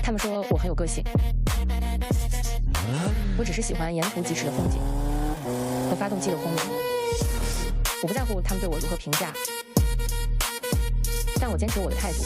他们说我很有个性，我只是喜欢沿途疾驰的风景和发动机的轰鸣。我不在乎他们对我如何评价，但我坚持我的态度。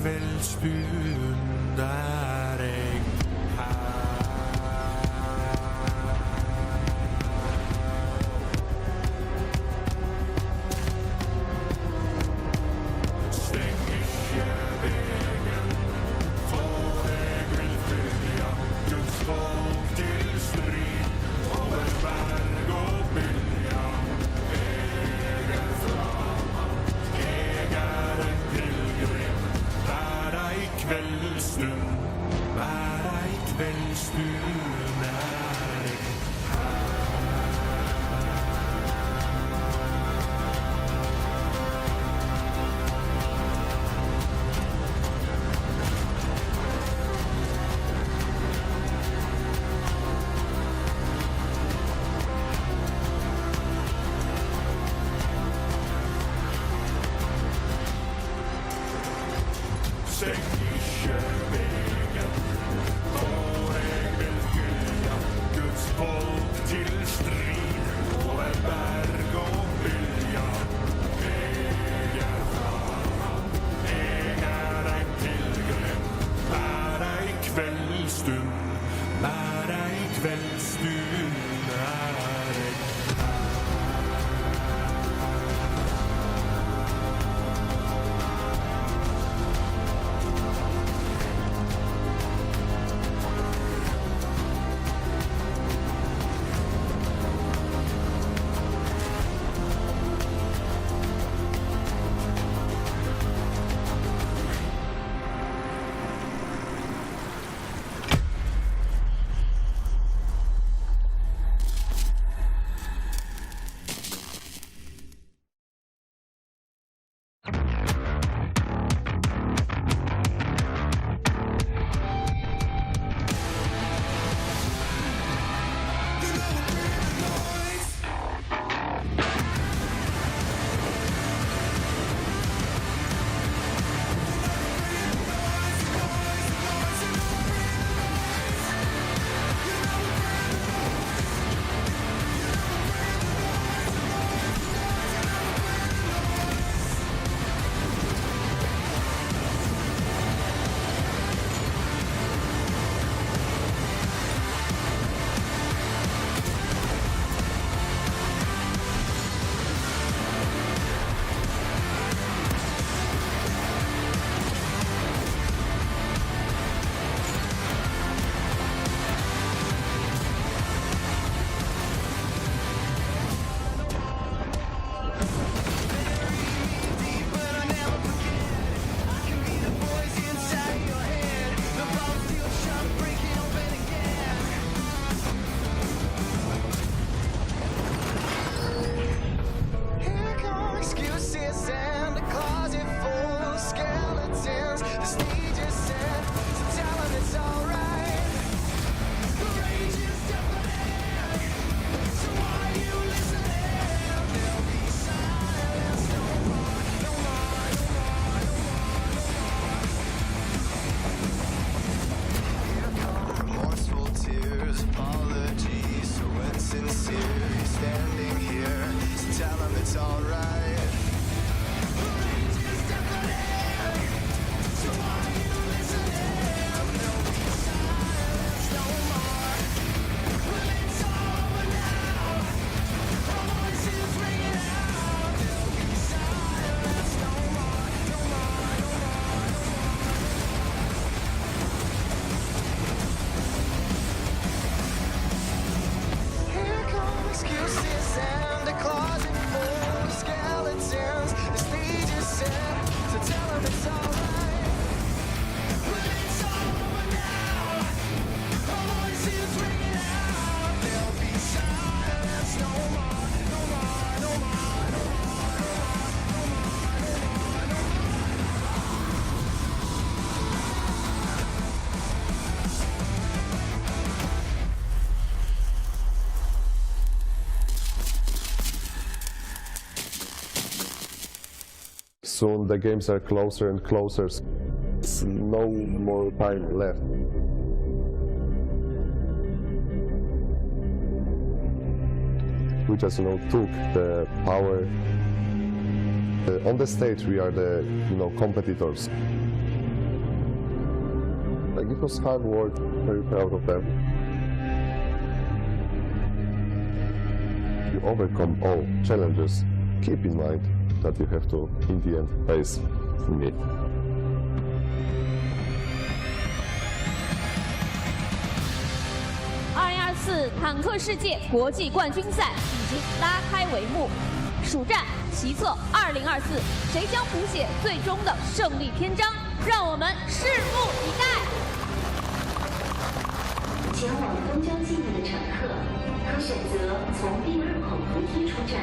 kveldsbuen der jeg Steng ikke veien, for jeg vil følge Guds folk til strid over berg og bølja. Jeg fra jeg en pilgrim, hver ei kveldsstund er jeg Steng ikke veien, for jeg vil følge Guds folk til strid over berg og bølja. Jeg fra jeg en pilgrim, hver ei kveldsstund er jeg Soon the games are closer and closer. There's no more time left. We just, took the power. On the stage, we are the, competitors. Like, it was hard work, very proud of them. You overcome all challenges. Keep in mind that you have to, in the end, face me. 2024坦克世界国际冠军赛已经拉开帷幕，暑战其策2024，谁将谱写最终的胜利篇章？让我们拭目以待。前往东江纪念的乘客可选择从第2口扶梯出站。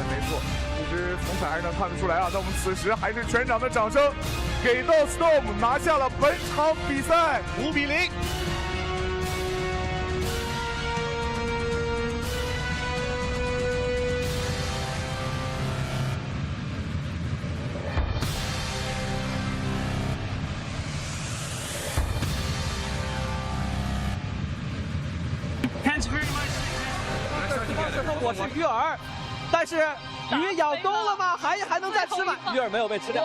没错，其实从彩还是能看得出来啊。那我们此时还是全场的掌声，给到 Storm 拿下了本场比赛5比0。我是鱼饵，但是鱼咬钩了吗？还能再吃吗？鱼饵没有被吃掉。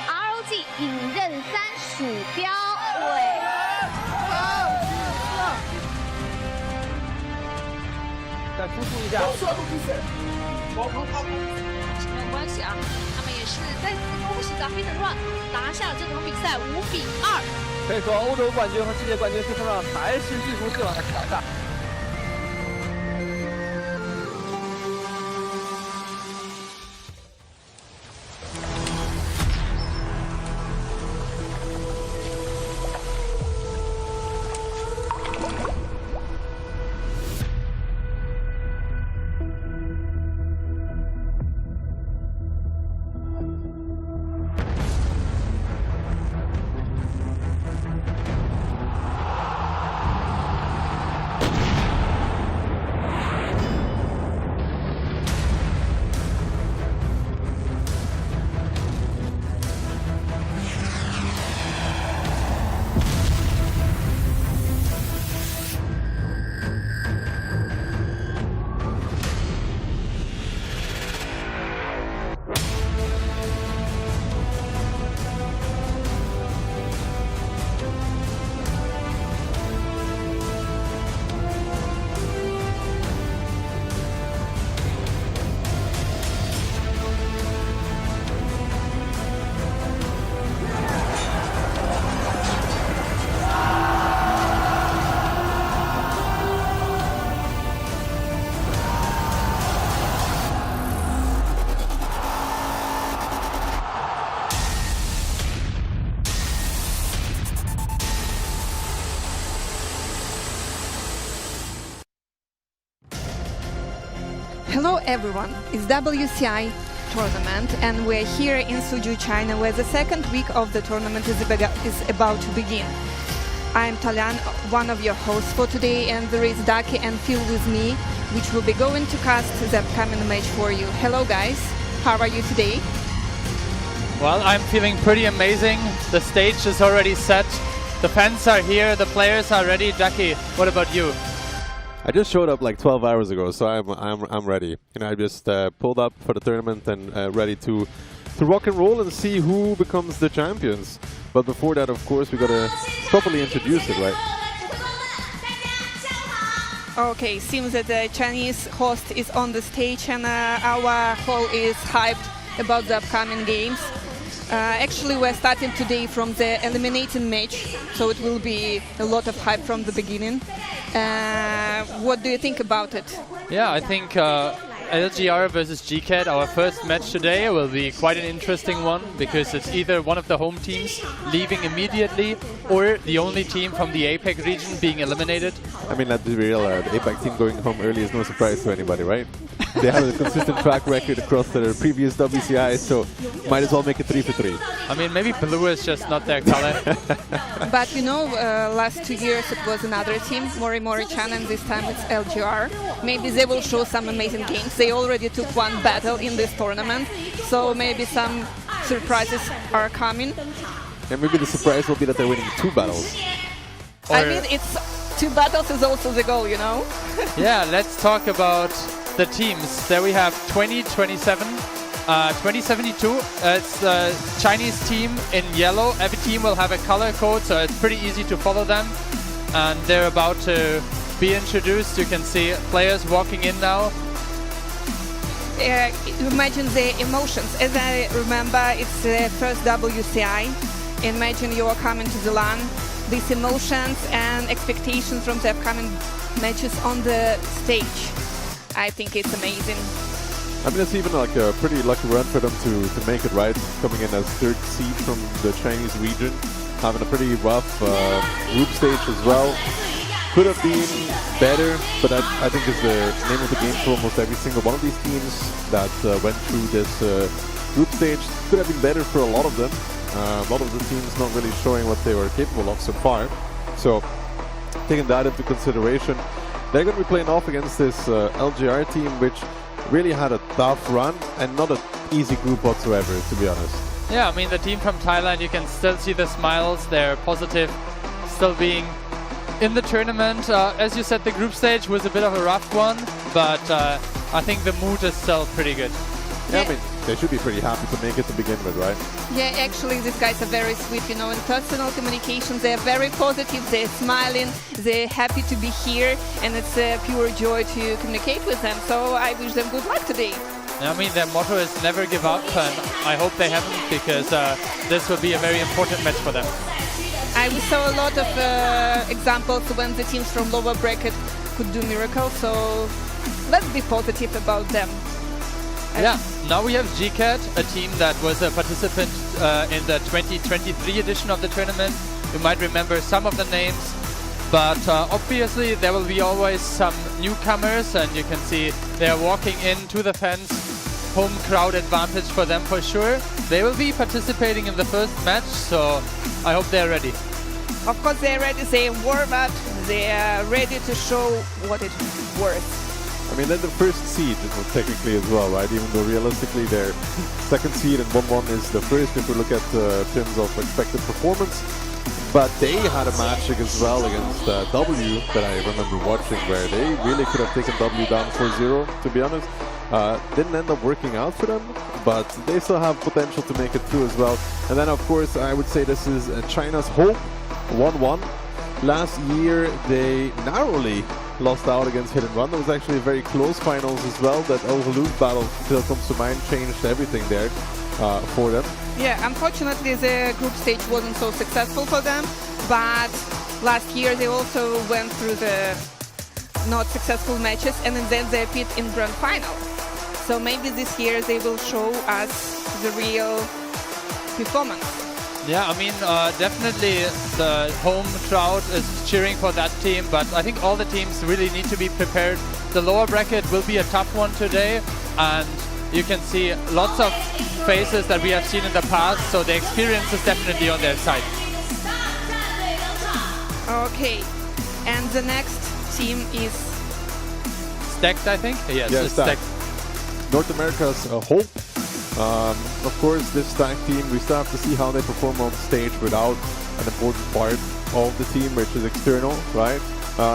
ROG 引刃3鼠标尾。再输出一下。没有关系啊，他们也是在恭喜着黑藤乱拿下了这场比赛5比2。 可以说，欧洲冠军和世界冠军身上还是巨足希望的挑战。Hello everyone, it's WCI tournament and we're here in Suzhou, China, where the second week of the tournament is about to begin. I'm Talyan, one of your hosts for today, and there is Daki and Phil with me, which will be going to cast the upcoming match for you. Hello guys, how are you today? Well, I'm feeling pretty amazing. The stage is already set. The fans are here, the players are ready. Daki, what about you? I just showed up like 12 hours ago, so I'm ready. You know, I just pulled up for the tournament and ready to rock and roll and see who becomes the champions. But before that, of course, we gotta properly introduce it, right? Okay, seems that the Chinese host is on the stage and our hall is hyped about the upcoming games. Actually, we're starting today from the eliminating match, so it will be a lot of hype from the beginning. What do you think about it? Yeah, I think LGR versus GCAT, our first match today, will be quite an interesting one because it's either one of the home teams leaving immediately or the only team from the APAC region being eliminated. I mean, let's be real, the APAC team going home early is no surprise to anybody, right? They have a consistent track record across their previous WCI, so might as well make it 3 for 3. I mean, maybe blue is just not their color. But you know, last 2 years it was another team, Mori Chan, and this time it's LGR. Maybe they will show some amazing games. They already took one battle in this tournament, so maybe some surprises are coming. And maybe the surprise will be that they're winning 2 battles. I mean, it's 2 battles is also the goal, you know? Yeah, let's talk about the teams. There we have 2027, 2072. It's the Chinese team in yellow. Every team will have a color code, so it's pretty easy to follow them. And they're about to be introduced. You can see players walking in now. Imagine the emotions. As I remember, it's the first WCI. Imagine you are coming to the LAN. These emotions and expectations from the upcoming matches on the stage. I think it's amazing. I mean, it's even like a pretty lucky run for them to make it, right? Coming in as 3rd seed from the Chinese region, having a pretty rough group stage as well. Could have been better, but I think is the name of the game for almost every single one of these teams that went through this group stage. Could have been better for a lot of them. A lot of the teams not really showing what they were capable of so far. So, taking that into consideration, they're going to be playing off against this LGR team, which really had a tough run and not an easy group whatsoever, to be honest. Yeah, I mean, the team from Thailand, you can still see the smiles. They're positive, still being in the tournament. As you said, the group stage was a bit of a rough one, but I think the mood is still pretty good. Yeah, I mean, they should be pretty happy to make it to begin with, right? Yeah, actually, these guys are very sweet, you know, in personal communications. They're very positive, they're smiling, they're happy to be here, and it's a pure joy to communicate with them. So I wish them good luck today. I mean, their motto is never give up, and I hope they haven't, because this will be a very important match for them. I saw a lot of examples when the teams from lower bracket could do miracles, so let's be positive about them. Yeah, now we have GCAT, a team that was a participant in the 2023 edition of the tournament. You might remember some of the names, but obviously there will be always some newcomers, and you can see they're walking into the fence. Home crowd advantage for them for sure. They will be participating in the first match, so I hope they're ready. Of course they're ready, they warm up, they're ready to show what it's worth. I mean, they're the first seed, technically as well, right? Even though realistically their 2nd seed and 1-1 is the first if we look at terms of expected performance. But they had a match as well against W that I remember watching, where they really could have taken W down 4-0, to be honest. Didn't end up working out for them, but they still have potential to make it through as well. And then, of course, I would say this is China's hope, 1-1. Last year, they narrowly lost out against Hit and Run. There was actually a very close finals as well. That Overloop battle still comes to mind, changed everything there for them. Yeah, unfortunately the group stage wasn't so successful for them, but last year they also went through the not successful matches, and then they appeared in grand final. So maybe this year they will show us the real performance. Yeah, I mean, definitely the home crowd is cheering for that team, but I think all the teams really need to be prepared. The lower bracket will be a tough one today, and you can see lots of faces that we have seen in the past, so the experience is definitely on their side. Okay, and the next team is Stacked, I think? Yes, yeah, it's Stacked. North America's hope. Of course, this tag team, we still have to see how they perform on stage without an important part of the team, which is external, right?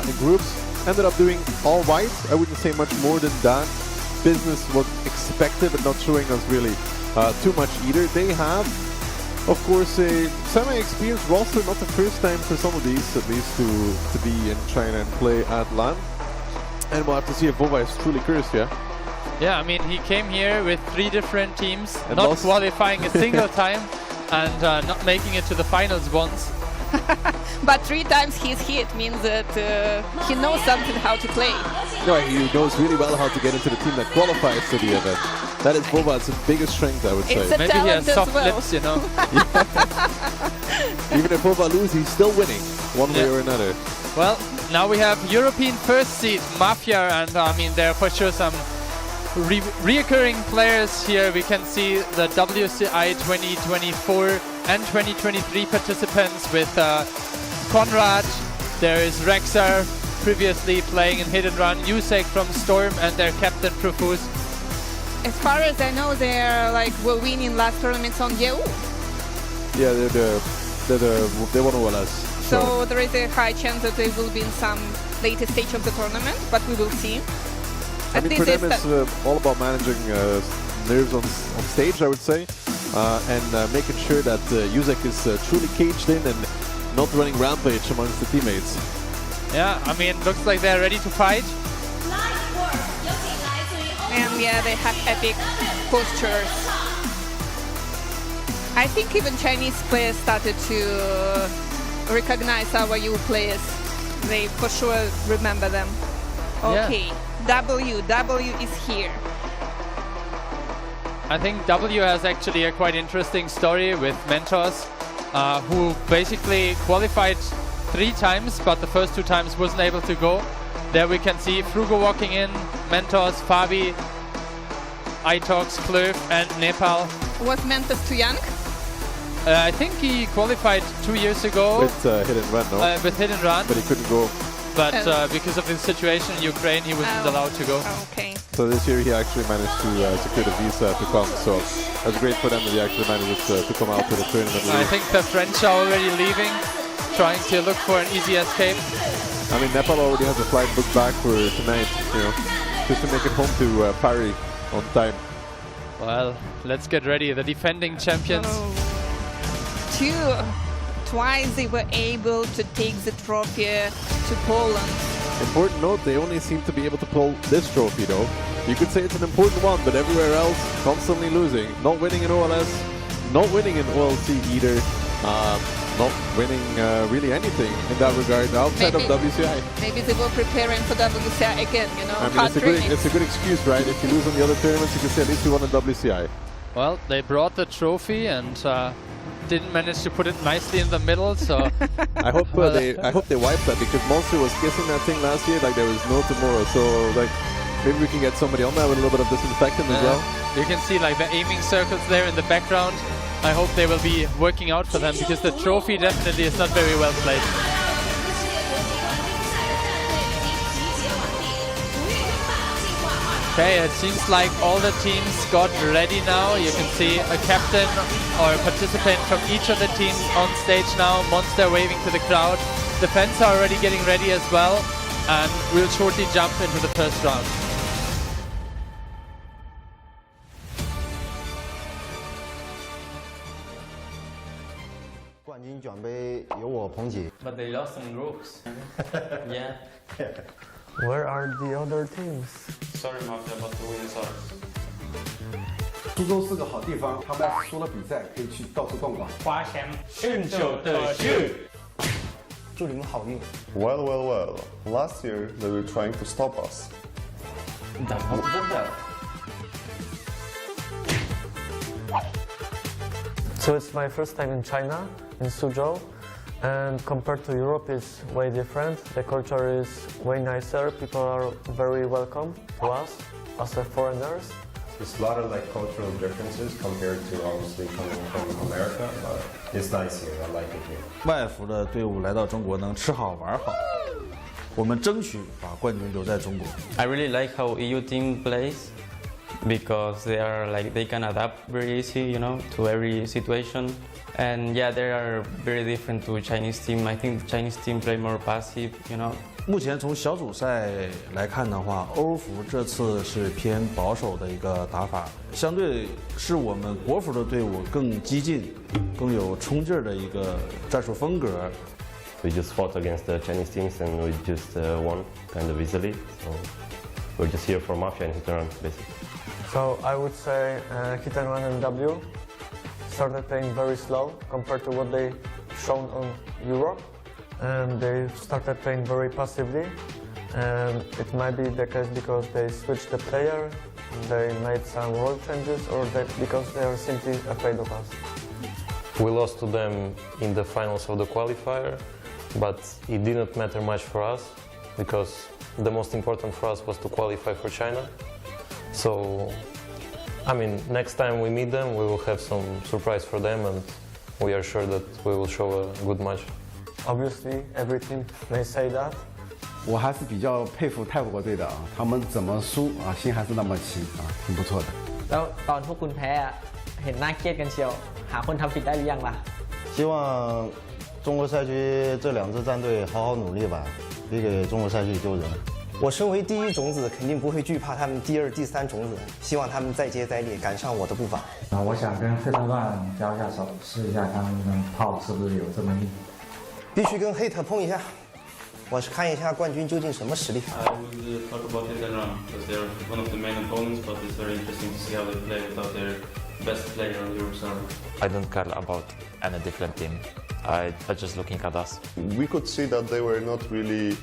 In groups, ended up doing all right. I wouldn't say much more than that. Business was expected, but not showing us really too much either. They have, of course, a semi-experienced roster, not the first time for some of these, at least to be in China and play at LAN. And we'll have to see if Vova is truly cursed, yeah? Yeah, I mean, he came here with 3 different teams, and not lost. qualifying a single time, and not making it to the finals once. but 3 times he's hit means that he knows something how to play. No, he knows really well how to get into the team that qualifies to the event. That is Vova's biggest strength, I would say. It's a Maybe he has talent soft as well. lips, you know. Even if Vova loses, he's still winning, one way or another. Well, now we have European first seed, Mafia, and I mean, there are for sure some reoccurring players here. We can see the WCI 2024 and 2023 participants with Konrad. There is Rexar, previously playing in Hit and Run, Yusek from Storm, and their captain Profus. As far as I know, were winning last tournaments on Yeu. Yeah, they won OLS. So there is a high chance that they will be in some later stage of the tournament, but we will see. I mean, for them it's all about managing nerves on stage, I would say, and making sure that Yusek is truly caged in and not running rampage amongst the teammates. Yeah, I mean, looks like they're ready to fight. And yeah, they have epic postures. I think even Chinese players started to recognize our EU players. They for sure remember them. Okay, yeah. W is here. I think W has actually a quite interesting story with Mentos, who basically qualified 3 times, but the first 2 times wasn't able to go. There we can see Frugo walking in, Mentos, Fabi, Itox, Klöf, and Nepal. Was Mentos too young? I think he qualified 2 years ago. With Hit and Run, no? With Hit and Run. But he couldn't go. But because of the situation in Ukraine, he wasn't allowed to go. Okay. So this year he actually managed to secure the visa to come. So that's great for them that he actually managed to come out to the tournament. I think the French are already leaving, trying to look for an easy escape. I mean, Nepal already has a flight booked back for tonight, you know, just to make it home to Paris on time. Well, let's get ready. The defending champions. Twice they were able to take the trophy to Poland. Important note, they only seem to be able to pull this trophy though. You could say it's an important one, but everywhere else, constantly losing. Not winning in OLS, not winning in OLC either. Not winning really anything in that regard outside of WCI. Maybe they were preparing for WCI again, you know. I mean, it's a good excuse, right? If you lose on the other tournaments, you can say at least you won a WCI. Well, they brought the trophy and didn't manage to put it nicely in the middle, so I hope they wiped that, because Monster was kissing that thing last year like there was no tomorrow. So like maybe we can get somebody on that with a little bit of disinfectant as well. You can see like the aiming circles there in the background. I hope they will be working out for them, because the trophy definitely is not very well played. Okay, it seems like all the teams got ready now. You can see a captain or a participant from each of the teams on stage now. Monster waving to the crowd. The fans are already getting ready as well, and we'll shortly jump into the first round. But they lost in groups. Yeah. Where are the other teams? Sorry, Mafia, but the win is ours. 苏州是个好地方，他们输了比赛可以去到处逛逛。花钱顺手的事。祝你们好运。Well, well, well. Last year they were trying to stop us. That's not good. So it's my first time in China, in Suzhou, and compared to Europe, it's way different. The culture is way nicer. People are very welcome to us as foreigners. There's a lot of like cultural differences compared to obviously coming from America, but it's nice here. I like it here. 外服的队伍来到中国能吃好玩好，我们争取把冠军留在中国。 I really like how EU team plays, because they can adapt very easy, you know, to every situation. And yeah, they are very different to Chinese team. I think the Chinese team play more passive, you know. 目前从小组赛来看的话，欧服这次是偏保守的一个打法，相对是我们国服的队伍更激进、更有冲劲儿的一个战术风格。 We just fought against the Chinese teams and we just won kind of easily. So we're just here for Mafia and Hit and Run, basically. So I would say Hit and Run and W started playing very slow compared to what they shown on Europe, and they started playing very passively. And it might be the case because they switched the player, they made some role changes, or because they are simply afraid of us. We lost to them in the finals of the qualifier, but it didn't matter much for us because the most important for us was to qualify for China. So, I mean, next time we meet them, we will have some surprise for them, and we are sure that we will show a good match. Obviously, every team may say that. 我还是比较佩服泰国队的啊，他们怎么输啊，心还是那么齐啊，挺不错的。 แล้วตอนพวกคุณแพ้เห็นหน้าเครียดกันเชียวหาคนทำผิดได้หรือยังล่ะ 希望中国赛区这2支战队好好努力吧，别给中国赛区丢人。我身为第一种子，肯定不会惧怕他们第2、第3种子，希望他们再接再厉，赶上我的步伐。我想跟黑特段交一下手，试一下他们的炮是不是有这么硬。必须跟黑特碰一下，我是看一下冠军究竟什么实力。I would talk about Hit and Run because they're one of the main opponents, but it's very interesting to see how they play without their best player on Europe server. I don't care about any different team. I'm just looking at us. We could see that they were not really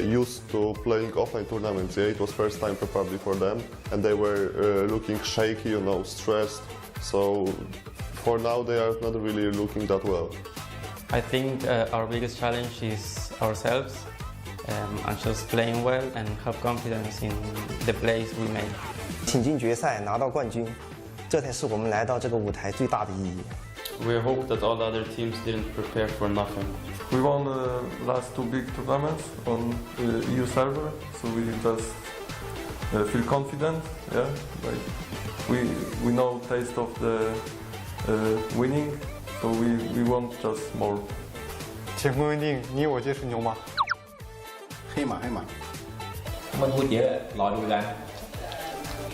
used to playing offline tournaments. Yeah, it was first time probably for them, and they were looking shaky, you know, stressed. So for now, they are not really looking that well. I think our biggest challenge is ourselves and just playing well and have confidence in the plays we make. 挺进决赛拿到冠军，这才是我们来到这个舞台最大的意义。 We hope that all the other teams didn't prepare for nothing. We won the last 2 big tournaments on the EU server, so we just feel confident. Yeah, like we know taste of the winning, so we want just more. 请问你我就是牛马。黑马。我们蝴蝶老牛仔。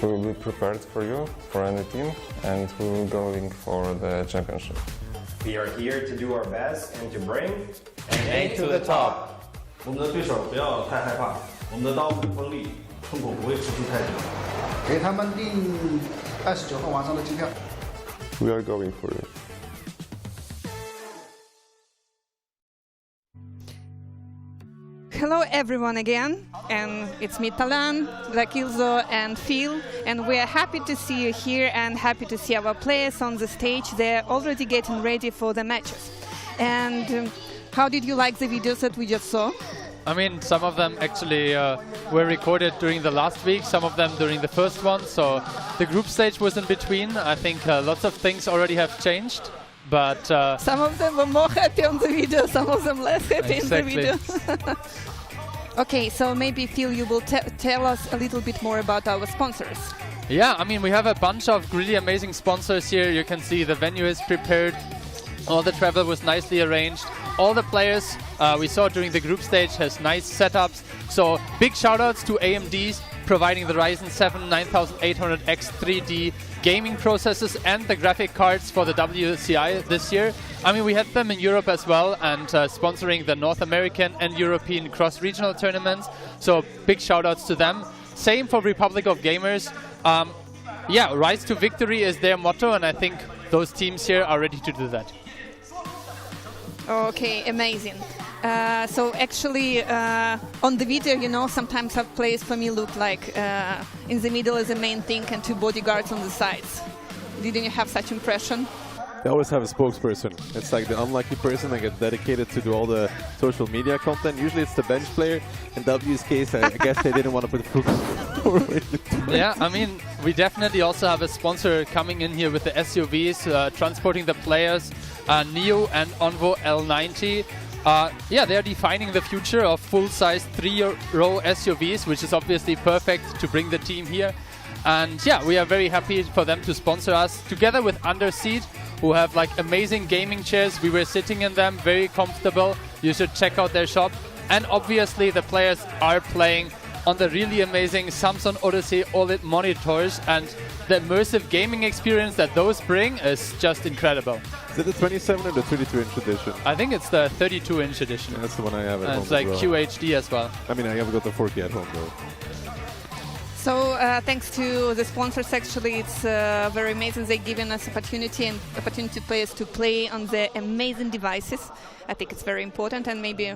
We will be prepared for you, for any team, and we will going for the championship. We are here to do our best and to bring an A to the top. 我们的对手不要太害怕，我们的刀很锋利，痛苦不会持续太久。给他们订29号晚上的机票。We are going for it. Hello everyone again, and it's me Talan, Ilzo and Phil, and we are happy to see you here and happy to see our players on the stage. They're already getting ready for the matches. And how did you like the videos that we just saw? I mean, some of them actually were recorded during the last week, some of them during the first one, so the group stage was in between. I think lots of things already have changed. But some of them were more happy on the video, some of them less happy in the video. Okay, so maybe Phil, you will tell us a little bit more about our sponsors. Yeah, I mean, we have a bunch of really amazing sponsors here. You can see the venue is prepared. All the travel was nicely arranged. All the players we saw during the group stage has nice setups. So big shout-outs to AMD's providing the Ryzen 7 9800X 3D gaming processors and the graphic cards for the WCI this year. I mean, we had them in Europe as well and sponsoring the North American and European cross-regional tournaments. So big shout-outs to them. Same for Republic of Gamers. Yeah, Rise to Victory is their motto, and I think those teams here are ready to do that. Okay, amazing. So actually, on the video, you know, sometimes our players for me look like in the middle is the main thing and 2 bodyguards on the sides. Didn't you have such impression? They always have a spokesperson. It's like the unlucky person that gets dedicated to do all the social media content. Usually it's the bench player. In W's case, I guess they didn't want to put forward. Yeah, I mean, we definitely also have a sponsor coming in here with the SUVs, transporting the players, Neo and Onvo L90. Yeah, they're defining the future of full-size 3-row SUVs, which is obviously perfect to bring the team here. And yeah, we are very happy for them to sponsor us, together with Underseat, who have like amazing gaming chairs. We were sitting in them, very comfortable. You should check out their shop. And obviously the players are playing on the really amazing Samsung Odyssey OLED monitors, and the immersive gaming experience that those bring is just incredible. Is it the 27 or the 32-inch edition? I think it's the 32-inch edition. That's the one I have at home. It's like as well. QHD as well. I mean, I haven't got the 4K at home though. So thanks to the sponsors, actually, it's very amazing. They're giving us opportunity players to play on their amazing devices. I think it's very important, and maybe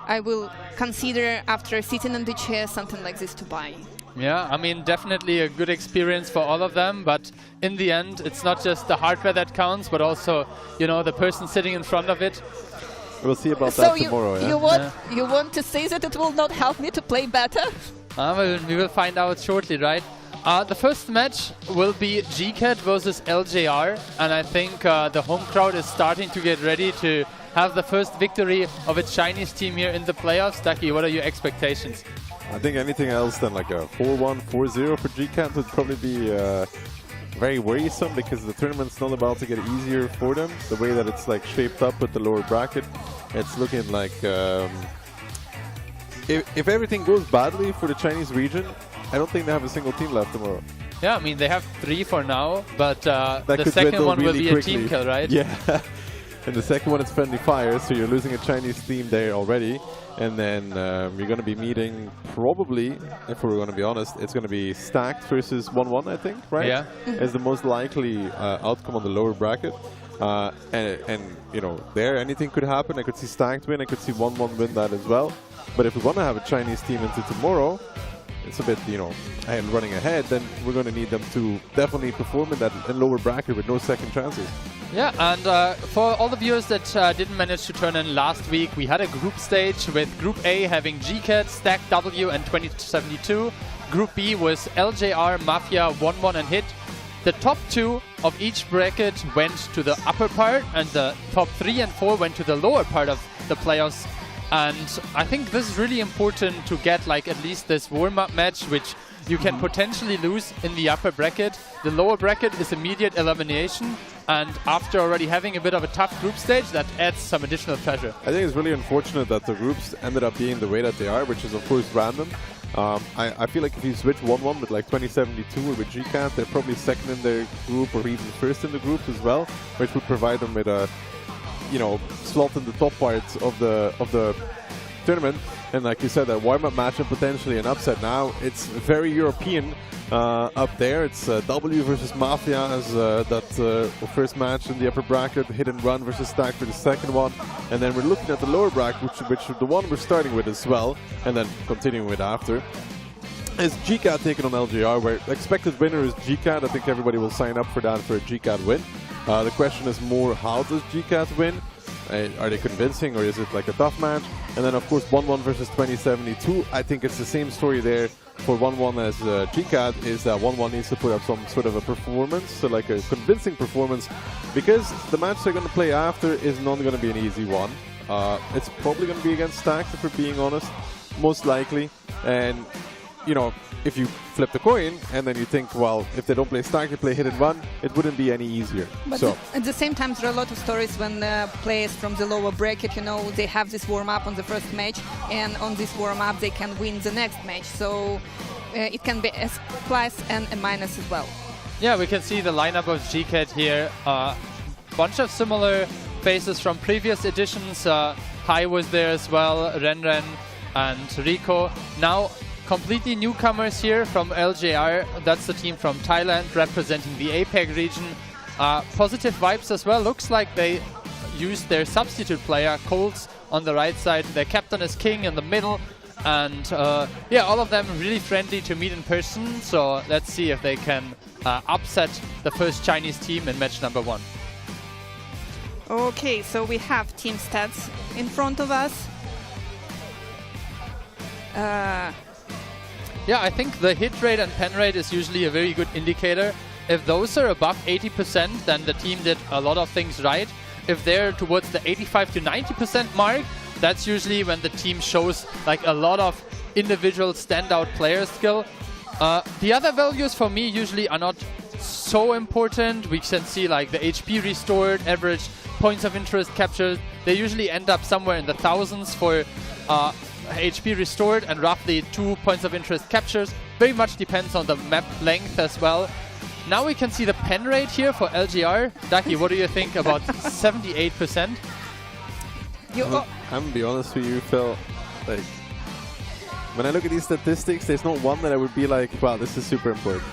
I will consider, after sitting on the chair, something like this to buy. Yeah, I mean, definitely a good experience for all of them, but in the end, it's not just the hardware that counts, but also, you know, the person sitting in front of it. We'll see about that tomorrow, yeah? You want to say that it will not help me to play better? Well, we will find out shortly, right? The first match will be GCAT versus LJR, and I think the home crowd is starting to get ready to have the first victory of a Chinese team here in the playoffs. Ducky, what are your expectations? I think anything else than like a 4-1, 4-0 for GCAT would probably be very worrisome, because the tournament's not about to get easier for them. The way that it's like shaped up with the lower bracket, it's looking like if everything goes badly for the Chinese region, I don't think they have a single team left tomorrow. Yeah, I mean, they have 3 for now, but the could second one will really be quickly. a team kill, right? Yeah. And the second one is friendly fire, so you're losing a Chinese team there already. And then you're going to be meeting, probably, if we're going to be honest, it's going to be stacked versus 1-1, I think, right? Yeah. As the most likely outcome on the lower bracket. And you know, there anything could happen. I could see stacked win, I could see 1-1 win that as well. But if we're going to have a Chinese team into tomorrow, it's a bit, you know, running ahead, then we're going to need them to definitely perform in that lower bracket with no second chances. Yeah, and for all the viewers that didn't manage to turn in last week, we had a group stage with Group A having GCAT, Stack W, and 2072. Group B was LJR, Mafia, 1-1, and Hit. The top 2 of each bracket went to the upper part, and the top 3 and 4 went to the lower part of the playoffs. And I think this is really important to get like at least this warm-up match, which you can potentially lose in the upper bracket. The lower bracket is immediate elimination, and after already having a bit of a tough group stage, that adds some additional pressure. I think it's really unfortunate that the groups ended up being the way that they are, which is of course random. I feel like if you switch 1-1 with like 2072 or with GCAT, they're probably second in their group or even first in the group as well, which would provide them with a, you know, slot in the top part of the tournament. And like you said, a warm-up match and potentially an upset. Now it's very European up there. It's W versus Mafia as that first match in the upper bracket, Hit and Run versus Stack for the second one. And then we're looking at the lower bracket, which the one we're starting with as well, and then continuing with after, is GCAT taking on LJR, where expected winner is GCAT. I think everybody will sign up for that, for a GCAT win. The question is more, how does GCAT win? Are they convincing, or is it like a tough match? And then of course 1-1 versus 2072. I think it's the same story there for 1-1 as GCAT, is that 1-1 needs to put up some sort of a performance, so like a convincing performance, because the match they're going to play after is not going to be an easy one. It's probably going to be against Stacked, if we're being honest, most likely. And you know, if you flip the coin and then you think, well, if they don't play Stack, they play Hit and Run, it wouldn't be any easier. But so at the same time, there are a lot of stories when players from the lower bracket, you know, they have this warm-up on the first match, and on this warm-up they can win the next match. So it can be a plus and a minus as well. Yeah, we can see the lineup of GCAT here. Bunch of similar faces from previous editions. Hai was there as well, Renren and Rico. Now completely newcomers here from LJR. That's the team from Thailand representing the APAC region. Positive vibes as well. Looks like they used their substitute player, Colts, on the right side. Their captain is King in the middle. And yeah, all of them really friendly to meet in person. So let's see if they can upset the first Chinese team in match number 1. Okay, so we have team stats in front of us. Yeah, I think the hit rate and pen rate is usually a very good indicator. If those are above 80%, then the team did a lot of things right. If they're towards the 85 to 90% mark, that's usually when the team shows like a lot of individual standout player skill. The other values for me usually are not so important. We can see like the HP restored, average points of interest captured. They usually end up somewhere in the thousands for HP restored and roughly 2 points of interest captures. Very much depends on the map length as well. Now we can see the pen rate here for LGR. Ducky, what do you think about 78%? I'm gonna be honest with you, Phil. Like, when I look at these statistics, there's not one that I would be like, wow, this is super important.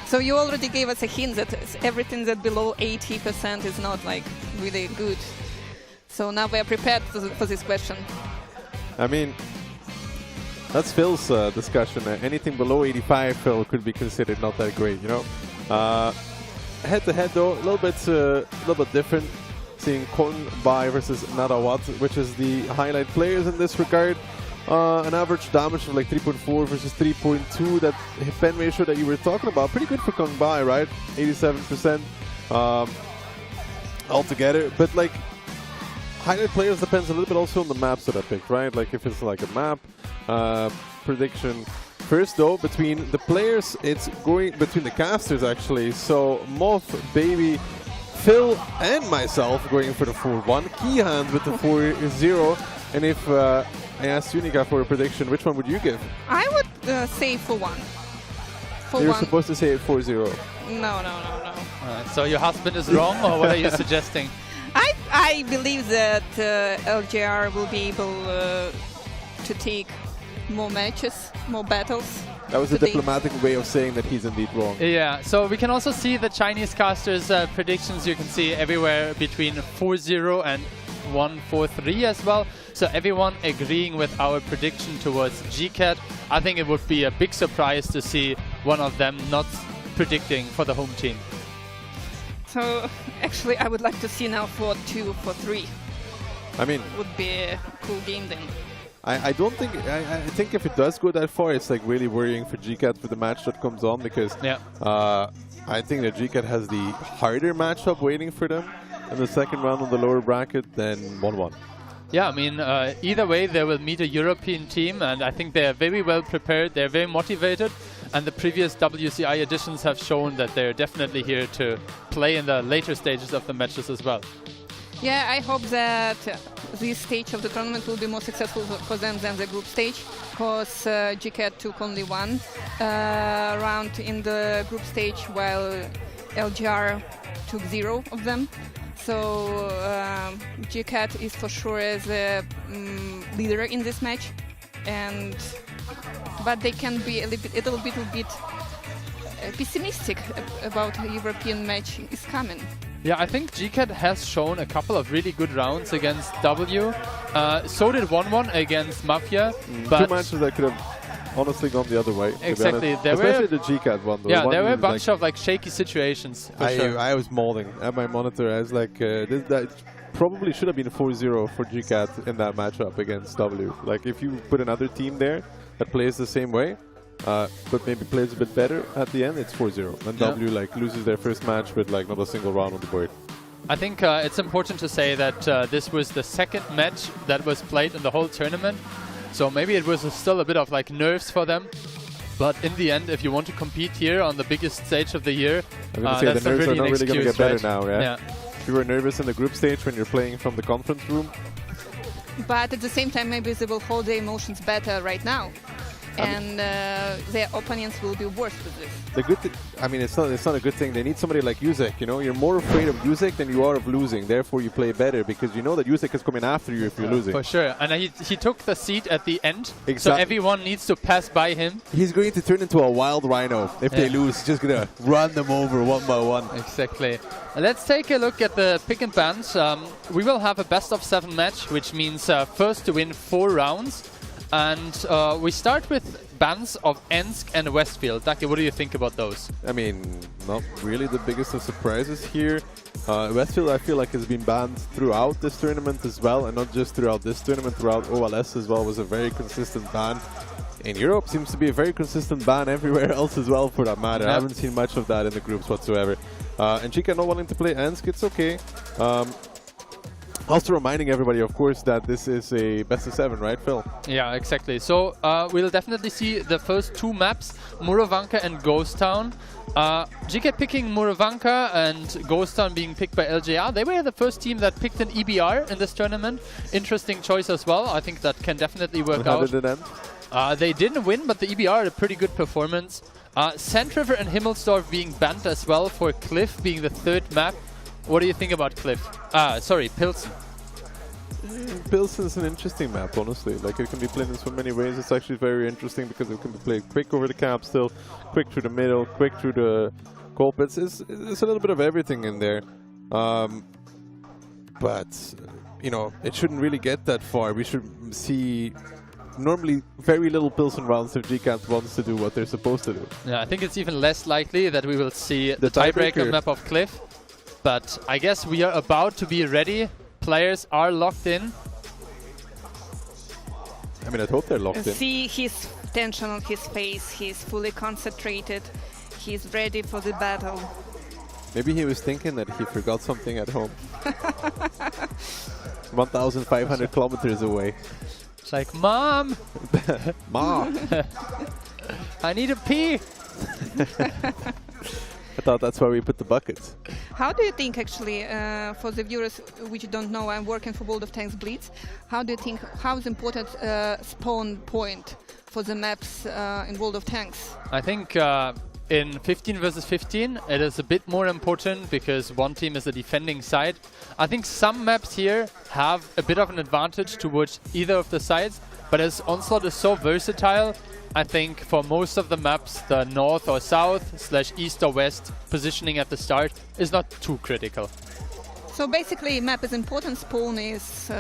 So you already gave us a hint that everything that below 80% is not like really good. So now we are prepared for this question. I mean, that's Phil's discussion. Anything below 85, Phil, could be considered not that great, you know. Head-to-head, though, a little bit different. Seeing Kon Bai versus Narawat, which is the highlight players in this regard. an average damage of like 3.4 versus 3.2. That hit pen ratio that you were talking about, pretty good for Kung Bai, right? 87% altogether. But like, highlight players depends a little bit also on the maps that I picked, right? Like if it's like a map prediction. First though, between the players, it's going between the casters actually. So Moth, Baby, Phil and myself going for the 4-1. Keyhand with the 4-0. And if I asked Unica for a prediction, which one would you give? I would say 4-1. You're supposed to say 4-0. No. So your husband is wrong, or what are you suggesting? I believe that LGR will be able to take more matches, more battles. That was a diplomatic way of saying that he's indeed wrong. Yeah, so we can also see the Chinese casters' predictions. You can see everywhere between 4-0 and 1-4-3 as well. So everyone agreeing with our prediction towards GCAT. I think it would be a big surprise to see one of them not predicting for the home team. So actually I would like to see now 4-2, 4-3. I mean, would be a cool game then. I don't think, I think if it does go that far, it's like really worrying for GCAT for the match that comes on, because I think that GCAT has the harder matchup waiting for them in the second round on the lower bracket than 1-1. Yeah, I mean, either way, they will meet a European team, and I think they are very well prepared, they're very motivated, and the previous WCI editions have shown that they're definitely here to play in the later stages of the matches as well. Yeah, I hope that this stage of the tournament will be more successful for them than the group stage, because GCAT took only one round in the group stage, while LGR took 0 of them. So GCAT is for sure the leader in this match, but they can be a little bit pessimistic about the European match is coming. Yeah, I think GCAT has shown a couple of really good rounds against W. So did 1-1 against Mafia. But 2 matches that could have honestly gone the other way. Exactly. Especially the GCAT one. Yeah, there were a bunch of like shaky situations. I was mauling at my monitor. I was like, that probably should have been 4-0 for GCAT in that matchup against W. Like if you put another team there that plays the same way, but maybe plays a bit better at the end, it's 4-0. And W like loses their first match with like not a single round on the board. I think it's important to say that this was the second match that was played in the whole tournament. So maybe it was still a bit of like nerves for them. But in the end, if you want to compete here on the biggest stage of the year, that's the nerves are not really going to get better right? now, yeah? You were nervous in the group stage when you're playing from the conference room. But at the same time, maybe they will hold their emotions better right now. And their opponents will be worse with this. The good I mean, it's not a good thing. They need somebody like Yusek, you know? You're more afraid of Yusek than you are of losing. Therefore, you play better because you know that Yusek is coming after you if you're losing. For sure. And he took the seat at the end, exactly. So everyone needs to pass by him. He's going to turn into a wild rhino. If they lose, he's just going to run them over one by one. Exactly. Let's take a look at the pick and bans. We will have a best-of-7 match, which means first to win 4 rounds. And we start with bans of Ensk and Westfield. Daki, what do you think about those? I mean, not really the biggest of surprises here. Westfield, I feel like, has been banned throughout this tournament as well, and not just throughout this tournament, throughout OLS as well, was a very consistent ban. In Europe, seems to be a very consistent ban everywhere else as well, for that matter. I haven't seen much of that in the groups whatsoever. And Chica not wanting to play Ensk, it's okay. Also reminding everybody, of course, that this is a best-of-7, right, Phil? Yeah, exactly. So we'll definitely see the first 2 maps, Murovanka and Ghost Town. GK picking Murovanka and Ghost Town being picked by LJR. They were the first team that picked an EBR in this tournament. Interesting choice as well. I think that can definitely work out. How did it end? They didn't win, but the EBR had a pretty good performance. Sand River and Himmelsdorf being banned as well, for Cliff being the 3rd map. What do you think about Cliff? Sorry, Pilsen. Pilsen's an interesting map, honestly. Like, it can be played in so many ways. It's actually very interesting because it can be played quick over the cap still, quick through the middle, quick through the culprits. It's a little bit of everything in there. But, you know, it shouldn't really get that far. We should see normally very little Pilsen rounds if GCAT wants to do what they're supposed to do. Yeah, I think it's even less likely that we will see the tiebreaker map of Cliff. But I guess we are about to be ready. Players are locked in. I mean, I hope they're locked in. See his tension on his face. He's fully concentrated. He's ready for the battle. Maybe he was thinking that he forgot something at home. 1,500 kilometers away. It's like, Mom! Mom! I need a pee! I thought that's where we put the buckets. How do you think, actually, for the viewers which don't know, I'm working for World of Tanks Blitz. How do you think, how is important spawn point for the maps in World of Tanks? I think in 15 versus 15, it is a bit more important because one team is the defending side. I think some maps here have a bit of an advantage towards either of the sides, but as Onslaught is so versatile, I think for most of the maps, the north or south / east or west positioning at the start is not too critical. So basically, map is important, spawn is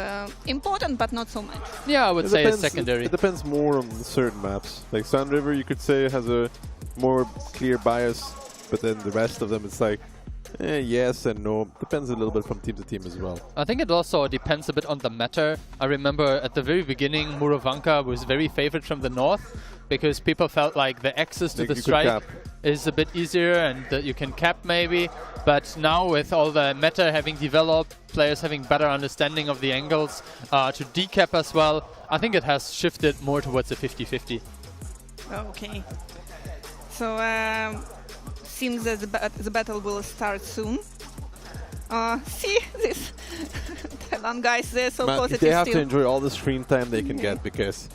important, but not so much. Yeah, I would say it's secondary. It depends more on certain maps. Like Sun River, you could say, has a more clear bias, but then the rest of them, it's like, yes and no. Depends a little bit from team to team as well. I think it also depends a bit on the meta. I remember at the very beginning, Murovanka was very favored from the north because people felt like the access to the strike is a bit easier and that you can cap maybe. But now with all the meta having developed, players having better understanding of the angles to decap as well, I think it has shifted more towards a 50-50. Okay. So seems that the battle will start soon. See this Thailand guys, they're so positive. They have to enjoy all the screen time they can get because,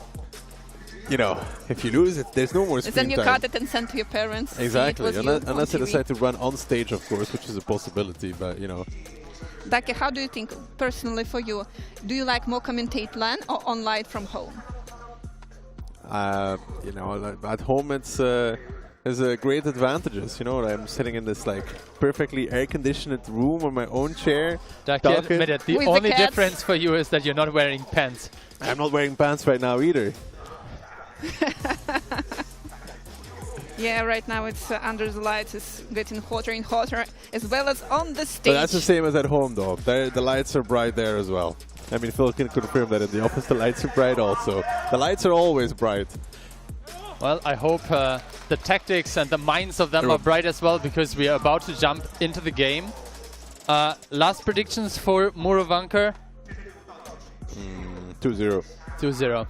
you know, if you lose it, there's no more screen time. Then you cut it and send to your parents. Exactly, unless they decide to run on stage, of course, which is a possibility, but you know. Dake, how do you think, personally for you, do you like more commentate LAN or online from home? You know, at home it's there's great advantages. You know, I'm sitting in this like perfectly air-conditioned room on my own chair. Dake, admit it, the only difference for you is that you're not wearing pants. I'm not wearing pants right now either. Yeah, right now it's under the lights, it's getting hotter and hotter, as well as on the stage. But that's the same as at home, though. The lights are bright there as well. I mean, Phil can confirm that in the office the lights are bright also. The lights are always bright. Well, I hope the tactics and the minds of them are bright as well, because we are about to jump into the game. Last predictions for Murovanka? 2-0. 2-0.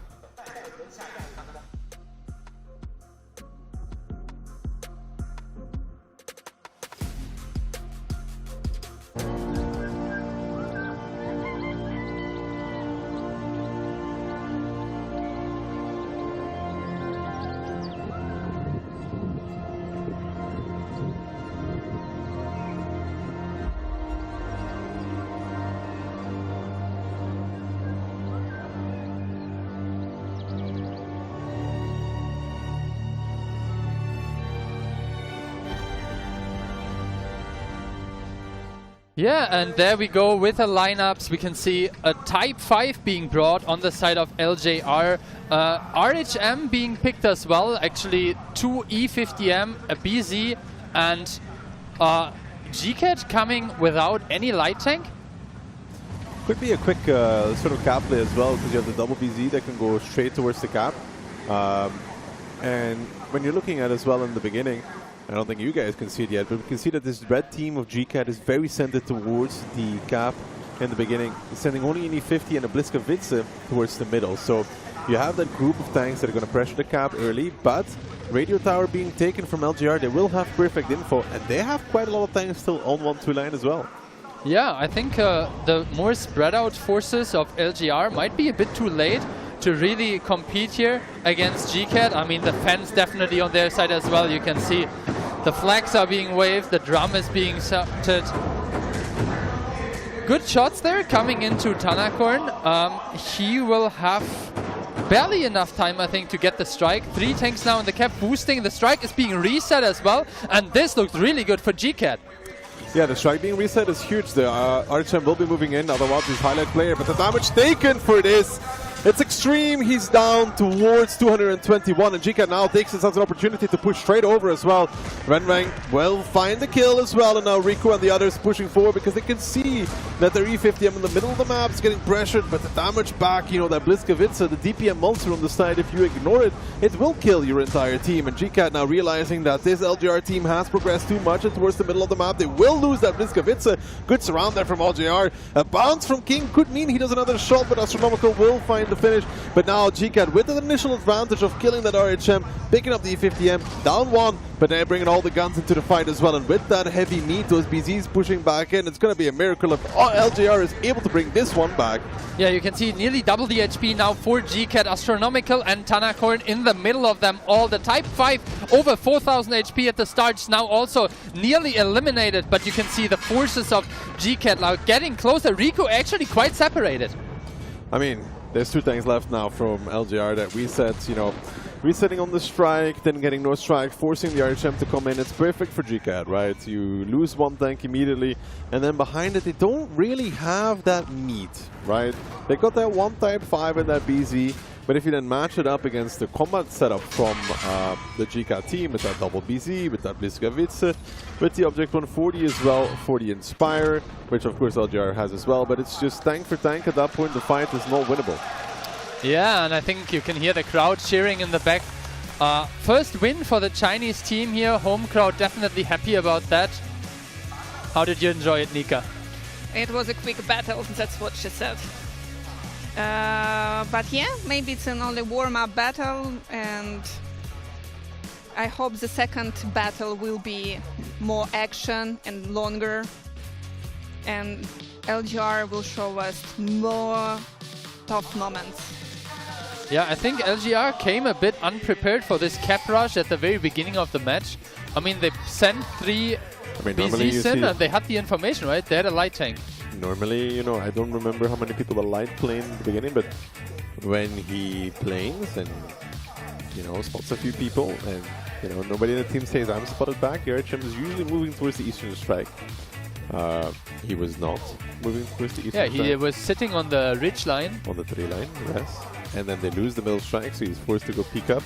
Yeah, and there we go with the lineups. We can see a Type 5 being brought on the side of LJR. RHM being picked as well. Actually, 2 E50M, a BZ, and GCAT coming without any light tank. Could be a quick sort of cap play as well, because you have the double BZ that can go straight towards the cap. And when you're looking at as well in the beginning, I don't think you guys can see it yet, but we can see that this red team of GCAT is very centered towards the cap in the beginning, sending only an E50 and a Bliskavitze towards the middle. So you have that group of tanks that are going to pressure the cap early, but radio tower being taken from LGR, they will have perfect info, and they have quite a lot of tanks still on 1-2 line as well. Yeah, I think the more spread out forces of LGR might be a bit too late to really compete here against GCAT. I mean, the fans definitely on their side as well. You can see the flags are being waved, the drum is being shouted. Good shots there coming into Tanakorn. He will have barely enough time, I think, to get the strike. 3 tanks now in the cap boosting. The strike is being reset as well, and this looks really good for GCAT. Yeah, the strike being reset is huge. The RHM will be moving in, otherwise his highlight player, but the damage taken for this. It's extreme. He's down towards 221, and GCAT now takes this as an opportunity to push straight over as well. Renrang will find the kill as well, and now Riku and the others pushing forward because they can see that their E50M in the middle of the map is getting pressured, but the damage back, you know, that Bliskavitsa, the DPM monster on the side, if you ignore it, it will kill your entire team. And GCAT now realizing that this LGR team has progressed too much and towards the middle of the map, they will lose that Bliskavitsa. Good surround there from LGR. A bounce from King could mean he does another shot, but Astronomical will find the finish. But now GCAT with the initial advantage of killing that RHM, picking up the E50M, down one, but they're bringing all the guns into the fight as well. And with that heavy meat, those BZs pushing back in, it's going to be a miracle if LGR is able to bring this one back. Yeah, you can see nearly double the HP now for GCAT. Astronomical and Tanakorn in the middle of them all. The Type 5 over 4,000 HP at the start, now also nearly eliminated, but you can see the forces of GCAT now getting closer. Riku actually quite separated. I mean, there's two tanks left now from LGR that reset, you know, resetting on the strike, then getting no strike, forcing the RHM to come in. It's perfect for GCAT, right? You lose one tank immediately, and then behind it, they don't really have that meat, right? They got that one Type 5 and that BZ, but if you then match it up against the combat setup from the GCAT team, with that double BZ, with that Bliskavitsa, with the Object 140 as well, for the Inspire, which of course LGR has as well, but it's just tank for tank. At that point, the fight is not winnable. Yeah, and I think you can hear the crowd cheering in the back. First win for the Chinese team here. Home crowd definitely happy about that. How did you enjoy it, Nika? It was a quick battle, that's what she said. But yeah, maybe it's an only warm-up battle, and I hope the second battle will be more action and longer, and LGR will show us more tough moments. Yeah, I think LGR came a bit unprepared for this cap rush at the very beginning of the match. I mean, they sent 3 BZs in and they had the information, right? They had a light tank. Normally, you know, I don't remember how many people were light playing in the beginning, but when he plays and, you know, spots a few people and, you know, nobody in the team says, I'm spotted back, RHM is usually moving towards the eastern strike. He was not moving towards the eastern strike. Yeah, he was sitting on the ridge line. On the 3 line, yes. And then they lose the middle strike, so he's forced to go peek up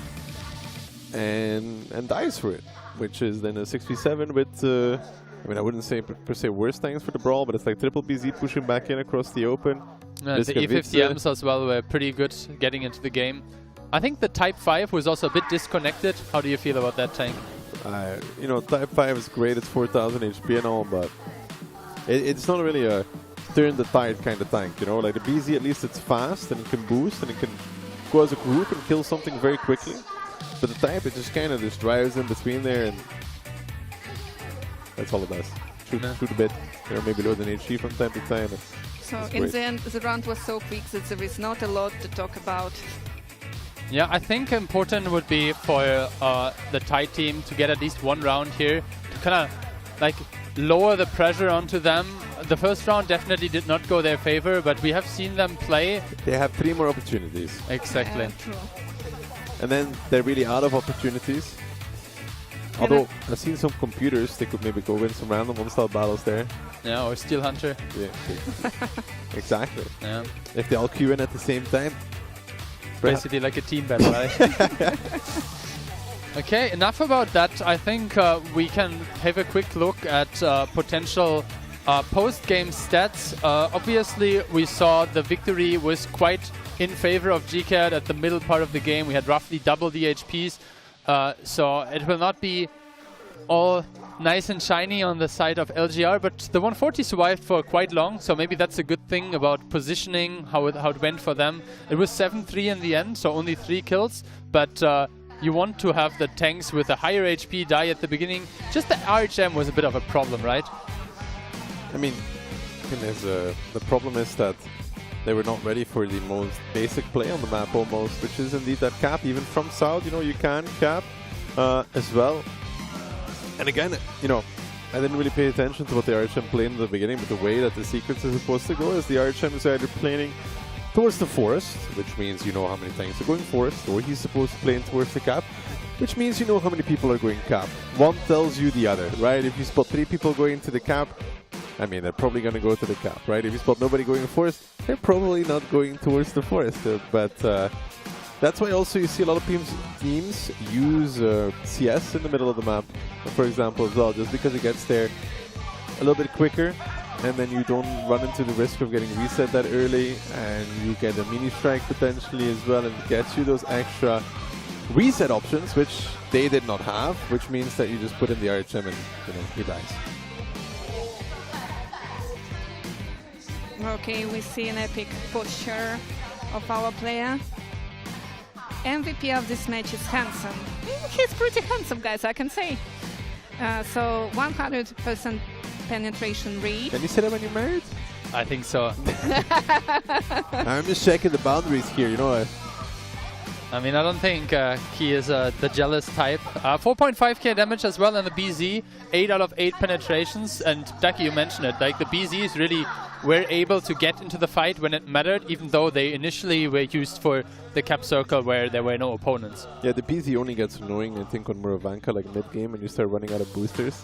and dies for it, which is then a 6v7 with, I mean, I wouldn't say per se worse tanks for the brawl, but it's like triple BZ pushing back in across the open. The E50Ms as well were pretty good getting into the game. I think the Type 5 was also a bit disconnected. How do you feel about that tank? You know, Type 5 is great, it's 4,000 HP and all, but it's not really a turn the tide kind of tank, you know? Like the BZ, at least it's fast and it can boost and it can go as a group and kill something very quickly. But the Type, it just kind of just drives in between there, and that's all it does. Shoot a bit, you know, maybe load an HP from time to time. So in the end, the round was so quick that there is not a lot to talk about. Yeah, I think important would be for the Thai team to get at least one round here to kind of like lower the pressure onto them. The first round definitely did not go their favor, but we have seen them play. They have 3 more opportunities. Exactly. True. And then they're really out of opportunities. Although I've seen some computers, they could maybe go win some random one-style battles there. Yeah, or Steel Hunter. Yeah, exactly. Yeah. If they all queue in at the same time. Basically like a team battle, right? Okay, enough about that. I think we can have a quick look at potential post-game stats. Obviously, we saw the victory was quite in favor of GCAT at the middle part of the game. We had roughly double the HPs. So it will not be all nice and shiny on the side of LGR, but the 140 survived for quite long, so maybe that's a good thing about positioning, how it went for them. It was 7-3 in the end, so only 3 kills, but you want to have the tanks with a higher HP die at the beginning. Just the RHM was a bit of a problem, right? I mean, the problem is that they were not ready for the most basic play on the map almost, which is indeed that cap. Even from south, you know, you can cap as well. And again, you know, I didn't really pay attention to what the RHM played in the beginning, but the way that the sequence is supposed to go is the RHM is either planning towards the forest, which means you know how many tanks are going forest, or he's supposed to play towards the cap, which means you know how many people are going cap. One tells you the other, right? If you spot 3 people going to the cap, I mean, they're probably going to go to the cap, right? If you spot nobody going forest, they're probably not going towards the forest. But that's why also you see a lot of teams use CS in the middle of the map, for example, as well, just because it gets there a little bit quicker, and then you don't run into the risk of getting reset that early, and you get a mini strike potentially as well, and it gets you those extra reset options, which they did not have, which means that you just put in the RHM and, you know, he dies. Okay, we see an epic posture of our player. MVP of this match is handsome. He's pretty handsome, guys, I can say. So 100% penetration rate. Can you say that when you're married? I think so. I'm just checking the boundaries here, you know. I mean, I don't think he is the jealous type. 4.5k damage as well on the BZ, 8 out of 8 penetrations, and Ducky, you mentioned it, like the BZs really were able to get into the fight when it mattered, even though they initially were used for the cap circle where there were no opponents. Yeah, the BZ only gets annoying, I think, on Muravanka, like mid-game, and you start running out of boosters,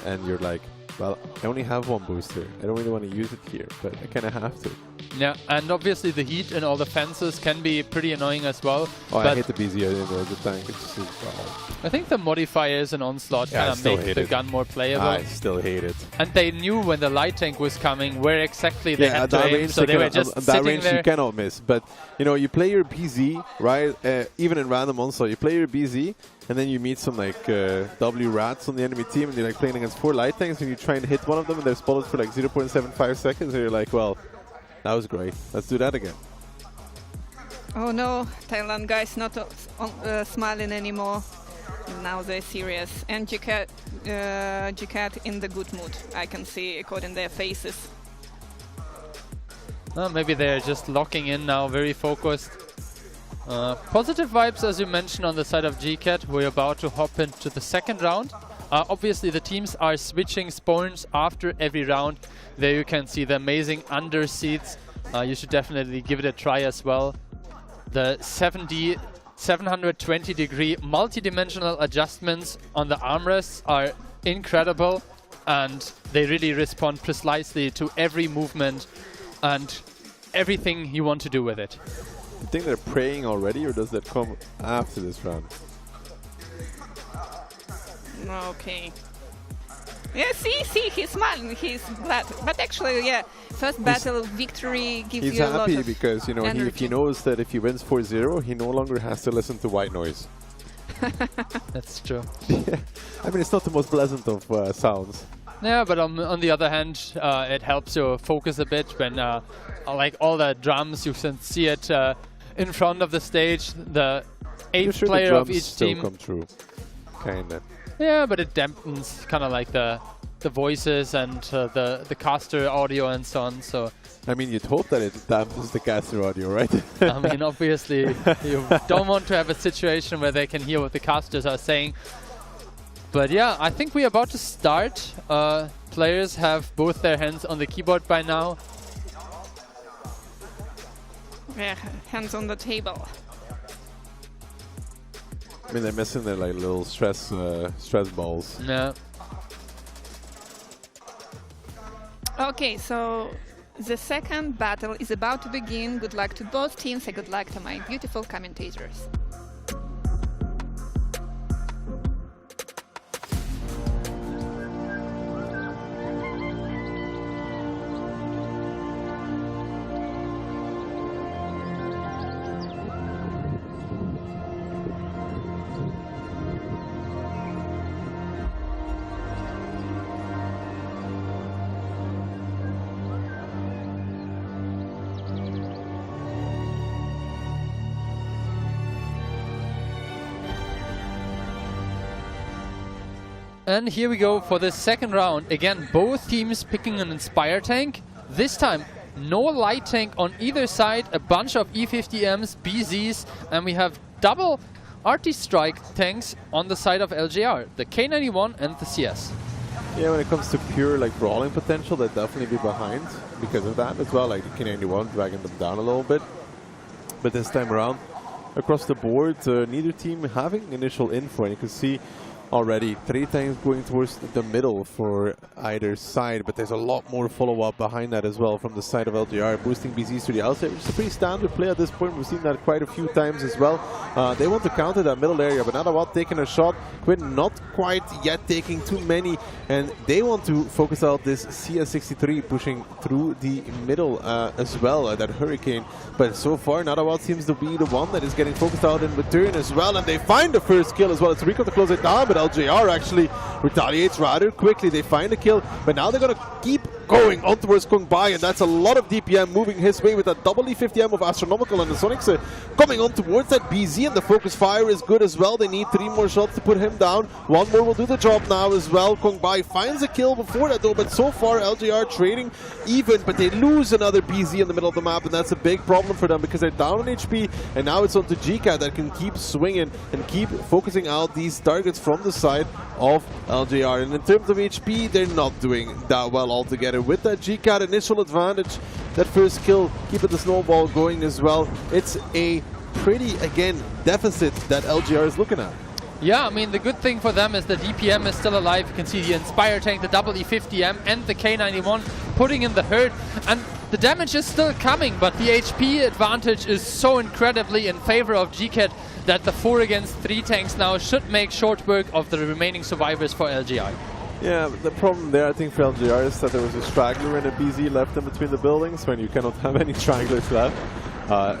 and you're like, well, I only have one booster. I don't really want to use it here, but I kind of have to. Yeah, and obviously the heat and all the fences can be pretty annoying as well. Oh, I hate the BZ, I didn't know the tank. It's just, I think the modifiers and Onslaught kind of make the gun more playable. I still hate it. And they knew when the light tank was coming where exactly they had to that aim, range so they were just that sitting range there. you cannot miss. But, you know, you play your BZ, right? Even in random Onslaught, you play your BZ, and then you meet some like W rats on the enemy team, and they're like playing against 4 light tanks, and you try and hit one of them, and they're spotted for like 0.75 seconds, and you're like, well, that was great. Let's do that again. Oh no, Thailand guys not smiling anymore. Now they're serious. And GCAT in the good mood, I can see, according to their faces. Maybe they're just locking in now, very focused. Positive vibes, as you mentioned, on the side of GCAT. We're about to hop into the second round. Obviously, the teams are switching spawns after every round. There you can see the amazing under seats. You should definitely give it a try as well. The 720-degree multi-dimensional adjustments on the armrests are incredible, and they really respond precisely to every movement and everything you want to do with it. You think they're praying already, or does that come after this round? Okay. Yeah, see, he's smiling, he's glad. But actually, yeah, first battle victory gives you a lot of He's happy because, you know, he knows that if he wins 4-0, he no longer has to listen to white noise. That's true. I mean, it's not the most pleasant of sounds. Yeah, but on the other hand, it helps you focus a bit when, like all the drums, you can see it in front of the stage. The 8th player of each team. Come true, kinda. Yeah, but it dampens kind of like the voices and the caster audio and so on. So I mean, you'd hope that it dampens the caster audio, right? I mean, obviously, you don't want to have a situation where they can hear what the casters are saying. But yeah, I think we're about to start. Players have both their hands on the keyboard by now. Yeah, hands on the table. I mean, they're missing their like little stress balls. Yeah. Okay, so the second battle is about to begin. Good luck to both teams and good luck to my beautiful commentators. And here we go for the second round. Again, both teams picking an Inspire tank. This time, no light tank on either side, a bunch of E50Ms, BZs, and we have double RT Strike tanks on the side of LJR, the K91 and the CS. Yeah, when it comes to pure like brawling potential, they'd definitely be behind because of that as well, like the K91 dragging them down a little bit. But this time around, across the board, neither team having initial info, and you can see already. 3 times going towards the middle for either side, but there's a lot more follow-up behind that as well from the side of LGR, boosting BZs to the outside, which is a pretty standard play at this point. We've seen that quite a few times as well. They want to counter that middle area, but Nadawat taking a shot. Quinn not quite yet taking too many, and they want to focus out this CS63 pushing through the middle as well, that Hurricane. But so far, Nadawat seems to be the one that is getting focused out in return as well, and they find the first kill as well. It's Rico to close it down, but LJR actually retaliates rather quickly. They find a kill, but now they're going to keep going on towards Kung Bai, and that's a lot of DPM moving his way with that double E50M of Astronomical, and the Sonics coming on towards that BZ, and the focus fire is good as well. They need 3 more shots to put him down. 1 more will do the job now as well. Kung Bai finds a kill before that though, but so far LJR trading even, but they lose another BZ in the middle of the map, and that's a big problem for them because they're down on HP, and now it's on to GCAT that can keep swinging and keep focusing out these targets from the side of LJR. And in terms of HP, they're not doing that well altogether. With that GCAT initial advantage, that first kill, keeping the snowball going as well. It's a pretty, again, deficit that LGR is looking at. Yeah, I mean, the good thing for them is the DPM is still alive. You can see the Inspire tank, the double E50M, and the K91 putting in the hurt. And the damage is still coming, but the HP advantage is so incredibly in favor of GCAT that the 4 against 3 tanks now should make short work of the remaining survivors for LGI. Yeah, the problem there, I think, for LGR is that there was a straggler and a BZ left in between the buildings when you cannot have any stragglers left.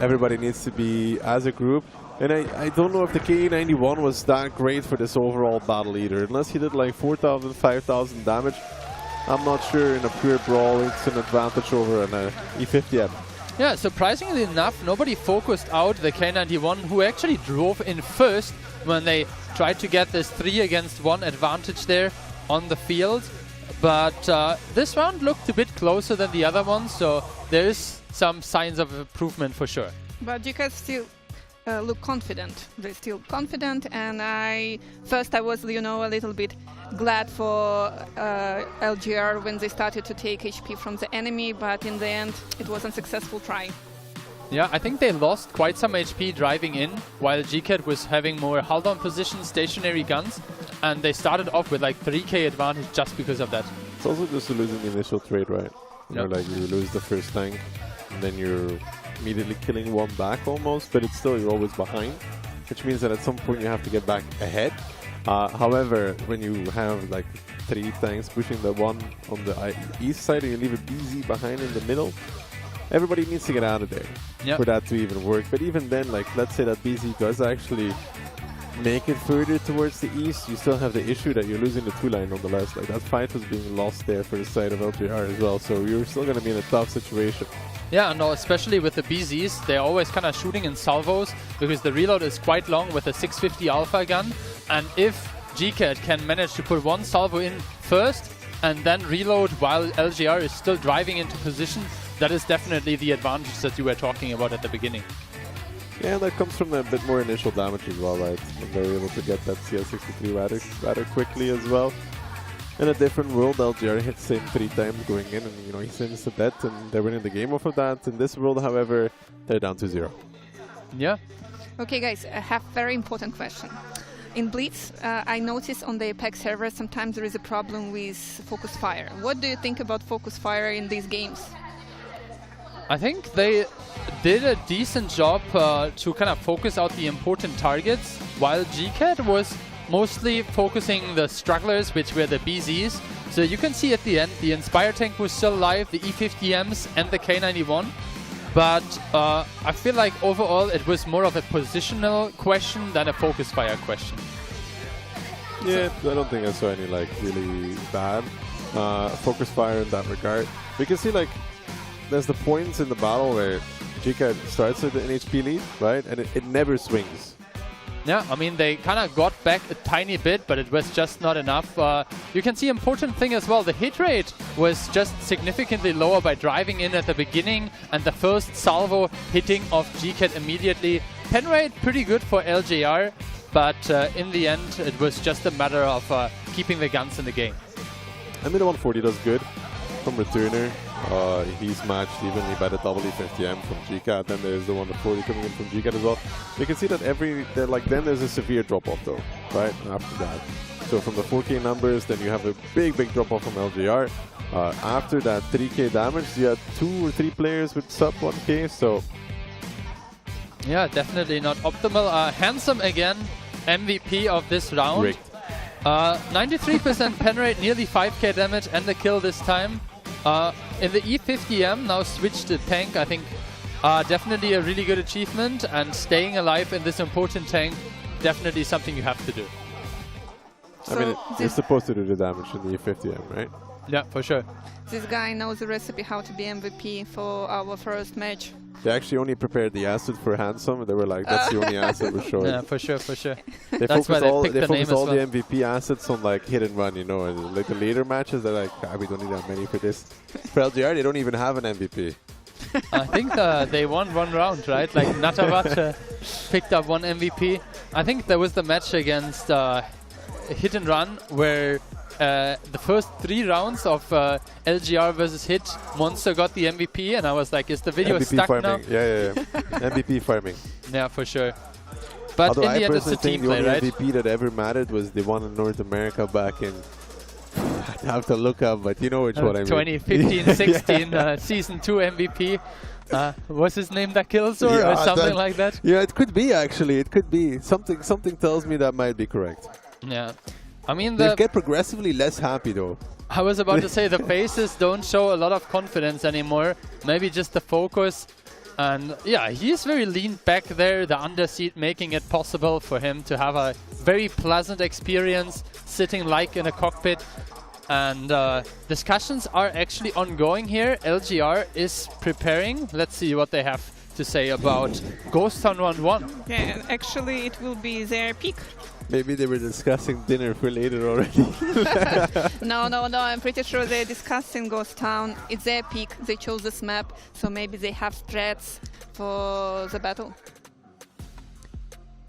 Everybody needs to be as a group. And I don't know if the K91 was that great for this overall battle either. Unless he did like 4,000, 5,000 damage, I'm not sure in a pure brawl it's an advantage over an E50M. Yeah, surprisingly enough, nobody focused out the K91, who actually drove in first when they tried to get this 3 against 1 advantage there on the field. But this round looked a bit closer than the other ones, so there is some signs of improvement for sure. But GCAT still look confident. They're still confident, and I was, you know, a little bit glad for LGR when they started to take HP from the enemy, but in the end it was a successful try. Yeah, I think they lost quite some HP driving in, while GCAT was having more hold-on positions, stationary guns, and they started off with like 3k advantage just because of that. It's also just losing the initial trade, right? You know, like you lose the first tank, and then you're immediately killing 1 back almost, but it's still, you're always behind, which means that at some point you have to get back ahead. However, when you have like 3 tanks pushing the 1 on the east side and you leave a BZ behind in the middle, everybody needs to get out of there for that to even work. But even then, like, let's say that BZ does actually make it further towards the east, you still have the issue that you're losing the 2 line nonetheless. Like, that fight was being lost there for the side of LGR as well, so you're still going to be in a tough situation. Yeah, no, especially with the BZs, they're always kind of shooting in salvos because the reload is quite long with a 650 Alpha gun. And if GCAT can manage to put 1 salvo in first and then reload while LGR is still driving into position, that is definitely the advantage that you were talking about at the beginning. Yeah, that comes from a bit more initial damage as well, right? And they're able to get that CS63 rather quickly as well. In a different world, LGR hits him 3 times going in, and you know, he sends the death, and they're winning the game off of that. In this world, however, they're down to 0. Yeah. Okay, guys, I have a very important question. In Blitz, I noticed on the Apex server sometimes there is a problem with focus fire. What do you think about focus fire in these games? I think they did a decent job to kind of focus out the important targets, while GCAT was mostly focusing the strugglers, which were the BZs. So you can see at the end, the Inspire tank was still alive, the E50Ms and the K91. But I feel like overall it was more of a positional question than a focus fire question. Yeah, I don't think I saw any like really bad focus fire in that regard. We can see like there's the points in the battle where GCAT starts with an HP lead, right? And it never swings. Yeah, I mean, they kind of got back a tiny bit, but it was just not enough. You can see important thing as well, the hit rate was just significantly lower by driving in at the beginning and the first salvo hitting off GCAT immediately. Pen rate pretty good for LJR, but in the end it was just a matter of keeping the guns in the game. I mean, the 140 does good from Returner. He's matched evenly by the double E50M from GCAT, and there's the 140 coming in from GCAT as well. You can see that then there's a severe drop-off though, right, after that. So from the 4K numbers, then you have a big drop off from LGR. After that 3K damage, you had 2 or 3 players with sub 1K, so... Yeah, definitely not optimal. Handsome again, MVP of this round. Rigged. 93% pen rate, nearly 5k damage and the kill this time. In the E50M, now switched to tank, I think definitely a really good achievement, and staying alive in this important tank, definitely something you have to do. I mean, you're supposed to do the damage in the E50M, right? Yeah, for sure. This guy knows the recipe how to be MVP for our first match. They actually only prepared the asset for Handsome, and they were like, that's the only asset we're showing. Yeah, for sure, for sure. They That's why focus they picked all the name the MVP assets on like hit and run, you know, and like the later matches, they're like, we don't need that many for this. For LGR, they don't even have an MVP. I think they won one round, right? Like Natavat picked up one MVP. I think there was the match against Hit and Run where the first 3 rounds of LGR versus Hit, Monster got the MVP, and I was like, is the video MVP stuck farming. now? Yeah. MVP farming. Yeah, for sure. But Although in the I end, it's a personally team think play, the only right? MVP that ever mattered was the one in North America back in... I'd have to look up, but you know which one I mean. 2015, 16, Season 2 MVP. Was his name that kills or something like that? Yeah, it could be actually. It could be. Something tells me that might be correct. Yeah. I mean, they get progressively less happy though. I was about to say the faces don't show a lot of confidence anymore. Maybe just the focus. And yeah, he is very lean back there, the underseat making it possible for him to have a very pleasant experience sitting like in a cockpit. And discussions are actually ongoing here. LGR is preparing. Let's see what they have to say about Ghost Town Round 1. Yeah, actually it will be their peak. Maybe they were discussing dinner for later already. No, I'm pretty sure they're discussing Ghost Town. It's their peak. They chose this map, so maybe they have strats for the battle.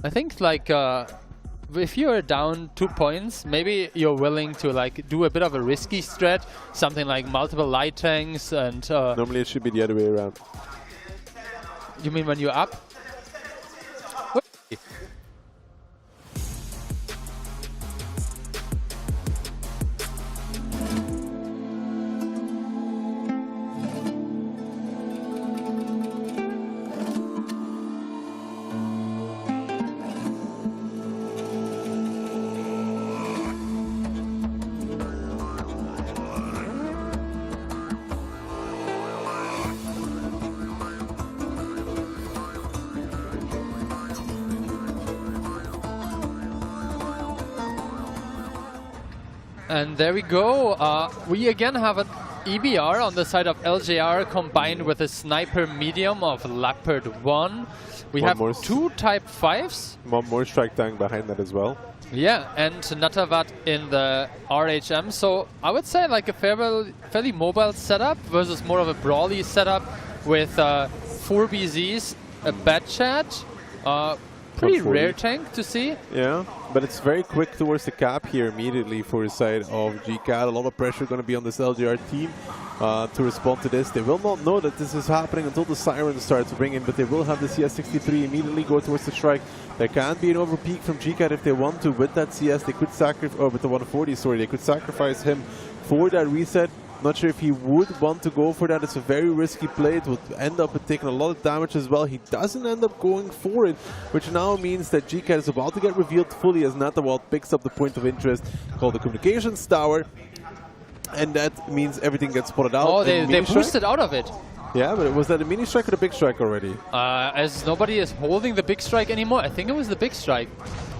I think like if you're down 2 points, maybe you're willing to like do a bit of a risky strat, something like multiple light tanks and... Normally it should be the other way around. You mean when you're up? And there we go. We again have an EBR on the side of LGR combined with a sniper medium of Leopard 1. We have 2 Type 5s. One more strike tank behind that as well. Yeah, and Natavat in the RHM. So I would say like a fairly mobile setup versus more of a brawly setup with 4 BZs, a bad chat. Pretty rare tank to see. Yeah, but it's very quick towards the cap here immediately for the side of GCAT. A lot of pressure going to be on this LGR team to respond to this. They will not know that this is happening until the siren starts ringing, but they will have the CS63 immediately go towards the strike. There can be an overpeak from GCAT if they want to. With that CS, they could sacrifice, with the 140, sorry, they could sacrifice him for that reset. Not sure if he would want to go for that. It's a very risky play. It would end up taking a lot of damage as well. He doesn't end up going for it, which now means that GCAT is about to get revealed fully as Natawald picks up the point of interest called the Communications Tower. And that means everything gets spotted out. Oh, they boosted out of it. Yeah, but was that a mini strike or the big strike already? As nobody is holding the big strike anymore. I think it was the big strike.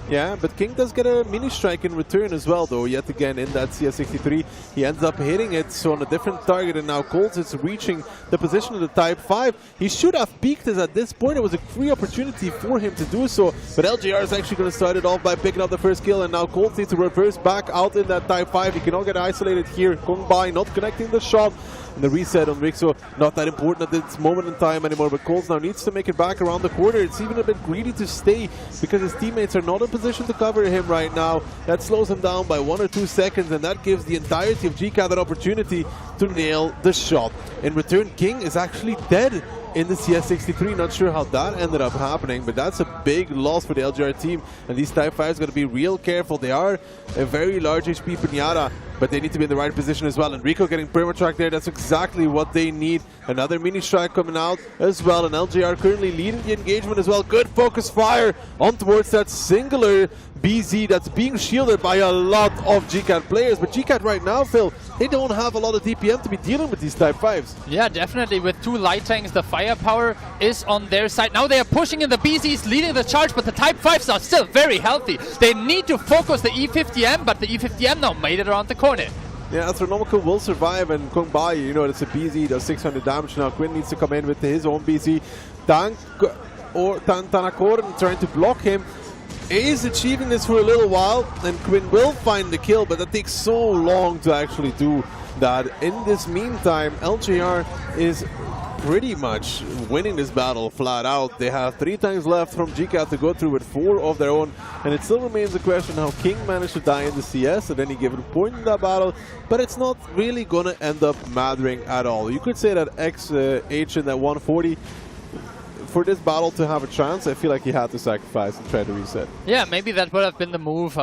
Yeah, but King does get a mini strike in return as well, though. Yet again, in that CS63, he ends up hitting it so on a different target, and now Colts is reaching the position of the Type 5. He should have peaked as at this point. It was a free opportunity for him to do so, but LGR is actually going to start it off by picking up the first kill, and now Colts needs to reverse back out in that Type 5. He cannot get isolated here. Kong Bai not connecting the shot. And the reset on Rixo, not that important at this moment in time anymore, but Colts now needs to make it back around the corner. It's even a bit greedy to stay because his teammates are not in position to cover him right now. That slows him down by 1 or 2 seconds, and that gives the entirety of GCAT an opportunity to nail the shot. In return, King is actually dead. in the CS63. Not sure how that ended up happening, but that's a big loss for the LGR team. And these Type 5s got to be real careful. They are a very large HP Pinata, but they need to be in the right position as well. And Rico getting perma-track there, that's exactly what they need. Another mini strike coming out as well, and LGR currently leading the engagement as well. Good focus fire on towards that singular BZ that's being shielded by a lot of GCAT players. But GCAT right now, Phil, they don't have a lot of DPM to be dealing with these Type 5s. Yeah, definitely. With 2 light tanks, the firepower is on their side. Now they are pushing in, the BZs leading the charge, but the Type 5s are still very healthy. They need to focus the E50M, but the E50M now made it around the corner. Yeah, Astronomical will survive, and Kung Bai, you know, it's a BZ, does 600 damage now. Quinn needs to come in with his own BZ. Tanakoren trying to block him. Is achieving this for a little while, and Quinn will find the kill, but that takes so long to actually do that. In this meantime, LGR is pretty much winning this battle flat out. They have 3 times left from GCAT to go through with 4 of their own, and it still remains a question how King managed to die in the CS at any given point in that battle, but it's not really gonna end up mattering at all. You could say that XH in that 140, for this battle to have a chance, I feel like he had to sacrifice and try to reset. Yeah, maybe that would have been the move.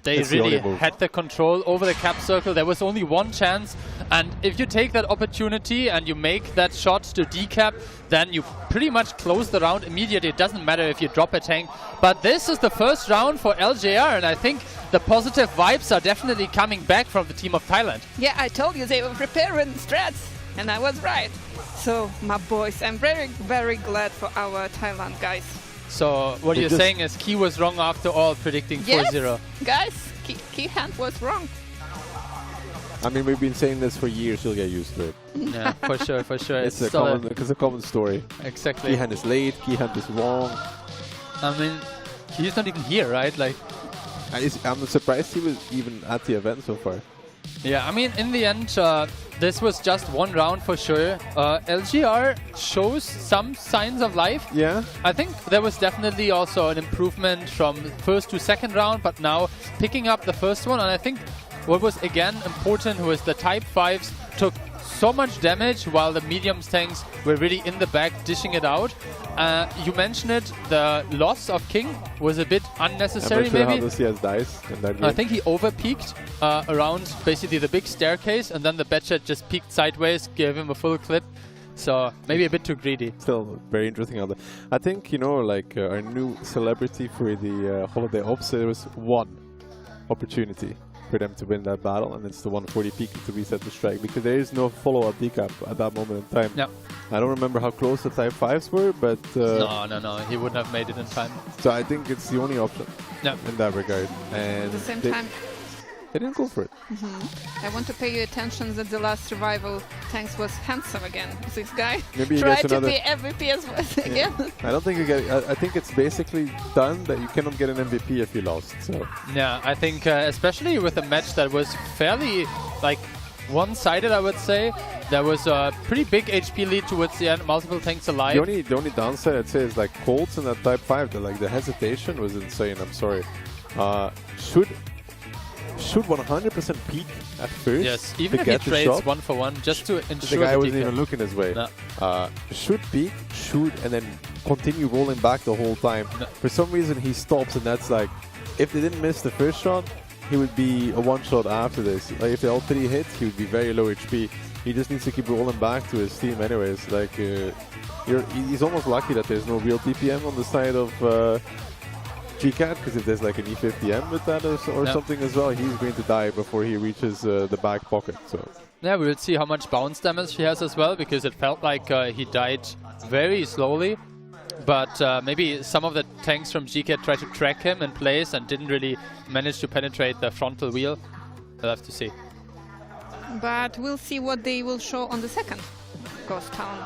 They really had the control over the cap circle. There was only one chance, and if you take that opportunity and you make that shot to decap, then you pretty much close the round immediately. It doesn't matter if you drop a tank. But this is the first round for LGR, and I think the positive vibes are definitely coming back from the team of Thailand. Yeah, I told you they were preparing strats, and I was right. So, my boys, I'm very, very glad for our Thailand guys. So, what you're saying is Key was wrong after all, predicting 4-0. Yes, guys, Key hand was wrong. I mean, we've been saying this for years, you'll get used to it. Yeah, for sure, for sure. It's a common story. Exactly. Key hand is late, Key hand is wrong. I mean, he's not even here, right? Like, I'm surprised he was even at the event so far. Yeah, I mean, in the end, this was just one round for sure. LGR shows some signs of life. Yeah. I think there was definitely also an improvement from first to second round, but now picking up the first one. And I think what was again important was the Type 5s took so much damage while the mediums tanks were really in the back dishing it out. You mentioned it, the loss of King was a bit unnecessary. I'm not sure maybe how the CS dies in that game. I think he over-peaked around basically the big staircase, and then the Batchet just peeked sideways, gave him a full clip. So maybe a bit too greedy. Still very interesting out there. I think, you know, like our new celebrity for the Holiday Ops, there was one opportunity for them to win that battle, and it's the 140 peak to reset the strike, because there is no follow-up decap at that moment in time. Yeah. I don't remember how close the Type 5s were, but... No, he wouldn't have made it in time. So I think it's the only option in that regard. And at the same time, they didn't go for it. I want to pay you attention that the last survival tanks was handsome again. This guy Maybe tried to be MVP again. I don't think you get. I think it's basically done that you cannot get an MVP if you lost. So yeah, I think especially with a match that was fairly like one-sided, I would say. There was a pretty big HP lead towards the end, multiple tanks alive. The only downside I'd say is like Colts in that Type 5. The hesitation was insane. I'm sorry. Should 100% peek at first. Yes, even if he trades 1-for-1 just to ensure the guy wasn't even looking his way. No. Should peek, shoot, and then continue rolling back the whole time. No. For some reason he stops, and that's like, if they didn't miss the first shot, he would be a one-shot after this. Like if they all 3 hit, he would be very low HP. He just needs to keep rolling back to his team anyways. Like he's almost lucky that there's no real DPM on the side of GCAT, because if there's like an E50M with that or something as well, he's going to die before he reaches the back pocket. So yeah, we will see how much bounce damage he has as well, because it felt like he died very slowly. But maybe some of the tanks from GCAT tried to track him in place and didn't really manage to penetrate the frontal wheel. We'll have to see. But we'll see what they will show on the second Ghost Town.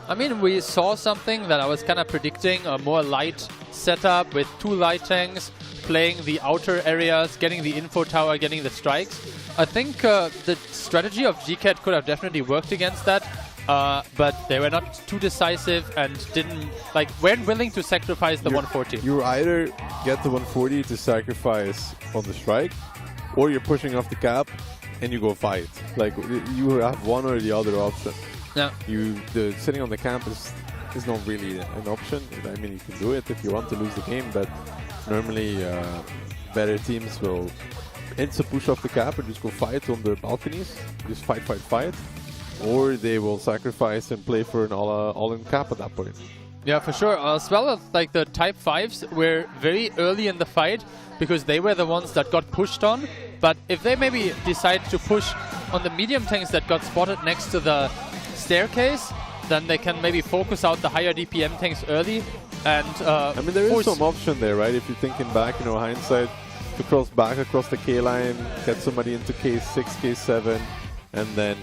I mean, we saw something that I was kind of predicting, a more light setup with 2 light tanks, playing the outer areas, getting the info tower, getting the strikes. I think the strategy of GCAT could have definitely worked against that, but they were not too decisive and weren't willing to sacrifice the 140. You either get the 140 to sacrifice on the strike, or you're pushing off the cap and you go fight. Like, you have one or the other option. Yeah. Sitting on the camp is is not really an option. I mean, you can do it if you want to lose the game, but normally better teams will instant push off the cap and just go fight on the balconies, just fight, or they will sacrifice and play for an all-in cap at that point. Yeah, for sure. As well as like the Type 5s were very early in the fight because they were the ones that got pushed on. But if they maybe decide to push on the medium tanks that got spotted next to the staircase, then they can maybe focus out the higher DPM tanks early. And I mean, there is some option there, right? If you're thinking back, you know, hindsight, to cross back across the K line, get somebody into K6, K7, and then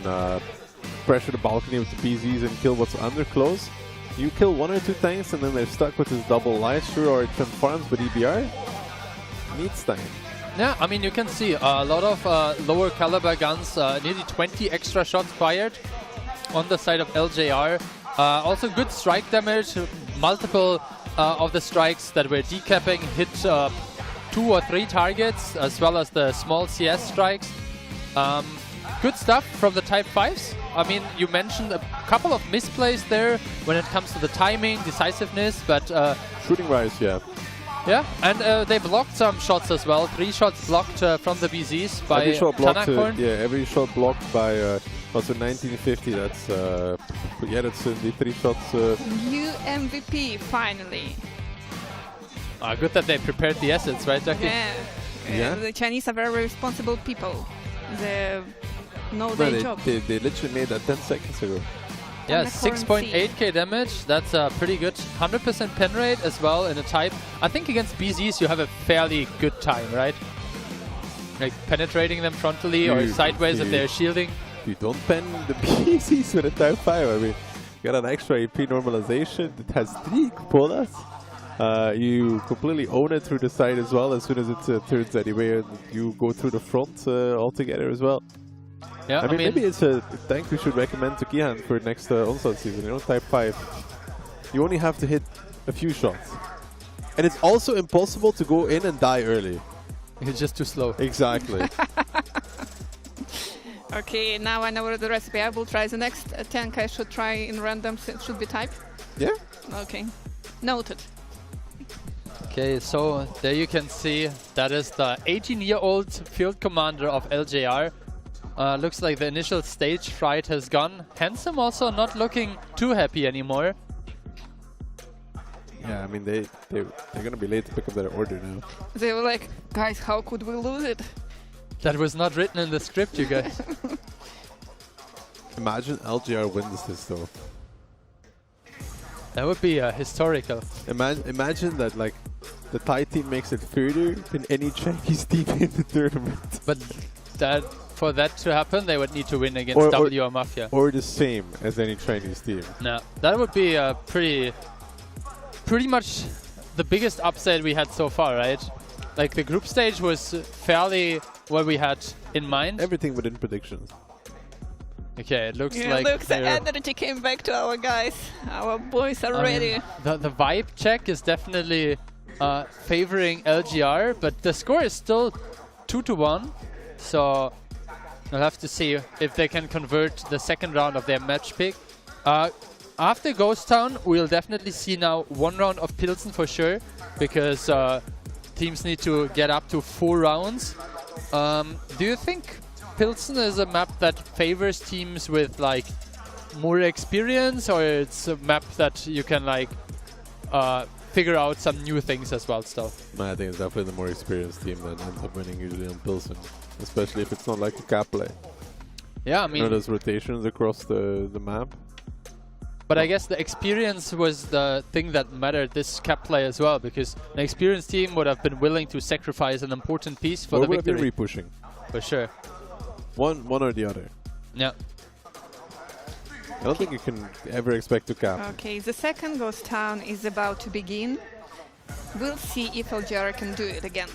pressure the balcony with the BZs and kill what's under close. You kill 1 or 2 tanks and then they're stuck with this double Leicester or Trent Farms, but EBR needs time. Yeah, I mean, you can see a lot of lower caliber guns, nearly 20 extra shots fired on the side of LJR. Also good strike damage, multiple of the strikes that were decapping hit 2 or 3 targets, as well as the small CS strikes. Good stuff from the Type 5s. I mean, you mentioned a couple of misplays there when it comes to the timing, decisiveness, but... shooting-wise, yeah. Yeah, and they blocked some shots as well. 3 shots blocked from the BZs by every shot blocked, Tanakorn. every shot blocked by also 1950. That's yeah, that's the 3 shots. New MVP finally. Good that they prepared the assets, right, Jackie? Yeah. The Chinese are very responsible people. They know their job. They literally made that 10 seconds ago. Yeah, 6.8k damage. That's a pretty good 100% pen rate as well in a type. I think against BZs you have a fairly good time, right? Like penetrating them frontally or sideways if they're shielding. You don't pen the BZs with a Type 5. I mean, you got an extra AP normalization that has 3 cupolas. You completely own it through the side as well as soon as it turns anywhere. You go through the front altogether as well. Yeah, I mean, maybe it's a tank we should recommend to Kihan for next onslaught season, you know, Type 5. You only have to hit a few shots. And it's also impossible to go in and die early. It's just too slow. Exactly. Okay, now I know the recipe. I will try the next tank. I should try in random, so it should be Type. Yeah. Okay, noted. Okay, so there you can see that is the 18-year-old field commander of LJR. Looks like the initial stage fright has gone. Handsome also not looking too happy anymore. Yeah, I mean, they're going to be late to pick up their order now. They were like, guys, how could we lose it? That was not written in the script, you guys. Imagine LGR wins this though. That would be historical. Imagine that, like, the Thai team makes it further than any Chinese team in the tournament. But for that to happen, they would need to win against W or Mafia. Or the same as any Chinese team. No, that would be pretty much the biggest upset we had so far, right? Like, the group stage was fairly what we had in mind. Everything within predictions. Okay, it looks like... Look, the energy came back to our guys. Our boys are ready. The vibe check is definitely favoring LGR, but the score is still 2-1. So we'll have to see if they can convert the second round of their match pick. After Ghost Town, we'll definitely see now 1 round of Pilsen for sure, because teams need to get up to 4 rounds. Do you think Pilsen is a map that favors teams with like more experience, or it's a map that you can like figure out some new things as well still? I think it's definitely the more experienced team that ends up winning usually on Pilsen, especially if it's not like a cap play. Yeah, I mean, you know, there's rotations across the map. But I guess the experience was the thing that mattered this cap play as well, because an experienced team would have been willing to sacrifice an important piece for the victory. Or would have been repushing. For sure. One or the other. Yeah. I don't think you can ever expect to cap. Okay, the second Ghost Town is about to begin. We'll see if LGR can do it again.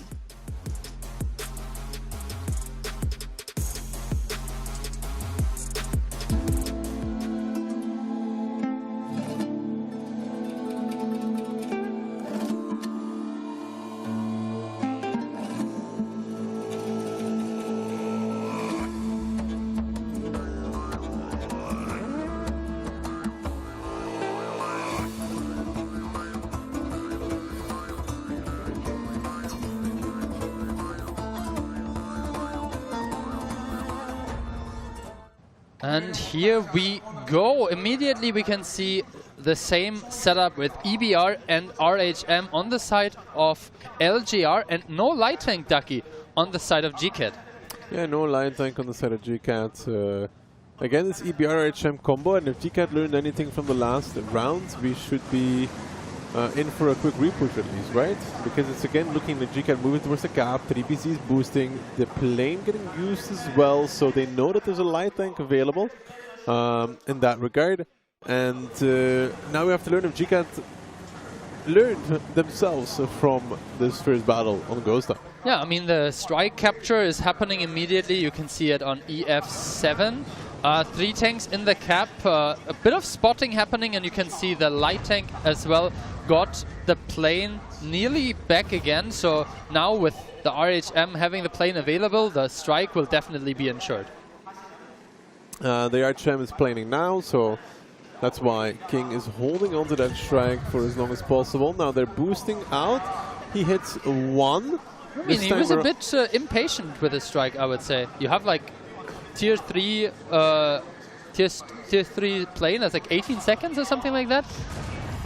And here we go. Immediately we can see the same setup with EBR and RHM on the side of LGR and no light tank Ducky on the side of GCAT. Yeah, no light tank on the side of GCAT. Again, it's EBR RHM combo, and if GCAT learned anything from the last round, we should be in for a quick repush at least, right? Because it's again looking at GCAT moving towards the gap, 3 BCs boosting, the plane getting used as well, so they know that there's a light tank available in that regard. And now we have to learn if GCAT learned themselves from this first battle on Ghost Time. Yeah, I mean the strike capture is happening immediately. You can see it on EF7. 3 tanks in the cap, a bit of spotting happening, and you can see the light tank as well got the plane nearly back again. So now with the RHM having the plane available, the strike will definitely be ensured. The RHM is planing now, so that's why King is holding onto that strike for as long as possible. Now they're boosting out. He hits 1. I mean, he was a bit impatient with the strike, I would say. You have like tier 3 plane that's like 18 seconds or something like that.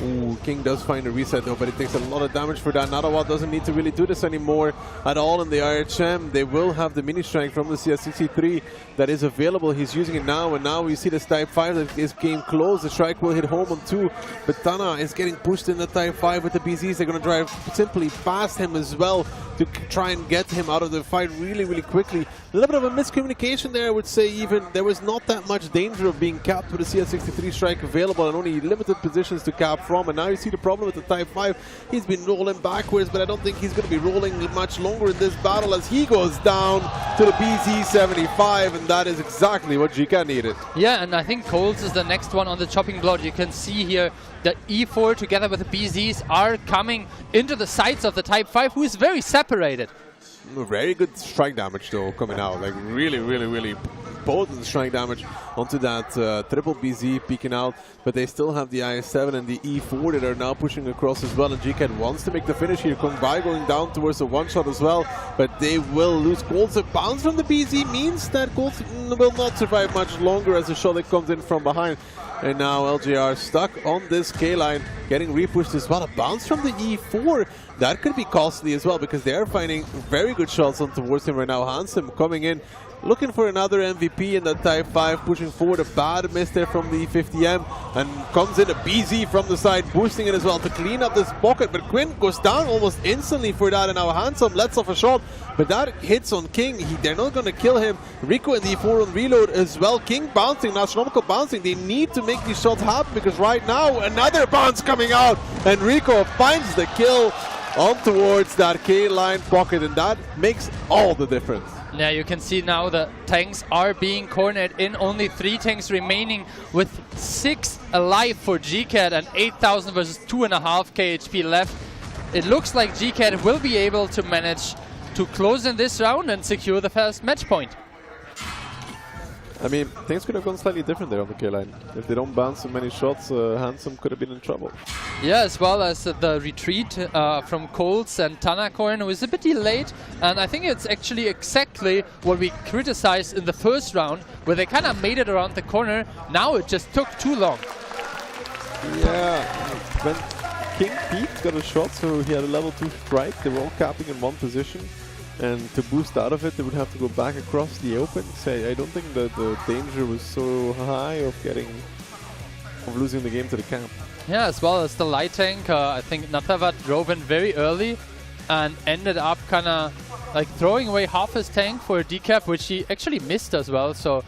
Ooh, King does find a reset though, but it takes a lot of damage for that. Nadawa doesn't need to really do this anymore at all in the RHM. They will have the mini strike from the CS63 that is available. He's using it now, and now we see this Type 5 that is game close. The strike will hit home on 2, but Tana is getting pushed in the Type 5 with the BZs. They're going to drive simply past him as well to try and get him out of the fight really, really quickly. A little bit of a miscommunication there, I would say. Even there was not that much danger of being capped with the CS63 strike available and only limited positions to cap from. And now you see the problem with the Type 5. He's been rolling backwards, but I don't think he's going to be rolling much longer in this battle as he goes down to the BZ75, and that is exactly what GCAT needed. Yeah, and I think Coles is the next one on the chopping block. You can see here that E4 together with the BZs are coming into the sights of the Type 5, who is very separated. Very good strike damage though coming out, like really, really, really potent strike damage onto that triple BZ peeking out, but they still have the IS-7 and the E4 that are now pushing across as well, and GCAT wants to make the finish here. Kong Bai going down towards the one-shot as well, but they will lose. Colts. A bounce from the BZ means that Colts will not survive much longer as the shot that comes in from behind. And now LGR stuck on this K-line, getting repushed as well. A bounce from the E4, that could be costly as well, because they are finding very good shots on towards him right now. Handsome coming in, looking for another MVP in the Type 5, pushing forward. A bad miss there from the 50M, and comes in a BZ from the side, boosting it as well to clean up this pocket. But Quinn goes down almost instantly for that, and now Handsome lets off a shot, but that hits on King. They're not going to kill him. Rico in the E4 on reload as well. King bouncing, now Astronomical bouncing. They need to make these shots happen, because right now another bounce coming out, and Rico finds the kill on towards that K-line pocket, and that makes all the difference. Yeah, you can see now the tanks are being cornered in. Only 3 tanks remaining with 6 alive for GCAT and 8,000 versus 2.5 KHP left. It looks like GCAT will be able to manage to close in this round and secure the first match point. I mean, things could have gone slightly different there on the K-line. If they don't bounce so many shots, Handsome could have been in trouble. Yeah, as well as the retreat from Colts and Tanakorn, who is a bit delayed. And I think it's actually exactly what we criticized in the first round, where they kind of made it around the corner. Now it just took too long. Yeah, when King Pete got a shot, so he had a level 2 strike. They were all capping in one position. And to boost out of it, they would have to go back across the open. So I don't think that the danger was so high of losing the game to the camp. Yeah, as well as the light tank. I think Natavat drove in very early and ended up kind of like throwing away half his tank for a decap, which he actually missed as well. So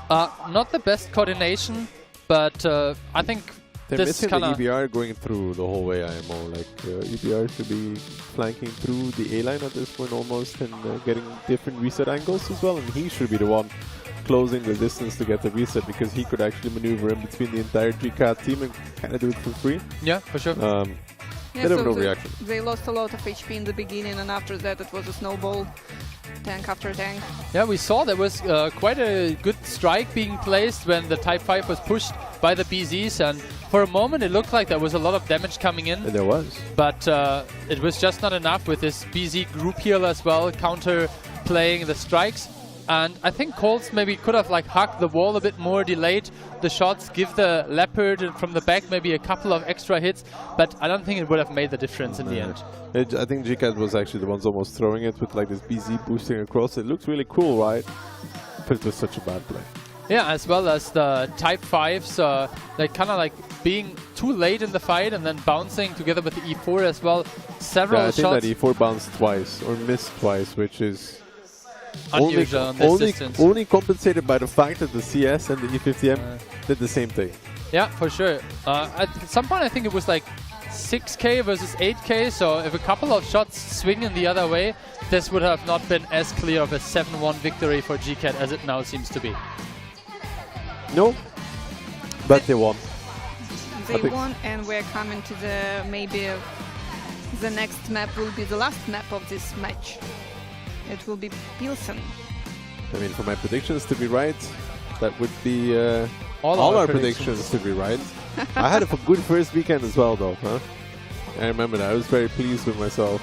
not the best coordination, but I think they're missing the EBR going through the whole way, IMO. Like, EBR should be flanking through the A-line at this point almost, and getting different reset angles as well. And he should be the one closing the distance to get the reset, because he could actually maneuver in between the entire GCAT team and kind of do it for free. Yeah, for sure. Yeah, so they lost a lot of HP in the beginning, and after that it was a snowball, tank after tank. Yeah, we saw there was quite a good strike being placed when the Type 5 was pushed by the BZs, and for a moment it looked like there was a lot of damage coming in. And there was. But it was just not enough with this BZ group heal as well, counter playing the strikes. And I think Colts maybe could have like hugged the wall a bit more, delayed the shots, give the Leopard from the back maybe a couple of extra hits, but I don't think it would have made the difference in the end. I think GCAT was actually the ones almost throwing it with like this BZ boosting across. It looked really cool, right? But it was such a bad play. Yeah, as well as the Type 5s, like kind of like being too late in the fight and then bouncing together with the E4 as well. Several shots. I think that E4 bounced twice or missed twice, which is unusual on this distance. Only compensated by the fact that the CS and the E50M did the same thing. Yeah, for sure. At some point I think it was like 6k versus 8k, so if a couple of shots swing in the other way, this would have not been as clear of a 7-1 victory for GCAT as it now seems to be. No, but they won. They won, and we're coming to the maybe the next map will be the last map of this match. It will be Pilsen. I mean, for my predictions to be right, that would be all our predictions to be right. I had a good first weekend as well, though. Huh? I remember that. I was very pleased with myself.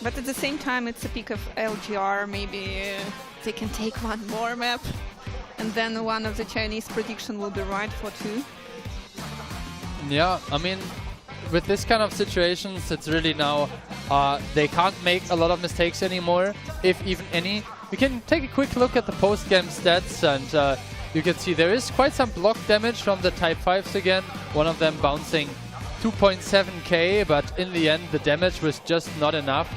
But at the same time, it's a peak of LGR. Maybe they can take one more map, and then one of the Chinese prediction will be right for 2. Yeah, I mean, with this kind of situations, it's really now they can't make a lot of mistakes anymore, if even any. We can take a quick look at the post-game stats, and you can see there is quite some block damage from the Type 5s again, one of them bouncing 2.7k, but in the end the damage was just not enough.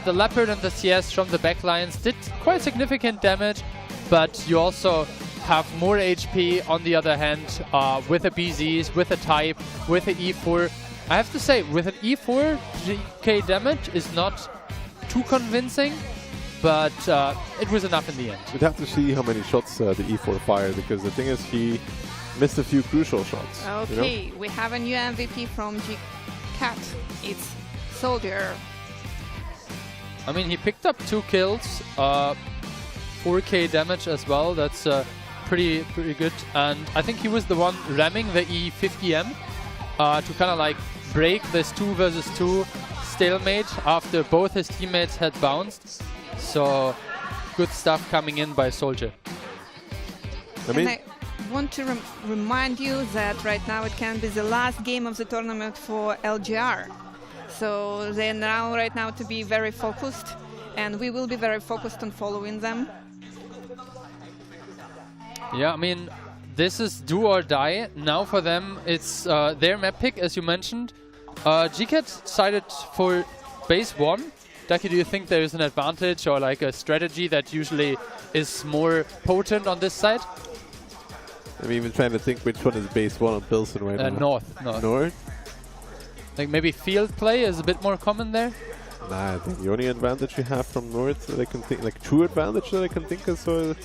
The Leopard and the CS from the backlines did quite significant damage, but you also have more HP on the other hand with the BZs, with the Type, with the E4. I have to say, with an E4, 3k damage is not too convincing, but it was enough in the end. We'd have to see how many shots the E4 fired, because the thing is he missed a few crucial shots. Okay, you know? We have a new MVP from GCAT. It's Soldier. I mean, he picked up 2 kills, 4k damage as well. That's pretty good. And I think he was the one ramming the E50M to kind of like break this 2 versus 2 stalemate after both his teammates had bounced. So good stuff coming in by Soldier. I want to remind you that right now it can be the last game of the tournament for LGR. So they're now right now to be very focused, and we will be very focused on following them. Yeah, I mean, this is do or die. Now for them, it's their map pick, as you mentioned. GCAT decided for base 1. Ducky, do you think there is an advantage or like a strategy that usually is more potent on this side? I'm even trying to think which one is base 1 on Pilsen right now. North. North? Like maybe field play is a bit more common there? Nah, I think the only advantage you have from North that I can think, like true advantage that I can think of, so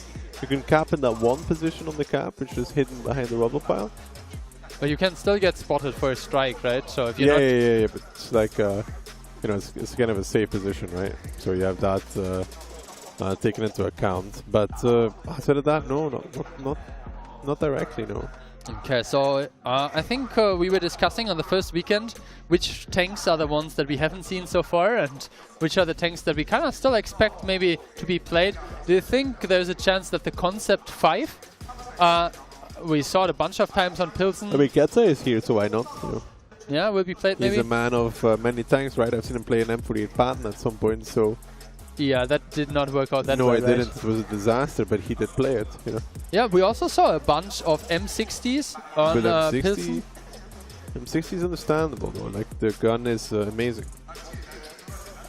you can cap in that one position on the cap, which is hidden behind the rubble pile. But you can still get spotted for a strike, right? So if you're yeah, but it's like, you know, it's kind of a safe position, right? So you have that taken into account. But outside of that, no, not directly, no. Okay, so I think we were discussing on the first weekend which tanks are the ones that we haven't seen so far and which are the tanks that we kind of still expect maybe to be played. Do you think there's a chance that the Concept 5, we saw it a bunch of times on Pilsen? I mean, Getza is here, so why not? You know. Yeah, will be played maybe? He's a man of many tanks, right? I've seen him play an M48 Patton at some point, so... Yeah, that did not work out that well. No, it didn't. It was a disaster, but he did play it, you know. Yeah, we also saw a bunch of M60s on Pilsen. M60 is understandable, though. Like, the gun is amazing.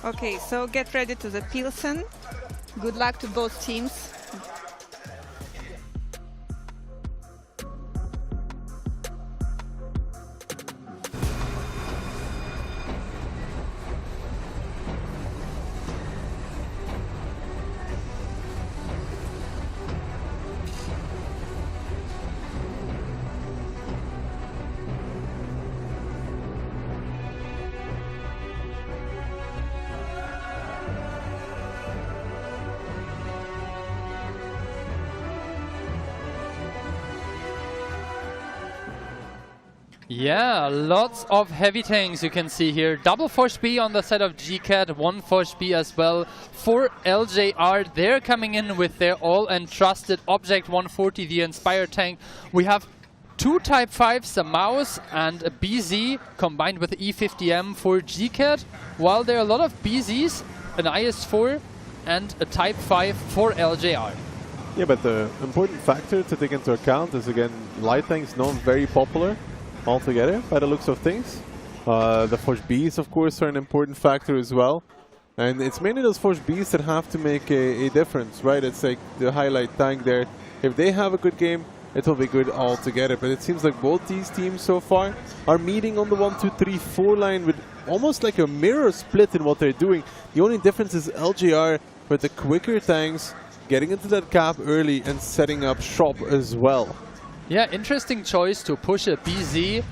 Okay, so get ready to the Pilsen. Good luck to both teams. Yeah, lots of heavy tanks you can see here. Double Force B on the side of GCAT, one Force B as well for LJR. They're coming in with their all and trusted Object 140, the Inspire tank. We have two Type 5s, a Mouse and a BZ combined with E50M for GCAT, while there are a lot of BZs, an IS-4 and a Type 5 for LJR. Yeah, but the important factor to take into account is, again, light tanks not very popular altogether by the looks of things. The Force Bs, of course, are an important factor as well. And it's mainly those Force Bs that have to make a difference, right? It's like the highlight tank there. If they have a good game, it will be good altogether. But it seems like both these teams so far are meeting on the 1, 2, 3, 4 line with almost like a mirror split in what they're doing. The only difference is LGR with the quicker tanks getting into that cap early and setting up shop as well. Yeah, interesting choice to push a BZ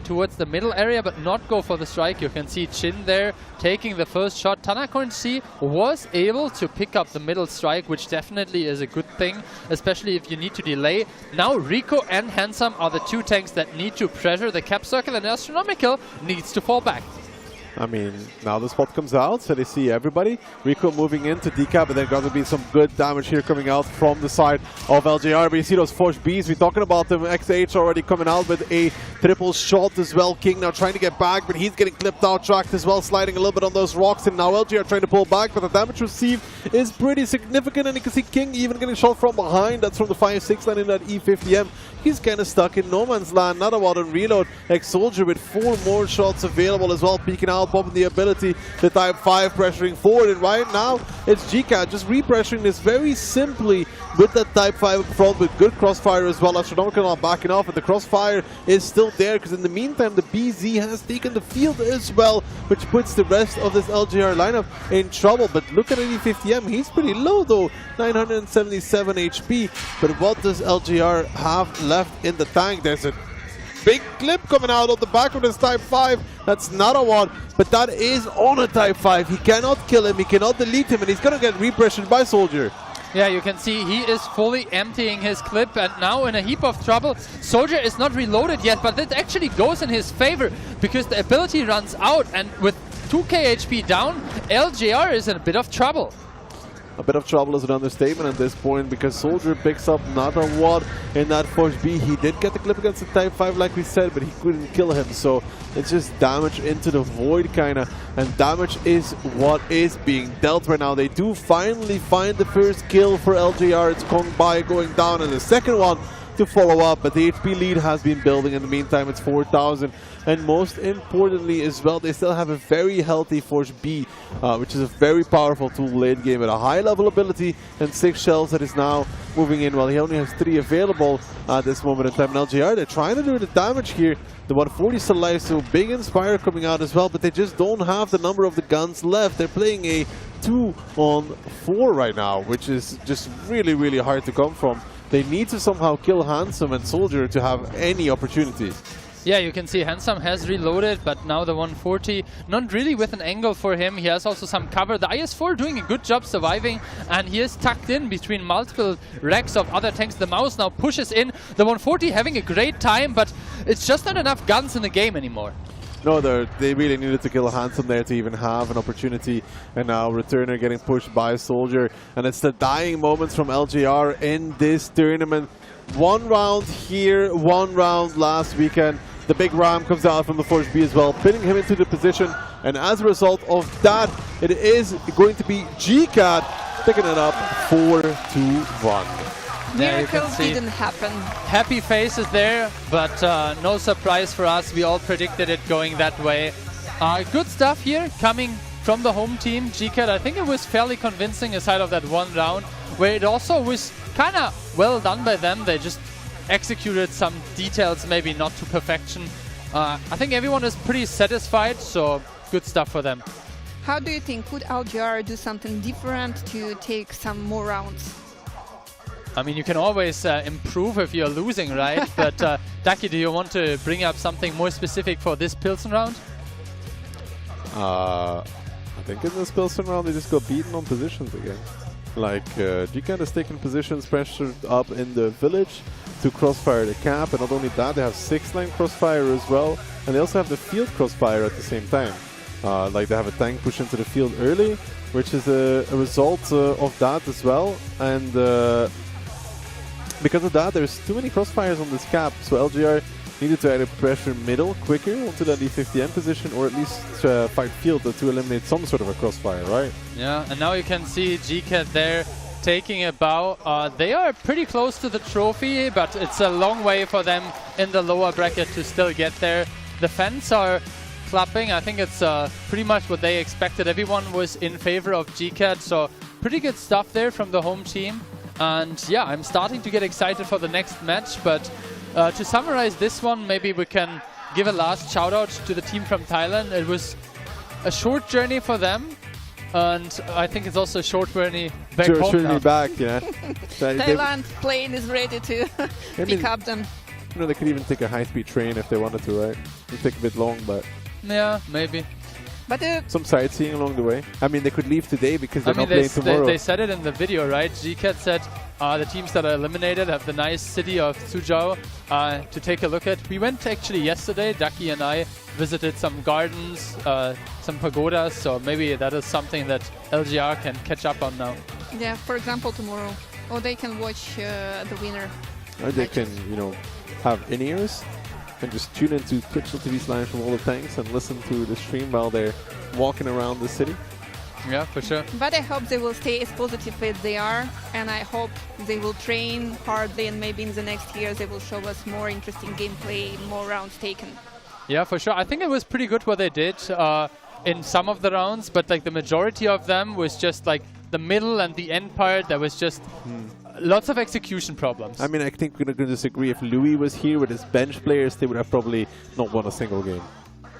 towards the middle area, but not go for the strike. You can see Chin there taking the first shot. Tanakorn C was able to pick up the middle strike, which definitely is a good thing, especially if you need to delay. Now Rico and Handsome are the two tanks that need to pressure the cap circle, and Astronomical needs to fall back. I mean, now the spot comes out, so they see everybody. Rico moving into decap, but then going to be some good damage here coming out from the side of LJR. But you see those Force Bs, we're talking about them. XH already coming out with a triple shot as well. King now trying to get back, but he's getting clipped out, tracked as well, sliding a little bit on those rocks. And now LJR trying to pull back, but the damage received is pretty significant. And you can see King even getting shot from behind. That's from the 5-6 line in that E50M. He's kind of stuck in no man's land. Not about on reload. X-Soldier with 4 more shots available as well, peeking out, popping the ability. The Type 5 pressuring forward, and right now it's GCAT just repressuring this very simply with that Type 5 up front with good crossfire as well. Astronomical not backing off, and the crossfire is still there because in the meantime the BZ has taken the field as well, which puts the rest of this LGR lineup in trouble. But look at the E50M, he's pretty low though, 977 HP. But what does LGR have left in the tank? There's a big clip coming out of the back of this Type 5. That's not a one, but that is on a Type 5. He cannot kill him, he cannot delete him, and he's gonna get repressured by Soldier. Yeah, you can see he is fully emptying his clip and now in a heap of trouble. Soldier is not reloaded yet, but it actually goes in his favor because the ability runs out, and with 2k HP down, LJR is in a bit of trouble. A bit of trouble is an understatement at this point because Soldier picks up another one in that Force B. He did get the clip against the Type 5 like we said, but he couldn't kill him. So it's just damage into the void kind of, and damage is what is being dealt right now. They do finally find the first kill for LJR. It's Kong Bai going down, and the second one to follow up, but the HP lead has been building. In the meantime, it's 4,000, and most importantly as well, they still have a very healthy Force B, which is a very powerful tool late game with a high level ability and 6 shells that is now moving in. While he only has 3 available at this moment in time. And LGR, they're trying to do the damage here. The 140 still alive, so big Inspire coming out as well, but they just don't have the number of the guns left. They're playing a 2-on-4 right now, which is just really, really hard to come from. They need to somehow kill Handsome and Soldier to have any opportunity. Yeah, you can see Handsome has reloaded, but now the 140, not really with an angle for him. He has also some cover. The IS-4 doing a good job surviving, and he is tucked in between multiple racks of other tanks. The Mouse now pushes in. The 140 having a great time, but it's just not enough guns in the game anymore. No, they really needed to kill Handsome there to even have an opportunity. And now Returner getting pushed by Soldier. And it's the dying moments from LGR in this tournament. 1 round here, 1 round last weekend. The big ram comes out from the Force B as well, pinning him into the position. And as a result of that, it is going to be GCAT picking it up 4-1. Miracles didn't happen. Happy faces there, but no surprise for us. We all predicted it going that way. Good stuff here coming from the home team, GCAT. I think it was fairly convincing aside of that 1 round, where it also was kind of well done by them. They just executed some details, maybe not to perfection. I think everyone is pretty satisfied, so good stuff for them. How do you think, could LGR do something different to take some more rounds? I mean, you can always improve if you're losing, right? But Daki, do you want to bring up something more specific for this Pilsen round? I think in this Pilsen round they just got beaten on positions again. Like GCAT is taking positions pressured up in the village to crossfire the cap, and not only that, they have 6-line crossfire as well, and they also have the field crossfire at the same time. Like they have a tank push into the field early, which is a result of that as well, and because of that, there's too many crossfires on this cap, so LGR needed to either pressure middle quicker onto that D50N position, or at least fight field to eliminate some sort of a crossfire, right? Yeah, and now you can see GCAT there taking a bow. They are pretty close to the trophy, but it's a long way for them in the lower bracket to still get there. The fans are clapping. I think it's pretty much what they expected. Everyone was in favor of GCAT, so pretty good stuff there from the home team. And yeah, I'm starting to get excited for the next match, but to summarize this one, maybe we can give a last shout out to the team from Thailand. It was a short journey for them, and I think it's also a short journey back home journey now. back, yeah. Thailand plane is ready to pick up them. You know, they could even take a high-speed train if they wanted to, right? It'd take a bit long, but... Yeah, maybe. But some sightseeing along the way. I mean, they could leave today because they're not playing tomorrow. They said it in the video, right? GCAT said the teams that are eliminated have the nice city of Suzhou to take a look at. We went actually yesterday, Ducky and I visited some gardens, some pagodas, so maybe that is something that LGR can catch up on now. Yeah, for example, tomorrow. Or they can watch the winner. Or they can, you know, have in-ears and just tune into Twitch.tv's live from all the tanks and listen to the stream while they're walking around the city. Yeah, for sure. But I hope they will stay as positive as they are, and I hope they will train hardly, and maybe in the next years they will show us more interesting gameplay, more rounds taken. Yeah, for sure. I think it was pretty good what they did in some of the rounds, but like the majority of them was just like the middle and the end part. There was just lots of execution problems. I mean, I think we're going to disagree. If Louis was here with his bench players, they would have probably not won a single game.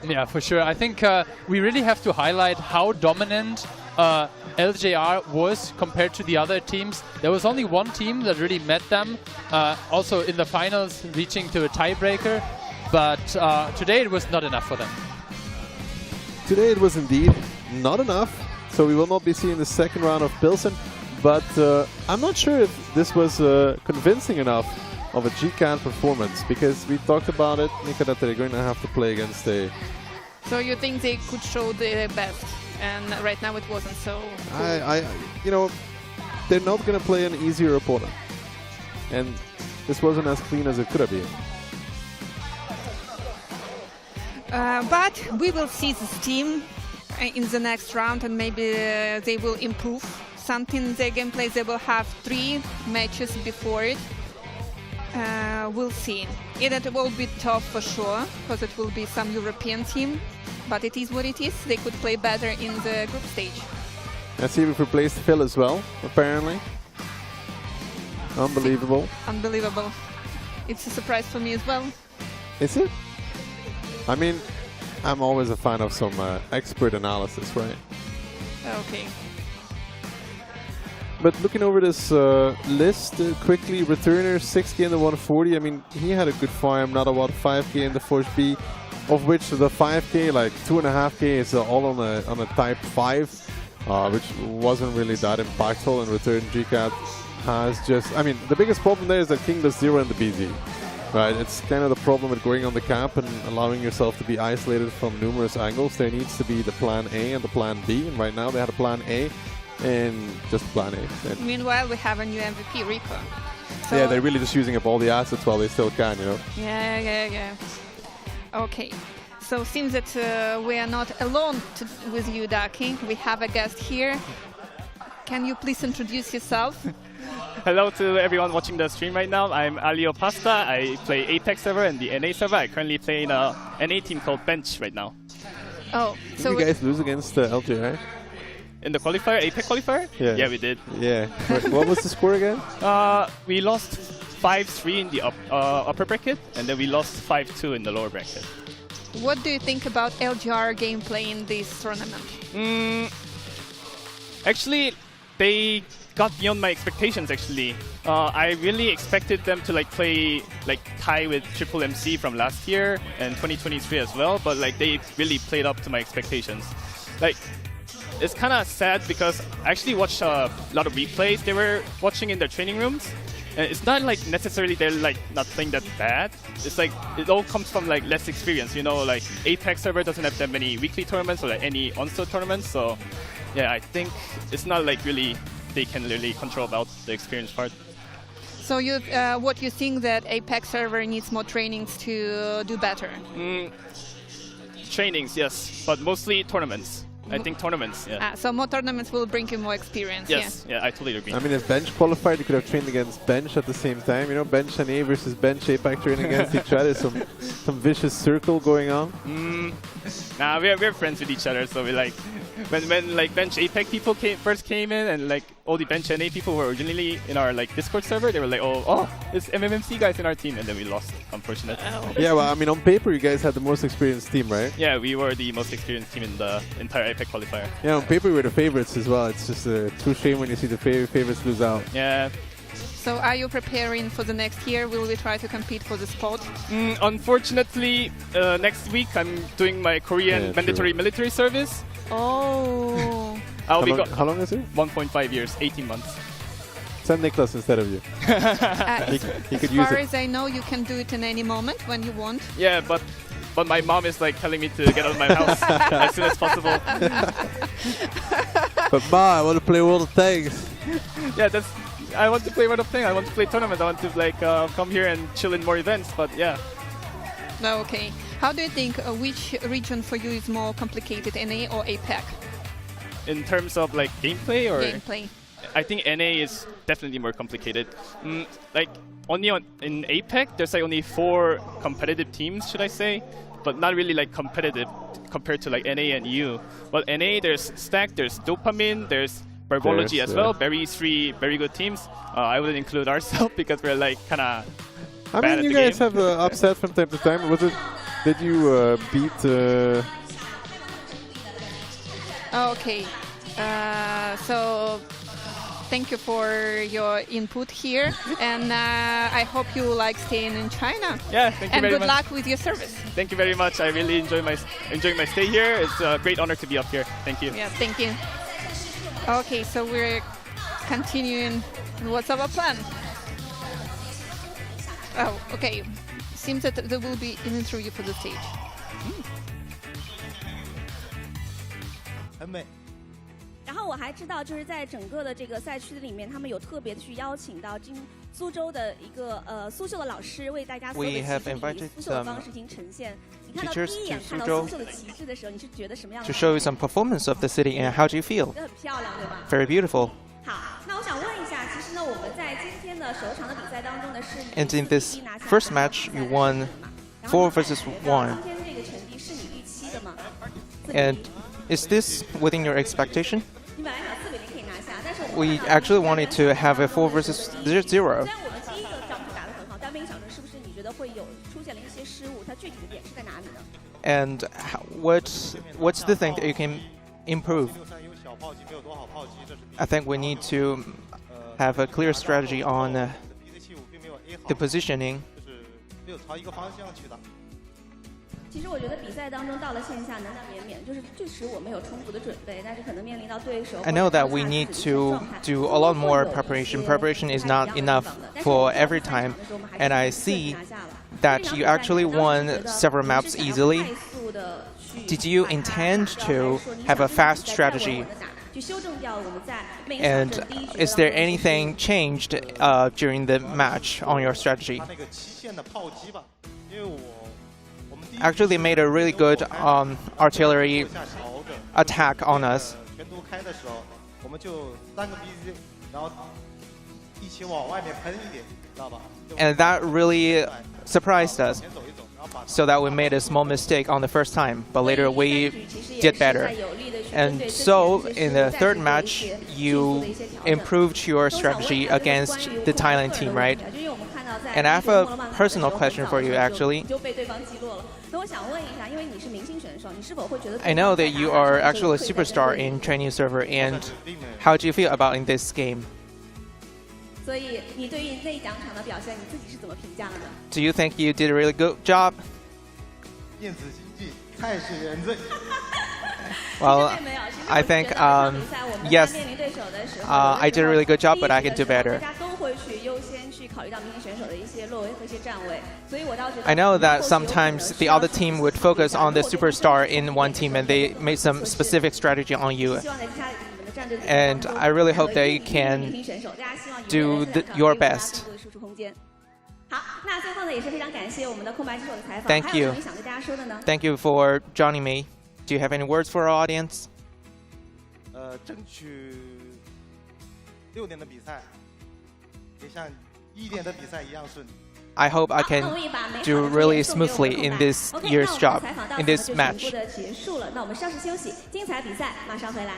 Yeah, for sure. I think we really have to highlight how dominant LJR was compared to the other teams. There was only one team that really met them, also in the finals, reaching to a tiebreaker. But today it was not enough for them. Today it was indeed not enough. So we will not be seeing the second round of Pilsen. But I'm not sure if this was convincing enough of a GCAT performance, because we talked about it, Nika, that they're going to have to play against a... So you think they could show their best, and right now it wasn't so cool. You know, they're not going to play an easier opponent. And this wasn't as clean as it could have been. But we will see this team in the next round, and maybe they will improve something in their gameplay. They will have 3 matches before it. We'll see. It will be tough for sure, because it will be some European team, but it is what it is. They could play better in the group stage. Let's see if we replaced Phil as well, apparently. Unbelievable. Unbelievable. It's a surprise for me as well. Is it? I mean, I'm always a fan of some expert analysis, right? Okay. But looking over this list quickly, Returner 6k in the 140. I mean, he had a good farm, not about 5k in the Force B, of which the 5k, like 2.5k, is all on a Type 5, which wasn't really that impactful. And Return GCAT has just, I mean, the biggest problem there is that King does 0 in the BZ. Right, it's kind of the problem with going on the cap and allowing yourself to be isolated from numerous angles. There needs to be the plan A and the plan B, and right now they had a plan A and just plan A. And meanwhile, we have a new MVP, Rico. So yeah, they're really just using up all the assets while they still can, you know. Yeah. Okay, so seems that we are not alone with you, Ducky. We have a guest here. Can you please introduce yourself? Hello to everyone watching the stream right now. I'm Alio Pasta. I play Apex server and the NA server. I currently play in a NA team called Bench right now. Oh, so did you guys lose against LGI? In the qualifier, Apex qualifier? Yeah, we did. Yeah. What was the score again? We lost 5-3 in the upper bracket, and then we lost 5-2 in the lower bracket. what do you think about LGR gameplay in this tournament? Actually, they got beyond my expectations, actually. I really expected them to play tie with Triple MC from last year and 2023 as well, but they really played up to my expectations. it's kind of sad because I actually watched a lot of replays they were watching in their training rooms. And it's not like necessarily they're like not playing that bad. It's like it all comes from like less experience. You know, like Apex server doesn't have that many weekly tournaments or like any on-store tournaments. So yeah, I think it's not like really they can really control about the experience part. So what you think that Apex server needs more trainings to do better? Trainings, yes, but mostly tournaments. I think tournaments, yeah. So more tournaments will bring you more experience. Yes, yeah, I totally agree. I mean, if Bench qualified, you could have trained against Bench at the same time. You know, Bench and A versus Bench APAC training against each other. Some vicious circle going on. Nah, we're friends with each other, so we like when like Bench APAC people first came in, and like all the Bench NA people were originally in our like Discord server. They were like, oh, it's MMMC guys in our team, and then we lost, unfortunately. Yeah, well, I mean, on paper, you guys had the most experienced team, right? Yeah, we were the most experienced team in the entire APAC qualifier. Yeah, on paper, we were the favorites as well. It's just a true shame when you see the favorites lose out. Yeah. So are you preparing for the next year? Will we try to compete for the spot? Unfortunately, next week I'm doing my Korean mandatory military service. Oh. How long is it? 1.5 years, 18 months. Send Niklas instead of you. He could use it. As far as I know, you can do it in any moment when you want. Yeah, but my mom is like telling me to get out of my house as soon as possible. But Ma, I want to play World of Tanks. Yeah, I want to play World of Tanks. I want to play tournaments. I want to like come here and chill in more events. But yeah. Okay. How do you think which region for you is more complicated, NA or APAC? In terms of like gameplay or gameplay, I think NA is definitely more complicated. Like only in APAC, there's like only 4 competitive teams, should I say, but not really like competitive compared to like NA and EU. But NA, there's Stack, there's Dopamine, there's Verbology as well. Very 3 very good teams. I wouldn't include ourselves because we're like kind of. I mean, you guys have upset from time to time. Was it? Did you beat? Okay. So thank you for your input here, and I hope you like staying in China. Yeah, thank you and very much. And good luck with your service. Thank you very much. I really enjoying my stay here. It's a great honor to be up here. Thank you. Yeah, thank you. Okay, so we're continuing. What's our plan? Oh, okay. Seems that there will be an interview for the stage. 很美。然后我还知道，就是在整个的这个赛区里面，他们有特别的去邀请到苏州的一个苏秀的老师，为大家所有的旗帜以苏秀的方式进行呈现。你看到第一眼看到苏秀的旗帜的时候，你是觉得什么样的？ To show you some performance of the city and how do you feel? 很漂亮，对吧？ Very beautiful. 好，那我想问一下，其实呢，我们在今天的首场的比赛当中呢，是 And in this first match, you won 4 versus 1. 今天这个成绩是你预期的吗？ And is this within your expectation? 你本来想4比0可以拿下，但是 We actually wanted to have a 4 versus 0. 虽然我们第一个仗是打得很好，但没想着是不是你觉得会有出现了一些失误？它具体的点是在哪里呢？ And what's the thing that you can improve? I think we need to have a clear strategy on the positioning. 其实我觉得比赛当中到了线下难难免免，就是确实我们有充足的准备，但是可能面临到对手。 I know that we need to do a lot more preparation. Preparation is not enough for every time, and I see that you actually won several maps easily. Did you intend to have a fast strategy? And is there anything changed during the match on your strategy? Actually, they made a really good artillery attack on us. And that really surprised us, so that we made a small mistake on the first time, but later we did better. And so in the third match, you improved your strategy against the Thailand team, right? And I have a personal question for you, actually. I know that you are actually a superstar in Chinese server, and how do you feel about in this game? Do you think you did a really good job? Well, I think yes, I did a really good job, but I can do better. I know that sometimes the other team would focus on the superstar in one team and they made some specific strategy on you. And I really hope they can do your best. Thank you. Thank you for joining me. Do you have any words for our audience? 争取6点的比赛，也像1点的比赛一样顺利。 I hope I can do really smoothly in this year's job, in this match. 那我们稍事休息，精彩比赛马上回来。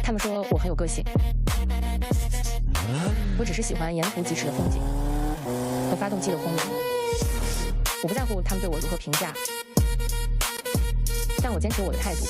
他们说我很有个性，我只是喜欢沿途疾驰的风景和发动机的轰鸣，我不在乎他们对我如何评价，但我坚持我的态度。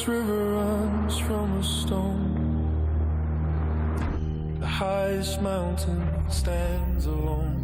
This river runs from a stone. The highest mountain stands alone.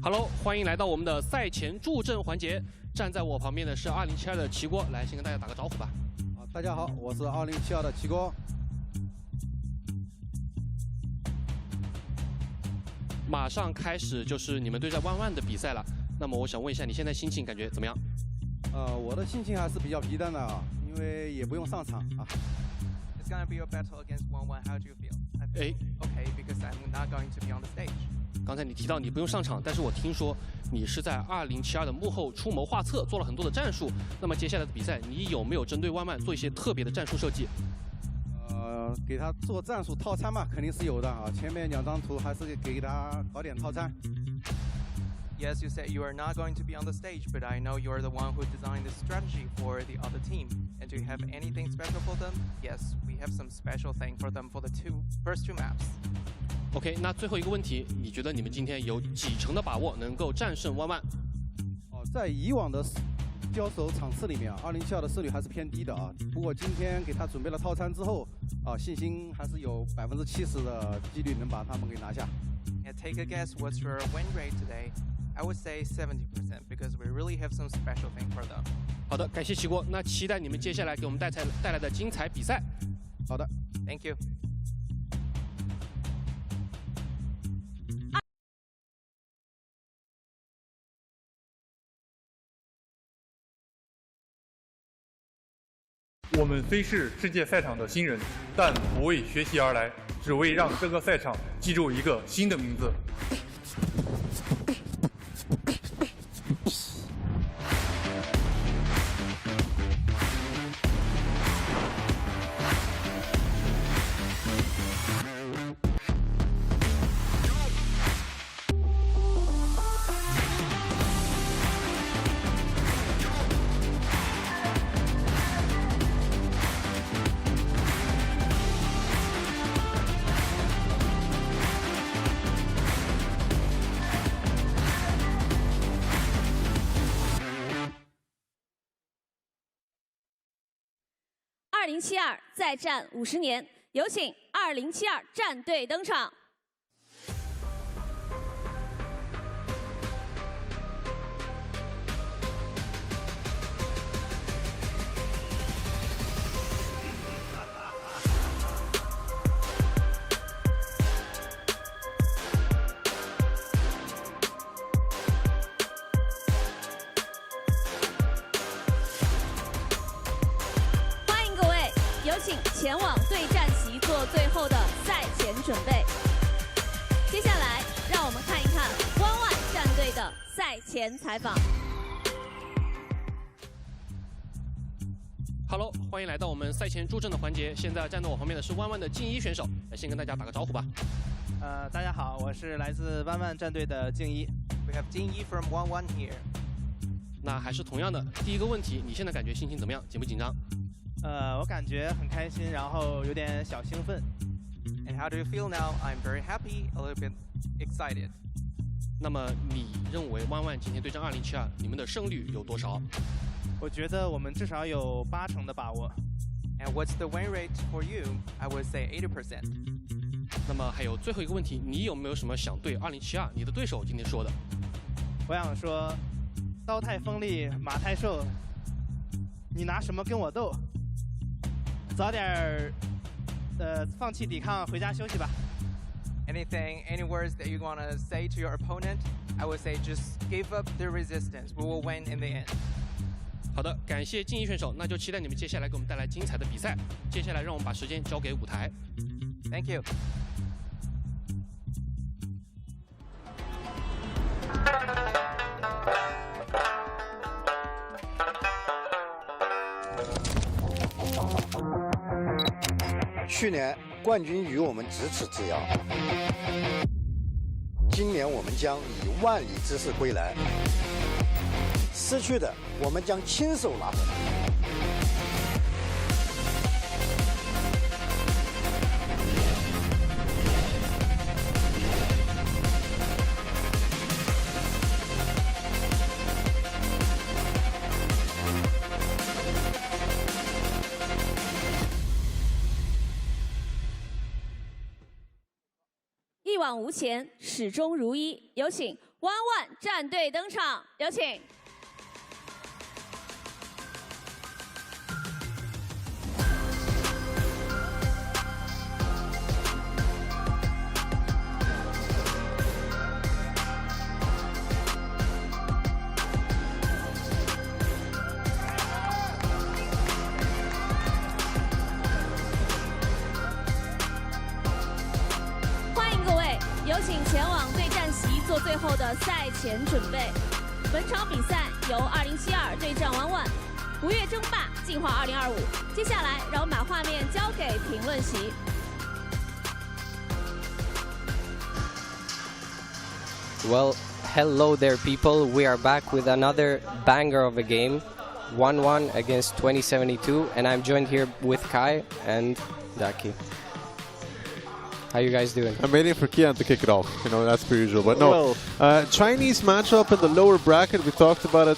Hello， 欢迎来到我们的赛前助阵环节。站在我旁边的是2072的齐锅，来先跟大家打个招呼吧。大家好，我是2072的齐锅。马上开始就是你们对战11的比赛了。那么我想问一下，你现在心情感觉怎么样？我的心情还是比较平淡的啊，因为也不用上场啊。It's gonna be a battle against 11. How do you feel? I feel okay because I'm not going to be on the stage. 刚才你提到你不用上场，但是我听说你是在2072的幕后出谋划策，做了很多的战术。那么接下来的比赛，你有没有针对11做一些特别的战术设计？给他做战术套餐嘛，肯定是有的啊。前面2张图还是给他搞点套餐。Yes, you said you are not going to be on the stage, but I know you are the one who designed the strategy for the other team. And do you have anything special for them? Yes, we have some special thing for them for the first two maps. OK， 那最后一个问题，你觉得你们今天有几成的把握能够战胜11？在以往的交手场次里面啊，2072的胜率还是偏低的啊。不过今天给他准备了套餐之后，信心还是有70%的几率能把他们给拿下。And take a guess, what's your win rate today? I would say 70% because we really have some special thing for them. 好的，感谢齐锅，那期待你们接下来给我们带来的精彩比赛。好的 ，Thank you。我们虽是世界赛场的新人，但不为学习而来，只为让这个赛场记住一个新的名字。2072再战50年，有请2072战队登场。有请前往对战席做最后的赛前准备。接下来，让我们看一看11战队的赛前采访。Hello， 欢迎来到我们赛前助阵的环节。现在站在我旁边的是11的静一选手，来先跟大家打个招呼吧。大家好，我是来自11战队的静一。We have 静一 from 11 here。那还是同样的，第一个问题，你现在感觉心情怎么样？紧不紧张？我感觉很开心，然后有点小兴奋。And how do you feel now? I'm very happy, a little bit excited. 那么你认为11今天对战2072，你们的胜率有多少？我觉得我们至少有80%的把握。And what's the win rate for you? I would say 80%. 那么还有最后一个问题，你有没有什么想对2072你的对手今天说的？我想说，刀太锋利，马太瘦，你拿什么跟我斗？早点放弃抵抗，回家休息吧。Any words that you want to say to your opponent? I would say just give up the resistance. We will win in the end. 好的，感谢静一选手，那就期待你们接下来给我们带来精彩的比赛。接下来让我们把时间交给舞台。Thank you. 去年冠军与我们咫尺之遥，今年我们将以万里之势归来，失去的我们将亲手拿回来。一往往无前，始终如一。有请 ONE 战队登场，有请。有请前往对战席做最后的赛前准备。本场比赛由2072对战ONE，吴越争霸进化2025。接下来，让我们把画面交给评论席。Well, hello there, people. We are back with another banger of a game, 1-1 against 2072, and I'm joined here with Kai and Daki. How you guys doing? I'm waiting for Kian to kick it off. You know, that's per usual. But no, Chinese matchup in the lower bracket. We talked about it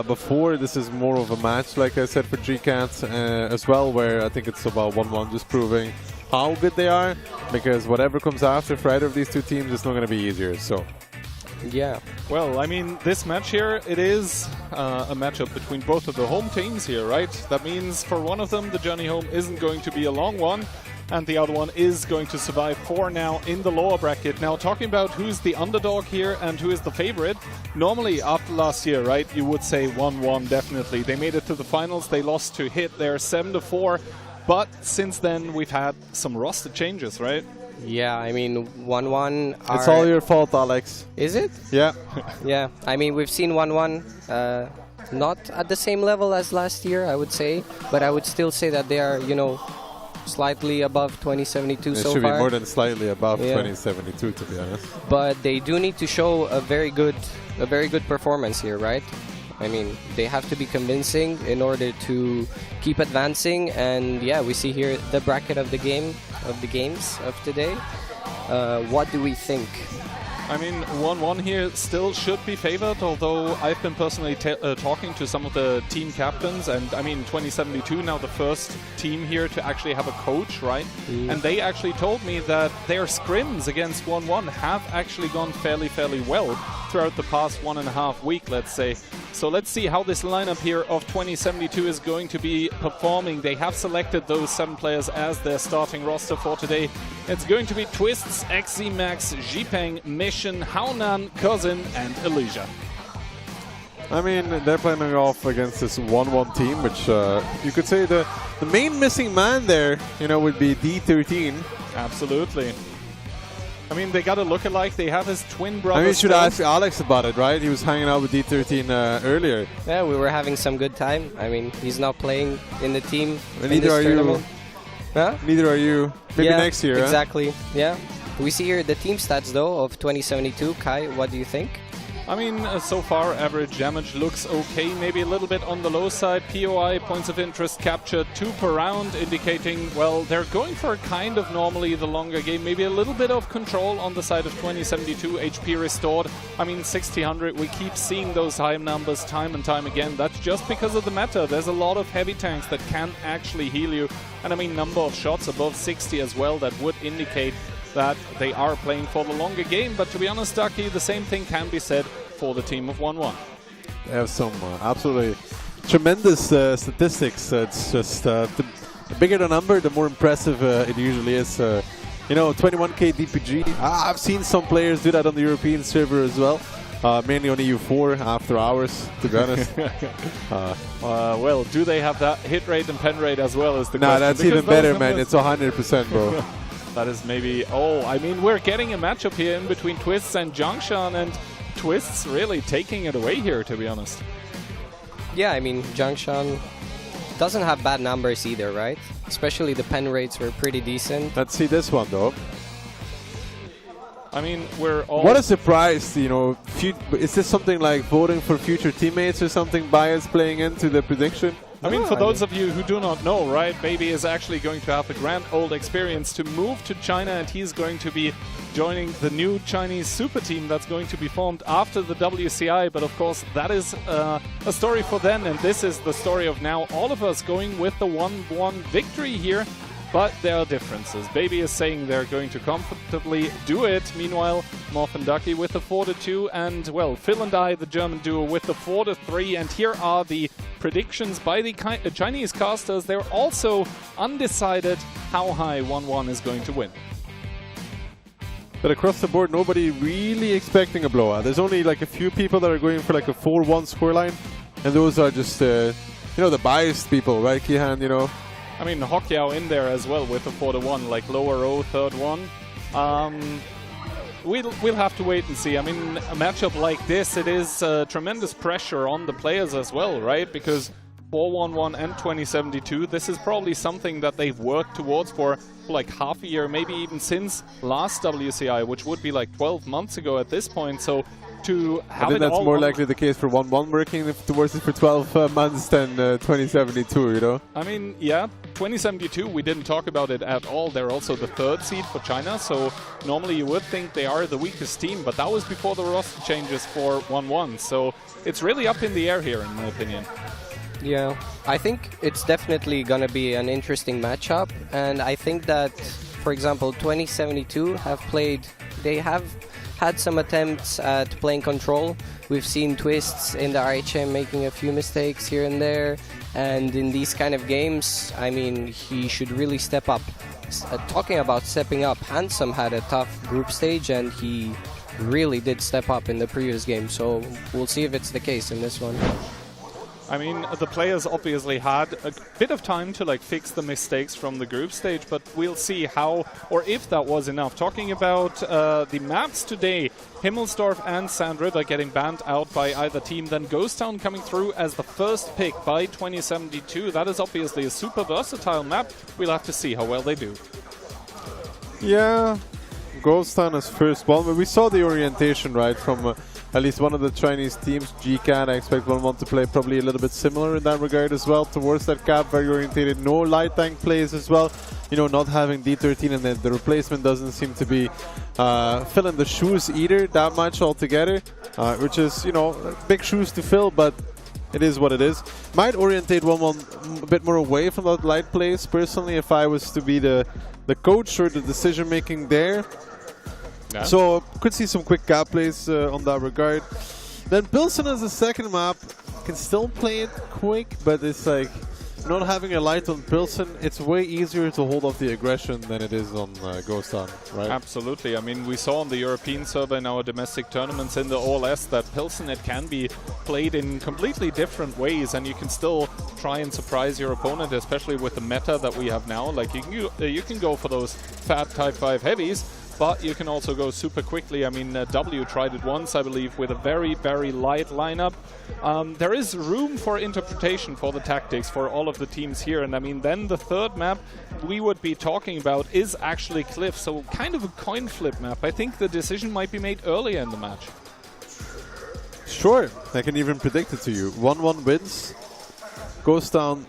before. This is more of a match, like I said, for GCAT as well, where I think it's about 1-1, just proving how good they are. Because whatever comes after for either of these two teams, it's not going to be easier. So. Yeah. Well, I mean, this match here, it is a matchup between both of the home teams here, right? That means for one of them, the journey home isn't going to be a long one. And the other one is going to survive for now in the lower bracket. Now, talking about who's the underdog here and who is the favorite, normally after last year, right, you would say 1-1 definitely. They made it to the finals. They lost to HIT there 7-4. But since then, we've had some roster changes, right? Yeah, I mean, 1-1... It's all your fault, Alex. Is it? Yeah. Yeah, I mean, we've seen 1-1 not at the same level as last year, I would say. But I would still say that they are, you know, slightly above 2072 so far. It should be more than slightly above 2072, to be honest. But they do need to show a very good performance here, right? I mean, they have to be convincing in order to keep advancing. And yeah, we see here the bracket of the games of today. What do we think? I mean, 1-1 here still should be favored, although I've been personally talking to some of the team captains, and I mean, 2072 now the first team here to actually have a coach, right? And they actually told me that their scrims against 1-1 have actually gone fairly well throughout the past 1.5 weeks, let's say. So let's see how this lineup here of 2072 is going to be performing. They have selected those 7 players as their starting roster for today. It's going to be Twists, XZ Max, Jipeng, Mission, Haonan, Cousin, and Elysia. I mean, they're playing off against this 1-1 team, which you could say the main missing man there, you know, would be D13. Absolutely. I mean, they got a look-alike. They have his twin brother. I mean, you should ask Alex about it, right? He was hanging out with D13 earlier. Yeah, we were having some good time. I mean, he's not playing in the team. Neither are you. Huh? Neither are you. Maybe next year. Exactly. Huh? Yeah. We see here the team stats though of 2072. Kai, what do you think? I mean, so far average damage looks okay, maybe a little bit on the low side. POI, points of interest captured 2 per round, indicating, well, they're going for kind of normally the longer game, maybe a little bit of control on the side of 2072, HP restored. I mean, 60-100, we keep seeing those high numbers time and time again. That's just because of the meta. There's a lot of heavy tanks that can actually heal you. And I mean, number of shots above 60 as well, that would indicate that they are playing for the longer game. But to be honest, Ducky, the same thing can be said for the team of 1-1. They have some absolutely tremendous statistics. It's just the bigger the number, the more impressive it usually is. You know, 21k DPG. I've seen some players do that on the European server as well. Mainly on EU4 after hours, to be honest. Well, do they have that hit rate and pen rate as well as the question? Nah, that's even better, man. It's 100%, bro. That is maybe... Oh, I mean, we're getting a matchup here in between Twists and Jiangshan, and Twists really taking it away here, to be honest. Yeah, I mean, Jiangshan doesn't have bad numbers either, right? Especially the pen rates were pretty decent. Let's see this one, though. I mean, we're all... What a surprise, you know. Is this something like voting for future teammates or something, bias playing into the prediction? I mean, for those of you who do not know, right, Baby is actually going to have the grand old experience to move to China, and he's going to be joining the new Chinese super team that's going to be formed after the WCI. But of course, that is a story for then, and this is the story of now all of us going with the 1-1 victory here. but there are differences. Baby is saying they're going to comfortably do it. Meanwhile, Morph and Ducky with the 4-2, and well, Phil and I, the German duo, with the 4-3. And here are the predictions by the Chinese casters. They're also undecided how high 1-1 is going to win. But across the board, nobody really expecting a blowout. There's only like a few people that are going for like a 4-1 scoreline, and those are just, you know, the biased people, right, Kihan, you know? I mean, Hokyao in there as well with the 4-1, like lower row, third one. We'll have to wait and see. I mean, a matchup like this, it is tremendous pressure on the players as well, right? Because 4-1-1 and 2072, this is probably something that they've worked towards for like half a year, maybe even since last WCI, which would be like 12 months ago at this point. So to have I think it that's all more likely the case for 1-1 working towards it for 12 months than 2072, you know? I mean, yeah, 2072, we didn't talk about it at all. They're also the third seed for China, so normally you would think they are the weakest team, but that was before the roster changes for 1-1. So it's really up in the air here, in my opinion. Yeah, I think it's definitely going to be an interesting matchup, and I think that, for example, 2072 they have had some attempts at playing control. We've seen Twists in the RHM making a few mistakes here and there, and in these kind of games, I mean, he should really step up. Talking about stepping up, Handsome had a tough group stage, and he really did step up in the previous game, so we'll see if it's the case in this one. I mean, the players obviously had a bit of time to like fix the mistakes from the group stage, but we'll see how or if that was enough. Talking about the maps today, Himmelsdorf and Sand River getting banned out by either team, then Ghost Town coming through as the first pick by 2072. That is obviously a super versatile map. We'll have to see how well they do. Yeah, Ghost Town is first one, but we saw the orientation, right, from at least one of the Chinese teams, GCAT. I expect 1-1 to play probably a little bit similar in that regard as well, towards that cap, very orientated, no light tank plays as well, you know, not having D13, and then the replacement doesn't seem to be filling the shoes either that much altogether, which is, you know, big shoes to fill, but it is what it is. Might orientate 1-1 a bit more away from that light plays, personally, if I was to be the coach or the decision making there. Yeah. So could see some quick gap plays on that regard. Then Pilsen as a second map, can still play it quick, but it's like not having a light on Pilsen, it's way easier to hold off the aggression than it is on Ghost Town, right? Absolutely. I mean, we saw on the European server in our domestic tournaments in the OLS that Pilsen, it can be played in completely different ways, and you can still try and surprise your opponent, especially with the meta that we have now. Like you can go for those fat Type 5 heavies, but you can also go super quickly. I mean, W tried it once, I believe, with a very, very light lineup. There is room for interpretation for the tactics for all of the teams here. And I mean, then the third map we would be talking about is actually Cliff. So kind of a coin flip map. I think the decision might be made earlier in the match. Sure, I can even predict it to you. 1-1 wins, goes down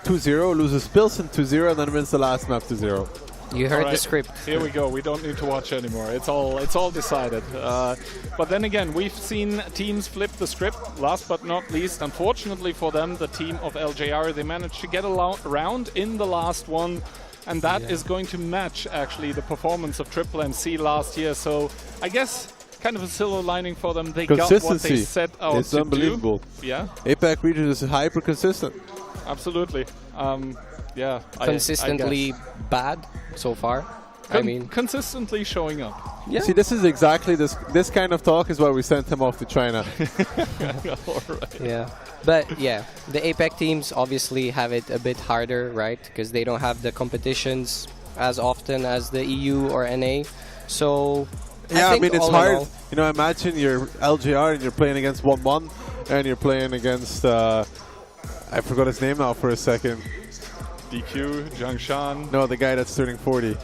2-0, loses Pilsen 2-0, and then wins the last map 2-0. You heard the script. Here we go. We don't need to watch anymore. It's all decided. But then again, we've seen teams flip the script. Last but not least, unfortunately for them, the team of LJR, they managed to get a round in the last one, and that is going to match actually the performance of Triple MC last year. So I guess kind of a silver lining for them. They got what they set out it's to unbelievable. Do. Yeah. APAC region is hyper consistent. Absolutely. Yeah. Consistently bad so far. I mean, consistently showing up. Yeah. See, this is exactly this kind of talk is why we sent him off to China. All right. Yeah. But yeah, the APAC teams obviously have it a bit harder, right? Because they don't have the competitions as often as the EU or NA. So yeah, I mean, it's hard. You know, imagine you're LGR and you're playing against 1-1 and you're playing against I forgot his name now for a second. DQ, Zhangshan. No, the guy that's turning 40.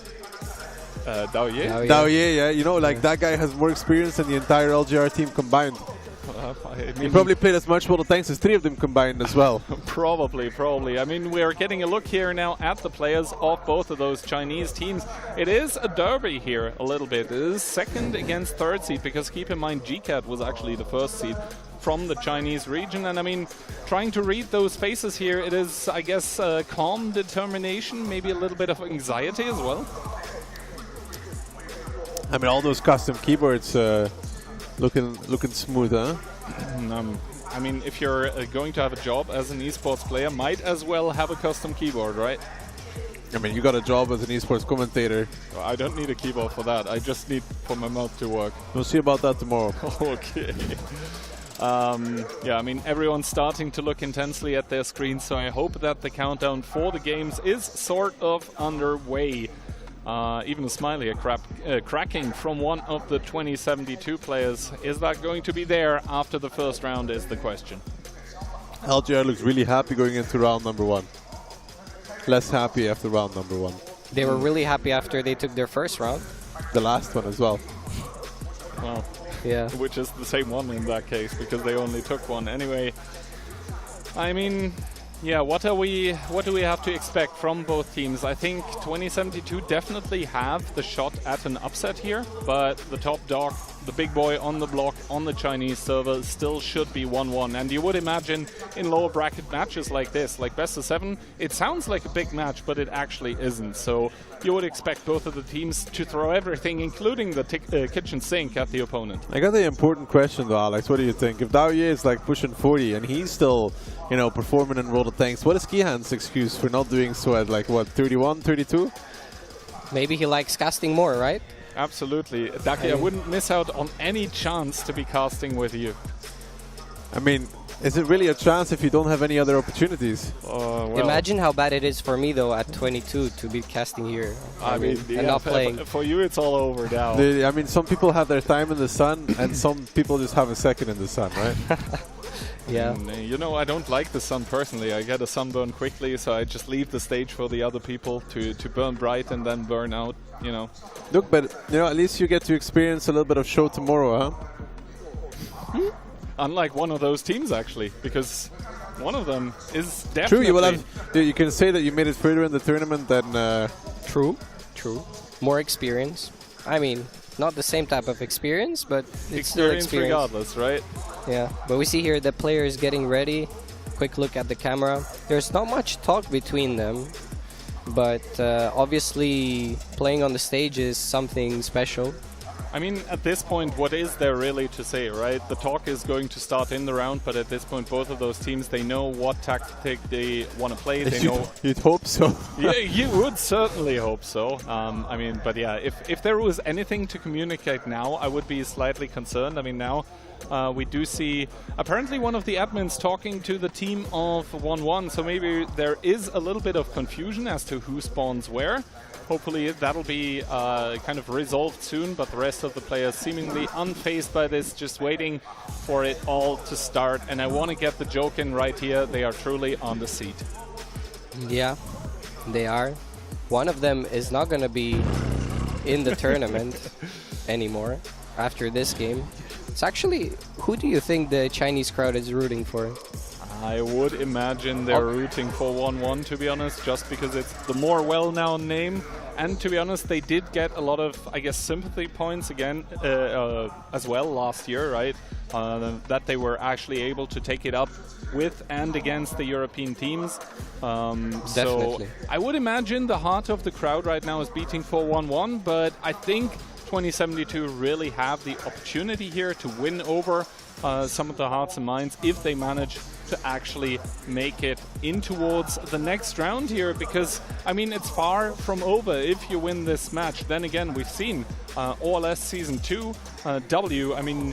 Dao Ye? Dao Ye, yeah. You know, like that guy has more experience than the entire LGR team combined. He probably played as much World of Tanks as 3 of them combined as well. Probably. I mean, we're getting a look here now at the players of both of those Chinese teams. It is a derby here a little bit. It is second against third seed, because keep in mind GCAT was actually the first seed. from the Chinese region. And I mean, trying to read those faces here, it is, I guess, calm determination, maybe a little bit of anxiety as well. I mean, all those custom keyboards looking smooth, huh? I mean, if you're going to have a job as an esports player, might as well have a custom keyboard, right? I mean, you got a job as an esports commentator. I don't need a keyboard for that. I just need for my mouth to work. We'll see about that tomorrow. Okay. Yeah, I mean, everyone's starting to look intensely at their screens, so I hope that the countdown for the games is sort of underway. Even a smiley cracking from one of the 2072 players. Is that going to be there after the first round is the question. LGR looks really happy going into round number 1. Less happy after round number 1. They were really happy after they took their first round. The last one as well. Well, yeah. Which is the same one in that case, because they only took one. Anyway, I mean, yeah, what do we have to expect from both teams? I think 2072 definitely have the shot at an upset here, but the top dog, the big boy on the block on the Chinese server, still should be 1-1. And you would imagine in lower bracket matches like this, like best of 7, it sounds like a big match, but it actually isn't. So you would expect both of the teams to throw everything, including the kitchen sink, at the opponent. I got the important question though, Alex. What do you think? If Daoye is like pushing 40 and he's still, you know, performing in World of Tanks, what is Kihan's excuse for not doing so at like, what, 31, 32? Maybe he likes casting more, right? Absolutely. Daki, I wouldn't miss out on any chance to be casting with you. I mean, is it really a chance if you don't have any other opportunities? Well, imagine how bad it is for me, though, at 22 to be casting here. I mean, and not playing. For you, it's all over now. I mean, some people have their time in the sun, and some people just have a second in the sun, right? Yeah. You know, I don't like the sun personally. I get a sunburn quickly, so I just leave the stage for the other people to burn bright and then burn out, you know. Look, but, you know, at least you get to experience a little bit of show tomorrow, huh? Unlike one of those teams, actually, because one of them is definitely... True, you will have... You can say that you made it further in the tournament than... True. More experience. I mean, not the same type of experience, but it's still experience regardless, right? Yeah, but we see here the players getting ready. Quick look at the camera. There's not much talk between them, but obviously playing on the stage is something special. I mean, at this point, what is there really to say, right? The talk is going to start in the round, but at this point, both of those teams, they know what tactic they want to play. They know. You'd hope so. Yeah, you would certainly hope so. I mean, but yeah, if there was anything to communicate now, I would be slightly concerned. I mean, now we do see apparently one of the admins talking to the team of 1-1, so maybe there is a little bit of confusion as to who spawns where. Hopefully that'll be kind of resolved soon, but the rest of the players seemingly unfazed by this, just waiting for it all to start. And I want to get the joke in right here. They are truly on the seat. Yeah, they are. One of them is not going to be in the tournament anymore after this game. It's actually, who do you think the Chinese crowd is rooting for? I would imagine they're rooting for 1-1, to be honest, just because it's the more well-known name. And to be honest, they did get a lot of, I guess, sympathy points again as well last year, right? That they were actually able to take it up with and against the European teams. So I would imagine the heart of the crowd right now is beating for 1-1, but I think 2072 really have the opportunity here to win over some of the hearts and minds if they manage to actually make it in towards the next round here, because I mean it's far from over if you win this match. Then again, we've seen OLS Season 2 W, I mean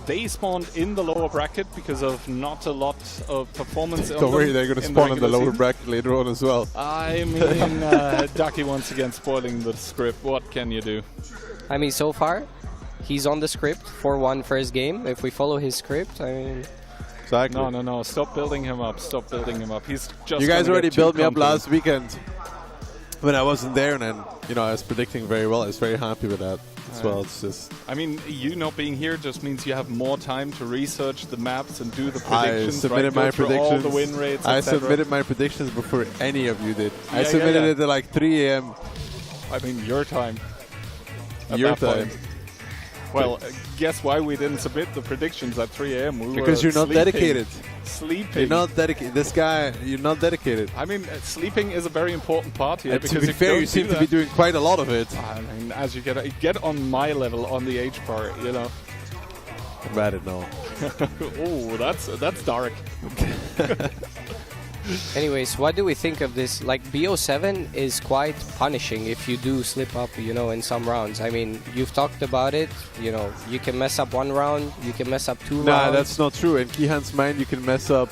they spawned in the lower bracket because of not a lot of performance. Don't worry, they're going to spawn in the lower bracket later on as well. I mean, Ducky once again spoiling the script. What can you do? I mean, so far he's on the script 4-1 first game. If we follow his script, I mean... Exactly. No. Stop building him up. Stop building him up. He's just. You guys already built me up last weekend when I wasn't there, and then, you know, I was predicting very well. I was very happy with that as well. It's just. I mean, you not being here just means you have more time to research the maps and do the predictions. I submitted my predictions. All the win rates. I submitted my predictions before any of you did. I submitted it at like 3 a.m. I mean, your time. Your time. Well, guess why we didn't submit the predictions at 3 a.m. Because you're not dedicated. Sleeping. You're not dedicated. This guy, you're not dedicated. I mean, sleeping is a very important part here. To be fair, you seem to be doing quite a lot of it. I mean, as you get on my level on the H part, you know. Read it now. Oh, that's dark. Anyways, what do we think of this? Like, BO7 is quite punishing if you do slip up, you know, in some rounds. I mean, you've talked about it. You know, you can mess up 1 round, you can mess up 2 rounds. Nah, that's not true. In Kihan's mind, you can mess up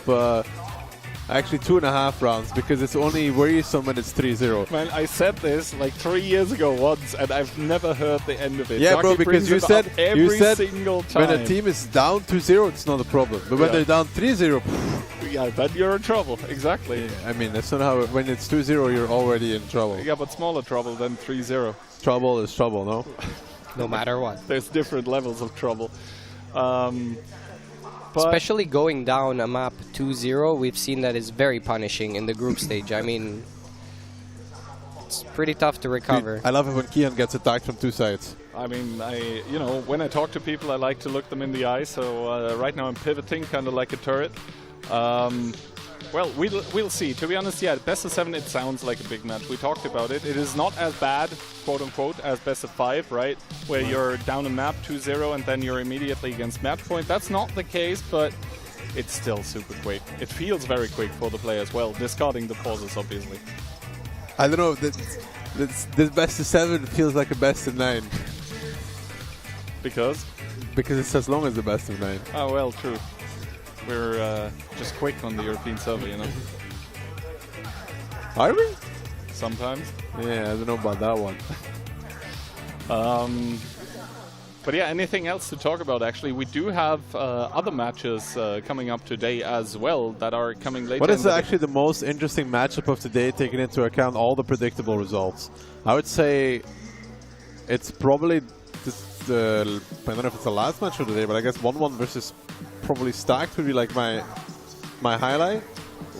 actually 2.5 rounds because it's only worrisome when it's 3-0. Man, I said this like 3 years ago once, and I've never heard the end of it. Yeah, Ducky bro, because you said single time. when a team is down 2-0, it's not a problem. But when they're down 3-0, yeah, then you're in trouble. Exactly. Yeah, I mean, that's not how. When it's 2-0, you're already in trouble. Yeah, but smaller trouble than 3-0. Trouble is trouble, no? No matter what. There's different levels of trouble. Especially going down a map 2-0, we've seen that is very punishing in the group stage. I mean, it's pretty tough to recover. I love it when Kihan gets attacked from 2 sides. I mean, you know, when I talk to people, I like to look them in the eye. So right now I'm pivoting, kind of like a turret. Well, we'll see. To be honest, yeah, best of 7, it sounds like a big match. We talked about it. It is not as bad, quote unquote, as best of 5, right? Where you're down a map 2-0 and then you're immediately against match point. That's not the case, but it's still super quick. It feels very quick for the player as well, discarding the pauses, obviously. I don't know. This best of 7 feels like a best of 9. Because? Because it's as long as the best of 9. Oh, well, true. We're just quick on the European server, you know. Are we? Sometimes. Yeah, I don't know about that one. But yeah, anything else to talk about, actually? We do have other matches coming up today as well that are coming later. What is actually the most interesting matchup of today, taking into account all the predictable results? I would say it's probably I don't know if it's the last match of the day, but I guess 1-1 versus probably Stacked would be like my highlight.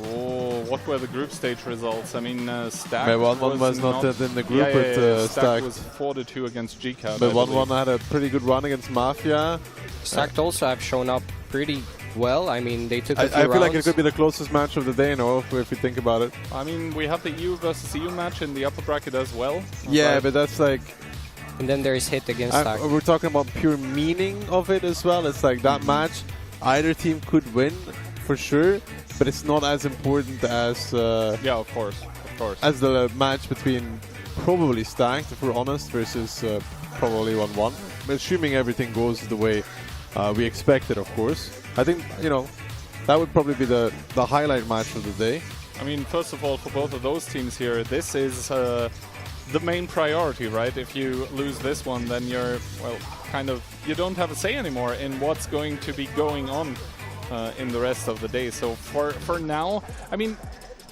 Oh, what were the group stage results? I mean, Stacked 1-1 was not in the group with Stacked was 4-2 against GCAT. But 1-1 had a pretty good run against Mafia. Stacked also have shown up pretty well. I mean, they took a few I feel rounds. like it could be the closest match of the day, no, if you think about it. I mean, we have the EU versus EU match in the upper bracket as well. Yeah, but that's like... And then there is Hit against Stacked. We're talking about pure meaning of it as well. It's like that match, either team could win for sure, but it's not as important as yeah, of course, as the match between probably Stacked, if we're honest, versus probably 1-1. Assuming everything goes the way we expected, of course. I think, you know, that would probably be the highlight match of the day. I mean, first of all, for both of those teams here, this is the main priority, right? If you lose this one, then you're, well, kind of, you don't have a say anymore in what's going to be going on in the rest of the day. So for now, I mean,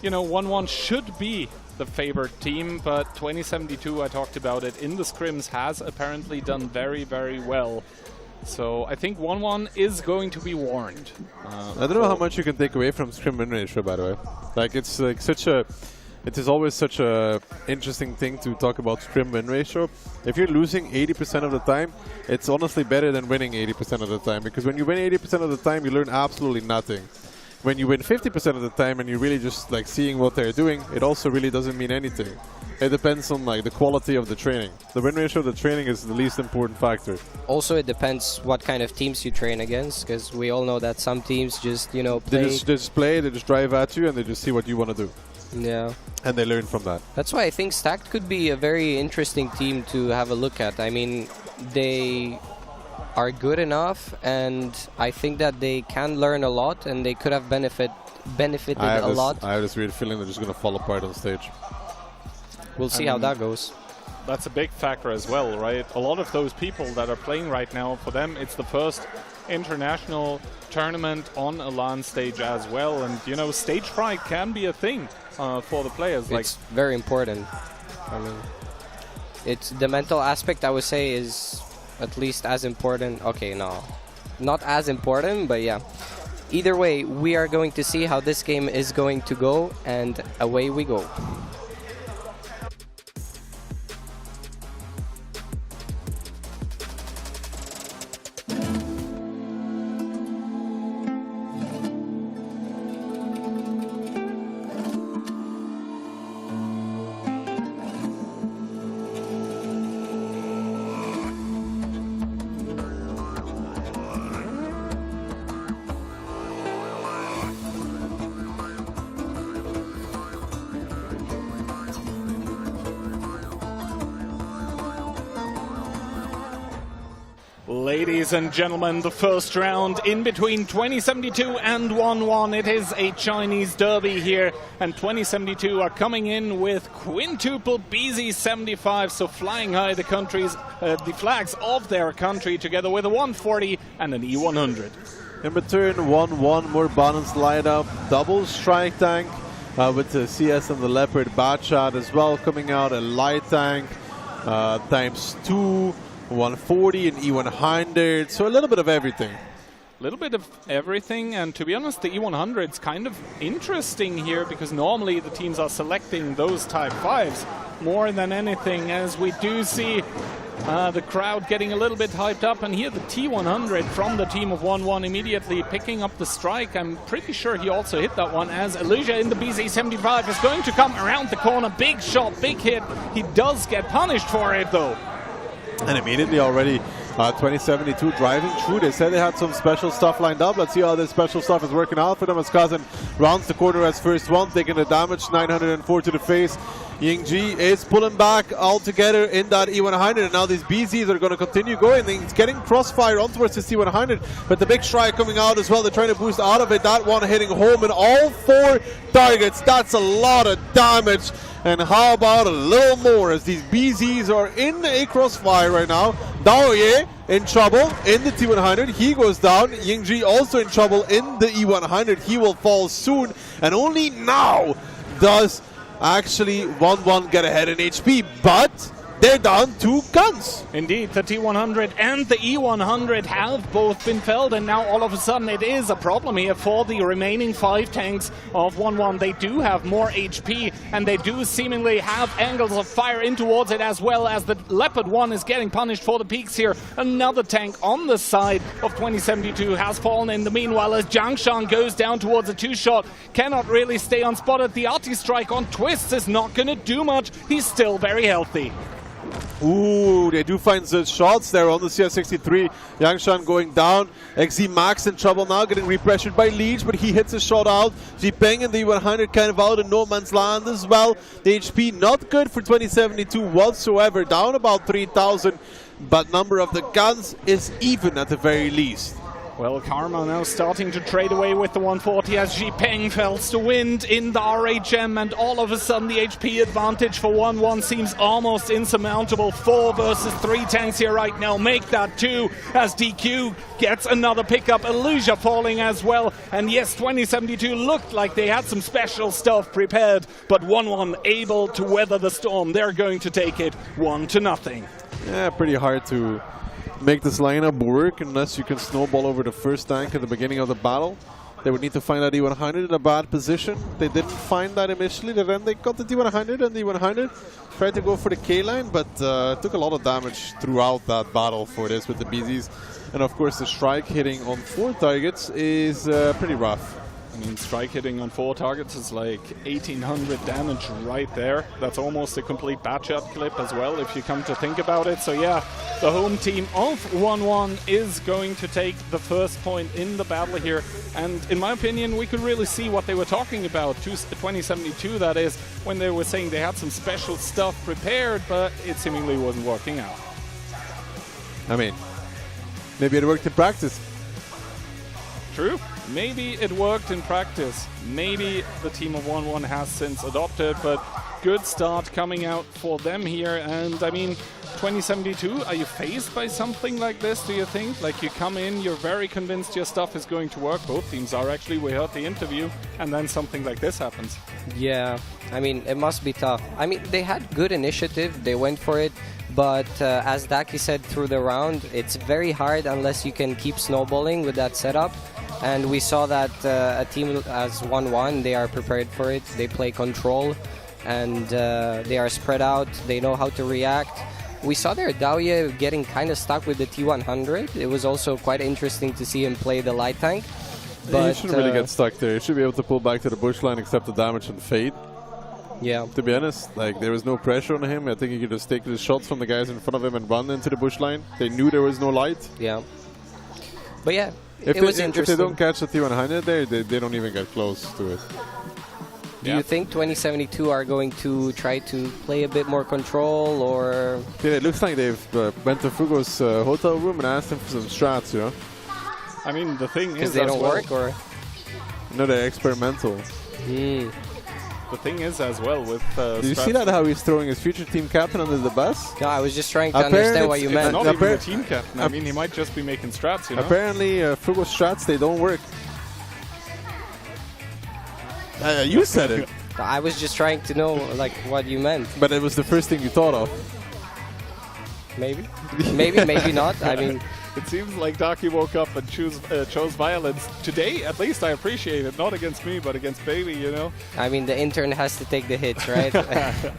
you know, 1-1 should be the favored team, but 2072, I talked about it, in the scrims has apparently done very, very well. So I think 1-1 is going to be warned. I don't know how much you can take away from scrim win ratio, by the way. Like, it's like such a... It is always such a interesting thing to talk about scrim win ratio. If you're losing 80% of the time, it's honestly better than winning 80% of the time. Because when you win 80% of the time, you learn absolutely nothing. When you win 50% of the time and you're really just like seeing what they're doing, it also really doesn't mean anything. It depends on like the quality of the training. The win ratio of the training is the least important factor. Also, it depends what kind of teams you train against, because we all know that some teams just, you know, play. They just play, they just drive at you, and they just see what you want to do. Yeah. And they learn from that. That's why I think Stacked could be a very interesting team to have a look at. I mean, they are good enough, and I think that they can learn a lot, and they could have benefited a lot. I have this weird feeling they're just going to fall apart on stage. We'll see how that goes. That's a big factor as well, right? A lot of those people that are playing right now, for them, it's the first international tournament on a LAN stage as well. And, you know, stage fright can be a thing for the players. It's very important. I mean, it's the mental aspect, I would say, is at least as important. Okay, no, not as important, but yeah. Either way, we are going to see how this game is going to go, and away we go. Ladies and gentlemen, the first round in between 2072 and 1-1. It is a Chinese derby here, and 2072 are coming in with quintuple BZ75, so flying high the flags of their country, together with a 140 and an E100. In return, 1-1, more balanced lineup, double strike tank with the CS and the Leopard Batshot as well coming out, a light tank times 2. 140 and E100, so a little bit of everything. A little bit of everything, and to be honest, the E100 is kind of interesting here because normally the teams are selecting those Type 5s more than anything, as we do see the crowd getting a little bit hyped up, and here the T100 from the team of 1-1 immediately picking up the strike. I'm pretty sure he also hit that one, as Elysia in the BZ75 is going to come around the corner. Big shot, big hit. He does get punished for it though. And immediately already 2072 driving through. They said they had some special stuff lined up. Let's see how this special stuff is working out for them as Kazan rounds the corner as first one, taking the damage, 904 to the face. Yingji is pulling back all together in that E100, and now these BZs are going to continue going. He's getting crossfire on towards the C100, but the big strike coming out as well. They're trying to boost out of it. That one hitting home in all 4 targets. That's a lot of damage. And how about a little more as these BZs are in a crossfire right now. Daoye in trouble in the T100. He goes down. Yingji also in trouble in the E100. He will fall soon. And only now does actually 1-1 get ahead in HP. But they're down 2 guns. Indeed, the T100 and the E100 have both been felled, and now all of a sudden it is a problem here for the remaining 5 tanks of 1-1. They do have more HP, and they do seemingly have angles of fire in towards it, as well as the Leopard 1 is getting punished for the peaks here. Another tank on the side of 2072 has fallen in the meanwhile, as Jiangshan goes down towards a 2-shot. Cannot really stay unspotted. The arty strike on Twists is not going to do much. He's still very healthy. Ooh, they do find the shots there on the CS63. Yangshan going down. XZ Max in trouble now, getting repressured by Leech, but he hits a shot out. Jipeng and the 100 kind of out in no man's land as well. The HP not good for 2072 whatsoever, down about 3,000, but number of the guns is even at the very least. Well, Karma now starting to trade away with the 140 as Jipeng fells the wind in the RHM, and all of a sudden the HP advantage for 1-1 seems almost insurmountable. 4 versus 3 tanks here right now. Make that 2 as DQ gets another pickup. Elysia falling as well. And yes, 2072 looked like they had some special stuff prepared, but 1-1 able to weather the storm. They're going to take it 1-0. Yeah, pretty hard to make this lineup work unless you can snowball over the first tank at the beginning of the battle. They would need to find that E100 in a bad position. They didn't find that initially, then they got the T100, and the E100 tried to go for the K-line, but took a lot of damage throughout that battle for this with the BZs. And of course the strike hitting on 4 targets is pretty rough. I mean, strike hitting on 4 targets is like 1,800 damage right there. That's almost a complete Batshot clip as well, if you come to think about it. So yeah, the home team of 1-1 is going to take the first point in the battle here. And in my opinion, we could really see what they were talking about, 2072 that is, when they were saying they had some special stuff prepared, but it seemingly wasn't working out. I mean, maybe it worked in practice. True. Maybe it worked in practice. Maybe the team of 1-1 has since adopted, but good start coming out for them here. And I mean, 2072, are you faced by something like this, do you think? Like, you come in, you're very convinced your stuff is going to work. Both teams are actually, we heard the interview, and then something like this happens. Yeah, I mean, it must be tough. I mean, they had good initiative, they went for it, but as Daki said through the round, it's very hard unless you can keep snowballing with that setup. And we saw that a team as 1-1, they are prepared for it. They play control, and they are spread out. They know how to react. We saw there Daoye getting kind of stuck with the T100. It was also quite interesting to see him play the light tank. But he shouldn't really get stuck there. He should be able to pull back to the bush line, accept the damage and fade. Yeah. To be honest, like, there was no pressure on him. I think he could just take the shots from the guys in front of him and run into the bush line. They knew there was no light. Yeah. But yeah. If they don't catch the T100 there, they don't even get close to it. Do you think 2072 are going to try to play a bit more control, or? Yeah, it looks like they've went to Fugo's hotel room and asked him for some strats, you know? I mean, the thing is, because they don't work, or? No, they're experimental. The thing is as well with Did you see that, how he's throwing his future team captain under the bus? No, I was just trying to understand what you meant. Not even the team captain. I mean, he might just be making strats, you know? Apparently, Fugo strats, they don't work. You said it. I was just trying to know, like, what you meant. But it was the first thing you thought of. Maybe. Maybe not. I mean... It seems like Daki woke up and chose violence. Today, at least, I appreciate it. Not against me, but against Baby, you know? I mean, the intern has to take the hits, right?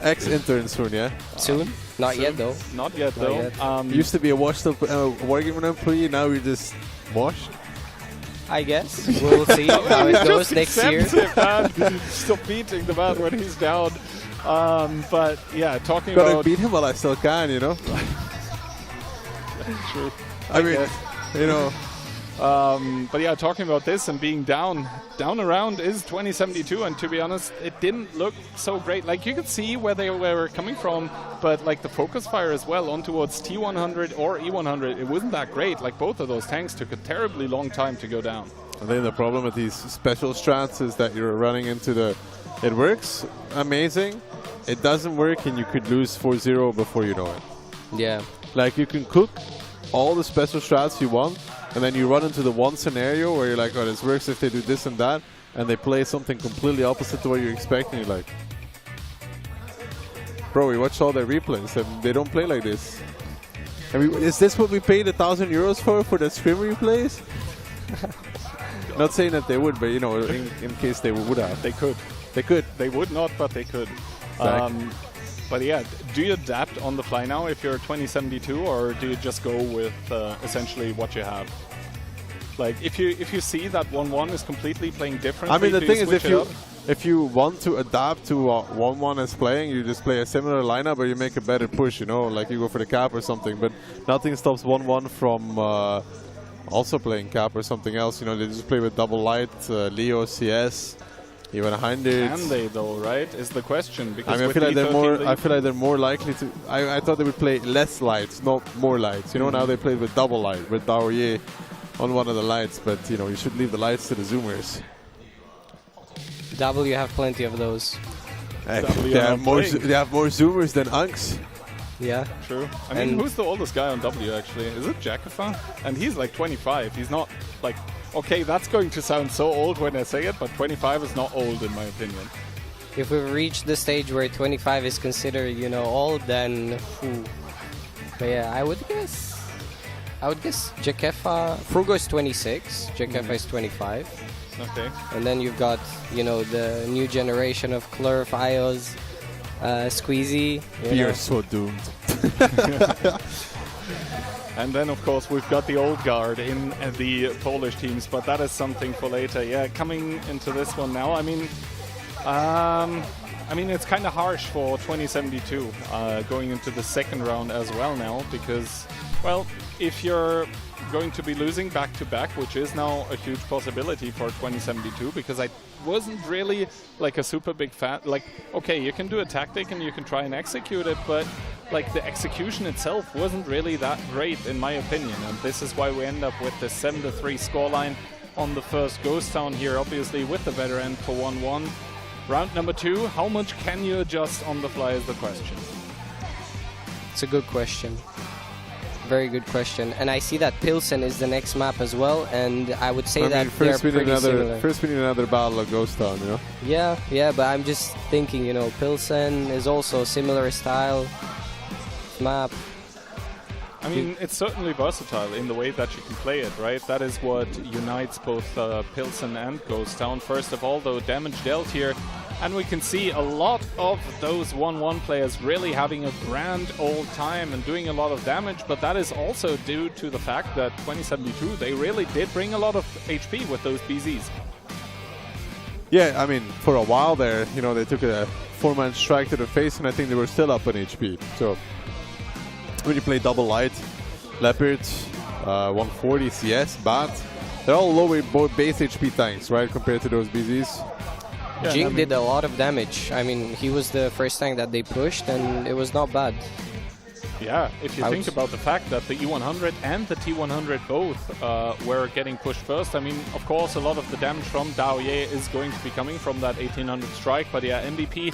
Ex-intern soon, yeah? Soon? Not yet, though. Not yet, though. Used to be a washed-up Wargaming employee, now you're just washed? I guess. We'll see how it goes next year. Stop beating the man when he's down. But, yeah, talking Gotta about... beat him while I still can, you know? True. I mean, you know. But yeah, talking about this and being down around is 2072, and to be honest, it didn't look so great. Like, you could see where they were coming from, but like the focus fire as well on towards T100 or E100, it wasn't that great. Like, both of those tanks took a terribly long time to go down. I think the problem with these special strats is that you're running into the... It works amazing, it doesn't work, and you could lose 4-0 before you know it. Yeah. Like, you can cook all the special strats you want, and then you run into the one scenario where you're like, oh, this works if they do this and that, and they play something completely opposite to what you expect, and you're like, bro, we watched all their replays, and they don't play like this. I mean, is this what we paid €1,000 for the scrim replays? Not saying that they would, but, you know, in case they would have. They could. They could. They would not, but they could. But yeah, do you adapt on the fly now if you're 2072, or do you just go with essentially what you have? Like, if you see that 1-1 is completely playing differently, I mean, the thing is, if you want to adapt to 1-1 is playing, you just play a similar lineup, or you make a better push, you know, like you go for the cap or something. But nothing stops 1-1 from also playing cap or something else. You know, they just play with double light, Leo, CS. Even 100. Can they though, right? Is the question. Because I mean, I feel like they're more likely to. I thought they would play less lights, not more lights. You know, now they played with double light with Daoye on one of the lights, but you know, you should leave the lights to the zoomers. W have plenty of those. They have more zoomers than Unks. Yeah, true. I mean, who's the oldest guy on W actually? Is it Jackafa? And he's like 25. He's not like. Okay, that's going to sound so old when I say it, but 25 is not old in my opinion. If we reach the stage where 25 is considered, you know, old, then but yeah, I would guess Jakefa, Frugo is 26, Jakefa is 25. Okay. And then you've got, you know, the new generation of Klurf, Ios, Squeezy. You're so doomed. And then, of course, we've got the old guard in the Polish teams, but that is something for later. Yeah, coming into this one now, I mean, it's kind of harsh for 2072 going into the second round as well now, because, well, if you're going to be losing back-to-back, which is now a huge possibility for 2072, because I wasn't really like a super big fan. Like, okay, you can do a tactic and you can try and execute it, but like the execution itself wasn't really that great in my opinion, and this is why we end up with the 7-3 scoreline on the first Ghost Town here, obviously with the veteran for 1-1. Round number 2, how much can you adjust on the fly is the question. It's a good question. Very good question. And I see that Pilsen is the next map as well, and I would say that they're pretty similar. First we need another battle of Ghost Town, you know? Yeah, but I'm just thinking, you know, Pilsen is also a similar style map. I mean, it's certainly versatile in the way that you can play it, right? That is what unites both Pilsen and Ghost Town. First of all, though, damage dealt here. And we can see a lot of those 1-1 players really having a grand old time and doing a lot of damage, but that is also due to the fact that 2072, they really did bring a lot of HP with those BZs. Yeah, I mean, for a while there, you know, they took a 4-man strike to the face, and I think they were still up on HP. So when you play double light, Leopard, 140 CS, Bat, they're all low base HP tanks, right, compared to those BZs. Yeah, Jing did a lot of damage. I mean, he was the first tank that they pushed, and it was not bad. Yeah, if you think about the fact that the E100 and the T100 both were getting pushed first, I mean, of course, a lot of the damage from Dao Ye is going to be coming from that 1800 strike, but yeah, MVP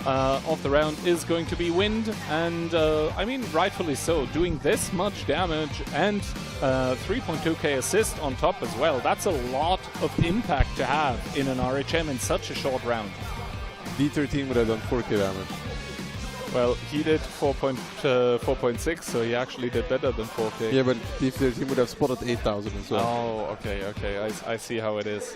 of the round is going to be Wind, and I mean, rightfully so. Doing this much damage and 3.2k assist on top as well, that's a lot of impact to have in an RHM in such a short round. D13 would have done 4k damage. Well, he did 4.6, so he actually did better than 4k. Yeah, but D13 would have spotted 8,000 as well. Oh, okay. I see how it is.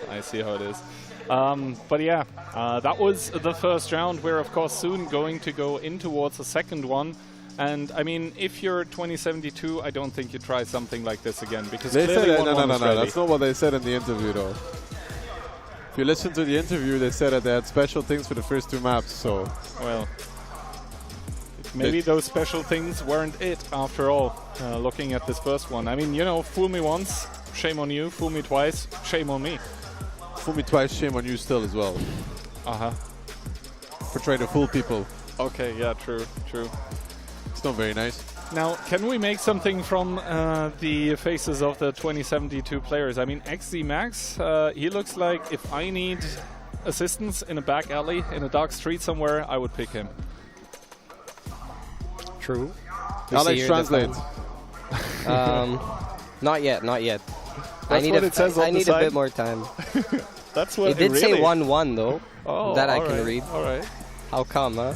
But yeah, that was the first round. We're, of course, soon going to go in towards the second one. And, I mean, if you're 2072, I don't think you try something like this again. Because they clearly said no. That's not what they said in the interview, though. If you listen to the interview, they said that they had special things for the first 2 maps, so... Well... Maybe those special things weren't it after all, looking at this first one. I mean, you know, fool me once, shame on you. Fool me twice, shame on me. Fool me twice, shame on you still as well. Uh-huh. For trying to fool people. Okay, yeah, true. It's not very nice. Now, can we make something from the faces of the 2072 players? I mean, XZ Max, he looks like if I need assistance in a back alley, in a dark street somewhere, I would pick him. True. Alex, translate. Not yet. That's what it says on I the need side. a bit more time. That's what it did really say 1-1 though. Oh, that I can read. All right. How come, huh?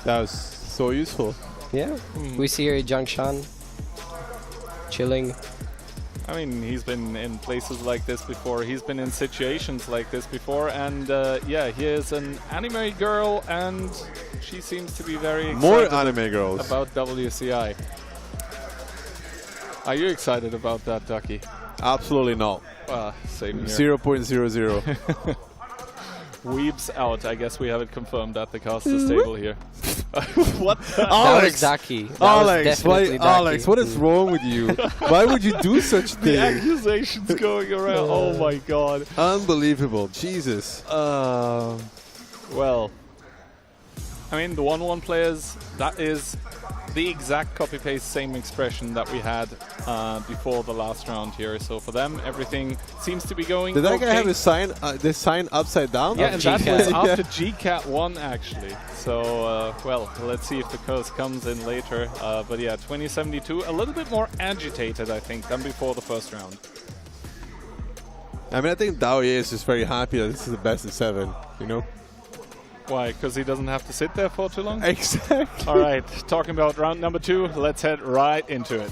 That was so useful. Yeah. We see here Jiangshan chilling. I mean, he's been in places like this before. He's been in situations like this before. And yeah, here's an anime girl, and she seems to be very excited more anime girls about WCI. Are you excited about that, Ducky? Absolutely not. Same here. 0.00. Weebs out. I guess we have it confirmed at the casters table here. What? Alex, Alex, Alex, what is wrong with you? Why would you do such things? The accusations going around. Oh my god. Unbelievable. Jesus. Well, I mean, the 1-1 players, that is the exact copy-paste same expression that we had before the last round here. So for them, everything seems to be going Did that okay. guy have his sign, this sign upside down? Yeah, and that was after GCAT 1 actually. So, well, let's see if the curse comes in later. But yeah, 2072, a little bit more agitated, I think, than before the first round. I mean, I think Dao Ye is just very happy that this is the best of 7, you know? Why? Because he doesn't have to sit there for too long? Exactly. All right, talking about round number 2, let's head right into it.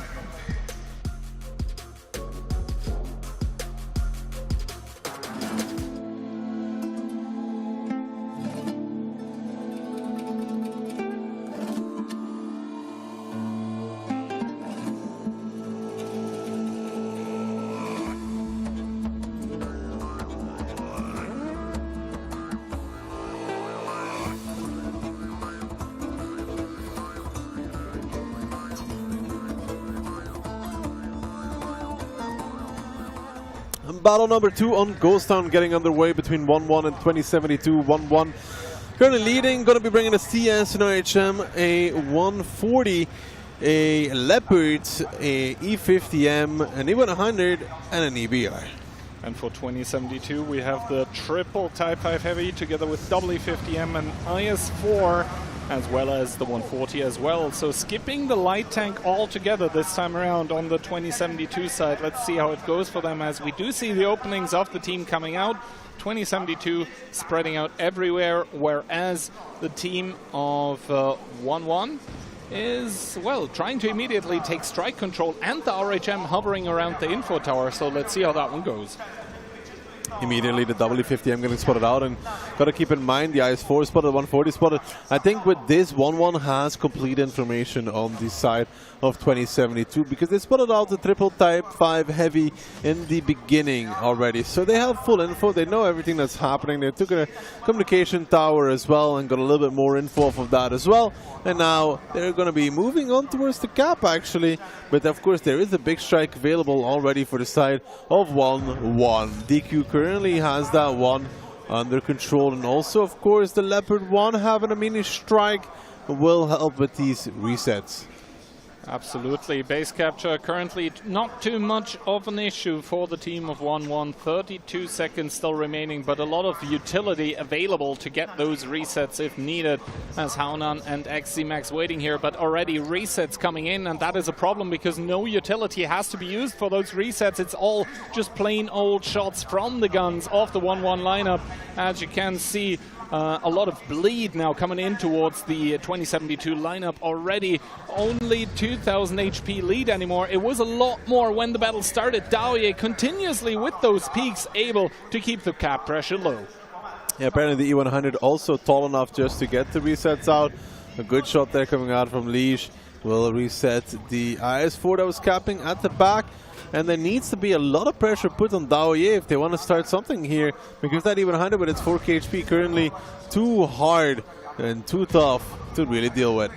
Battle number 2 on Ghost Town getting underway between 1-1 and 2072. 1-1 currently leading, going to be bringing a CS in RHM, a 140, a Leopard, a E50M, an E100, and an EBR. And for 2072, we have the triple Type 5 Heavy together with W50M and IS-4, as well as the 140 as well. So skipping the light tank altogether this time around on the 2072 side. Let's see how it goes for them, as we do see the openings of the team coming out. 2072 spreading out everywhere, whereas the team of 1-1 is, well, trying to immediately take strike control, and the RHM hovering around the info tower. So let's see how that one goes. Immediately the W50M getting spotted out, and got to keep in mind the IS-4 spotted, 140 spotted. I think with this 1-1 has complete information on the side of 2072, because they spotted out the triple Type 5 Heavy in the beginning already. So they have full info, they know everything that's happening. They took a communication tower as well and got a little bit more info off of that as well. And now they're going to be moving on towards the cap actually. But of course there is a big strike available already for the side of 1-1. DQ currently has that one under control. And also, of course, the Leopard 1 having a mini strike will help with these resets. Absolutely. Base capture currently not too much of an issue for the team of 1-1. 32 seconds still remaining, but a lot of utility available to get those resets if needed, as Haonan and XZMax waiting here, but already resets coming in, and that is a problem because no utility has to be used for those resets. It's all just plain old shots from the guns of the 1-1 lineup. As you can see, a lot of bleed now coming in towards the 2072 lineup already. Only 2000 HP lead anymore. It was a lot more when the battle started. Daoye continuously with those peaks able to keep the cap pressure low. Yeah, apparently the E100 also tall enough just to get the resets out. A good shot there coming out from Liege will reset the IS-4 that was capping at the back. And there needs to be a lot of pressure put on Daoye if they want to start something here, because that E100 with its 4k HP currently too hard and too tough to really deal with.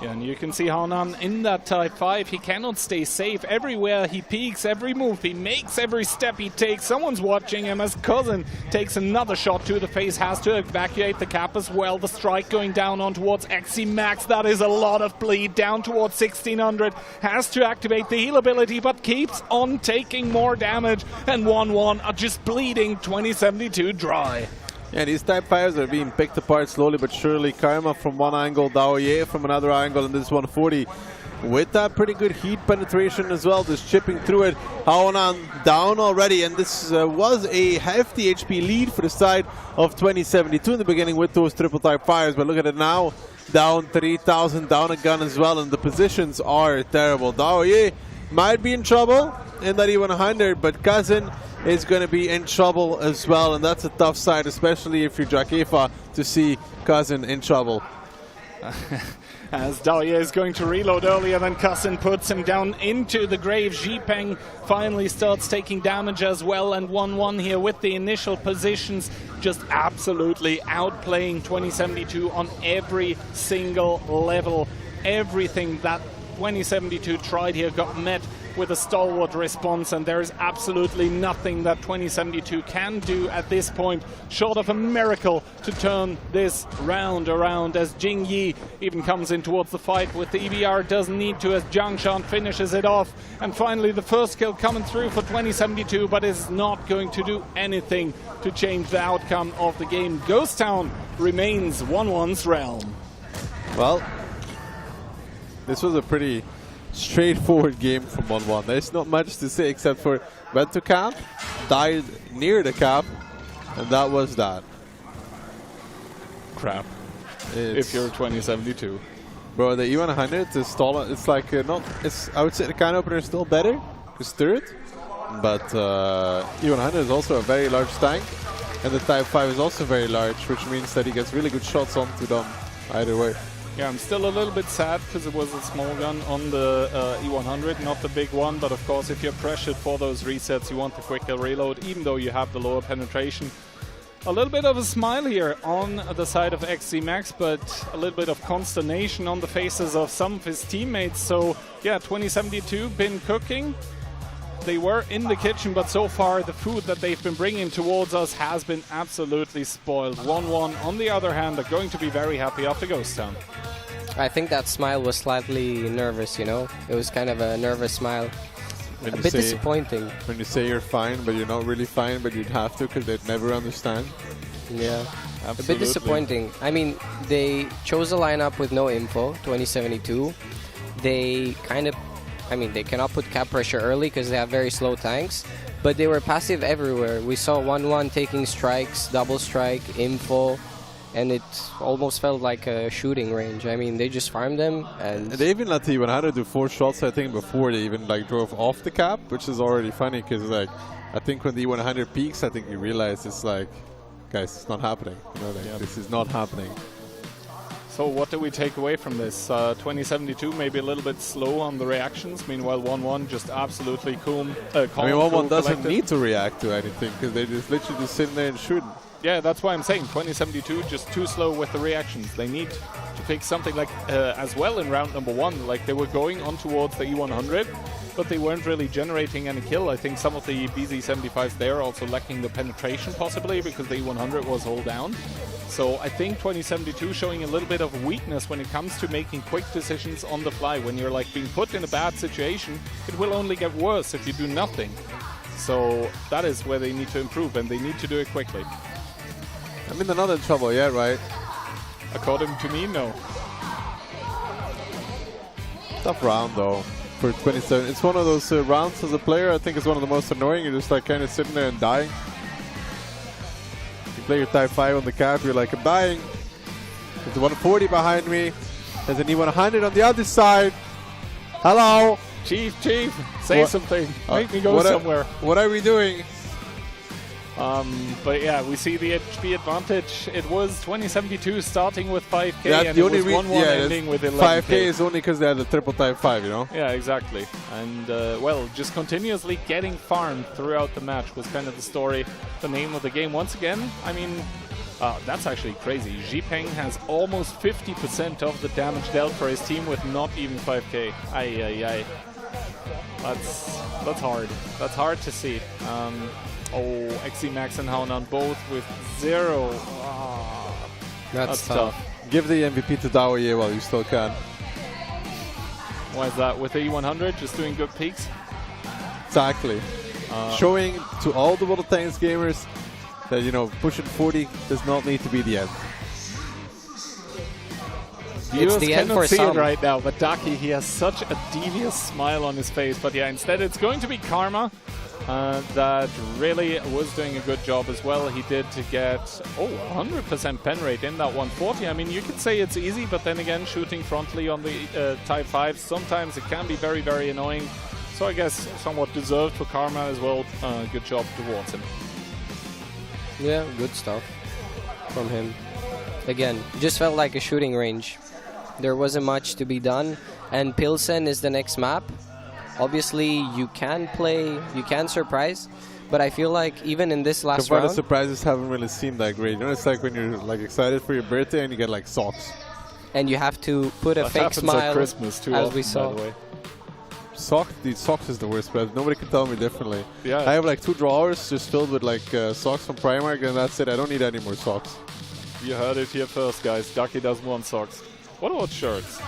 Yeah, and you can see Haonan in that Type 5. He cannot stay safe. Everywhere he peeks, every move he makes, every step he takes, someone's watching him as Cousin takes another shot to the face, has to evacuate the cap as well. The strike going down on towards XZMax. That is a lot of bleed down towards 1600. Has to activate the heal ability, but keeps on taking more damage. And 1-1 are just bleeding 2072 dry. Yeah, these Type 5s are being picked apart slowly but surely. Karma from one angle, Daoye from another angle, and this 140 with that pretty good heat penetration as well, just chipping through it. Haonan down already, and this was a hefty HP lead for the side of 2072 in the beginning with those triple Type 5s, but look at it now, down 3000, down a gun as well, and the positions are terrible. Daoye might be in trouble in that E100, but Cousin is going to be in trouble as well, and that's a tough side, especially if you're Jakefa, to see Cousin in trouble. As Daoye is going to reload earlier than Cousin puts him down into the grave. Xipeng finally starts taking damage as well, and 1-1 here with the initial positions, just absolutely outplaying 2072 on every single level. Everything that 2072 tried here got met with a stalwart response, and there is absolutely nothing that 2072 can do at this point short of a miracle to turn this round around, as Jing Yi even comes in towards the fight with the EBR, doesn't need to, as Zhang Shan finishes it off. And finally the first kill coming through for 2072, but is not going to do anything to change the outcome of the game. Ghost Town remains 1-1's realm. Well, this was a pretty straightforward game from 1-1. There's not much to say except for went to cap, died near the cap, and that was that. Crap. If you're 2072. Bro, the E100 is stall. It's like not. It's. I would say the can opener is still better, because third, but E100 is also a very large tank, and the Type 5 is also very large, which means that he gets really good shots onto them either way. Yeah, I'm still a little bit sad because it was a small gun on the E100, not the big one, but of course if you're pressured for those resets, you want the quicker reload, even though you have the lower penetration. A little bit of a smile here on the side of XZMax, but a little bit of consternation on the faces of some of his teammates. So yeah, 2072 been cooking. They were in the kitchen, but so far the food that they've been bringing towards us has been absolutely spoiled. 1-1, on the other hand, are going to be very happy after Ghost Town. I think that smile was slightly nervous, you know? It was kind of a nervous smile. A bit disappointing. When you say you're fine, but you're not really fine, but you'd have to because they'd never understand. Yeah, absolutely. A bit disappointing. I mean, they chose a lineup with no info, 2072. They kind of... I mean, they cannot put cap pressure early because they have very slow tanks, but they were passive everywhere. We saw 1-1 taking strikes, double strike, info, and it almost felt like a shooting range. I mean, they just farmed them, and they even let the E100 do 4 shots, I think, before they even like drove off the cap, which is already funny because like I think when the E100 peaks, I think you realize it's like, guys, it's not happening. You know, like, this is not happening. So what do we take away from this? 2072 maybe a little bit slow on the reactions. Meanwhile, 1-1 just absolutely calm. I mean, 1-1 doesn't need to react to anything because they just literally just sitting there and shooting. Yeah, that's why I'm saying 2072 just too slow with the reactions. They need to fix something like as well in round number 1. Like they were going on towards the E100, but they weren't really generating any kill. I think some of the BZ75s there are also lacking the penetration possibly because the E100 was all down. So I think 2072 showing a little bit of weakness when it comes to making quick decisions on the fly. When you're like being put in a bad situation, it will only get worse if you do nothing. So that is where they need to improve, and they need to do it quickly. I mean, they're not in trouble yet, right? According to me, no. Tough round though for 27. It's one of those rounds as a player. I think it's one of the most annoying. You're just like kind of sitting there and dying. You play your Type 5 on the cap. You're like, I'm dying. There's a 140 behind me. There's an E100 on the other side. Hello, Chief. Say what? something. Make me go somewhere. What are we doing? But yeah, we see the HP advantage. It was 2072 starting with 5k, Yeah, and the it only was 1-1 ending with 11k. 5k is only because they had the triple Type 5, you know? Yeah, exactly. And, well, just continuously getting farmed throughout the match was kind of the story, the name of the game. Once again, I mean, that's actually crazy. Xipeng has almost 50% of the damage dealt for his team with not even 5k. Ay. That's hard. That's hard to see. Oh, XC Max and Hound on both with 0. That's tough. Give the MVP to Daoye while you still can. Why is that? With the E100, just doing good peaks? Exactly. Showing to all the World of Tanks gamers that, you know, pushing 40 does not need to be the end. Viewers cannot see it right now, but Daki, he has such a devious smile on his face. But yeah, instead it's going to be Karma. That really was doing a good job as well. He did to get 100% pen rate in that 140. I mean, you could say it's easy, but then again, shooting frontally on the Type 5, sometimes it can be very, very annoying. So I guess somewhat deserved for Karma as well. Good job towards him. Yeah, good stuff from him. Again, just felt like a shooting range. There wasn't much to be done, and Pilsen is the next map. Obviously, you can play, you can surprise, but I feel like even in this last round, the surprises haven't really seemed that great. You know, it's like when you're like excited for your birthday and you get like socks. And you have to put a fake smile at Christmas too as often, we saw. by the way. Socks is the worst, but nobody can tell me differently. Yeah. I have like 2 drawers just filled with like socks from Primark, and that's it. I don't need any more socks. You heard it here first, guys. Ducky doesn't want socks. What about shirts?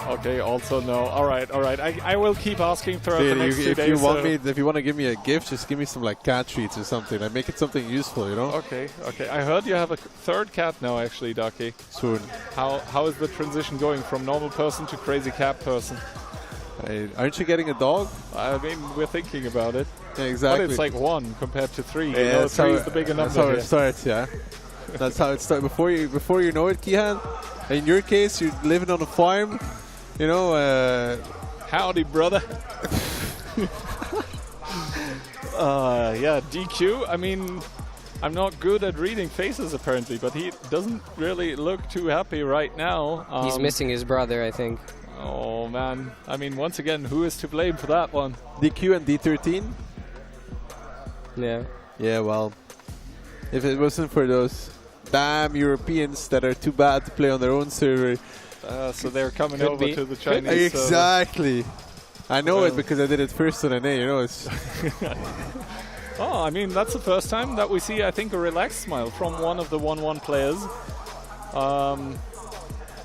Okay, also no. All right. I will keep asking throughout the next 2 days. If you want to give me a gift, just give me some like cat treats or something. Like make it something useful, you know? Okay. I heard you have a third cat now, actually, Ducky. Soon. How is the transition going from normal person to crazy cat person? Aren't you getting a dog? I mean, we're thinking about it. Yeah, exactly. But it's like 1 compared to 3. Yeah, you know, 3 is the bigger number. That's how it starts, yeah. That's how it starts. Before you know it, Kihan. In your case, you're living on a farm. You know, howdy, brother. Yeah, DQ. I mean, I'm not good at reading faces apparently, but he doesn't really look too happy right now. He's missing his brother, I think. Oh man, I mean, once again, who is to blame for that one? DQ and D13? Yeah. Yeah, well, if it wasn't for those damn Europeans that are too bad to play on their own server. So they're coming over to the Chinese Exactly. I know well. it because I did it first on NA, you know. It's Oh, I mean, that's the first time that we see, I think, a relaxed smile from one of the 1-1 players.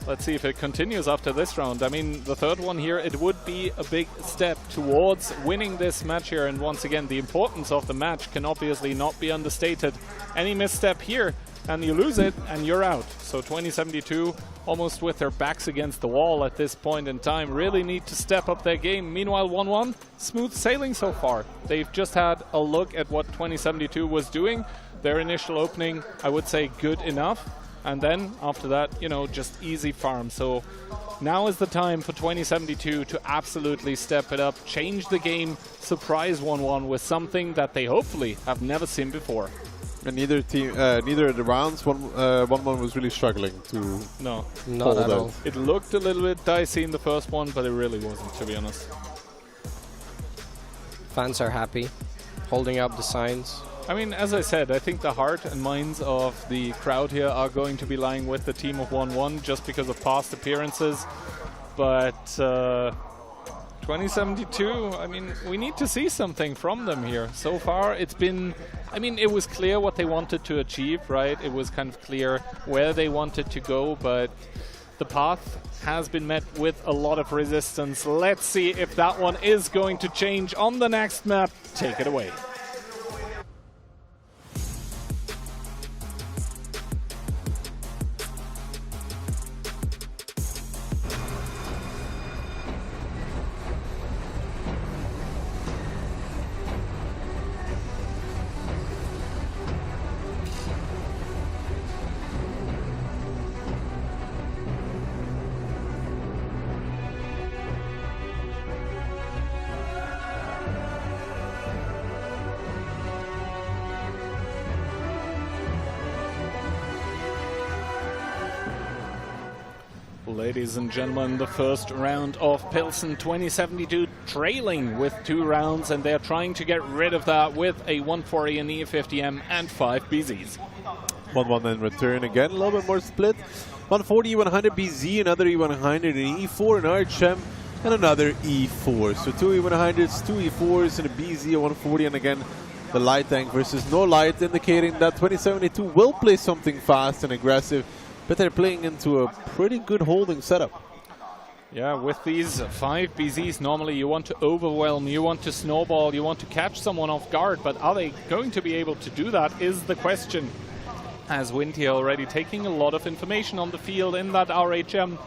Let's see if it continues after this round. I mean, the third one here, it would be a big step towards winning this match here. And once again, the importance of the match can obviously not be understated. Any misstep here, and you lose it, and you're out. So 2072, almost with their backs against the wall at this point in time, really need to step up their game. Meanwhile, 1-1, smooth sailing so far. They've just had a look at what 2072 was doing. Their initial opening, I would say, good enough. And then, after that, you know, just easy farm. So now is the time for 2072 to absolutely step it up, change the game, surprise 1-1 with something that they hopefully have never seen before. And neither team, neither of the rounds, 1-1 was really struggling to. No, not at all. It looked a little bit dicey in the first one, but it really wasn't, to be honest. Fans are happy, holding up the signs. I mean, as I said, I think the heart and minds of the crowd here are going to be lying with the team of 1-1 just because of past appearances. But 2072, I mean, we need to see something from them here. So far, it's been, I mean, it was clear what they wanted to achieve, right? It was kind of clear where they wanted to go, but the path has been met with a lot of resistance. Let's see if that one is going to change on the next map. Take it away. Ladies and gentlemen, the first round of Pilsen 2072 trailing with 2 rounds, and they're trying to get rid of that with a 140, an E50M, and 5 BZs. 1-1 in return again, a little bit more split. 140 E100 BZ, another E100, an E4, an RHM, and another E4. So 2 E100s, 2 E4s, and a BZ, a 140, and again the light tank versus no light, indicating that 2072 will play something fast and aggressive, but they're playing into a pretty good holding setup. Yeah, with these 5 BZs, normally you want to overwhelm, you want to snowball, you want to catch someone off guard, but are they going to be able to do that is the question. As Wind here already taking a lot of information on the field in that RHM,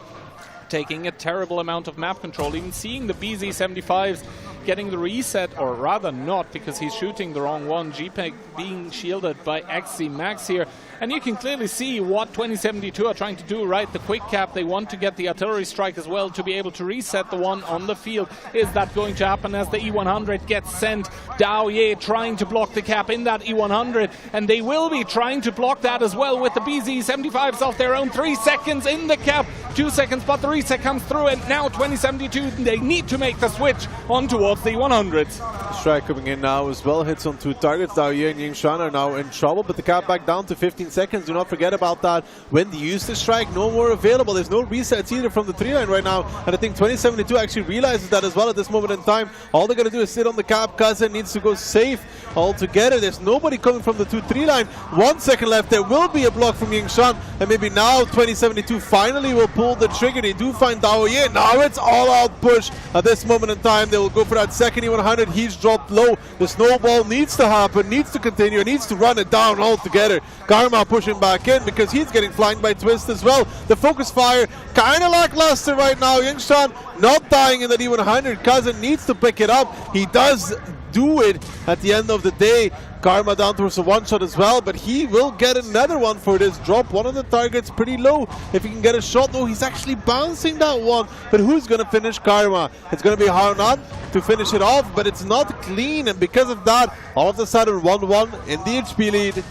taking a terrible amount of map control, even seeing the BZ75s getting the reset, or rather not, because he's shooting the wrong one. JPEG being shielded by XC Max here. And you can clearly see what 2072 are trying to do, right? The quick cap, they want to get the artillery strike as well to be able to reset the one on the field. Is that going to happen as the E100 gets sent? Dao Ye trying to block the cap in that E100, and they will be trying to block that as well with the BZ75s of their own. 3 seconds in the cap, 2 seconds, but the reset comes through, and now 2072, they need to make the switch on towards the 100s. The strike coming in now as well, hits on 2 targets. Dao Ye and Yingshan are now in trouble, but the cap back down to 15 seconds. Do not forget about that. When they use the strike, no more available. There's no resets either from the 3 line right now, and I think 2072 actually realizes that as well at this moment in time. All they're going to do is sit on the cap. Cousin needs to go safe altogether. There's nobody coming from the 2-3 line. 1 second left. There will be a block from Yingshan, and maybe now 2072 finally will pull the trigger. They do find Dao Ye. Now it's all out push at this moment in time. They will go for that second E100. He's dropped low. The snowball needs to happen, needs to continue, needs to run it down altogether. Karma pushing back in because he's getting flanked by Twist as well. The focus fire kind of lackluster right now. Yingshan not dying in that E100. Cousin needs to pick it up. He does do it at the end of the day. Karma down towards a 1-shot as well, but he will get another one for this drop. One of the targets pretty low. If he can get a shot, though, he's actually bouncing that one. But who's going to finish Karma? It's going to be Harnan to finish it off, but it's not clean, and because of that, all of a sudden 1-1 in the HP lead.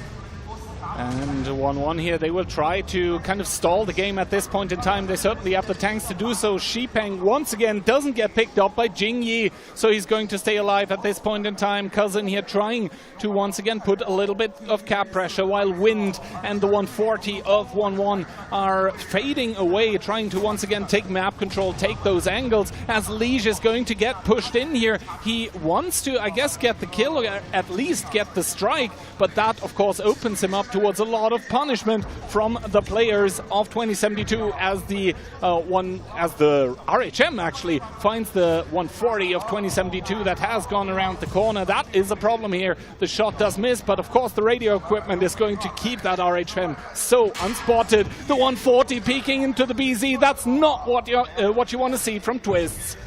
And 1-1 here. They will try to kind of stall the game at this point in time. They certainly have the tanks to do so. Xipeng once again doesn't get picked up by Jingyi, so he's going to stay alive at this point in time. Cousin here trying to once again put a little bit of cap pressure, while Wind and the 140 of 1-1 are fading away, trying to once again take map control, take those angles, as Liege is going to get pushed in here. He wants to, I guess, get the kill, or at least get the strike, but that, of course, opens him up towards a lot of punishment from the players of 2072 as the RHM actually finds the 140 of 2072 that has gone around the corner. That is a problem here. The shot does miss, but of course the radio equipment is going to keep that RHM so unspotted. The 140 peeking into the BZ, that's not what you want to see from Twists.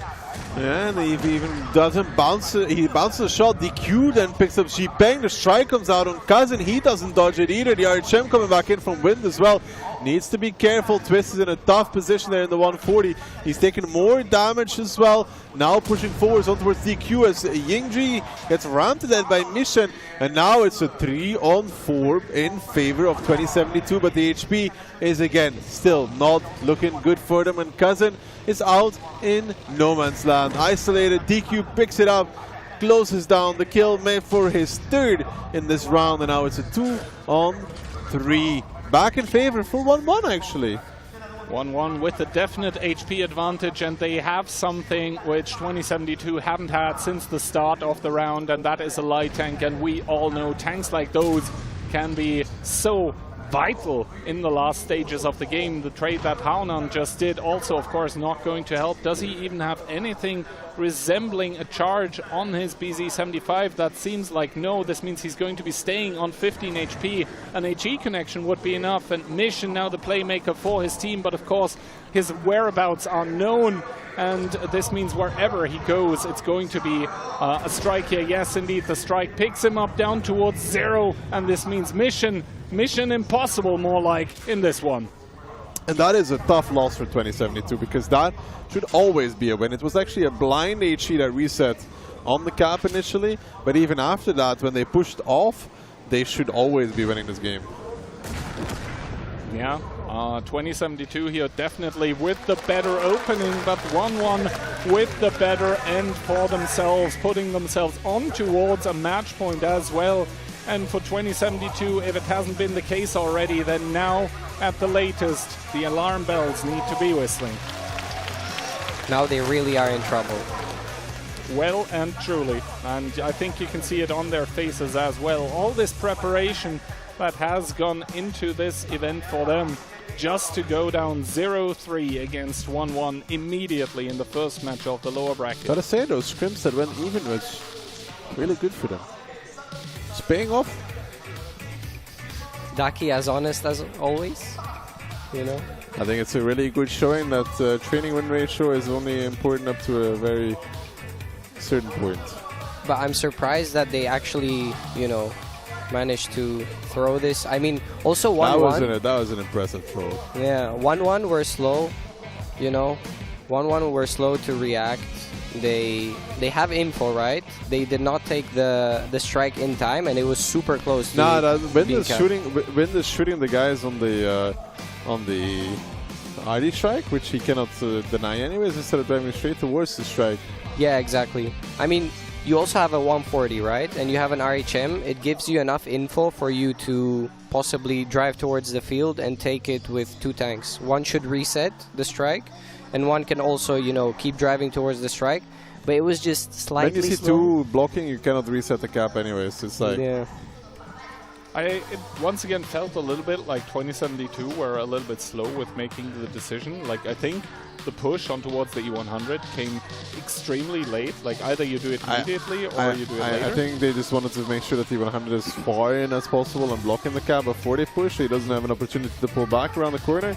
Yeah, and he even doesn't bounce. He bounces the shot. DQ then picks up Xipeng. The strike comes out on Cousin. He doesn't dodge it either. The RHM coming back in from Wind as well. Needs to be careful. Twist is in a tough position there in the 140. He's taking more damage as well. Now pushing forwards on towards DQ as Yingji gets rammed to death by Mission. And now it's a 3-on-4 in favor of 2072. But the HP is again still not looking good for them. And Cousin is out in no man's land. Isolated. DQ picks it up, closes down the kill, made for his 3rd in this round. And now it's a 2-on-3. Back in favor, full 1-1 actually. 1-1 with a definite HP advantage, and they have something which 2072 haven't had since the start of the round, and that is a light tank. And we all know tanks like those can be so vital in the last stages of the game. The trade that Haunan just did also, of course, not going to help. Does he even have anything resembling a charge on his BZ75? That seems like no. This means he's going to be staying on 15 HP. An HE connection would be enough, and Mission now the playmaker for his team, but of course his whereabouts are known, and this means wherever he goes it's going to be a strike here. Yes, indeed, the strike picks him up down towards 0, and this means Mission impossible more like in this one. And that is a tough loss for 2072, because that should always be a win. It was actually a blind HE that reset on the cap initially, but even after that, when they pushed off, they should always be winning this game. Yeah, 2072 here definitely with the better opening, but 1-1 with the better end for themselves, putting themselves on towards a match point as well. And for 2072, if it hasn't been the case already, then now at the latest the alarm bells need to be whistling. Now they really are in trouble. Well and truly, and I think you can see it on their faces as well. All this preparation that has gone into this event for them, just to go down 0-3 against 1-1 immediately in the first match of the lower bracket. Gotta say, those scrims that went even was really good for them. It's paying off. Daki as honest as always, you know. I think it's a really good showing that training win ratio is only important up to a very certain point. But I'm surprised that they actually, you know, managed to throw this. I mean, also 1-1. That was an impressive throw. Yeah, 1-1 were slow, you know. 1-1 were slow to react. They have info, right? They did not take the strike in time, and it was super close. Nah, when they're shooting the guys on the ID strike, which he cannot deny anyways, instead of driving straight towards the strike. Yeah, exactly. I mean, you also have a 140, right? And you have an RHM. It gives you enough info for you to possibly drive towards the field and take it with 2 tanks. One should reset the strike, and one can also, you know, keep driving towards the strike. But it was just slightly When you see slow. 2 blocking, you cannot reset the cap anyways. It's like... Yeah. It once again felt a little bit like 2072 were a little bit slow with making the decision. Like, I think the push on towards the E100 came extremely late. Like, either you do it immediately or you do it later. I think they just wanted to make sure that the E100 is far in as possible and blocking the cap before they push, so he doesn't have an opportunity to pull back around the corner.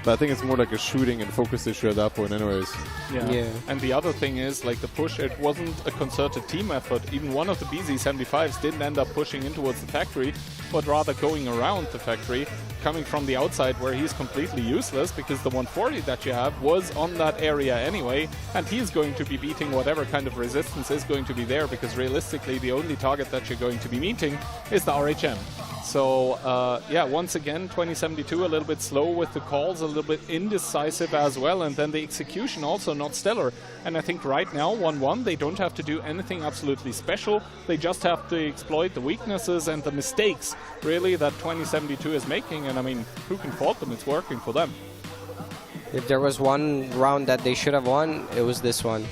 But I think it's more like a shooting and focus issue at that point anyways. Yeah. And the other thing is, like, the push, it wasn't a concerted team effort. Even one of the BZ75s didn't end up pushing in towards the factory, but rather going around the factory, coming from the outside where he's completely useless, because the 140 that you have was on that area anyway, and he's going to be beating whatever kind of resistance is going to be there, because realistically the only target that you're going to be meeting is the RHM. So, yeah, once again, 2072 a little bit slow with the calls, a little bit indecisive as well, and then the execution also not stellar. And I think right now, 1-1, they don't have to do anything absolutely special. They just have to exploit the weaknesses and the mistakes, really, that 2072 is making. And I mean, who can fault them? It's working for them. If there was one round that they should have won, it was this one.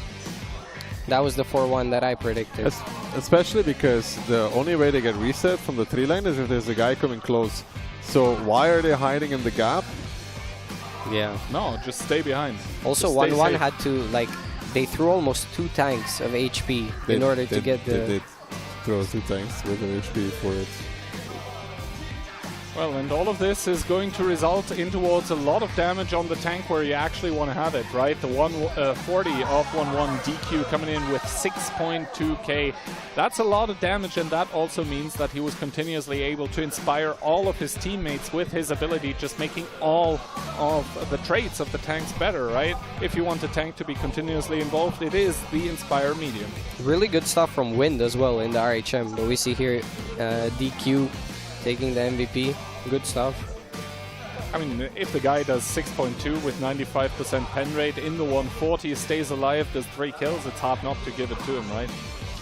That was the 4-1 that I predicted. Especially because the only way they get reset from the 3 line is if there's a guy coming close. So why are they hiding in the gap? Yeah. No, just stay behind. Also, 1-1 had to, like, they threw almost 2 tanks of HP in order to get the... They did throw 2 tanks with an HP for it. Well, and all of this is going to result in towards a lot of damage on the tank where you actually want to have it, right? The 140 of 1-1 DQ coming in with 6.2k. That's a lot of damage, and that also means that he was continuously able to inspire all of his teammates with his ability, just making all of the traits of the tanks better, right? If you want a tank to be continuously involved, it is the Inspire medium. Really good stuff from Wind as well in the RHM, but we see here DQ taking the MVP. Good stuff. I mean, if the guy does 6.2 with 95% pen rate in the 140, stays alive, does 3 kills, it's hard not to give it to him, right?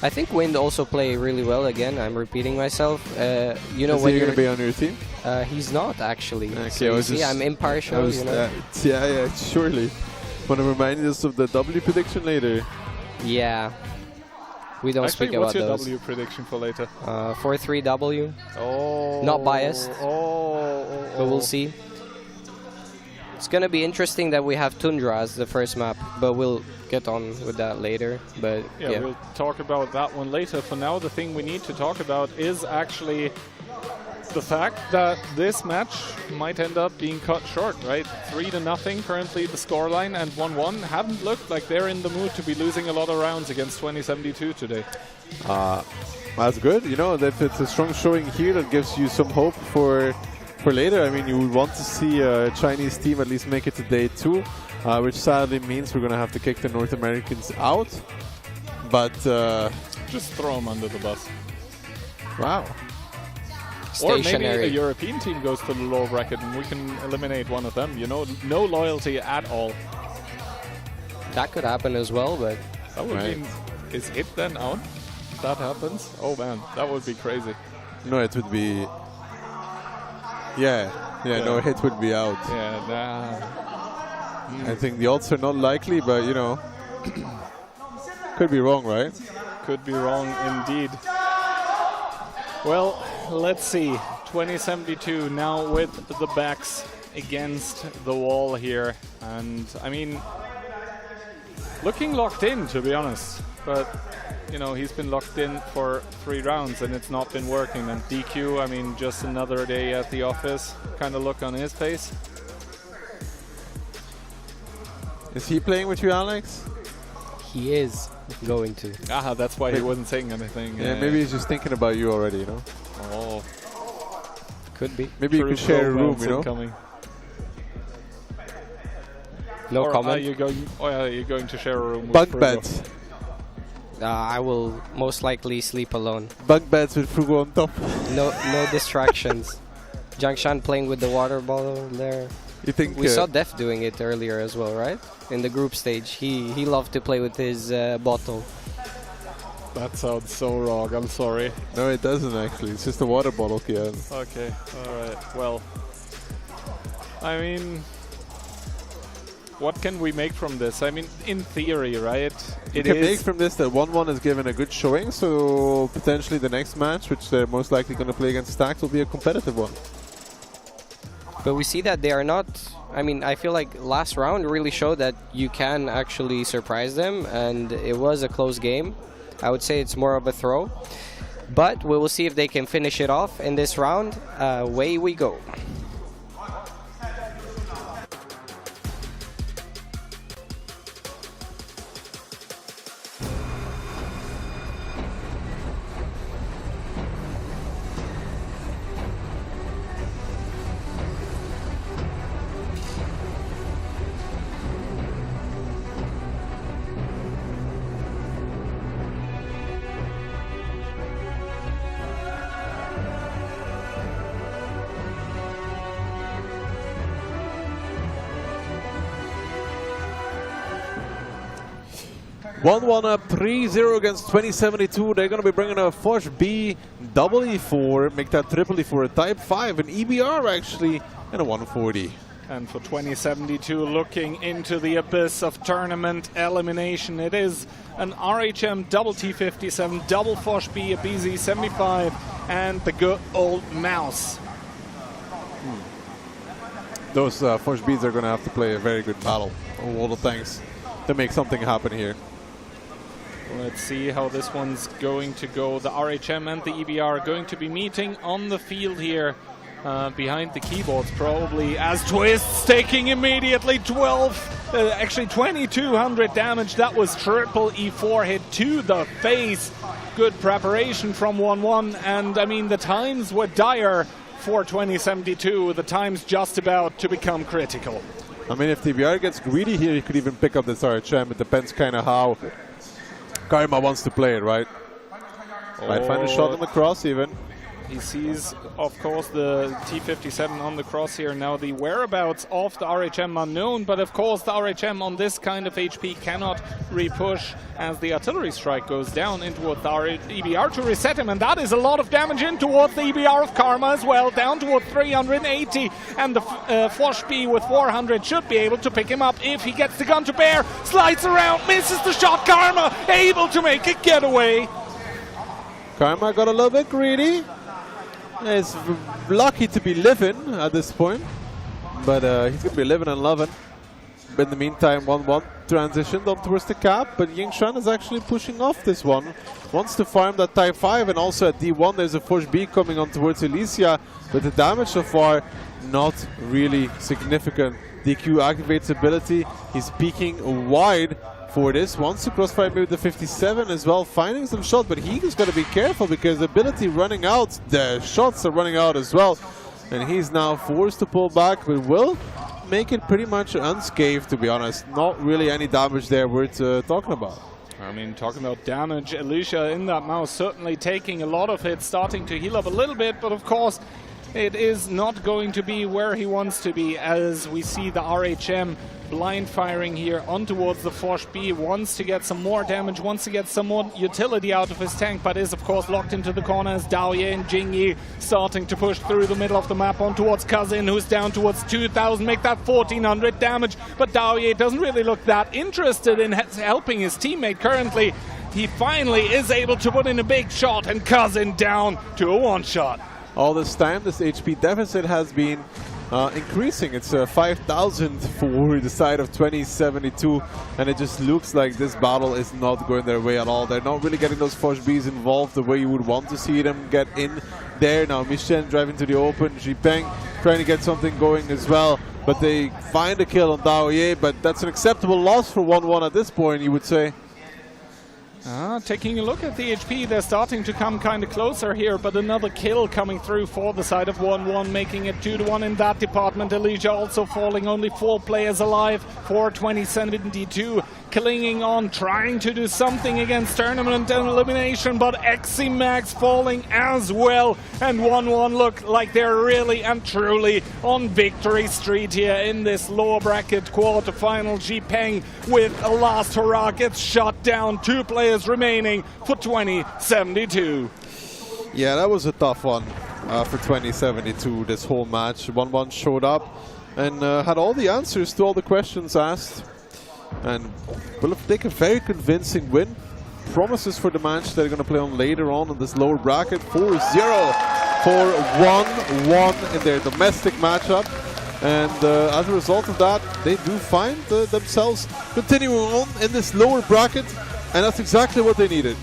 I think Wind also play really well. Again, I'm repeating myself. You know, Is when he you're going to be on your team? He's not actually. Okay, So you see, I'm impartial. You know? Yeah, surely. Want to remind us of the W prediction later? Yeah. We don't Actually, speak about what's your those. W prediction for later? 4-3 Oh. Not biased. Oh. But we'll see. It's gonna be interesting that we have Tundra as the first map, but we'll get on with that later. But Yeah, we'll talk about that one later. For now, the thing we need to talk about is actually the fact that this match might end up being cut short, right? 3-0 currently the scoreline, and 1-1 haven't looked like they're in the mood to be losing a lot of rounds against 2072 today. That's good. You know, that it's a strong showing here that gives you some hope for later. I mean, you would want to see a Chinese team at least make it to day 2, which sadly means we're going to have to kick the North Americans out. But just throw them under the bus. Wow. Or maybe a European team goes to the lower bracket and we can eliminate one of them. You know, no loyalty at all. That could happen as well, but that would mean, is it then out? If that happens? Oh man, that would be crazy. No, it would be. Yeah, no hit would be out. Yeah, I think the odds are not likely, but you know, could be wrong, right? Could be wrong indeed. Well, let's see. 2072 now with the backs against the wall here, and I mean, looking locked in, to be honest. But you know, he's been locked in for 3 rounds and it's not been working. And DQ, I mean, just another day at the office kind of look on his face. Is he playing with you, Alex? He is going to. Ah, that's why he wasn't saying anything. Yeah, maybe he's just thinking about you already, you know? Oh. Could be. Maybe you could share a room, you know? No comment. Are you going to share a room with Bunk Frugo? beds. I will most likely sleep alone. Bunk beds with Frugo on top. No distractions. Jiangshan playing with the water bottle there. You think we saw Def doing it earlier as well, right? In the group stage, he loved to play with his bottle. That sounds so wrong. I'm sorry. No, it doesn't actually. It's just a water bottle, Kian. Okay. All right. Well, I mean, what can we make from this? I mean, in theory, right? You can make from this that 1-1 is given a good showing, so potentially the next match, which they're most likely going to play against Stax, will be a competitive one. But we see that they are not. I mean, I feel like last round really showed that you can actually surprise them, and it was a close game. I would say it's more of a throw. But we will see if they can finish it off in this round. Away we go. One up, 3-0 against 2072. They're going to be bringing a Foch B, double E4, make that triple E4, a Type 5, an EBR actually, and a 140. And for 2072, looking into the abyss of tournament elimination, it is an RHM double T57, double Foch B, a BZ75, and the good old mouse. Those Foch Bs are going to have to play a very good battle of all the tanks to make something happen here. Let's see how this one's going to go. The RHM and the EBR are going to be meeting on the field here behind the keyboards probably, as Twists taking immediately 2200 damage. That was triple E4 hit to the face. Good preparation from 1-1, and I mean the times were dire for 2072. The times just about to become critical. I mean, if the EBR gets greedy here, he could even pick up this RHM. It depends kind of how Karma wants to play it, right? Might find a shot on the cross even. He sees, of course, the T-57 on the crosshair. Now the whereabouts of the RHM unknown, but of course the RHM on this kind of HP cannot repush as the artillery strike goes down in towards the EBR to reset him, and that is a lot of damage in towards the EBR of Karma as well, down towards 380, and the Foch B with 400 should be able to pick him up if he gets the gun to bear. Slides around, misses the shot. Karma able to make a getaway. Karma got a little bit greedy. He's lucky to be living at this point, but he's going to be living and loving. But in the meantime, 1-1 transitioned on towards the cap, but Yingshan is actually pushing off this one. Wants to farm that Type 5, and also at D1 there's a Foch B coming on towards Elysia, but the damage so far not really significant. DQ activates ability, he's peeking wide for this. Wants to crossfire maybe the 57 as well, finding some shots, but he's got to be careful because the ability running out, the shots are running out as well, and he's now forced to pull back, but will make it pretty much unscathed, to be honest. Not really any damage there worth talking about. I mean, talking about damage, Alicia in that mouse certainly taking a lot of hits, starting to heal up a little bit, but of course it is not going to be where he wants to be, as we see the RHM blind firing here on towards the Foch B. Wants to get some more damage, wants to get some more utility out of his tank, but is of course locked into the corner as Daoye and Jingyi starting to push through the middle of the map on towards Kazin, who's down towards 2,000, make that 1,400 damage, but Daoye doesn't really look that interested in helping his teammate currently. He finally is able to put in a big shot, and Kazin down to a one-shot. All this time, this HP deficit has been increasing. It's 5,000 for the side of 2072, and it just looks like this battle is not going their way at all. They're not really getting those Foch Bs involved the way you would want to see them get in there. Now Michen driving to the open, Xipeng trying to get something going as well, but they find a kill on Daoye, but that's an acceptable loss for 1-1 at this point, you would say. Taking a look at the HP, they're starting to come kind of closer here, but another kill coming through for the side of 1-1, making it 2-1 in that department. Elysia also falling, only 4 players alive for 2072. Clinging on, trying to do something against tournament and elimination, but Eximax falling as well. And 1-1 look like they're really and truly on victory street here in this lower bracket quarterfinal. Xipeng with a last hurrah gets shot down. 2 players remaining for 2072. Yeah, that was a tough one for 2072, this whole match. 1-1 showed up and had all the answers to all the questions asked. And will take a very convincing win. Promises for the match they're going to play on later on in this lower bracket. 4-0 for 1-1 in their domestic matchup. And as a result of that, they do find themselves continuing on in this lower bracket. And that's exactly what they needed.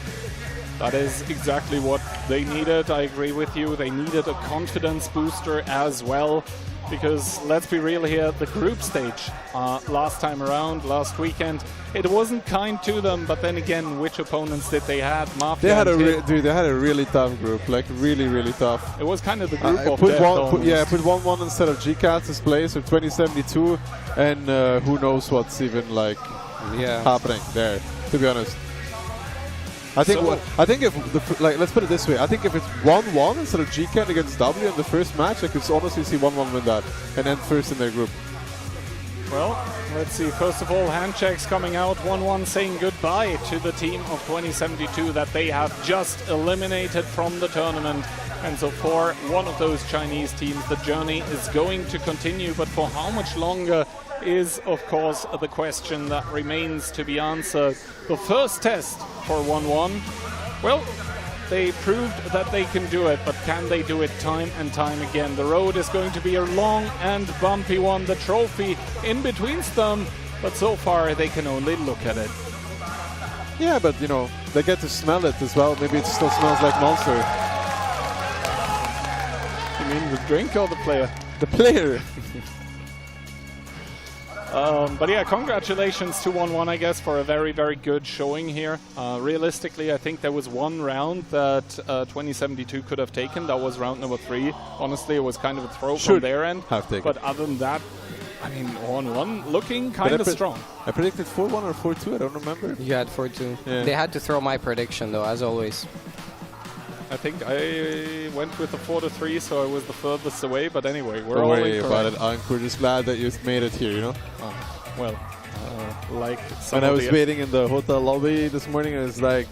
That is exactly what they needed. I agree with you. They needed a confidence booster as well. Because let's be real here, the group stage last time around, last weekend, it wasn't kind to them. But then again, which opponents did they have? Mafia. They had a really tough group, like really tough. It was kind of the group of put death. put 1-1 instead of GCAT's place for 2072, and who knows what's even like happening there. To be honest. I think if let's put it this way. I think if it's 1-1 instead of GCAT against W in the first match, I could honestly see 1-1 win that and end first in their group. Well, let's see. First of all, handshakes coming out. 1-1 saying goodbye to the team of 2072 that they have just eliminated from the tournament. And so for one of those Chinese teams, the journey is going to continue. But for how much longer is, of course, the question that remains to be answered. The first test for 1-1, well, they proved that they can do it, but can they do it time and time again? The road is going to be a long and bumpy one, the trophy in between them, but so far they can only look at it. Yeah, but you know, they get to smell it as well. Maybe it still smells like Monster. You mean the drink or the player? The player. But yeah, congratulations to 1-1, I guess, for a very good showing here. Realistically, I think there was one round that 2072 could have taken. That was round number 3. Honestly, it was kind of a throw from their end. But other than that, I mean, 1-1 looking kind of strong. I predicted 4-1 or 4-2, I don't remember. You had 4-2. Yeah. They had to throw my prediction, though, as always. I think I went with the 4-3, so I was the furthest away. But anyway, we're Don't all worry incorrect. about it, Ank. We're just glad that you made it here, you know? Well, like some when I of was the waiting in the hotel lobby this morning, I was like,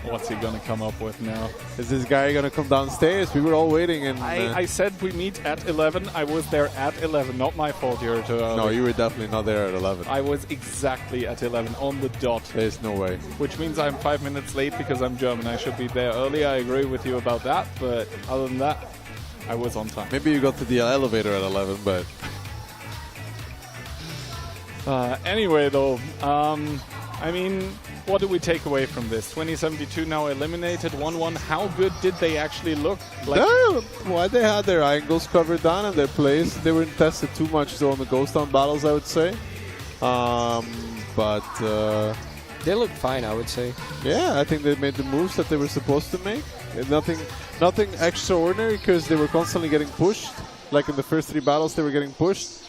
what's he gonna come up with now? Is this guy gonna come downstairs? We were all waiting, and I said we meet at 11. I was there at 11. Not my fault. You're too early. no, you were definitely not there at 11. I was exactly at 11 on the dot. There's no way. Which means I'm 5 minutes late because I'm German. I should be there early. I agree with you about that. But other than that, I was on time. Maybe you got to the elevator at 11, but... Anyway, though, I mean, what do we take away from this? 2072 now eliminated, 1-1. How good did they actually look? Like no, well, they had their angles covered down and their plays. They weren't tested too much though on the ghost town battles, I would say. But they looked fine, I would say. Yeah, I think they made the moves that they were supposed to make. Nothing extraordinary because they were constantly getting pushed. Like in the first 3 battles, they were getting pushed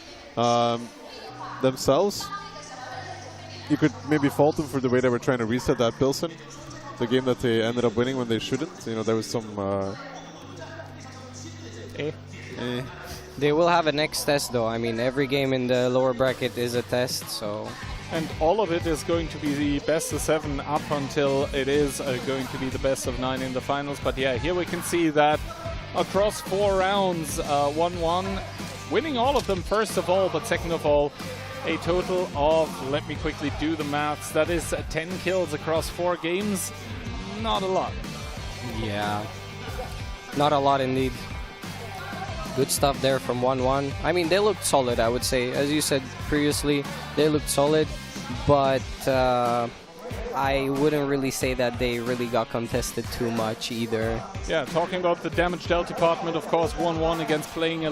themselves. You could maybe fault them for the way they were trying to reset that Pilsen, the game that they ended up winning when they shouldn't. You know, there was some... They will have a next test, though. I mean, every game in the lower bracket is a test, so... And all of it is going to be the best of 7 up until it is going to be the best of 9 in the finals. But yeah, here we can see that across 4 rounds, 1-1, winning all of them first of all, but second of all, a total of, let me quickly do the maths, that is 10 kills across 4 games. Not a lot. Yeah, not a lot indeed. Good stuff there from 1-1. I mean, they looked solid, I would say. As you said previously, they looked solid, but I wouldn't really say that they really got contested too much either. Yeah, talking about the damage dealt department, of course, 1-1 against playing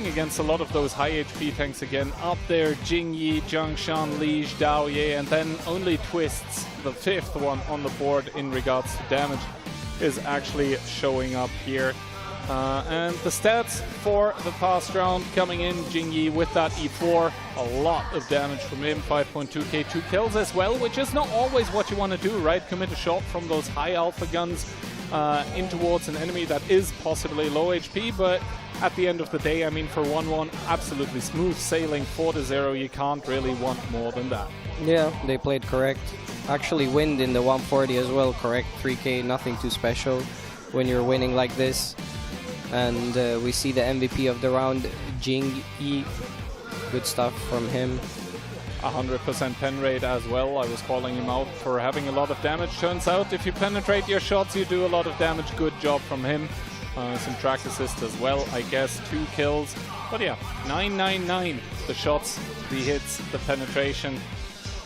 against a lot of those high HP tanks again. Up there, Jingyi, Zhangshan, Liege, Daoye, and then only Twists, the 5th one on the board in regards to damage, is actually showing up here. And the stats for the past round coming in, Jingyi with that E4, a lot of damage from him, 5.2k, 2 kills as well, which is not always what you want to do, right? Commit a shot from those high alpha guns in towards an enemy that is possibly low HP, but at the end of the day, I mean, for 1-1, absolutely smooth sailing, 4-0, you can't really want more than that. Yeah, they played correct. Actually winned in the 140 as well, correct, 3k, nothing too special when you're winning like this. And we see the MVP of the round, Jing Yi. Good stuff from him. 100% pen rate as well. I was calling him out for having a lot of damage. Turns out if you penetrate your shots, you do a lot of damage. Good job from him. Some track assist as well, I guess. 2 kills. But yeah, 999. The shots, the hits, the penetration.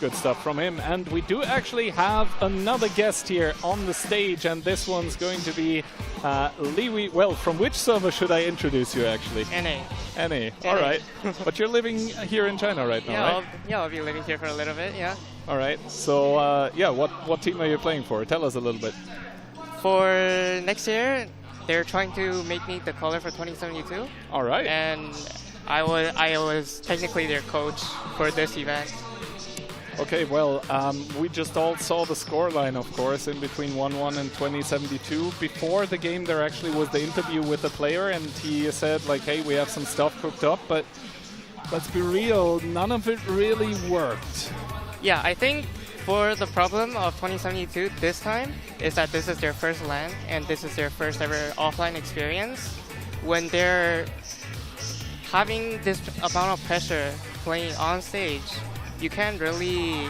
Good stuff from him. And we do actually have another guest here on the stage, and this one's going to be Liwi. Well, from which server should I introduce you actually? NA. NA. All right. But you're living here in China right now, right? I'll be living here for a little bit, yeah. All right. So, yeah, what team are you playing for? Tell us a little bit. For next year, they're trying to make me the caller for 2072. All right. And I was technically their coach for this event. Okay, well, we just all saw the scoreline, of course, in between 1-1 and 2072. Before the game, there actually was the interview with the player, and he said, like, hey, we have some stuff cooked up, but let's be real, none of it really worked. Yeah, I think for the problem of 2072 this time is that this is their first LAN, and this is their first ever offline experience. When they're having this amount of pressure playing on stage, you can't really,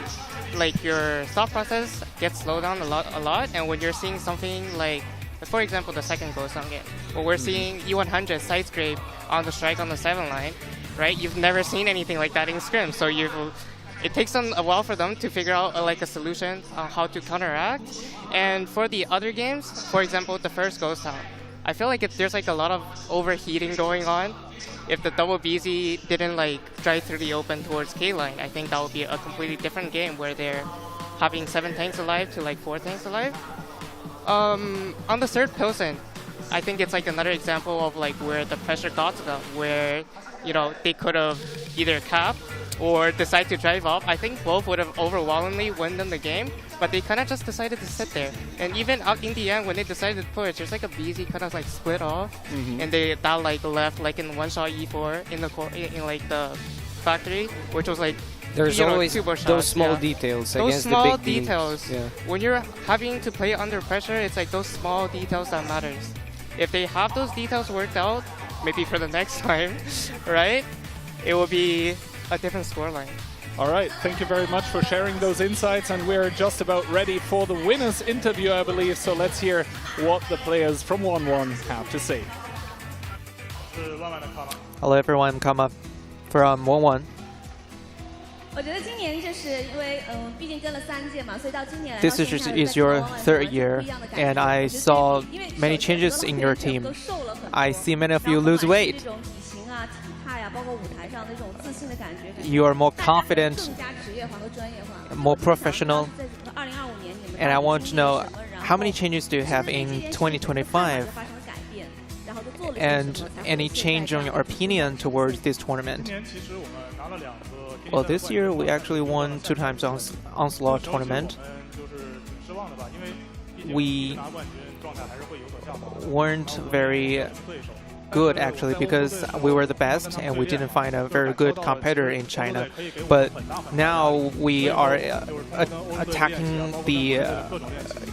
like, your thought process gets slowed down a lot, and when you're seeing something like, for example, the second Ghost Town game, when we're seeing E100 side scrape on the strike on the 7 line, right? You've never seen anything like that in Scrim, so it takes them a while for them to figure out like a solution on how to counteract. And for the other games, for example, the first Ghost Town, I feel like there's like a lot of overheating going on. If the double BZ didn't like drive through the open towards K-line, I think that would be a completely different game where they're having 7 tanks alive to like 4 tanks alive. On the third Pilsen, I think it's like another example of like where the pressure got to them, where, you know, they could have either capped or decide to drive up, I think both would have overwhelmingly won them the game, but they kind of just decided to sit there. And even out in the end, when they decided to push, there's like a BZ kind of like split off, and they that like left like in one shot E4 in the in like the factory, which was like there's always those small details against the big details. Yeah. When you're having to play under pressure, it's like those small details that matters. If they have those details worked out, maybe for the next time, right? It will be a different scoreline. All right, thank you very much for sharing those insights, and we're just about ready for the winners interview, I believe, so let's hear what the players from 1-1 have to say. Hello everyone, I'm Kama from 1-1. 我觉得今年就是因为毕竟跟了3届嘛，所以到今年 This is your third year, and I saw many changes in your team. I see many of you lose weight. You are more confident, more professional, and I want to know how many changes do you have in 2025? And any change on your opinion towards this tournament? Well, this year we actually won 2 times on Onslaught tournament. We weren't very good actually because we were the best and we didn't find a very good competitor in China. But now we are attacking the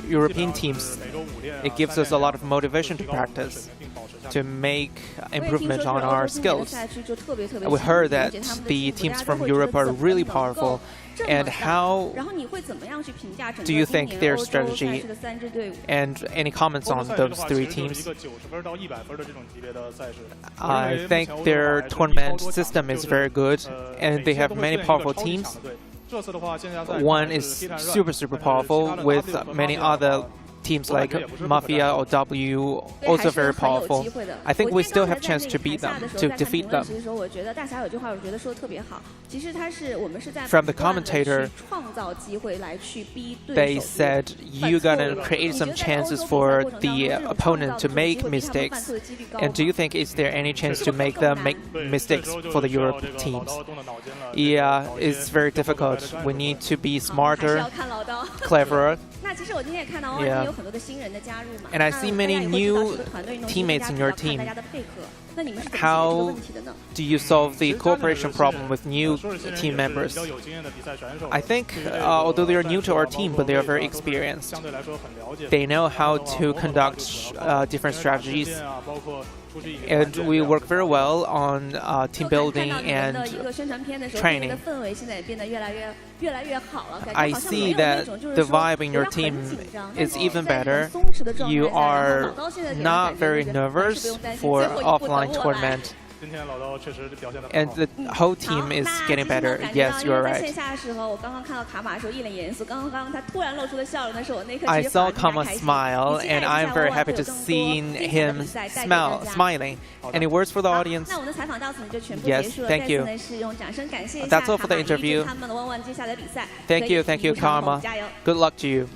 European teams. It gives us a lot of motivation to practice, to make improvement on our skills. We heard that the teams from Europe are really powerful. And how do you think their strategy, and any comments on those 3 teams? I think their tournament system is very good, and they have many powerful teams. One is super powerful, with many other teams like Mafia or W also very powerful. I think we still have chance to beat them, to defeat them. From the commentator, they said you're gonna create some chances for the opponent to make mistakes. And do you think is there any chance to make them make mistakes for the Europe teams? Yeah, it's very difficult. We need to be smarter, cleverer. Yeah. And I see many new teammates in your team. How do you solve the cooperation problem with new team members? I think although they are new to our team, but they are very experienced. They know how to conduct different strategies. And we work very well on team building and training. I see that the vibe in your team is even better. You are not very nervous for offline tournament. And the whole team is getting better. Yes, you are right. I saw Kama smile, and I'm very happy to see him smiling. Any words for the audience? Yes, thank you. That's all for the interview. Thank you, Kama. Good luck to you.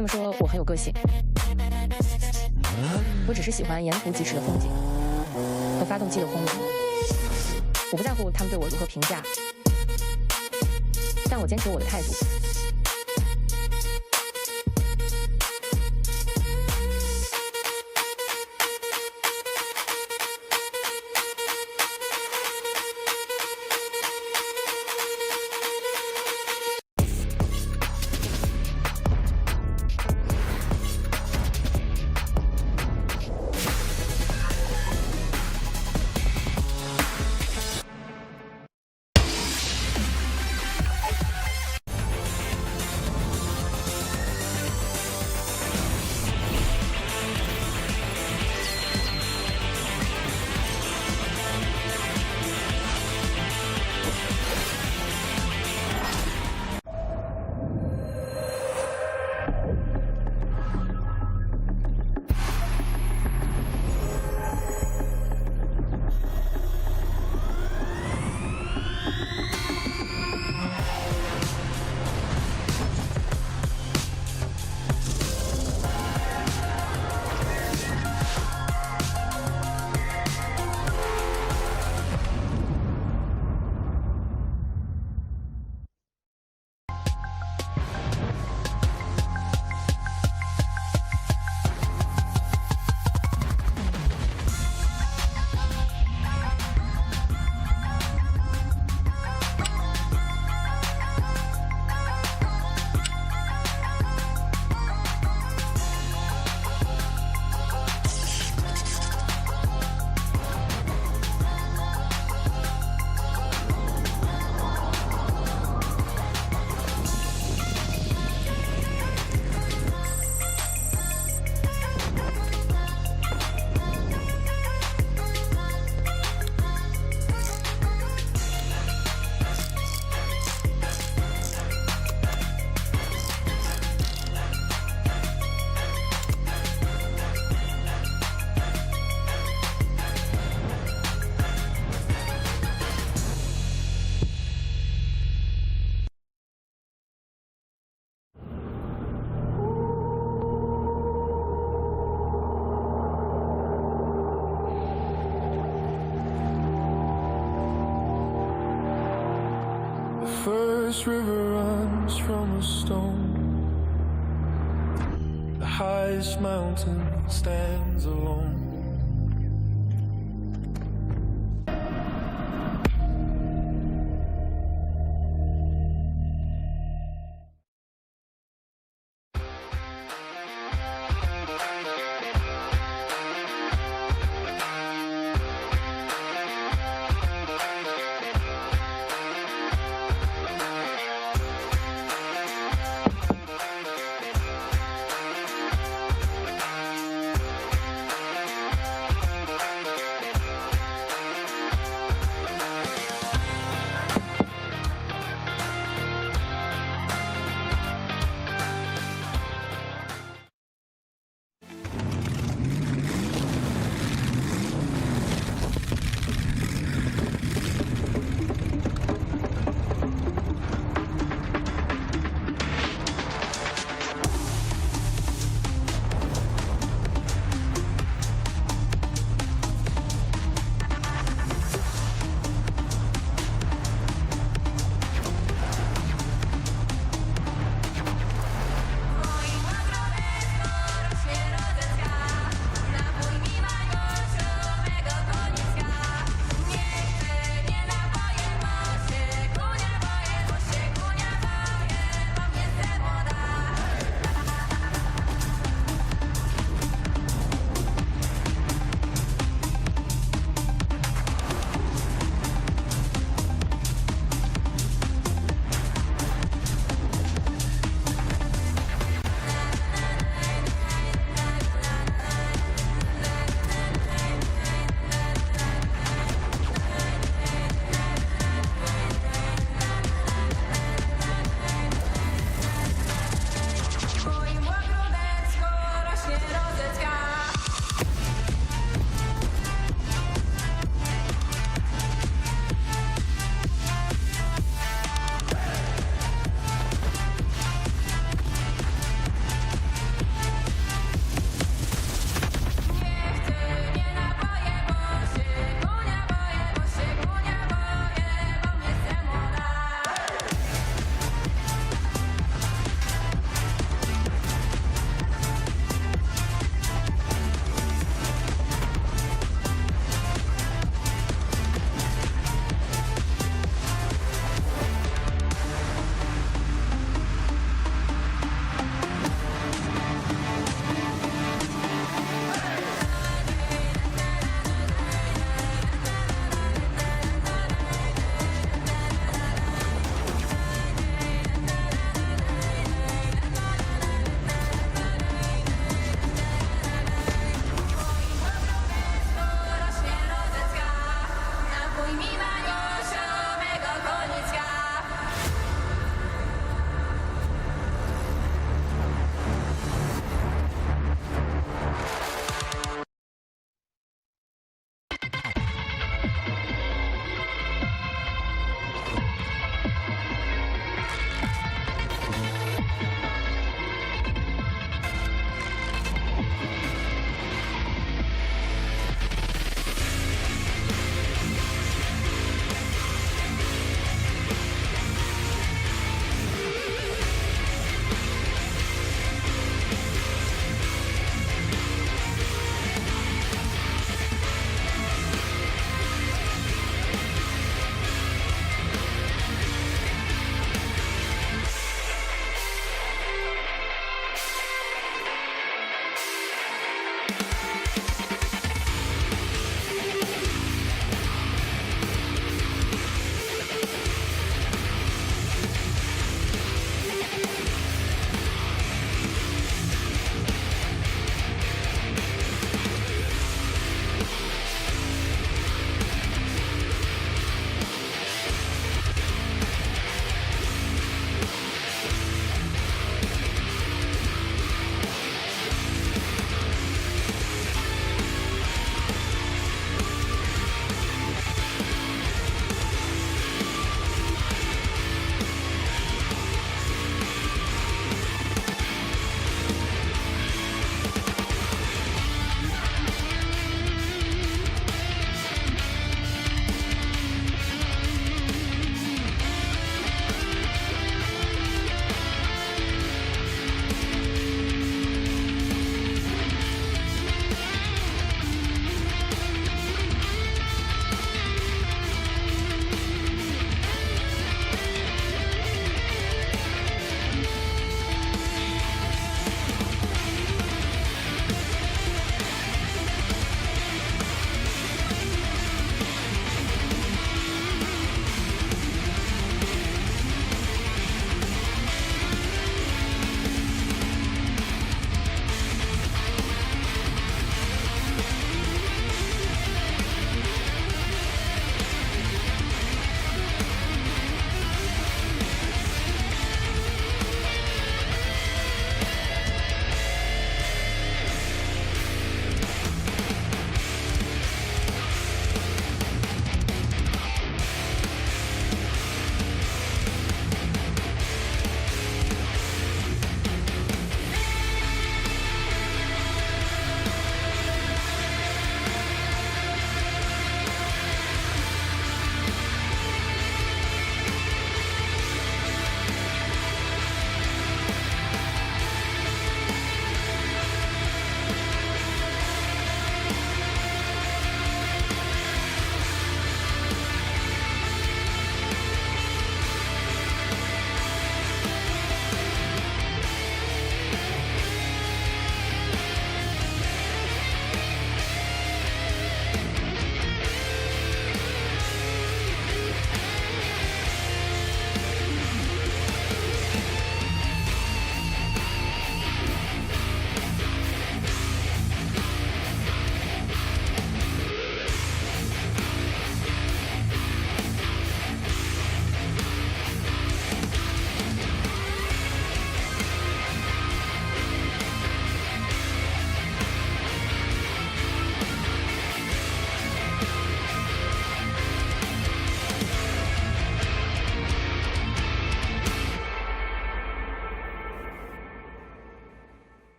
他们说我很有个性，我只是喜欢沿途疾驰的风景和发动机的轰鸣。我不在乎他们对我如何评价，但我坚持我的态度。First river runs from a stone. The highest mountain stands alone.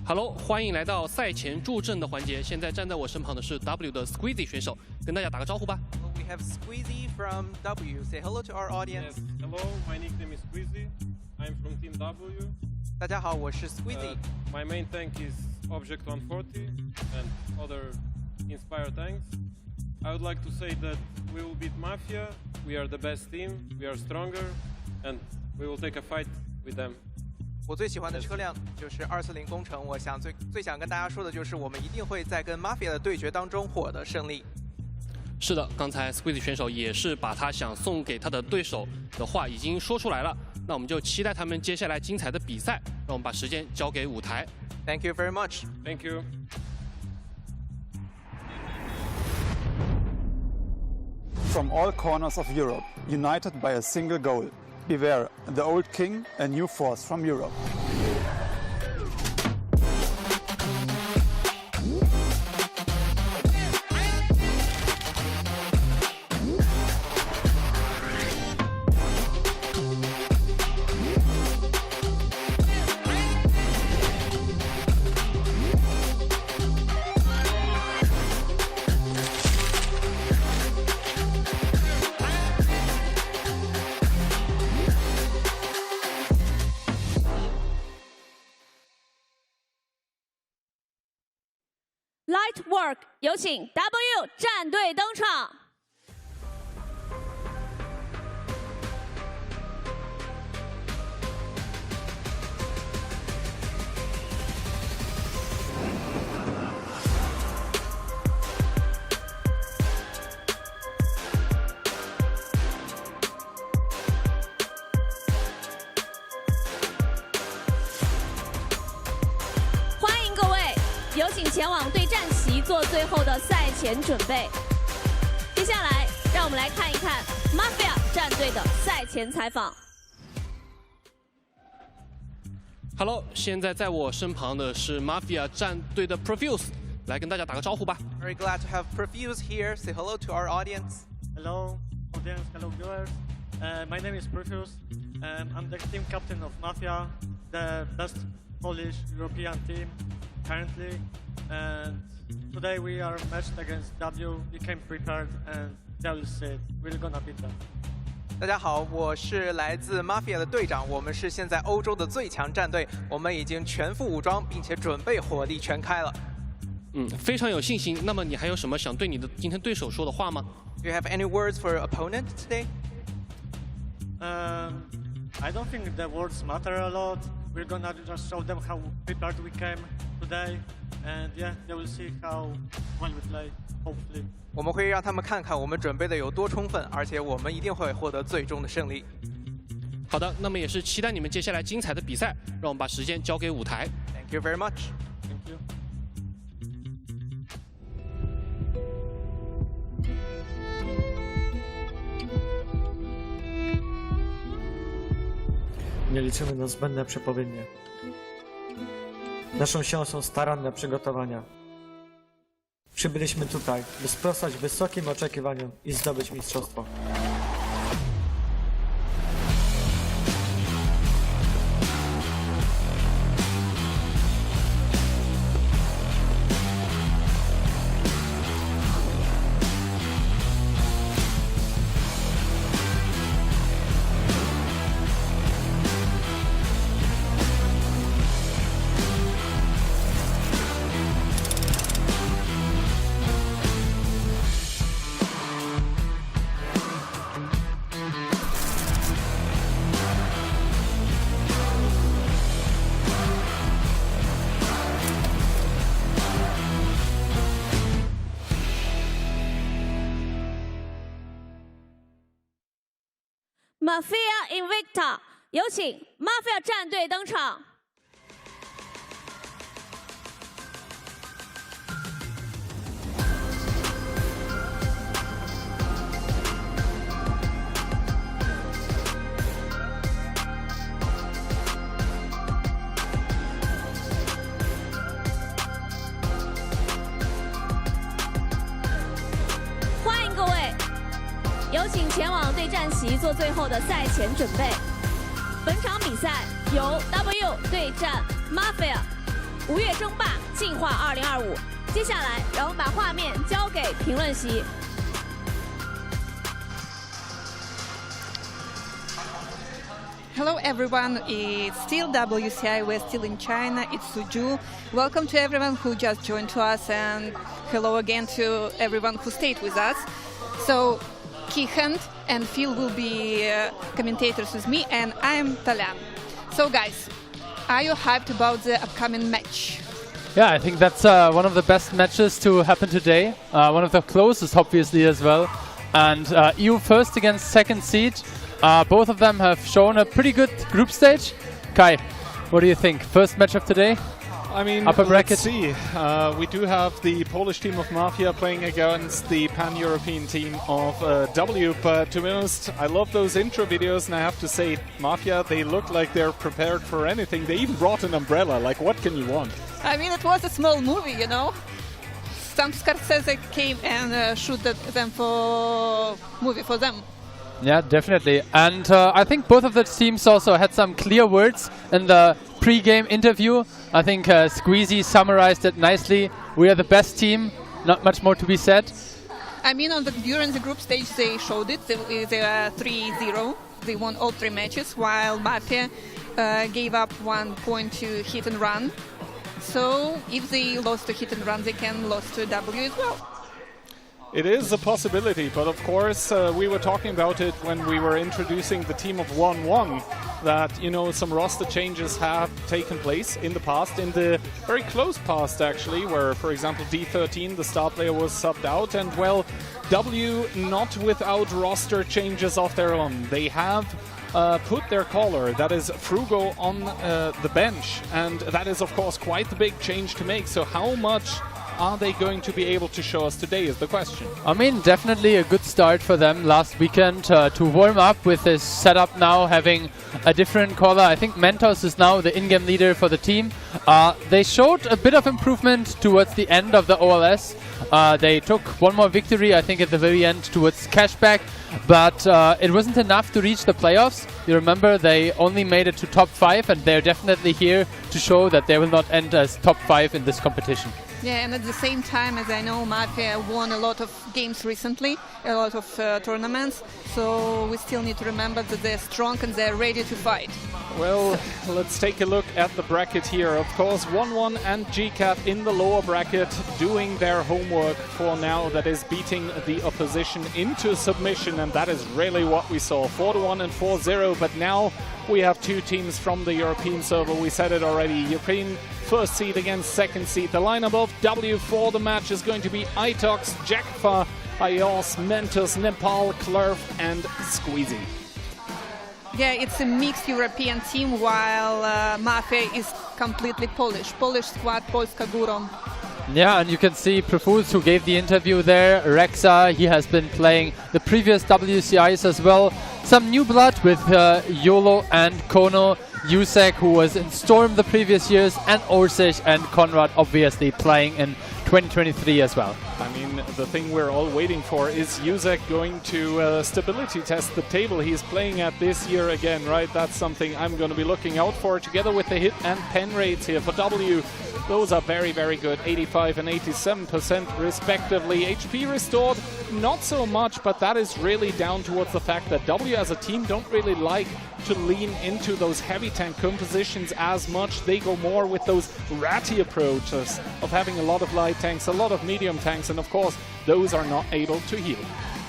Hello， 欢迎来到赛前助阵的环节。现在站在我身旁的是 W 的 Squeezy 选手，跟大家打个招呼吧。We have Squeezy from W. Say hello to our audience. Yes. Hello, my nickname is Squeezy. I'm from Team W. 大家好，我是 Squeezy. My main tank is Object 140 and other inspired tanks. I would like to say that we will beat Mafia. We are the best team. We are stronger, and we will take a fight with them. 我最喜欢的车辆就是240工程。我想最想跟大家说的就是，我们一定会在跟 Mafia 的对决当中获得胜利。是的，刚才 Squeezy 选手也是把他想送给他的对手的话已经说出来了。那我们就期待他们接下来精彩的比赛。让我们把时间交给舞台。Thank you very much. Thank you. From all corners of Europe, united by a single goal. Beware, the old king, a new force from Europe. Light Work， 有请 W 战队登场。欢迎各位。有请前往对战席做最后的赛前准备。接下来，让我们来看一看 Mafia 战队的赛前采访。Hello， 现在在我身旁的是 Mafia 战队的 Profuse， 来跟大家打个招呼吧。Very glad to have Profuse here. Say hello to our audience. Hello, audience. Hello, viewers. My name is Profuse, and I'm the team captain of Mafia, the best Polish European team currently, and today we are matched against W. We came prepared, and they will see. We're gonna beat them. 大家好，我是来自 Mafia 的队长，我们是现在欧洲的最强战队，我们已经全副武装，并且准备火力全开了。非常有信心。那么你还有什么想对你的今天对手说的话吗 Do you have any words for your opponent today? I don't think the words matter a lot. We're gonna just show them how prepared we came today, and yeah, they will see how well we play, hopefully. 我们会让他们看看我们准备的有多充分，而且我们一定会获得最终的胜利。好的，那么也是期待你们接下来精彩的比赛。让我们把时间交给舞台。Thank you very much. Thank you. Nie liczymy na zbędne przepowiednie. Naszą siłą są staranne przygotowania. Przybyliśmy tutaj, by sprostać wysokim oczekiwaniom i zdobyć mistrzostwo. Mafia Invicta， 有请 Mafia 战队登场。欢迎各位。有请前往对战席做最后的赛前准备。本场比赛由 W 对战 Mafia， 5月争霸进化2025。接下来，让我们把画面交给评论席。Hello everyone, it's still WCI, we're still in China, it's Suzhou. Welcome to everyone who just joined to us, and hello again to everyone who stayed with us. So, Kihan and Phil will be commentators with me, and I'm Talyan. So guys, are you hyped about the upcoming match? Yeah, I think that's one of the best matches to happen today. One of the closest, obviously, as well. And EU first against second seed. Both of them have shown a pretty good group stage. Kai, what do you think? First match of today? I mean, upper bracket. Let's see. We do have the Polish team of Mafia playing against the pan-European team of W, but to be honest, I love those intro videos, and I have to say, Mafia, they look like they're prepared for anything. They even brought an umbrella. Like, what can you want? I mean, it was a small movie, you know? Some Scorsese came and shooted them for movie for them. Yeah, definitely. And I think both of the teams also had some clear words in the pre-game interview. I think Squeezy summarized it nicely. We are the best team. Not much more to be said. I mean, during the group stage, they showed it. They were 3-0. They won all 3 matches, while Mafia gave up 1 point to hit and run. So if they lost to hit and run, they can lose to W as well. It is a possibility, but of course we were talking about it when we were introducing the team of 1-1, that, you know, some roster changes have taken place in the past, in the very close past actually, where, for example, D13, the star player, was subbed out, and well, W not without roster changes of their own. They have put their caller, that is Frugo, on the bench, and that is of course quite the big change to make. So how much are they going to be able to show us today is the question. I mean, definitely a good start for them last weekend to warm up with this setup now, having a different caller. I think Mentos is now the in-game leader for the team. They showed a bit of improvement towards the end of the OLS. They took one more victory, I think, at the very end towards Cashback, but it wasn't enough to reach the playoffs. You remember, they only made it to top 5, and they're definitely here to show that they will not end as top 5 in this competition. Yeah, and at the same time, as I know, Mafia won a lot of games recently, a lot of tournaments, so we still need to remember that they're strong and they're ready to fight. Well, let's take a look at the bracket here. Of course, 1-1 and GCAT in the lower bracket doing their homework for now, that is beating the opposition into submission, and that is really what we saw. 4-1 and 4-0, but now we have 2 teams from the European server. We said it already, European first seed against second seed. The lineup of W for the match is going to be Itox, Jakfa, Ayos, Mentos, Nepal, Clerf, and Squeezy. Yeah, it's a mixed European team, while Mafia is completely Polish. Polish squad, Polska Górą. Yeah, and you can see Profuz, who gave the interview there. Rexa, he has been playing the previous WCIs as well. Some new blood with Yolo and Kono. Yusek, who was in Storm the previous years, and Orsic and Konrad, obviously playing in 2023 as well. I mean, the thing we're all waiting for is Yusek going to stability test the table he's playing at this year again, right? That's something I'm going to be looking out for, together with the hit and pen rates here for W. Those are very, very good, 85 and 87% respectively. HP restored, not so much, but that is really down towards the fact that W as a team don't really like to lean into those heavy tank compositions as much. They go more with those ratty approaches of having a lot of light tanks, a lot of medium tanks, and of course, those are not able to heal.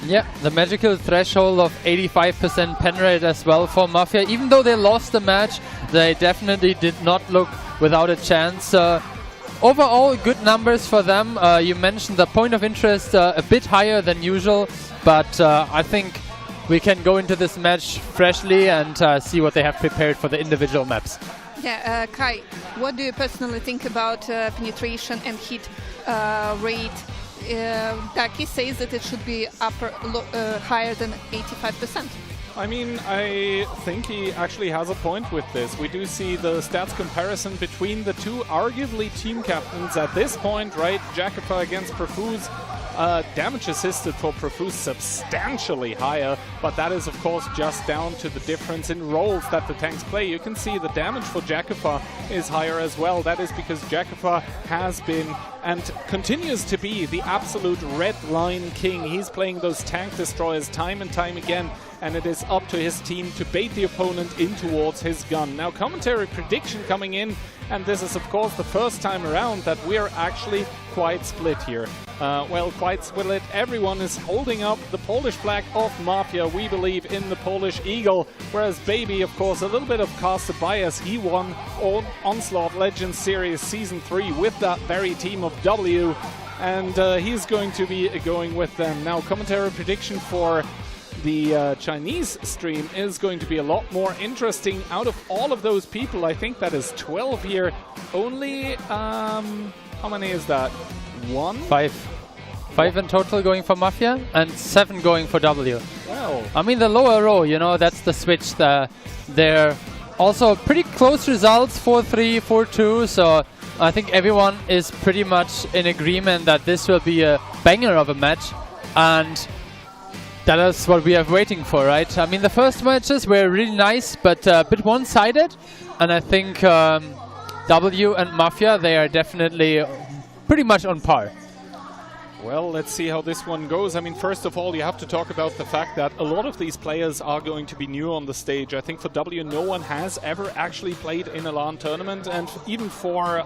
Yeah, the magical threshold of 85% pen rate as well for Mafia. Even though they lost the match, they definitely did not look without a chance. Overall, good numbers for them. You mentioned the point of interest a bit higher than usual, but I think we can go into this match freshly and see what they have prepared for the individual maps. Yeah, Kai, what do you personally think about penetration and hit rate? Daki says that it should be higher than 85%. I mean, I think he actually has a point with this. We do see the stats comparison between the two arguably team captains at this point, right? Jakapa against Perfuz. Damage assisted for Profuse substantially higher, but that is of course just down to the difference in roles that the tanks play. You can see the damage for Jakifa is higher as well. That is because Jakifa has been and continues to be the absolute red line king. He's playing those tank destroyers time and time again, and it is up to his team to bait the opponent in towards his gun. Now, commentary prediction coming in, and this is of course the first time around that we are actually quite split here. Well, quite split. Everyone is holding up the Polish flag of Mafia. We believe in the Polish Eagle, whereas Baby, of course, a little bit of caster bias. He won Onslaught Legends Series Season 3 with that very team of W, and he's going to be going with them. Now, commentary prediction for the Chinese stream is going to be a lot more interesting. Out of all of those people, I think that is 12 here. Only, how many is that? 1? 5. 5 in total going for Mafia and 7 going for W. Well, I mean, the lower row, you know, that's the switch. They're also pretty close results, 4-3, 4-2. So I think everyone is pretty much in agreement that this will be a banger of a match. And that is what we are waiting for, right? I mean, the first matches were really nice, but a bit one-sided. And I think W and Mafia, they are definitely pretty much on par. Well, let's see how this one goes. I mean, first of all, you have to talk about the fact that a lot of these players are going to be new on the stage. I think for W, no one has ever actually played in a LAN tournament, and even for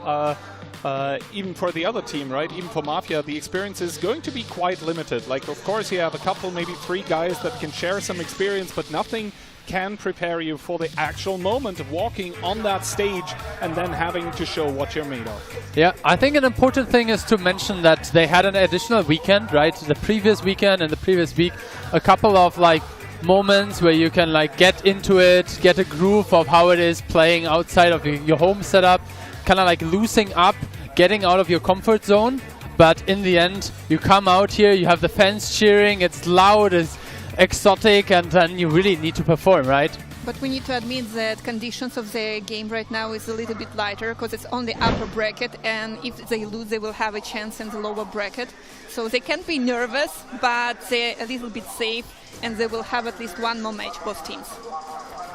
the other team, right? Even for Mafia, the experience is going to be quite limited. Like, of course, you have a couple, maybe 3 guys that can share some experience, but nothing can prepare you for the actual moment of walking on that stage and then having to show what you're made of. Yeah, I think an important thing is to mention that they had an additional weekend, right? The previous weekend and the previous week, a couple of like moments where you can like get into it, get a groove of how it is playing outside of your home setup, kind of like loosening up, getting out of your comfort zone. But in the end, you come out here, you have the fans cheering, it's loud, it's exotic, and then you really need to perform, right? But we need to admit that conditions of the game right now is a little bit lighter because it's only upper bracket, and if they lose they will have a chance in the lower bracket. So they can be nervous, but they're a little bit safe, and they will have at least one more match, both teams.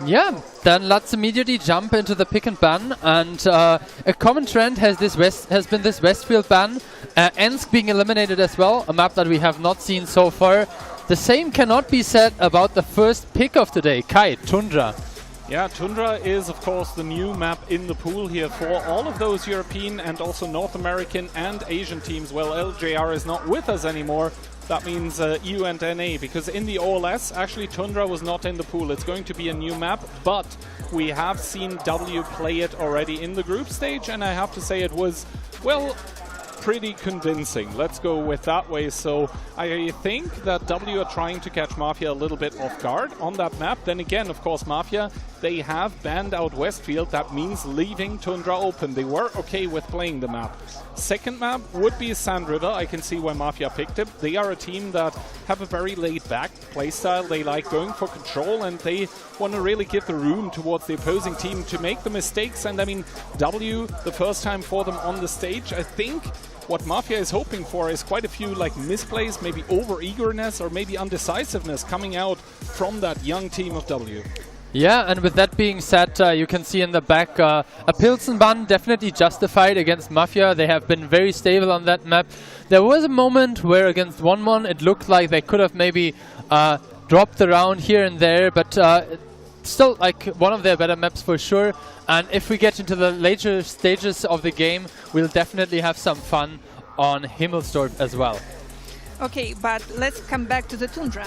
Yeah, then let's immediately jump into the pick and ban, and a common trend has been this Westfield ban. Ensk being eliminated as well, a map that we have not seen so far. The same cannot be said about the first pick of today, Kai, Tundra. Yeah, Tundra is of course the new map in the pool here for all of those European and also North American and Asian teams. Well, LJR is not with us anymore. That means EU and NA, because in the OLS, actually Tundra was not in the pool. It's going to be a new map, but we have seen W play it already in the group stage, and I have to say it was, well, pretty convincing. Let's go with that way. So I think that W are trying to catch Mafia a little bit off guard on that map. Then again, of course, Mafia, they have banned out Westfield. That means leaving Tundra open. They were okay with playing the map. Second map would be Sand River. I can see why Mafia picked it. They are a team that have a very laid-back playstyle. They like going for control, and they want to really give the room towards the opposing team to make the mistakes. And I mean, W, the first time for them on the stage, I think what Mafia is hoping for is quite a few like misplays, maybe over-eagerness or maybe undecisiveness coming out from that young team of W. Yeah, and with that being said, you can see in the back a Pilsen ban definitely justified against Mafia. They have been very stable on that map. There was a moment where against 1-1 it looked like they could have maybe dropped around here and there, but still like one of their better maps for sure. And if we get into the later stages of the game, we'll definitely have some fun on Himmelsdorf as well. Okay, but let's come back to the Tundra.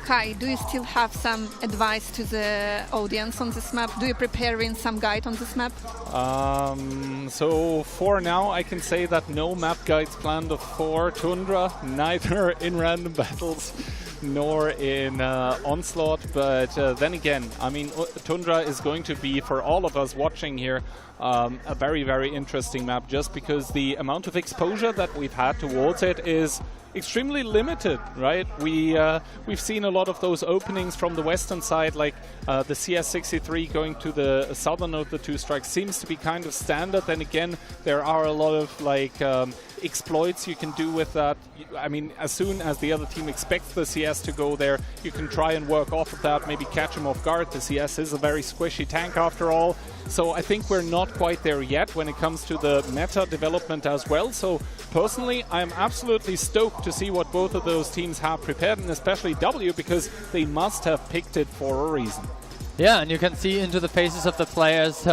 Kai, do you still have some advice to the audience on this map? Do you prepare in some guide on this map? So for now, I can say that no map guides planned for Tundra, neither in random battles nor in Onslaught. But then again, I mean, Tundra is going to be, for all of us watching here, a very, very interesting map, just because the amount of exposure that we've had towards it is extremely limited, right? We've seen a lot of those openings from the western side, like the CS63 going to the southern of the two strikes seems to be kind of standard. Then again, there are a lot of like exploits you can do with that. I mean, as soon as the other team expects the CS to go there, you can try and work off of that, maybe catch them off guard. The CS is a very squishy tank after all. So I think we're not quite there yet when it comes to the meta development as well. So personally, I'm absolutely stoked to see what both of those teams have prepared, and especially W, because they must have picked it for a reason. Yeah, and you can see into the faces of the players,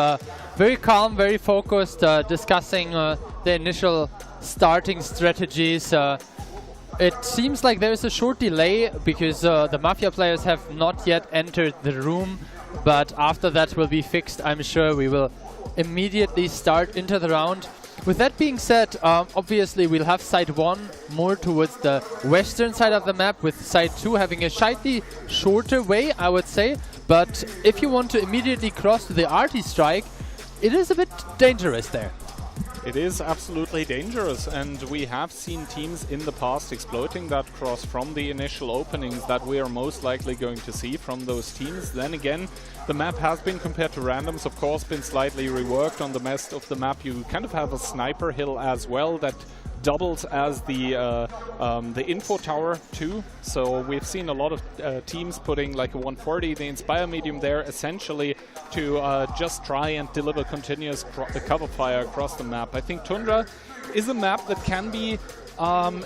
very calm, very focused, discussing the initial starting strategies. It seems like there's a short delay because the Mafia players have not yet entered the room, but after that will be fixed, I'm sure we will immediately start into the round. With that being said, obviously we'll have side 1 more towards the western side of the map, with side 2 having a slightly shorter way, I would say. But if you want to immediately cross to the RT strike, it is a bit dangerous there. It is absolutely dangerous, and we have seen teams in the past exploiting that cross from the initial openings that we are most likely going to see from those teams. Then again, the map has been, compared to randoms, of course, been slightly reworked. On the rest of the map you kind of have a sniper hill as well that doubles as the info tower too. So we've seen a lot of teams putting like a 140, the Inspire medium there, essentially to just try and deliver continuous cover fire across the map. I think Tundra is a map that can be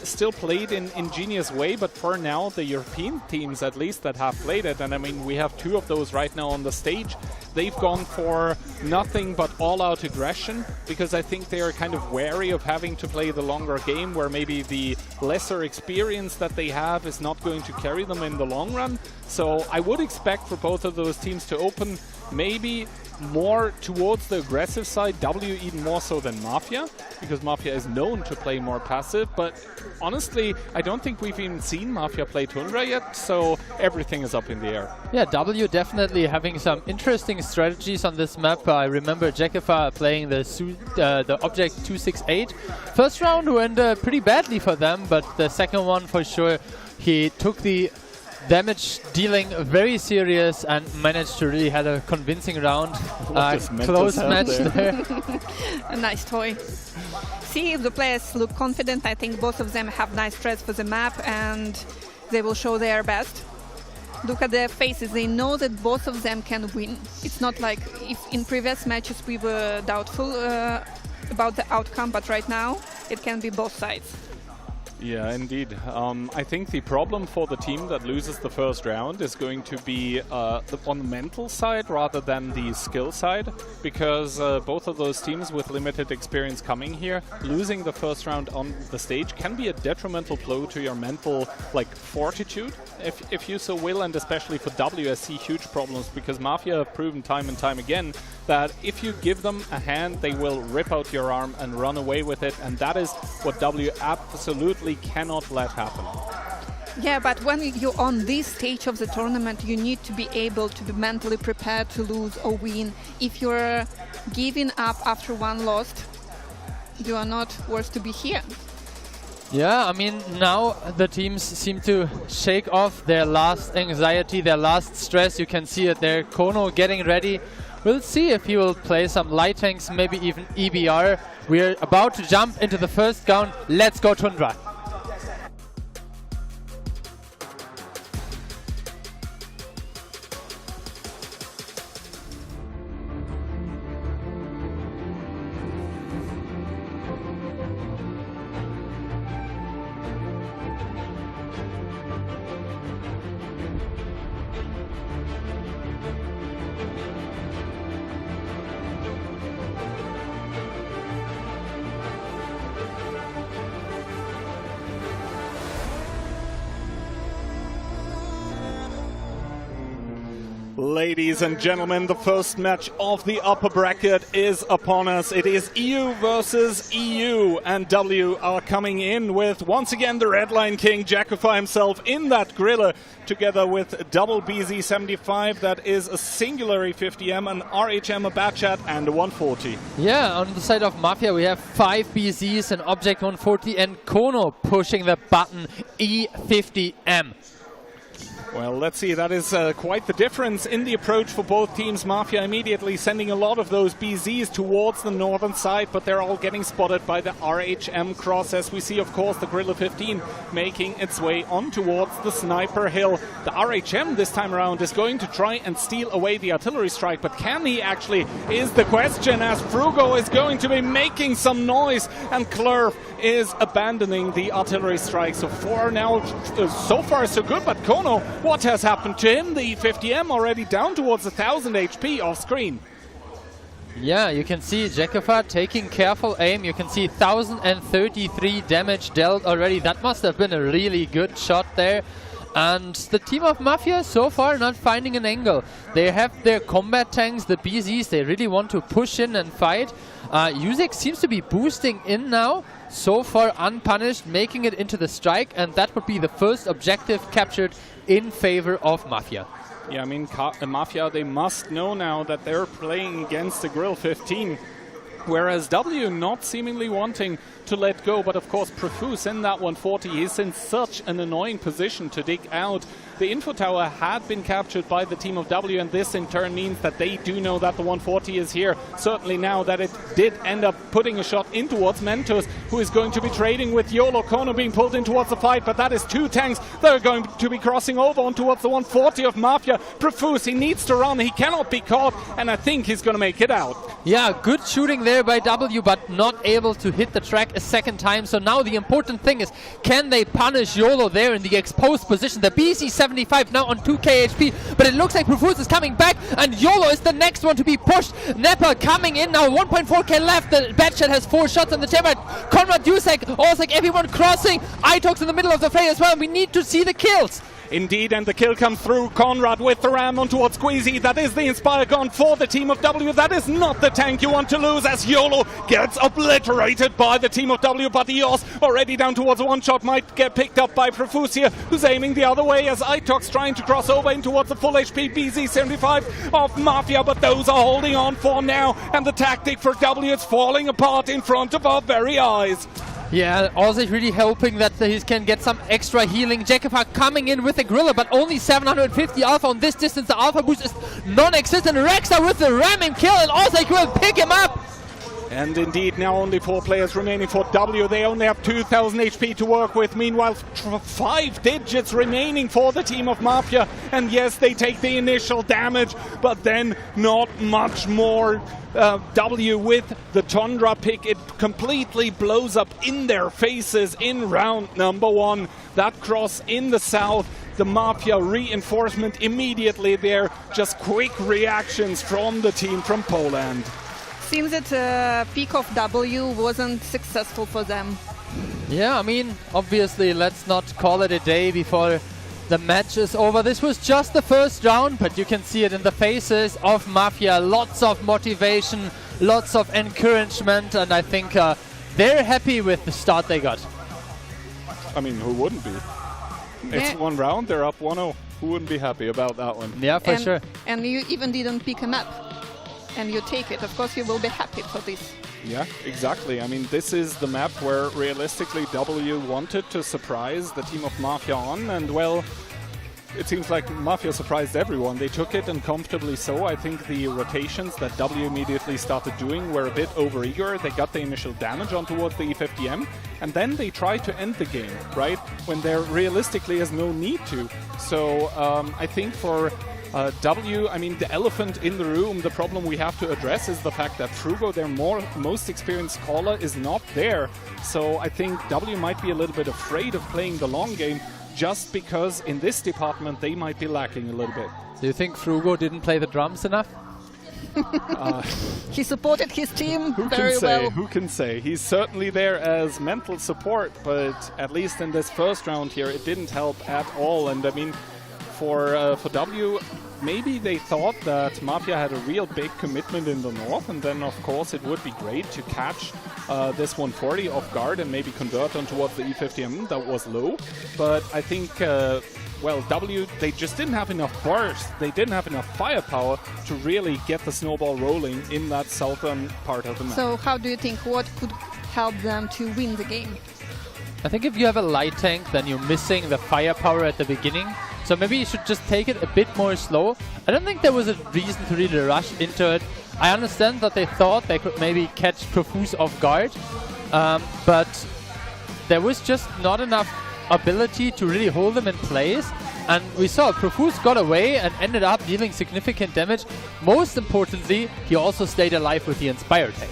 still played in ingenious way, but for now the European teams at least that have played it, and I mean we have 2 of those right now on the stage, they've gone for nothing but all-out aggression, because I think they are kind of wary of having to play the longer game where maybe the lesser experience that they have is not going to carry them in the long run. So I would expect for both of those teams to open maybe more towards the aggressive side, W even more so than Mafia, because Mafia is known to play more passive, but honestly I don't think we've even seen Mafia play Tundra yet, so everything is up in the air. Yeah, W definitely having some interesting strategies on this map. I remember Jackifa playing the Object 268. First round went pretty badly for them, but the second one for sure he took the damage dealing very serious and managed to really have a convincing round. Close match there. A nice toy. See if the players look confident. I think both of them have nice threats for the map and they will show their best. Look at their faces. They know that both of them can win. It's not like if in previous matches we were doubtful about the outcome, but right now it can be both sides. Yeah, indeed. I think the problem for the team that loses the first round is going to be on the mental side rather than the skill side, because both of those teams with limited experience coming here, losing the first round on the stage can be a detrimental blow to your mental fortitude, if you so will, and especially for W I see huge problems, because Mafia have proven time and time again that if you give them a hand, they will rip out your arm and run away with it, and that is what W absolutely cannot let happen. Yeah, but when you're on this stage of the tournament, you need to be able to be mentally prepared to lose or win. If you're giving up after one loss, you are not worth to be here. Yeah, I mean, now the teams seem to shake off their last anxiety, their last stress. You can see it there. Kono getting ready. We'll see if he will play some light tanks, maybe even EBR. We're about to jump into the first round. Let's go Tundra. Ladies and gentlemen, the first match of the upper bracket is upon us. It is EU versus EU, and W are coming in with, once again, the Redline King, Jackifa himself, in that griller, together with double BZ75, that is a singular E50M, an RHM, a Batchat, and a 140. Yeah, on the side of Mafia, we have 5 BZs, an Object 140, and Kono pushing the button E50M. Well, let's see. That is quite the difference in the approach for both teams. Mafia immediately sending a lot of those BZs towards the northern side, but they're all getting spotted by the RHM cross. As we see, of course, the Gorilla 15 making its way on towards the Sniper Hill. The RHM this time around is going to try and steal away the artillery strike, but can he actually, is the question, as Frugo is going to be making some noise and Clerf is abandoning the artillery strike. So far now, so far so good, but Kono, what has happened to him? The E50M already down towards 1000 HP off screen. Yeah, you can see Jekova taking careful aim. You can see 1033 damage dealt already. That must have been a really good shot there. And the team of Mafia so far not finding an angle. They have their combat tanks, the BZs. They really want to push in and fight. Yuzek seems to be boosting in now. So far unpunished, making it into the strike. And that would be the first objective captured in favor of Mafia. Yeah, I mean, Mafia, they must know now that they're playing against the Grill 15. Whereas W not seemingly wanting to let go, but of course Profuse in that 140 is in such an annoying position to dig out. The info tower had been captured by the team of W, and this in turn means that they do know that the 140 is here. Certainly now that it did end up putting a shot in towards Mentos, who is going to be trading with YOLO. Kono being pulled in towards the fight, but that is two tanks that are going to be crossing over on towards the 140 of Mafia. Profuse, he needs to run, he cannot be caught, and I think he's going to make it out. Yeah, good shooting there by W, but not able to hit the track a second time. So now the important thing is, can they punish YOLO there in the exposed position? The BC-75 now on 2k HP, but it looks like Profuse is coming back, and YOLO is the next one to be pushed. Nepper coming in now, 1.4k left. The Batchat has 4 shots on the chamber. Konrad, Yusek, Olsek, everyone crossing. Itox in the middle of the fray as well. We need to see the kills. Indeed, and the kill comes through. Conrad with the ram on towards Squeezy. That is the Inspire gun for the team of W. That is not the tank you want to lose, as YOLO gets obliterated by the team of W. But Eos already down towards one shot, might get picked up by Profusia, who's aiming the other way as Itox trying to cross over in towards the full HP BZ-75 of Mafia. But those are holding on for now, and the tactic for W is falling apart in front of our very eyes. Yeah, also really hoping that he can get some extra healing. Jekova coming in with a Gorilla, but only 750 Alpha on this distance. The Alpha boost is non-existent. Rexa with the ramming kill, and also will pick him up. And indeed, now only 4 players remaining for W. They only have 2000 HP to work with. Meanwhile, 5 digits remaining for the team of Mafia. And yes, they take the initial damage, but then not much more. W with the Tundra pick, it completely blows up in their faces in round number 1. That cross in the south, the Mafia reinforcement immediately there. Just quick reactions from the team from Poland. Seems that peak of W wasn't successful for them. Yeah, I mean, obviously, let's not call it a day before the match is over. This was just the first round, but you can see it in the faces of Mafia. Lots of motivation, lots of encouragement, and I think they're happy with the start they got. I mean, who wouldn't be? It's one round, they're up 1-0. Who wouldn't be happy about that one? Yeah, for sure. And you even didn't pick a map, and you take it. Of course, you will be happy for this. Yeah, exactly. I mean, this is the map where realistically W wanted to surprise the team of Mafia on, and well, it seems like Mafia surprised everyone. They took it, and comfortably so. I think the rotations that W immediately started doing were a bit overeager. They got the initial damage on towards the E50M, and then they tried to end the game, right? When there realistically is no need to. So I think for W, I mean, the elephant in the room, the problem we have to address is the fact that Frugo, their most experienced caller, is not there. So I think W might be a little bit afraid of playing the long game, just because in this department they might be lacking a little bit. Do you think Frugo didn't play the drums enough? He supported his team very well. Who can say? He's certainly there as mental support, but at least in this first round here, it didn't help at all. And I mean, for W, maybe they thought that Mafia had a real big commitment in the north, and then of course it would be great to catch this 140 off guard and maybe convert on towards the E50M that was low. But I think, well, W, they just didn't have enough burst, they didn't have enough firepower to really get the snowball rolling in that southern part of the map. So how do you think, what could help them to win the game? I think if you have a light tank, then you're missing the firepower at the beginning. So maybe you should just take it a bit more slow. I don't think there was a reason to really rush into it. I understand that they thought they could maybe catch Profuse off guard, but there was just not enough ability to really hold them in place. And we saw Profuse got away and ended up dealing significant damage. Most importantly, he also stayed alive with the Inspire tank.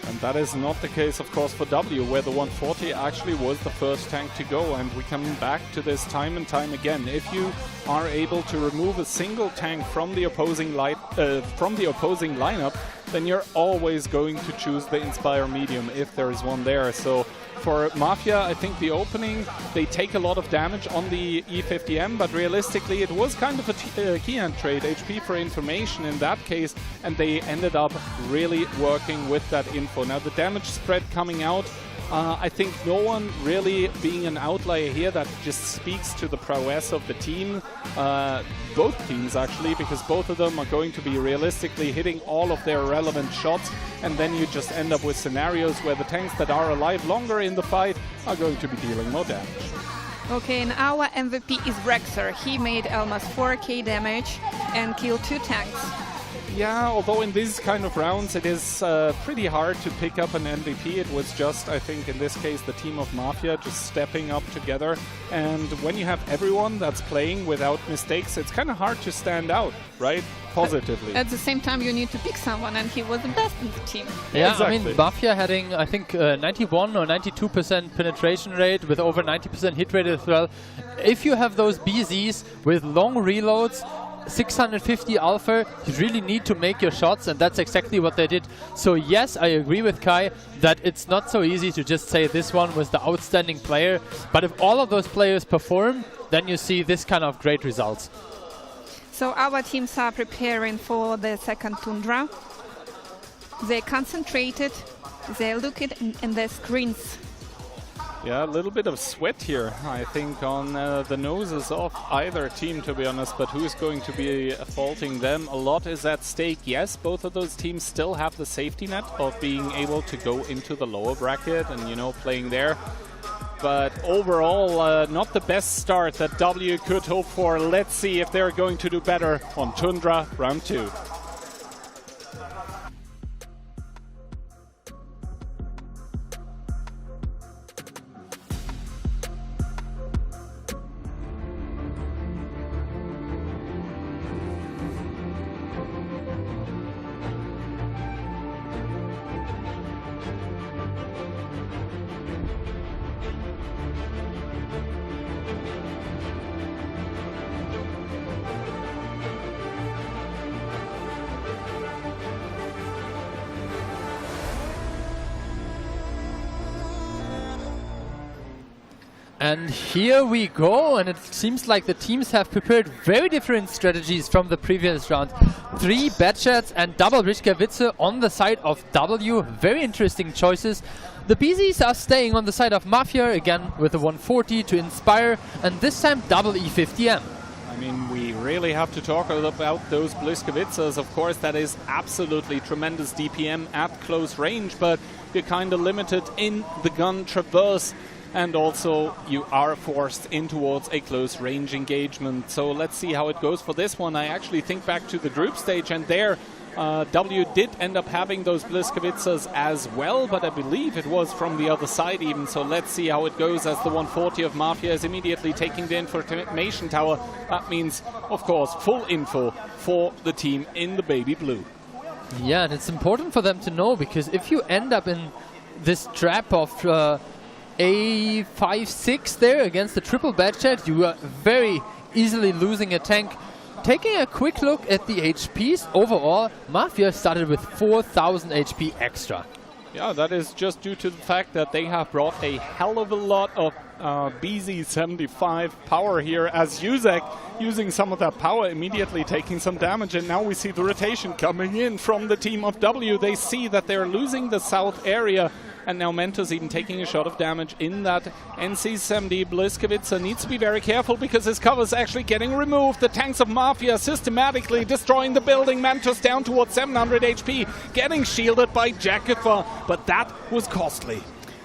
And that is not the case, of course, for W, where the 140 actually was the first tank to go. And we come back to this time and time again. If you are able to remove a single tank from the opposing lineup, then you're always going to choose the Inspire medium if there is one there. So for Mafia, I think the opening, they take a lot of damage on the E50M, but realistically it was kind of a key hand trade, HP for information in that case, and they ended up really working with that info. Now the damage spread coming out, I think no one really being an outlier here. That just speaks to the prowess of the team, both teams actually, because both of them are going to be realistically hitting all of their relevant shots, and then you just end up with scenarios where the tanks that are alive longer in the fight are going to be dealing more damage. Okay, and our MVP is Rexer. He made almost 4k damage and killed 2 tanks. Yeah, although in these kind of rounds it is pretty hard to pick up an MVP. It was just, I think, in this case, the team of Mafia just stepping up together. And when you have everyone that's playing without mistakes, it's kind of hard to stand out, right? Positively. At the same time, you need to pick someone, and he was the best in the team. Yeah, exactly. I mean, Mafia having, I think, 91 or 92% penetration rate with over 90% hit rate as well. If you have those BZs with long reloads, 650 alpha, you really need to make your shots, and that's exactly what they did. So yes, I agree with Kai that it's not so easy to just say this one was the outstanding player, but if all of those players perform, then you see this kind of great results. So our teams are preparing for the second Tundra. They're concentrated, they're looking in their screens. Yeah, a little bit of sweat here, I think, on the noses of either team, to be honest, but who's going to be faulting them? A lot is at stake. Yes, both of those teams still have the safety net of being able to go into the lower bracket and, you know, playing there. But overall, not the best start that W could hope for. Let's see if they're going to do better on Tundra round 2. And here we go, and it seems like the teams have prepared very different strategies from the previous round. 3 Batchats and double Rischkewitze on the side of W. Very interesting choices. The BZs are staying on the side of Mafia, again with the 140 to Inspire, and this time double E50M. I mean, we really have to talk about those Bliskowitzes. Of course, that is absolutely tremendous DPM at close range, but you're kind of limited in the gun traverse. And also, you are forced in towards a close range engagement. So let's see how it goes for this one. I actually think back to the group stage, and there W did end up having those Bliskowitzes as well, but I believe it was from the other side even. So let's see how it goes as the 140 of Mafia is immediately taking the information tower. That means, of course, full info for the team in the baby blue. Yeah, and it's important for them to know, because if you end up in this trap of A5-6 there against the triple Batchat, you are very easily losing a tank. Taking a quick look at the HPs, overall, Mafia started with 4,000 HP extra. Yeah, that is just due to the fact that they have brought a hell of a lot of BZ75 power here, as Yuzek using some of that power immediately taking some damage, and now we see the rotation coming in from the team of W. They see that they're losing the south area, and now Mentos even taking a shot of damage in that NC70. Bliskowice needs to be very careful because his cover is actually getting removed. The tanks of Mafia systematically destroying the building. Mentos down towards 700 HP, getting shielded by Jaketha, but that was costly.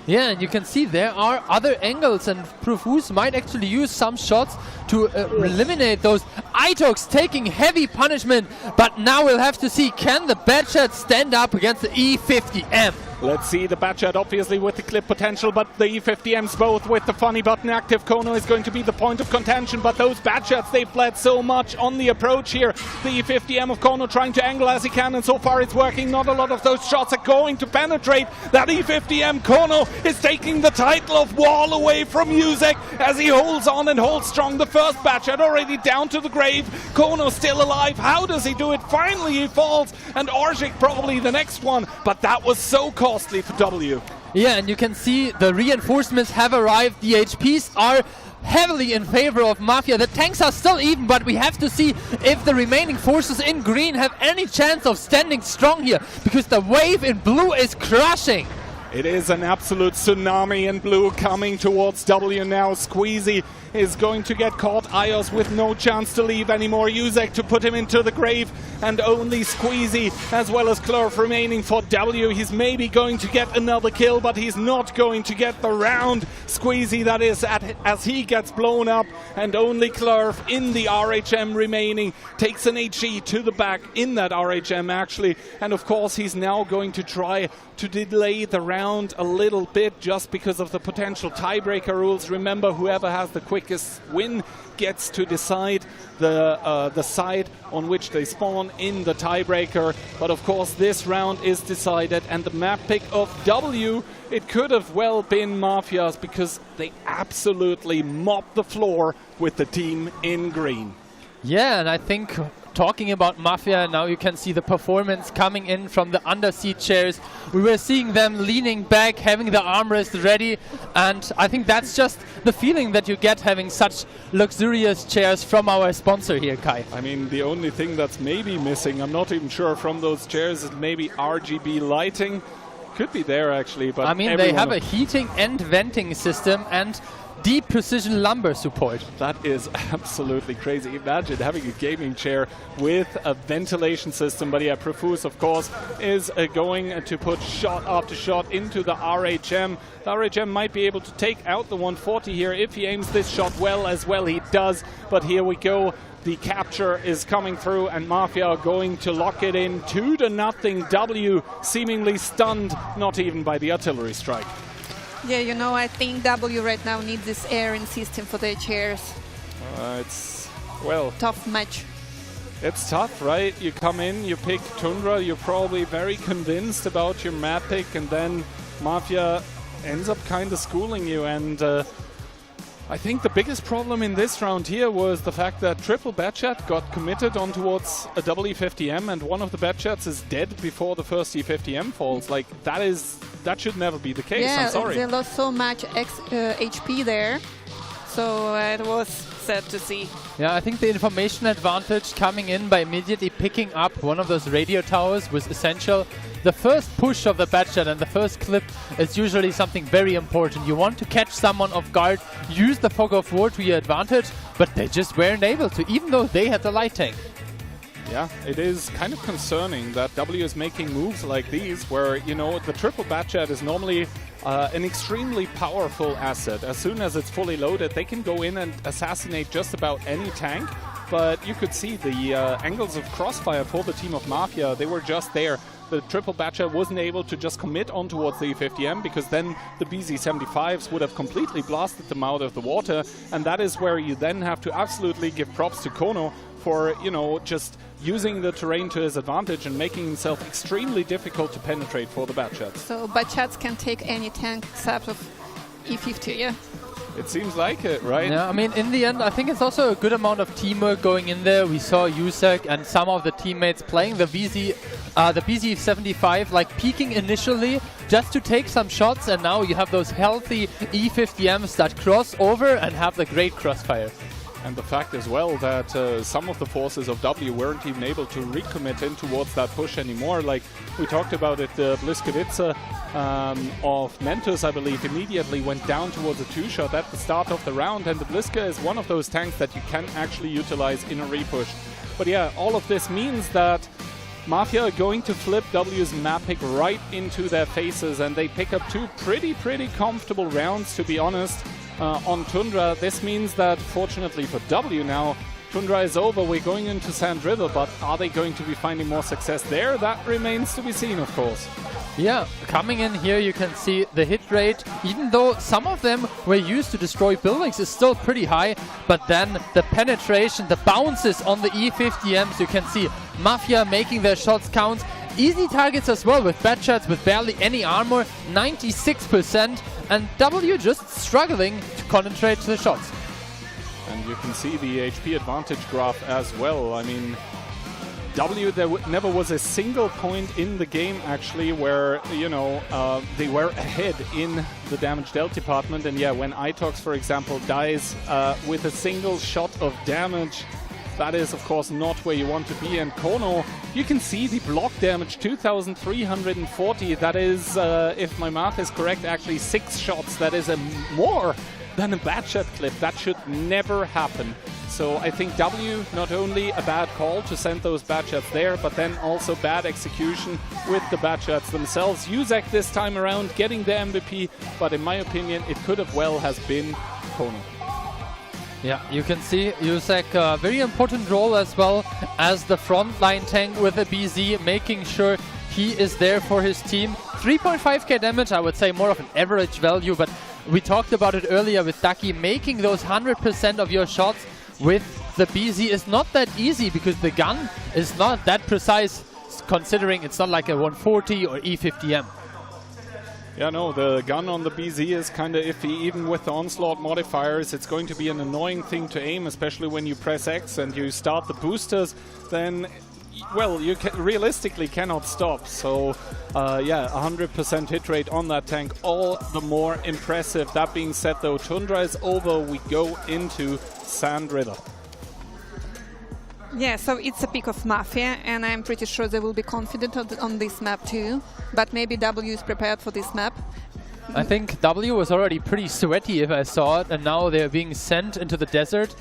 Yeah, and you can see there are other angles, and Profuse might actually use some shots to eliminate those. Itox taking heavy punishment, but now we'll have to see, can the Batchat stand up against the E50M? Let's see the Batchat obviously with the clip potential, but the E50Ms both with the funny button active. Kono is going to be the point of contention, but those Batchats, they've bled so much on the approach here. The E50M of Kono trying to angle as he can, and so far it's working. Not a lot of those shots are going to penetrate that E50M. Kono is taking the title of wall away from Jusek as he holds on and holds strong. The first Batchat already down to the grave. Kono still alive. How does he do it? Finally he falls, and Orzik probably the next one, but that was so costly for W. Yeah, and you can see the reinforcements have arrived. The HPs are heavily in favor of Mafia. The tanks are still even, but we have to see if the remaining forces in green have any chance of standing strong here, because the wave in blue is crushing. It is an absolute tsunami in blue coming towards W now. Squeezy is going to get caught. Ios with no chance to leave anymore. Jusek to put him into the grave, and only Squeezy as well as Clurf remaining for W. He's maybe going to get another kill, but he's not going to get the round. Squeezy, that is, as he gets blown up, and only Clurf in the RHM remaining. Takes an HE to the back in that RHM actually, and of course he's now going to try to delay the round a little bit just because of the potential tiebreaker rules. Remember, whoever has the quickest win gets to decide the side on which they spawn in the tiebreaker. But of course this round is decided, and the map pick of W, it could have well been Mafia's, because they absolutely mopped the floor with the team in green. Yeah, and I think talking about Mafia, now you can see the performance coming in from the underseat chairs. We were seeing them leaning back, having the armrest ready, and I think that's just the feeling that you get having such luxurious chairs from our sponsor here, Kai. I mean, the only thing that's maybe missing, I'm not even sure, from those chairs is maybe RGB lighting. Could be there actually, but I mean, they have a heating and venting system and deep precision lumbar support. That is absolutely crazy. Imagine having a gaming chair with a ventilation system. But yeah, Profuse, of course, is going to put shot after shot into the RHM. The RHM might be able to take out the 140 here if he aims this shot well, as well he does. But here we go. The capture is coming through, and Mafia are going to lock it in 2-0. W seemingly stunned, not even by the artillery strike. Yeah, you know, I think W right now needs this airing system for their chairs. It's, well, tough match. It's tough, right? You come in, you pick Tundra, you're probably very convinced about your map pick, and then Mafia ends up kind of schooling you. And I think the biggest problem in this round here was the fact that triple Batchat got committed on towards a double E50M, and one of the Batchats is dead before the first E50M falls. Like, that should never be the case. Yeah, I'm sorry. They lost so much HP there, so it was sad to see. Yeah, I think the information advantage coming in by immediately picking up one of those radio towers was essential. The first push of the Batchat and the first clip is usually something very important. You want to catch someone off guard, use the fog of war to your advantage, but they just weren't able to, even though they had the light tank. Yeah, it is kind of concerning that W is making moves like these where, you know, the triple Batchat is normally an extremely powerful asset. As soon as it's fully loaded, they can go in and assassinate just about any tank. But you could see the angles of crossfire for the team of Mafia, they were just there. The triple Batchat wasn't able to just commit on towards the E50M, because then the BZ-75s would have completely blasted them out of the water. And that is where you then have to absolutely give props to Kono for, you know, just using the terrain to his advantage and making himself extremely difficult to penetrate for the Batchats. So Batchats can take any tank except of E50, yeah? It seems like it, right? Yeah, I mean, in the end, I think it's also a good amount of teamwork going in there. We saw Jusek and some of the teammates playing the BZ-75, like peeking initially just to take some shots, and now you have those healthy E50Ms that cross over and have the great crossfire. And the fact as well that some of the forces of W weren't even able to recommit in towards that push anymore. Like we talked about it, the Bliskovica of Mentos, I believe, immediately went down towards a two-shot at the start of the round, and the Bliska is one of those tanks that you can actually utilize in a repush. But yeah, all of this means that Mafia are going to flip W's map pick right into their faces, and they pick up two pretty comfortable rounds, to be honest, on Tundra. This means that, fortunately for W now, Tundra is over, we're going into Sand River, but are they going to be finding more success there? That remains to be seen, of course. Yeah, coming in here you can see the hit rate, even though some of them were used to destroy buildings, is still pretty high, but then the penetration, the bounces on the E50Ms, you can see Mafia making their shots count. Easy targets as well with bad shots with barely any armor, 96%, and W just struggling to concentrate the shots. And you can see the HP advantage graph as well. I mean, W, there never was a single point in the game actually where, you know, they were ahead in the damage dealt department. And yeah, when Itox, for example, dies with a single shot of damage, that is, of course, not where you want to be. And Kono, you can see the block damage, 2,340. That is, if my math is correct, actually 6 shots. That is more than a bad shot clip. That should never happen. So I think W, not only a bad call to send those bad shots there, but then also bad execution with the bad shots themselves. Uzek this time around getting the MVP, but in my opinion, it could have well has been Kono. Yeah, you can see Uzek, a very important role as well as the frontline tank with the BZ, making sure he is there for his team. 3.5k damage, I would say more of an average value, but we talked about it earlier with Ducky. Making those 100% of your shots with the BZ is not that easy because the gun is not that precise, considering it's not like a 140 or E50M. Yeah, no, the gun on the BZ is kind of iffy. Even with the onslaught modifiers, it's going to be an annoying thing to aim, especially when you press X and you start the boosters. Then, well, you realistically cannot stop. So, yeah, 100% hit rate on that tank, all the more impressive. That being said, though, Tundra is over. We go into Sand River. Yeah, so it's a pick of Mafia, and I'm pretty sure they will be confident on this map too. But maybe W is prepared for this map. I think W was already pretty sweaty if I saw it, and now they're being sent into the desert.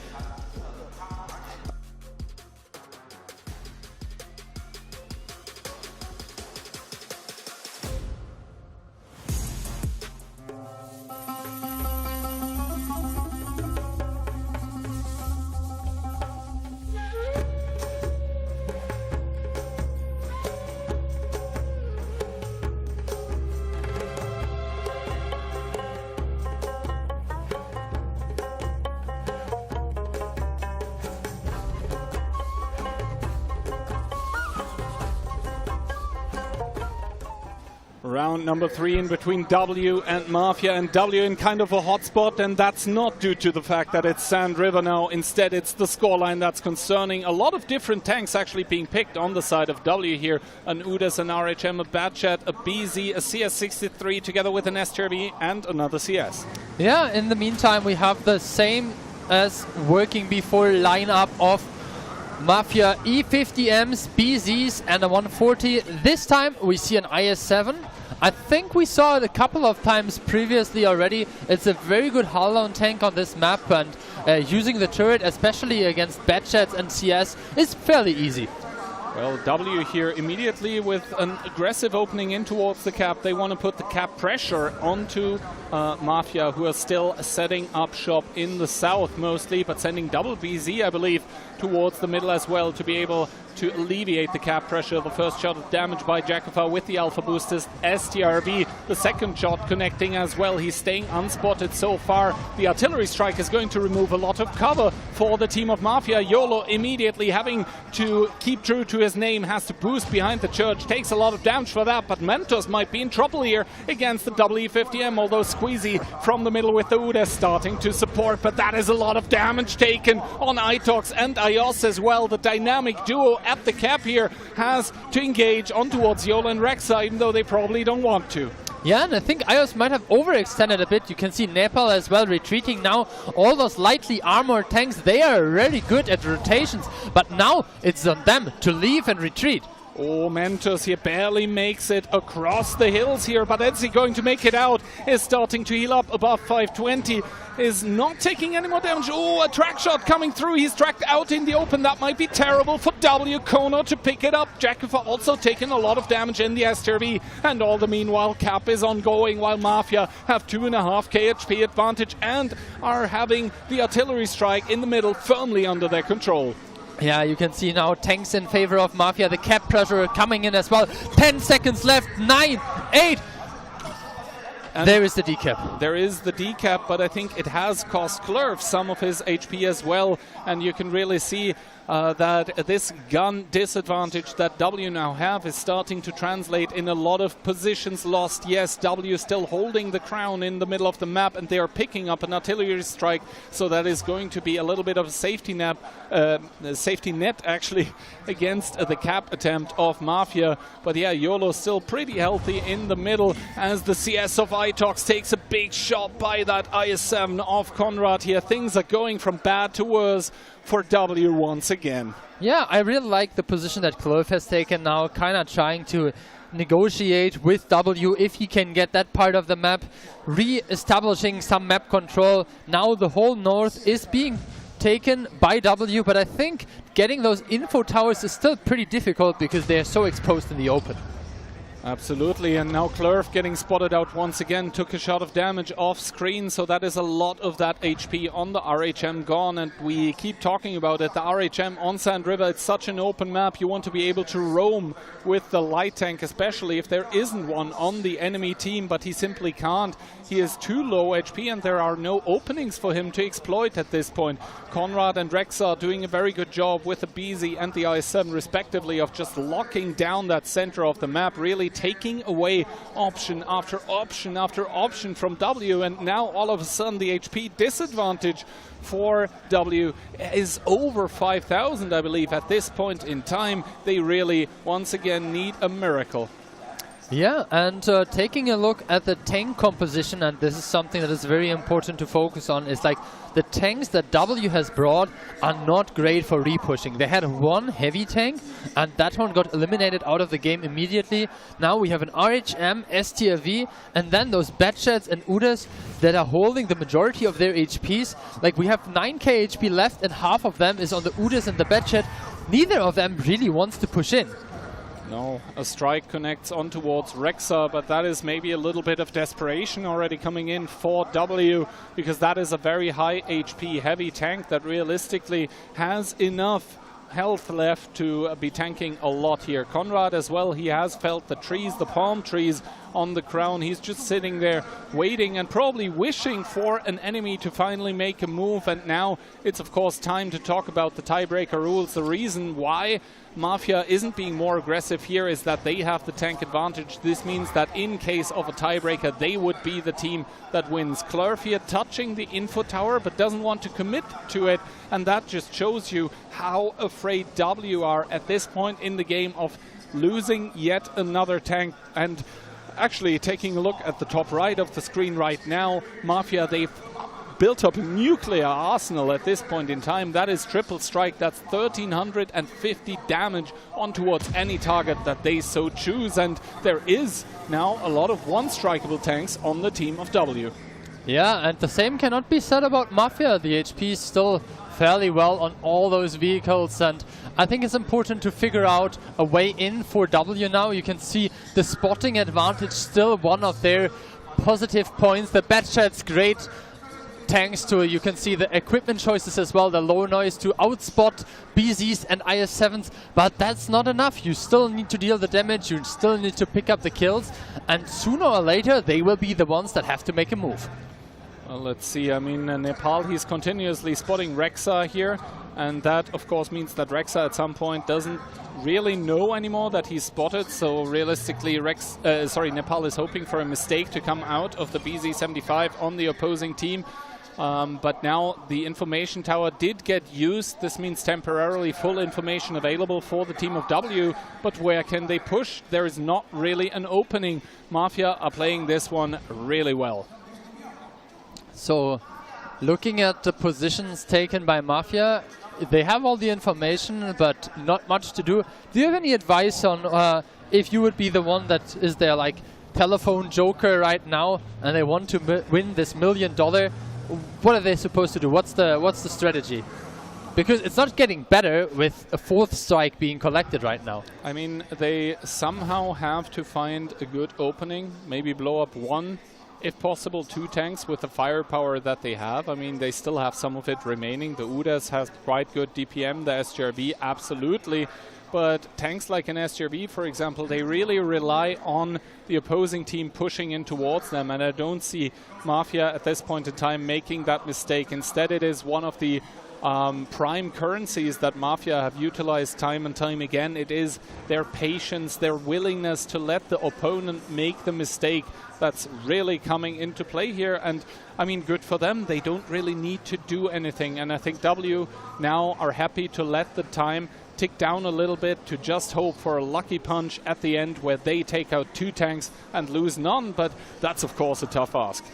Round number 3 in between W and Mafia, and W in kind of a hot spot, and that's not due to the fact that it's Sand River now. Instead, it's the scoreline that's concerning. A lot of different tanks actually being picked on the side of W here. An Udas, an RHM, a Batchat, a BZ, a CS63 together with an STRB and another CS. Yeah, in the meantime, we have the same as working before lineup of Mafia E50Ms, BZs and a 140. This time we see an IS-7. I think we saw it a couple of times previously already. It's a very good hull-down tank on this map, and using the turret, especially against Batchats and CS, is fairly easy. Well, W here immediately with an aggressive opening in towards the cap. They want to put the cap pressure onto Mafia, who are still setting up shop in the south mostly, but sending double BZ, I believe, towards the middle as well to be able to alleviate the cap pressure. The first shot of damage by Jakova with the alpha boosters. STRB, the second shot connecting as well. He's staying unspotted so far. The artillery strike is going to remove a lot of cover for the team of Mafia. YOLO immediately having to keep true to his name, has to boost behind the church, takes a lot of damage for that, but Mentos might be in trouble here against the WE50M, although Squeezy from the middle with the Uda starting to support, but that is a lot of damage taken on Itox and Ios as well. The dynamic duo at the cap here has to engage on towards YOLO and Rexa, even though they probably don't want to. Yeah, and I think Ios might have overextended a bit. You can see Nepal as well retreating now. All those lightly armored tanks, they are really good at rotations, but now it's on them to leave and retreat. Oh, Mentos here barely makes it across the hills here, but is he going to make it out? Is starting to heal up above 520. Is not taking any more damage. Oh, a track shot coming through. He's tracked out in the open. That might be terrible for W. Kono to pick it up. Jakufa also taking a lot of damage in the STRV. And all the meanwhile, Cap is ongoing while Mafia have 2.5k HP advantage and are having the artillery strike in the middle firmly under their control. Yeah, you can see now tanks in favor of Mafia. The cap pressure coming in as well. 10 seconds left. 9, 8. And there is the decap. There is the decap, but I think it has cost Clerf some of his HP as well. And you can really see that this gun disadvantage that W now have is starting to translate in a lot of positions lost. Yes, W still holding the crown in the middle of the map, and they are picking up an artillery strike, so that is going to be a little bit of a safety net actually against the cap attempt of Mafia. But yeah, YOLO still pretty healthy in the middle as the CS of Itox takes a big shot by that IS-7 of Conrad here. Things are going from bad to worse for W once again. Yeah, I really like the position that Clove has taken now, kind of trying to negotiate with W if he can get that part of the map, re-establishing some map control. Now the whole north is being taken by W, but I think getting those info towers is still pretty difficult because they are so exposed in the open. Absolutely, and now Clerf getting spotted out once again, took a shot of damage off screen, so that is a lot of that HP on the RHM gone, and we keep talking about it. The RHM on Sand River, it's such an open map, you want to be able to roam with the light tank, especially if there isn't one on the enemy team, but he simply can't. He is too low HP and there are no openings for him to exploit at this point. Conrad and Rex are doing a very good job with the BZ and the IS-7 respectively of just locking down that center of the map, really taking away option after option after option from W, and now all of a sudden the HP disadvantage for W is over 5,000, I believe, at this point in time. They really once again need a miracle. Yeah, and taking a look at the tank composition, and this is something that is very important to focus on, is like the tanks that W has brought are not great for repushing. They had one heavy tank, and that one got eliminated out of the game immediately. Now we have an RHM, STRV, and then those Batsheds and Udas that are holding the majority of their HPs. Like we have 9k HP left, and half of them is on the Udas and the Batshed. Neither of them really wants to push in. No, a strike connects on towards Rexa, but that is maybe a little bit of desperation already coming in for W, because that is a very high HP heavy tank that realistically has enough health left to be tanking a lot here. Conrad as well, he has felt the trees, the palm trees on the crown. He's just sitting there waiting and probably wishing for an enemy to finally make a move. And now it's of course time to talk about the tiebreaker rules. The reason why Mafia isn't being more aggressive here is that they have the tank advantage. This means that in case of a tiebreaker, they would be the team that wins. Clerf here touching the info tower, but doesn't want to commit to it. And that just shows you how afraid W are at this point in the game of losing yet another tank. And actually taking a look at the top right of the screen right now, Mafia, they've built up a nuclear arsenal at this point in time. That is triple strike. That's 1,350 damage on towards any target that they so choose. And there is now a lot of one-strikeable tanks on the team of W. Yeah, and the same cannot be said about Mafia. The HP is still fairly well on all those vehicles, and I think it's important to figure out a way in for W now. You can see the spotting advantage still one of their positive points. The Batshed's great tanks to, you can see the equipment choices as well, the low noise to outspot BZs and IS-7s, but that's not enough. You still need to deal the damage, you still need to pick up the kills, and sooner or later they will be the ones that have to make a move. Well, let's see. I mean, Nepal, he's continuously spotting Rexa here, and that of course means that Rexa at some point doesn't really know anymore that he's spotted. So realistically, Nepal is hoping for a mistake to come out of the BZ-75 on the opposing team. But now the information tower did get used. This means temporarily full information available for the team of W. But where can they push? There is not really an opening. Mafia are playing this one really well. So Looking at the positions taken by Mafia, they have all the information, but not much to do. Do you have any advice on if you would be the one that is their like telephone joker right now, and they want to win this $1 million? What are they supposed to do? What's the strategy? Because it's not getting better with a 4th strike being collected right now. I mean, they somehow have to find a good opening, maybe blow up 1, if possible 2 tanks with the firepower that they have. I mean, they still have some of it remaining. The UDAS has quite good DPM, the SGRB absolutely. But tanks like an SGRB, for example, they really rely on the opposing team pushing in towards them, and I don't see Mafia at this point in time making that mistake. Instead, it is one of the prime currencies that Mafia have utilized time and time again. It is their patience, their willingness to let the opponent make the mistake that's really coming into play here. And I mean, good for them. They don't really need to do anything. And I think W now are happy to let the time tick down a little bit, to just hope for a lucky punch at the end where they take out 2 tanks and lose none. But that's, of course, a tough ask.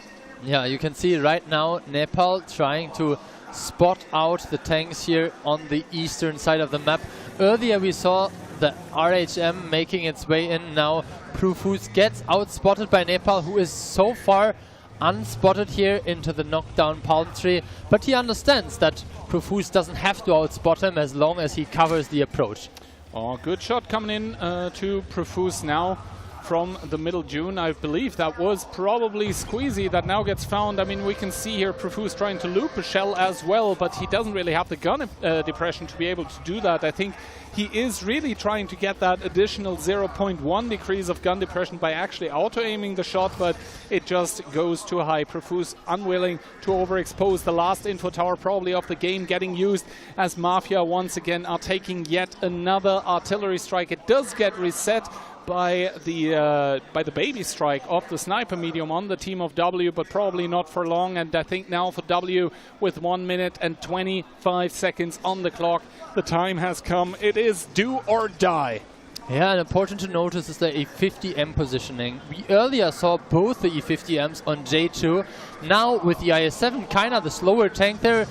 Yeah, you can see right now Nepal trying to spot out the tanks here on the eastern side of the map. Earlier we saw the RHM making its way in. Now Profus gets outspotted by Nepal, who is so far unspotted here into the knockdown palm tree, but he understands that Profus doesn't have to outspot him as long as he covers the approach. Oh, good shot coming in to Profus now from the middle June. I believe that was probably Squeezy that now gets found. I mean, we can see here Profus trying to loop a shell as well, but he doesn't really have the gun depression to be able to do that. I think he is really trying to get that additional 0.1 decrease of gun depression by actually auto-aiming the shot, but it just goes too high. Profus unwilling to overexpose. The last info tower probably of the game getting used as Mafia once again are taking yet another artillery strike. It does get reset by the baby strike of the sniper medium on the team of W, but probably not for long. And I think now for W, with 1 minute and 25 seconds on the clock, the time has come. It is do or die. Yeah, and important to notice is the E50M positioning. We earlier saw both the E50Ms on J2. Now with the IS-7, kinda the slower tank there,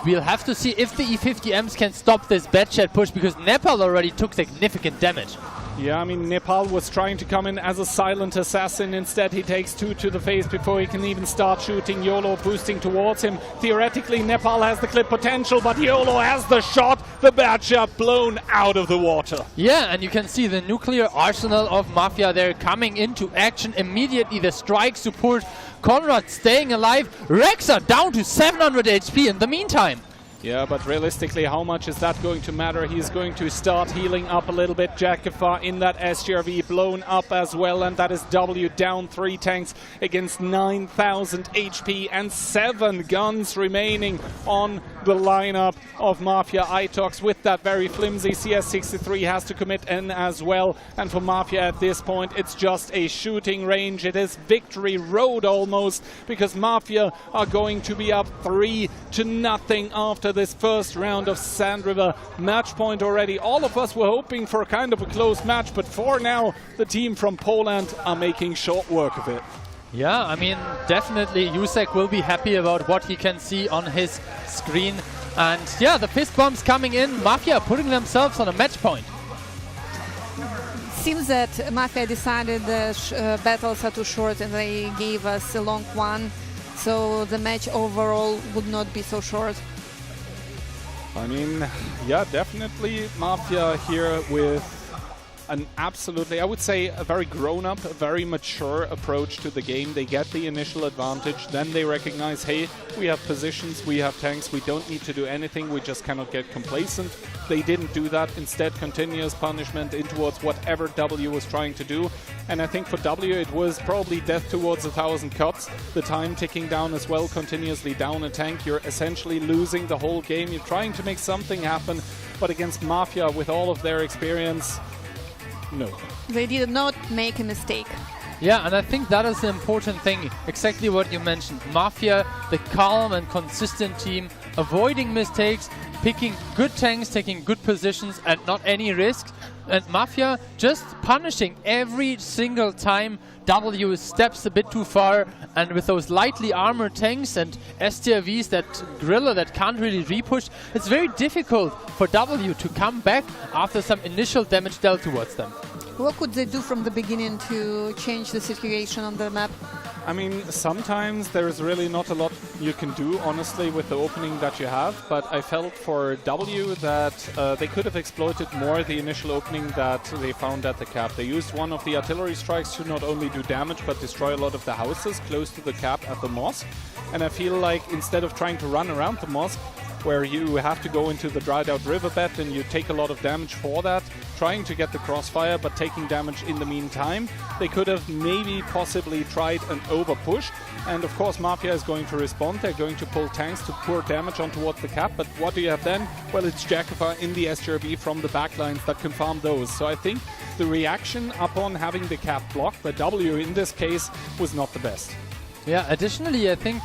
we'll have to see if the E50Ms can stop this Batchat push, because Nepal already took significant damage. Yeah, I mean, Nepal was trying to come in as a silent assassin. Instead, he takes 2 to the face before he can even start shooting. YOLO boosting towards him. Theoretically, Nepal has the clip potential, but YOLO has the shot. The Batchat blown out of the water. Yeah, and you can see the nuclear arsenal of Mafia there coming into action immediately. The strike support. Conrad staying alive. Rexa down to 700 HP in the meantime. Yeah, but realistically, how much is that going to matter? He's going to start healing up a little bit. Jakafar in that SGRV blown up as well, and that is W down 3 tanks against 9,000 HP and 7 guns remaining on the lineup of Mafia. Itox with that very flimsy CS63 has to commit in as well, and for Mafia at this point, it's just a shooting range. It is victory road almost, because Mafia are going to be up 3-0 after this first round of Sand River. Match point already. All of us were hoping for kind of a close match, but for now, the team from Poland are making short work of it. Yeah, I mean, definitely Jusek will be happy about what he can see on his screen. And yeah, the fist bombs coming in. Mafia putting themselves on a match point. Seems that Mafia decided the battles are too short and they gave us a long one, so the match overall would not be so short. I mean, yeah, definitely Mafia here with an absolutely, I would say, a very grown-up, a very mature approach to the game. They get the initial advantage, then they recognize, hey, we have positions, we have tanks, we don't need to do anything, we just cannot get complacent. They didn't do that. Instead, continuous punishment in towards whatever W was trying to do. And I think for W, it was probably death towards 1,000 cuts. The time ticking down as well, continuously down a tank. You're essentially losing the whole game. You're trying to make something happen, but against Mafia, with all of their experience, no. They did not make a mistake. Yeah, and I think that is the important thing, exactly what you mentioned. Mafia, the calm and consistent team, avoiding mistakes, picking good tanks, taking good positions and not any risks. And Mafia just punishing every single time W steps a bit too far, and with those lightly armored tanks and STRVs, that Gorilla that can't really repush, it's very difficult for W to come back after some initial damage dealt towards them. What could they do from the beginning to change the situation on the map? I mean, sometimes there's really not a lot you can do, honestly, with the opening that you have, but I felt for W that they could have exploited more the initial opening that they found at the cap. They used one of the artillery strikes to not only do damage, but destroy a lot of the houses close to the cap at the mosque. And I feel like instead of trying to run around the mosque, where you have to go into the dried out riverbed and you take a lot of damage for that, trying to get the crossfire but taking damage in the meantime, they could have maybe possibly tried an over push. And of course Mafia is going to respond, they're going to pull tanks to pour damage on towards the cap, but what do you have then? Well, it's Jakova in the SGRB from the backlines that can farm those. So I think the reaction upon having the cap blocked by W in this case was not the best. Yeah, additionally I think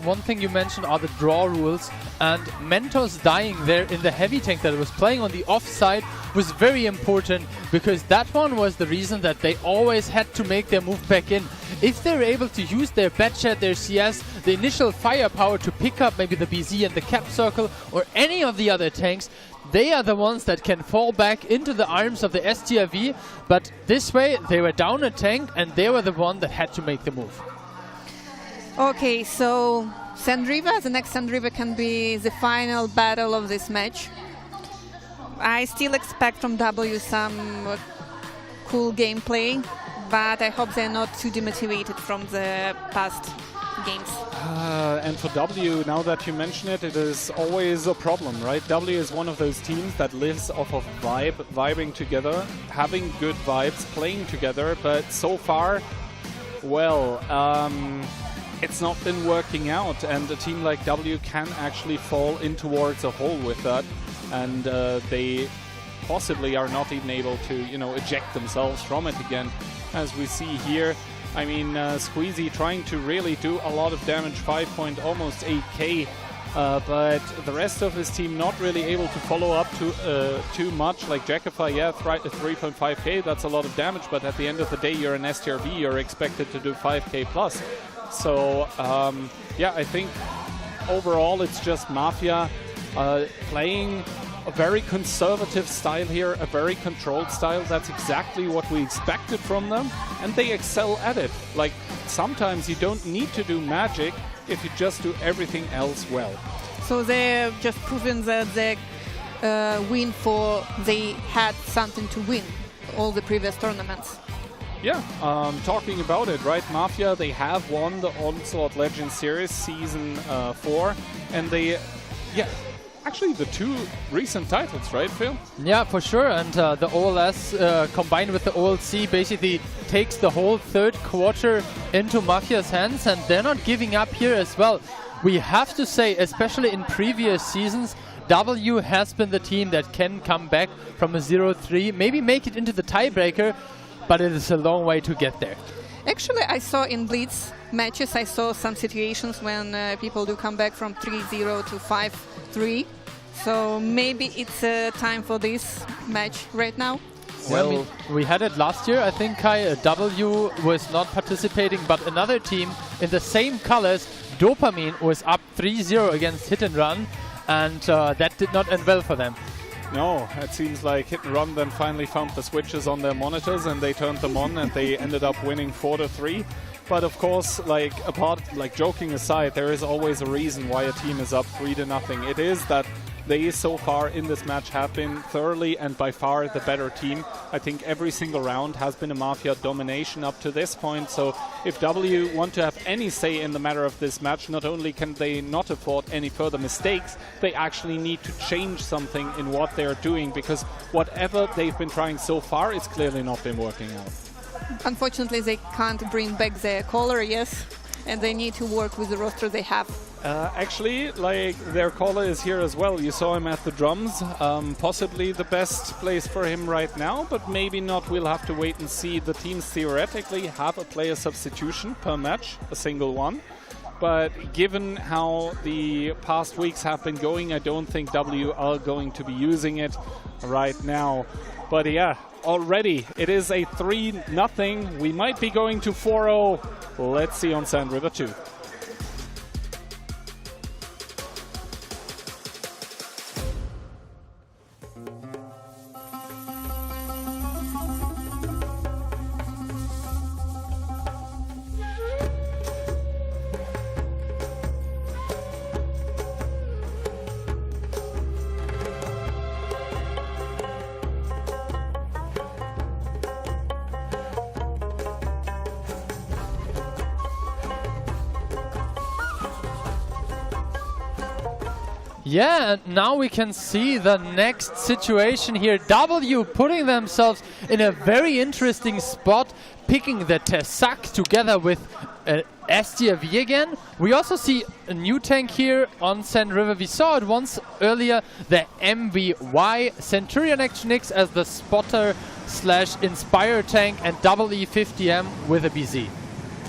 one thing you mentioned are the draw rules, and Mentos dying there in the heavy tank that was playing on the offside was very important, because that one was the reason that they always had to make their move back in. If they're able to use their Batchat, their CS, the initial firepower to pick up maybe the BZ and the cap circle or any of the other tanks, they are the ones that can fall back into the arms of the STRV, but this way they were down a tank and they were the one that had to make the move. Okay, so Sandriva, the next Sandriva can be the final battle of this match. I still expect from W some cool gameplay, but I hope they're not too demotivated from the past games. And for W, now that you mention it, it is always a problem, right? W is one of those teams that lives off of vibing together, having good vibes, playing together, but so far, well, it's not been working out, and a team like W can actually fall in towards a hole with that, and they possibly are not even able to, you know, eject themselves from it again, as we see here. I mean, Squeezy trying to really do a lot of damage, almost 8k, but the rest of his team not really able to follow up too much. Like Jakova, yeah, 3.5k, that's a lot of damage, but at the end of the day, you're an STRV, you're expected to do 5k plus. So, yeah, I think overall it's just Mafia playing a very conservative style here, a very controlled style. That's exactly what we expected from them, and they excel at it. Like, sometimes you don't need to do magic if you just do everything else well. So they've just proven that they they had something to win all the previous tournaments. Yeah, talking about it, right? Mafia, they have won the Onslaught Legends Series Season 4, and they, yeah, actually the two recent titles, right, Phil? Yeah, for sure, and the OLS combined with the OLC basically takes the whole third quarter into Mafia's hands, and they're not giving up here as well. We have to say, especially in previous seasons, W has been the team that can come back from a 0-3, maybe make it into the tiebreaker, but it is a long way to get there. Actually, I saw in Blitz matches, I saw some situations when people do come back from 3-0 to 5-3. So maybe it's time for this match right now. Well, I mean, we had it last year, I think, Kai. W was not participating, but another team in the same colors, Dopamine, was up 3-0 against Hit and Run, and that did not end well for them. No, it seems like Hit and Run then finally found the switches on their monitors and they turned them on and they ended up winning 4-3. But of course, like joking aside, there is always a reason why a team is up 3-0. It is that they so far in this match have been thoroughly and by far the better team. I think every single round has been a Mafia domination up to this point. So if W want to have any say in the matter of this match, not only can they not afford any further mistakes, they actually need to change something in what they're doing, because whatever they've been trying so far, it's clearly not been working out. Unfortunately, they can't bring back their color, yes, and they need to work with the roster they have. Actually, like, their caller is here as well. You saw him at the drums. Possibly the best place for him right now, but maybe not. We'll have to wait and see. The teams theoretically have a player substitution per match, a single one. But given how the past weeks have been going, I don't think W are going to be using it right now. But yeah, already it is a 3-0. We might be going to 4-0. Let's see on Sand River 2. Yeah, and now we can see the next situation here. W putting themselves in a very interesting spot, picking the Tesak together with STRV again. We also see a new tank here on Sand River. We saw it once earlier, the MVY. Centurion X as the spotter / Inspire tank, and E50M with a BZ.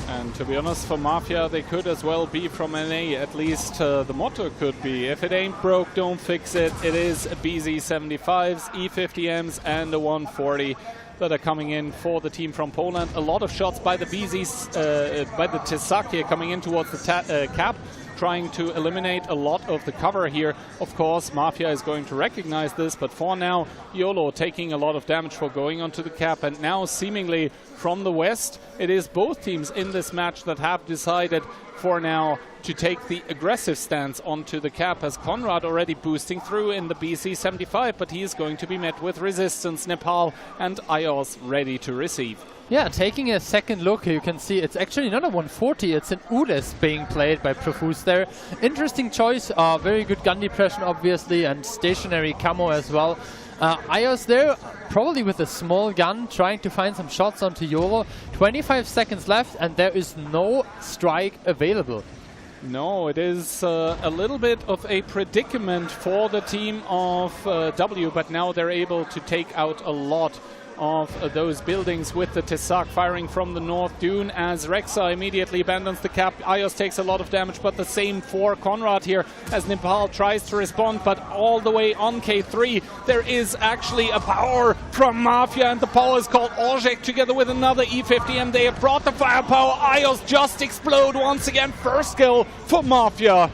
And to be honest, for Mafia, they could as well be from NA. At least the motto could be, if it ain't broke, don't fix it. It is BZ75s, E50Ms, and the 140 that are coming in for the team from Poland. A lot of shots by the BZs, by the Tesak here coming in towards the cap, trying to eliminate a lot of the cover here. Of course, Mafia is going to recognize this, but for now, YOLO taking a lot of damage for going onto the cap, and now seemingly from the west, it is both teams in this match that have decided for now to take the aggressive stance onto the cap, as Conrad already boosting through in the BC75, but he is going to be met with resistance. Nepal and IOS ready to receive. Yeah, taking a second look, you can see it's actually not a 140, it's an Udes being played by Profuse there. Interesting choice, very good gun depression obviously, and stationary camo as well. IOS there, probably with a small gun, trying to find some shots onto YOLO. 25 seconds left, and there is no strike available. No, it is a little bit of a predicament for the team of W, but now they're able to take out a lot of those buildings with the Tesak firing from the North Dune, as Rexa immediately abandons the cap. IOS takes a lot of damage, but the same for Conrad here as Nepal tries to respond, but all the way on K3 there is actually a power from Mafia, and the power is called Ojek together with another E50M. They have brought the firepower. IOS just explode once again. First kill for Mafia.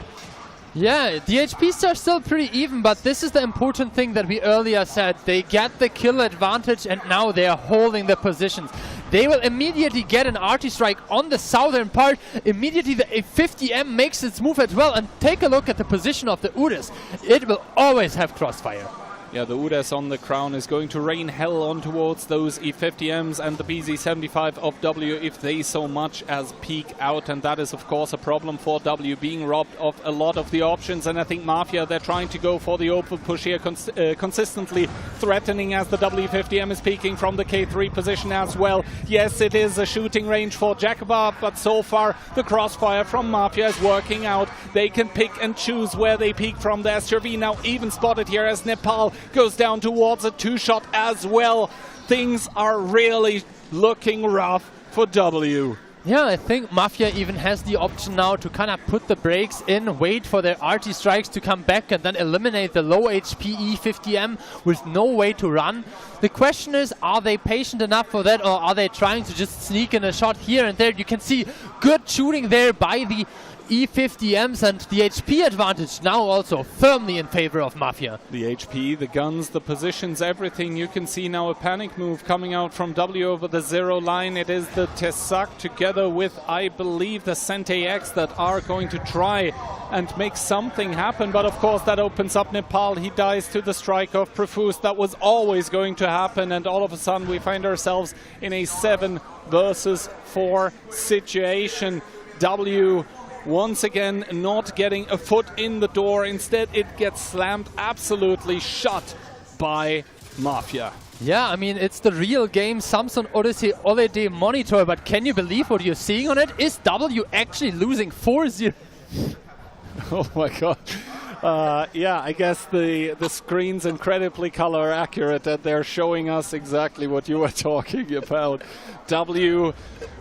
Yeah, the HPs are still pretty even, but this is the important thing that we earlier said. They get the kill advantage, and now they are holding the positions. They will immediately get an RT strike on the southern part. Immediately the A50M makes its move as well, and take a look at the position of the Udes. It will always have crossfire. Yeah, the Udes on the crown is going to rain hell on towards those E50Ms and the BZ75 of W if they so much as peek out, and that is of course a problem for W, being robbed of a lot of the options. And I think Mafia, they're trying to go for the open push here, consistently threatening as the W50M is peeking from the K3 position as well. Yes, it is a shooting range for Jacoba, but so far the crossfire from Mafia is working out. They can pick and choose where they peek from. The SRV now even spotted here as Nepal goes down towards a two-shot as well. Things are really looking rough for W. Yeah, I think Mafia even has the option now to kind of put the brakes in, wait for their RT strikes to come back, and then eliminate the low HP E50M with no way to run. The question is, are they patient enough for that, or are they trying to just sneak in a shot here and there? You can see good shooting there by the E50Ms, and the HP advantage now also firmly in favor of Mafia. The HP, the guns, the positions, everything. You can see now a panic move coming out from W over the zero line. It is the Tesak together with, I believe, the Sente X that are going to try and make something happen. But of course that opens up Nepal. He dies to the strike of Profuse. That was always going to happen, and all of a sudden we find ourselves in a 7 versus 4 situation. W once again not getting a foot in the door. Instead it gets slammed absolutely shut by Mafia. Yeah, I mean, it's the real game, Samsung Odyssey OLED monitor, but can you believe what you're seeing on it? Is W actually losing 4-0? Oh my god. Yeah, I guess the screen's incredibly color accurate and they're showing us exactly what you were talking about. W,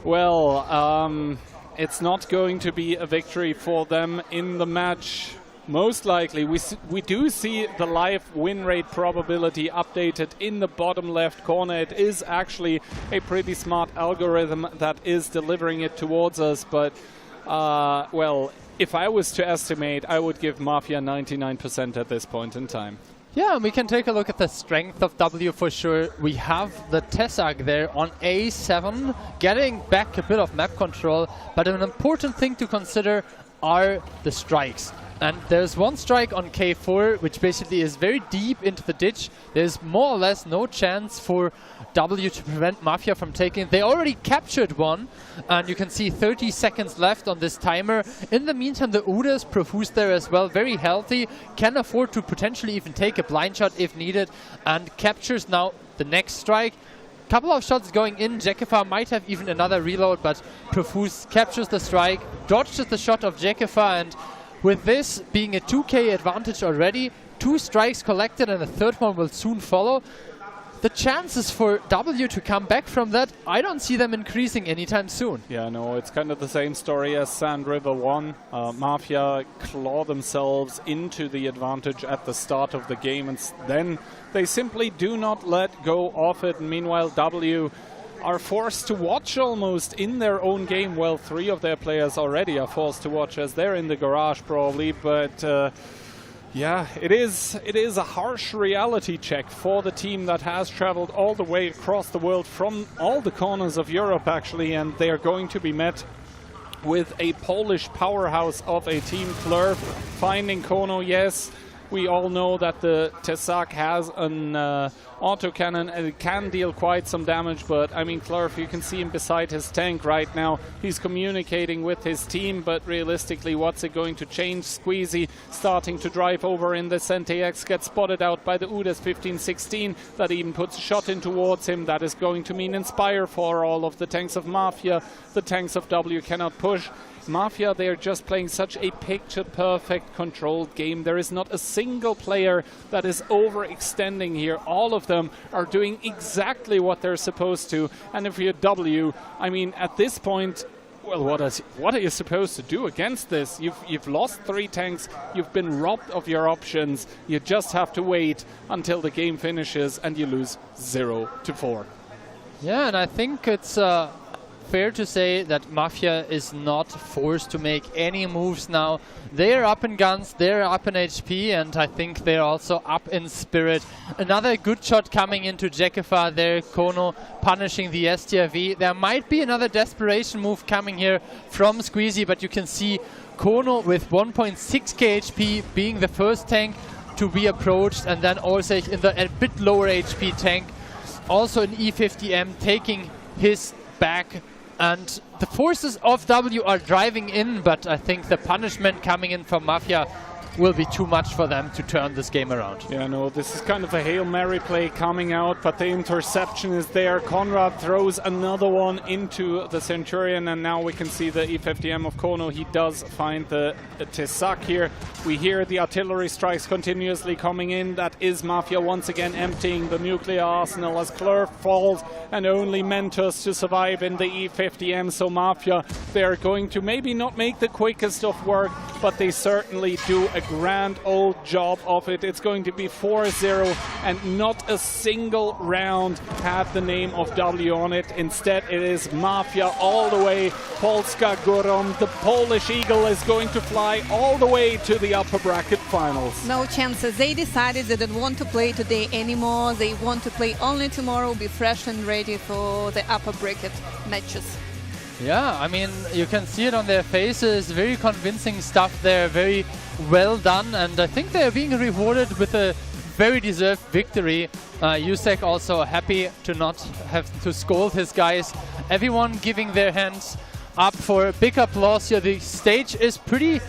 well, it's not going to be a victory for them in the match. Most likely, we do see the live win rate probability updated in the bottom left corner. It is actually a pretty smart algorithm that is delivering it towards us, but well, if I was to estimate, I would give Mafia 99% at this point in time. Yeah, we can take a look at the strength of W for sure. We have the Tessak there on A7, getting back a bit of map control, but an important thing to consider are the strikes. And there's one strike on K4, which basically is very deep into the ditch. There's more or less no chance for W to prevent Mafia from taking it. They already captured one, and you can see 30 seconds left on this timer. In the meantime, the Udas, Profuse there as well, very healthy, can afford to potentially even take a blind shot if needed, and captures now the next strike. Couple of shots going in. Jekifa might have even another reload, but Profuse captures the strike, dodges the shot of Jekifa, and with this being a 2k advantage already, 2 strikes collected and a third one will soon follow. The chances for W to come back from that, I don't see them increasing anytime soon. Yeah, no, it's kind of the same story as Sand River 1. Mafia claw themselves into the advantage at the start of the game, and then they simply do not let go of it. And meanwhile, W are forced to watch almost in their own game. Well, 3 of their players already are forced to watch as they're in the garage probably, but yeah, it is a harsh reality check for the team that has traveled all the way across the world from all the corners of Europe actually, and they are going to be met with a Polish powerhouse of a team. Fleur finding Kono, yes. We all know that the Tessak has an autocannon and it can deal quite some damage, but I mean, Flurf, you can see him beside his tank right now. He's communicating with his team, but realistically, what's it going to change? Squeezy starting to drive over in the NTX, gets spotted out by the Udas 15-16. That even puts a shot in towards him. That is going to mean Inspire for all of the tanks of Mafia. The tanks of W cannot push. Mafia, they are just playing such a picture-perfect controlled game. There is not a single player that is overextending here. All of them are doing exactly what they're supposed to. And if you're W, I mean, at this point, well, what are you supposed to do against this? You've lost 3 tanks. You've been robbed of your options. You just have to wait until the game finishes and you lose 0-4. Yeah, and I think it's fair to say that Mafia is not forced to make any moves now. They're up in guns, they're up in HP, and I think they're also up in spirit. Another good shot coming into Jekifa there, Kono punishing the STRV. There might be another desperation move coming here from Squeezy, but you can see Kono with 1.6k HP being the first tank to be approached, and then also in the a bit lower HP tank, also an E50M taking his back. And the forces of W are driving in, but I think the punishment coming in from Mafia will be too much for them to turn this game around. Yeah, no, this is kind of a Hail Mary play coming out, but the interception is there. Conrad throws another one into the Centurion, and now we can see the E50M of Kono. He does find the Tessak here. We hear the artillery strikes continuously coming in. That is Mafia once again emptying the nuclear arsenal as Klurf falls, and only Mentos to survive in the E50M. So Mafia, they're going to maybe not make the quickest of work, but they certainly do a grand old job of it. It's going to be 4-0, and not a single round had the name of W on it. Instead, it is Mafia all the way. Polska Gorom, the Polish Eagle, is going to fly all the way to the upper bracket finals. No chances. They decided they don't want to play today anymore. They want to play only tomorrow, be fresh and ready for the upper bracket matches. Yeah, I mean, you can see it on their faces. Very convincing stuff there, very well done, and I think they're being rewarded with a very deserved victory. Jusek also happy to not have to scold his guys. Everyone giving their hands up for a big applause here. The stage is pretty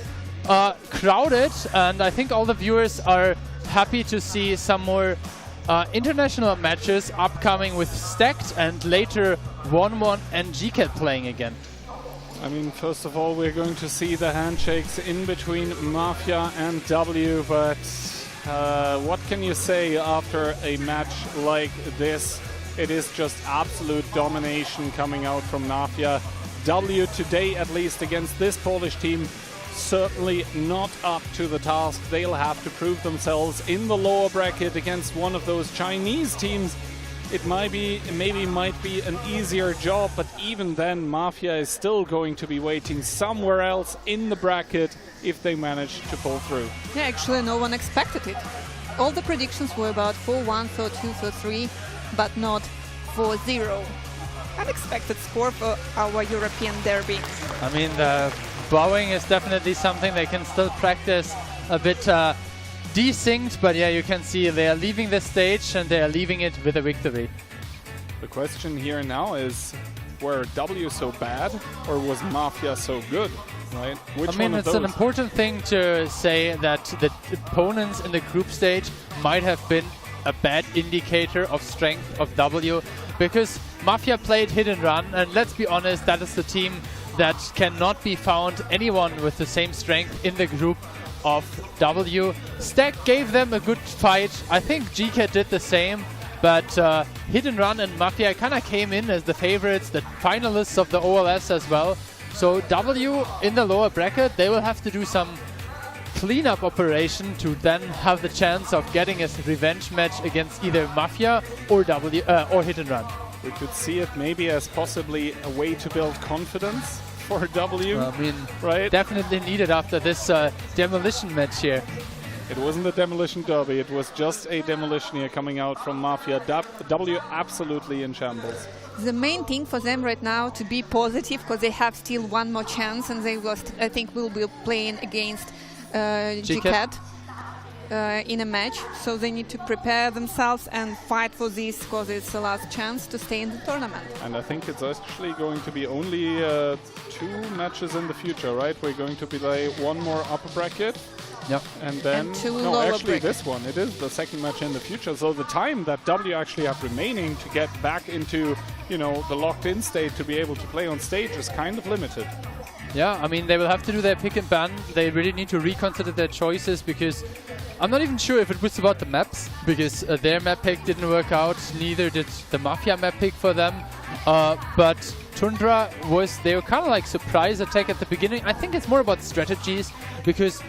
crowded, and I think all the viewers are happy to see some more international matches upcoming with Stacked and later 1-1 and GCAT playing again. I mean, first of all, we're going to see the handshakes in between Mafia and W, but what can you say after a match like this? It is just absolute domination coming out from Mafia. W today, at least against this Polish team, certainly not up to the task. They'll have to prove themselves in the lower bracket against one of those Chinese teams. It might be an easier job, but even then Mafia is still going to be waiting somewhere else in the bracket if they manage to pull through. Yeah, actually no one expected it. All the predictions were about 4-1, 4-2, 4-3, but not 4-0. Unexpected score for our European derby. I mean, the bowing is definitely something they can still practice a bit desynced, but yeah, you can see they are leaving the stage and they are leaving it with a victory. The question here now is, were W so bad or was Mafia so good? Right? Which I mean, one of it's an those? important thing to say that the opponents in the group stage might have been a bad indicator of strength of W, because Mafia played hit and run, and let's be honest, that is the team that cannot be found anyone with the same strength in the group of W. Stack gave them a good fight. I think GCAT did the same, but Hit and Run and Mafia kind of came in as the favorites, the finalists of the OLS as well. So W in the lower bracket, they will have to do some cleanup operation to then have the chance of getting a revenge match against either Mafia or W or Hit and Run. We could see it maybe as possibly a way to build confidence for W. I mean, right? Definitely needed after this demolition match here. It wasn't a demolition derby, it was just a demolition here coming out from Mafia. W absolutely in shambles. The main thing for them right now to be positive, because they have still one more chance, and they I think will be playing against GCAT in a match. So they need to prepare themselves and fight for this, because it's the last chance to stay in the tournament. And I think it's actually going to be only 2 matches in the future, right? We're going to play one more upper bracket. Yep. And then, and 2 no, lower actually bracket. this one, it is the second match in the future. So the time that W actually have remaining to get back into, you know, the locked-in state to be able to play on stage is kind of limited. Yeah, I mean, they will have to do their pick and ban. They really need to reconsider their choices, because I'm not even sure if it was about the maps, because their map pick didn't work out, neither did the Mafia map pick for them. But Tundra they were kind of like surprise attack at the beginning. I think it's more about strategies, because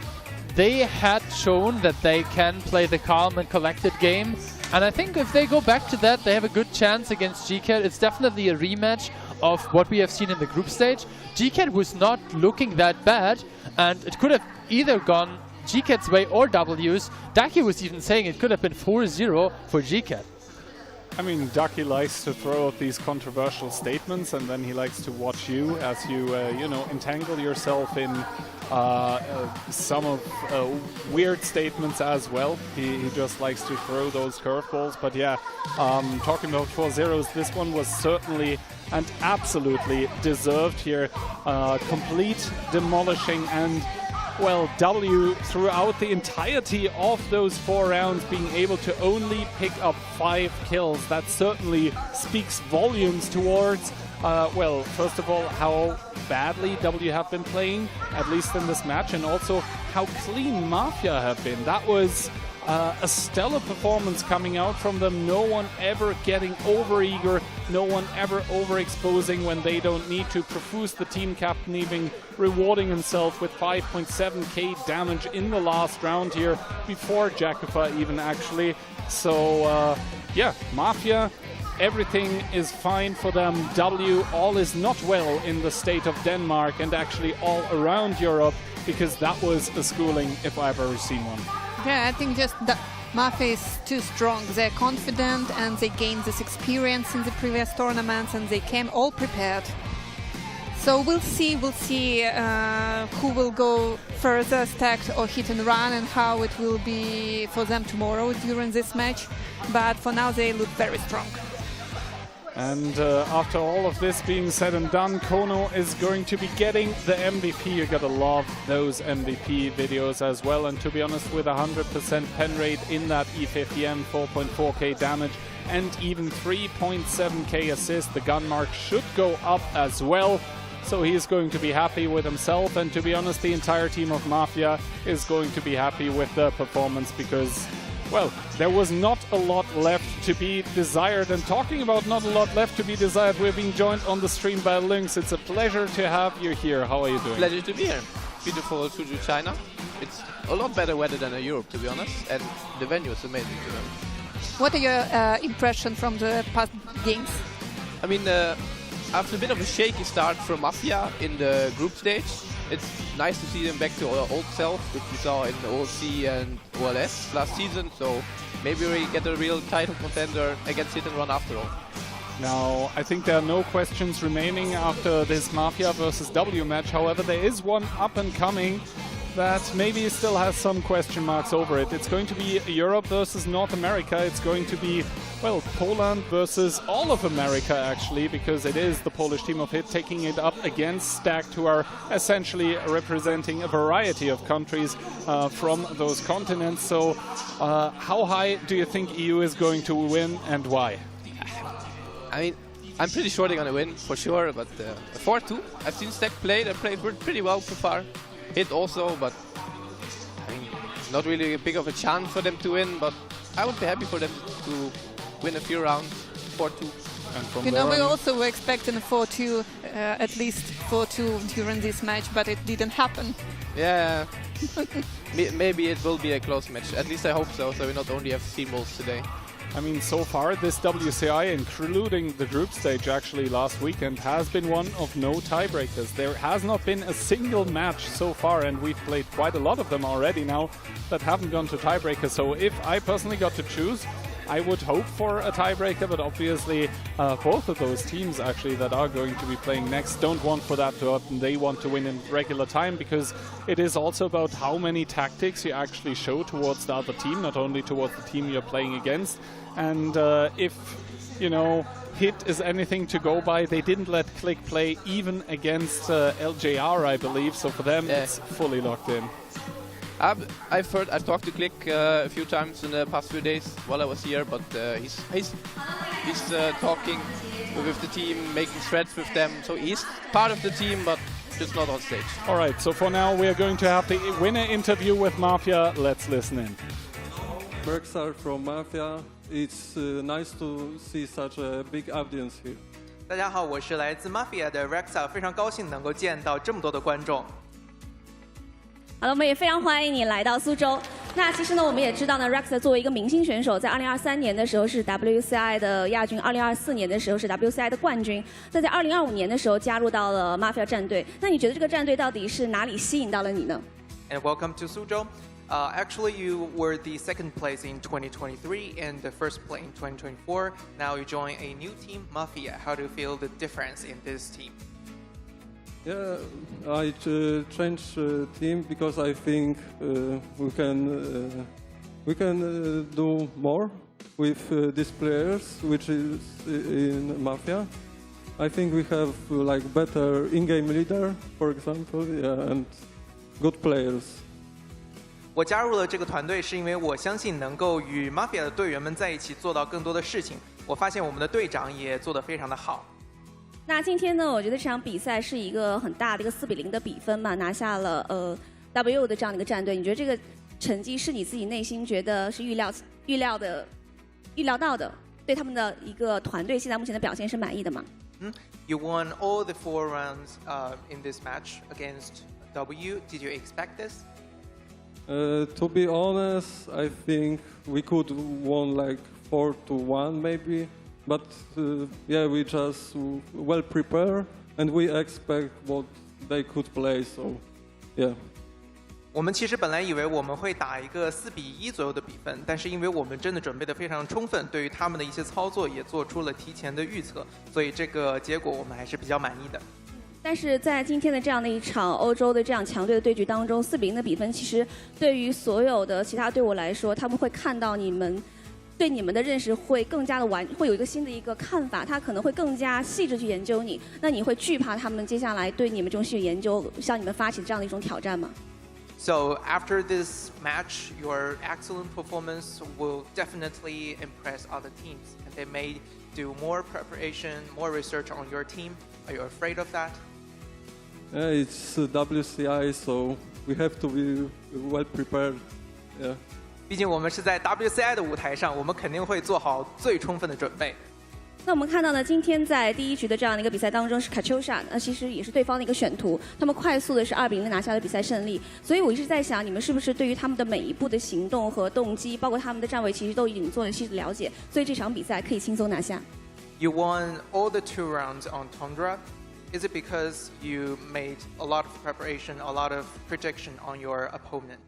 they had shown that they can play the calm and collected game. And I think if they go back to that, they have a good chance against GCAT. It's definitely a rematch of what we have seen in the group stage. GCAT was not looking that bad, and it could have either gone GCAT's way or W's. Daki was even saying it could have been 4-0 for GCAT. I mean, Ducky likes to throw out these controversial statements, and then he likes to watch you as you, you know, entangle yourself in some of weird statements as well. He just likes to throw those curveballs. But yeah, talking about 4-0s, this one was certainly and absolutely deserved here. Complete demolishing, and well, W throughout the entirety of those 4 rounds being able to only pick up 5 kills. That certainly speaks volumes towards, well, first of all, how badly W have been playing, at least in this match, and also how clean Mafia have been. That was a stellar performance coming out from them. No one ever getting over-eager, no one ever overexposing when they don't need to. Profuse, the team captain, even rewarding himself with 5.7k damage in the last round here, before Jakufa even actually. So, yeah, Mafia, everything is fine for them. W, all is not well in the state of Denmark and actually all around Europe, because that was a schooling if I've ever seen one. Yeah, I think just that Mafia is too strong. They're confident and they gained this experience in the previous tournaments, and they came all prepared. So we'll see who will go further, stacked or hit and run, and how it will be for them tomorrow during this match. But for now they look very strong. And after all of this being said and done, Kono is going to be getting the MVP. You gotta love those MVP videos as well. And to be honest, with 100% pen rate in that E50M, 4.4k damage, and even 3.7k assist, the gun mark should go up as well. So he's going to be happy with himself, and to be honest, the entire team of Mafia is going to be happy with their performance because, well, there was not a lot left to be desired. And talking about not a lot left to be desired, we're being joined on the stream by Lynx. It's a pleasure to have you here. How are you doing? Pleasure to be here. Beautiful Suzhou, China. It's a lot better weather than in Europe, to be honest, and the venue is amazing. To them. What are your impressions from the past games? I mean, after a bit of a shaky start from Mafia in the group stage, it's nice to see them back to our old self, which we saw in OLC and OLS last season. So maybe we get a real title contender against Hit and Run after all. Now, I think there are no questions remaining after this Mafia versus W match. However, there is one up and coming that maybe still has some question marks over it. It's going to be Europe versus North America. It's going to be, well, Poland versus all of America, actually, because it is the Polish team of Hit taking it up against Stacked, who are essentially representing a variety of countries from those continents. So how high do you think EU is going to win and why? I mean, I'm pretty sure they're going to win, for sure, but 4-2. I've seen Stack play. They played pretty well so far. Hit also, but I mean, not really big of a chance for them to win, but I would be happy for them to win a few rounds, 4-2. And from you know, we also were expecting a 4-2, at least 4-2 during this match, but it didn't happen. Yeah, maybe it will be a close match. At least I hope so, so we not only have steamrolls today. I mean, so far this WCI, including the group stage actually last weekend, has been one of no tiebreakers. There has not been a single match so far, and we've played quite a lot of them already now that haven't gone to tiebreakers. So if I personally got to choose, I would hope for a tiebreaker, but obviously both of those teams actually that are going to be playing next don't want for that to happen. They want to win in regular time, because it is also about how many tactics you actually show towards the other team, not only towards the team you're playing against. And if, you know, Hit is anything to go by, they didn't let Click play even against LJR, I believe, so for them it's fully locked in. I've talked to Click a few times in the past few days while I was here, but he's talking with the team, making threads with them, so he's part of the team, but just not on stage. All right, so for now we are going to have the winner interview with Mafia. Let's listen in. Rexar from Mafia. It's nice to see such a big audience here. 大家好，我是来自 Mafia 的 Rexar， 非常高兴能够见到这么多的观众。好了，我们也非常欢迎你来到苏州。那其实呢，我们也知道呢 ，Rexar 作为一个明星选手，在2023年的时候是 WCI 的亚军，2024年的时候是 WCI 的冠军。在2025年的时候加入到了 Mafia 战队。那你觉得这个战队到底是哪里吸引到了你呢 And welcome to Suzhou. Actually, you were the second place in 2023 and the first place in 2024. Now you join a new team, Mafia. How do you feel the difference in this team? Yeah, I changed team because I think we can do more with these players, which is in Mafia. I think we have like better in-game leader, for example, and good players. 我加入了这个团队是因为我相信能够与 Mafia 的队员们在一起做到更多的事情。我发现我们的队长也做得非常的好。那今天呢，我觉得这场比赛是一个很大的一个4-0的比分嘛，拿下了W 的这样的一个战队。你觉得这个成绩是你自己内心觉得是预料到的，对他们的一个团队现在目前的表现是满意的吗？You won all the 4 rounds in this match against W. Did you expect this? To be honest, I think we could won like 4-1 maybe, but yeah, we just well prepared and we expect what they could play. So, yeah. 我们其实本来以为我们会打一个4-1左右的比分，但是因为我们真的准备得非常充分，对于他们的一些操作也做出了提前的预测，所以这个结果我们还是比较满意的。但是在今天的这样的一场欧洲的这样强队的对局当中，4-0的比分，其实对于所有的其他队伍来说，他们会看到你们对你们的认识会更加的会有一个新的一个看法，他可能会更加细致去研究你。那你会惧怕他们接下来对你们这种细致研究向你们发起这样的一种挑战吗？ So after this match, your excellent performance will definitely impress other teams, and they may do more preparation, more research on your team. Are you afraid of that? It's WCI, so we have to be well prepared. Yeah. 毕竟我们是在 WCI 的舞台上，我们肯定会做好最充分的准备。那我们看到呢，今天在第一局的这样的一个比赛当中是卡秋莎，那其实也是对方的一个选图，他们快速的是2-0拿下了比赛胜利。所以我一直在想，你们是不是对于他们的每一步的行动和动机，包括他们的站位，其实都已经做了细致了解，所以这场比赛可以轻松拿下。You won all the 2 rounds on Tundra. Is it because you made a lot of preparation, a lot of prediction on your opponent?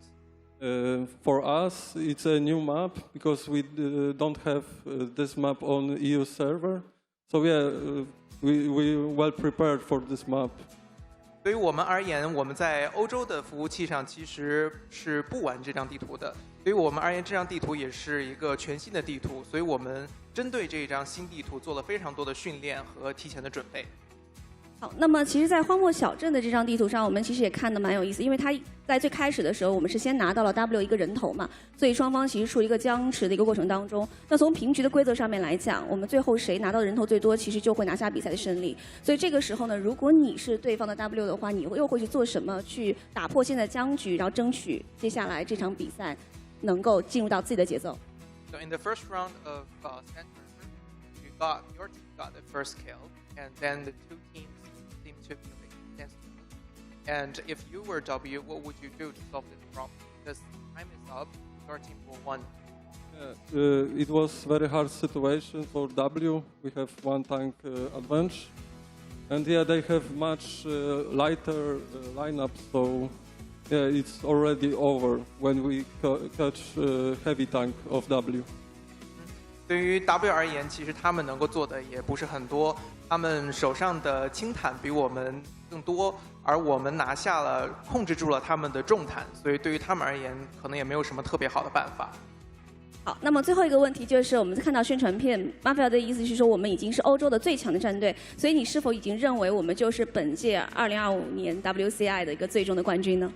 For us, it's a new map because we don't have this map on EU server. So yeah, we well prepared for this map. 对于我们而言，我们在欧洲的服务器上其实是不玩这张地图的。对于我们而言，这张地图也是一个全新的地图，所以我们针对这张新地图做了非常多的训练和提前的准备。好，那么其实，在荒漠小镇的这张地图上，我们其实也看得蛮有意思，因为它在最开始的时候，我们是先拿到了 W 一个人头嘛，所以双方其实处于一个僵持的一个过程当中。那从平局的规则上面来讲，我们最后谁拿到的人头最多，其实就会拿下比赛的胜利。所以这个时候呢，如果你是对方的 W 的话，你又会去做什么去打破现在僵局，然后争取接下来这场比赛能够进入到自己的节奏。So in the first round of Sand Tournament, your team got the first kill, and then the 2 teams seem to be against you. And if you were W, what would you do to solve this problem? Because time is up, your team will win. It was very hard situation for W. We have 1 tank advantage, and yeah, they have much lighter lineup. So yeah, it's already over when we catch heavy tank of W. 对于 W 而言，其实他们能够做的也不是很多，他们手上的轻坦比我们更多，而我们拿下了、控制住了他们的重坦，所以对于他们而言，可能也没有什么特别好的办法。好，那么最后一个问题就是，我们看到宣传片 Mafia 的意思是说，我们已经是欧洲的最强的战队，所以你是否已经认为我们就是本届2025年 WCI 的一个最终的冠军呢？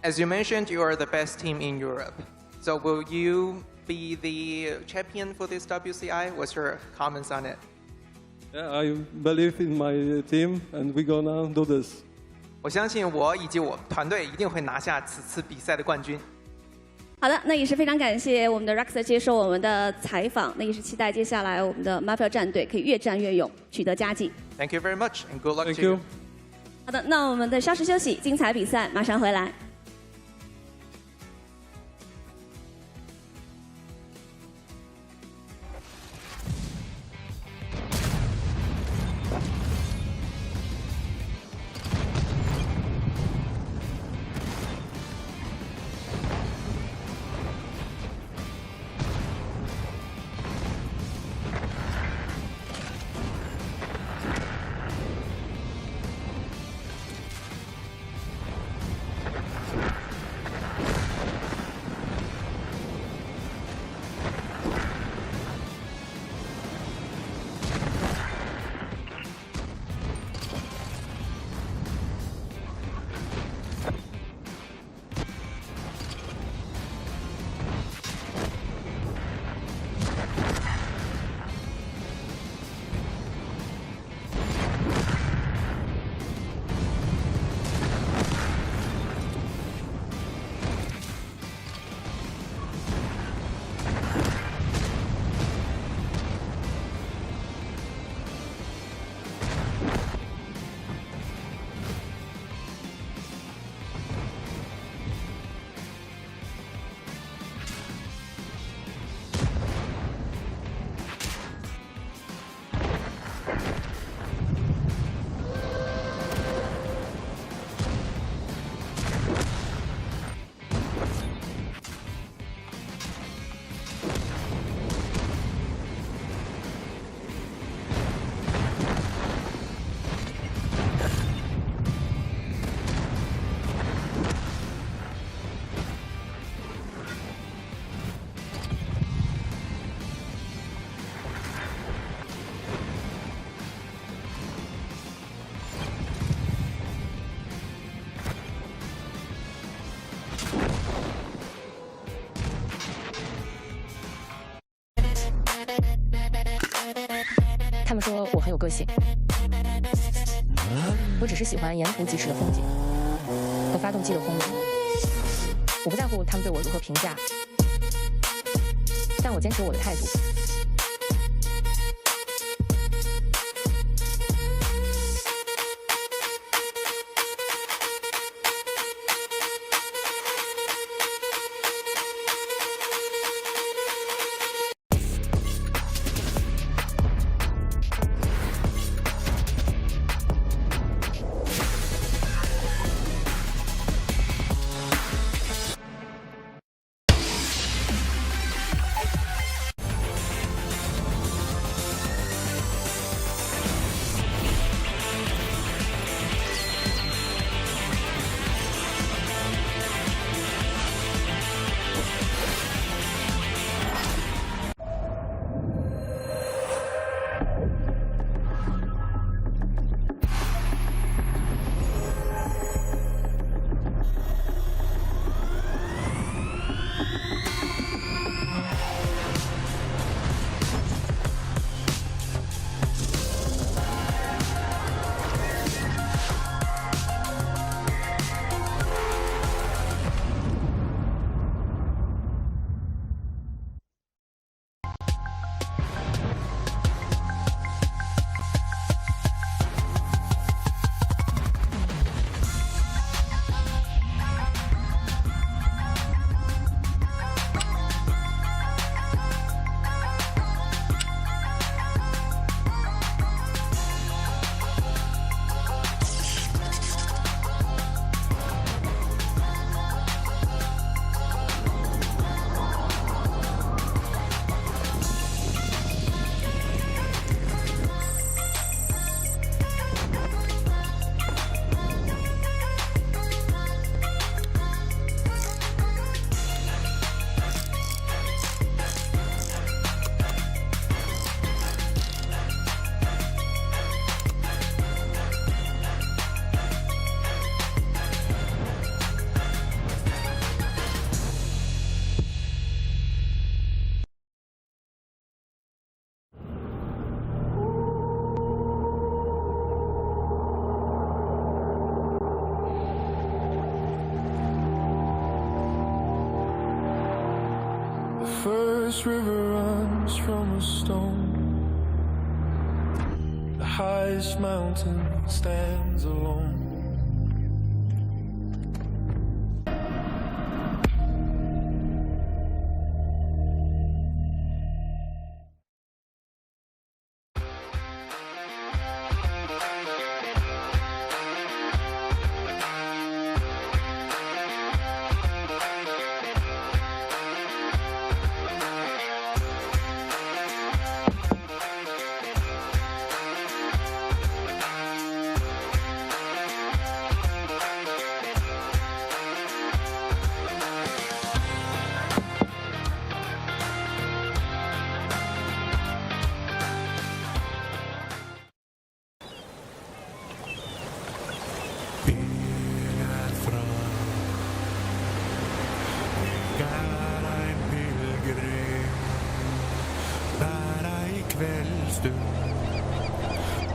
As you mentioned, you are the best team in Europe. So will you be the champion for this WCI? What's your comments on it? Yeah, I believe in my team, and we're gonna do this. 我相信我以及我团队一定会拿下此次比赛的冠军。好的，那也是非常感谢我们的 Raxer 接受我们的采访，那也是期待接下来我们的 Mafia 战队可以越战越勇，取得佳绩。Thank you very much, and good luck Thank to you. 好的，那我们的稍事休息，精彩比赛马上回来。他们说我很有个性。我只是喜欢沿途疾驰的风景和发动机的轰鸣。我不在乎他们对我如何评价，但我坚持我的态度。First river runs from a stone. The highest mountain stands alone.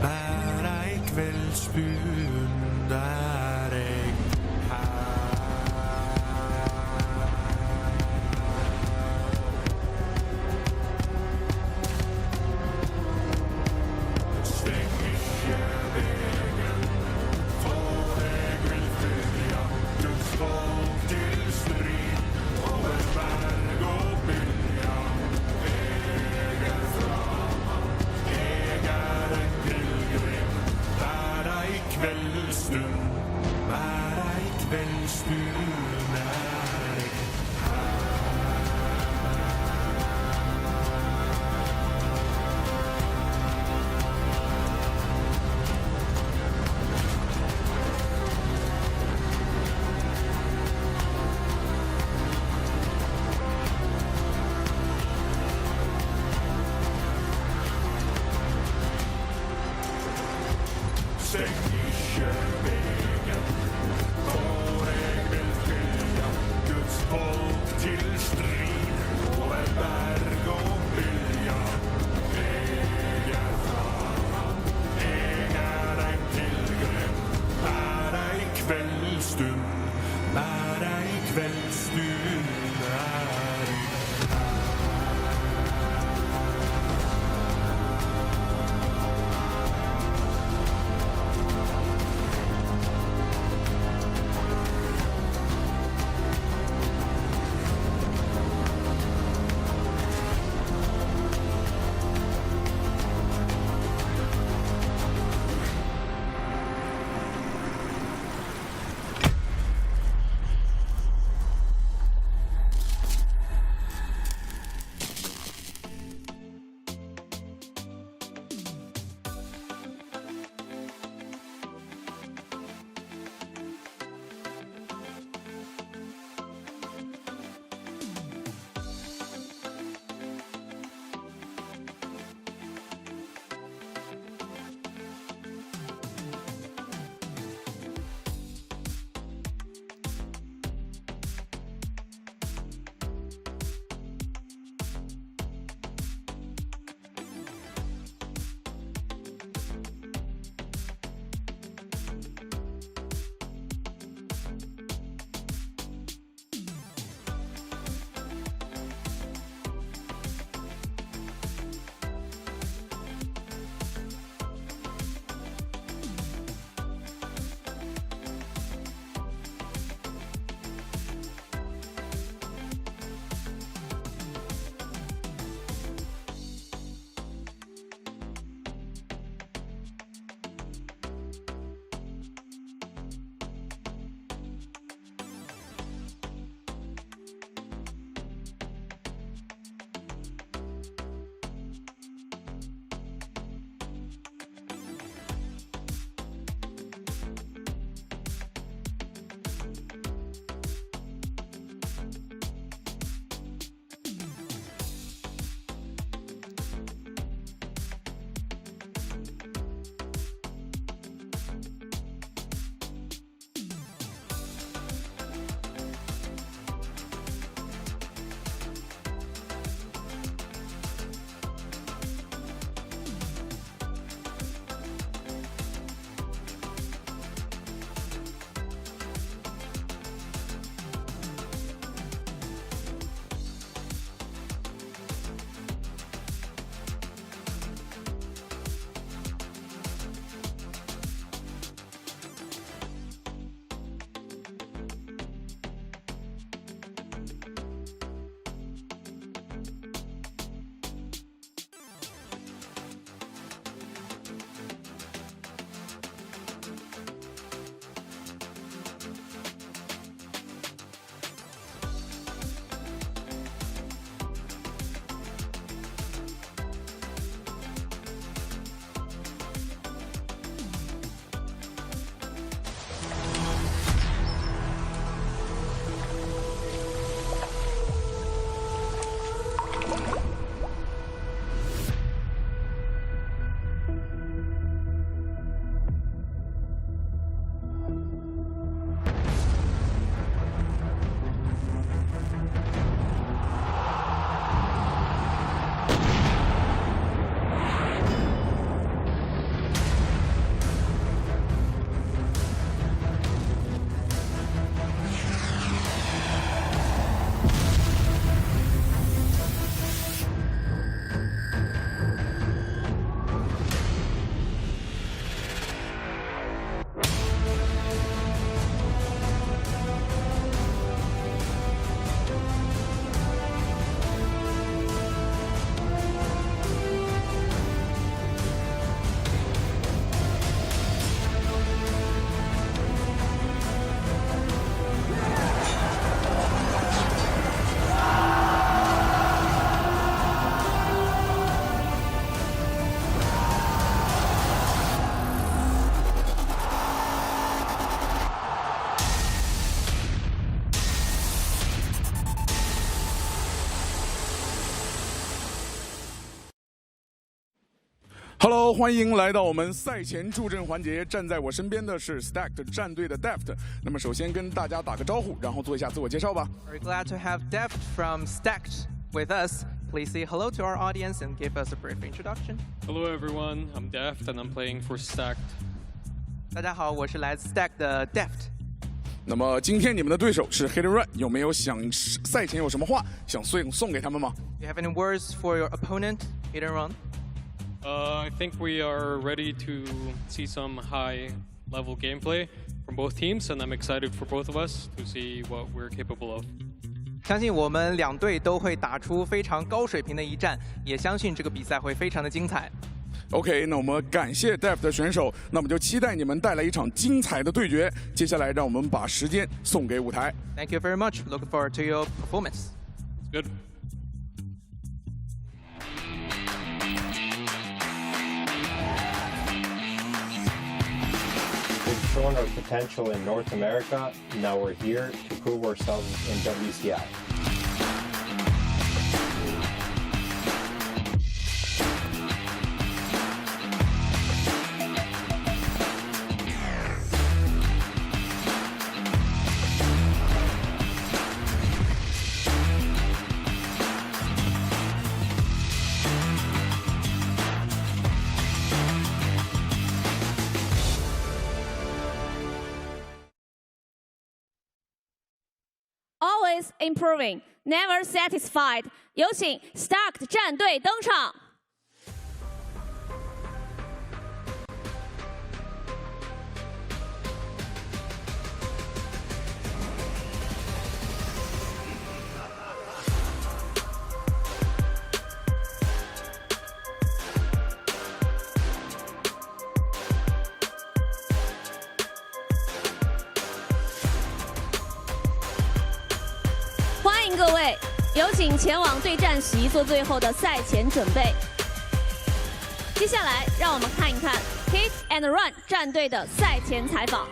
Bæra I kveldsbuen, der jeg Steng ikke vegen, for jeg vil føre jaktens folk til strid over berg og bylja. Jeg framann, jeg en pilgrim, der I kveldsstund Hello， 欢迎来到我们赛前助阵环节。站在我身边的是 Stacked 战队的 Deft。那么首先跟大家打个招呼，然后做一下自我介绍吧。We're glad to have Deft from Stacked with us. Please say hello to our audience and give us a brief introduction. Hello everyone, I'm Deft and I'm playing for Stacked. 大家好，我是来自 Stacked 的 Deft。那么今天你们的对手是 Hit and Run， 有没有赛前有什么话想送给他们吗 ？You have any words for your opponent, Hit and Run? I think we are ready to see some high-level gameplay from both teams, and I'm excited for both of us to see what we're capable of. 相信我们两队都会打出非常高水平的一战，也相信这个比赛会非常的精彩。OK， 那我们感谢 Deft 的选手，那我们就期待你们带来一场精彩的对决。接下来，让我们把时间送给舞台。Thank you very much. Looking forward to your performance. Good. We've shown our potential in North America. Now we're here to prove ourselves in WCI. Always improving, never satisfied. 有请 Stacked 战队登场。欢迎各位，有请前往对战席做最后的赛前准备。接下来，让我们看一看 Hit and Run 战队的赛前采访。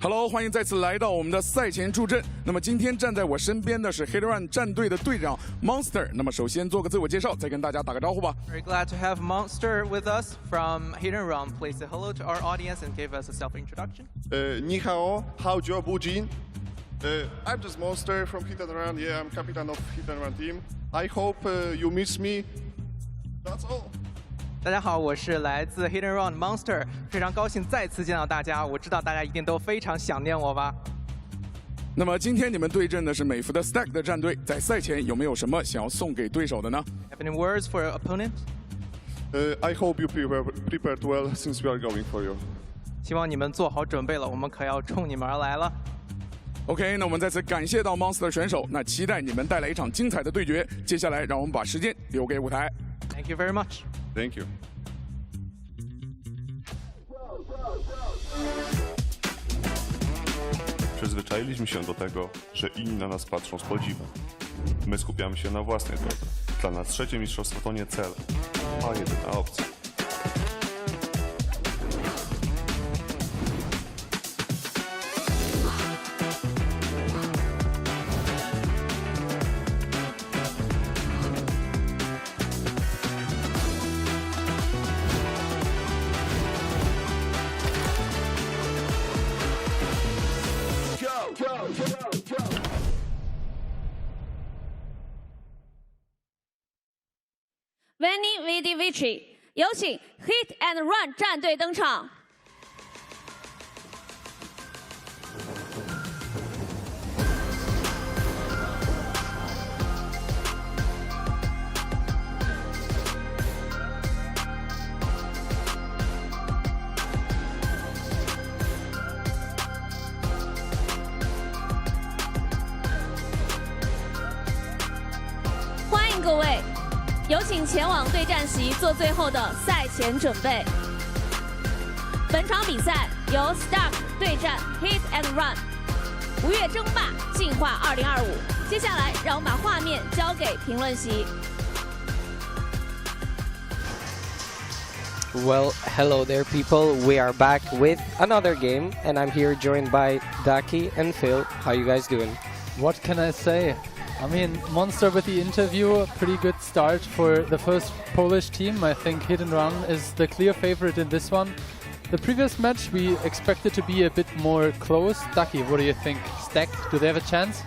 Hello， 欢迎再次来到我们的赛前助阵。那么今天站在我身边的是 Hit and Run 战队的队长 Monster。那么首先做个自我介绍，再跟大家打个招呼吧。Very glad to have Monster with us from Hit and Run. Please say hello to our audience and give us a self-introduction. 你好，好久不见。I'm just Monster from Hit and Run. Yeah, I'm captain of Hit and Run team. I hope you miss me. That's all. 大家好，我是来自 Hit and Run Monster， 非常高兴再次见到大家。我知道大家一定都非常想念我吧。那么今天你们对阵的是美服的 Stack 的战队，在赛前有没有什么想要送给对手的呢 ？Have any words for your opponent? I hope you prepared well since we are going for you. 希望你们做好准备了，我们可要冲你们而来了。OK， 那我们再次感谢到 Monster 的选手，那期待你们带来一场精彩的对决。接下来，让我们把时间留给舞台。Thank you very much. Thank you. Przyzwyczailiśmy się do tego, że inni na nas patrzą z podziwem. My skupiamy się na własnej drodze. Dla nas trzecie mistrzostwo to nie cel, a jedyna opcja. Veni Vidi Vici， 有请 Hit and Run 战队登场。欢迎各位。有请前往对战席做最后的赛前准备。本场比赛由 Stack 对战 Hit and Run， 无越争霸进化2025。接下来，让我们把画面交给评论席。Well, hello there, people. We are back with another game, and I'm here joined by Daki and Phil. How you guys doing? What can I say? I mean, Monster with the interview, a pretty good start for the first Polish team. I think Hit and Run is the clear favorite in this one. The previous match we expected to be a bit more close. Ducky, what do you think? Stacked, do they have a chance?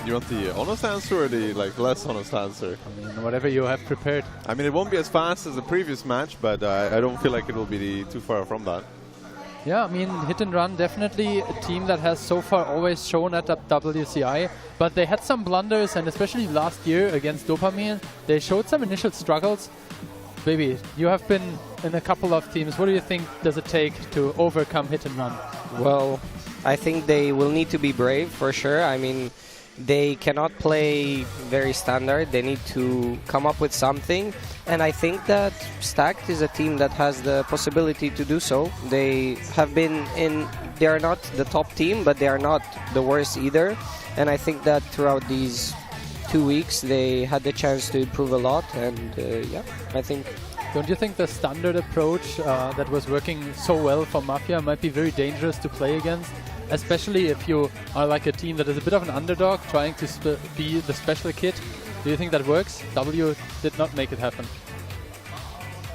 You want the honest answer or the less honest answer? I mean, whatever you have prepared. I mean, it won't be as fast as the previous match, but I don't feel like it will be too far from that. Yeah, I mean, Hit and Run definitely a team that has so far always shown at WCI, but they had some blunders, and especially last year against Dopamine, they showed some initial struggles. Baby, you have been in a couple of teams. What do you think does it take to overcome Hit and Run? Well, I think they will need to be brave for sure. I mean, they cannot play very standard. They need to come up with something. And I think that Stacked is a team that has the possibility to do so. They have been they are not the top team, but they are not the worst either. And I think that throughout these 2 weeks, they had the chance to improve a lot. And yeah, I think... Don't you think the standard approach that was working so well for Mafia might be very dangerous to play against? Especially if you are like a team that is a bit of an underdog trying to be the special kid. Do you think that works? W did not make it happen.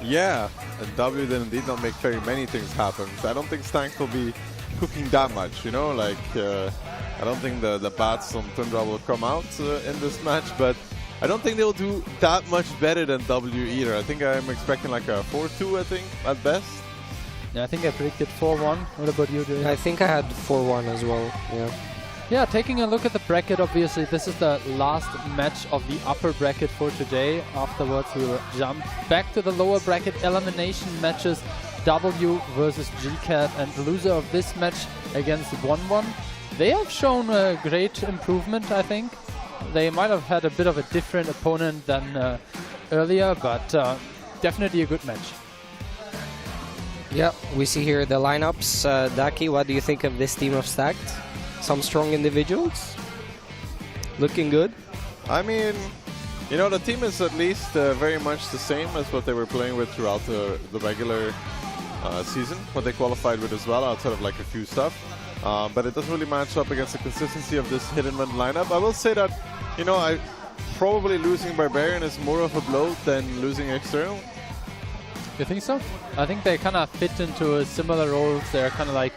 Yeah, and W did not make very many things happen. So I don't think Stank will be cooking that much, you know? Like, I don't think the bats on Tundra will come out in this match, but I don't think they'll do that much better than W either. I think I'm expecting like a 4-2, I think, at best. Yeah, I think I predicted 4-1. What about you, Jay? I think I had 4-1 as well, yeah. Yeah, taking a look at the bracket, obviously, this is the last match of the upper bracket for today. Afterwards, we will jump back to the lower bracket elimination matches. W versus GCAT, and the loser of this match against 1-1. They have shown a great improvement, I think. They might have had a bit of a different opponent than earlier, but definitely a good match. Yeah, we see here the lineups. Daki, what do you think of this team of Stacked? Some strong individuals? Looking good? I mean, you know, the team is at least very much the same as what they were playing with throughout the regular season, what they qualified with as well, outside of like a few stuff. But it doesn't really match up against the consistency of this Hit and Run lineup. I will say that, you know, probably losing Barbarian is more of a blow than losing External. You think so? I think they kind of fit into similar roles. They're kind of like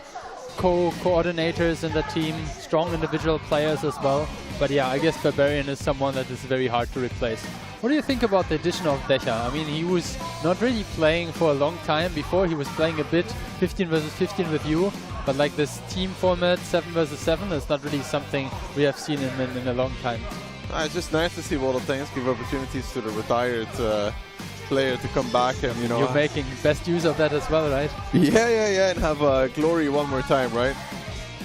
coordinators in the team, strong individual players as well. But yeah, I guess Barbarian is someone that is very hard to replace. What do you think about the addition of Decha? I mean, he was not really playing for a long time before. He was playing a bit 15 versus 15 with you. But like this team format, 7 versus 7, is not really something we have seen in a long time. It's just nice to see World of Tanks give opportunities to the retired player to come back, and you know, you're making best use of that as well, right? Yeah, and have glory one more time, right?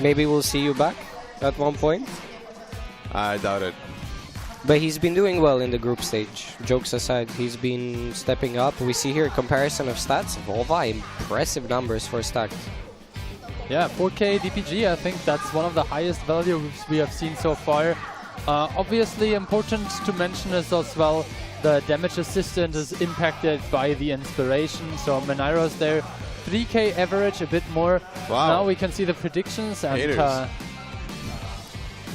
Maybe we'll see you back at one point. I doubt it. But he's been doing well in the group stage. Jokes aside, he's been stepping up. We see here a comparison of stats. Volva, impressive numbers for Stacked. Yeah, 4K DPG, I think that's one of the highest values we have seen so far. Obviously important to mention is as well the damage assistant is impacted by the inspiration. So Menairos there, 3K average, a bit more. Wow. Now we can see the predictions. And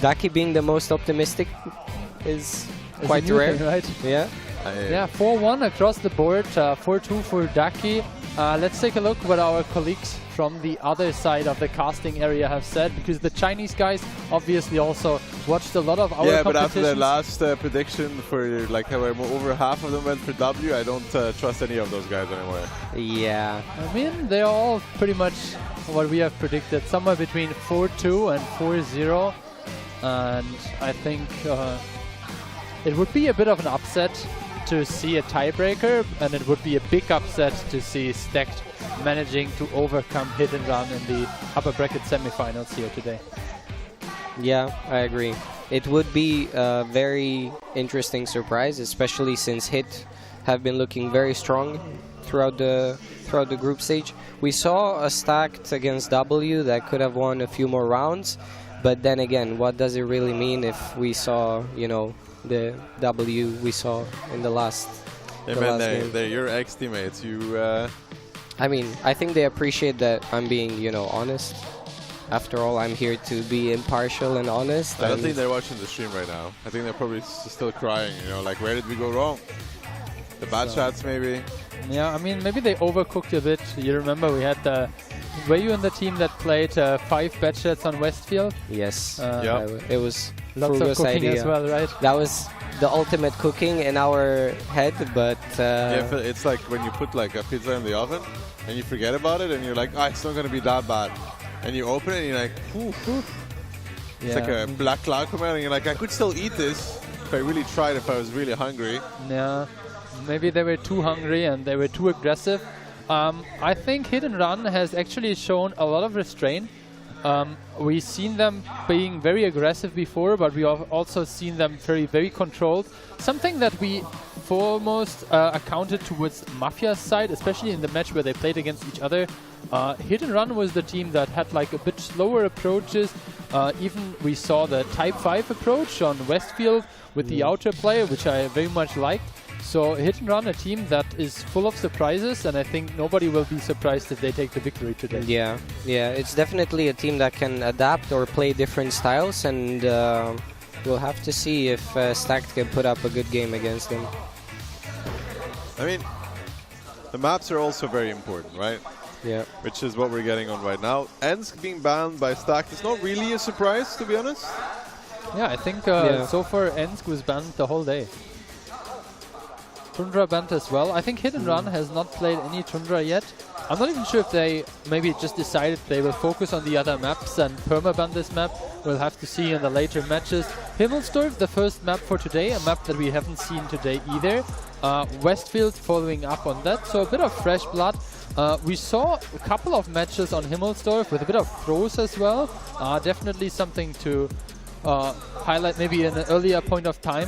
Daki being the most optimistic is quite rare, thing, right? Yeah. Yeah, 4-1 across the board, 4-2 for Daki. Let's take a look what our colleagues from the other side of the casting area have said, because the Chinese guys obviously also watched a lot of our competitions. Yeah, but after the last prediction for like however over half of them went for W, I don't trust any of those guys anymore. Yeah. I mean, they're all pretty much what we have predicted, somewhere between 4-2 and 4-0. And I think it would be a bit of an upset to see a tiebreaker, and it would be a big upset to see Stacked managing to overcome Hit and Run in the upper bracket semifinals here today. Yeah, I agree. It would be a very interesting surprise, especially since Hit have been looking very strong throughout the group stage. We saw a Stacked against W that could have won a few more rounds, but then again, what does it really mean if we saw, you know, the W we saw in the last game? They're your ex-teammates. I mean, I think they appreciate that I'm being, you know, honest. After all, I'm here to be impartial and honest. I don't think they're watching the stream right now. I think they're probably still crying, you know, like, where did we go wrong? The bad shots, maybe? Yeah, I mean, maybe they overcooked a bit. You remember we had the... Were you in the team that played 5 bad shots on Westfield? Yes. Yeah. It was lots of cooking idea as well, right? That was the ultimate cooking in our head, but... yeah, it's like when you put like a pizza in the oven and you forget about it and you're like, it's not going to be that bad. And you open it and you're like, whew. It's like a black cloud coming out and you're like, I could still eat this if I really tried, if I was really hungry. Yeah, maybe they were too hungry and they were too aggressive. I think Hit and Run has actually shown a lot of restraint. We've seen them being very aggressive before, but we have also seen them very controlled. Something that we foremost accounted towards Mafia's side, especially in the match where they played against each other. Hit and Run was the team that had like a bit slower approaches. Even we saw the Type 5 approach on Westfield with the outer player, which I very much liked. So Hit and Run, a team that is full of surprises, and I think nobody will be surprised if they take the victory today. Yeah, it's definitely a team that can adapt or play different styles, and we'll have to see if Stacked can put up a good game against them. I mean, the maps are also very important, right? Yeah. Which is what we're getting on right now. Ensk being banned by Stacked is not really a surprise, to be honest. Yeah, I think so far Ensk was banned the whole day. Tundra banned as well. I think Hit and Run has not played any Tundra yet. I'm not even sure if they maybe just decided they will focus on the other maps and permaban this map. We'll have to see in the later matches. Himmelsdorf, the first map for today, a map that we haven't seen today either. Westfield following up on that, so a bit of fresh blood. We saw a couple of matches on Himmelsdorf with a bit of throws as well. Definitely something to highlight maybe in an earlier point of time.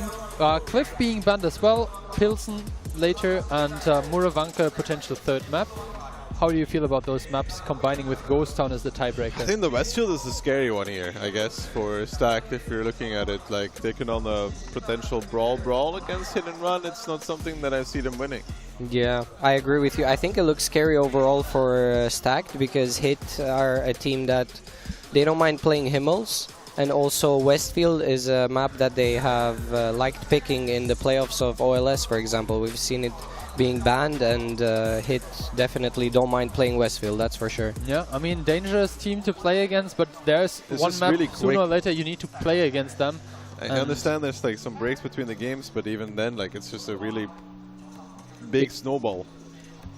Cliff being banned as well, Pilsen later, and Muravanka potential third map. How do you feel about those maps combining with Ghost Town as the tiebreaker? I think the Westfield is the scary one here, I guess, for Stacked if you're looking at it. Like, taking on a potential brawl against Hit and Run, it's not something that I see them winning. Yeah, I agree with you. I think it looks scary overall for Stacked because Hit are a team that they don't mind playing Himmels. And also Westfield is a map that they have liked picking in the playoffs of OLS, for example. We've seen it being banned, and Hit definitely don't mind playing Westfield, that's for sure. Yeah, I mean, dangerous team to play against, but there's one map really sooner or later you need to play against them. I understand there's like some breaks between the games, but even then, like, it's just a really big snowball.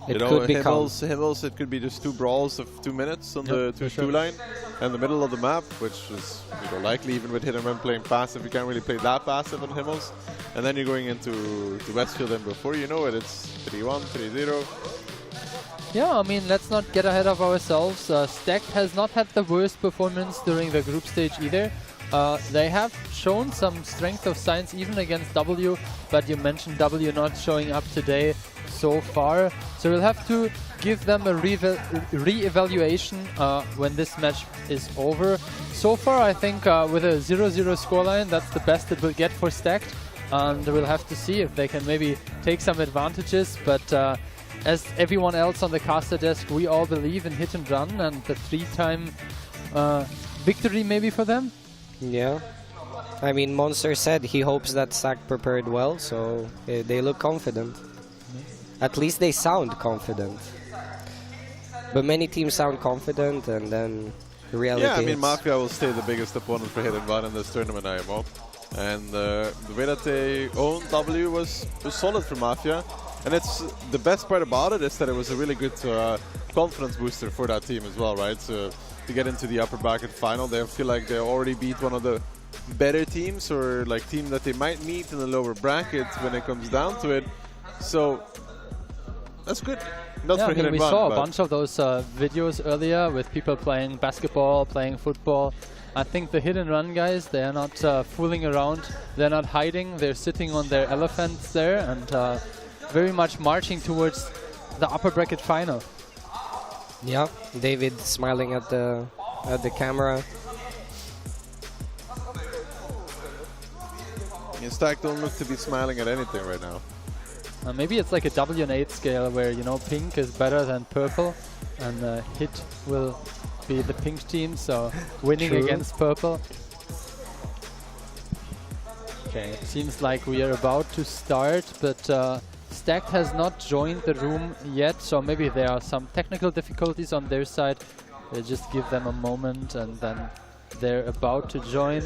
It could become Himmels, it could be just 2 brawls of 2 minutes on the 2-2 line and the middle of the map, which is likely even with Hit and Run playing passive. You can't really play that passive on Himmels. And then you're going into Westfield, and before you know it, it's 3-1, 3-0. Yeah, I mean, let's not get ahead of ourselves. Stacked has not had the worst performance during the group stage either. They have shown some strength of science even against W, but you mentioned W not showing up today so far. So we'll have to give them a re-evaluation when this match is over. So far, I think with a 0-0 scoreline, that's the best it will get for Stacked. And we'll have to see if they can maybe take some advantages. But as everyone else on the caster desk, we all believe in Hit and Run and the 3-time victory maybe for them. Yeah. I mean, Monster said he hopes that Stacked prepared well, so they look confident. At least they sound confident. But many teams sound confident, and then the reality Yeah, I mean, hits. Mafia will stay the biggest opponent for Hit and Run in this tournament, IMO. And the way that they owned W was solid for Mafia. And it's the best part about it is that it was a really good confidence booster for that team as well, right? So to get into the upper bracket final, they feel like they already beat one of the better teams, or like team that they might meet in the lower bracket when it comes down to it. So that's good. Not yeah, for I mean, Hit and we Run, saw a but bunch of those videos earlier with people playing basketball, playing football. I think the Hit and Run guys, they are not fooling around. They're not hiding. They're sitting on their elephants there and very much marching towards the upper bracket final. Yeah, David smiling at the camera. Stacked don't look to be smiling at anything right now. Maybe it's like a W and 8 scale where, you know, pink is better than purple, and Hit will be the pink team, so winning True. against purple. Okay, it seems like we are about to start, but Stacked has not joined the room yet, so maybe there are some technical difficulties on their side. We'll just give them a moment and then they're about to join.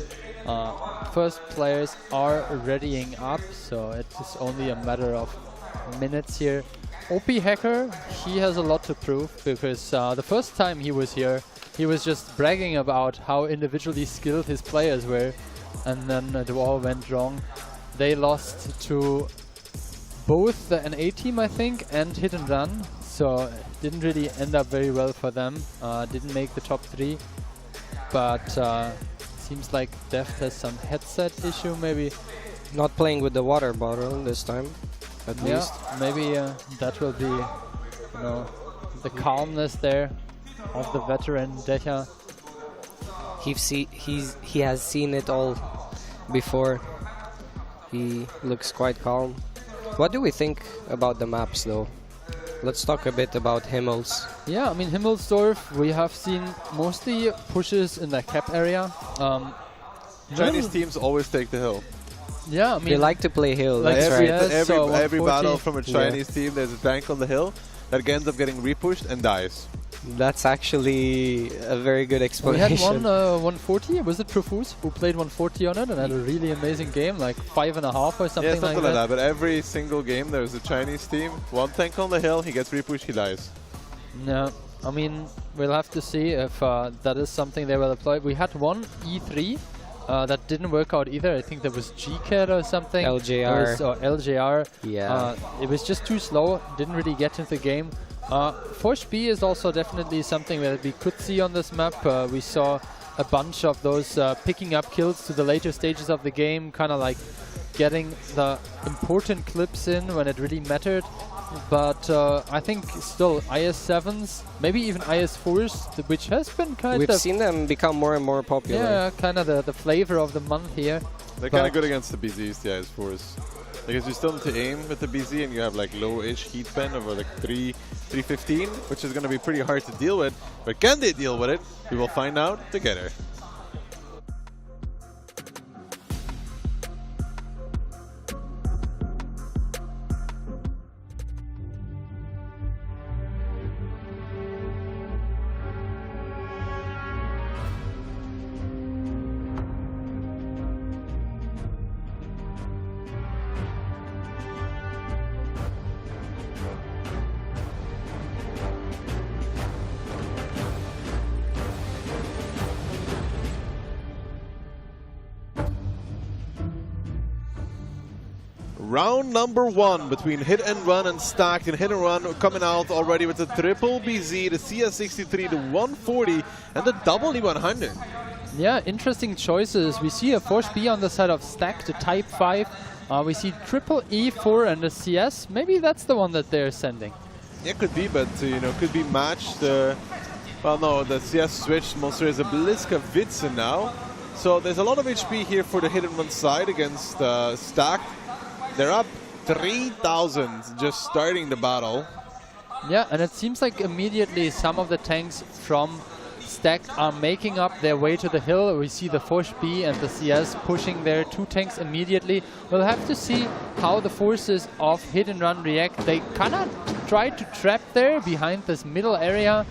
First players are readying up, so it is only a matter of minutes here. OP Hacker, he has a lot to prove, because the first time he was here, he was just bragging about how individually skilled his players were, and then it all went wrong. They lost to both the NA team, I think, and Hit and Run, so it didn't really end up very well for them. Didn't make the top 3, but seems like Deft has some headset issue, maybe. Not playing with the water bottle this time, at least. Maybe that will be, you know, the calmness there of the veteran Decha. He has seen it all before. He looks quite calm. What do we think about the maps, though? Let's talk a bit about Himmels. Yeah, I mean, Himmelsdorf, we have seen mostly pushes in the cap area. Chinese teams always take the hill. Yeah, I mean, they like to play hill. Like That's right. Every battle from a Chinese team, there's a tank on the hill that ends up getting repushed and dies. That's actually a very good explanation. We had one 140, was it Profuse, who played 140 on it and had a really amazing game, like 5.5 or something, yeah, something like that. But every single game there's a Chinese team, one tank on the hill, he gets repushed, he dies. Yeah, I mean, we'll have to see if that is something they will apply. We had one E3 that didn't work out either. I think there was GCAT or something. LJR. Or LJR. Yeah. It was just too slow, didn't really get into the game. Force B is also definitely something that we could see on this map. We saw a bunch of those picking up kills to the later stages of the game, kind of like getting the important clips in when it really mattered. But I think still IS-7s, maybe even IS-4s, which has been kind of... We've seen them become more and more popular. Yeah, kind of the flavor of the month here. They're kind of good against the BZs, the IS-4s. Because you still need to aim with the BZ and you have like low-ish heat pen over like 315, which is going to be pretty hard to deal with. But can they deal with it? We will find out together. Round number 1 between Hit and Run and Stacked. And Hit and Run coming out already with the triple BZ, the CS63, the 140, and the double E100. Yeah, interesting choices. We see a Force B on the side of Stacked, the Type 5. We see triple E4 and the CS. Maybe that's the one that they're sending. Yeah, could be, but you know, could be matched. Well, no, the CS switched. Monster is a Bliskavitze now. So there's a lot of HP here for the Hit and Run side against Stacked. They're up 3,000 just starting the battle. Yeah, and it seems like immediately some of the tanks from Stacked are making up their way to the hill. We see the Force B and the CS pushing their 2 tanks immediately. We'll have to see how the forces of Hit and Run react. They kind of tried to trap there behind this middle area,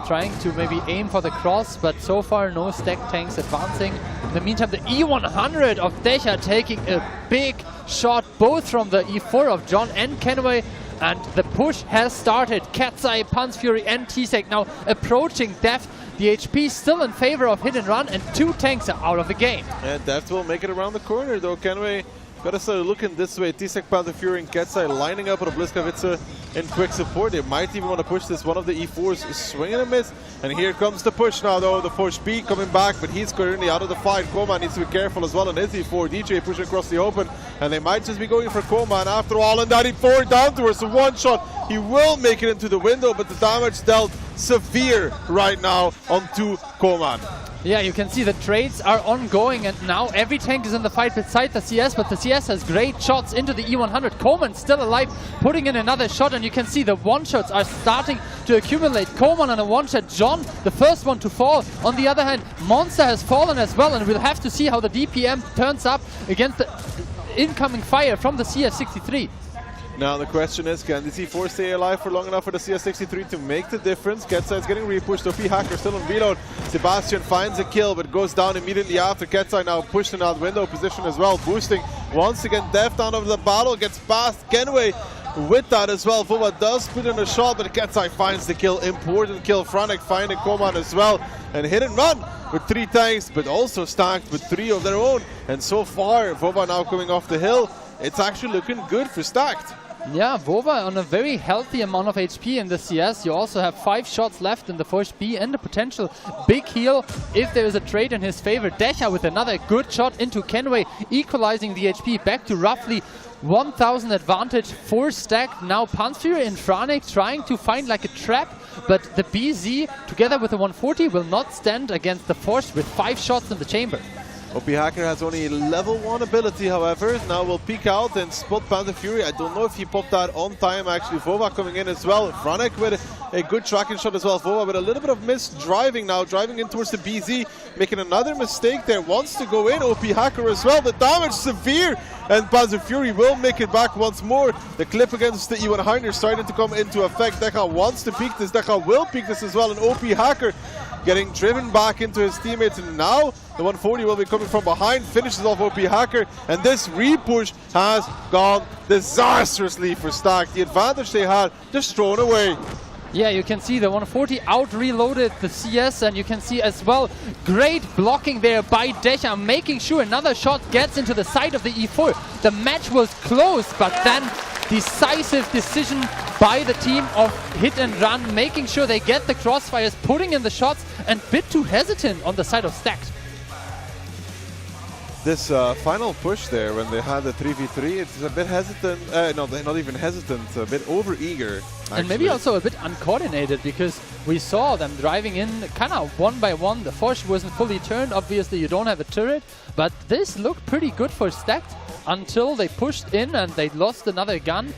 trying to maybe aim for the cross, but so far no Stacked tanks advancing. In the meantime, the E100 of Decha taking a big shot both from the E4 of John and Kenway, and the push has started. Katsai, Pan's Fury and T-Sec now approaching Deft. The HP still in favor of Hit and Run, and 2 tanks are out of the game. And Deft will make it around the corner though. Kenway gotta start looking this way. T-Sec, Panther Fury and Katsai lining up with a Bliskavitze in quick support. They might even want to push this. One of the E4s is swinging a miss. And here comes the push now though. The Force B coming back, but he's currently out of the fight. Koma needs to be careful as well on his E4. DJ pushing across the open. And they might just be going for Koma. And after all, and that E4 down to her. So one shot He will make it into the window, but the damage dealt severe right now onto Koman. Yeah, you can see the trades are ongoing, and now every tank is in the fight beside the CS, but the CS has great shots into the E100. Koman still alive, putting in another shot, and you can see the one-shots are starting to accumulate. Koman on a one-shot, John, the first one to fall. On the other hand, Monster has fallen as well, and we'll have to see how the DPM turns up against the incoming fire from the CS63. Now the question is, can the C4 stay alive for long enough for the CS63 to make the difference? Ketsai is getting repushed, OP Hacker still on reload. Sebastian finds a kill, but goes down immediately after. Ketsai now pushed in out window position as well, boosting once again Death down over the battle, gets past Genway with that as well. Vova does put in a shot, but Ketsai finds the kill, important kill. Franek finding Koman as well, and hit and run with 3 tanks, but also stacked with 3 of their own. And so far, Vova now coming off the hill, it's actually looking good for stacked. Yeah, Vova on a very healthy amount of HP in the CS. You also have 5 shots left in the Forge B and a potential big heal if there is a trade in his favor. Decha with another good shot into Kenway, equalizing the HP back to roughly 1000 advantage for stacked. Now Pansphere and Franek trying to find like a trap, but the BZ together with the 140 will not stand against the Forge with 5 shots in the chamber. OP Hacker has only level 1 ability, however. Now will peek out and spot Panther Fury. I don't know if he popped that on time, actually. Vova coming in as well. Franek with a good tracking shot as well. Vova with a little bit of misdriving now, driving in towards the BZ, making another mistake there. Wants to go in, OP Hacker as well. The damage severe, and Panzer Fury will make it back once more. The clip against the E100 is starting to come into effect. Decha wants to peek this, Decha will peek this as well, and OP Hacker getting driven back into his teammates, and now the 140 will be coming from behind, finishes off OP Hacker, and this repush has gone disastrously for Stack. The advantage they had just thrown away. Yeah, you can see the 140 out-reloaded the CS, and you can see as well great blocking there by Decha, making sure another shot gets into the side of the E4. The match was close, but then decisive decision by the team of Hit and Run, making sure they get the crossfires, putting in the shots, and a bit too hesitant on the side of Stacked. This final push there, when they had the 3v3, it's a bit hesitant, no, they're not even hesitant, a bit over-eager. And maybe also a bit uncoordinated, because we saw them driving in kind of one by one. The Forge wasn't fully turned, obviously you don't have a turret, but this looked pretty good for Stacked until they pushed in and they lost another gun.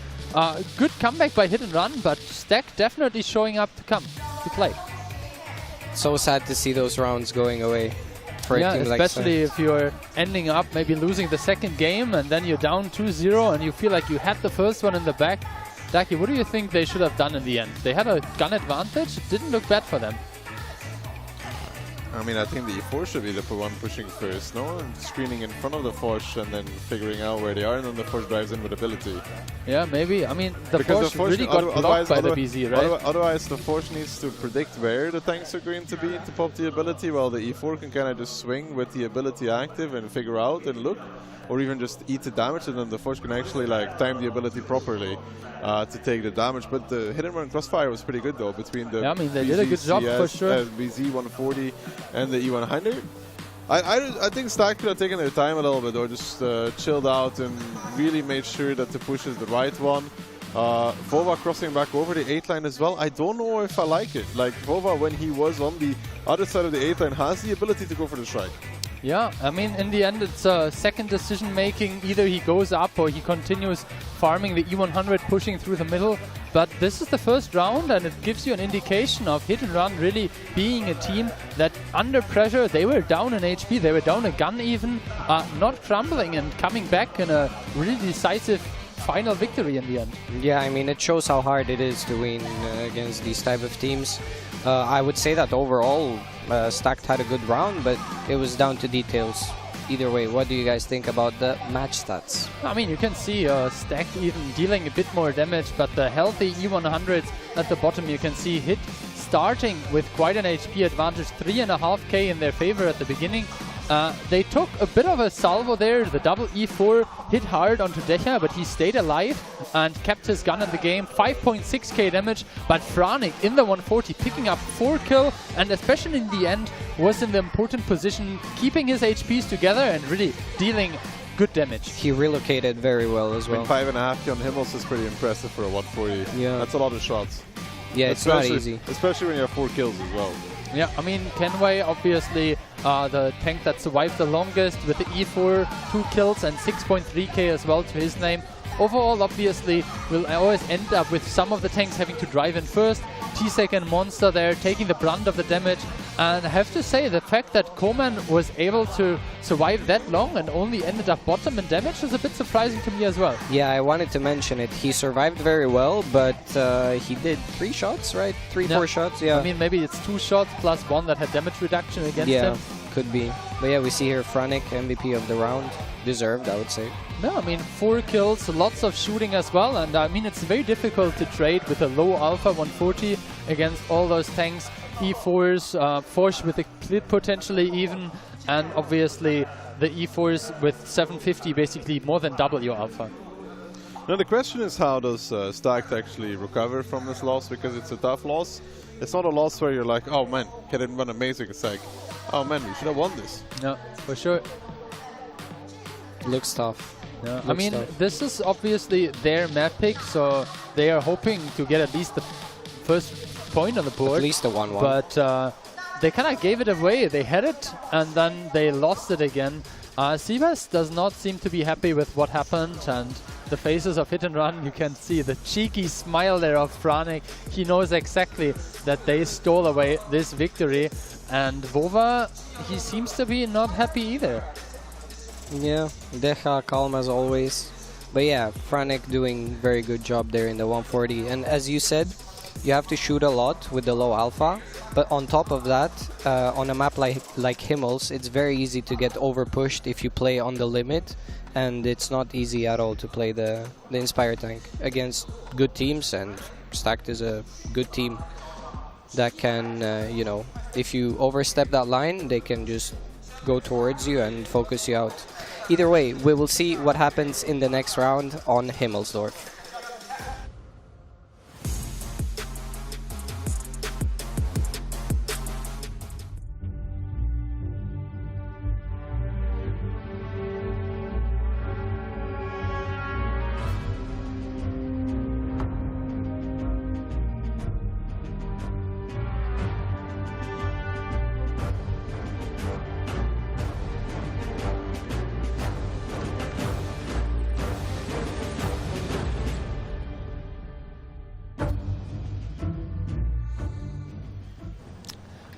Good comeback by Hit and Run, but Stack definitely showing up to play. So sad to see those rounds going away. Yeah, especially if you're ending up maybe losing the second game and then you're down 2-0 and you feel like you had the first one in the back. Daki, what do you think they should have done in the end? They had a gun advantage, it didn't look bad for them. I mean, I think the E4 should be the one pushing first, no? And screening in front of the Forge and then figuring out where they are, and then the Forge drives in with ability. Yeah, maybe. I mean, the Forge really got blocked by the BZ, right? Otherwise, the Forge needs to predict where the tanks are going to be to pop the ability, while the E4 can kind of just swing with the ability active and figure out and look, or even just eat the damage, and then the Forge can actually like time the ability properly to take the damage. But the hit and run crossfire was pretty good though between the I mean, they did a good job for sure. BZ 140 and the E100. I think Stack could have taken their time a little bit, or just chilled out and really made sure that the push is the right one. Vova crossing back over the 8 line as well. I don't know if I like it. Like Vova, when he was on the other side of the 8 line, has the ability to go for the strike. Yeah, I mean, in the end, it's second decision making. Either he goes up or he continues farming the E100, pushing through the middle. But this is the first round, and it gives you an indication of Hit and Run really being a team that under pressure, they were down in HP, they were down a gun even, not crumbling and coming back in a really decisive final victory in the end. Yeah, I mean, it shows how hard it is to win against these type of teams. I would say that overall, Stacked had a good round, but it was down to details. Either way, what do you guys think about the match stats? I mean, you can see Stacked even dealing a bit more damage, but the healthy E100s at the bottom, you can see Hit starting with quite an HP advantage, 3.5k in their favor at the beginning. They took a bit of a salvo there. The double E4 hit hard onto Decha, but he stayed alive and kept his gun in the game. 5.6k damage, but Franek in the 140 picking up 4 kill, and especially in the end was in the important position, keeping his HPs together and really dealing good damage. He relocated very well as well. 5.5 on Himmels is pretty impressive for a 140. Yeah. That's a lot of shots. Yeah, it's not easy. Especially when you have 4 kills as well. Yeah, I mean, Kenway, obviously, the tank that survived the longest with the E4, 2 kills and 6.3k as well to his name. Overall, obviously, we'll always end up with some of the tanks having to drive in first. T-Sec and Monster there taking the brunt of the damage. And I have to say, the fact that Koman was able to survive that long and only ended up bottom in damage is a bit surprising to me as well. Yeah, I wanted to mention it. He survived very well, but he did 3 shots, right? 4 shots, yeah. I mean, maybe it's 2 shots plus 1 that had damage reduction against him. Yeah, could be. But yeah, we see here Franek, MVP of the round. Deserved, I would say. No, I mean, 4 kills, lots of shooting as well, and I mean, it's very difficult to trade with a low alpha 140 against all those tanks. E4s, Forge with a clip potentially even, and obviously the E4s with 750, basically more than double your alpha. Now the question is, how does Stacked actually recover from this loss, because it's a tough loss. It's not a loss where you're like, oh man, Hit and Run amazing. It's like, oh man, we should have won this. No, for sure. Looks tough. Yeah. I mean, this is obviously their map pick, so they are hoping to get at least the first point on the board. At least the 1-1. But they kind of gave it away. They had it, and then they lost it again. Sivas does not seem to be happy with what happened, and the faces of Hit and Run, you can see the cheeky smile there of Franek. He knows exactly that they stole away this victory, and Vova, he seems to be not happy either. Yeah, Deja calm as always. But yeah, Franek doing very good job there in the 140. And as you said, you have to shoot a lot with the low alpha. But on top of that, on a map like Himmels, it's very easy to get over pushed if you play on the limit. And it's not easy at all to play the Inspire tank against good teams. And Stacked is a good team that can, you know, if you overstep that line, they can just go towards you and focus you out. Either way, we will see what happens in the next round on Himmelsdorf.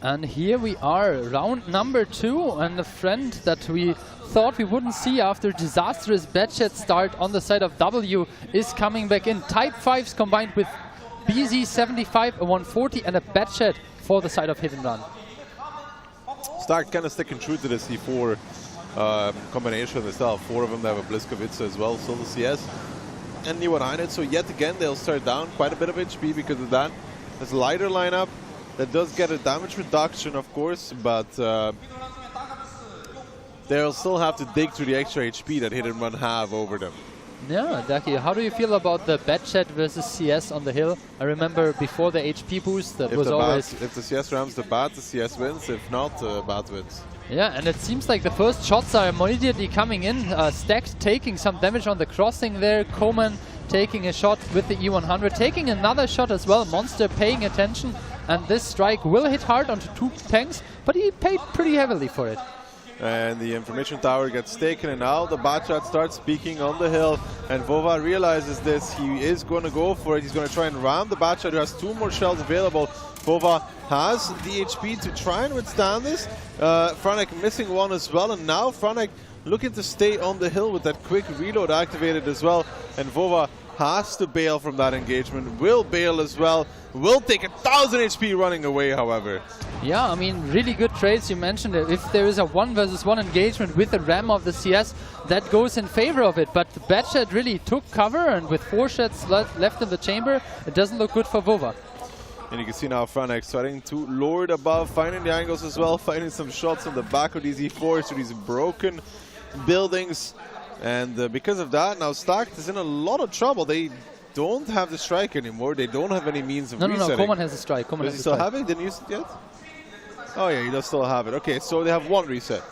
And here we are, round number 2, and a friend that we thought we wouldn't see after disastrous Batchet start on the side of W is coming back in. Type 5s combined with BZ75, a 140, and a Batchet for the side of Hit and Run. Stacked kind of sticking true to the C4 combination itself. 4 of them, they have a Bliskovica as well, still the CS. And Niwanhainet, so yet again they'll start down quite a bit of HP because of that. There's a lighter lineup. That does get a damage reduction, of course, but they'll still have to dig through the extra HP that Hit and Run have over them. Yeah, Daki, how do you feel about the Batchet versus CS on the hill? I remember before the HP boost, that was always... If the CS rams the bat, the CS wins. If not, bat wins. Yeah, and it seems like the first shots are immediately coming in. Stacked taking some damage on the crossing there. Koman taking a shot with the E100, taking another shot as well. Monster paying attention. And this strike will hit hard onto 2 tanks, but he paid pretty heavily for it. And the information tower gets taken, and now the Batchet starts peeking on the hill, and Vova realizes this. He is going to go for it. He's going to try and ram the Batchet, who has 2 more shells available. Vova has the HP to try and withstand this. Franek missing 1 as well, and now Franek looking to stay on the hill with that quick reload activated as well. And Vova has to bail from that engagement, will bail as well, will take 1,000 HP running away, however. Yeah, I mean, really good trades. You mentioned it. If there is a 1 versus 1 engagement with the ram of the CS, that goes in favor of it. But the Batchet really took cover, and with 4 shots left in the chamber, it doesn't look good for Vova. And you can see now Franek starting to lord above, finding the angles as well, finding some shots on the back of these E4s to these broken buildings. And because of that, now Stacked is in a lot of trouble. They don't have the strike anymore. They don't have any means of resetting. No, Koman has a strike. Does he still have it? Didn't use it yet? Oh yeah, he does still have it. Okay, so they have 1 reset.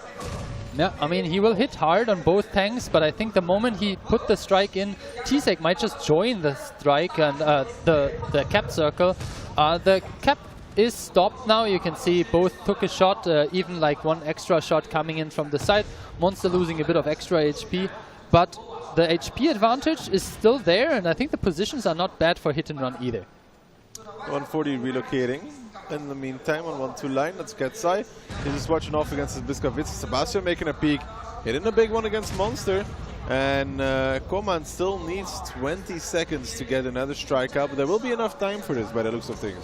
Yeah, I mean, he will hit hard on both tanks, but I think the moment he put the strike in, T-Sec might just join the strike and the cap circle. The cap is stopped now. You can see both took a shot, even like one extra shot coming in from the side. Monster losing a bit of extra HP, but the HP advantage is still there, and I think the positions are not bad for hit and run either. 140 relocating. In the meantime, on 1-2 line, that's Getsai. He's just watching off against Biskavitz. Sebastian making a peek, hitting a big one against Monster. And Koman still needs 20 seconds to get another strike up. There will be enough time for this by the looks of things.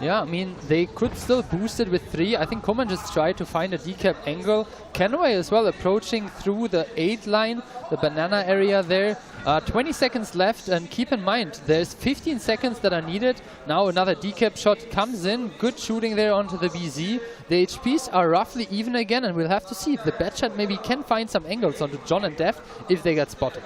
Yeah, I mean, they could still boost it with 3. I think Koman just tried to find a decap angle. Kenway as well approaching through the 8 line, the banana area there. 20 seconds left, and keep in mind, there's 15 seconds that are needed. Now another decap shot comes in. Good shooting there onto the BZ. The HPs are roughly even again, and we'll have to see if the Batchat maybe can find some angles onto John and Deft if they get spotted.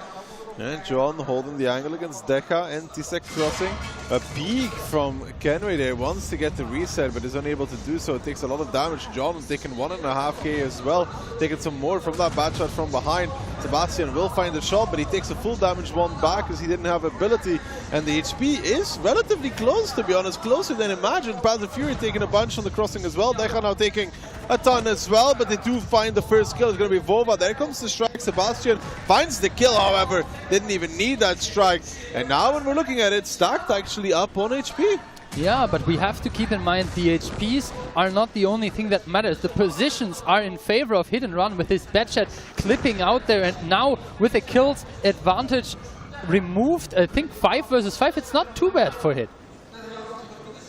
And John holding the angle against Deka, and T-Sec crossing. A peek from Kenway there, wants to get the reset but is unable to do so. It takes a lot of damage. John taking 1.5k as well, taking some more from that bad shot from behind. Sebastian will find the shot, but he takes a full damage one back because he didn't have ability. And the HP is relatively close, to be honest, closer than imagined. Panther Fury taking a bunch on the crossing as well. Deka now taking a ton as well, but they do find the first kill. It's going to be Vova. There comes the strike. Sebastian finds the kill, however. Didn't even need that strike. And now when we're looking at it, Stacked actually up on HP. Yeah, but we have to keep in mind the HPs are not the only thing that matters. The positions are in favor of hit and run with his Batchat clipping out there. And now with the kills advantage removed, I think 5 versus 5, it's not too bad for hit.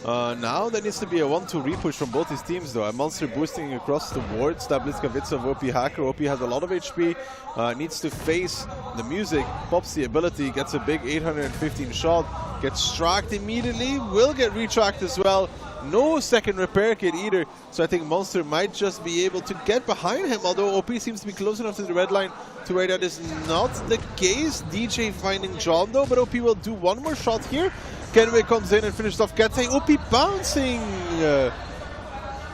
Now there needs to be a 1-2 repush from both these teams though. A Monster boosting across the board. Stabliskavitz of OP Hacker. OP has a lot of HP, needs to face the music, pops the ability, gets a big 815 shot, gets stracked immediately, will get retracked as well. No second repair kit either, so I think Monster might just be able to get behind him, although OP seems to be close enough to the red line to where that is not the case. DJ finding John though, but OP will do one more shot here. Kenway comes in and finishes off Getsai. OP bouncing,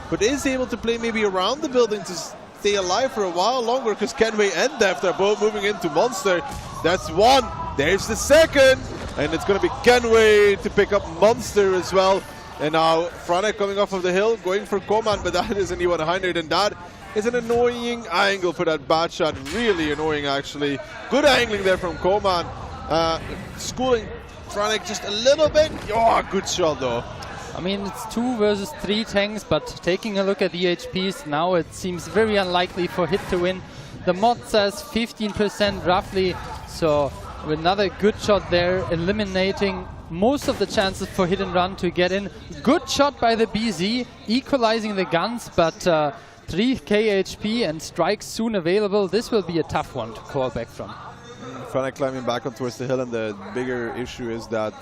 but is able to play maybe around the building to stay alive for a while longer, because Kenway and Deft are both moving into Monster. That's one, there's the second, and it's going to be Kenway to pick up Monster as well. And now Franek coming off of the hill, going for Koman, but that is an E100, and that is an annoying angle for that bad shot. Really annoying, actually. Good angling there from Koman. Schooling Franek just a little bit. Oh, good shot though. I mean, it's 2 versus 3 tanks, but taking a look at the HPs, now it seems very unlikely for Hit to win. The mod says 15% roughly, so with another good shot there, eliminating most of the chances for Hit and Run to get in. Good shot by the BZ, equalizing the guns, but 3k HP and strikes soon available. This will be a tough one to call back from. Franek climbing back on towards the hill, and the bigger issue is that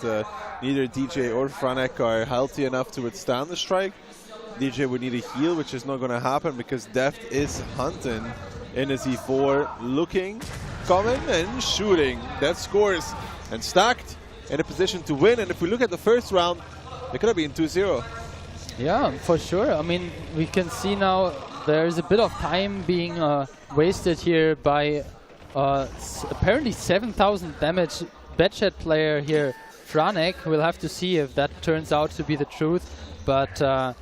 neither DJ or Franek are healthy enough to withstand the strike. DJ would need a heal, which is not going to happen because Deft is hunting in his E4, looking, coming and shooting. Deft scores, and Stacked in a position to win. And if we look at the first round, it could have been 2-0. Yeah, for sure. I mean, we can see now there's a bit of time being wasted here by apparently 7,000 damage Batchat player here, Franek. We'll have to see if that turns out to be the truth, but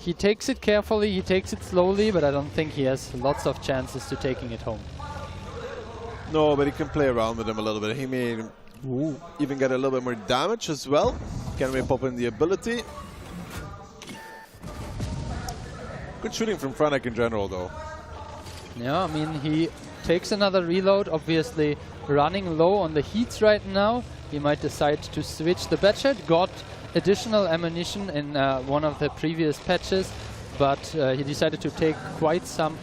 he takes it carefully, he takes it slowly, but I don't think he has lots of chances to taking it home. No, but he can play around with him a little bit. He may even get a little bit more damage as well. Can we pop in the ability? Good shooting from Franek in general though. Yeah, I mean, he takes another reload, obviously running low on the heats right now. He might decide to switch the Batchat, got additional ammunition in one of the previous patches, but he decided to take quite some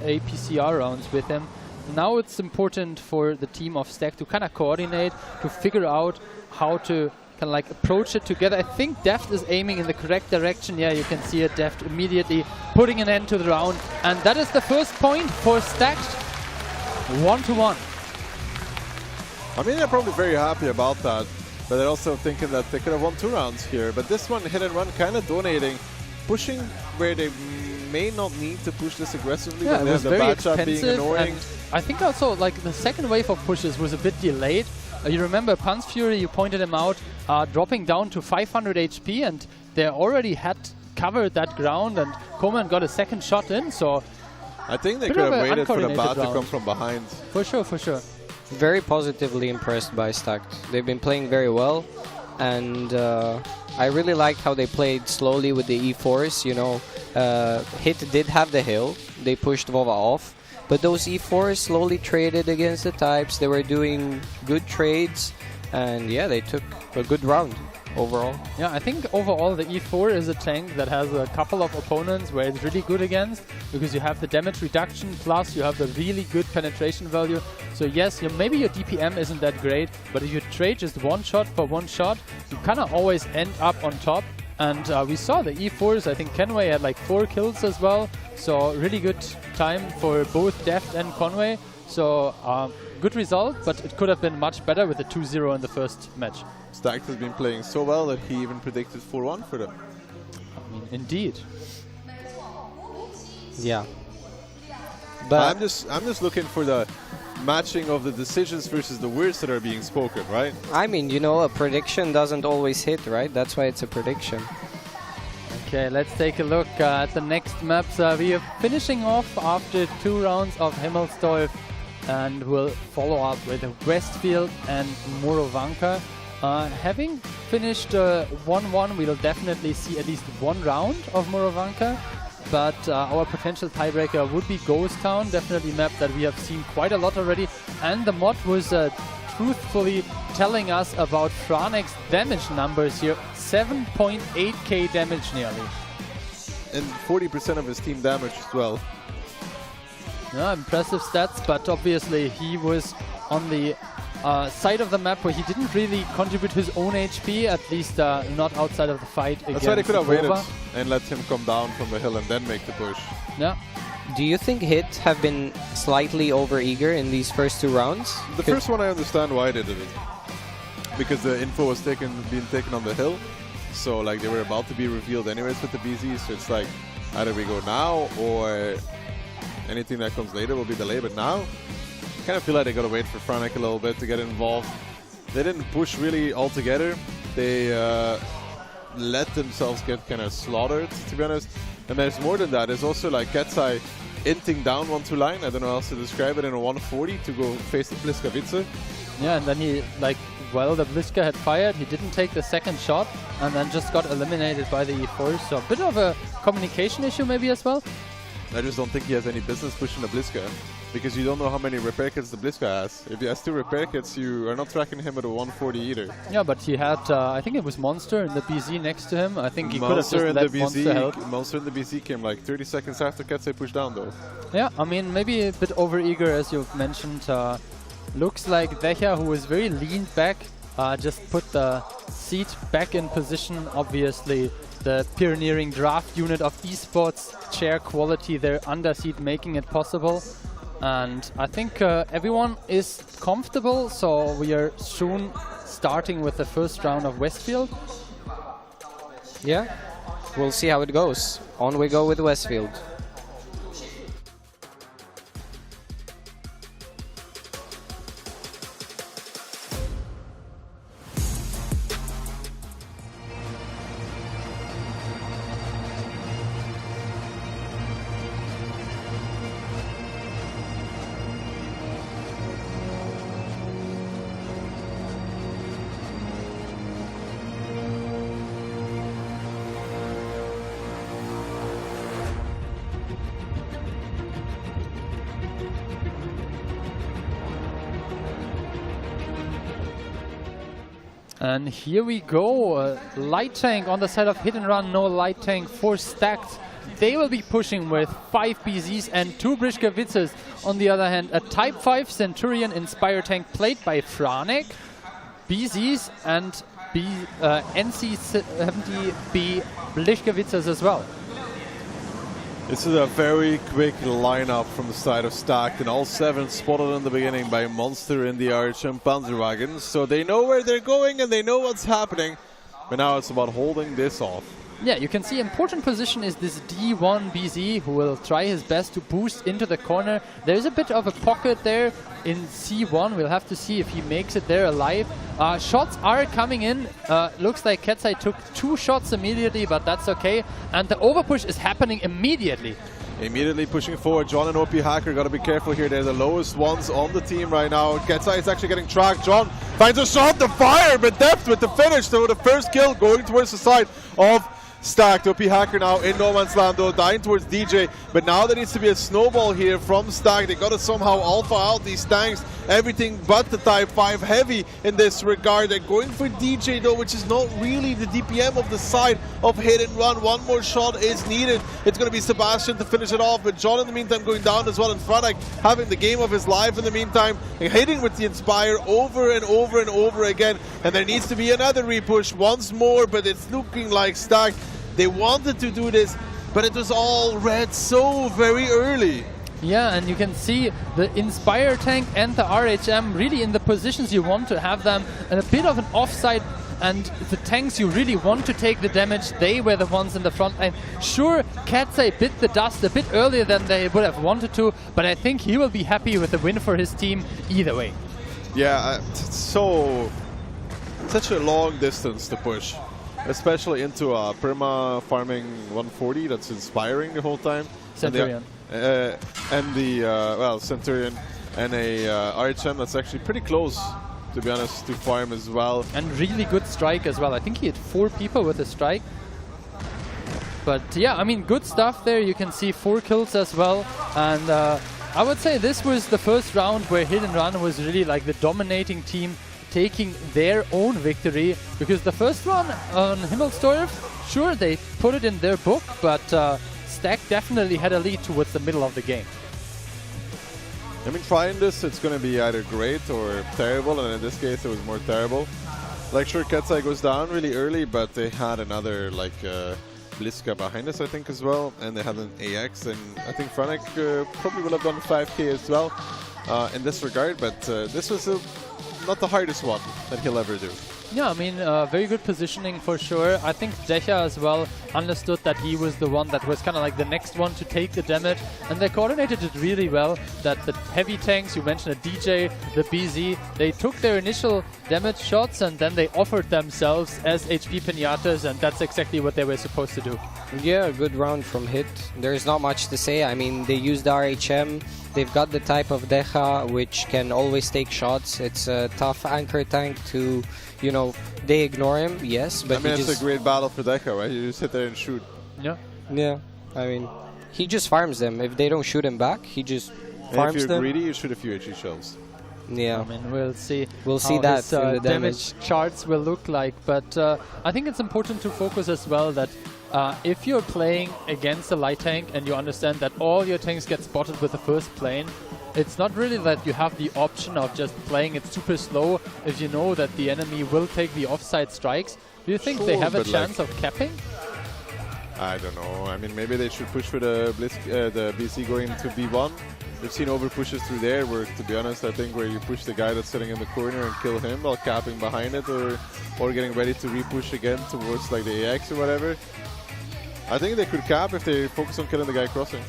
APCR rounds with him. Now it's important for the team of Stack to kind of coordinate, to figure out how to kind of like approach it together. I think Deft is aiming in the correct direction. Yeah, you can see it, Deft immediately putting an end to the round. And that is the first point for Stacked. 1-1. I mean, they're probably very happy about that, but they're also thinking that they could have won 2 rounds here. But this one, Hit and Run, kind of donating, pushing where they may not need to push this aggressively. Yeah, but it was the very bad shot being expensive, annoying. and I think also like the second wave of pushes was a bit delayed. You remember Pan's Fury, you pointed him out, dropping down to 500 HP, and they already had covered that ground, and Coleman got a second shot in, so I think they could have waited for the bat to come from behind. For sure, for sure. Very positively impressed by Stacked. They've been playing very well, and I really liked how they played slowly with the E4s. You know, Hit did have the hill. They pushed Vova off, but those E4s slowly traded against the types. They were doing good trades, and yeah, they took a good round overall. Yeah, I think overall the E4 is a tank that has a couple of opponents where it's really good against, because you have the damage reduction plus you have the really good penetration value. So yes, maybe your DPM isn't that great, but if you trade just one shot for one shot, you kind of always end up on top. And we saw the E4s, I think Kenway had like 4 kills as well, so really good time for both Deft and Conway. So good result, but it could have been much better with the 2-0 in the first match. Stacked has been playing so well that he even predicted 4-1 for them. I mean, indeed. Yeah. But I'm just looking for the matching of the decisions versus the words that are being spoken, right? I mean, you know, a prediction doesn't always hit, right? That's why it's a prediction. Okay, let's take a look at the next maps. We are finishing off after 2 rounds of Himmelsdorf, and we'll follow up with Westfield and Morovanka. Having finished 1-1, we'll definitely see at least 1 round of Morovanka. But our potential tiebreaker would be Ghost Town, definitely a map that we have seen quite a lot already. And the mod was truthfully telling us about Franek's damage numbers here. 7.8k damage nearly. And 40% of his team damage as well. Yeah, impressive stats, but obviously he was on the side of the map where he didn't really contribute his own HP, at least not outside of the fight. That's why they could have waited and let him come down from the hill and then make the push. Yeah. Do you think Hit have been slightly over-eager in these first 2 rounds? The first one I understand why they did it. Because the info was being taken on the hill. So like they were about to be revealed anyways with the BZ, so it's like either we go now or anything that comes later will be delayed. But now I kind of feel like they gotta wait for Franek a little bit to get involved. They didn't push really altogether. They let themselves get kind of slaughtered, to be honest. And there's more than that. There's also like Ketsai inting down 1-2 line. I don't know how else to describe it, in a 140 to go face the Bliskavice. Yeah, and then he, like, while the Bliska had fired, he didn't take the second shot and then just got eliminated by the E4. So a bit of a communication issue maybe as well. I just don't think he has any business pushing the Bliska, because you don't know how many repair kits the Bliska has. If he has 2 repair kits, you are not tracking him at a 140 either. Yeah, but he had, I think it was Monster and the BZ next to him. I think he could have just let Monster help. Monster and the BZ came like 30 seconds after Ketsai pushed down though. Yeah, I mean, maybe a bit over-eager as you've mentioned. Looks like Vecha, who was very leaned back, just put the seat back in position. Obviously, the pioneering draft unit of esports chair quality there under seat, making it possible. And I think everyone is comfortable, so we are soon starting with the first round of Westfield. Yeah, we'll see how it goes. On we go with Westfield. And here we go, light tank on the side of Hit and Run, no light tank for Stacked. They will be pushing with 5 BZs and 2 Briškovices. On the other hand, a Type 5 Centurion Inspire tank played by Franek, BZs and NC70B Briškovices as well. This is a very quick lineup from the side of Stacked, and all 7 spotted in the beginning by Monster in the Arch and Panzerwagen. So they know where they're going and they know what's happening. But now it's about holding this off. Yeah, you can see important position is this D1 BZ, who will try his best to boost into the corner. There's a bit of a pocket there in C1. We'll have to see if he makes it there alive. Shots are coming in. Looks like Ketsai took 2 shots immediately, but that's okay. And the overpush is happening immediately. Immediately pushing forward. John and OP Hacker got to be careful here. They're the lowest ones on the team right now. Ketsai is actually getting tracked. John finds a shot, the fire, but depth with the finish. So the first kill going towards the side of Stacked. OP Hacker now in no man's land though, dying towards DJ, but now there needs to be a snowball here from Stack. They got to somehow alpha out these tanks, everything but the Type 5 heavy in this regard. They're going for DJ though, which is not really the DPM of the side of Hit and Run. One more shot is needed. It's going to be Sebastian to finish it off, but John in the meantime going down as well, and Franek having the game of his life in the meantime, hitting with the Inspire over and over and over again. And there needs to be another repush once more, but it's looking like Stack, they wanted to do this, but it was all red so very early. Yeah, and you can see the Inspire tank and the RHM really in the positions you want to have them, and a bit of an offside, and the tanks you really want to take the damage, they were the ones in the front line. Sure, Ketsai bit the dust a bit earlier than they would have wanted to, but I think he will be happy with the win for his team either way. Yeah, it's such a long distance to push, especially into a Perma farming 140 that's inspiring the whole time. Centurion. And the well, Centurion and a RHM that's actually pretty close, to be honest, to farm as well. And really good strike as well. I think he hit 4 people with a strike. But yeah, I mean, good stuff there. You can see 4 kills as well. And I would say this was the first round where Hit and Run was really like the dominating team, taking their own victory, because the first one on Himmelsdorf, sure, they put it in their book, but Stack definitely had a lead towards the middle of the game. I mean, trying this, it's going to be either great or terrible, and in this case it was more terrible. Like, sure, Ketsai goes down really early, but they had another, like, Bliska behind us, I think, as well, and they had an AX, and I think Franek probably will have done 5k as well in this regard, but this was not the hardest one that he'll ever do. Yeah, I mean, very good positioning for sure. I think Decha as well understood that he was the one that was kind of like the next one to take the damage, and they coordinated it really well, that the heavy tanks, you mentioned a DJ, the BZ, they took their initial damage shots and then they offered themselves as HP pinatas, and that's exactly what they were supposed to do. Yeah, a good round from Hit. There's not much to say. I mean, they used RHM. They've got the type of Decha, which can always take shots. It's a tough anchor tank to, you know, they ignore him, yes, but I mean, it's a great battle for Decha, right? You just sit there and shoot. Yeah. Yeah, I mean, he just farms them. If they don't shoot him back, he just farms them. If you're greedy, you shoot a few HE shells. Yeah. I mean, we'll see. We'll see that his, in the damage charts will look like, but I think it's important to focus as well that if you're playing against a light tank and you understand that all your tanks get spotted with the first plane, it's not really that you have the option of just playing it super slow if you know that the enemy will take the offside strikes. Do you think they have a chance of capping? I don't know. I mean, maybe they should push for the the BC going to B1. We've seen over pushes through there where, to be honest, I think where you push the guy that's sitting in the corner and kill him while capping behind it, or getting ready to repush again towards like the AX or whatever. I think they could cap if they focus on killing the guy crossing.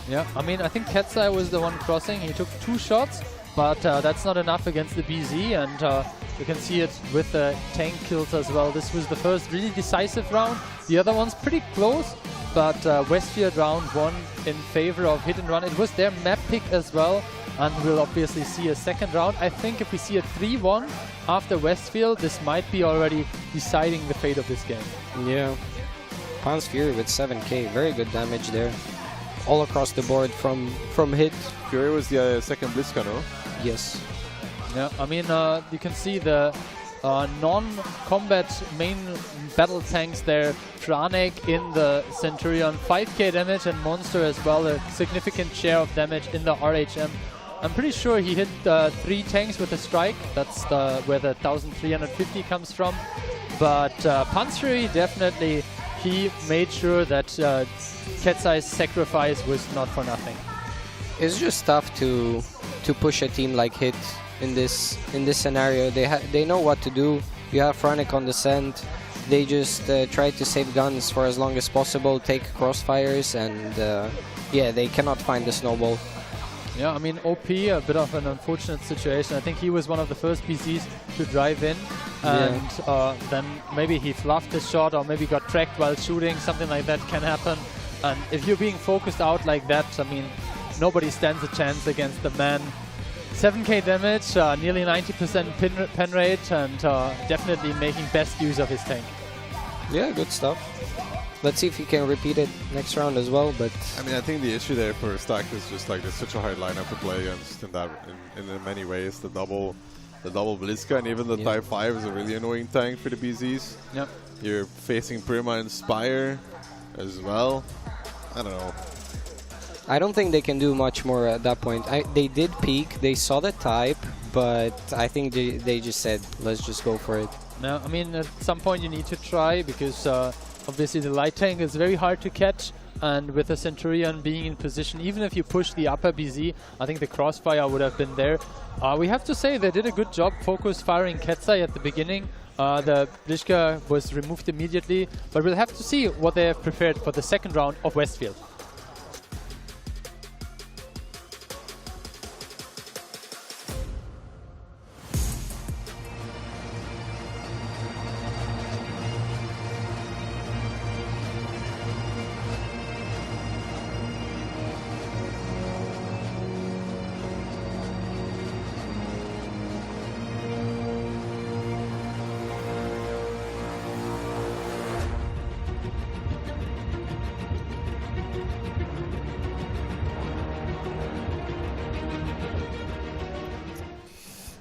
Yeah, I mean, I think Ketsai was the one crossing. He took 2 shots, but that's not enough against the BZ, and you can see it with the tank kills as well. This was the first really decisive round. The other one's pretty close, but Westfield round won in favor of Hit and Run. It was their map pick as well, and we'll obviously see a second round. I think if we see a 3-1 after Westfield, this might be already deciding the fate of this game. Yeah. Pan's Fury with 7k, very good damage there. All across the board from Hit. Fury was the second Bliska, no? Yes. Yeah, I mean, you can see the non-combat main battle tanks there. Franek in the Centurion, 5k damage, and Monster as well, a significant share of damage in the RHM. I'm pretty sure he hit 3 tanks with a strike. That's where the 1350 comes from. But Panzeri definitely, he made sure that Ketsai's sacrifice was not for nothing. It's just tough to push a team like Hit in this scenario. They know what to do. You have Franek on the scent. they just try to save guns for as long as possible, take crossfires, and yeah, they cannot find the snowball. Yeah, I mean, OP, a bit of an unfortunate situation. I think he was one of the first BCs to drive in, and then maybe he fluffed his shot or maybe got tracked while shooting. Something like that can happen. And if you're being focused out like that, I mean, nobody stands a chance against the man. 7k damage, nearly 90% pen rate, and definitely making best use of his tank. Yeah, good stuff. Let's see if he can repeat it next round as well. But I mean, I think the issue there for Stack is just like there's such a hard lineup to play against in many ways. The double Bliska and even the Type 5 is a really annoying tank for the BZs. Yep. You're facing Prima and Spire as well. I don't know. I don't think they can do much more at that point. They did peek, they saw the type, but I think they just said, let's just go for it. No, I mean, at some point you need to try, because obviously the light tank is very hard to catch, and with the Centurion being in position, even if you push the upper BZ, I think the crossfire would have been there. We have to say they did a good job focus firing Ketsai at the beginning. The Bliska was removed immediately, but we'll have to see what they have prepared for the second round of Westfield.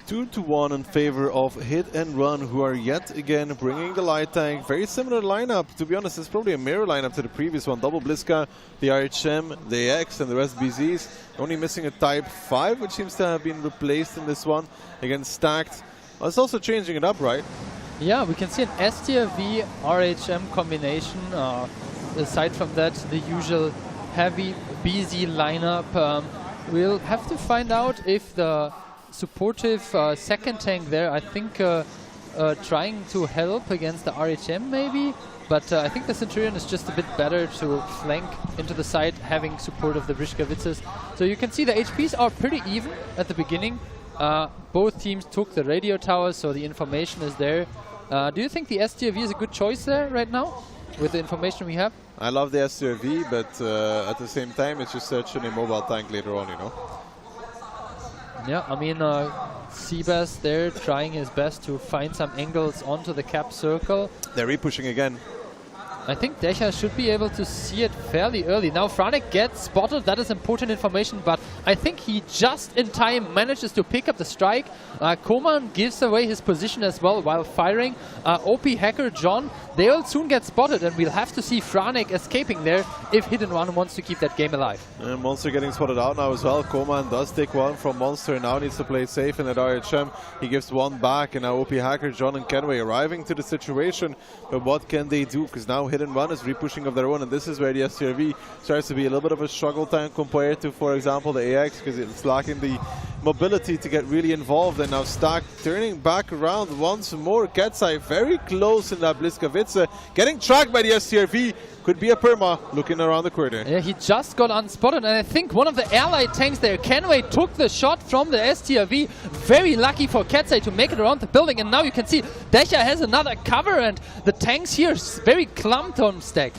Two to one in favor of Hit and Run, who are yet again bringing the light tank. Very similar lineup, to be honest. It's probably a mirror lineup to the previous one. Double Bliska, the RHM, the AX, and the rest BZs. Only missing a Type 5, which seems to have been replaced in this one. Again, stacked. Well, it's also changing it up, right? Yeah, we can see an STRV RHM combination. Aside from that, the usual heavy BZ lineup. We'll have to find out if the supportive second tank there, I think trying to help against the RHM maybe, but I think the Centurion is just a bit better to flank into the side, having support of the Briškovices. So you can see the HPs are pretty even at the beginning. Both teams took the radio towers, so the information is there. Do you think the STRV is a good choice there right now, with the information we have? I love the STRV, but at the same time it's just such an immobile tank later on, you know? Yeah, I mean, Seabass there trying his best to find some angles onto the cap circle. They're re-pushing again. I think Decha should be able to see it fairly early. Now Franek gets spotted, that is important information, but I think he just in time manages to pick up the strike. Koman gives away his position as well while firing. OP Hacker John, they will soon get spotted, and we'll have to see Franek escaping there if Hidden One wants to keep that game alive. Monster getting spotted out now as well. Koman does take one from Monster, now needs to play safe in that RHM. He gives one back, and now OP Hacker John and Kenway arriving to the situation. But what can they do? Because now Hidden One is re-pushing of their own, and this is where the STRV starts to be a little bit of a struggle tank compared to, for example, the AX, because it's lacking the mobility to get really involved. And now Stack turning back around once more. Ketsai very close in that Bliskovice, getting tracked by the STRV. Could be a perma looking around the corner. Yeah, he just got unspotted, and I think one of the allied tanks there, Kenway, took the shot from the STRV. Very lucky for Ketsai to make it around the building, and now you can see Decha has another cover, and the tanks here is very clumped on Stack.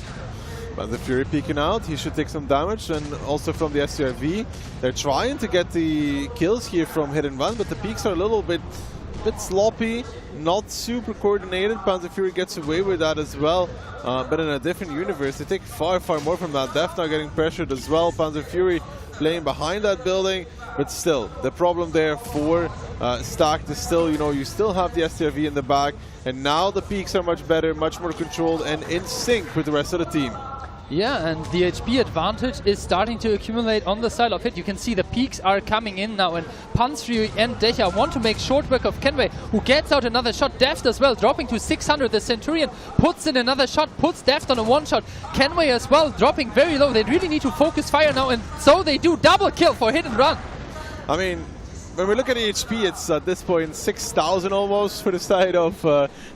But the Fury peeking out, he should take some damage, and also from the STRV. They're trying to get the kills here from Hidden One, but the peaks are a little bit sloppy, not super coordinated. Panzer Fury gets away with that as well, but in a different universe. They take far more from that. Def now getting pressured as well. Panzer Fury playing behind that building, but still, the problem there for Stack is still, you know, you still have the STRV in the back, and now the peaks are much better, much more controlled, and in sync with the rest of the team. Yeah, and the HP advantage is starting to accumulate on the side of Hit. You can see the peaks are coming in now, and Panzer and Decha want to make short work of Kenway, who gets out another shot. Deft as well, dropping to 600. The Centurion puts in another shot, puts Deft on a one-shot. Kenway as well, dropping very low. They really need to focus fire now, and so they do. Double kill for Hit and Run. I mean, when we look at the HP, it's at this point 6,000 almost for the side of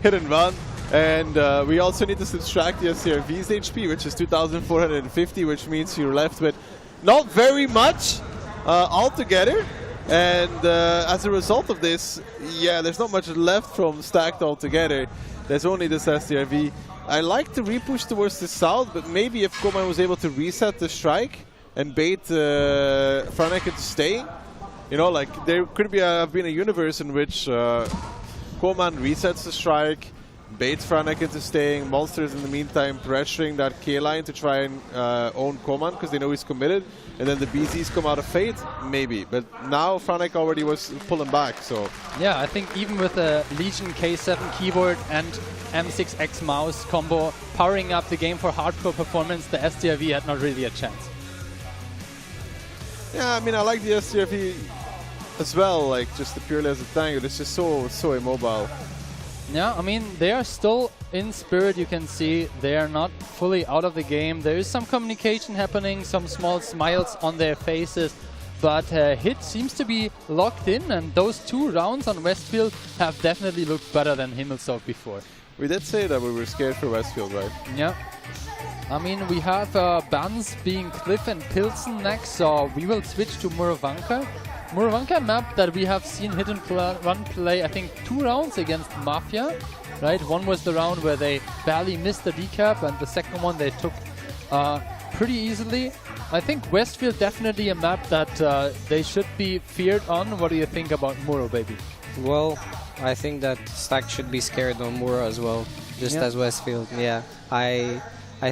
Hit and Run. And we also need to subtract the SCRV's HP, which is 2,450, which means you're left with not very much altogether. And as a result of this, yeah, there's not much left from stacked altogether. There's only this SCRV. I like to repush towards the south, but maybe if Koman was able to reset the strike and bait Franek into staying, you know, like there could be have been a universe in which Koman resets the strike, baits Franek into staying, Monsters in the meantime pressuring that K-line to try and own Koman because they know he's committed, and then the BZs come out of Fate, maybe. But now Franek already was pulling back, so... Yeah, I think even with a Legion K7 keyboard and M6X mouse combo powering up the game for hardcore performance, the SDRV had not really a chance. Yeah, I mean, I like the SDRV as well, like just purely as a tank, but it's just so immobile. Yeah, I mean, they are still in spirit, you can see. They are not fully out of the game. There is some communication happening, some small smiles on their faces, but Hit seems to be locked in, and those 2 rounds on Westfield have definitely looked better than Himmelsdorf before. We did say that we were scared for Westfield, right? Yeah. I mean, we have Bans being Cliff and Pilsen next, so we will switch to Murovanka. Murovanka map that we have seen Hit and Run play, I think, 2 rounds against Mafia, right? One was the round where they barely missed the decap, and the second one they took pretty easily. I think Westfield definitely a map that they should be feared on. What do you think about Muro, baby? Well, I think that Stack should be scared on Muro as well, just as Westfield. Yeah, I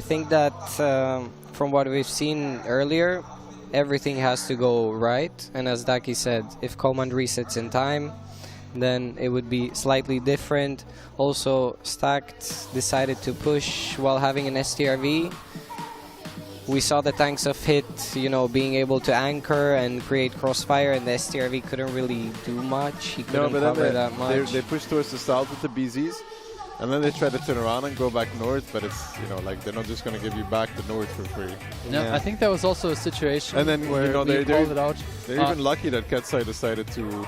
think that from what we've seen earlier, everything has to go right, and as Daki said, if Command resets in time, then it would be slightly different. Also, Stacked decided to push while having an STRV. We saw the tanks of Hit, you know, being able to anchor and create crossfire, and the STRV couldn't really do much. He couldn't cover that much. They pushed towards the south with the BZs, and then they try to turn around and go back north, but it's, you know, like they're not just going to give you back the north for free. No, I think there was also a situation and then, where you know, we called it out. They're even lucky that Ketsai decided to...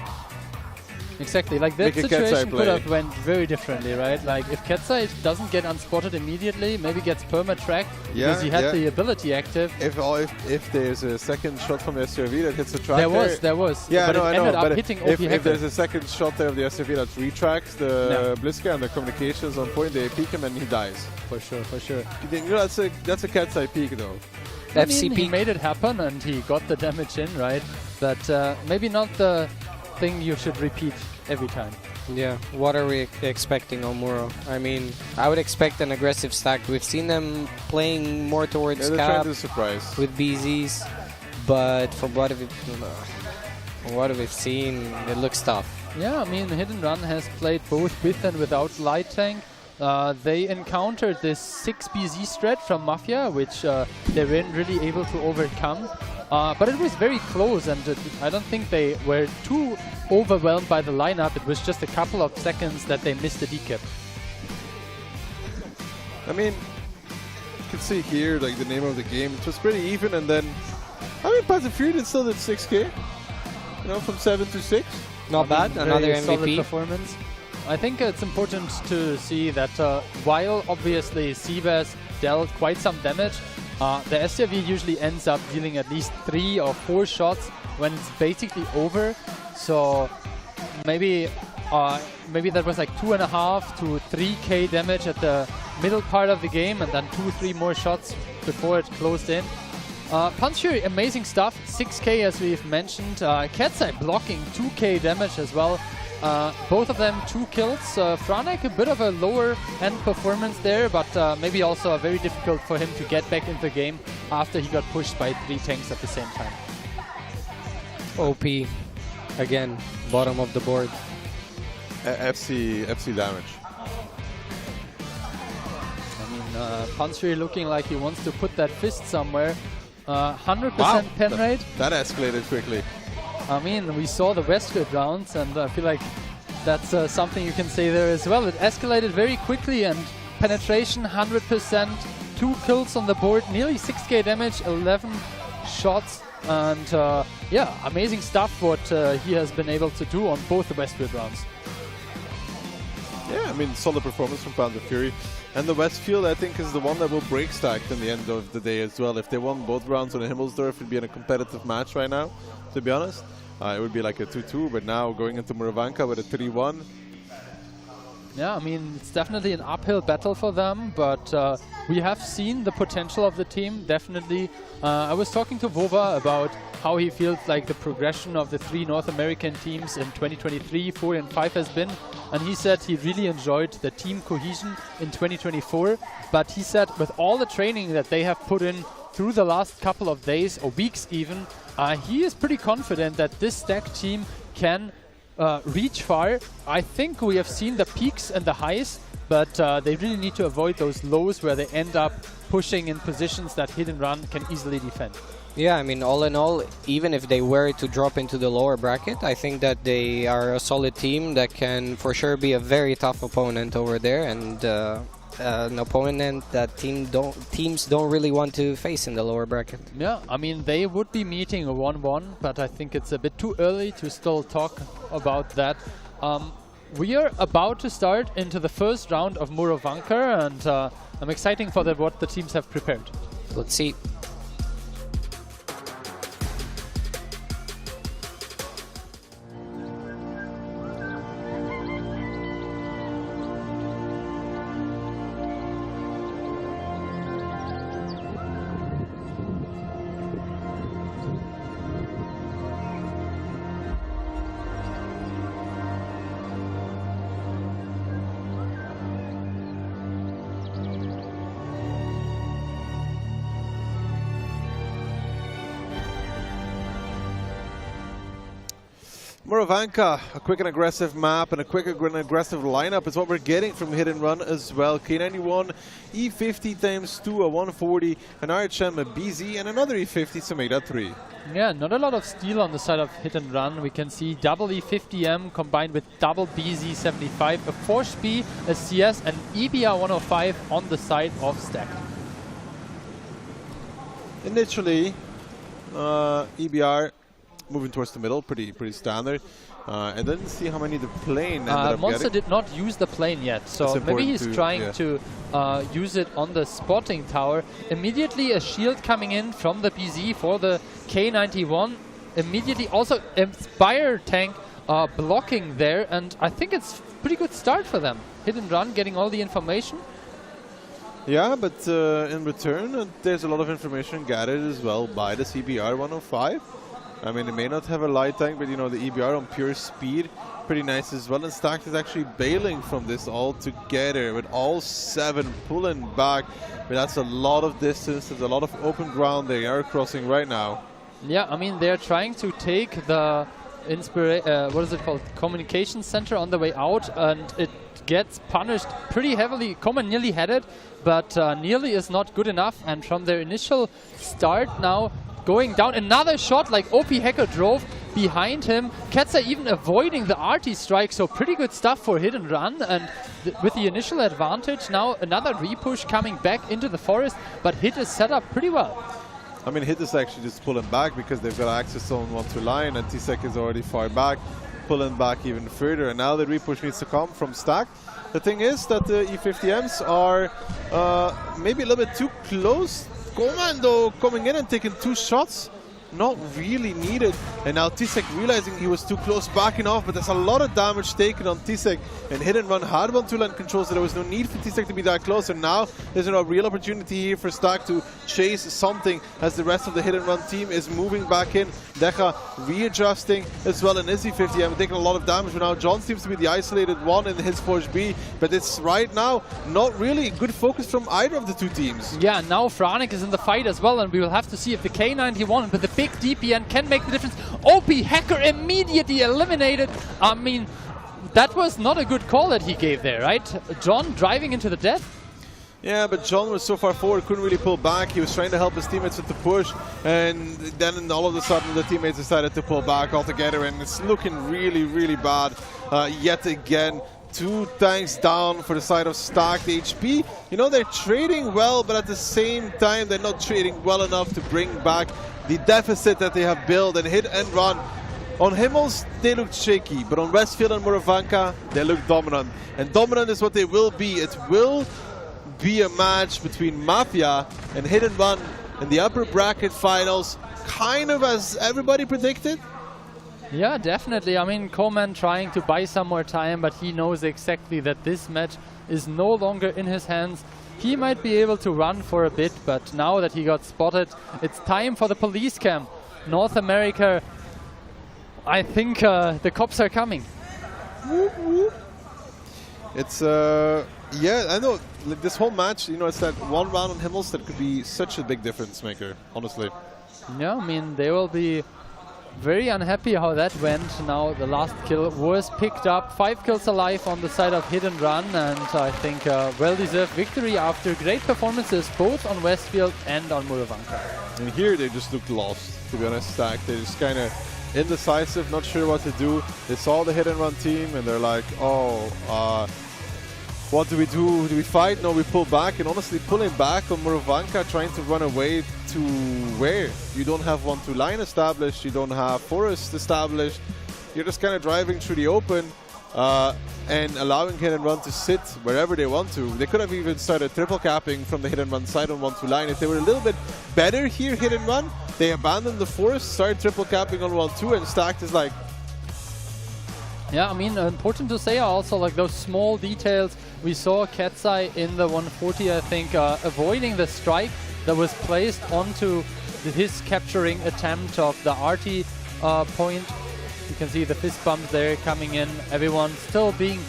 Exactly, like that situation could have went very differently, right? Like if Ketsai doesn't get unspotted immediately, maybe gets perma-tracked because he had the ability active. If there's a second shot from the SRV that hits the track there was. Yeah, but I know, ended up but hitting if there's a second shot there of the SRV that retracts the Blitzka and the communications on point, they peek him and he dies. For sure, for sure. You know, that's a Ketsai peek though. I mean, he made it happen and he got the damage in, right? But maybe not the thing you should repeat every time. Yeah, what are we expecting on Muro? I mean, I would expect an aggressive stack. We've seen them playing more towards cap with BZs, but from what we've seen, it looks tough. Yeah, I mean, Hit and Run has played both with and without light tank. They encountered this 6 BZ strat from Mafia, which they weren't really able to overcome. But it was very close, and I don't think they were too overwhelmed by the lineup. It was just a couple of seconds that they missed the decap. I mean, you can see here, like, the name of the game. It was pretty even, and then, I mean, Path of Fury still did 6K, you know, from 7 to 6. Not bad, another MVP. Solid performance. I think it's important to see that while obviously Sivas dealt quite some damage, the STRV usually ends up dealing at least 3 or 4 shots when it's basically over. So maybe that was like 2.5 to 3k damage at the middle part of the game, and then 2-3 more shots before it closed in. Punch Fury, amazing stuff, 6k as we've mentioned. Ketsai blocking 2k damage as well. Both of them 2 kills. Franek a bit of a lower end performance there, but maybe also very difficult for him to get back into the game after he got pushed by 3 tanks at the same time. OP, again, bottom of the board. FC damage. I mean, Punch Fury looking like he wants to put that fist somewhere. 100% pen rate. That escalated quickly. I mean, we saw the Westfield rounds, and I feel like that's something you can say there as well. It escalated very quickly, and penetration 100%, 2 kills on the board, nearly 6k damage, 11 shots, and yeah, amazing stuff what he has been able to do on both the Westfield rounds. Yeah, I mean, solid performance from Panther Fury. And the Westfield, I think, is the one that will break Stacked in the end of the day as well. If they won both rounds on Himmelsdorf, it would be in a competitive match right now, to be honest. It would be like a 2-2, but now going into Moravanka with a 3-1. Yeah, I mean, it's definitely an uphill battle for them, but we have seen the potential of the team, definitely. I was talking to Vova about how he feels like the progression of the 3 North American teams in 2023, 4 and 5 has been, and he said he really enjoyed the team cohesion in 2024, but he said with all the training that they have put in through the last couple of days or weeks even, he is pretty confident that this Stacked team can reach far. I think we have seen the peaks and the highs, but they really need to avoid those lows where they end up pushing in positions that Hit and Run can easily defend. Yeah, I mean, all in all, even if they were to drop into the lower bracket, I think that they are a solid team that can for sure be a very tough opponent over there, and an opponent that teams don't really want to face in the lower bracket. Yeah, I mean, they would be meeting a 1-1, but I think it's a bit too early to still talk about that. We are about to start into the first round of Moravanka, and I'm excited for what the teams have prepared. Let's see. Moravanka, a quick and aggressive map and a quick and aggressive lineup is what we're getting from Hit and Run as well. K91, E50 × 2, a 140, an RHM, a BZ, and another E50 to make that 3. Yeah, not a lot of steel on the side of Hit and Run. We can see double E50M combined with double BZ75, a 4-SPI, a CS, and EBR 105 on the side of Stacked. Initially, EBR moving towards the middle, pretty standard. I didn't see how many the plane ended up Monster getting. did not use the plane yet, so maybe he's trying to use it on the spotting tower. Immediately a shield coming in from the BZ for the K91. Immediately also Inspire tank blocking there, and I think it's a pretty good start for them. Hit and Run getting all the information. Yeah, but in return, there's a lot of information gathered as well by the CBR 105. I mean, they may not have a light tank, but you know, the EBR on pure speed, pretty nice as well. And Stacked is actually bailing from this all together with all 7 pulling back. But that's a lot of distance. There's a lot of open ground they are crossing right now. Yeah, I mean, they're trying to take the what is it called? Communication center on the way out, and it gets punished pretty heavily. Common nearly had it, but nearly is not good enough. And from their initial start now, going down, another shot like OP Hacker drove behind him. Ketzer even avoiding the RT strike, so pretty good stuff for Hit and Run. And with the initial advantage, now another repush coming back into the forest, but Hit is set up pretty well. I mean, Hit is actually just pulling back because they've got access on 1-2 line, and T-Sec is already far back, pulling back even further. And now the repush needs to come from Stacked. The thing is that the E50Ms are maybe a little bit too close. Commando coming in and taking 2 shots, not really needed. And now T-Sec realizing he was too close, backing off, but there's a lot of damage taken on T-Sec. And Hit and Run had 1-2 line control, so there was no need for T-Sec to be that close. And now there's a real opportunity here for Stacked to chase something as the rest of the Hit and Run team is moving back in. Deja readjusting as well in his E50M, taking a lot of damage, but now John seems to be the isolated one in his Forge B. But it's right now not really good focus from either of the 2 teams. Yeah, now Franek is in the fight as well, and we will have to see if the K91 with the big DPN can make the difference. OP Hacker immediately eliminated. I mean, that was not a good call that he gave there, right? John driving into the death. Yeah, but John was so far forward, couldn't really pull back. He was trying to help his teammates with the push, and then all of a sudden the teammates decided to pull back altogether, and it's looking really, really bad yet again. 2 tanks down for the side of Stacked HP. You know, they're trading well, but at the same time, they're not trading well enough to bring back the deficit that they have built. And Hit and Run On Himmels, they looked shaky, but on Westfield and Moravanka, they looked dominant. And dominant is what they will be. It will be a match between Mafia and Hit and Run in the upper bracket finals, kind of as everybody predicted. Yeah, definitely. I mean, Coleman trying to buy some more time, but he knows exactly that this match is no longer in his hands. He might be able to run for a bit, but now that he got spotted, it's time for the police cam. North America, I think the cops are coming. It's, yeah, I know, like, this whole match, you know, it's that one round on Himmels that could be such a big difference maker, honestly. Yeah, I mean, they will be very unhappy how that went. Now the last kill was picked up. 5 kills alive on the side of Hit and Run, and I think well-deserved victory after great performances both on Westfield and on Moravanka. And here they just looked lost, to be honest, Stack. They just kind of indecisive, not sure what to do. They saw the Hit and Run team and they're like, oh, what do we do? Do we fight? No, we pull back. And honestly, pulling back on Moravanka, trying to run away to where? You don't have 1-2 line established, you don't have forest established. You're just kind of driving through the open and allowing Hit and Run to sit wherever they want to. They could have even started triple capping from the Hit and Run side on 1-2 line. If they were a little bit better here, Hit and Run, they abandoned the forest, started triple capping on 1-2, and Stacked is like, yeah, I mean, important to say also, like, those small details. We saw Katsai in the 140, I think, avoiding the strike that was placed onto his capturing attempt of the RT point. You can see the fist bumps there coming in. Everyone still being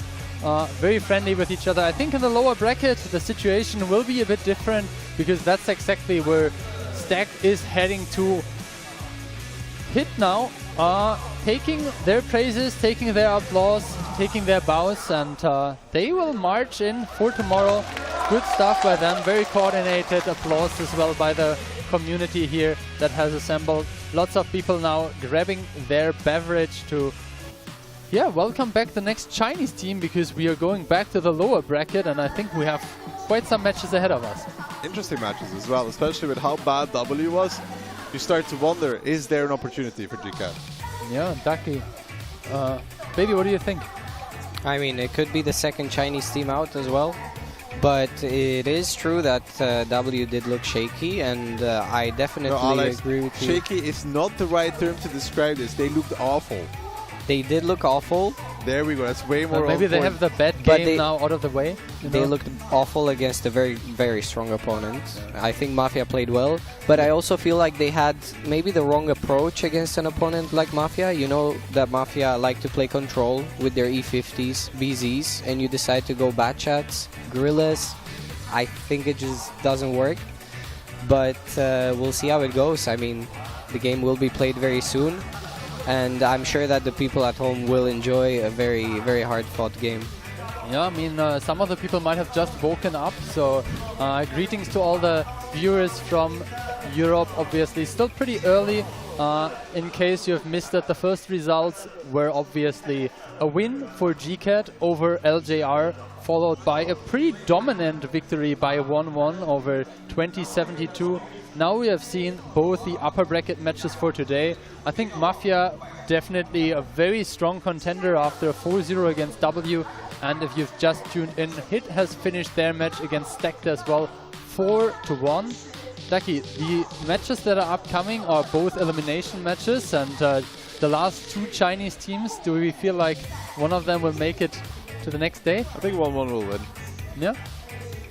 very friendly with each other. I think in the lower bracket, the situation will be a bit different, because that's exactly where Stack is heading to. Hit now, taking their praises, taking their applause, taking their bows, and they will march in for tomorrow. Good stuff by them, very coordinated. Applause as well by the community here that has assembled. Lots of people now grabbing their beverage to, yeah, welcome back the next Chinese team, because we are going back to the lower bracket, and I think we have quite some matches ahead of us. interesting matches as well, especially with how bad W was. You start to wonder, is there an opportunity for GCAT? Yeah, Ducky. Baby, what do you think? I mean, it could be the second Chinese team out as well. But it is true that W did look shaky, and I definitely agree with you. Shaky is not the right term to describe this. They looked awful. They did look awful. There we go. That's way more. Maybe they have the bad game now out of the way. They looked awful against a very, very strong opponent. Yeah. I think Mafia played well, but I also feel like they had maybe the wrong approach against an opponent like Mafia. You know that Mafia like to play control with their E50s, BZs, and you decide to go Batchats, Gorillas. I think it just doesn't work. But we'll see how it goes. I mean, the game will be played very soon. And I'm sure that the people at home will enjoy a very, very hard-fought game. Yeah, I mean, some of the people might have just woken up, so greetings to all the viewers from Europe, obviously. Still pretty early. In case you have missed it, the first results were obviously a win for GCAT over LJR, followed by a pretty dominant victory by 1-1 over 2072. Now we have seen both the upper bracket matches for today. I think Mafia definitely a very strong contender after a 4-0 against W. And if you've just tuned in, Hit has finished their match against Stacked as well, 4-1. Ducky, the matches that are upcoming are both elimination matches, and the last two Chinese teams, do we feel like one of them will make it to the next day? I think 1-1 will win. Yeah.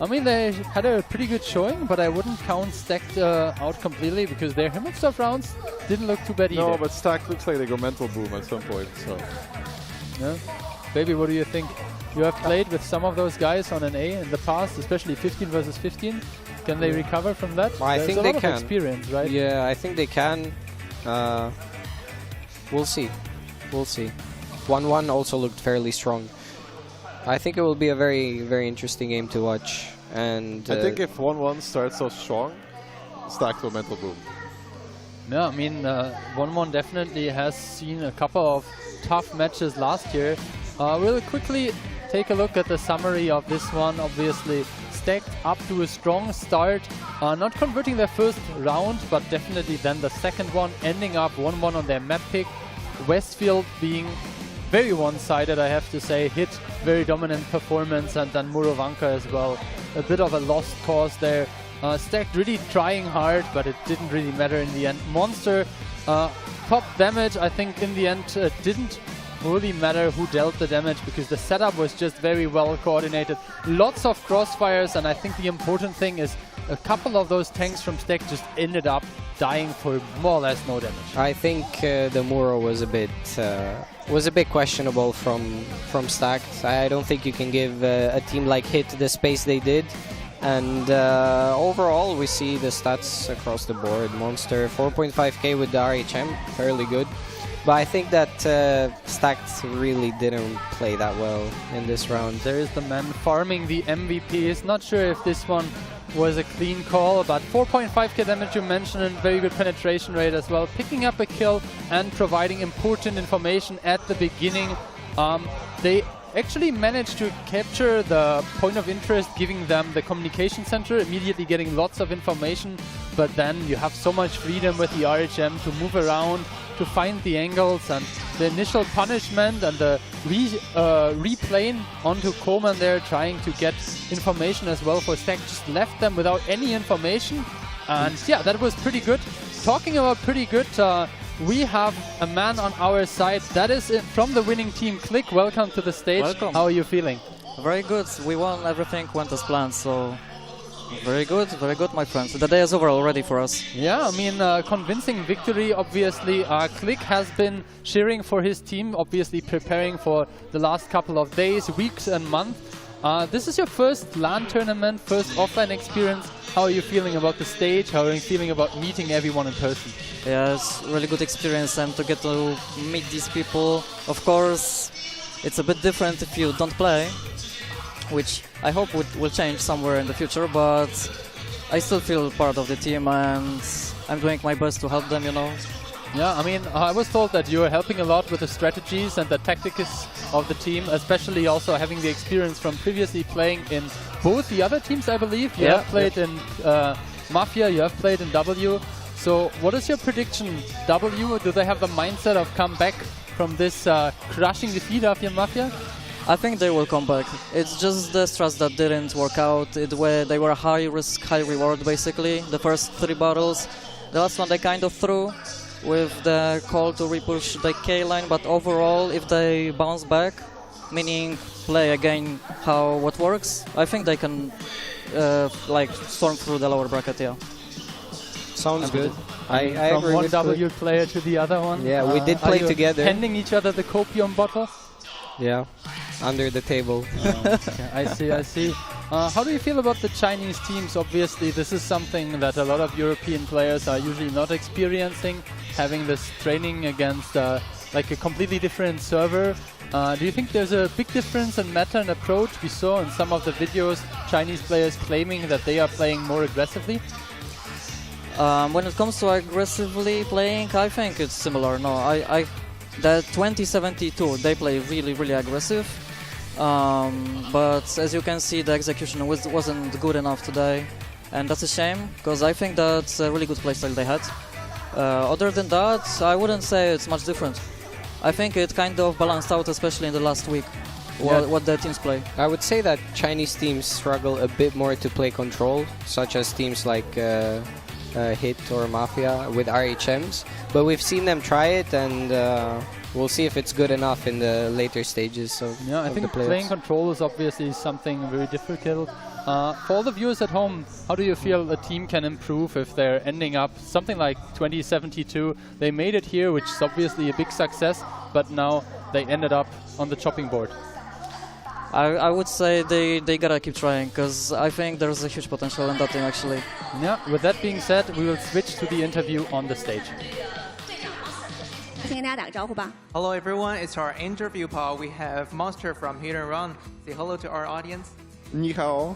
I mean, they had a pretty good showing, but I wouldn't count Stacked out completely, because their Himmelstoff rounds didn't look too bad either. No, but Stacked looks like they go mental boom at some point, so... Yeah. Baby, what do you think? You have played with some of those guys on an A in the past, especially 15 versus 15. Can they recover from that? Well, I think they can. Experience, right? Yeah, I think they can. We'll see. We'll see. 1-1 also looked fairly strong. I think it will be a very, very interesting game to watch. And I think if 1-1 starts so strong, Stacked will mental boom. Yeah, I mean, 1-1 definitely has seen a couple of tough matches last year. We'll quickly take a look at the summary of this one. Obviously, Stacked up to a strong start, not converting their first round, but definitely then the second one, ending up 1-1 on their map pick. Westfield being very one-sided, I have to say. Hit very dominant performance, and then Murovanka as well. A bit of a lost cause there. Stacked really trying hard, but it didn't really matter in the end. Monster, top damage, I think in the end didn't really matter who dealt the damage, because the setup was just very well coordinated. Lots of crossfires, and I think the important thing is a couple of those tanks from Stack just ended up dying for more or less no damage. I think the Muro was a bit questionable from Stacked. I don't think you can give a team like Hit the space they did. And overall, we see the stats across the board. Monster 4.5k with the RHM, fairly good. But I think that Stacked really didn't play that well in this round. There is the man farming the MVPs. Not sure if this one was a clean call, but 4.5k damage you mentioned, and very good penetration rate as well. Picking up a kill and providing important information at the beginning. They actually managed to capture the point of interest, giving them the communication center, immediately getting lots of information, but then you have so much freedom with the RHM to move around, to find the angles, and the initial punishment and the replaying onto Coleman there, trying to get information as well for Stack, just left them without any information, and yeah, that was pretty good. Talking about pretty good, we have a man on our side. That is from the winning team, Click. Welcome to the stage. Welcome. How are you feeling? Very good. We won. Everything went as planned. So very good, my friends. The day is over already for us. Yeah, I mean, convincing victory, obviously. Click has been cheering for his team, obviously preparing for the last couple of days, weeks and months. This is your first LAN tournament, first offline experience. How are you feeling about the stage? How are you feeling about meeting everyone in person? Yeah, it's really good experience, and to get to meet these people. Of course, it's a bit different if you don't play, which I hope will change somewhere in the future, but I still feel part of the team, and I'm doing my best to help them, you know. Yeah, I mean, I was told that you are helping a lot with the strategies and the tactics of the team, especially also having the experience from previously playing in both the other teams, I believe. You have played in Mafia, you have played in W. So what is your prediction? W, do they have the mindset of come back from this crushing defeat after Mafia? I think they will come back. It's just the strats that didn't work out. They were high risk, high reward, basically. The first 3 battles. The last one they kind of threw with the call to repush the K line, but overall, if they bounce back, meaning play again what works, I think they can like storm through the lower bracket. Yeah. Sounds good. I from agree one with W player to the other one. Yeah, we did play together. Handing each other the copium bottle. Yeah, under the table. Okay, I see. How do you feel about the Chinese teams? Obviously, this is something that a lot of European players are usually not experiencing, having this training against like a completely different server. Do you think there's a big difference in meta and approach? We saw in some of the videos Chinese players claiming that they are playing more aggressively. When it comes to aggressively playing, I think it's similar. No, the 2072 they play really aggressive, but as you can see, the execution wasn't good enough today, and that's a shame because I think that's a really good playstyle they had. Other than that, I wouldn't say it's much different. I think it kind of balanced out, especially in the last week, what the teams play. I would say that Chinese teams struggle a bit more to play control, such as teams like Hit or Mafia with RHMs, but we've seen them try it, and we'll see if it's good enough in the later stages of Yeah, I think playing control is obviously something very difficult. For all the viewers at home, how do you feel a team can improve if they're ending up something like 2072? They made it here, which is obviously a big success, but now they ended up on the chopping board. I would say they gotta keep trying, because I think there's a huge potential in that team actually. Yeah, with that being said, we will switch to the interview on the stage. Hello everyone, it's our interview part. We have Monster from Hit and Run. Say hello to our audience. 你好。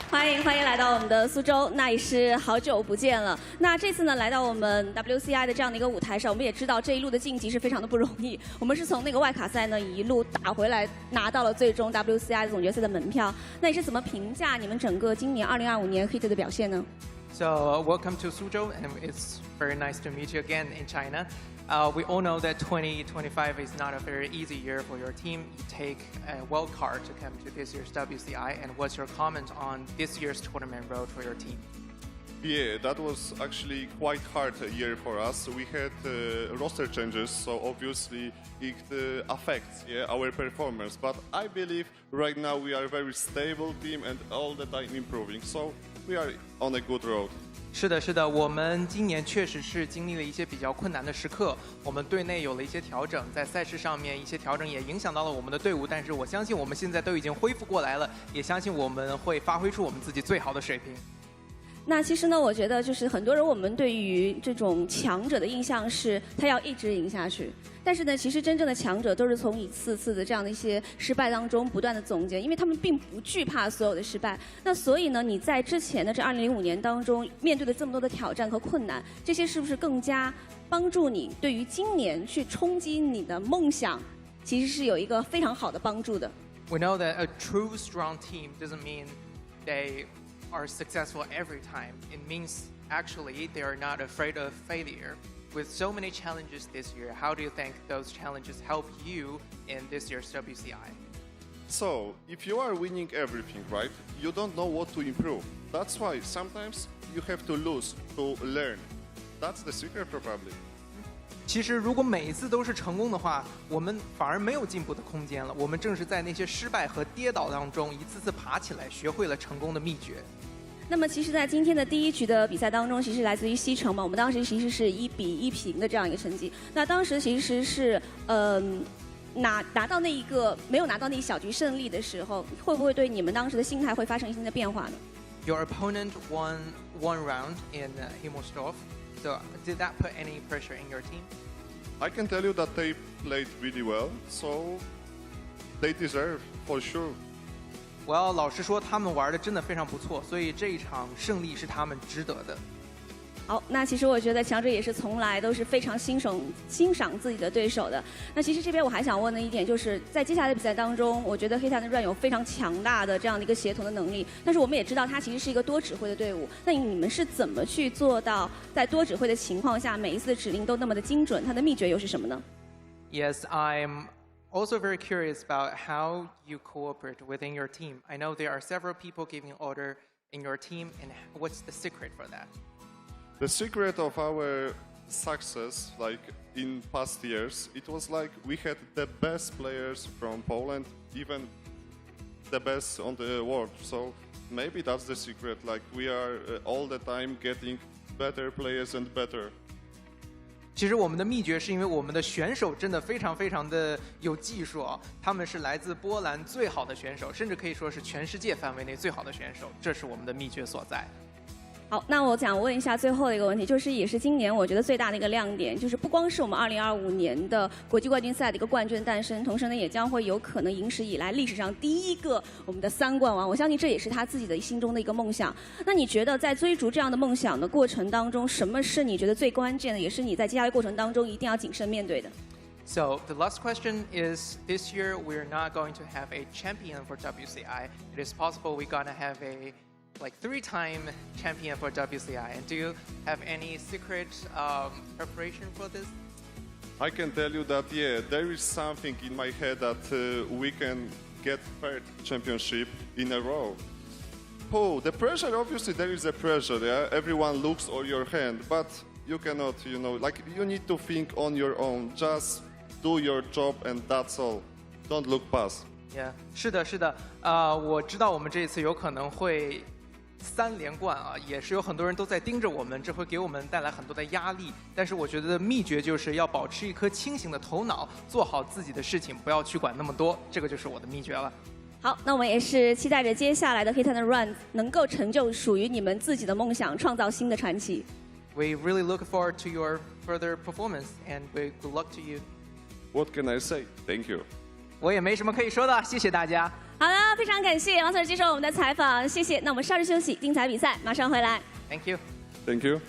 欢迎来到我们的苏州，那也是好久不见了。那这次呢，来到我们 WCI 的这样的一个舞台上，我们也知道这一路的晋级是非常的不容易。我们是从那个外卡赛呢一路打回来，拿到了最终 WCI 总决赛的门票。那你是怎么评价你们整个今年2025年 Hit 的表现呢？ So welcome to Suzhou, and it's very nice to meet you again in China. We all know that 2025 is not a very easy year for your team. You take a wild card to come to this year's WCI, and what's your comment on this year's tournament road for your team? Yeah, that was actually quite hard year for us. We had roster changes, so obviously it affects our performance. But I believe right now we are a very stable team and all the time improving. So we are on a good road. 是的，是的，我们今年确实是经历了一些比较困难的时刻，我们队内有了一些调整，在赛事上面一些调整也影响到了我们的队伍，但是我相信我们现在都已经恢复过来了，也相信我们会发挥出我们自己最好的水平。那其实呢，我觉得就是很多人我们对于这种强者的印象是他要一直赢下去，但是呢，其实真正的强者都是从一次次的这样的一些失败当中不断的总结，因为他们并不惧怕所有的失败。那所以呢，你在之前的这2005年当中面对的这么多的挑战和困难，这些是不是更加帮助你对于今年去冲击你的梦想，其实是有一个非常好的帮助的。 We know that a true strong team doesn't mean they are successful every time. It means actually they are not afraid of failure. With so many challenges this year, how do you think those challenges help you in this year's WCI? So, if you are winning everything, right, you don't know what to improve. That's why sometimes you have to lose to learn. That's the secret probably. 其实，如果每一次都是成功的话，我们反而没有进步的空间了。我们正是在那些失败和跌倒当中，一次次爬起来，学会了成功的秘诀。那么，其实，在今天的第一局的比赛当中，其实来自于西城嘛，我们当时其实是1比1平的这样一个成绩。那当时其实是拿到那一个没有拿到那一小局胜利的时候，会不会对你们当时的心态会发生一定的变化呢 ？Your opponent won one round in Himmelsdorf. So, did that put any pressure in your team? I can tell you that they played really well, so they deserve for sure. Well, 老实说，他们玩的真的非常不错，所以这一场胜利是他们值得的。好，那其实我觉得强者也是从来都是非常欣赏自己的对手的。那其实这边我还想问的一点就是，在接下来的比赛当中，我觉得黑炭的 Run 有非常强大的这样的一个协同的能力，但是我们也知道它其实是一个多指挥的队伍。那你们是怎么去做到在多指挥的情况下，每一次的指令都那么的精准？它的秘诀又是什么呢 ？Yes, I'm also very curious about how you cooperate within your team. I know there are several people giving order in your team, and what's the secret for that? The secret of our success, like in past years, it was like we had the best players from Poland, even the best on the world. So maybe that's the secret. Like we are all the time getting better players and better. 其实我们的秘诀是因为我们的选手真的非常的有技术啊，他们是来自波兰最好的选手，甚至可以说是全世界范围内最好的选手，这是我们的秘诀所在。好，那我想问一下最后的一个问题，就是也是今年我觉得最大的一个亮点，就是不光是我们2025年的国际冠军赛的一个冠军诞生，同时呢，也将会有可能有史以来历史上第一个我们的3冠王。我相信这也是他自己的心中的一个梦想。那你觉得在追逐这样的梦想的过程当中，什么是你觉得最关键的，也是你在接下来过程当中一定要谨慎面对的？ So the last question is: This year we're not going to have a champion for WCI. It is possible we're gonna have a like 3-time champion for WCI. And do you have any secret preparation for this? I can tell you that, yeah, there is something in my head that we can get 3rd championship in a row. Oh, the pressure, obviously there is a pressure, yeah? Everyone looks on your hand, but you cannot, you know, like you need to think on your own. Just do your job and that's all. Don't look past. Yeah, 是的，是的，我知道我们这一次有可能会3连冠啊，也是有很多人都在盯着我们，这会给我们带来很多的压力。但是我觉得秘诀就是要保持一颗清醒的头脑，做好自己的事情，不要去管那么多，这个就是我的秘诀了。好，那我们也是期待着接下来的黑炭的 Run 能够成就属于你们自己的梦想，创造新的传奇。We really look forward to your further performance, and good luck to you. What can I say? Thank you. 我也没什么可以说的，谢谢大家。好了，非常感谢王 Sir 接受我们的采访，谢谢。那我们稍事休息，精彩比赛马上回来。Thank you. Thank you.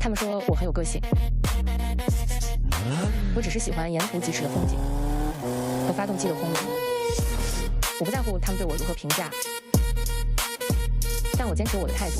他们说我很有个性，我只是喜欢沿途疾驰的风景和发动机的轰鸣。我不在乎他们对我如何评价，但我坚持我的态度。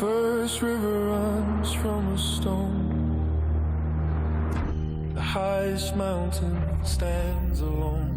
First river runs from a stone. The highest mountain stands alone.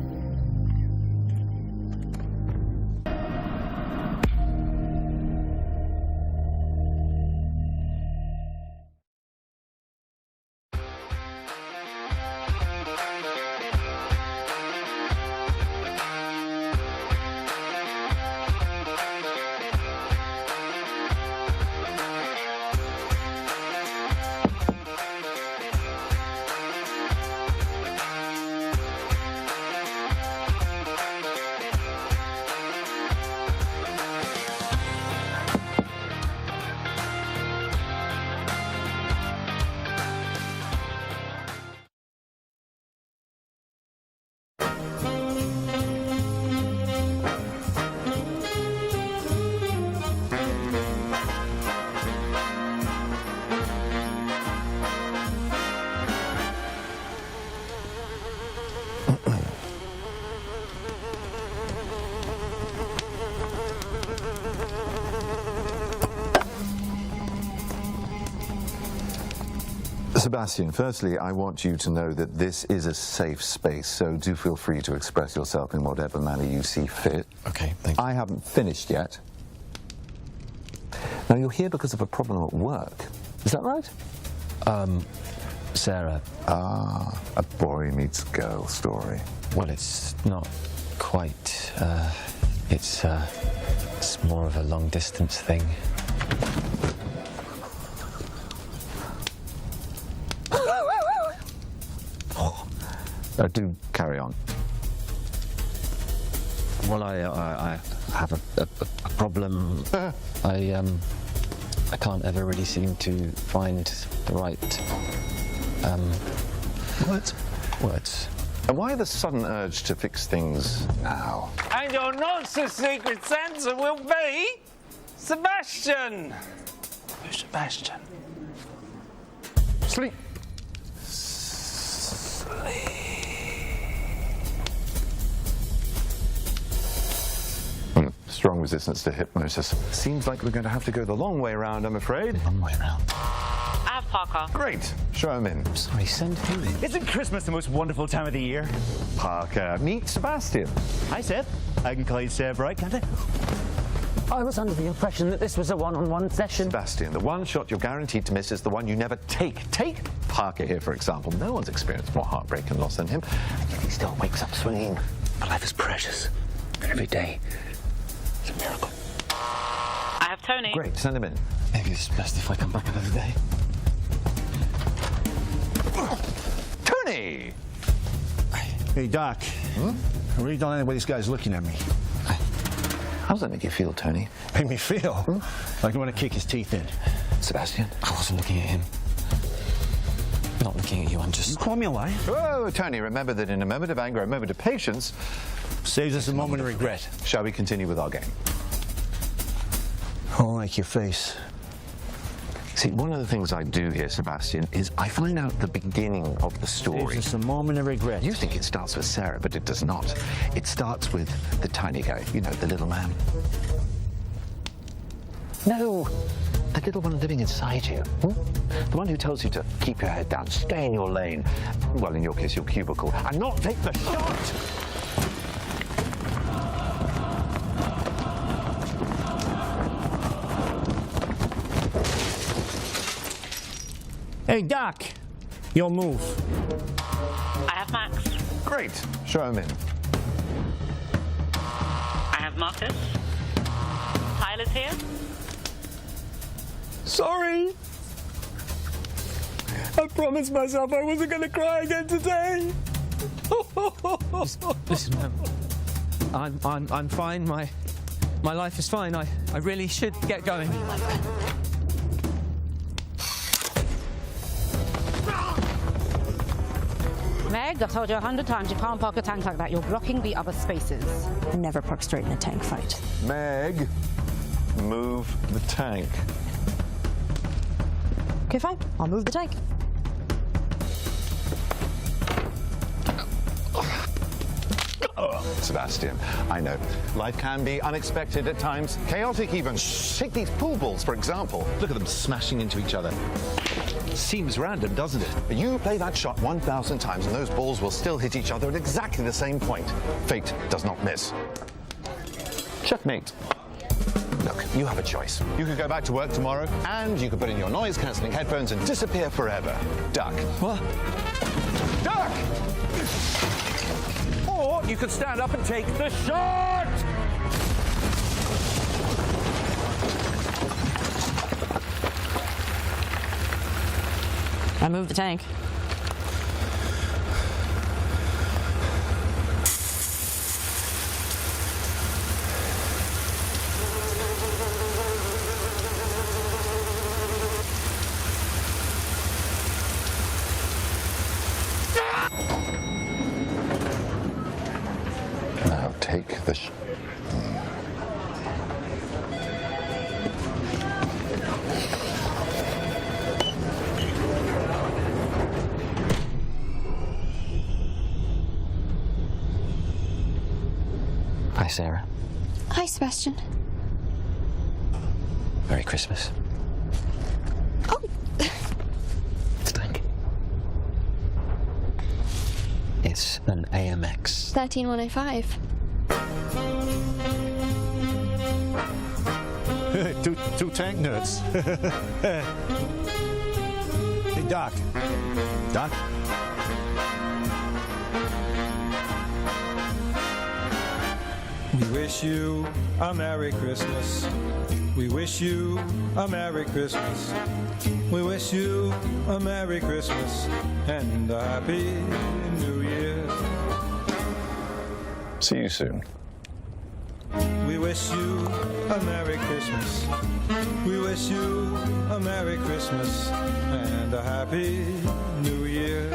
Sebastian, firstly, I want you to know that this is a safe space, so do feel free to express yourself in whatever manner you see fit. Okay, thank you. I haven't finished yet. Now, you're here because of a problem at work. Is that right? Sarah. Ah, a boy meets girl story. Well, it's not quite. It's more of a long-distance thing. Do carry on. Well, I have a problem. I can't ever really seem to find the right words. And why the sudden urge to fix things now? And your not-so-secret Santa will be Sebastian. Who's Sebastian? Sleep. Strong resistance to hypnosis. Seems like we're going to have to go the long way around, I'm afraid. Long way around. I have Parker. Great. Show him in. Sorry, send him in. Isn't Christmas the most wonderful time of the year? Parker, meet Sebastian. Hi, Seb. I can call you Seb, right, can't I? I was under the impression that this was a one-on-one session. Sebastian, the one shot you're guaranteed to miss is the one you never take. Take Parker here, for example. No one's experienced more heartbreak and loss than him, and yet he still wakes up swinging. Life is precious. Every day is a miracle. I have Tony. Great, send him in. Maybe it's best if I come back another day. Tony! Hey, Doc. I really don't know why this guy's looking at me. How does that make you feel, Tony? Make me feel? Like I want to kick his teeth in. Sebastian? I wasn't looking at him. Not looking at you, I'm just... You call me a liar? Oh, Tony, remember that in a moment of anger, a moment of patience... saves us a moment of regret. Shall we continue with our game? I don't like your face. See, one of the things I do here, Sebastian, is I find out the beginning of the story. Saves us a moment of regret. You think it starts with Sarah, but it does not. It starts with the tiny guy, you know, the little man. No, the little one living inside you. The one who tells you to keep your head down, stay in your lane. Well, in your case, your cubicle, and not take the shot! Hey, Doc. You'll move. I have Max. Great. Show him in. I have Marcus. Tyler's here. Sorry. I promised myself I wasn't going to cry again today. Listen, man. I'm fine. My life is fine. I really should get going. Meg, I've told you 100 times you can't park a tank like that. You're blocking the other spaces. Never park straight in a tank fight. Meg, move the tank. Okay, fine. I'll move the tank. Sebastian, I know. Life can be unexpected at times, chaotic even. Take these pool balls, for example. Look at them smashing into each other. Seems random, doesn't it? But you play that shot 1,000 times and those balls will still hit each other at exactly the same point. Fate does not miss. Checkmate. Look, you have a choice. You could go back to work tomorrow, and you could put in your noise-cancelling headphones and disappear forever. Duck. What? Duck! Or you could stand up and take the shot! I moved the tank. Now take the Hi, Sarah. Hi, Sebastian. Merry Christmas. Oh. Thank you. It's an AMX. 13105. two tank nerds. Hey, Doc. Doc? We wish you a Merry Christmas. We wish you a Merry Christmas. We wish you a Merry Christmas and a Happy New Year. See you soon. We wish you a Merry Christmas. We wish you a Merry Christmas and a Happy New Year.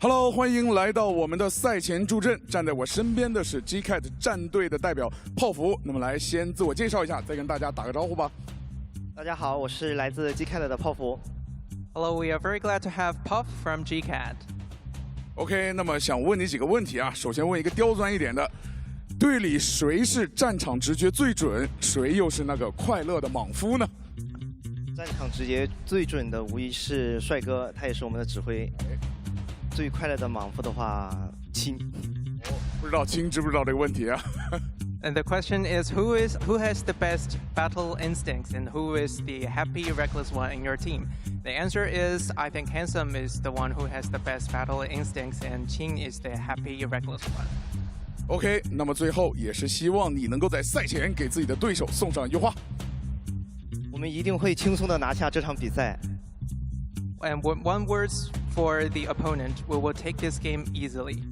Hello， 欢迎来到我们的赛前助阵。站在我身边的是 GCAT 战队的代表泡芙。那么来先自我介绍一下，再跟大家打个招呼吧。大家好，我是来自 GCAT 的泡芙。Hello, we are very glad to have Puff from GCAT. OK， 那么想问你几个问题啊。首先问一个刁钻一点的，队里谁是战场直觉最准，谁又是那个快乐的莽夫呢？战场直觉最准的无疑是帅哥，他也是我们的指挥。最快乐的莽夫的话，青。不知道青知不知道这个问题啊？And the question is, who has the best battle instincts and who is the happy, reckless one in your team? The answer is, I think Handsome is the one who has the best battle instincts, and Qing is the happy, reckless one. OK， 那么最后也是希望你能够在赛前给自己的对手送上一句话。我们一定会轻松的拿下这场比赛。And one words for the opponent, we will take this game easily.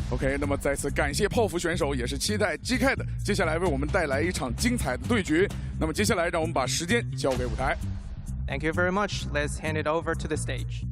OK， 那么再次感谢泡芙选手，也是期待 GCAT 接下来为我们带来一场精彩的对决。那么接下来让我们把时间交给舞台。Thank you very much. Let's hand it over to the stage.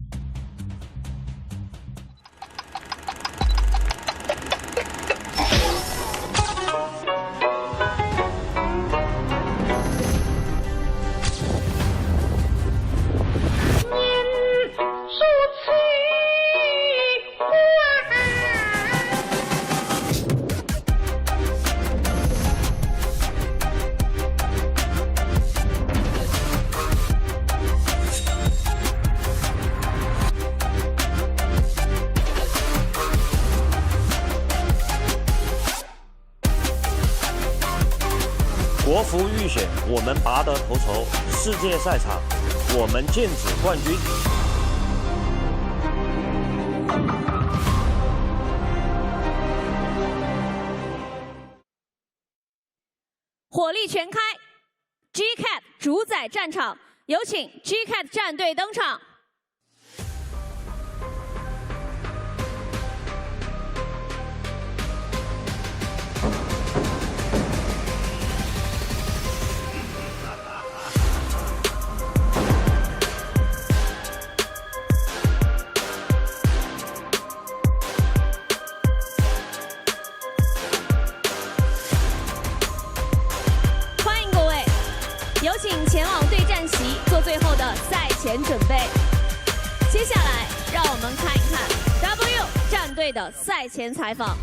国服预选，我们拔得头筹；世界赛场，我们剑指冠军。火力全开 ，GCAT 主宰战场，有请 GCAT 战队登场。有请前往对战席做最后的赛前准备。接下来，让我们看一看 W 战队的赛前采访。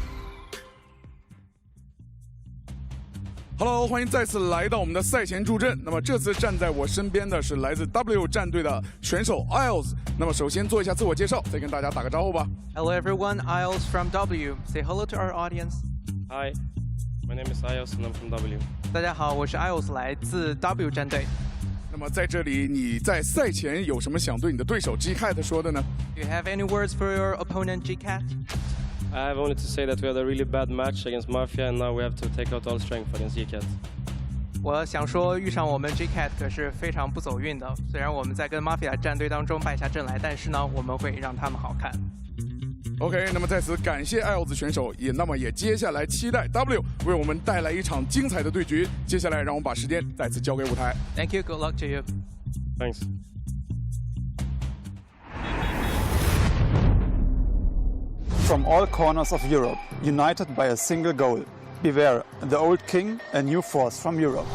Hello， 欢迎再次来到我们的赛前助阵。那么这次站在我身边的是来自 W 战队的选手 Isles。那么首先做一下自我介绍，再跟大家打个招呼吧。Hello everyone, Isles from W. Say hello to our audience. Hi, my name is Isles and I'm from W. 大家好，我是 Isles， 来自 W 战队。那么在这里，你在赛前有什么想对你的对手 GCAT 说的呢 ？Do you have any words for your opponent GCAT? I have only to say that we had a really bad match against Mafia, and now we have to take out all strength against GCAT. 我想说，遇上我们 GCAT 可是非常不走运的。虽然我们在跟 Mafia 战队当中败下阵来，但是呢，我们会让他们好看。OK， 那么在此感谢艾奥子选手，也接下来期待 W 为我们带来一场精彩的对决。接下来让我们把时间再次交给舞台。Thank you, good luck to you. Thanks. From all corners of Europe, united by a single goal. Beware, the old king, a new force from Europe.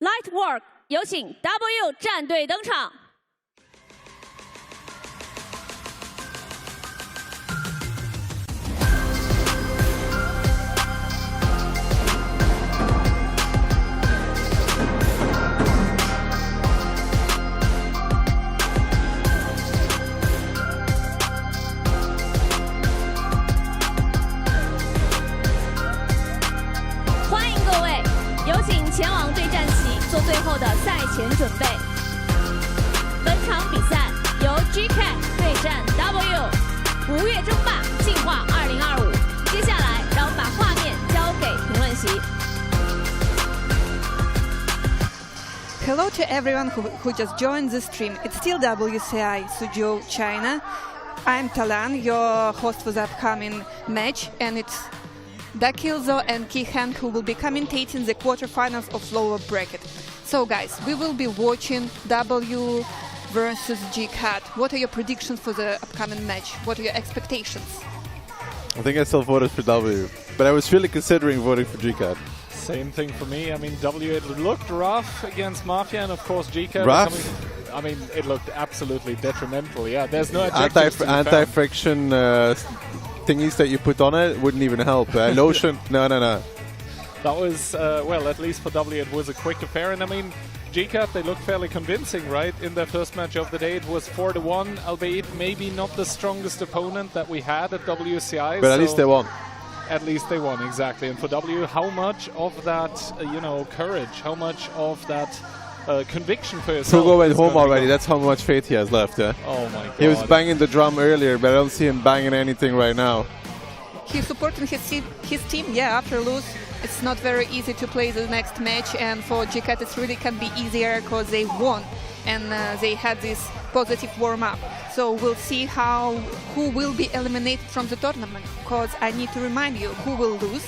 Light Work， 有请 W 战队登场。欢迎各位，有请前往对战席做最后的赛前准备。本场比赛 GCAT 对战 W， 5月争霸进化2025。接下来，让我们把画面交给评论席。 Hello to everyone who just joined the stream. It's still WCI Suzhou, China. I'm Talan, your host for the upcoming match, and it's Dakilzo and Kihan who will be commentating the quarterfinals of lower bracket. So guys, we will be watching W versus GCAT. What are your predictions for the upcoming match? What are your expectations? I think I still voted for W, but I was really considering voting for GCAT. Same thing for me. I mean, W, it looked rough against Mafia, and of course GCAT. Rough? I mean, it looked absolutely detrimental. Yeah, there's no anti-friction thingies that you put on it wouldn't even help. Lotion? No. That was, well, at least for W, it was a quick affair. And I mean, GCAT, they looked fairly convincing, right? In their first match of the day, it was 4-1, albeit maybe not the strongest opponent that we had at WCI. But at least they won. At least they won, exactly. And for W, how much of that, courage, how much of that conviction for yourself? Hugo went home already. That's how much faith he has left. Yeah. Oh my God. He was banging the drum earlier, but I don't see him banging anything right now. He's supporting his team. Yeah, after lose, it's not very easy to play the next match, and for GCAT it really can be easier because they won and they had this positive warm-up. So we'll see who will be eliminated from the tournament, because I need to remind you who will lose.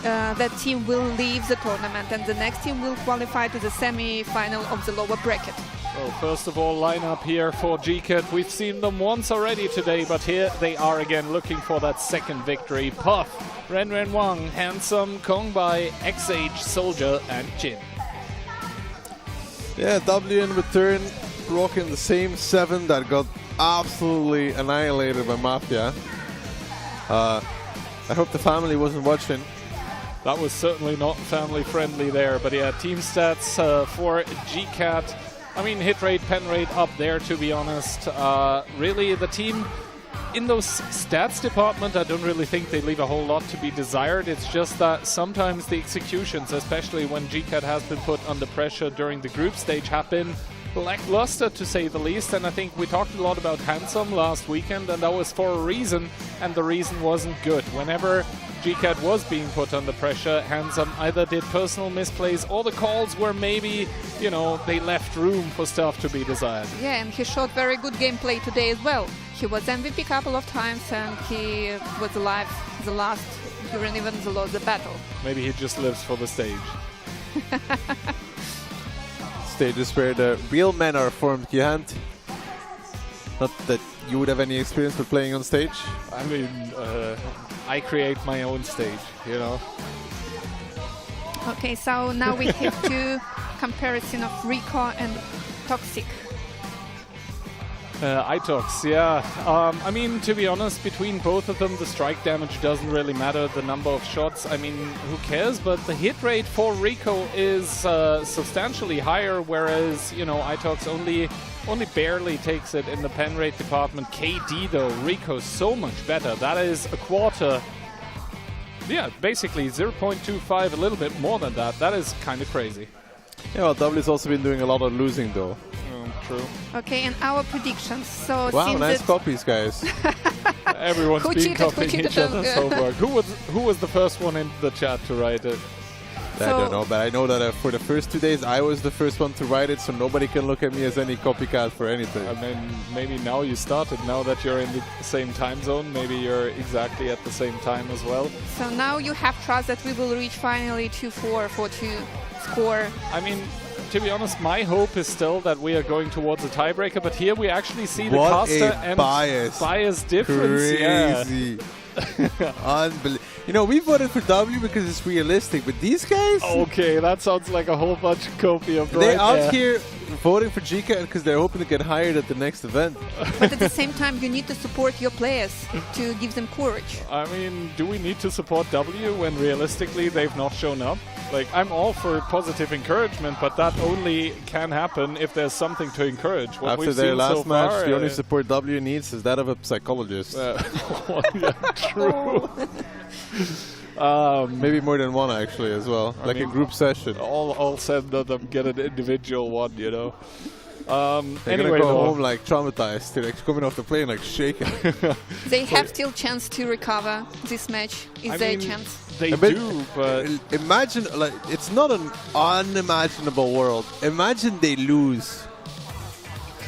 That team will leave the tournament, and the next team will qualify to the semi-final of the lower bracket. So first of all, lineup here for GCAT. We've seen them once already today, but here they are again looking for that second victory. Puff, Ren Wang, Handsome, Kongbai, XH, Soldier, and Jin. Yeah, W in return, rocking the same 7 that got absolutely annihilated by Mafia. I hope the family wasn't watching. That was certainly not family friendly there, but yeah, team stats for GCAT. I mean, hit rate, pen rate up there, to be honest. Really, the team in those stats department, I don't really think they leave a whole lot to be desired. It's just that sometimes the executions, especially when GCAT has been put under pressure during the group stage, have been lackluster, to say the least. And I think we talked a lot about Handsome last weekend, and that was for a reason, and the reason wasn't good. Whenever GCAT was being put under pressure, Handsome either did personal misplays or the calls were maybe, they left room for stuff to be desired. Yeah, and he showed very good gameplay today as well. He was MVP a couple of times, and he was alive the last during even the battle. Maybe he just lives for the stage. Stages where the real men are formed, Gihant. Not that you would have any experience with playing on stage. I mean, I create my own stage, Okay, so now we have two comparison of Rico and Toxic. Itox, yeah. I mean, to be honest, between both of them, the strike damage doesn't really matter. The number of shots, I mean, who cares? But the hit rate for Rico is substantially higher, whereas, Itox only barely takes it in the pen rate department. KD, though, Rico's so much better. That is a quarter. Yeah, basically 0.25, a little bit more than that. That is kind of crazy. Yeah, well, W's also been doing a lot of losing, though. True. Okay, and our predictions. So wow, nice copies, guys. Everyone's been copying each other's homework. Who was the first one in the chat to write it? I don't know, but I know that for the first 2 days I was the first one to write it, so nobody can look at me as any copycat for anything. I mean, maybe now you started, now that you're in the same time zone, maybe you're exactly at the same time as well. So now you have trust that we will reach finally 2-4 for 2 score. I mean, to be honest, my hope is still that we are going towards a tiebreaker, but here we actually see the caster and bias difference. Crazy. Unbelievable. We voted for W because it's realistic, but these guys? Okay, that sounds like a whole bunch of copium. They're out here voting for GCAT because they're hoping to get hired at the next event. But at the same time, you need to support your players to give them courage. I mean, do we need to support W when realistically they've not shown up? Like, I'm all for positive encouragement, but that only can happen if there's something to encourage. What After their last match, the only support W needs is that of a psychologist. True. Maybe more than one, actually, as well. A group session. All 7 of them get an individual one, They're anyway, gonna go home like traumatized. They're like coming off the plane like shaking. They have still chance to recover. This match is their chance. They do, but imagine, like, it's not an unimaginable world. Imagine they lose.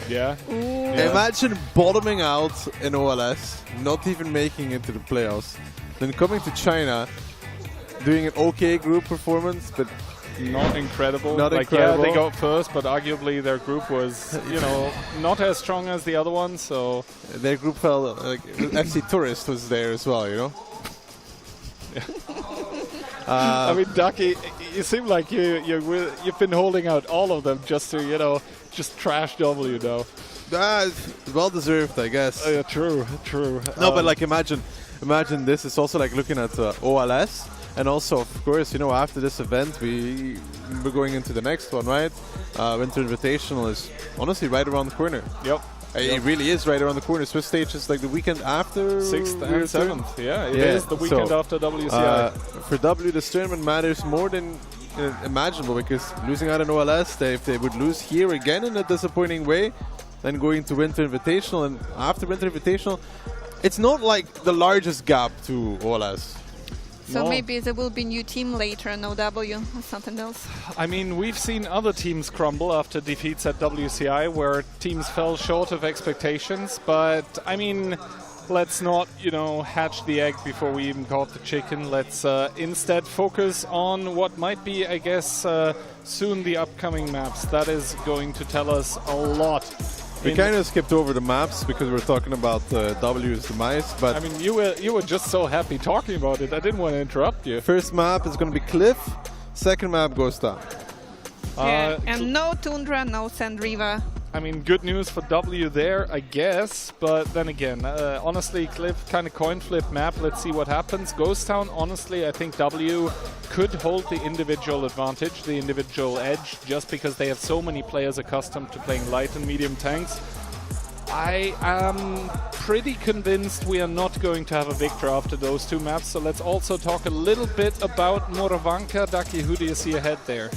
Yeah. Imagine bottoming out in OLS, not even making it to the playoffs, then coming to China, doing an okay group performance, but not incredible. Not like, incredible. Yeah, they got first, but arguably their group was, you know, not as strong as the other one. So their group fell. Like FC Tourist was there as well, you know. I mean, Ducky, you seem like you've been holding out all of them just to, you know, just trash W now. Well deserved, I guess. Yeah, true. No, but like imagine this is also like looking at OLS, and also of course, you know, after this event we're going into the next one, right? Winter Invitational is honestly right around the corner. Yep. It really is right around the corner. Swiss stage is like the weekend after 6th and 7th. Yeah, it is the weekend after WCI. For W, this tournament matters more than imaginable, because losing out on OLS, if they would lose here again in a disappointing way, then going to Winter Invitational, and after Winter Invitational, it's not like the largest gap to OLS. So maybe there will be new team later, no W or something else. I mean, we've seen other teams crumble after defeats at WCI where teams fell short of expectations. But, I mean, let's not, you know, hatch the egg before we even caught the chicken. Let's instead focus on what might be, I guess, soon the upcoming maps. That is going to tell us a lot. We kind of skipped over the maps because we're talking about W's demise, but I mean, you were just so happy talking about it. I didn't want to interrupt you. First map is going to be Cliff. Second map goes down. Yeah, and no Tundra, no Sand River. I mean, good news for W there, I guess. But then again, honestly, Cliff kind of coin flip map. Let's see what happens. Ghost Town, honestly, I think W could hold the individual advantage, the individual edge, just because they have so many players accustomed to playing light and medium tanks. I am pretty convinced we are not going to have a victor after those two maps. So let's also talk a little bit about Moravanka. Ducky, who do you see ahead there?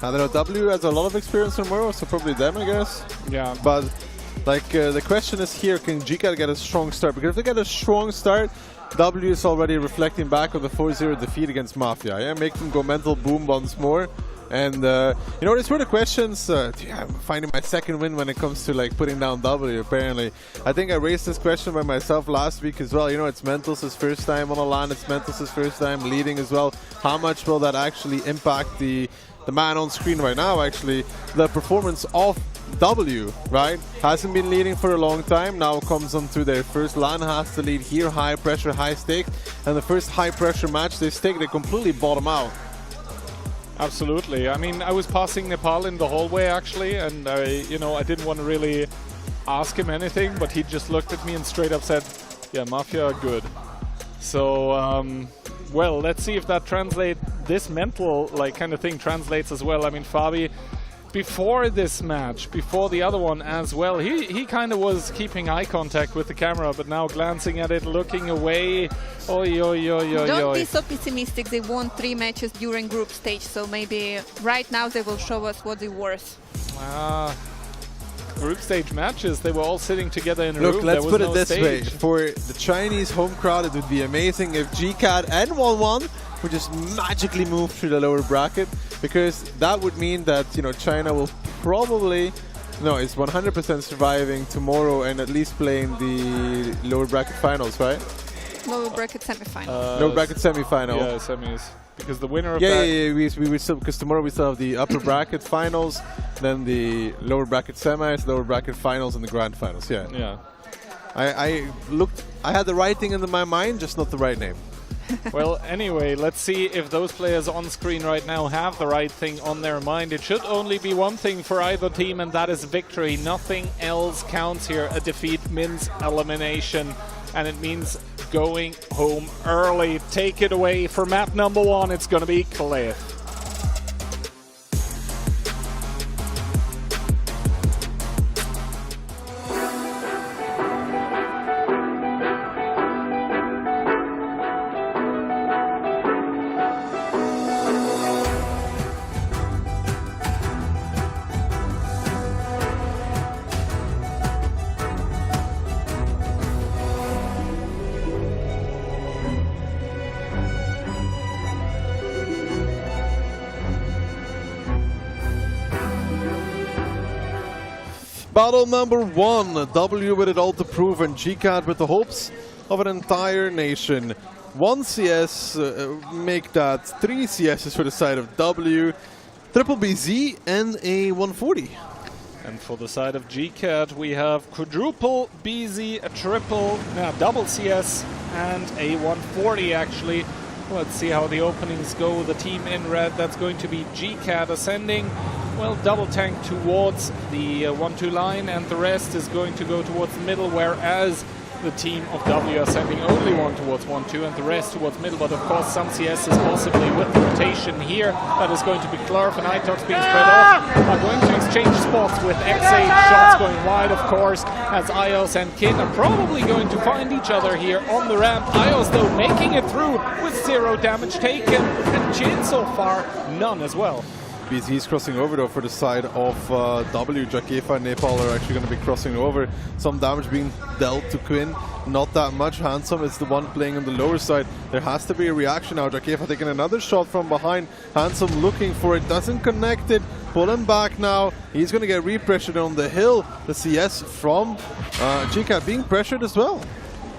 I don't know, W has a lot of experience in Moro, so probably them, I guess. Yeah. But like the question is here, can GCAT get a strong start? Because if they get a strong start, W is already reflecting back on the 4-0 defeat against Mafia. Yeah, make them go mental boom once more. And you know, these were the questions. I'm finding my second win when it comes to like putting down W. Apparently, I think I raised this question by myself last week as well. You know, it's Mentos' first time on a LAN. It's Mentos' first time leading as well. How much will that actually impact the man on screen right now? Actually, the performance of W, right? Hasn't been leading for a long time. Now comes onto their first LAN, has to lead here. High pressure, high stake, and the first high pressure match they stake, they completely bottom out. Absolutely. I mean, I was passing Nepal in the hallway actually, and you know, I didn't want to really ask him anything, but he just looked at me and straight up said, "Yeah, Mafia are good." So, well, let's see if that translates. This mental like kind of thing translates as well. I mean, Fabi, before this match, before the other one as well, he kind of was keeping eye contact with the camera, but now glancing at it, looking away. Oi, oi, oi, oi, Don't oi. be so pessimistic. They won 3 matches during group stage, so maybe right now they will show us what they're worth. Group stage matches, they were all sitting together in a Look, room. let's there was put no it this way. stage. For the Chinese home crowd, it would be amazing if GCAT and 1-1 would just magically move through the lower bracket, because that would mean that, you know, China will probably, no, it's 100% surviving tomorrow and at least playing the lower bracket finals, right? Lower bracket semi-final. Lower bracket semi-final. Yeah, semis. Because the winner of yeah, that... Yeah, we would still, because tomorrow we still have the upper bracket finals, then the lower bracket semis, lower bracket finals, and the grand finals. Yeah. Yeah. I looked. I had the right thing in my mind, just not the right name. Well, anyway, let's see if those players on screen right now have the right thing on their mind. It should only be one thing for either team, and that is victory. Nothing else counts here. A defeat means elimination, and it means going home early. Take it away for map number 1. It's going to be Cliff. Battle number 1. W with it all to prove, and GCAT with the hopes of an entire nation. 1 CS, make that 3 CSs for the side of W, triple BZ and a 140. And for the side of GCAT, we have quadruple BZ, a triple, double CS, and a 140 actually. Let's see how the openings go. The team in red, that's going to be GCAT ascending. Well, double tank towards the 1-2 line, and the rest is going to go towards the middle, whereas the team of W are sending only one towards 1-2 and the rest towards middle. But of course, some CSs possibly with the rotation here. That is going to be Clarf and Itox being spread off. Are going to exchange spots with X8 shots going wide, of course, as Ios and Kin are probably going to find each other here on the ramp. Ios, though, making it through with 0 damage taken, and Jin so far, none as well. BZ's crossing over though for the side of W. Jakefa and Nepal are actually going to be crossing over. Some damage being dealt to Quinn, not that much. Handsome is the one playing on the lower side. There has to be a reaction now. Jakefa taking another shot from behind. Handsome looking for it, doesn't connect it. Pull him back now. He's going to get repressured on the hill. The CS from GCAT being pressured as well.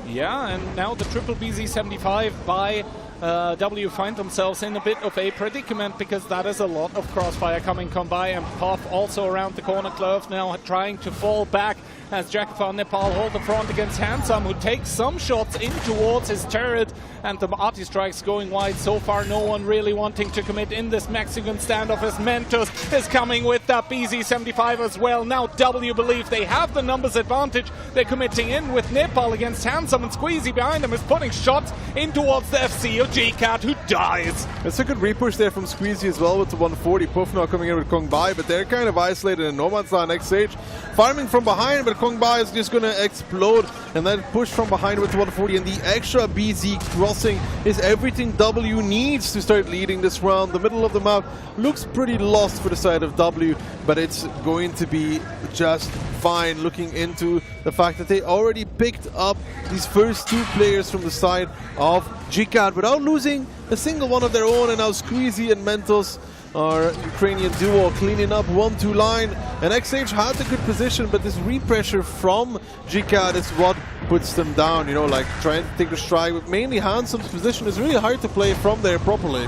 Yeah, and now the triple BZ75 by W find themselves in a bit of a predicament, because that is a lot of crossfire coming by, and Puff also around the corner. Clove now trying to fall back as Jakefa and Nepal hold the front against Handsome, who takes some shots in towards his turret, and the arty strikes going wide. So far no one really wanting to commit in this Mexican standoff, as Mentos is coming with that BZ75 as well. Now W believe they have the numbers advantage. They're committing in with Nepal against Handsome, and Squeezy behind them is putting shots in towards the FC of GCAT, who dies. It's a good repush there from Squeezy as well with the 140. Puff now coming in with Kong Bai, but they're kind of isolated in no man's land. XH farming from behind, but Kong Bai is just going to explode and then push from behind with the 140, and the extra BZ crossing is everything W needs to start leading this round. The middle of the map looks pretty lost for the side of W, but it's going to be just fine, looking into the fact that they already picked up these first 2 players from the side of GCAT without losing a single one of their own. And now Squeezy and Mentos, our Ukrainian duo, cleaning up 1-2 line, and XH had the good position, but this repressure from GCAT is what puts them down, you know, like trying to take the strike, but mainly Handsome's position is really hard to play from there properly.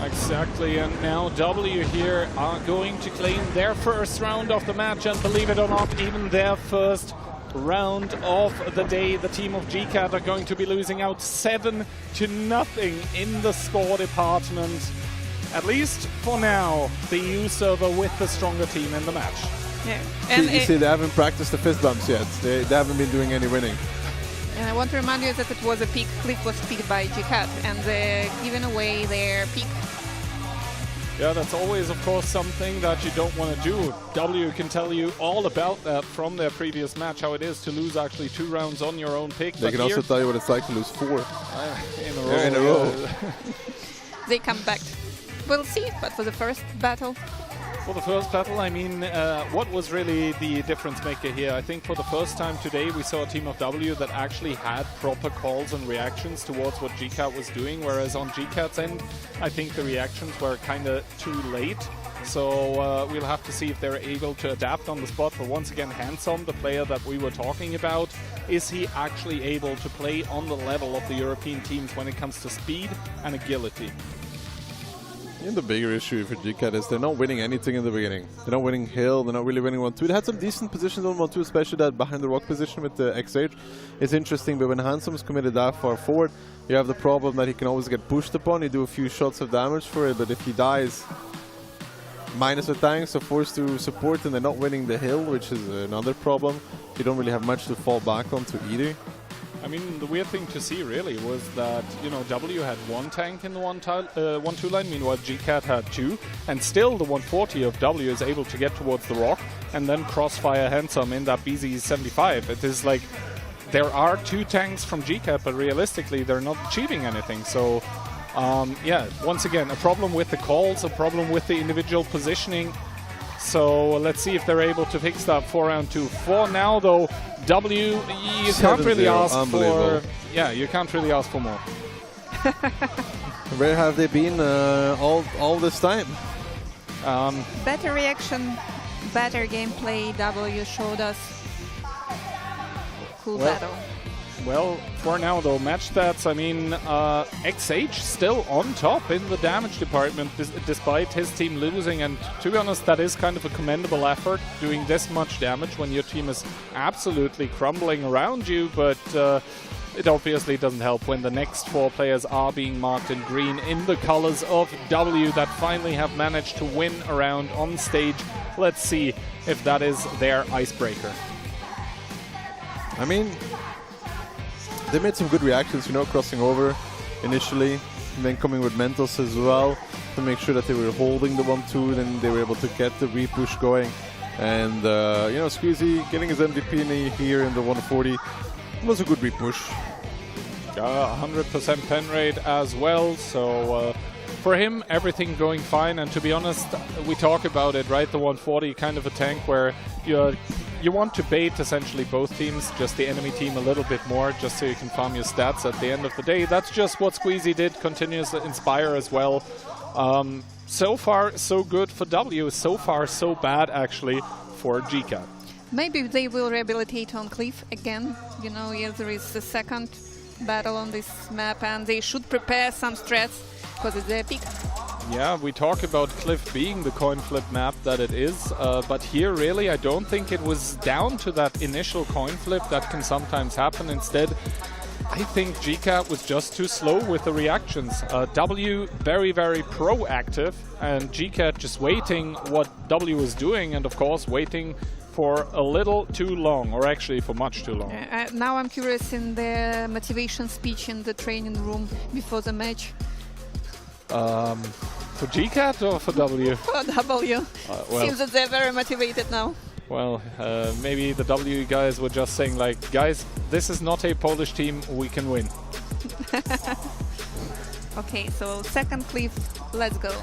Exactly, and now W here are going to claim their first round of the match, and believe it or not, even their first round of the day. The team of GCAT are going to be losing out 7-0 in the score department. At least for now, the EU server with the stronger team in the match. Yeah. And you see, they haven't practiced the fist bumps yet. They haven't been doing any winning. And I want to remind you that it was a pick. Click was picked by GCAT, and they're giving away their pick. Yeah, that's always, of course, something that you don't want to do. W can tell you all about that from their previous match, how it is to lose actually 2 rounds on your own pick. They can also tell you what it's like to lose 4 in a row. They come back. We'll see, but for the first battle. For the first battle, I mean, what was really the difference maker here? I think for the first time today we saw a team of W that actually had proper calls and reactions towards what GCAT was doing, whereas on GCAT's end, I think the reactions were kind of too late. So we'll have to see if they're able to adapt on the spot. But once again, Handsome, the player that we were talking about, is he actually able to play on the level of the European teams when it comes to speed and agility? And the bigger issue for GCAT is they're not winning anything in the beginning. They're not winning hill, they're not really winning 1-2. They had some decent positions on 1-2, especially that behind the rock position with the XH. It's interesting, but when Handsome's committed that far forward, you have the problem that he can always get pushed upon. You do a few shots of damage for it, but if he dies, minus a tank, so forced to support, and they're not winning the hill, which is another problem. You don't really have much to fall back onto either. I mean, the weird thing to see really was that, you know, W had 1 tank in the 1-2 line, meanwhile GCAT had 2, and still the 140 of W is able to get towards the rock and then crossfire Handsome in that BZ75. It is like, there are 2 tanks from GCAT, but realistically they're not achieving anything. So, yeah, once again, a problem with the calls, a problem with the individual positioning. So let's see if they're able to fix that for round 2. For now, though, W, you can't really ask for. Yeah, you can't really ask for more. Where have they been all this time? Better reaction better gameplay. W showed us cool battle. Well, for now though, match stats, I mean, XH still on top in the damage department despite his team losing, and to be honest, that is kind of a commendable effort, doing this much damage when your team is absolutely crumbling around you, but it obviously doesn't help when the next 4 players are being marked in green in the colors of W that finally have managed to win a round on stage. Let's see if that is their icebreaker. I mean, they made some good reactions, you know, crossing over initially, and then coming with mentals as well to make sure that they were holding the 1-2, then they were able to get the repush going. And, you know, Squeezy getting his MVP here in the 140 was a good repush. 100% pen rate as well, so for him, everything going fine. And to be honest, we talk about it, right? The 140, kind of a tank where you want to bait essentially both teams, just the enemy team a little bit more, just so you can farm your stats at the end of the day. That's just what Squeezy did, continues to inspire as well. So far, so good for W. So far, so bad, actually, for GCAT. Maybe they will rehabilitate on Cliff again. You know, yes, there is the second battle on this map, and they should prepare some strats, because it's epic. Yeah, we talk about Cliff being the coin flip map that it is, but here really I don't think it was down to that initial coin flip that can sometimes happen. Instead, I think GCAT was just too slow with the reactions. W very, very proactive, and GCAT just waiting what W was doing, and of course waiting for a little too long, or actually for much too long. Now I'm curious in the motivation speech in the training room before the match. For GCAT or for W? For W. Well, seems that they're very motivated now. Well, maybe the W guys were just saying like, guys, this is not a Polish team, we can win. Okay, so second Cliff, let's go.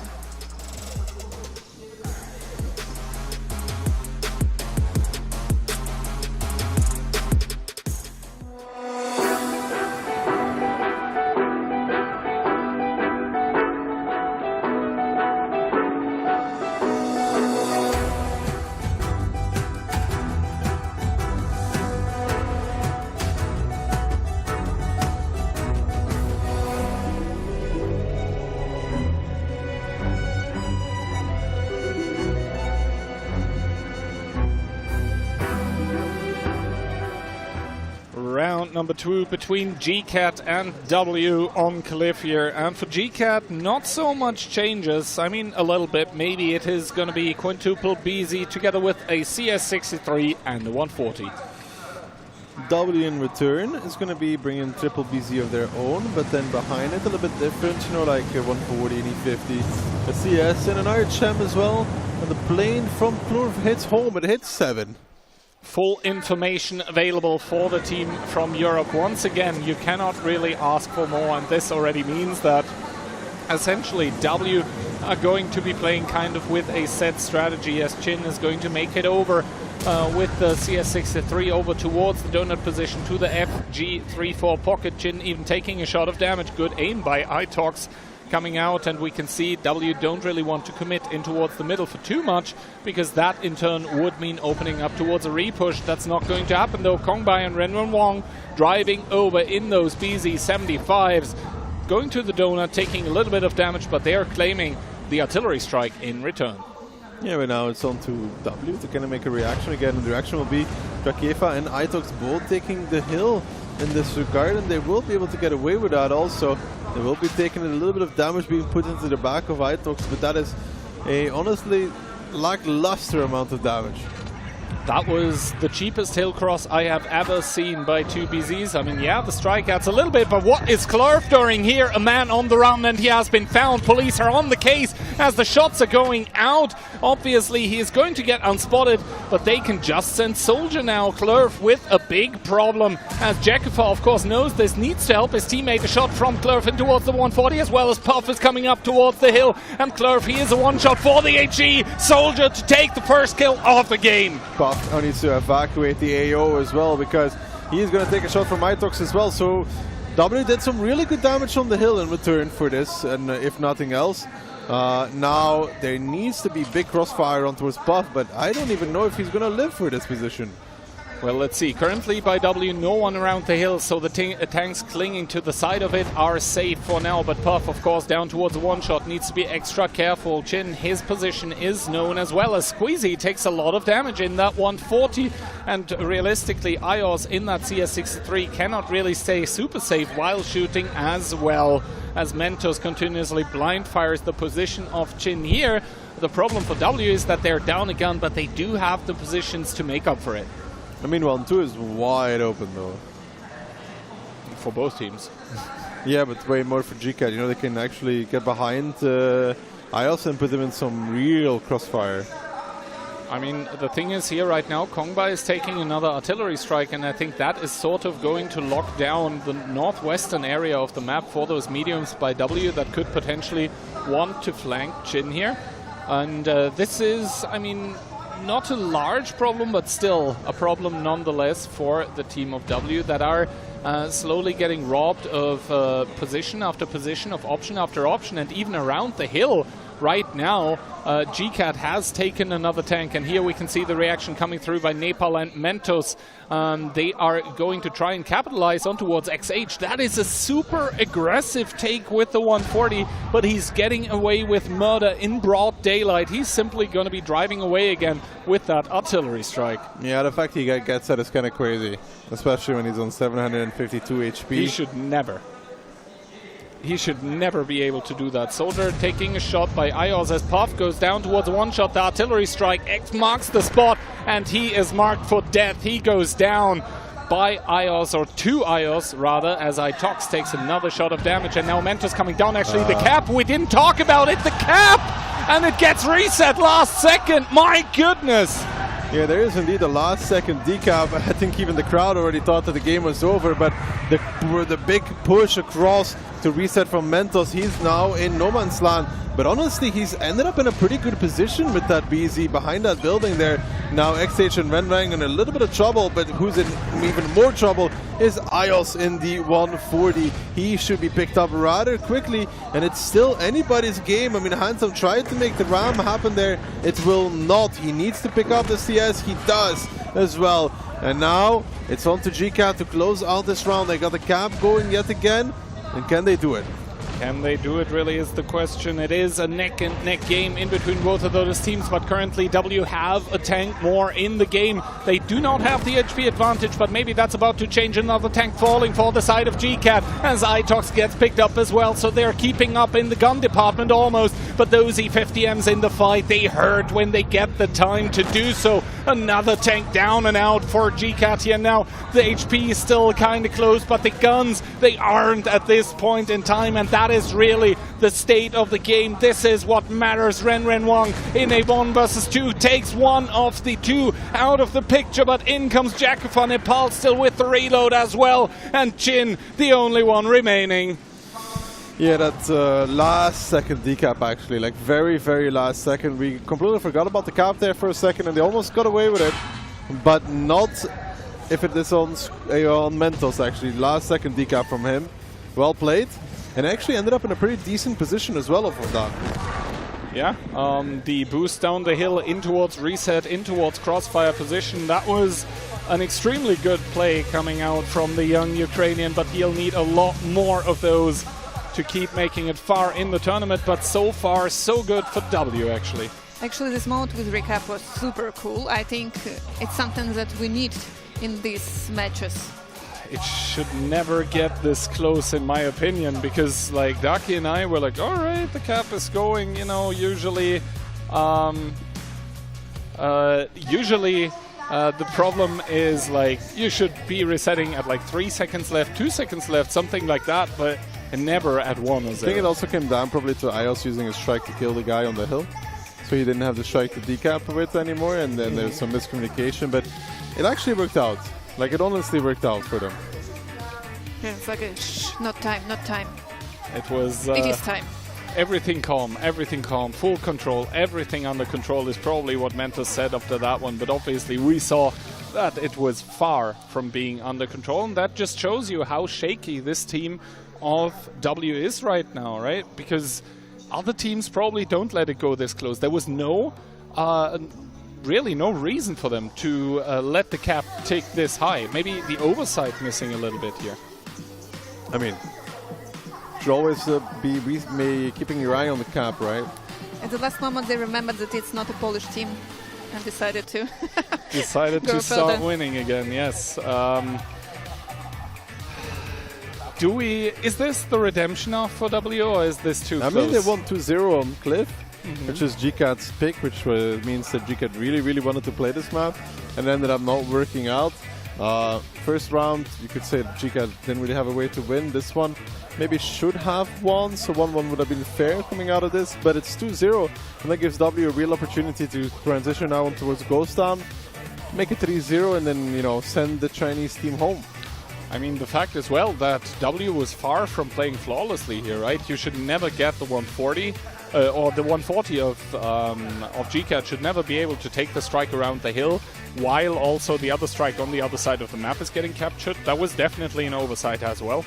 Round number 2 between GCAT and W on Cliff here. And for GCAT, not so much changes. I mean, a little bit. Maybe it is going to be quintuple BZ together with a CS63 and a 140. W in return is going to be bringing triple BZ of their own, but then behind it a little bit different, you know, like a 140 and E50, a CS and an RHM as well. And the plane from Plurv hits home, it hits 7. Full information available for the team from Europe. Once again, you cannot really ask for more, and this already means that essentially W are going to be playing kind of with a set strategy, as Chin is going to make it over with the CS63 over towards the donut position to the FG34 pocket. Chin even taking a shot of damage. Good aim by Itox coming out, and we can see W don't really want to commit in towards the middle for too much, because that in turn would mean opening up towards a repush. That's not going to happen though. Kongbai and Renwen Wong driving over in those BZ75s, going to the donut, taking a little bit of damage, but they are claiming the artillery strike in return. Yeah, but now it's on to W to kind of make a reaction again, and the reaction will be Drakeva and Itox both taking the hill in this regard, and they will be able to get away with that also. They will be taking a little bit of damage being put into the back of Itox, but that is a honestly lackluster amount of damage. That was the cheapest hill cross I have ever seen by 2 BZs. I mean, yeah, the strikeouts a little bit, but what is Klurf doing here? A man on the run, and he has been found. Police are on the case as the shots are going out. Obviously, he is going to get unspotted, but they can just send Soldier now. Klurf with a big problem, as Jekifa, of course, knows this, needs to help his teammate. A shot from Klurf in towards the 140, as well as Puff is coming up towards the hill. And Klurf, he is a one-shot for the HE. Soldier to take the first kill of the game. Puff now needs to evacuate the AO as well, because he's going to take a shot from Itox as well. So W did some really good damage on the hill in return for this, and if nothing else. Now there needs to be big crossfire on towards Puff, but I don't even know if he's going to live for this position. Well, let's see. Currently by W, no one around the hill, so the tanks clinging to the side of it are safe for now. But Puff, of course, down towards the one-shot, needs to be extra careful. Chin, his position is known as well as Squeezy. Takes a lot of damage in that 140. And realistically, IOS in that CS63 cannot really stay super safe while shooting as well, as Mentos continuously blind fires the position of Chin here. The problem for W is that they're down a gun, but they do have the positions to make up for it. I mean, 1-2 is wide open, though. For both teams. Yeah, but way more for GCAT. You know, they can actually get behind IOS and put them in some real crossfire. I mean, the thing is here right now, Kongbai is taking another artillery strike, and I think that is sort of going to lock down the northwestern area of the map for those mediums by W that could potentially want to flank Chin here. And this is, I mean, not a large problem, but still a problem nonetheless for the team of W that are slowly getting robbed of position after position, of option after option, and even around the hill. Right now, GCAT has taken another tank, and here we can see the reaction coming through by Nepal and Mentos. They are going to try and capitalize on towards XH. That is a super aggressive take with the 140, but he's getting away with murder in broad daylight. He's simply going to be driving away again with that artillery strike. Yeah, the fact he gets that is kind of crazy, especially when he's on 752 HP. He should never be able to do that. Soldier taking a shot by IOS as Puff goes down towards one shot. The artillery strike X marks the spot, and he is marked for death. He goes down by IOS, or to IOS rather, as Itox takes another shot of damage. And now Mentos coming down. Actually, the cap, we didn't talk about it. The cap! And it gets reset last second. My goodness! Yeah, there is indeed a last second decap. I think even the crowd already thought that the game was over, but the big push across to reset from Mentos, he's now in no man's land. But honestly, he's ended up in a pretty good position with that BZ behind that building there. Now XH and Renrang in a little bit of trouble, but who's in even more trouble is IOS in the 140. He should be picked up rather quickly, and it's still anybody's game. I mean, Handsome tried to make the ram happen there. It will not. He needs to pick up the CS. He does as well. And now it's on to GCAT to close out this round. They got the cap going yet again. And can they do it? Can they do it, really is the question. It is a neck-and-neck game in between both of those teams, but currently W have a tank more in the game. They do not have the HP advantage, but maybe that's about to change. Another tank falling for the side of GCAT as Itox gets picked up as well, so they're keeping up in the gun department almost. But those E50Ms in the fight, they hurt when they get the time to do so. Another tank down and out for GCAT here now. The HP is still kind of close, but the guns, they aren't at this point in time, and that is really the state of the game. This is what matters. Ren Wang in a 1 versus 2 takes one of the two out of the picture, but in comes Jakufa Nepal still with the reload as well, and Chin the only one remaining. Yeah, that last second decap actually, like very, very last second. We completely forgot about the cap there for a second, and they almost got away with it, but not if it is on Mentos actually. Last second decap from him. Well played. And actually ended up in a pretty decent position as well of that. Yeah, the boost down the hill in towards reset, in towards crossfire position, that was an extremely good play coming out from the young Ukrainian, but he'll need a lot more of those to keep making it far in the tournament, but so far so good for W actually. Actually, this mode with recap was super cool. I think it's something that we need in these matches. It should never get this close in my opinion, because like Daki and I were like, all right, the cap is going, you know, usually the problem is like you should be resetting at like 3 seconds left, 2 seconds left, something like that, but never at 1 or 0. I think it also came down probably to IOS using a strike to kill the guy on the hill. So he didn't have the strike to decap with anymore, and then there was some miscommunication, but it actually worked out. Like, it honestly worked out for them. Yeah, it's like a not time, not time. It was... it is time. Everything calm, full control, everything under control is probably what Mentos said after that one, but obviously we saw that it was far from being under control, and that just shows you how shaky this team of W is right now, right? Because other teams probably don't let it go this close. There was really no reason for them to let the cap tick this high. Maybe the oversight missing a little bit here. I mean, should always be keeping your eye on the cap, right? At the last moment, they remembered that it's not a Polish team and decided to to start winning again. Yes. Is this the redemption arc for W, or is this too close? I mean, they won 2-0 on Cliff, which is GCAT's pick, which means that GCAT really wanted to play this map, and ended up not working out. First round, you could say GCAT didn't really have a way to win. This one maybe should have won, so 1-1 would have been fair coming out of this, but it's 2-0, and that gives W a real opportunity to transition now towards Ghost Town, make it 3-0, and then, you know, send the Chinese team home. I mean, the fact as well that W was far from playing flawlessly here, right? You should never get the 140, or the 140 of GCAT should never be able to take the strike around the hill, while also the other strike on the other side of the map is getting captured. That was definitely an oversight as well.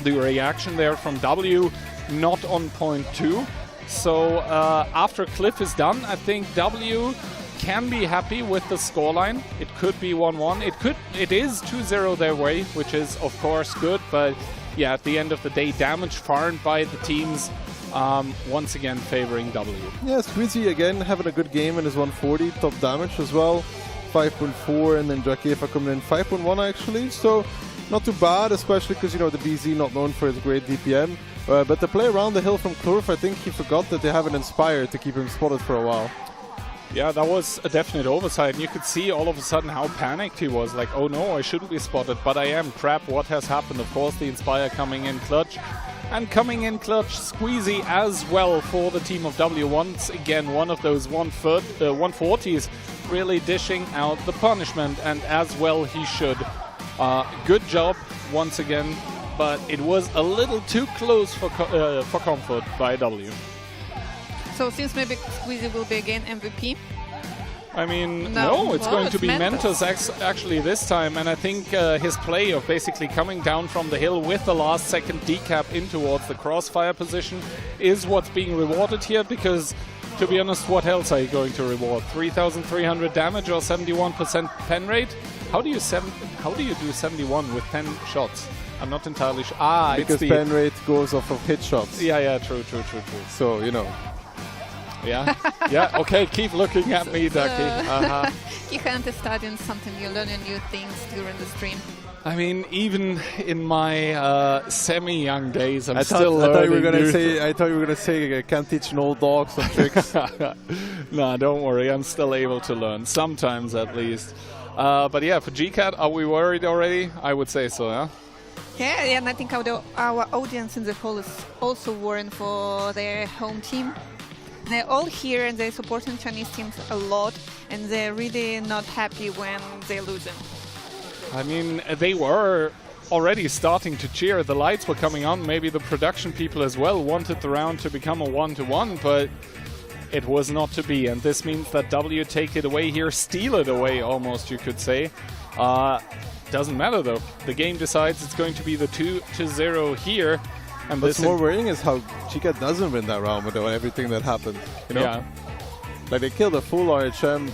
The reaction there from W, not on point too. So after Cliff is done, I think W can be happy with the scoreline. It could be 1-1. It is 2-0 their way, which is of course good. But yeah, at the end of the day, damage farmed by the teams, once again favoring W. Yeah, Squeezy again having a good game in his 140, top damage as well, 5.4, and then Jakefa coming in 5.1 actually. So not too bad, especially because, you know, the BZ not known for his great DPM. But the play around the hill from Klurf, I think he forgot that they have an Inspire to keep him spotted for a while. Yeah, that was a definite oversight, and you could see all of a sudden how panicked he was. Like, oh no, I shouldn't be spotted, but I am. Crap, what has happened? Of course, the Inspire coming in clutch. And coming in clutch, Squeezy as well for the team of W. Once again, one of those 140s really dishing out the punishment, and as well he should. Good job once again, but it was a little too close for comfort by W. So since maybe Squeezy will be again MVP? I mean, no, it's going to be Mentos actually this time, and I think his play of basically coming down from the hill with the last second decap in towards the crossfire position is what's being rewarded here, because to be honest, what else are you going to reward? 3,300 damage or 71% pen rate? How do you do 71 with 10 shots? I'm not entirely sure. Because it's pen rate goes off of hit shots. Yeah, true. So, you know. Yeah, yeah, okay, keep looking at me, Ducky. You can't study something, you learn new things during the stream. I mean, even in my semi-young days, I'm still learning. I thought you were going to say I can't teach an old dog some tricks. No, don't worry, I'm still able to learn, sometimes at least. But yeah, for GCAT, are we worried already? I would say so, yeah? Yeah, and I think our audience in the hall is also worried for their home team. They're all here and they're supporting Chinese teams a lot, and they're really not happy when they're losing. I mean, they were already starting to cheer. The lights were coming on. Maybe the production people as well wanted the round to become a 1-1, but it was not to be. And this means that W take it away here, steal it away almost, you could say. Doesn't matter though. The game decides it's going to be the 2-0 here. And what's more worrying is how GCAT doesn't win that round with everything that happened. You know? Yeah. Like, they killed a full RHM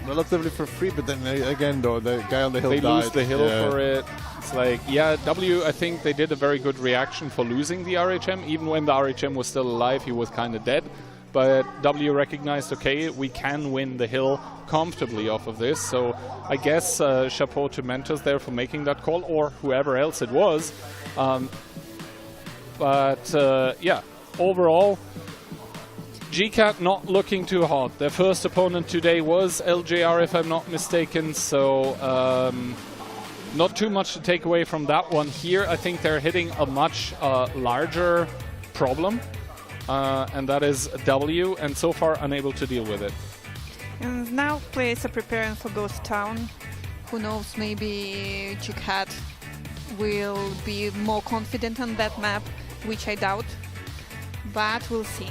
relatively for free, but then again, though, the guy on the hill died. They lose the hill for it. It's like, yeah, W, I think they did a very good reaction for losing the RHM. Even when the RHM was still alive, he was kind of dead. But W recognized, okay, we can win the hill comfortably off of this. So I guess chapeau to Mentos there for making that call, or whoever else it was. But yeah, overall, GCAT not looking too hot. Their first opponent today was LJR, if I'm not mistaken, so not too much to take away from that one. Here, I think they're hitting a much larger problem, and that is W, and so far unable to deal with it. And now players are preparing for Ghost Town. Who knows, maybe GCAT will be more confident on that map, which I doubt, but we'll see.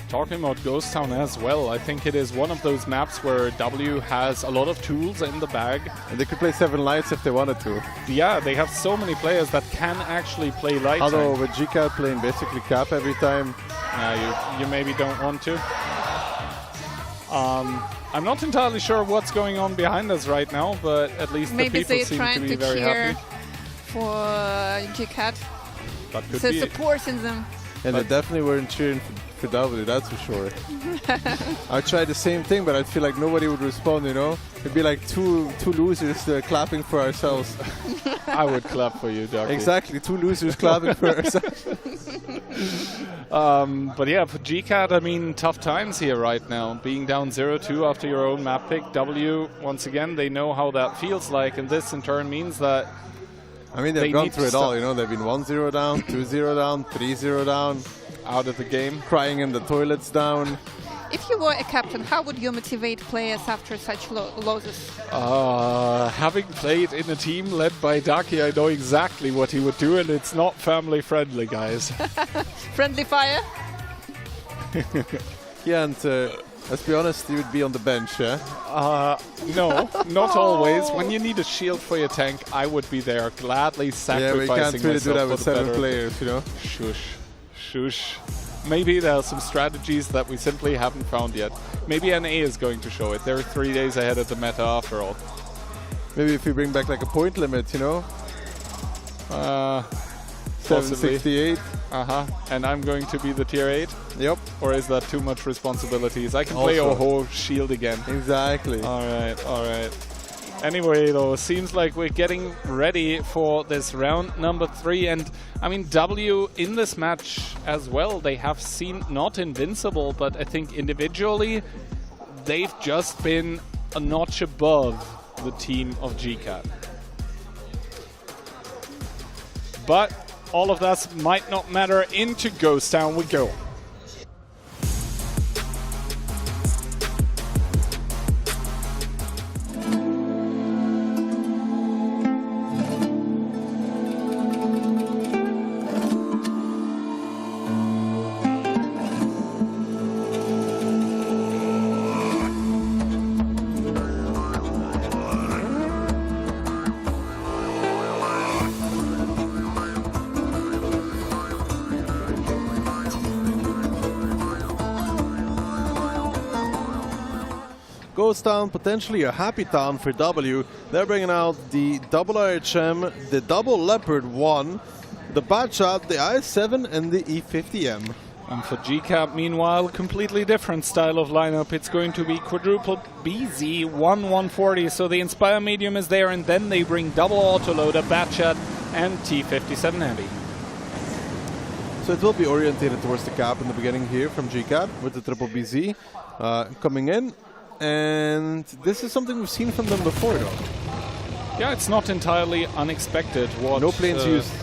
Talking about Ghost Town as well, I think it is one of those maps where W has a lot of tools in the bag. And they could play 7 lights if they wanted to. Yeah, they have so many players that can actually play lights. Although with GCAT playing basically cap every time, You maybe don't want to. I'm not entirely sure what's going on behind us right now, but at least maybe the people seem to be very happy. For GCAT. That could So be supporting them. And they definitely weren't cheering for W, that's for sure. I tried the same thing, but I feel like nobody would respond, you know? It'd be like two losers clapping for ourselves. I would clap for you, Ducky. Exactly, two losers clapping for ourselves. But yeah, for GCAT, I mean, tough times here right now. Being down 0-2 after your own map pick. W, once again, they know how that feels like, and this in turn means that I mean, they've gone through it all, you know? They've been 1-0 down, 2-0 down, 3-0 down. Out of the game. Crying in the toilets down. If you were a captain, how would you motivate players after such losses? Having played in a team led by Ducky, I know exactly what he would do, and it's not family friendly, guys. Friendly fire? Yeah, and let's be honest, you would be on the bench, yeah? No, not always. When you need a shield for your tank, I would be there, gladly sacrificing myself. Yeah, we can't really do that with 7 players, you know? Shush. Shush. Maybe there are some strategies that we simply haven't found yet. Maybe NA is going to show it. They're 3 days ahead of the meta after all. Maybe if we bring back like a point limit, you know? 768. And I'm going to be the tier 8? Yep. Or is that too much responsibilities? I can play Oho shield again. Exactly. Alright, alright. Anyway, though, seems like we're getting ready for this round number 3. And, I mean, W in this match as well, they have seemed not invincible, but I think individually, they've just been a notch above the team of GCAT. But all of that might not matter. Into Ghost Town we go. Ghost Town, potentially a happy town for W. They're bringing out the double RHM, the double Leopard 1, the Bad Shot, the i7 and the E50M. And for GCAT, meanwhile, completely different style of lineup. It's going to be quadruple BZ 1140. So the Inspire Medium is there, and then they bring double autoloader, Batchat, and T57 Heavy. So it will be orientated towards the cap in the beginning here from GCAT with the triple BZ coming in. And this is something we've seen from them before, though. Yeah, it's not entirely unexpected. No planes used.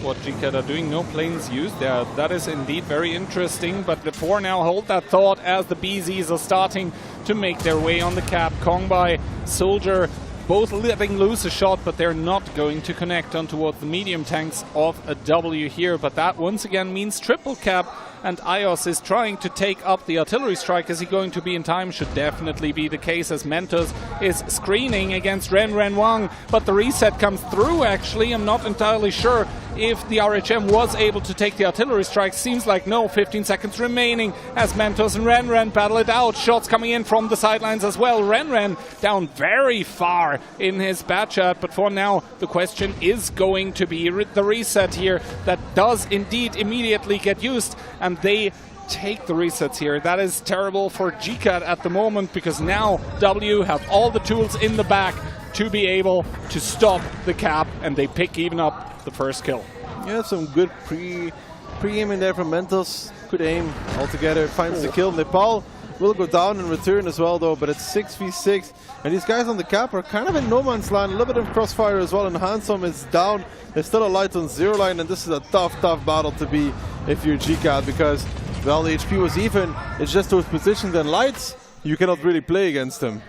What GCAT are doing, no planes used. Yeah, that is indeed very interesting. But for now, hold that thought as the BZs are starting to make their way on the cap. Kongbai, Soldier, both letting loose a shot, but they're not going to connect on towards the medium tanks of a W here. But that once again means triple cap. And Ios is trying to take up the artillery strike. Is he going to be in time? Should definitely be the case, as Mentos is screening against Ren Wang. But the reset comes through, actually. I'm not entirely sure if the RHM was able to take the artillery strike. Seems like no. 15 seconds remaining as Mentos and Ren battle it out. Shots coming in from the sidelines as well. Ren down very far in his Batchat. But for now, the question is going to be the reset here. That does indeed immediately get used. And they take the resets here. That is terrible for GCAT at the moment, because now W have all the tools in the back to be able to stop the cap, and they pick even up the first kill. Yeah, some good pre-aiming there from Mentos. Good aim altogether. Finds the kill. Nepal will go down in return as well, though, but it's 6v6. And these guys on the cap are kind of in no man's land. A little bit of crossfire as well, and Handsome is down. There's still a light on zero line, and this is a tough battle to be if you're GCAT, because, well, the HP was even. It's just those positions and lights, you cannot really play against them.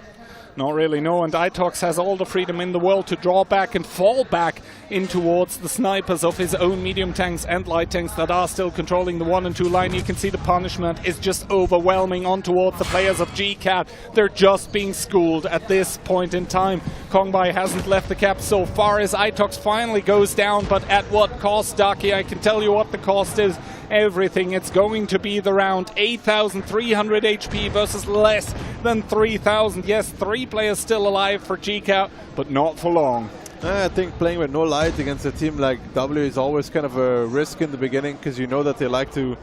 Not really, no, and Itox has all the freedom in the world to draw back and fall back in towards the snipers of his own medium tanks and light tanks that are still controlling the 1 and 2 line. You can see the punishment is just overwhelming on towards the players of GCAT. They're just being schooled at this point in time. Kongbai hasn't left the cap so far as Itox finally goes down, but at what cost, Ducky? I can tell you what the cost is. everything. It's going to be the round. 8,300 HP versus less than 3,000. Yes, 3 players still alive for GCAT, but not for long. I think playing with no light against a team like W is always kind of a risk in the beginning, because you know that they like to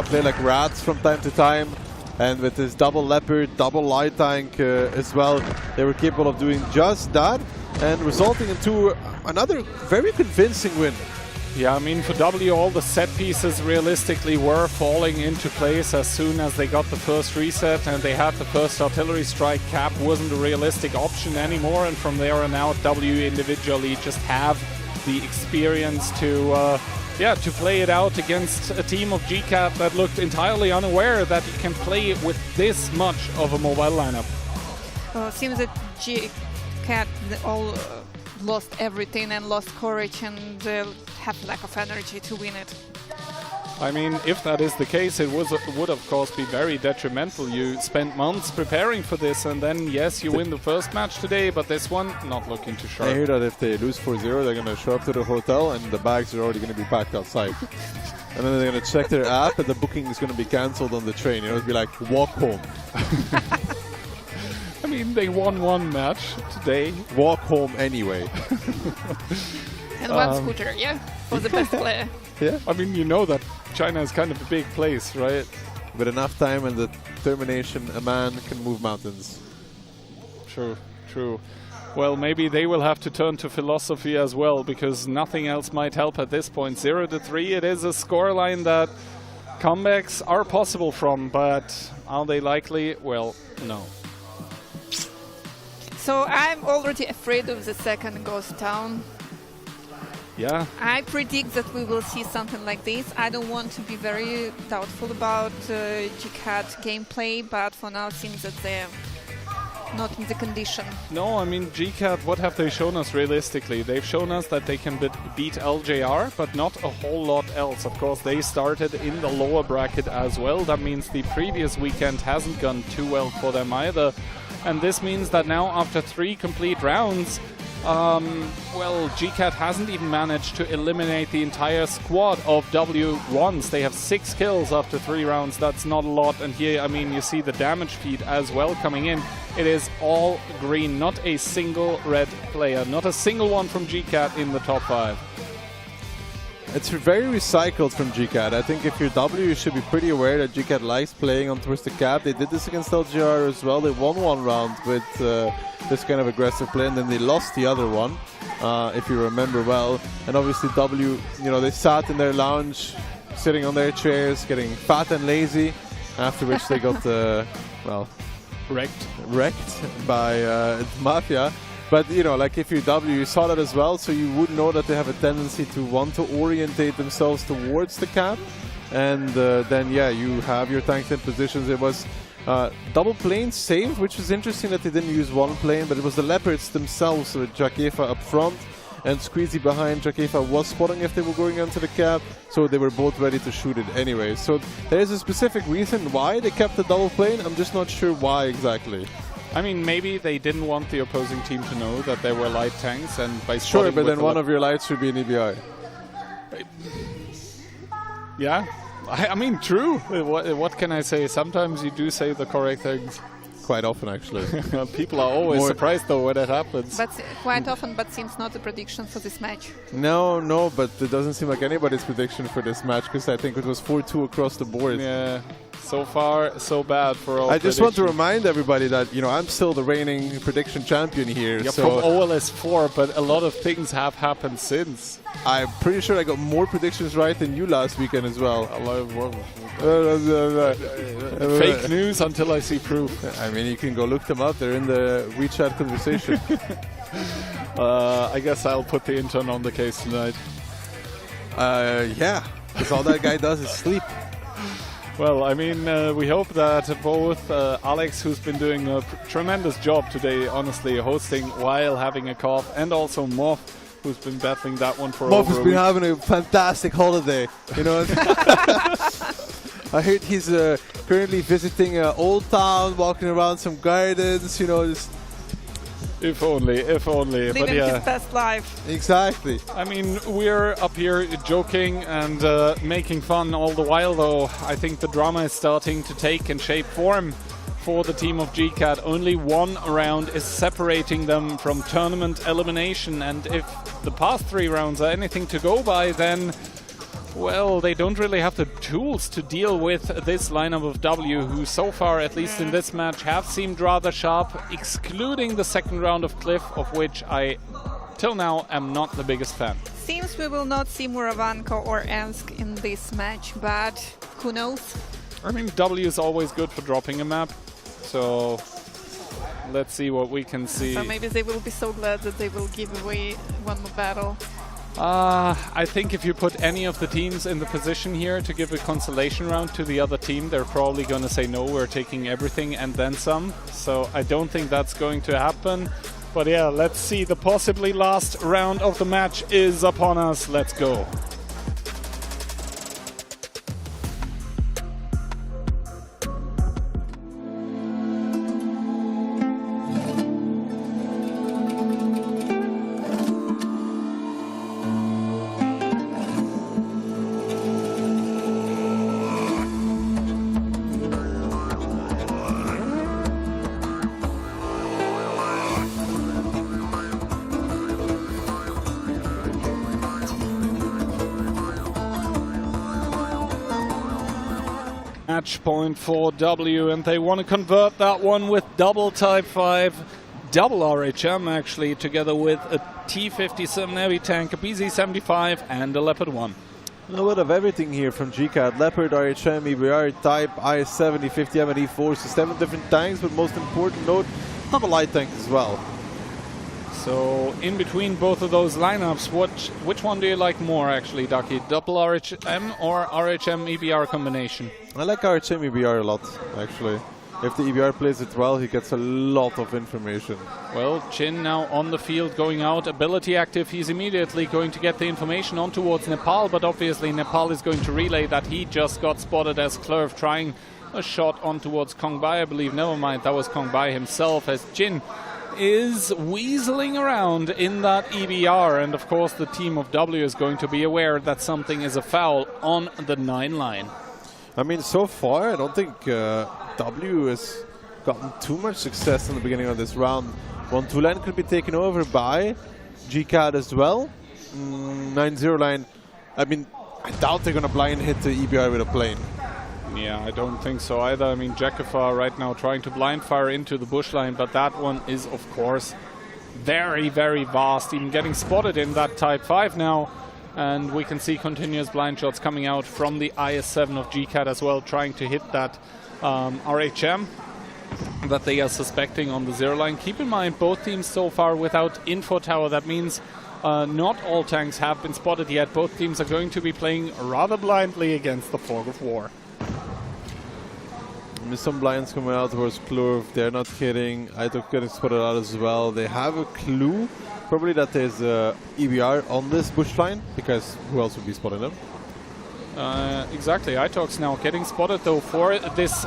play like rats from time to time. And with this double Leopard, double light tank as well, they were capable of doing just that and resulting into another very convincing win. Yeah, I mean, for W, all the set pieces realistically were falling into place as soon as they got the first reset and they had the first artillery strike. Cap wasn't a realistic option anymore, and from there on out, W individually just have the experience to play it out against a team of GCAT that looked entirely unaware that you can play with this much of a mobile lineup. It seems that GCAT all lost everything and lost courage and have lack of energy to win it. I mean, if that is the case, it would of course be very detrimental. You spent months preparing for this, and then yes, you win the first match today, but this one not looking too sharp. I hear that if they lose 4-0, they're going to show up to the hotel and the bags are already going to be packed outside. And then they're going to check their app and the booking is going to be cancelled on the train. You know, it'll be like, walk home. I mean, they won one match today. Walk home anyway. And one scooter, yeah, for the best player. Yeah, I mean, you know that China is kind of a big place, right? With enough time and determination, a man can move mountains. True, true. Well, maybe they will have to turn to philosophy as well, because nothing else might help at this point. 0-3, it is a scoreline that comebacks are possible from, but are they likely? Well, no. So I'm already afraid of the second ghost town. Yeah. I predict that we will see something like this. I don't want to be very doubtful about GCAT gameplay, but for now it seems that they're not in the condition. No, I mean, GCAT, what have they shown us realistically? They've shown us that they can beat LJR, but not a whole lot else. Of course, they started in the lower bracket as well. That means the previous weekend hasn't gone too well for them either. And this means that now, after 3 complete rounds, well, GCAT hasn't even managed to eliminate the entire squad of W once. They have 6 kills after 3 rounds. That's not a lot. And here, I mean, you see the damage feed as well coming in. It is all green, not a single red player, not a single one from GCAT in the top 5. It's very recycled from GCAT. I think if you're W, you should be pretty aware that GCAT likes playing on Twisted Cap. They did this against LGR as well. They won one round with this kind of aggressive play, and then they lost the other one, if you remember well. And obviously W, you know, they sat in their lounge, sitting on their chairs, getting fat and lazy, after which they got, well, wrecked by Mafia. But, you know, like if you're W, you saw that as well, so you would know that they have a tendency to want to orientate themselves towards the cap. And then, yeah, you have your tanks in positions. It was double plane saved, which was interesting that they didn't use one plane, but it was the Leopards themselves with Jakefa up front. And Squeezy behind. Jakefa was spotting if they were going onto the cap, so they were both ready to shoot it anyway. So there is a specific reason why they kept the double plane. I'm just not sure why exactly. I mean, maybe they didn't want the opposing team to know that there were light tanks, and by sure, but then one of your lights should be an EBI. Yeah, I mean, true. What can I say? Sometimes you do say the correct things. Quite often, actually. People are always surprised, though, when it happens. But quite often, but seems not a prediction for this match. No, but it doesn't seem like anybody's prediction for this match, because I think it was 4-2 across the board. Yeah, so far, so bad for all. I just want to remind everybody that, you know, I'm still the reigning prediction champion here. Yeah, so from OLS 4, but a lot of things have happened since. I'm pretty sure I got more predictions right than you last weekend as well. Fake news until I see proof. I mean, you can go look them up. They're in the WeChat conversation. I guess I'll put the intern on the case tonight. Yeah, because all that guy does is sleep. Well, I mean, we hope that both Alex, who's been doing a tremendous job today, honestly, hosting while having a cough, and also Moff, who's been battling that one for over a week. Moff has been having a fantastic holiday, you know. I heard he's currently visiting Old Town, walking around some gardens, you know, just If only. Living But yeah. his best life. Exactly. I mean, we're up here joking and making fun all the while, though. I think the drama is starting to take and shape form for the team of GCAT. Only one round is separating them from tournament elimination, and if the past 3 rounds are anything to go by, then, well, they don't really have the tools to deal with this lineup of W, who so far, at least in this match, have seemed rather sharp, excluding the second round of Cliff, of which I, till now, am not the biggest fan. Seems we will not see Muravanko or Ensk in this match, but who knows? I mean, W is always good for dropping a map, so let's see what we can see. So maybe they will be so glad that they will give away one more battle. I think if you put any of the teams in the position here to give a consolation round to the other team, they're probably going to say, no, we're taking everything and then some. So I don't think that's going to happen. But yeah, let's see. The possibly last round of the match is upon us. Let's go. Match point for W, and they want to convert that one with double Type 5, double RHM actually, together with a T-57 heavy tank, a BZ-75 and a Leopard 1. A little bit of everything here from GCAT. Leopard, RHM, EBR, Type, IS-70, 50M and E4, so 7 different tanks, but most important note, have a light tank as well. So in between both of those lineups, which one do you like more actually, Ducky? Double RHM or RHM EBR combination? I like RHM EBR a lot, actually. If the EBR plays it well, he gets a lot of information. Well, Chin now on the field, going out, ability active. He's immediately going to get the information on towards Nepal, but obviously Nepal is going to relay that he just got spotted as Clerv trying a shot on towards Kongbai, I believe. Never mind, that was Kongbai himself, as Chin is weaseling around in that EBR, and of course the team of W is going to be aware that something is a foul on the 9 line. I mean, so far I don't think W has gotten too much success in the beginning of this round. 1-2 line could be taken over by GCAT as well. 9-0 line, I mean, I doubt they're going to blind hit the EBR with a plane. Yeah, I don't think so either. I mean, Jakafar right now trying to blind fire into the bush line, but that one is, of course, very, very vast. Even getting spotted in that Type 5 now. And we can see continuous blind shots coming out from the IS-7 of GCAT as well, trying to hit that RHM that they are suspecting on the 0 line. Keep in mind, both teams so far without info tower. That means not all tanks have been spotted yet. Both teams are going to be playing rather blindly against the Fog of War. Some blinds coming out towards Clerv. They're not hitting. Itok getting spotted out as well. They have a clue, probably, that there's EBR on this bush line, because who else would be spotting them? Exactly. Itok's now getting spotted though for this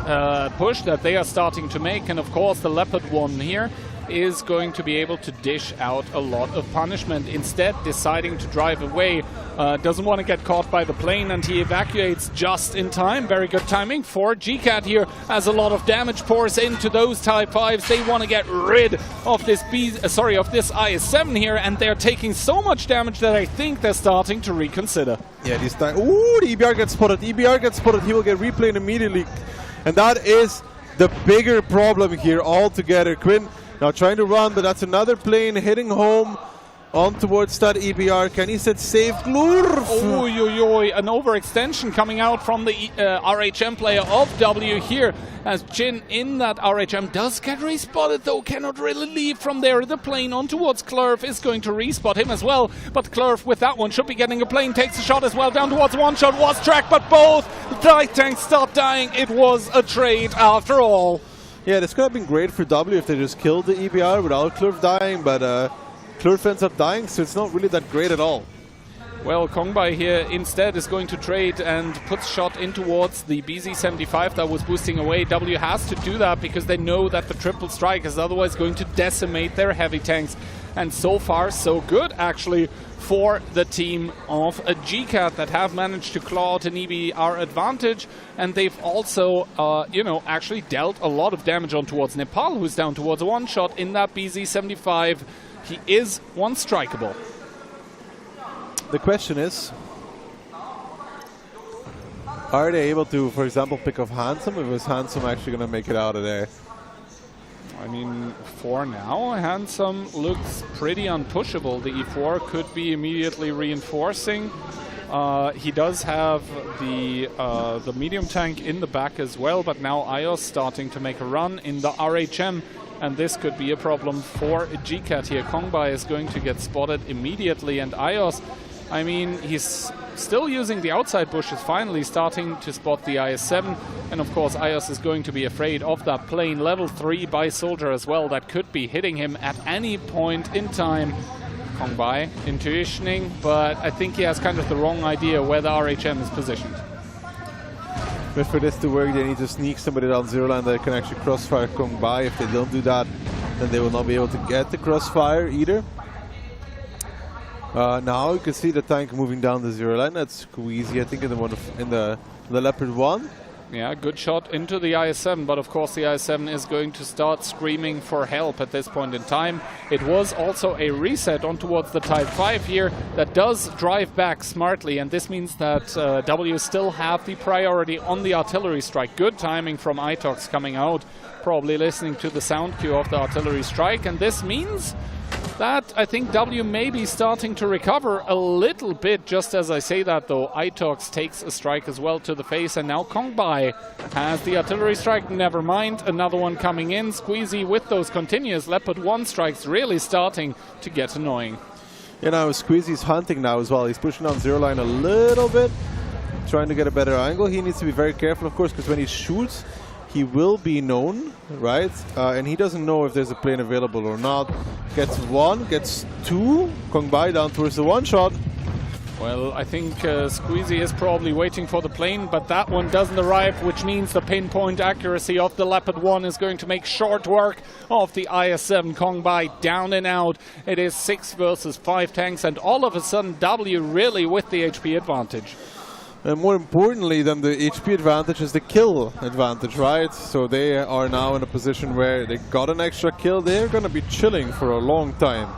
push that they are starting to make, and of course the Leopard 1 here is going to be able to dish out a lot of punishment. Instead, deciding to drive away, doesn't want to get caught by the plane, and he evacuates just in time. Very good timing for GCAT here, as a lot of damage pours into those Type 5s. They want to get rid of this this IS-7 here, and they're taking so much damage that I think they're starting to reconsider. Yeah, this time. Ooh, the EBR gets spotted. EBR gets spotted. He will get replayed immediately, and that is the bigger problem here altogether. Quinn now trying to run, but that's another plane hitting home on towards that EBR. Can he set safe? Oy, an overextension coming out from the RHM player of W here, as Jin in that RHM does get respotted though, cannot really leave from there. The plane on towards Clerv is going to respot him as well, but Clerv with that one should be getting a plane, takes a shot as well down towards one shot, was tracked, but both light tanks stopped dying. It was a trade after all. Yeah, this could have been great for W if they just killed the EBR without Clerv dying, but Clerv ends up dying, so it's not really that great at all. Well, Kongbai here instead is going to trade and puts shot in towards the BZ-75 that was boosting away. W has to do that because they know that the triple strike is otherwise going to decimate their heavy tanks. And so far, so good, actually, for the team of a GCAT that have managed to claw out an EBR advantage. And they've also, you know, actually dealt a lot of damage on towards Nepal, who's down towards a one-shot in that BZ-75. He is one-strikeable. The question is, are they able to, for example, pick off Handsome? Or is Handsome actually going to make it out of there? I mean, for now, Handsome looks pretty unpushable. The E4 could be immediately reinforcing. He does have the medium tank in the back as well, but now Ios starting to make a run in the RHM. And this could be a problem for GCAT here. Kongbai is going to get spotted immediately, and Ios, I mean, he's still using the outside bushes, finally starting to spot the IS-7. And of course, Ios is going to be afraid of that plane. Level 3 by Soldier as well, that could be hitting him at any point in time. Kongbai intuitioning, but I think he has kind of the wrong idea where the RHM is positioned. But for this to work, they need to sneak somebody down zero line that can actually crossfire Kongbai. If they don't do that, then they will not be able to get the crossfire either. Now you can see the tank moving down the zero line. That's Squeezy, I think, in the Leopard 1. Yeah, good shot into the IS-7, but of course the IS-7 is going to start screaming for help at this point in time. It was also a reset on towards the Type 5 here that does drive back smartly, and this means that W still have the priority on the artillery strike. Good timing from Itox coming out, probably listening to the sound cue of the artillery strike, and this means that I think W may be starting to recover a little bit. Just as I say that, though, Itox takes a strike as well to the face, and now Kongbai has the artillery strike. Never mind, another one coming in. Squeezy with those continuous Leopard 1 strikes really starting to get annoying. You know, Squeezy's hunting now as well. He's pushing on zero line a little bit, trying to get a better angle. He needs to be very careful, of course, because when he shoots, he will be known, right? And he doesn't know if there's a plane available or not. Gets one, gets two. Kongbai down towards the one shot. Well, I think Squeezy is probably waiting for the plane, but that one doesn't arrive, which means the pinpoint accuracy of the Leopard 1 is going to make short work of the IS-7. Kongbai down and out. It is 6 versus 5 tanks, and all of a sudden W really with the HP advantage. And more importantly than the HP advantage is the kill advantage, right? So they are now in a position where they got an extra kill. They're going to be chilling for a long time.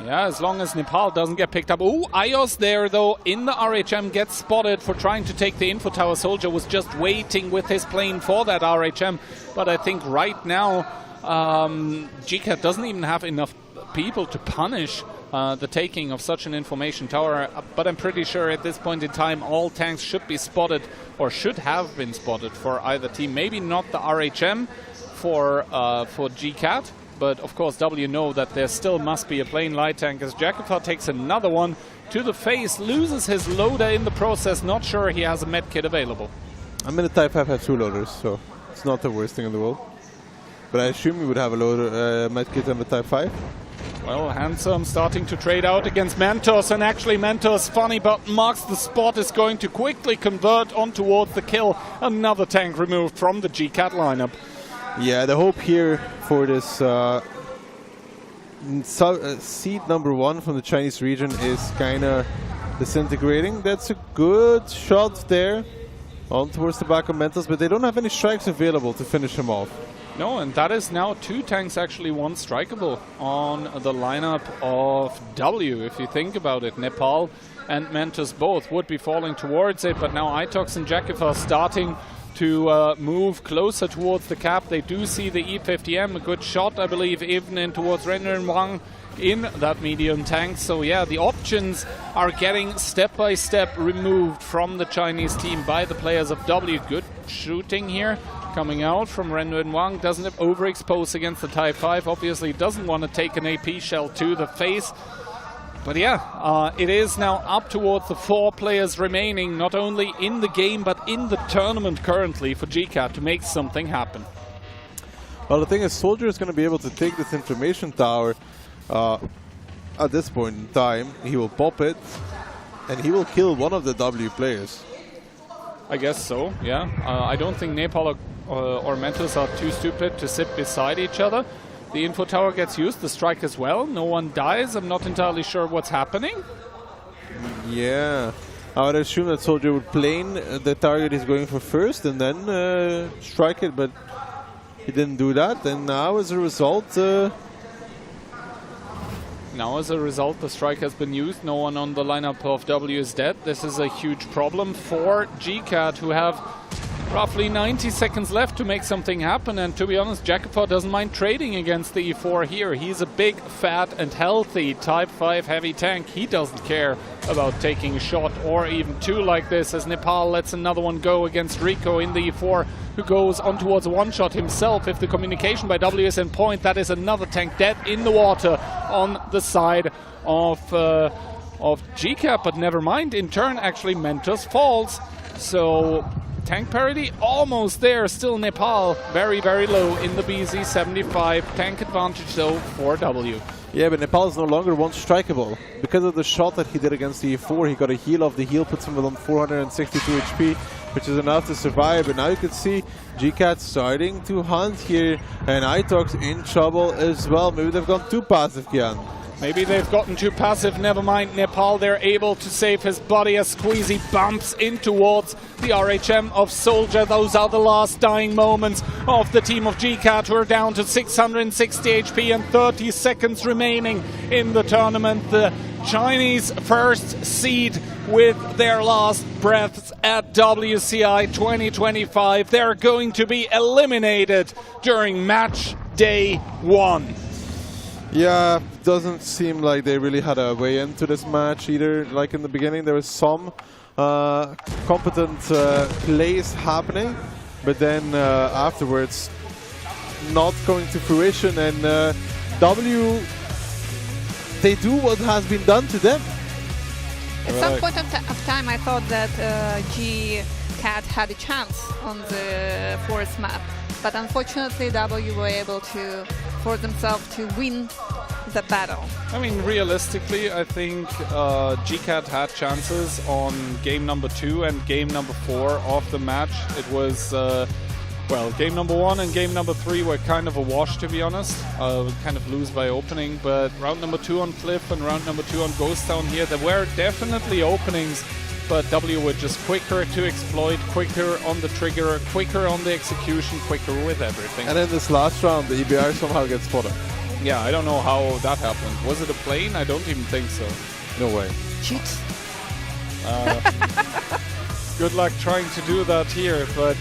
Yeah, as long as Nepal doesn't get picked up. Ooh, Ios there, though, in the RHM gets spotted for trying to take the info tower. Soldier was just waiting with his plane for that RHM. But I think right now, GCAT doesn't even have enough people to punish the taking of such an information tower, but I'm pretty sure at this point in time all tanks should be spotted, or should have been spotted for either team. Maybe not the RHM for GCAT, but of course W know that there still must be a plane light tank, as Jackifar takes another one to the face, loses his loader in the process, not sure he has a medkit available. I mean, the Type 5 has 2 loaders, so it's not the worst thing in the world. But I assume you would have a loader medkit on the Type 5. Well, Handsome starting to trade out against Mentos, and actually Mentos, funny but marks the spot, is going to quickly convert on towards the kill. Another tank removed from the GCAT lineup. Yeah, the hope here for this seed number 1 from the Chinese region is kind of disintegrating. That's a good shot there on towards the back of Mentos, but they don't have any strikes available to finish him off. No, and that is now 2 tanks actually one strikeable on the lineup of W. If you think about it, Nepal and Mentos both would be falling towards it, but now Itox and Jackifar starting to move closer towards the cap. They do see the E50M, a good shot, I believe, even in towards Renren Wang in that medium tank. So yeah, the options are getting step by step removed from the Chinese team by the players of W. Good shooting here coming out from Renren Wang. Doesn't overexpose against the Type 5. Obviously doesn't want to take an AP shell to the face. But yeah, it is now up towards the 4 players remaining, not only in the game but in the tournament currently for GCAT to make something happen. Well, the thing is, Soldier is going to be able to take this information tower at this point in time. He will pop it. and he will kill one of the W players. I guess so, yeah. I don't think Nepal or Mentos are too stupid to sit beside each other. The info tower gets used, the strike as well. No one dies. I'm not entirely sure what's happening. Yeah. I would assume that Soldier would plane the target he's going for first and then strike it, but he didn't do that. And now as a result... the strike has been used. No one on the lineup of W is dead. This is a huge problem for GCAT, who have roughly 90 seconds left to make something happen. And to be honest, Jakubov doesn't mind trading against the E4 here. He's a big, fat and healthy Type 5 heavy tank. He doesn't care about taking a shot or even two like this, as Nepal lets another one go against Rico in the E4, who goes on towards one shot himself. If the communication by W is in point, that is another tank dead in the water on the side of GCAT. But never mind, in turn actually Mentos falls. So tank parity almost there. Still Nepal very, very low in the BZ75. Tank advantage though for W. Yeah, but Nepal is no longer one strikeable. Because of the shot that he did against the E4, he got a heal off the heal, puts him on 462 HP, which is enough to survive. But now you can see GCAT starting to hunt here, and iTalk's in trouble as well. Maybe they've gone too passive, Kian. Maybe they've gotten too passive. Never mind, Nepal, they're able to save his body as Squeezy bumps in towards the RHM of Soldier. Those are the last dying moments of the team of GCAT, who are down to 660 HP and 30 seconds remaining in the tournament. The Chinese first seed with their last breaths at WCI 2025. They're going to be eliminated during match day 1. Yeah, doesn't seem like they really had a way into this match either. Like in the beginning, there was some competent plays happening, but then afterwards, not going to fruition. And W, they do what has been done to them. At some point of time, I thought that GCAT had a chance on the fourth map, but unfortunately, W were able to force themselves to win the battle. I mean, realistically, I think GCAT had chances on game number 2 and game number 4 of the match. It was, well, game number 1 and game number 3 were kind of a wash, to be honest. Kind of lose by opening, but round number 2 on Cliff and round number 2 on Ghost Town here, there were definitely openings, but W were just quicker to exploit, quicker on the trigger, quicker on the execution, quicker with everything. And in this last round, the EBR somehow gets spotted. Yeah, I don't know how that happened. Was it a plane? I don't even think so. No way. Cheat. Good luck trying to do that here, but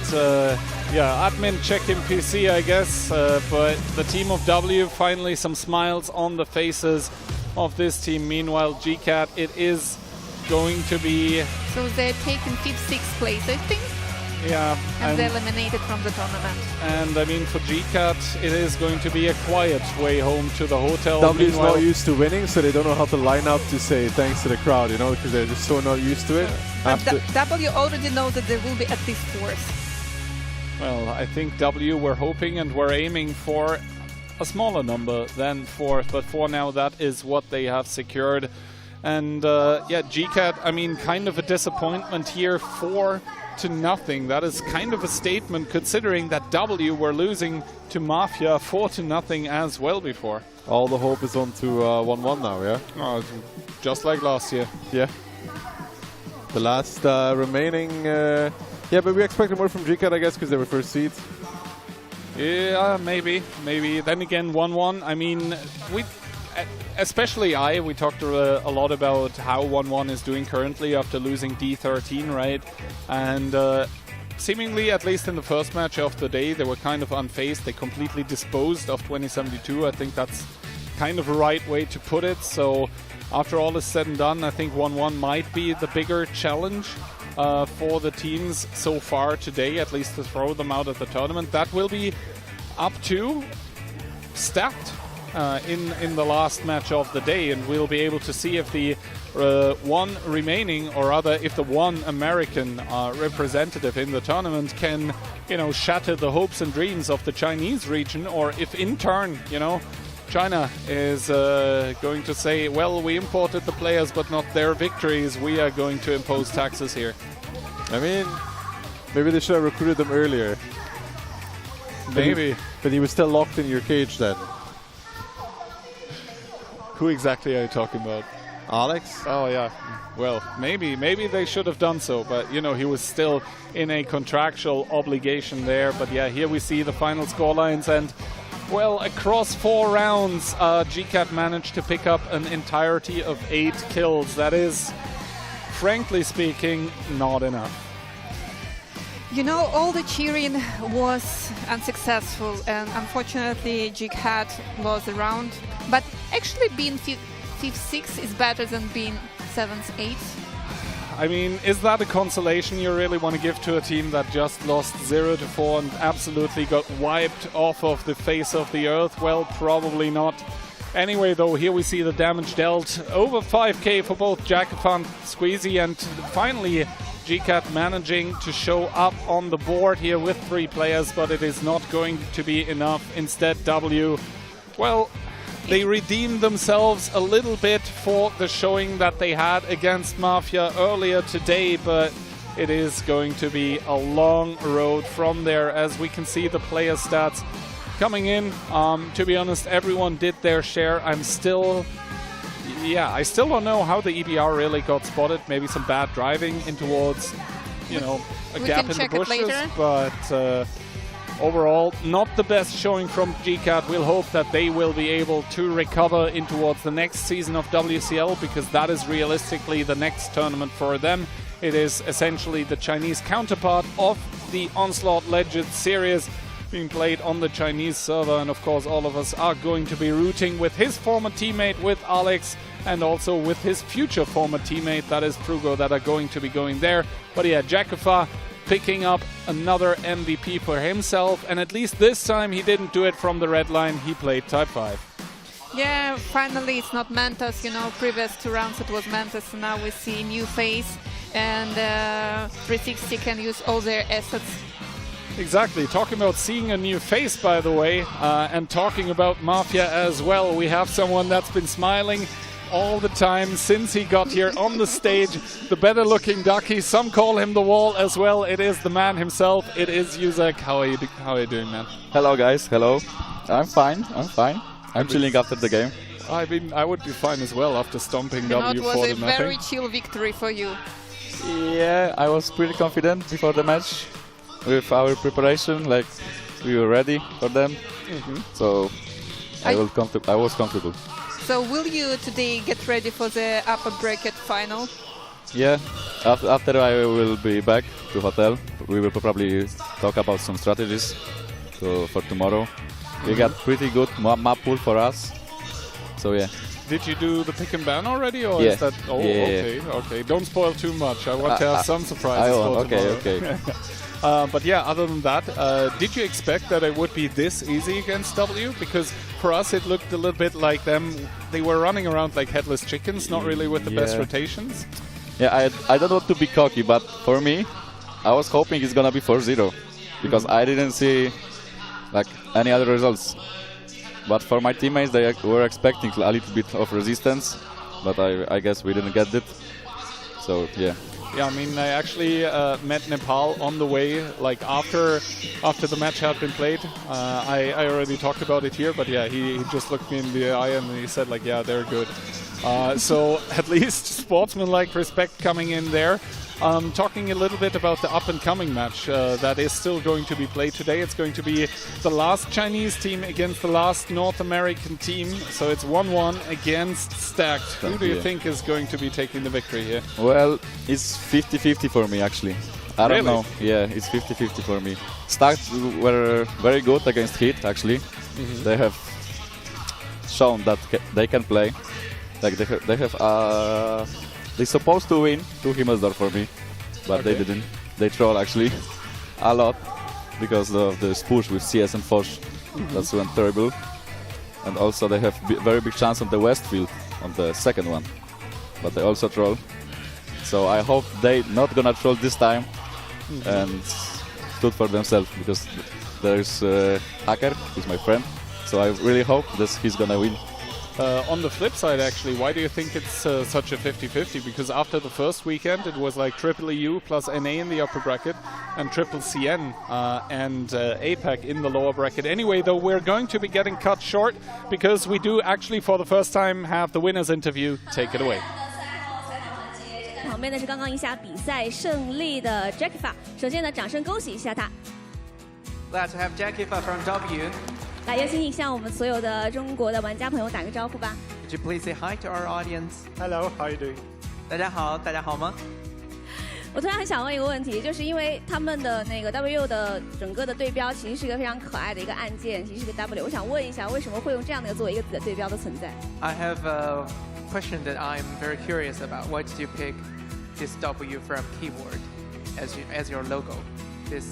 yeah, admin check-in PC, I guess. But the team of W, finally some smiles on the faces of this team. Meanwhile, GCAT, it is going to be... So they're taking 5th, 6th place, I think. Yeah. And they're eliminated from the tournament. And I mean, for GCAT, it is going to be a quiet way home to the hotel. W is not used to winning, so they don't know how to line up to say thanks to the crowd, you know, because they're just so not used to it. But W already know that there will be at least 4th. Well, I think W were hoping and were aiming for a smaller number than 4th, but for now that is what they have secured. And yeah, GCAT, I mean, kind of a disappointment here, 4-0. That is kind of a statement, considering that W were losing to Mafia 4-0 as well before. All the hope is on to 1-1 now, yeah? Oh, just like last year. Yeah. The last remaining... yeah, but we expected more from GCAT, I guess, because they were first seed. Yeah, maybe. Then again, 1-1. I mean, especially we talked a lot about how 1-1 is doing currently after losing D13, right? And seemingly, at least in the first match of the day, they were kind of unfazed. They completely disposed of 2072. I think that's kind of a right way to put it. So after all is said and done, I think 1-1 might be the bigger challenge for the teams so far today, at least to throw them out of the tournament. That will be up to Stacked in the last match of the day, and we'll be able to see if the one remaining, or rather if the one American representative in the tournament can, you know, shatter the hopes and dreams of the Chinese region, or if in turn, you know, China is going to say, well, we imported the players, but not their victories. We are going to impose taxes here. I mean, maybe they should have recruited them earlier. Maybe. But he was still locked in your cage then. Who exactly are you talking about? Alex? Oh, yeah. Well, maybe they should have done so, but you know, he was still in a contractual obligation there. But yeah, here we see the final scorelines, and well, across 4 rounds, GCAT managed to pick up an entirety of 8 kills. That is, frankly speaking, not enough. You know, all the cheering was unsuccessful, and unfortunately GCAT lost the round. But actually being 5th-6th is better than being 7th-8th. I mean, is that a consolation you really want to give to a team that just lost 0-4 and absolutely got wiped off of the face of the earth? Well, probably not. Anyway, though, here we see the damage dealt. Over 5k for both Jakova and Squeezy, and finally GCAT managing to show up on the board here with 3 players, but it is not going to be enough. Instead, W, well, they redeemed themselves a little bit for the showing that they had against Mafia earlier today, but it is going to be a long road from there, as we can see the player stats coming in. To be honest, everyone did their share. I still don't know how the EBR really got spotted. Maybe some bad driving in towards, you know, a gap in the bushes, but overall, not the best showing from GCAT. We'll hope that they will be able to recover in towards the next season of WCL, because that is realistically the next tournament for them. It is essentially the Chinese counterpart of the Onslaught Legends series being played on the Chinese server, and of course all of us are going to be rooting with his former teammate, with Alex, and also with his future former teammate, that is Prugo, that are going to be going there. But yeah, Jakova picking up another MVP for himself, and at least this time he didn't do it from the red line, he played Type 5. Yeah, finally it's not Mentos, you know, previous 2 rounds it was Mentos, so now we see new face, and 360 can use all their assets. Exactly, talking about seeing a new face, by the way, and talking about Mafia as well, we have someone that's been smiling all the time since he got here on the stage, the better looking ducky. Some call him the wall as well. It is the man himself. It is Yuzek. How are you doing, man? Hello guys, hello. I'm fine. I'm chilling after the game. I mean, I would be fine as well after stomping W4 to nothing. It was a very chill victory for you. Yeah, I was pretty confident before the match with our preparation, like we were ready for them. So I was comfortable. So will you today get ready for the upper bracket final? Yeah, after I will be back to hotel. We will probably talk about some strategies for tomorrow. We got pretty good map pool for us, so yeah. Did you do the pick and ban already, or yeah. Is that? Oh, yeah. Okay. Don't spoil too much. I want to have some surprises for tomorrow. Okay. But yeah, other than that, did you expect that it would be this easy against W? Because for us it looked a little bit like they were running around like headless chickens, not really with the best rotations. Yeah, I don't want to be cocky, but for me, I was hoping it's gonna be 4-0, because I didn't see like any other results. But for my teammates, they were expecting a little bit of resistance, but I guess we didn't get it. So yeah. Yeah, I mean, I actually met Nepal on the way, like after the match had been played. I already talked about it here, but yeah, he just looked me in the eye and he said like, yeah, they're good. So at least sportsman-like respect coming in there. Talking a little bit about the up-and-coming match that is still going to be played today. It's going to be the last Chinese team against the last North American team. So it's 1-1 against Stacked. Who do you think is going to be taking the victory here? Well, it's 50-50 for me, actually. I don't know. Yeah, it's 50-50 for me. Stacked were very good against Heat, actually. They have shown that they can play. Like they're supposed to win 2 Himmelsdorf for me, but they didn't. They troll actually a lot because of this push with CS and Foch. That's went terrible. And also they have very big chance on the Westfield on the second one, but they also troll. So I hope they not gonna troll this time and stood for themselves, because there's Hacker, who's my friend. So I really hope he's gonna win. On the flip side, actually, why do you think it's such a 50-50? Because after the first weekend, it was like triple EU plus NA in the upper bracket and triple CN and APAC in the lower bracket. Anyway, though, we're going to be getting cut short because we do actually, for the first time, have the winner's interview. Take it away. 旁边的是刚刚赢下比赛胜利的 Jackie。首先呢，掌声恭喜一下他。Glad to have Jackie from W. 来，有请你向我们所有的中国的玩家朋友打个招呼吧。Would you please say hi to our audience? Hello, how are you doing? 大家好，大家好吗？我突然很想问一个问题，就是因为他们的那个 W 的整个的对标其实是一个非常可爱的一个按键，其实是个 W。我想问一下，为什么会用这样的一个作为一个子的对标的存在 ？I have a question that I'm very curious about. Why did you pick this W from keyboard as your logo? This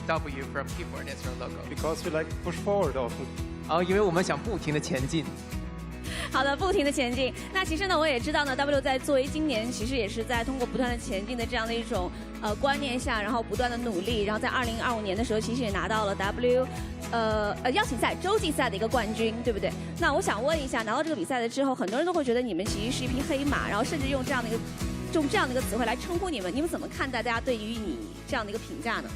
W from keyboard as your logo. Because we like to push forward often. 因为我们想不停的前进。好的，不停的前进。那其实呢，我也知道呢 ，W 在作为今年其实也是在通过不断的前进的这样的一种观念下，然后不断的努力，然后在2025年的时候，其实也拿到了 W 邀请赛洲际赛的一个冠军，对不对？那我想问一下，拿到这个比赛了之后，很多人都会觉得你们其实是一匹黑马，然后甚至用这样的一个词汇来称呼你们，你们怎么看大家对于你这样的一个评价呢？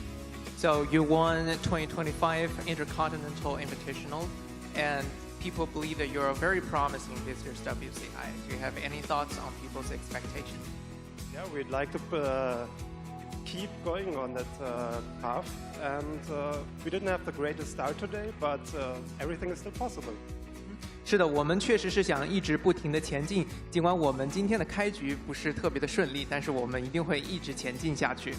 So you won 2025 Intercontinental Invitational, and people believe that you're very promising this year's WCI. Do you have any thoughts on people's expectations? Yeah, we'd like to keep going on that path, and we didn't have the greatest start today, but everything is still possible. 是的，我们确实是想一直不停的前进，尽管我们今天的开局不是特别的顺利，但是我们一定会一直前进下去。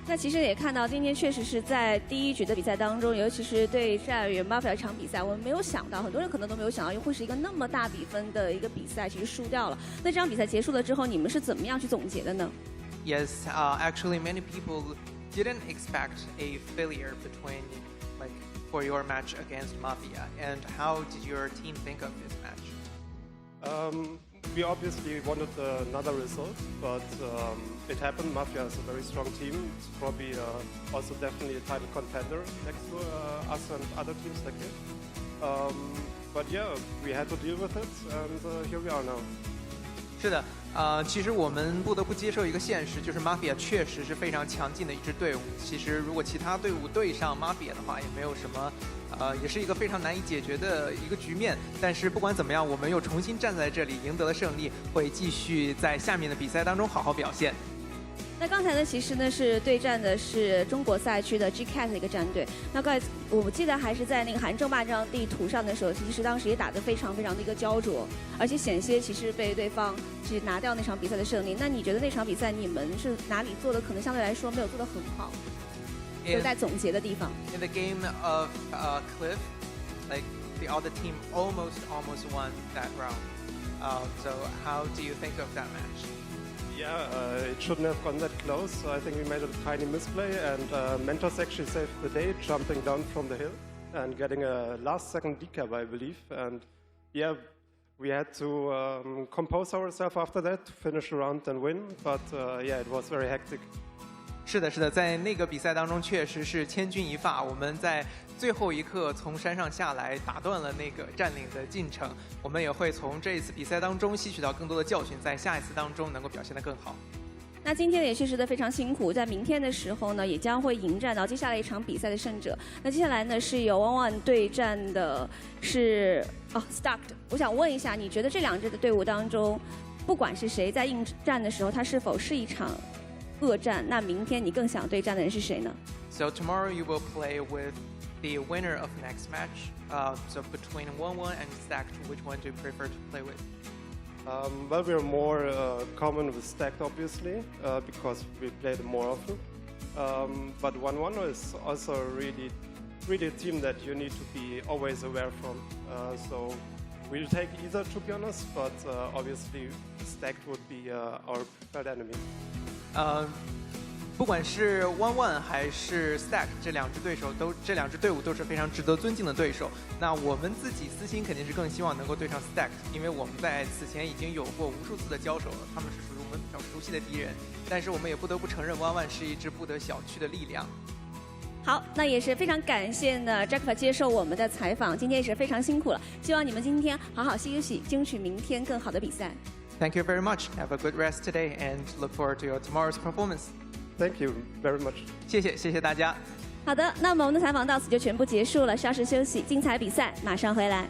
那其实也看到，今天确实是在第一局的比赛当中，尤其是对战与 Mafia 这场比赛，我们没有想到，很多人可能都没有想到，会是一个那么大比分的一个比赛，其实输掉了。那这场比赛结束了之后，你们是怎么样去总结的呢 ？Yes, actually, many people didn't expect a failure between, like, for your match against Mafia. And how did your team think of this match? We obviously wanted another result, but it happened. Mafia is a very strong team. It's probably also definitely a title contender next to us and other teams like it. But yeah, we had to deal with it, and here we are now. 是的，其实我们不得不接受一个现实，就是 Mafia 确实是非常强劲的一支队伍。其实如果其他队伍对上 Mafia 的话，也没有什么。 也是一个非常难以解决的一个局面，但是不管怎么样，我们又重新站在这里，赢得了胜利，会继续在下面的比赛当中好好表现。那刚才呢，其实呢是对战的是中国赛区的 GCAT 的一个战队。那刚才我记得还是在那个韩正霸这张地图上的时候，其实当时也打得非常的一个焦灼，而且险些其实被对方是拿掉那场比赛的胜利。那你觉得那场比赛你们是哪里做的可能相对来说没有做得很好？ 就在总结的地方。In the game of Cliff, like the other team almost won that round. So how do you think of that match? Yeah, it shouldn't have gone that close. I think we made a tiny misplay, and Mentos actually saved the day, jumping down from the hill and getting a last-second decap, I believe. And yeah, we had to compose ourselves after that to finish the round and win. But yeah, it was very hectic. 是的，是的，在那个比赛当中确实是千钧一发，我们在最后一刻从山上下来，打断了那个占领的进程。我们也会从这一次比赛当中吸取到更多的教训，在下一次当中能够表现得更好。那今天也确实的非常辛苦，在明天的时候呢，也将会迎战到接下来一场比赛的胜者。那接下来呢是由One One对战的是Stacked。我想问一下，你觉得这两支的队伍当中，不管是谁在应战的时候，它是否是一场 恶战，那明天你更想对战的人是谁呢 ？So tomorrow you will play with the winner of next match. So between 1-1 and Stacked, which one do you prefer to play with? Well, we're more common with Stacked, obviously, because we play them more often. But 1-1 is also really a team that you need to be always aware from. So we'll take either, to be honest, but obviously Stacked would be our preferred enemy. 不管是 One 还是 Stack 这两支队伍都是非常值得尊敬的对手。那我们自己私心肯定是更希望能够对上 Stack， 因为我们在此前已经有过无数次的交手了，他们是属于我们比较熟悉的敌人。但是我们也不得不承认 One 是一支不得小觑的力量。好，那也是非常感谢呢 Jack 接受我们的采访，今天也是非常辛苦了，希望你们今天好好休息，争取明天更好的比赛。Thank you very much. Have a good rest today and look forward to your tomorrow's performance. Thank you very much. 谢谢大家。好的，那么我们的采访到此就全部结束了，稍事休息，精彩比赛马上回来。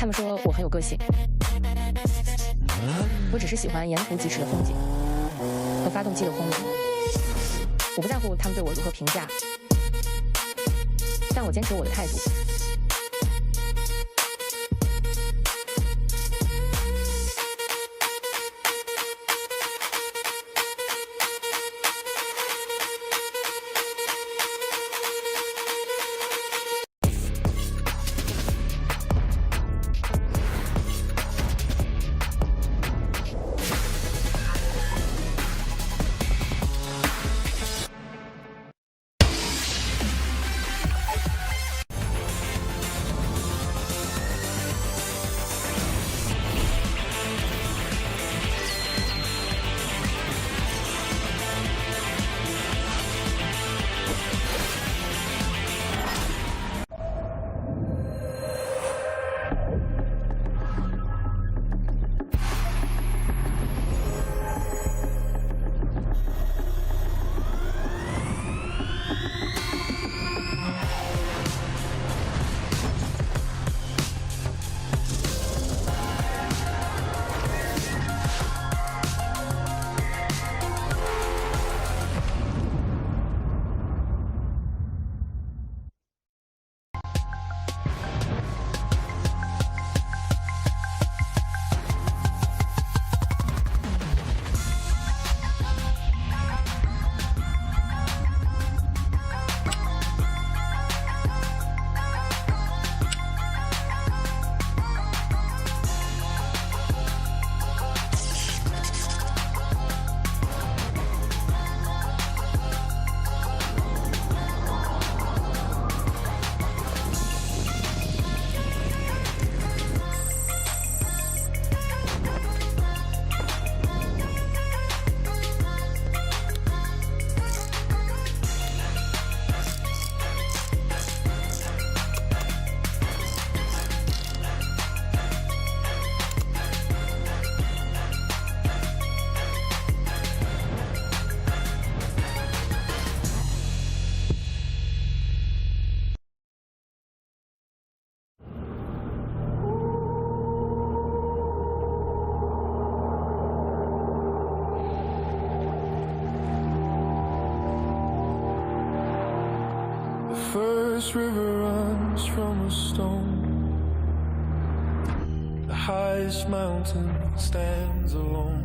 他们说我很有个性，我只是喜欢沿途疾驰的风景和发动机的轰鸣。我不在乎他们对我如何评价，但我坚持我的态度。deepest river runs from a stone. The highest mountain stands alone.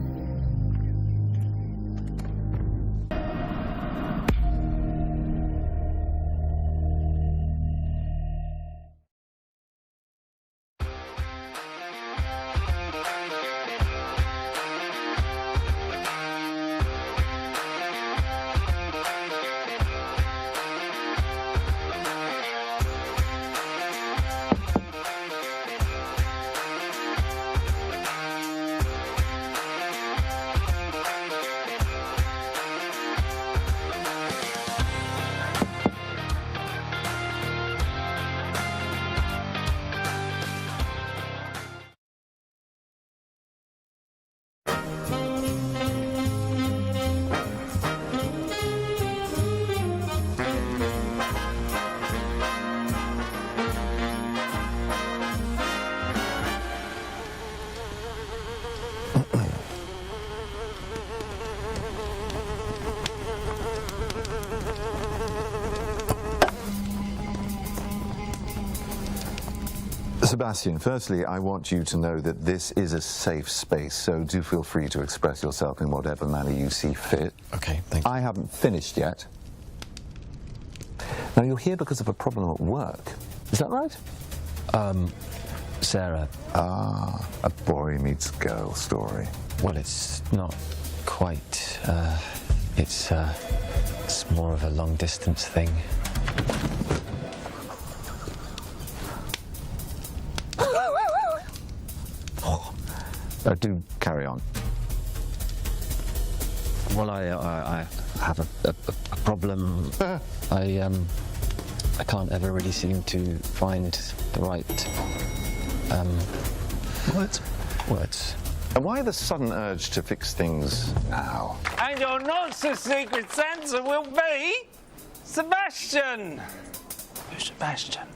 Sebastian, firstly, I want you to know that this is a safe space, so do feel free to express yourself in whatever manner you see fit. Okay, thank you. I haven't finished yet. Now, you're here because of a problem at work. Is that right? Sarah. Ah, a boy meets girl story. Well, it's not quite. It's more of a long-distance thing. Do carry on. Well, I have a problem. I can't ever really seem to find the right words. And why the sudden urge to fix things now? And your not-so-secret Santa will be Sebastian. Who's Sebastian?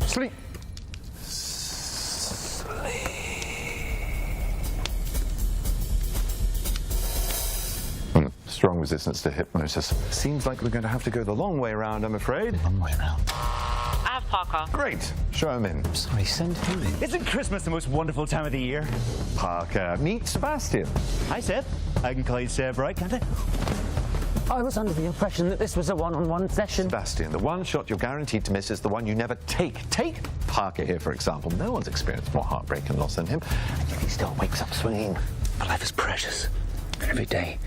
Sleep. Strong resistance to hypnosis. Seems like we're going to have to go the long way around, I'm afraid. Long way around. I have Parker. Great. Show him in. Sorry, send him in. Isn't Christmas the most wonderful time of the year? Parker, meet Sebastian. Hi, Seb. I can call you Seb, right, can't I? I was under the impression that this was a one-on-one session. Sebastian, the one shot you're guaranteed to miss is the one you never take. Take Parker here, for example. No one's experienced more heartbreak and loss than him, and yet he still wakes up swinging. But life is precious. Every day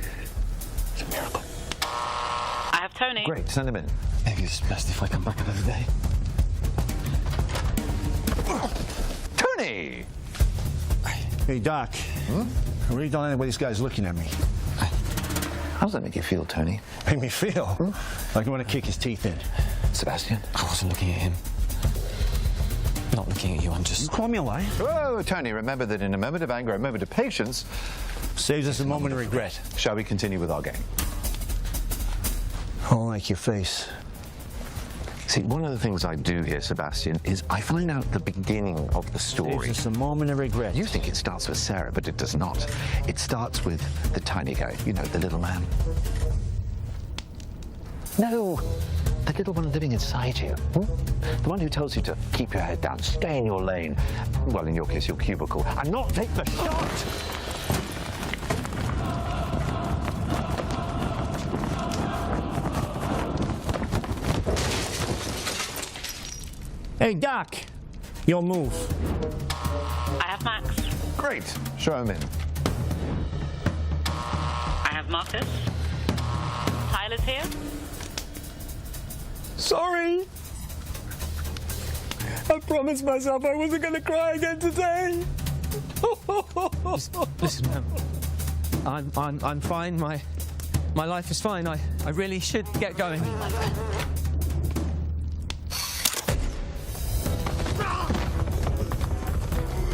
is a miracle. I have Tony. Great, send him in. Maybe it's best if I come back another day. Tony! Hey, Doc. I really don't like the way this guy's looking at me. How does that make you feel, Tony? Make me feel? Like I want to kick his teeth in. Sebastian? I wasn't looking at him. Not looking at you, I'm just... You call me a liar? Oh, Tony, remember that in a moment of anger, a moment of patience... saves us a moment of regret. Shall we continue with our game? I don't like your face. See, one of the things I do here, Sebastian, is I find out the beginning of the story. Saves us a moment of regret. You think it starts with Sarah, but it does not. It starts with the tiny guy, you know, the little man. No, the little one living inside you. The one who tells you to keep your head down, stay in your lane. Well, in your case, your cubicle, and not take the shot! Hey, Doc. You'll move. I have Max. Great. Show him in. I have Marcus. Tyler's here. Sorry. I promised myself I wasn't going to cry again today. Listen, I'm fine. My life is fine. I really should get going.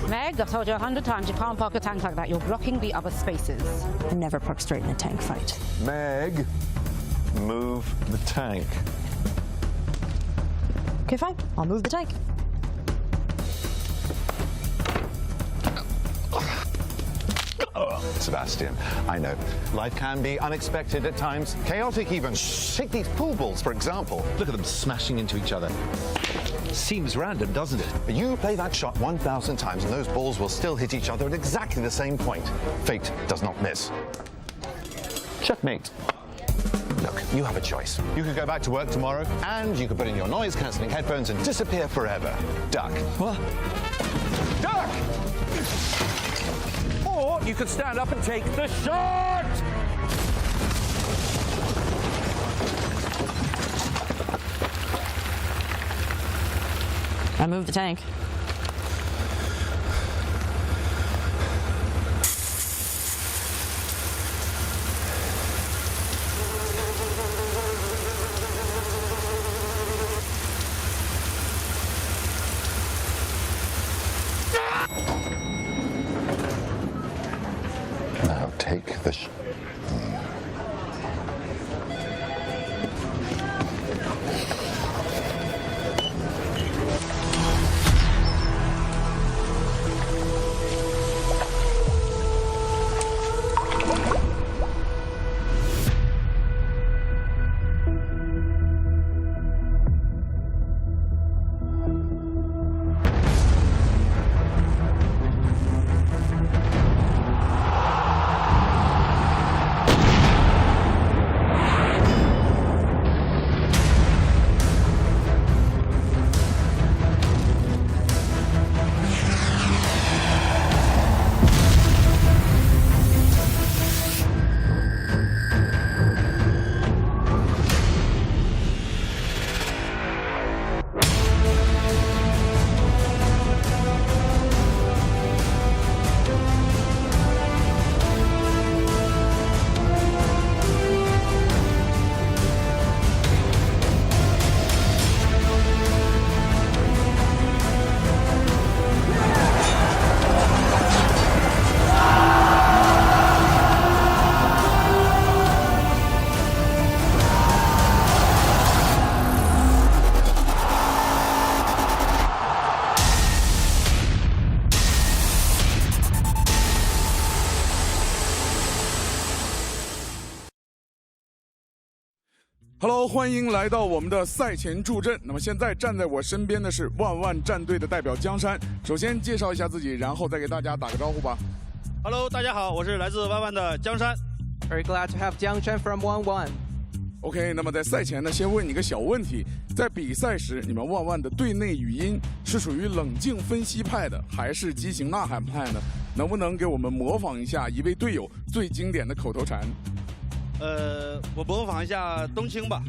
Meg, I've told you 100 times you can't park a tank like that. You're blocking the other spaces. I never park straight in a tank fight. Meg, move the tank. Okay, fine. I'll move the tank. Sebastian. I know. Life can be unexpected at times, chaotic even. Take these pool balls, for example. Look at them smashing into each other. Seems random, doesn't it? But you play that shot 1,000 times and those balls will still hit each other at exactly the same point. Fate does not miss. Checkmate. Look, you have a choice. You could go back to work tomorrow, and you could put in your noise-cancelling headphones and disappear forever. Duck. What? Duck! Or you could stand up and take the shot! I moved the tank. Now take the Hello， 欢迎来到我们的赛前助阵。那么现在站在我身边的是万万战队的代表江山。首先介绍一下自己，然后再给大家打个招呼吧。Hello， 大家好，我是来自万万的江山。Very glad to have Jiang Shan from 11. OK， 那么在赛前呢，先问你个小问题：在比赛时，你们万万的队内语音是属于冷静分析派的，还是激情呐喊派呢？能不能给我们模仿一下一位队友最经典的口头禅？我模仿一下冬青吧。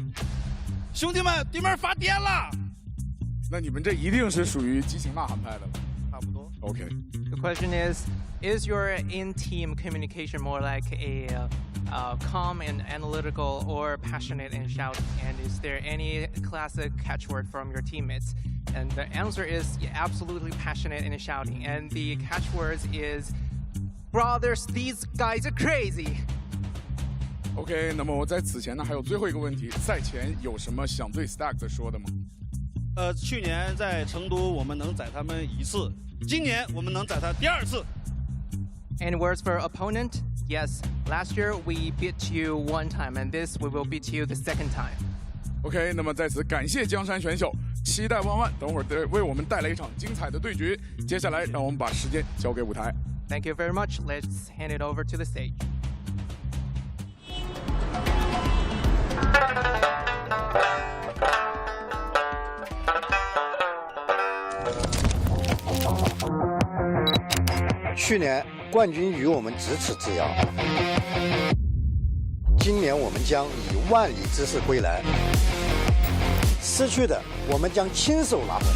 兄弟们，对面发癫了！那你们这一定是属于激情呐喊派的了。差不多。OK. The question is your in-team communication more like a calm and analytical or passionate and shouting? And is there any classic catchword from your teammates? And the answer is absolutely passionate and shouting. And the catchwords is, brothers, these guys are crazy. OK， 那么我在此前呢还有最后一个问题，赛前有什么想对 Stacks 说的吗？去年在成都我们能宰他们1次，今年我们能宰他第2次。Any words for opponent? Yes, last year we beat you 1 time, and this we will beat you the 2nd time. OK， 那么在此感谢江山选手，期待万万等会儿为我们带来一场精彩的对决。接下来让我们把时间交给舞台。Thank you very much. Let's hand it over to the stage. 去年冠军与我们咫尺之遥，今年我们将以万里之势归来，失去的我们将亲手拿回来。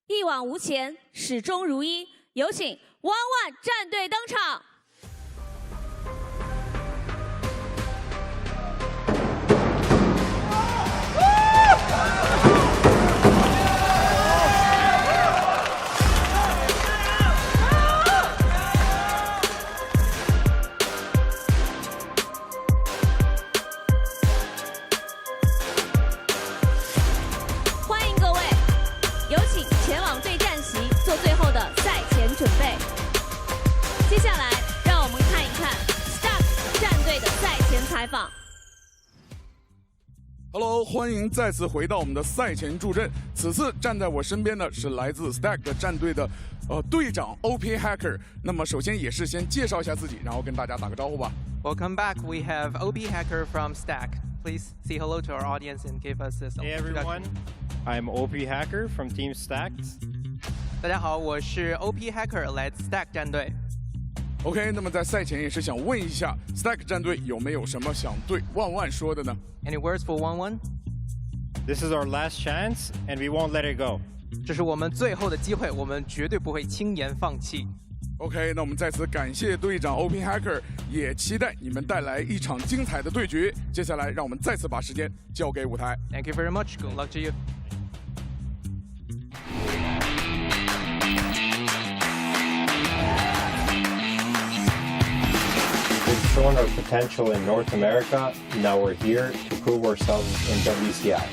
一往无前，始终如一。有请万万战队登场。开放。Hello， 欢迎再次回到我们的赛前助阵。此次站在我身边的是来自 Stack 战队的队长 OP Hacker。那么首先也是先介绍一下自己，然后跟大家打个招呼吧。Welcome back. We have OP Hacker from Stack. Please say hello to our audience and give us this. Hey everyone, I'm OP Hacker from Team Stacked. 大家好，我是 OP Hacker， 来自 Stack 战队。OK， 那么在赛前也是想问一下 Stack 战队有没有什么想对万万说的呢 ？Any words for 万万 ？This is our last chance, and we won't let it go. 这是我们最后的机会，我们绝对不会轻言放弃。OK， 那我们在此感谢队长 OP Hacker， 也期待你们带来一场精彩的对决。接下来，让我们再次把时间交给舞台。Thank you very much. Good luck to you. We've shown our potential in North America. Now we're here to prove ourselves in WCI.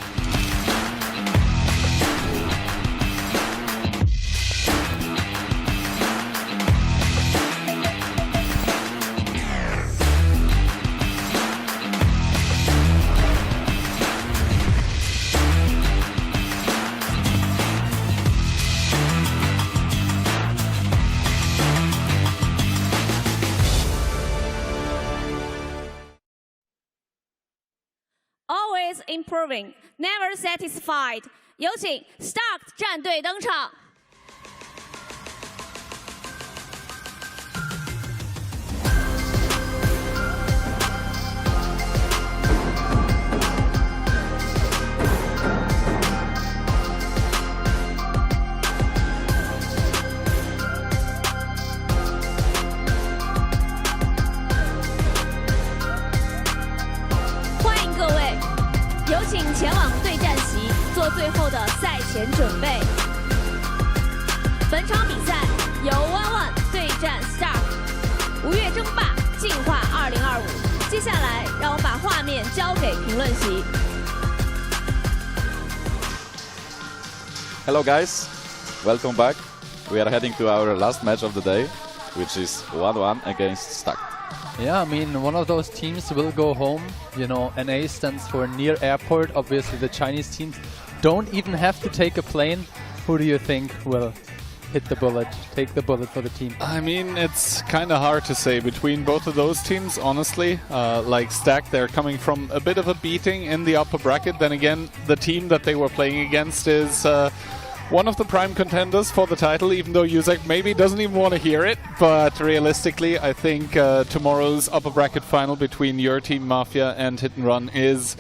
Always improving, never satisfied. 有请 Stark 战队登场。有请前往对战席做最后的赛前准备。本场比赛由万万对战 Stark， 无月争霸进化2025。接下来，让我们把画面交给评论席。Hello guys, welcome back. We are heading to our last match of the day, which is 1-1 against Stack. Yeah, I mean, one of those teams will go home. You know, NA stands for near airport. Obviously, the Chinese teams don't even have to take a plane. Who do you think will hit the bullet, take the bullet for the team? I mean, it's kind of hard to say between both of those teams, honestly. Like Stack, they're coming from a bit of a beating in the upper bracket. Then again, the team that they were playing against is one of the prime contenders for the title, even though Yuzek maybe doesn't even want to hear it. But realistically, I think tomorrow's upper bracket final between your team, Mafia, and Hit and Run is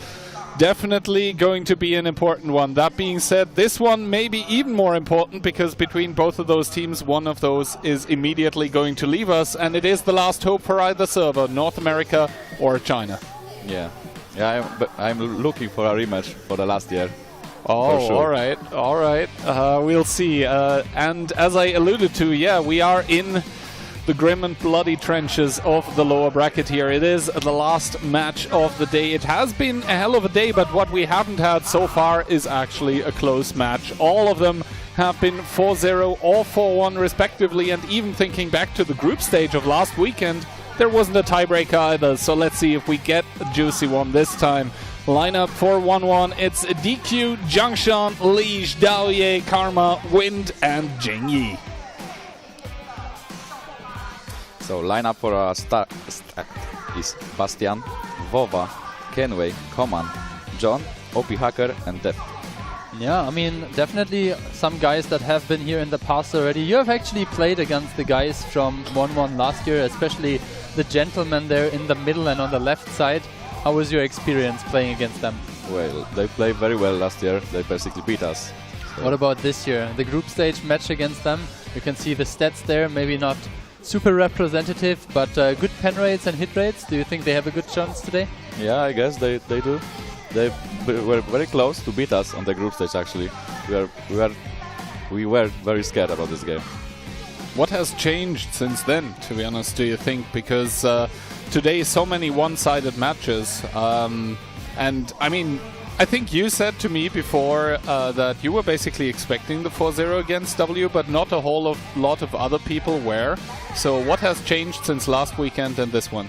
definitely going to be an important one. That being said, this one may be even more important because between both of those teams, one of those is immediately going to leave us, and it is the last hope for either server, North America or China. Yeah, I'm looking for a rematch for the last year. Oh, sure. all right. We'll see. And as I alluded to, yeah, we are in the grim and bloody trenches of the lower bracket here. It is the last match of the day. It has been a hell of a day, but what we haven't had so far is actually a close match. All of them have been 4-0 or 4-1 respectively, and even thinking back to the group stage of last weekend, there wasn't a tiebreaker either. So let's see if we get a juicy one this time. Lineup for 1-1, it's DQ, Jiangshan, Liege, Daoye, Karma, Wind, and Jingyi. So lineup for Stack is Bastian, Vova, Kenway, Coman, John, OP Hacker, and Def. Yeah, I mean, definitely some guys that have been here in the past already. You have actually played against the guys from 1-1 last year, especially the gentlemen there in the middle and on the left side. How was your experience playing against them? Well, they played very well last year. They basically beat us. So. What about this year? The group stage match against them. You can see the stats there, maybe not super representative, but good pen rates and hit rates. Do you think they have a good chance today? Yeah, I guess they do. They were very close to beat us on the group stage, actually. We were very scared about this game. What has changed since then, to be honest, do you think? Because today so many one-sided matches, and I mean, I think you said to me before that you were basically expecting the 4-0 against W, but not a whole lot of other people were. So what has changed since last weekend and this one?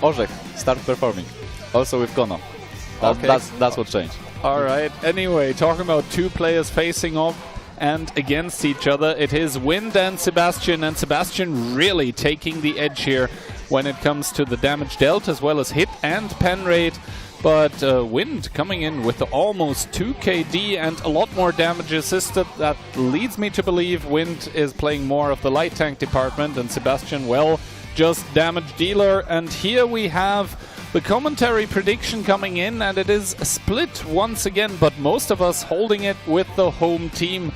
Orzech start performing. Also with Kono. Okay. That's what changed. All right. Anyway, talking about two players facing off and against each other, it is Wind and Sebastian really taking the edge here when it comes to the damage dealt as well as hit and pen rate. But Wind coming in with almost 2 KD and a lot more damage assisted. That leads me to believe Wind is playing more of the light tank department and Sebastian, well, just damage dealer. And here we have the commentary prediction coming in, and it is split once again, but most of us holding it with the home team.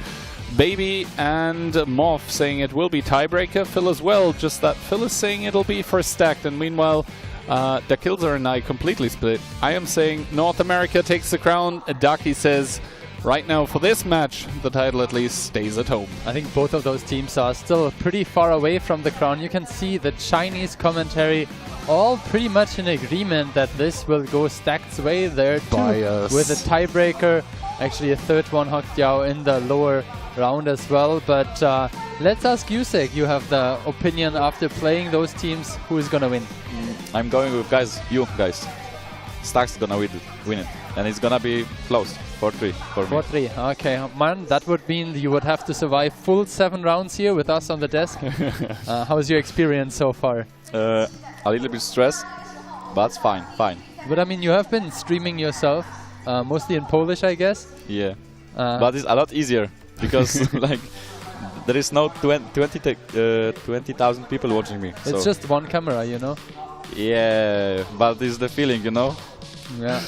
Baby and Moff saying it will be tiebreaker. Phil as well, just that Phil is saying it'll be for stacked. And meanwhile, Dakilzer and I completely split. I am saying North America takes the crown. Daki says right now for this match, the title at least stays at home. I think both of those teams are still pretty far away from the crown. You can see the Chinese commentary all pretty much in agreement that this will go Stacked's way there too, with a tiebreaker. Actually a third one, Hokdiao, in the lower round as well. But let's ask Yusek. You have the opinion after playing those teams, who is going to win? I'm going with you guys. Stack's gonna win it. And it's gonna be close. 4-3 for me. 4-3, okay. Man, that would mean you would have to survive full 7 rounds here with us on the desk. How's your experience so far? A little bit stressed, but fine. But I mean, you have been streaming yourself, mostly in Polish, I guess? Yeah, but it's a lot easier because like there is no 20,000 people watching me. It's just one camera, you know? Yeah, but it's the feeling, you know? Yeah.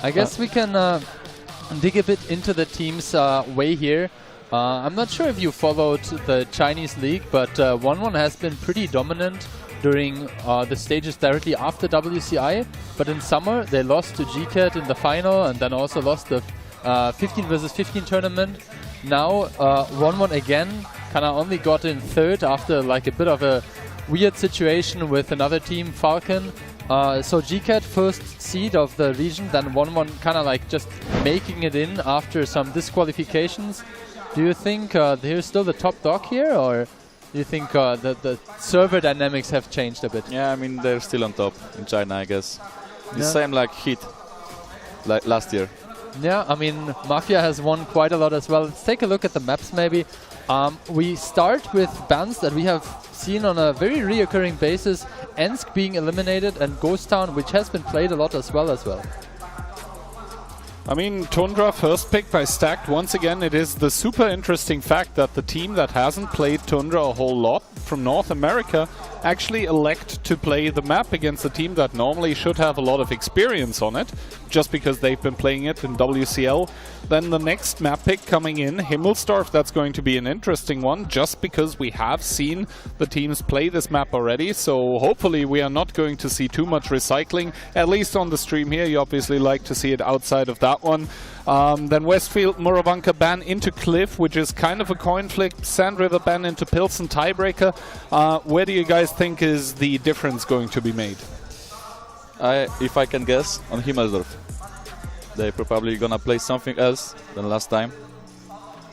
I guess we can dig a bit into the team's way here. I'm not sure if you followed the Chinese league, but 1-1 has been pretty dominant during the stages directly after WCI. But in summer, they lost to GCAT in the final and then also lost the 15 versus 15 tournament. Now 1-1 again, kind of only got in third after like a bit of a weird situation with another team, Falcon. So GCAT first seed of the region, then 1-1 kind of like just making it in after some disqualifications. Do you think they're still the top dog here, or do you think the server dynamics have changed a bit? Yeah, I mean, they're still on top in China, I guess. The same like Heat, like last year. Yeah, I mean, Mafia has won quite a lot as well. Let's take a look at the maps maybe. We start with bands that we have seen on a very reoccurring basis. Ensk being eliminated and Ghost Town, which has been played a lot as well. I mean, Tundra first pick by Stacked. Once again, it is the super interesting fact that the team that hasn't played Tundra a whole lot from North America actually elect to play the map against a team that normally should have a lot of experience on it, just because they've been playing it in WCL. Then the next map pick coming in, Himmelsdorf, that's going to be an interesting one, just because we have seen the teams play this map already, so hopefully we are not going to see too much recycling, at least on the stream here. You obviously like to see it outside of that one. Then Westfield, Moravanka ban into Cliff, which is kind of a coin flip. Sand River ban into Pilsen, tiebreaker. Where do you guys think is the difference going to be made? If I can guess, on Himmelsdorf. They're probably gonna play something else than last time,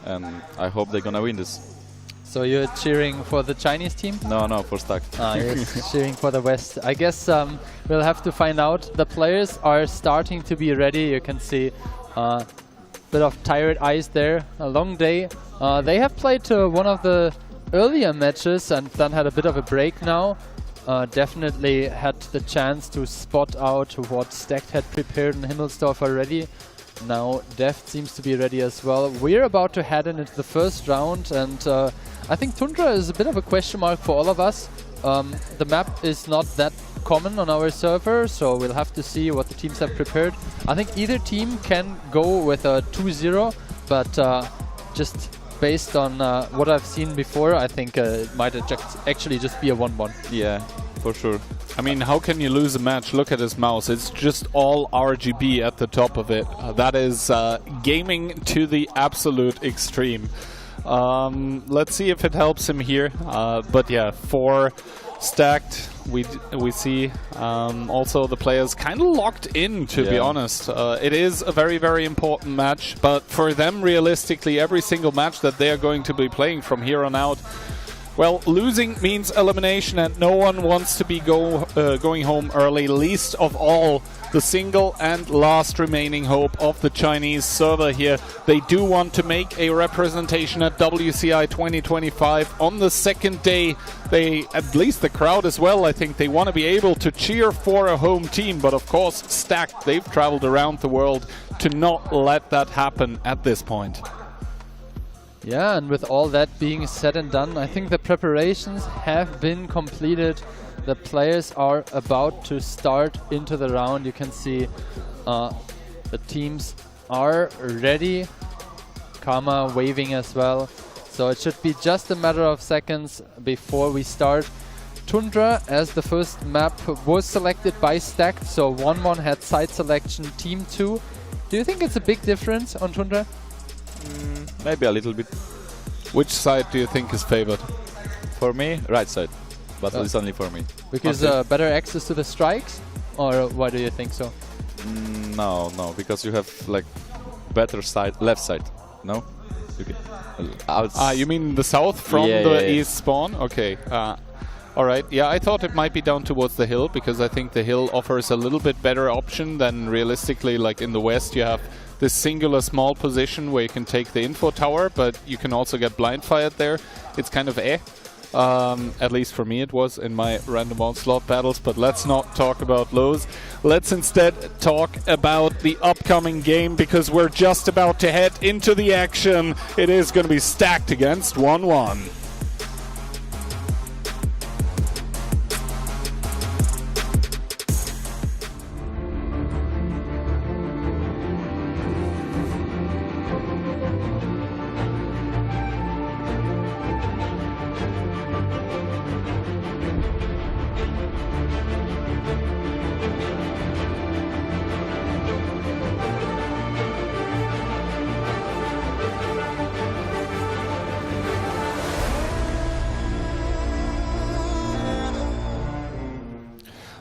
and I hope they're gonna win this. So you're cheering for the Chinese team? No, for Stack. You're cheering for the West. I guess we'll have to find out. The players are starting to be ready. You can see a bit of tired eyes there. A long day. They have played one of the earlier matches and then had a bit of a break now. Definitely had the chance to spot out what Stacked had prepared in Himmelsdorf already. Now Deft seems to be ready as well. We're about to head into the first round, and I think Tundra is a bit of a question mark for all of us. The map is not that common on our server, so we'll have to see what the teams have prepared. I think either team can go with a 2-0, but just based on what I've seen before, I think it might actually just be a 1-1. Yeah, for sure. I mean, how can you lose a match? Look at his mouse. It's just all RGB at the top of it. That is gaming to the absolute extreme. Let's see if it helps him here. But yeah, for Stacked, we see also the players kind of locked in, to be honest. It is a very, very important match, but for them, realistically, every single match that they are going to be playing from here on out Well, losing means elimination, and no one wants to be going home early, least of all the single and last remaining hope of the Chinese server here. They do want to make a representation at WCI 2025 on the second day. They, at least the crowd as well, I think they want to be able to cheer for a home team. But of course, Stacked, they've traveled around the world to not let that happen at this point. Yeah, and with all that being said and done, I think the preparations have been completed. The players are about to start into the round. You can see the teams are ready. Karma waving as well. So it should be just a matter of seconds before we start. Tundra, as the first map, was selected by Stacked. So 1-1 had side selection, Team 2. Do you think it's a big difference on Tundra? Maybe a little bit. Which side do you think is favored? For me, right side. But it's only for me. Because better access to the strikes? Or why do you think so? No, because you have like better side, left side. No? You can, you mean the south from the east spawn? Okay. Alright, yeah, I thought it might be down towards the hill, because I think the hill offers a little bit better option than realistically, like in the west you have this singular small position where you can take the info tower, but you can also get blind fired there. It's kind of at least for me it was in my random onslaught battles, but let's not talk about those. Let's instead talk about the upcoming game, because we're just about to head into the action. It is going to be Stacked against 1-1.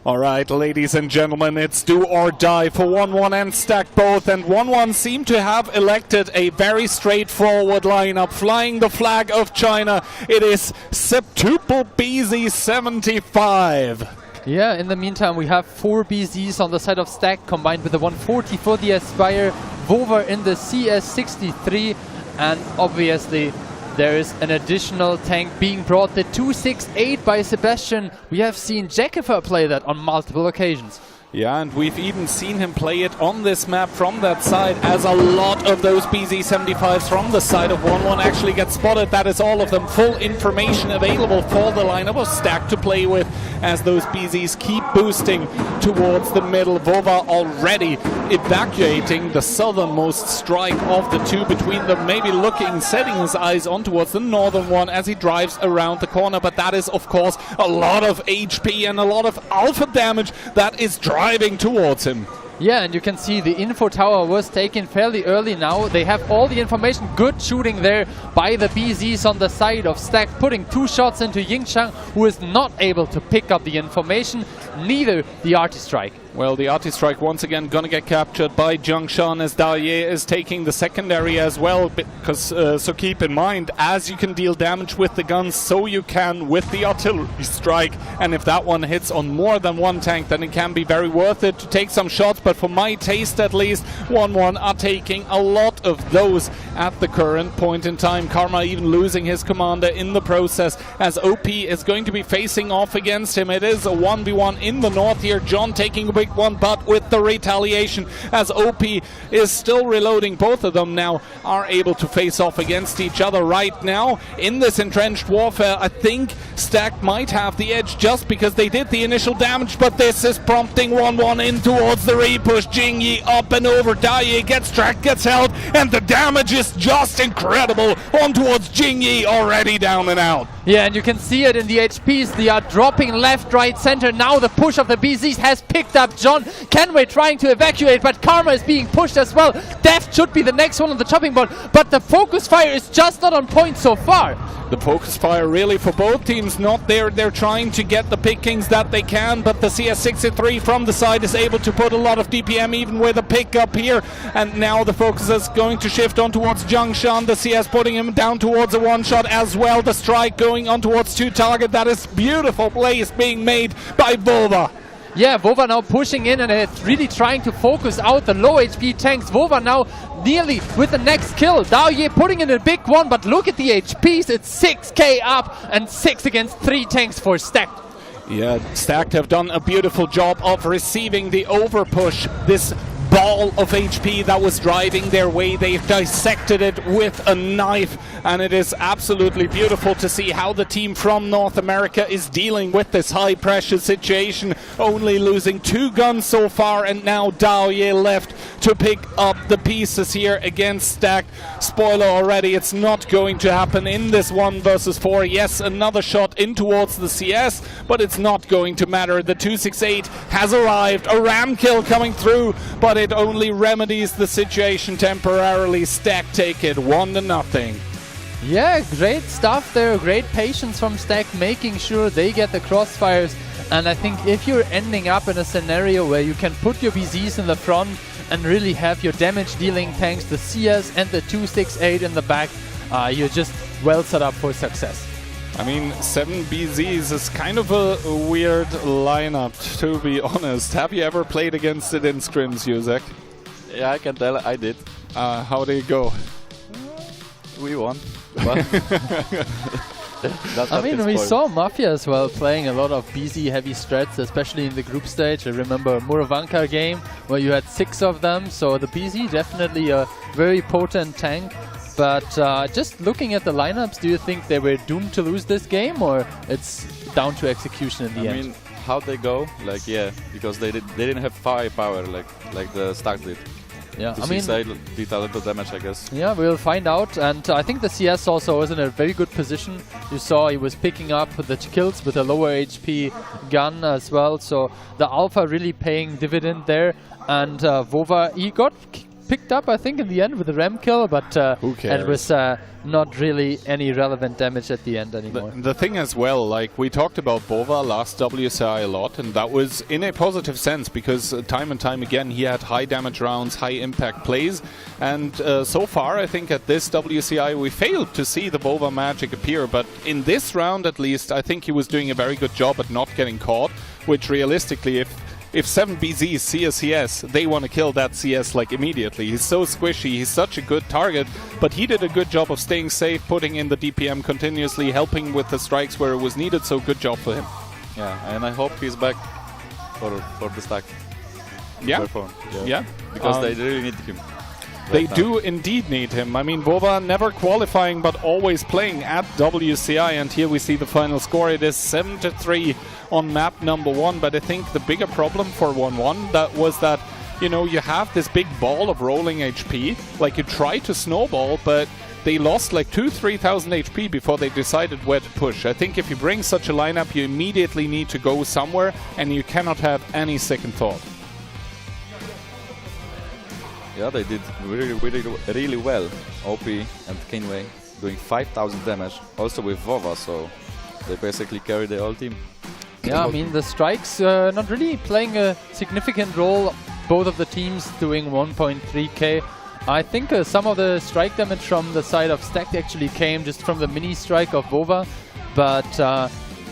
All right, ladies and gentlemen, it's do or die for 1-1 and Stacked both, and 1-1 seem to have elected a very straightforward lineup, flying the flag of China. It is septuple BZ75. Yeah, in the meantime, we have 4 BZs on the side of Stacked, combined with the 140 for the Aspire, Vova in the CS63, and obviously there is an additional tank being brought, the 268 by Sebastian. We have seen Jackifer play that on multiple occasions. Yeah, and we've even seen him play it on this map from that side, as a lot of those BZ75s from the side of 1-1 actually get spotted. That is all of them. Full information available for the lineup of Stacked to play with, as those BZs keep boosting towards the middle. Vova already evacuating the southernmost strike of the two between them, maybe setting his eyes on towards the northern one as he drives around the corner. But that is, of course, a lot of HP and a lot of alpha damage that is driving towards him. Yeah, and you can see the info tower was taken fairly early now. They have all the information. Good shooting there by the BZs on the side of Stacked, putting 2 shots into Yingchang, who is not able to pick up the information, neither the Arti-Strike. Well, the Arti-Strike once again gonna get captured by Zhongshan, as Dalier is taking the secondary as well, because so keep in mind, as you can deal damage with the guns, so you can with the artillery strike, and if that one hits on more than one tank, then it can be very worth it to take some shots. But for my taste at least, 1-1 are taking a lot of those at the current point in time. Karma even losing his commander in the process, as OP is going to be facing off against him. It is a 1v1 in the north here. John taking a big one, but with the retaliation, as OP is still reloading. Both of them now are able to face off against each other right now in this entrenched warfare. I think Stacked might have the edge just because they did the initial damage, but this is prompting 1-1 in towards the repush. Jingyi up and over. Dai gets tracked, gets held, and the damage is just incredible on towards Jingyi, already down and out. Yeah, and you can see it in the HPs. They are dropping left, right, center. Now the push of the BZs has picked up John. Kenway trying to evacuate, but Karma is being pushed as well. Deft should be the next one on the chopping board, but the focus fire is just not on point so far. The focus fire really for both teams not there. They're trying to get the pickings that they can, but the CS63 from the side is able to put a lot of DPM even with a pickup here. And now the focus is going to shift on towards Zhongshan. The CS putting him down towards a one-shot as well. The strike going going on towards 2 target. That is beautiful plays being made by Vova. Yeah, Vova now pushing in and it's really trying to focus out the low HP tanks. Vova now nearly with the next kill. Daoye putting in a big one, but look at the HPs. It's 6k up and 6 against 3 tanks for Stacked. Yeah, Stacked have done a beautiful job of receiving the overpush. This ball of HP that was driving their way, they've dissected it with a knife, and it is absolutely beautiful to see how the team from North America is dealing with this high pressure situation, only losing 2 guns so far, and now Daoye left to pick up the pieces here against Stacked. Spoiler already, it's not going to happen in this 1 versus 4. Yes, another shot in towards the CS, but it's not going to matter. The 268 has arrived, a ram kill coming through, but it only remedies the situation temporarily. Stacked take it 1-0. Yeah, great stuff there, great patience from Stacked, making sure they get the crossfires. And I think if you're ending up in a scenario where you can put your BZs in the front and really have your damage dealing tanks, the CS and the 268 in the back, you're just well set up for success. I mean, 7 BZs is kind of a weird lineup, to be honest. Have you ever played against it in scrims, Yuzek? Yeah, I can tell I did. How did it go? We won. I mean, we saw Mafia as well playing a lot of BZ heavy strats, especially in the group stage. I remember Muravanka game where you had 6 of them, so the BZ definitely a very potent tank. But just looking at the lineups, do you think they were doomed to lose this game, or it's down to execution in the end? I mean, how they go, like, yeah, because they didn't have firepower like the Stacked did. Yeah, I mean, did a little damage, I guess. Yeah, we'll find out. And I think the CS also was in a very good position. You saw he was picking up the kills with a lower HP gun as well. So the Alpha really paying dividend there. And Vova, he got picked up, I think, in the end with the ram kill, but it was not really any relevant damage at the end anymore. The thing as well, like we talked about Vova last WCI a lot, and that was in a positive sense because time and time again he had high damage rounds, high impact plays, and so far I think at this WCI we failed to see the Vova magic appear, but in this round at least I think he was doing a very good job at not getting caught, which realistically if 7 BZs see a CS, they want to kill that CS like immediately. He's so squishy, he's such a good target, but he did a good job of staying safe, putting in the DPM continuously, helping with the strikes where it was needed, so good job for him. Yeah, and I hope he's back for the Stack. Yeah? Yeah. Because they really need him. They do indeed need him. I mean, Vova never qualifying, but always playing at WCI, and here we see the final score. It is 7-3 on map number 1, but I think the bigger problem for 1-1 was that, you know, you have this big ball of rolling HP, like you try to snowball, but they lost like 2,000-3,000 HP before they decided where to push. I think if you bring such a lineup, you immediately need to go somewhere, and you cannot have any second thought. Yeah, they did really well. OP and Kenway doing 5,000 damage, also with Vova, so they basically carry the whole team. Yeah, I mean, the strikes not really playing a significant role. Both of the teams doing 1.3k. I think some of the strike damage from the side of Stacked actually came just from the mini strike of Vova, but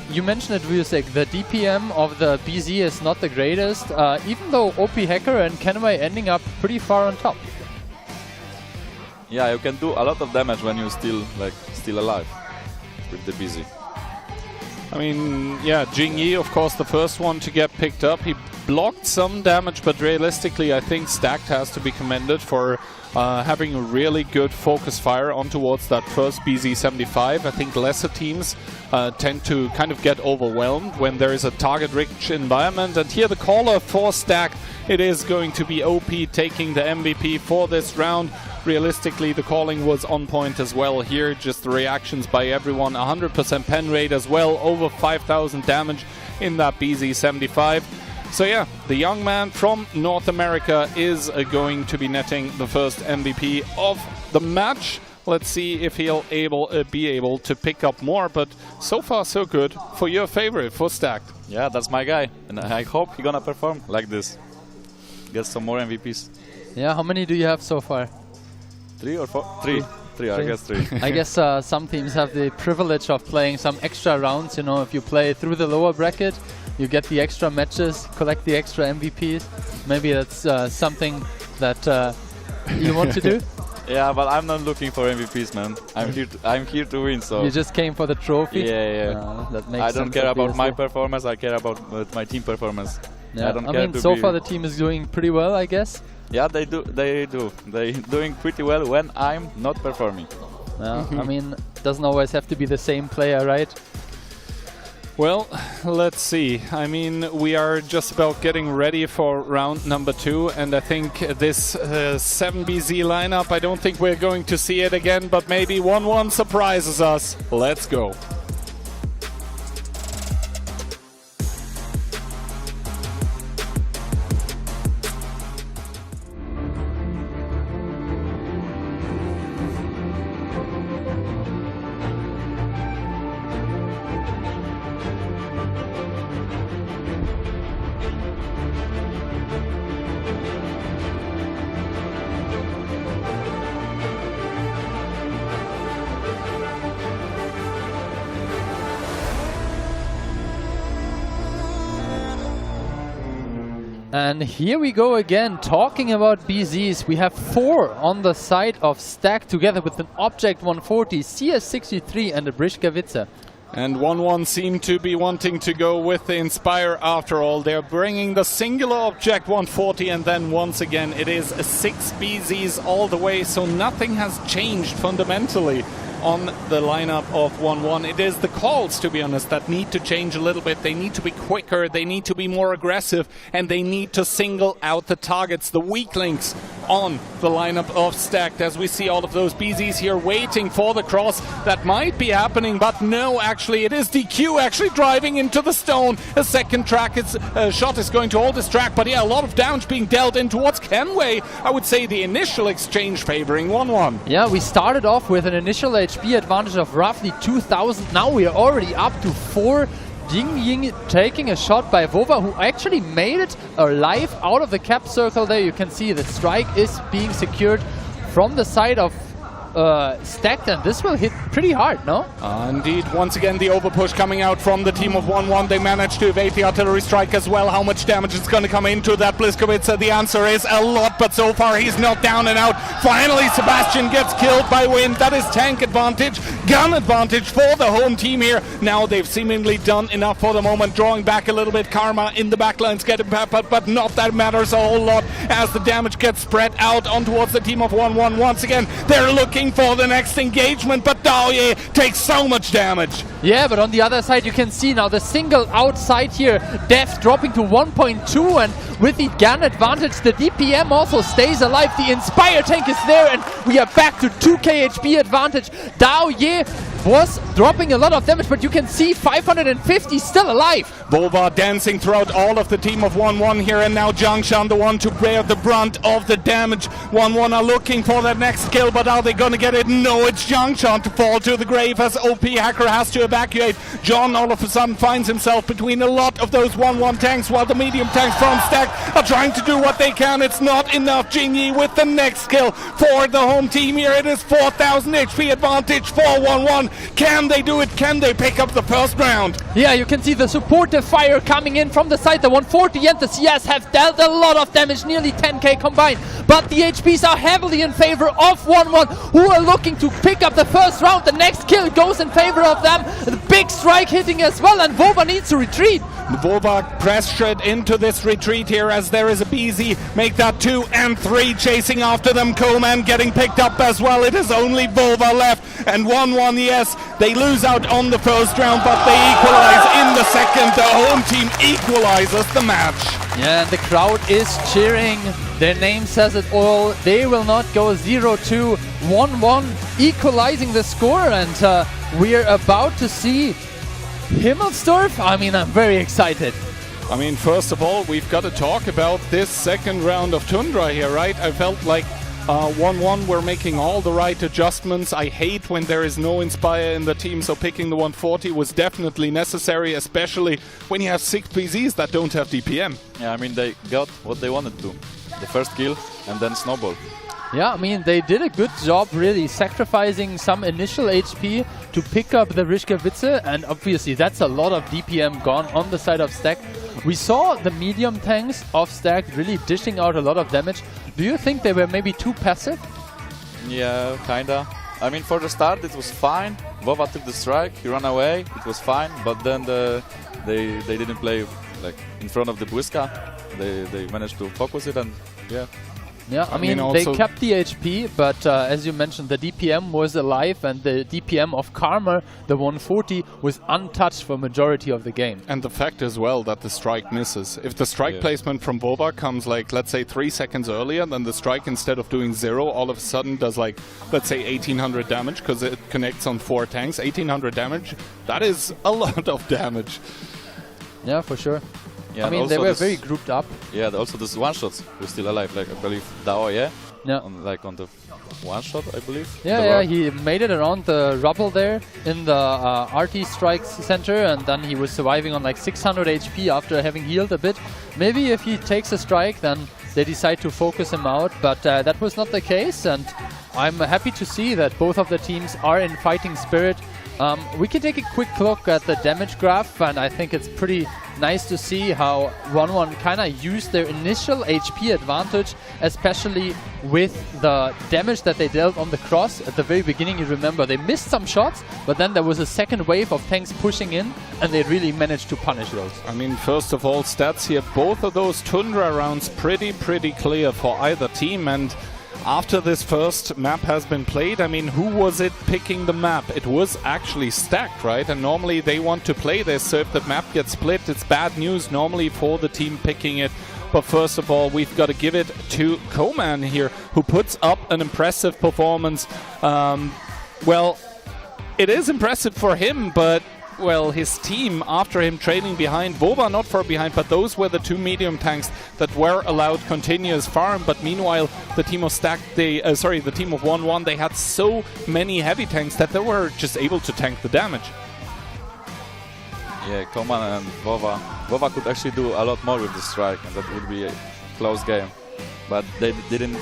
you mentioned it, Ryusek, the DPM of the BZ is not the greatest, even though OP Hacker and Kenway ending up pretty far on top. Yeah, you can do a lot of damage when you're still alive with the BZ. I mean, yeah, Jingyi, of course, the first one to get picked up. He blocked some damage, but realistically, I think Stacked has to be commended for having a really good focus fire on towards that first BZ75. I think lesser teams tend to kind of get overwhelmed when there is a target-rich environment. And here the caller for Stacked, it is going to be OP taking the MVP for this round. Realistically, the calling was on point as well here. Just the reactions by everyone. 100% pen rate as well. Over 5,000 damage in that BZ75. So yeah, the young man from North America is going to be netting the first MVP of the match. Let's see if he'll be able to pick up more. But so far, so good for your favorite, for Stacked. Yeah, that's my guy. And I hope he's gonna perform like this. Get some more MVPs. Yeah, how many do you have so far? 3 or 4? 3. I guess 3. I guess some teams have the privilege of playing some extra rounds. You know, if you play through the lower bracket, you get the extra matches, collect the extra MVPs. Maybe that's something that you want to do. Yeah, but I'm not looking for MVPs, man. I'm here to win. So you just came for the trophy. Yeah. That makes I don't sense, care about obviously. my performance. I care about my team performance. Yeah. I don't I care mean, to so be far the team is doing pretty well, I guess. Yeah, they do. They're doing pretty well when I'm not performing. Yeah, I mean, doesn't always have to be the same player, right? Well, let's see. I mean, we are just about getting ready for round number 2, and I think this 7BZ lineup, I don't think we're going to see it again, but maybe 1-1 surprises us. Let's go. And here we go again, talking about BZs. We have 4 on the side of Stack together with an Object 140, CS63 and a Briškovice. And 1-1 seem to be wanting to go with the Inspire after all. They're bringing the singular Object 140, and then once again it is 6 BZs all the way, so nothing has changed fundamentally on the lineup of 1-1. It is the calls, to be honest, that need to change a little bit. They need to be quicker, they need to be more aggressive, and they need to single out the targets, the weak links on the lineup of Stacked. As we see all of those BZs here waiting for the cross that might be happening, but no, actually it is DQ actually driving into the stone. A second track shot is going to hold this track, but yeah, a lot of damage being dealt in towards Kenway. I would say the initial exchange favoring 1-1. Yeah, we started off with an initial HP advantage of roughly 2,000. Now we are already up to 4. Ying taking a shot by Vova, who actually made it alive out of the cap circle there. You can see the strike is being secured from the side of Stacked, and this will hit pretty hard, no? Indeed, once again the overpush coming out from the team of 1-1. They managed to evade the artillery strike as well. How much damage is going to come into that Briškovice? The answer is a lot, but so far he's not down and out. Finally, Sebastian gets killed by Wind. That is tank advantage, gun advantage for the home team here. Now they've seemingly done enough for the moment, drawing back a little bit. Karma in the backlines getting peppered, but not that matters a whole lot as the damage gets spread out on towards the team of 1-1. Once again, they're looking for the next engagement, but Daoye takes so much damage. Yeah, but on the other side you can see now the single outside here, Def dropping to 1.2, and with the gun advantage the DPM also stays alive. The Inspire tank is there, and we are back to 2k HP advantage. Daoye was dropping a lot of damage, but you can see 550 still alive. Vova dancing throughout all of the team of 1-1 here, and now Jiangshan the one to bear the brunt of the damage. 1-1 are looking for that next kill, but are they going to get it? No, it's Jiangshan to fall to the grave as OP Hacker has to evacuate. John all of a sudden finds himself between a lot of those 1-1 tanks, while the medium tanks from Stack are trying to do what they can. It's not enough. Jingyi with the next kill for the home team here. It is 4,000 HP advantage for 1-1. Can they do it? Can they pick up the first round? Yeah, you can see the supportive fire coming in from the side. The 140 and the CS have dealt a lot of damage, nearly 10k combined. But the HPs are heavily in favor of 1-1, who are looking to pick up the first round. The next kill goes in favor of them. The big strike hitting as well, and Vova needs to retreat. Vova pressured into this retreat here as there is a BZ. Make that 2 and 3 chasing after them. Coleman getting picked up as well. It is only Vova left, and 1-1, yes, they lose out on the first round, but they equalize in the second. The home team equalizes the match. Yeah, and the crowd is cheering. Their name says it all. They will not go 0-2, 1-1, equalizing the score, and we're about to see Himmelsdorf. I mean, I'm very excited. I mean, first of all, we've got to talk about this second round of Tundra here, right? I felt like 1-1 were making all the right adjustments. I hate when there is no Inspire in the team, so picking the 140 was definitely necessary, especially when you have 6 PZs that don't have DPM. Yeah, I mean, they got what they wanted to. The first kill and then snowball. Yeah, I mean, they did a good job really sacrificing some initial HP to pick up the Rischkewitze, and obviously that's a lot of DPM gone on the side of Stack. We saw the medium tanks of Stack really dishing out a lot of damage. Do you think they were maybe too passive? Yeah, kinda. I mean, for the start it was fine. Vova took the strike, he ran away, it was fine, but then they didn't play like in front of the Błyska. They managed to focus it, and yeah. Yeah, I mean they kept the HP, but as you mentioned, the DPM was alive, and the DPM of Karma, the 140, was untouched for majority of the game. And the fact as well that the strike misses. If the strike placement from Vova comes like, let's say 3 seconds earlier, then the strike, instead of doing 0, all of a sudden does like, let's say 1800 damage, because it connects on 4 tanks. 1800 damage, that is a lot of damage. Yeah, for sure. Yeah, I mean, they were very grouped up. Yeah, also this one-shots were still alive, like I believe Dao, yeah? Yeah. On the one-shot, I believe. Yeah, he made it around the rubble there in the RT Strikes center, and then he was surviving on like 600 HP after having healed a bit. Maybe if he takes a strike, then they decide to focus him out, but that was not the case, and I'm happy to see that both of the teams are in fighting spirit. We can take a quick look at the damage graph, and I think it's pretty nice to see how 1-1 kind of used their initial HP advantage, especially with the damage that they dealt on the cross. At the very beginning, you remember, they missed some shots, but then there was a second wave of tanks pushing in, and they really managed to punish those. I mean, first of all, stats here, both of those Tundra rounds pretty clear for either team, and after this first map has been played, I mean, who was it picking the map? It was actually Stack, right? And normally they want to play this, so if the map gets split, it's bad news normally for the team picking it. But first of all, we've got to give it to Koman here, who puts up an impressive performance. Well, it is impressive for him, but well, his team, after him trailing behind, Vova not far behind, but those were the 2 medium tanks that were allowed continuous farm. But meanwhile, the team of Stack, the team of 1-1, they had so many heavy tanks that they were just able to tank the damage. Yeah, Koman and Vova. Vova could actually do a lot more with the strike, and that would be a close game. But they didn't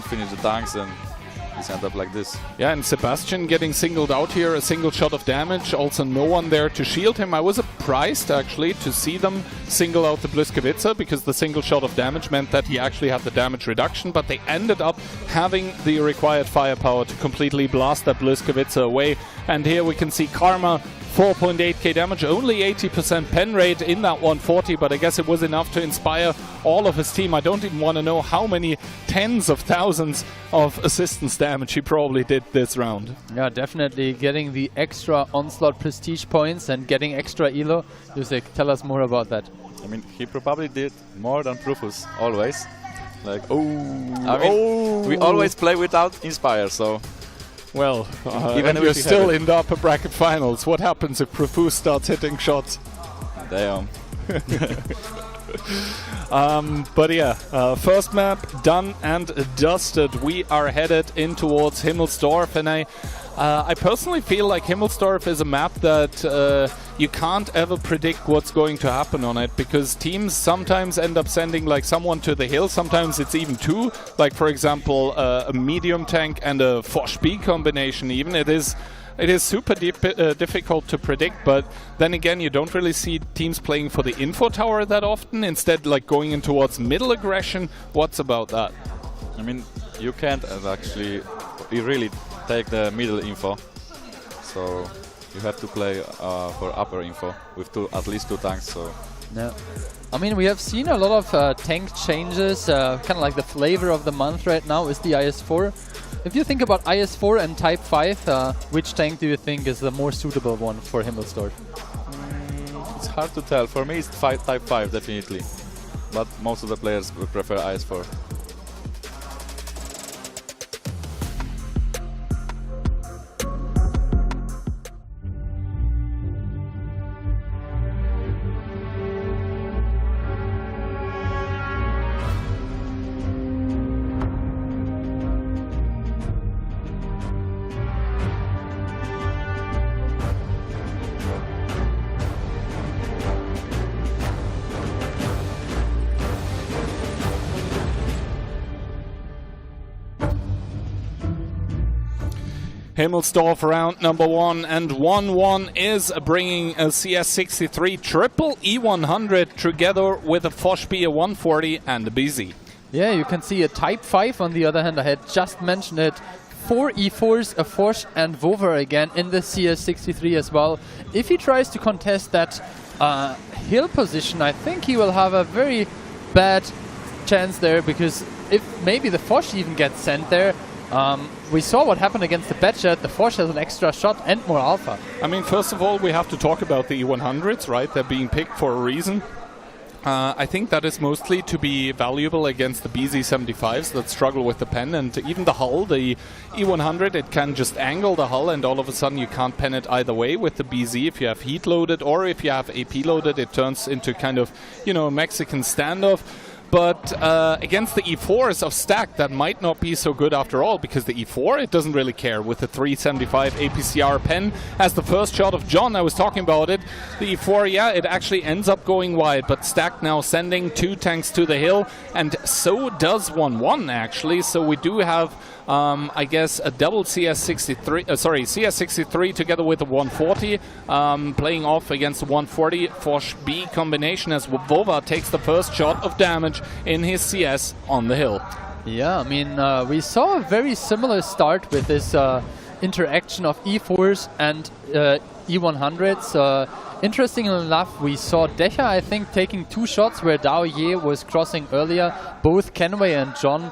finish the tanks, and it's ended up like this. Yeah, and Sebastian getting singled out here, a single shot of damage, also no one there to shield him. I was surprised actually to see them single out the Błyskewitze, because the single shot of damage meant that he actually had the damage reduction, but they ended up having the required firepower to completely blast that Błyskewitze away. And here we can see Karma, 4.8k damage, only 80% pen rate in that 140, but I guess it was enough to inspire all of his team. I don't even want to know how many tens of thousands of assistance damage he probably did this round. Yeah, definitely getting the extra onslaught prestige points and getting extra elo. Jusek, tell us more about that. I mean, he probably did more than Profus, always. Like, we always play without Inspire, so... Well, even if you're still in the upper bracket finals, what happens if Profus starts hitting shots? Damn. But yeah, first map done and dusted. We are headed in towards Himmelsdorf, and I personally feel like Himmelsdorf is a map that you can't ever predict what's going to happen on it, because teams sometimes end up sending like someone to the hill, sometimes it's even 2, like for example a medium tank and a Foch-B combination even. It is super difficult to predict, but then again, you don't really see teams playing for the info tower that often, instead like going in towards middle aggression. What's about that? I mean, you can't actually really take the middle info, so you have to play for upper info with at least 2 tanks. So yeah, I mean, we have seen a lot of tank changes. Kind of like the flavor of the month right now is the IS-4. If you think about IS-4 and Type 5, which tank do you think is the more suitable one for Himmelsdorf? It's hard to tell. For me, it's Type 5 definitely, but most of the players would prefer IS-4. Himmelsdorf round number 1, and 1-1 is bringing a CS63 triple E100 together with a Foch-B, a 140 and a BZ. Yeah, you can see a Type 5 on the other hand. I had just mentioned it. 4 E4s, a Foch and Vover again in the CS63 as well. If he tries to contest that hill position, I think he will have a very bad chance there, because if maybe the Foch even gets sent there, we saw what happened against the Batchet. The Foch has an extra shot and more alpha. I mean, first of all, we have to talk about the E100s, right? They're being picked for a reason. I think that is mostly to be valuable against the BZ75s that struggle with the pen, and even the hull, the E100, it can just angle the hull, and all of a sudden you can't pen it either way. With the BZ, if you have heat loaded or if you have AP loaded, it turns into kind of, you know, a Mexican standoff. But against the E4s of Stack, that might not be so good after all, because the E4, it doesn't really care with the 375 APCR pen. As the first shot of John, I was talking about it, the E4, yeah, it actually ends up going wide, but Stack now sending 2 tanks to the hill, and so does 1-1 actually. So we do have, I guess, a double CS63 together with a 140, playing off against the 140 Foch-B combination, as Vova takes the first shot of damage in his CS on the hill. Yeah, I mean, we saw a very similar start with this interaction of E4s and E100s. Interestingly enough, we saw Decha, I think, taking 2 shots where Dao Ye was crossing earlier. Both Kenway and John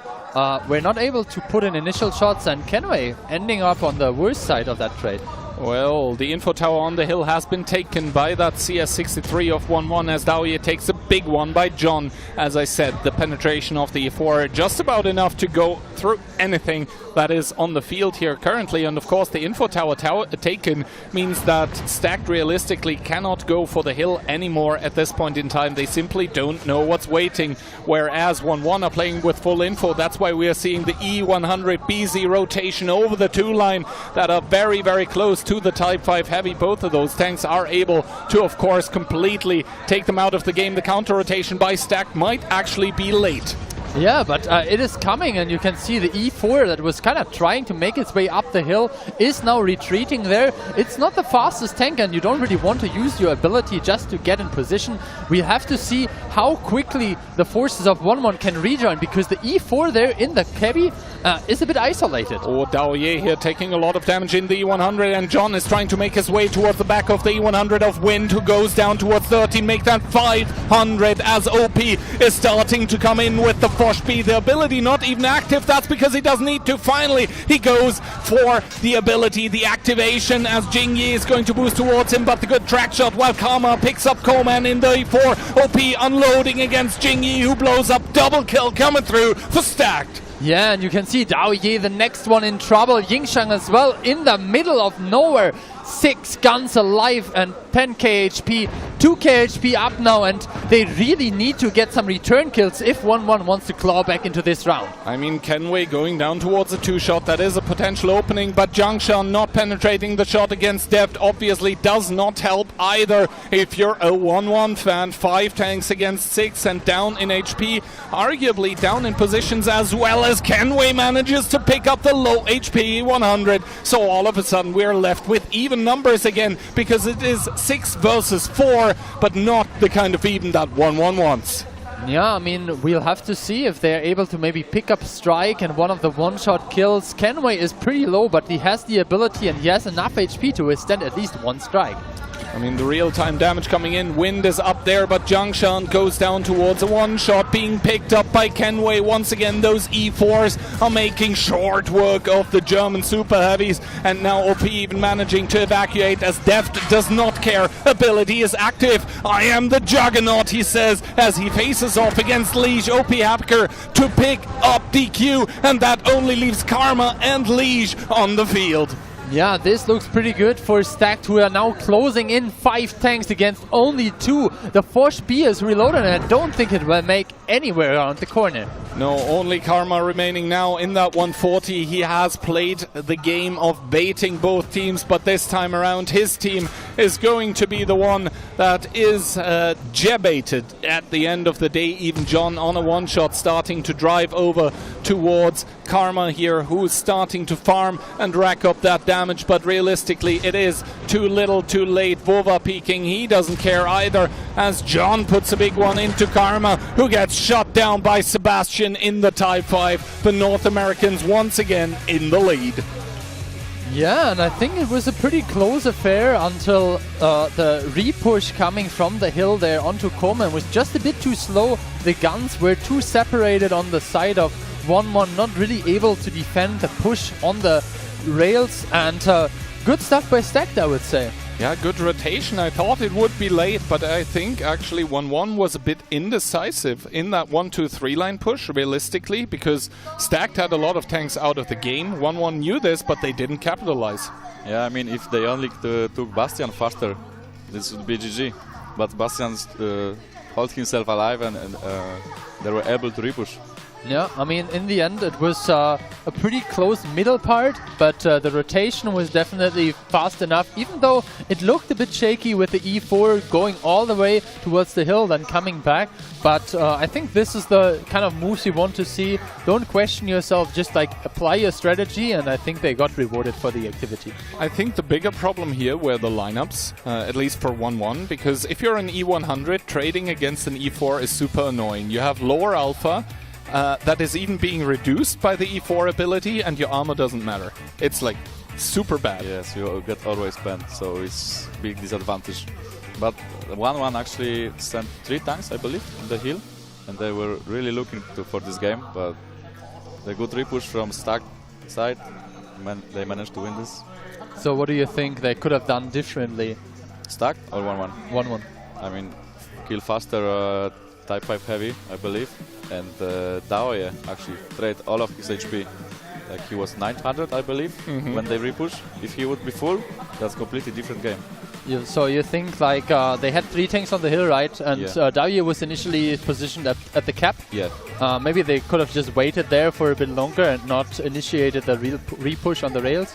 were not able to put in initial shots, and Kenway ending up on the worst side of that trade. Well, the info tower on the hill has been taken by that CS63 of 1-1, as Dao Ye takes a big one by John. As I said, the penetration of the E4 just about enough to go through anything that is on the field here currently. And of course, the info tower taken means that Stacked realistically cannot go for the hill anymore at this point in time. They simply don't know what's waiting, whereas 1-1 are playing with full info. That's why we are seeing the E100 BZ rotation over the 2 line that are very, very close to the Type 5 Heavy. Both of those tanks are able to, of course, completely take them out of the game. The counter rotation by Stack might actually be late. Yeah, but it is coming, and you can see the E4 that was kind of trying to make its way up the hill is now retreating there. It's not the fastest tank, and you don't really want to use your ability just to get in position. We have to see how quickly the forces of 1-1 can rejoin, because the E4 there in the cabby is a bit isolated. Oh, Dao Ye here taking a lot of damage in the E100, and John is trying to make his way towards the back of the E100 of Wind, who goes down towards 13, make that 500 as OP is starting to come in with the Foch-B. The ability not even active, that's because he doesn't need to. Finally, he goes for the ability, the activation, as Jingyi is going to boost towards him, but the good track shot while Karma picks up Coleman in the E4. OP unloading against Jingyi, who blows up. Double kill coming through for Stacked. Yeah, and you can see Dao Ye, the next one, in trouble. Yingshang as well, in the middle of nowhere. 6 guns alive and 10k HP, 2k HP up now, and they really need to get some return kills if 1-1 wants to claw back into this round. I mean, Kenway going down towards a 2-shot, that is a potential opening, but Jiangshan not penetrating the shot against Deft obviously does not help either. If you're a 1-1 fan, 5 tanks against 6 and down in HP, arguably down in positions as well, as Kenway manages to pick up the low HP 100. So all of a sudden we're left with even numbers again, because it is 6 versus 4, but not the kind of even that 1-1 wants. Yeah, I mean, we'll have to see if they're able to maybe pick up Strike and one of the one-shot kills. Kenway is pretty low, but he has the ability and he has enough HP to withstand at least 1 strike. I mean, the real-time damage coming in. Wind is up there, but Jiangshan goes down towards a 1-shot, being picked up by Kenway. Once again, those E4s are making short work of the German super heavies, and now OP even managing to evacuate, as Deft does not care. Ability is active. I am the Juggernaut, he says, as he faces off against Liege. OP Hacker to pick up DQ, and that only leaves Karma and Liege on the field. Yeah, this looks pretty good for Stacked, who are now closing in 5 tanks against only 2. The Foch-B is reloaded, and I don't think it will make anywhere around the corner. No, only Karma remaining now in that 140. He has played the game of baiting both teams, but this time around his team is going to be the one that is jebaited at the end of the day. Even John on a one-shot starting to drive over towards Karma here, who's starting to farm and rack up that damage, but realistically it is too little too late. Vova peeking, he doesn't care either, as John puts a big one into Karma, who gets shot down by Sebastian in the Type 5. The North Americans once again in the lead. Yeah, and I think it was a pretty close affair until the re-push coming from the hill there onto Coleman was just a bit too slow. The guns were too separated on the side of 1-1, not really able to defend the push on the rails, and good stuff by Stacked, I would say. Yeah, good rotation. I thought it would be late, but I think actually 1-1 was a bit indecisive in that 1-2-3 line push, realistically, because Stacked had a lot of tanks out of the game. 1-1 knew this, but they didn't capitalize. Yeah, I mean, if they only took Bastian faster, this would be GG. But Bastian held himself alive, and they were able to repush. Yeah, I mean, in the end, it was a pretty close middle part, but the rotation was definitely fast enough, even though it looked a bit shaky with the E4 going all the way towards the hill, then coming back. But I think this is the kind of moves you want to see. Don't question yourself, just like apply your strategy, and I think they got rewarded for the activity. I think the bigger problem here were the lineups, at least for 1-1, because if you're an E100, trading against an E4 is super annoying. You have lower alpha, that is even being reduced by the E4 ability, and your armor doesn't matter. It's like super bad. Yes, you get always banned, so it's big disadvantage. But 1-1 actually sent 3 tanks, I believe, in the hill, and they were really looking for this game, but the good repush from Stacked side, they managed to win this. So what do you think they could have done differently? Stacked or 1-1? 1-1. I mean, kill faster Type 5 heavy, I believe, and Daoye actually trade all of his HP. Like he was 900, I believe, when they repush. If he would be full, that's a completely different game. So you think like they had 3 tanks on the hill, right? And Daoye was initially positioned at the cap. Yeah. Maybe they could have just waited there for a bit longer and not initiated the real repush on the rails.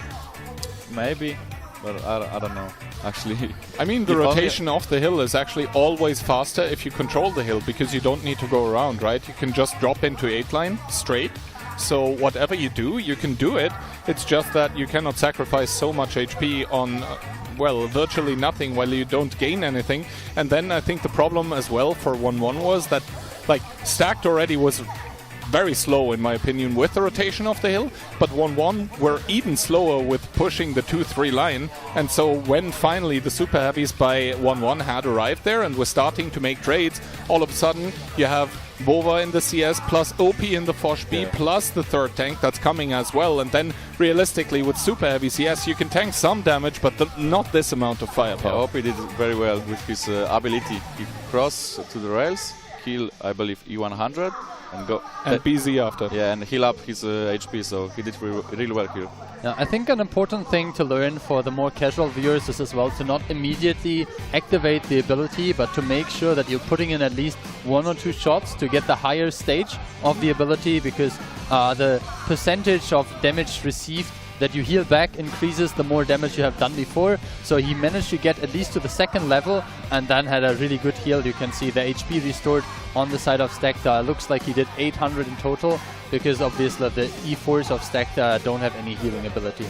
Maybe. But I don't know, actually. I mean, the rotation off the hill is actually always faster if you control the hill, because you don't need to go around, right? You can just drop into 8 line straight. So whatever you do, you can do it. It's just that you cannot sacrifice so much HP on, well, virtually nothing while you don't gain anything. And then I think the problem as well for 1-1 was that, like, Stacked already was very slow, in my opinion, with the rotation of the hill, but 1-1 were even slower with pushing the 2-3 line, and so when finally the super heavies by 1-1 had arrived there and were starting to make trades, all of a sudden you have Vova in the CS plus OP in the Foch B plus the third tank that's coming as well, and then realistically with super heavies, yes, you can tank some damage, but not this amount of firepower. Yeah, OP did very well with his ability. He cross to the rails, kill, I believe, E100, and go and BZ after. Yeah, and heal up his HP, so he did really well here. Yeah, I think an important thing to learn for the more casual viewers is as well to not immediately activate the ability, but to make sure that you're putting in at least 1 or 2 shots to get the higher stage of the ability, because the percentage of damage received that you heal back increases the more damage you have done before. So he managed to get at least to the 2nd level and then had a really good heal. You can see the HP restored on the side of Stacked. Looks like he did 800 in total, because obviously the E4s of Stacked don't have any healing ability.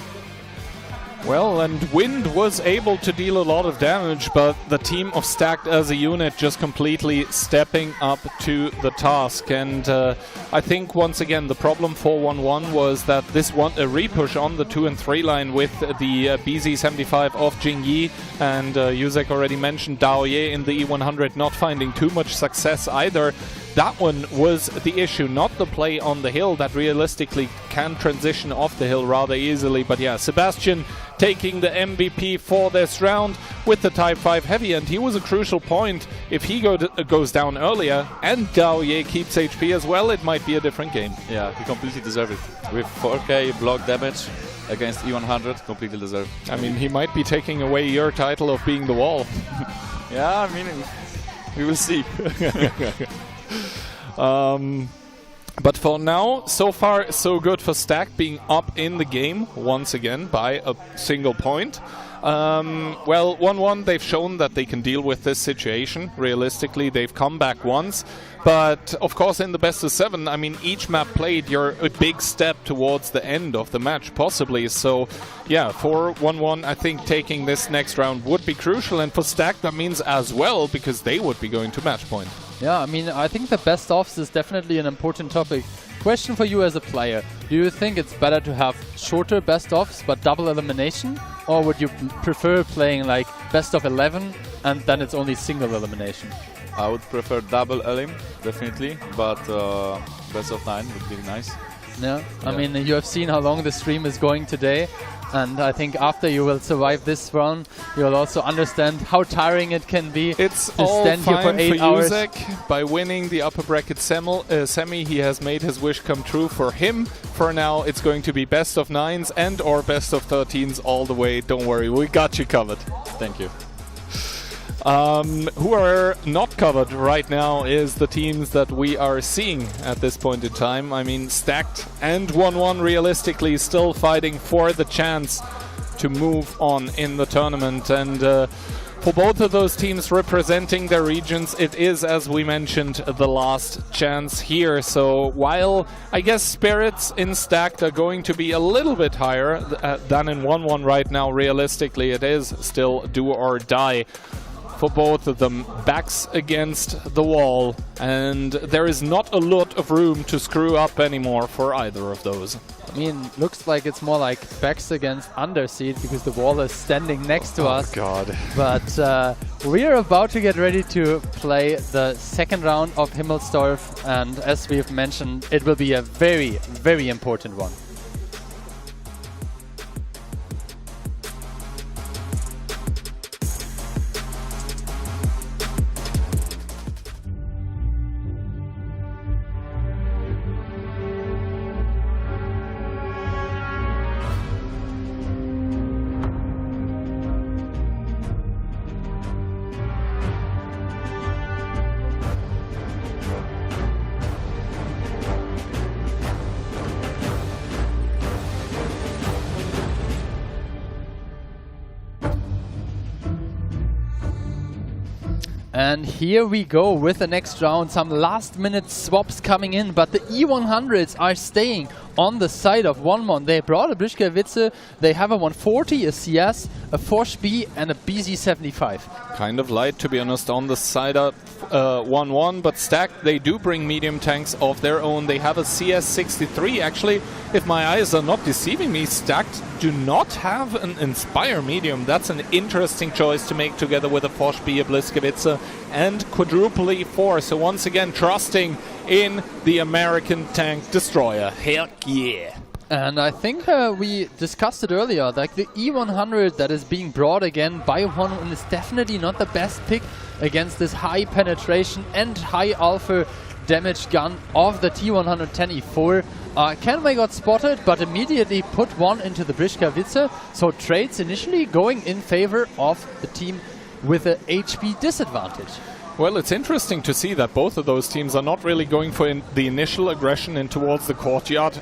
Well, and Wind was able to deal a lot of damage, but the team of Stacked as a unit just completely stepping up to the task. And I think once again the problem for 1-1 was that this a repush on the 2 and 3 line with the BZ75 of Jingyi, and Yusek already mentioned Daoye in the E100 not finding too much success either. That one was the issue, not the play on the hill that realistically can transition off the hill rather easily. But yeah, Sebastian taking the MVP for this round with the Type 5 Heavy, and he was a crucial point. If he goes down earlier and Daoye keeps HP as well, it might be a different game. Yeah, he completely deserved it. With 4k block damage against E100, completely deserved. I mean, he might be taking away your title of being the wall. Yeah, I mean, we will see. But for now, so far, so good for Stack, being up in the game once again by a single point. Well, 1-1, they've shown that they can deal with this situation. Realistically, they've come back once. But, of course, in the best of 7, I mean, each map played, you're a big step towards the end of the match, possibly. So, yeah, for 1-1, I think taking this next round would be crucial. And for Stack, that means as well, because they would be going to match point. Yeah, I mean, I think the best-offs is definitely an important topic. Question for you as a player. Do you think it's better to have shorter best-offs but double elimination? Or would you prefer playing like best of 11 and then it's only single elimination? I would prefer double elim, definitely, but best of 9 would be nice. Yeah, I mean, you have seen how long the stream is going today, and I think after you will survive this round, you'll also understand how tiring it can be. It's to all stand fine here for 8 hours. Jusek. By winning the upper bracket semi, he has made his wish come true for him. For now, it's going to be best of 9s and or best of 13s all the way. Don't worry, we got you covered. Thank you. Who are not covered right now is the teams that we are seeing at this point in time. I mean, Stacked and 1-1 realistically still fighting for the chance to move on in the tournament. And for both of those teams representing their regions, it is, as we mentioned, the last chance here. So while I guess spirits in Stacked are going to be a little bit higher than in 1-1 right now, realistically, it is still do or die for both of them. Backs against the wall, and there is not a lot of room to screw up anymore for either of those. I mean, looks like it's more like backs against underseed because the wall is standing next to us. Oh god. But we are about to get ready to play the second round of Himmelsdorf, and as we've mentioned, it will be a very, very important one. And here we go with the next round. Some last-minute swaps coming in, but the E100s are staying on the side of 1-1. They brought a Brischkewitze, they have a 140, a CS, a Forsch B, and a BZ75. Kind of light, to be honest, on the side of 1-1, but Stacked, they do bring medium tanks of their own. They have a CS63. Actually, if my eyes are not deceiving me, Stacked do not have an Inspire medium. That's an interesting choice to make together with a Forsch B, a Brischkewitze, and quadruple E4. So once again, trusting in the American tank destroyer. Heck yeah! And I think we discussed it earlier, like the E100 that is being brought again by 1-1 is definitely not the best pick against this high penetration and high alpha damage gun of the T110 E4. Kenway got spotted, but immediately put one into the Brischkewitze, so trades initially going in favor of the team with a HP disadvantage. Well, it's interesting to see that both of those teams are not really going for the initial aggression in towards the courtyard.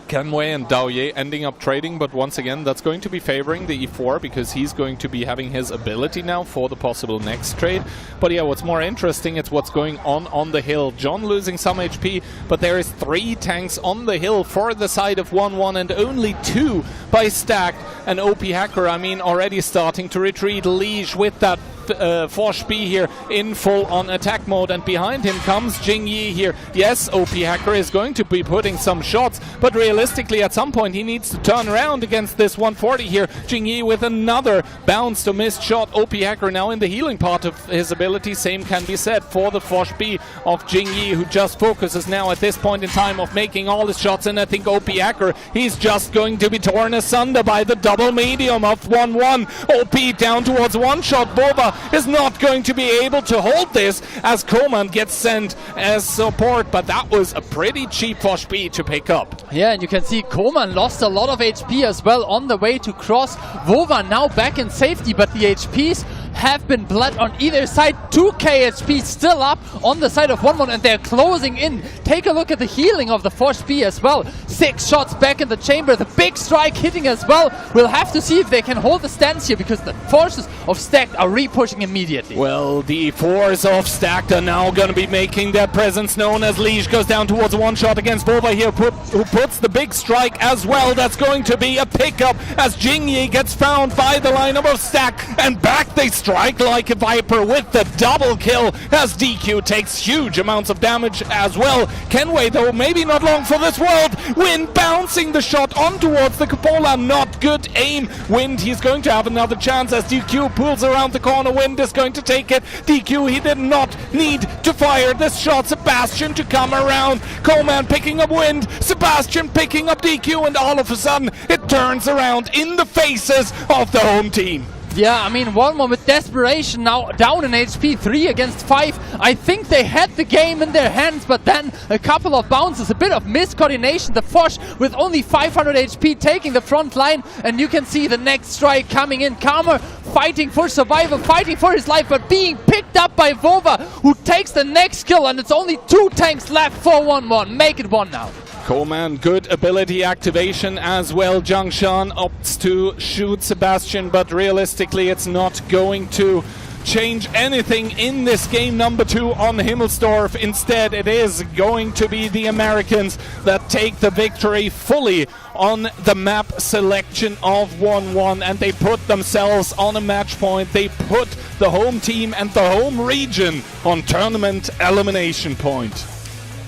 Kenway and Daoye ending up trading, but once again that's going to be favoring the E4 because he's going to be having his ability now for the possible next trade. But yeah, what's more interesting is what's going on the hill. John losing some HP, but there is 3 tanks on the hill for the side of 1-1 and only 2 by Stacked and OP Hacker. I mean, already starting to retreat. Liege with that Forsch B here in full-on attack mode, and behind him comes Jingyi here. Yes, OP Hacker is going to be putting some shots, but realistically at some point he needs to turn around against this 140 here. Jingyi with another bounced or missed shot. OP Hacker now in the healing part of his ability. Same can be said for the Forsch B of Jingyi, who just focuses now at this point in time of making all his shots, and I think OP Hacker, he's just going to be torn asunder by the double medium of 1-1. OP down towards one shot. Boba is not going to be able to hold this as Koman gets sent as support, but that was a pretty cheap Forsch B to pick up. Yeah, and you can see Koman lost a lot of HP as well on the way to cross. Vova now back in safety, but the HPs have been bled on either side. 2k HP still up on the side of 1-1, and they're closing in. Take a look at the healing of the Force B as well. 6 shots back in the chamber. The big strike hitting as well. We'll have to see if they can hold the stance here, because the forces of Stacked are re-pushing immediately. Well, the force of Stacked are now going to be making their presence known as Leash goes down towards a one-shot against Vova here, who puts the big strike as well. That's going to be a pickup as Jingyi gets found by the lineup of Stacked, and back they strike like a Viper with the double kill as DQ takes huge amounts of damage as well. Kenway, though, maybe not long for this world. Wind bouncing the shot on towards the cupola. Not good aim. Wind, he's going to have another chance as DQ pulls around the corner. Wind is going to take it. DQ, he did not need to fire this shot. Sebastian to come around. Coleman picking up Wind. Sebastian picking up DQ, and all of a sudden it turns around in the faces of the home team. Yeah, I mean, 1-1 with desperation now, down in HP, 3 against 5. I think they had the game in their hands, but then a couple of bounces, a bit of miscoordination. The Foch with only 500 HP taking the front line, and you can see the next strike coming in. Karma fighting for survival, fighting for his life, but being picked up by Vova, who takes the next kill, and it's only 2 tanks left for 1-1. Make it 1 now. Coleman, good ability activation as well. Jiangshan opts to shoot Sebastian, but realistically it's not going to change anything in this game number 2 on Himmelsdorf. Instead, it is going to be the Americans that take the victory fully on the map selection of 1-1, and they put themselves on a match point. They put the home team and the home region on tournament elimination point.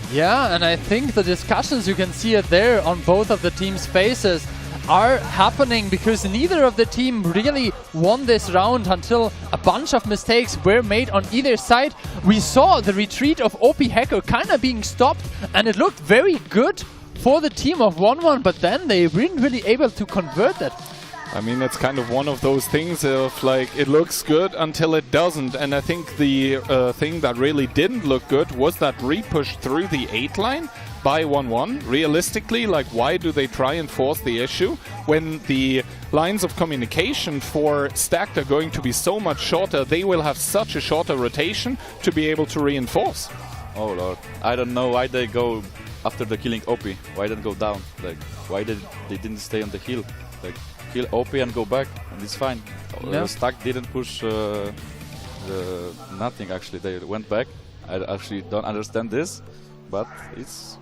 Yeah, and I think the discussions, you can see it there on both of the teams' faces, are happening because neither of the team really won this round until a bunch of mistakes were made on either side. We saw the retreat of OP Hacker kind of being stopped, and it looked very good for the team of 1-1, but then they weren't really able to convert that. I mean, it's kind of one of those things of like, it looks good until it doesn't. And I think the thing that really didn't look good was that re-push through the 8 line by 1-1. Realistically, like, why do they try and force the issue when the lines of communication for Stacked are going to be so much shorter? They will have such a shorter rotation to be able to reinforce. Oh lord, I don't know why they go after the killing OP. Why didn't go down? Like, why they didn't stay on the hill? Like, kill OP and go back, and it's fine. Yeah. Stack didn't push nothing actually. They went back. I actually don't understand this, but it's.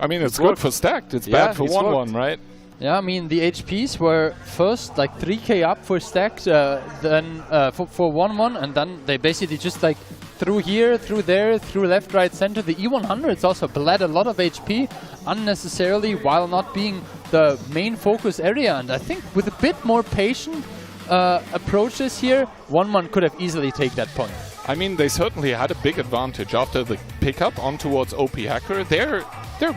I mean, it's good for Stacked. It's bad for 1-1, right? Yeah, I mean, the HPs were first like 3k up for Stacked, then for 1-1, and then they basically just like through here, through there, through left, right, center. The E100s also bled a lot of HP unnecessarily while not being the main focus area, and I think with a bit more patient approaches here, 1-1 could have easily taken that point. I mean, they certainly had a big advantage after the pickup on towards OP Hacker. They're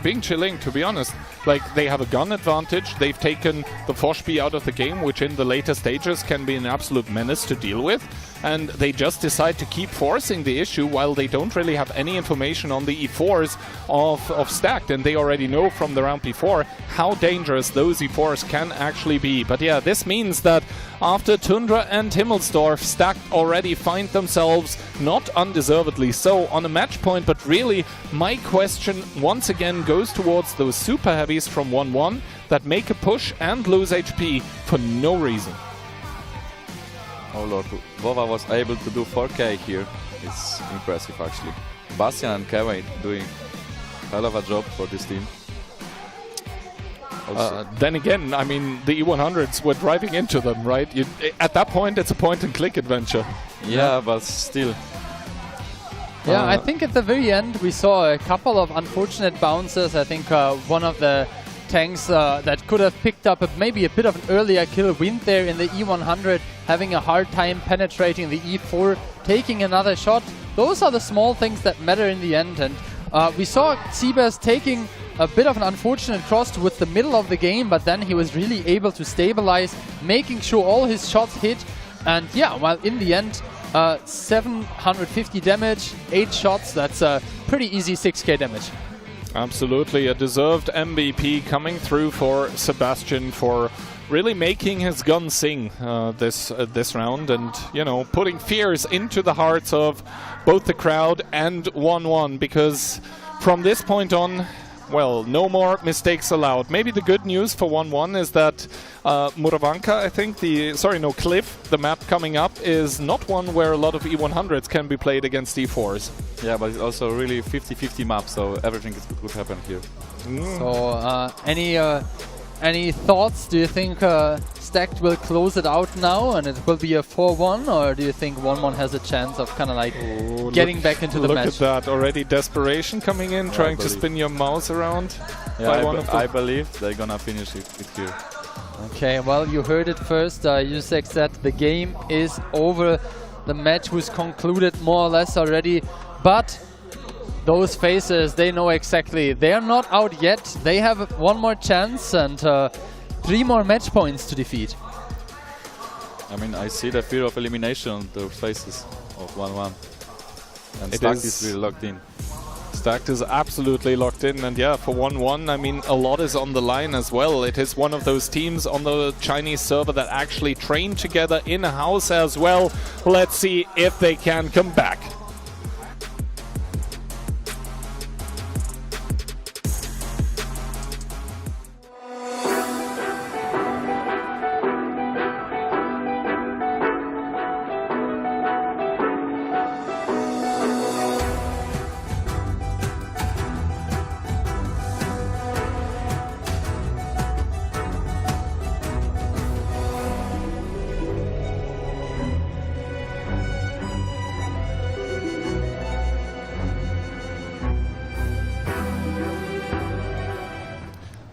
being chilling, to be honest. Like, they have a gun advantage. They've taken the Foshby out of the game, which in the later stages can be an absolute menace to deal with. And they just decide to keep forcing the issue while they don't really have any information on the E4s of Stacked. And they already know from the round before how dangerous those E4s can actually be. But yeah, this means that after Tundra and Himmelsdorf, Stacked already find themselves, not undeservedly so, on a match point. But really, my question once again goes towards those super heavies from 1-1 that make a push and lose HP for no reason. Oh lord, Vova was able to do 4k here. It's impressive actually. Bastian and Kevin doing hell of a job for this team. Then again, I mean, the E100s were driving into them, right? At that point, it's a point-and-click adventure. Yeah, but still. Yeah, I think at the very end we saw a couple of unfortunate bounces. I think one of the tanks that could have picked up maybe a bit of an earlier kill went there in the E100, having a hard time penetrating the E4, taking another shot. Those are the small things that matter in the end, and we saw Seabass taking a bit of an unfortunate cross towards the middle of the game, but then he was really able to stabilize, making sure all his shots hit. And yeah, well, in the end, 750 damage, 8 shots, that's a pretty easy 6k damage. Absolutely, a deserved MVP coming through for Sebastian, for really making his gun sing this round, and putting fears into the hearts of both the crowd and 1-1, because from this point on, well, no more mistakes allowed. Maybe the good news for 1-1 is that Muravanka, I think, Cliff, the map coming up, is not one where a lot of E100s can be played against E4s. Yeah, but it's also really 50-50 map, so everything could happen here. So, any thoughts? Do you think Stacked will close it out now and it will be a 4-1, or do you think 1-1 has a chance of kind of like getting back into the match? Look at that, already desperation coming in, trying to spin your mouse around. Yeah, I believe they're gonna finish it here. Okay, well, you heard it first. Yusek said the game is over. The match was concluded more or less already, but those faces, they know exactly. They're not out yet. They have one more chance and 3 more match points to defeat. I mean, I see the fear of elimination on those faces of 1-1. And Stacked is really locked in. Stacked is absolutely locked in, and yeah, for 1-1, I mean, a lot is on the line as well. It is one of those teams on the Chinese server that actually train together in a house as well. Let's see if they can come back.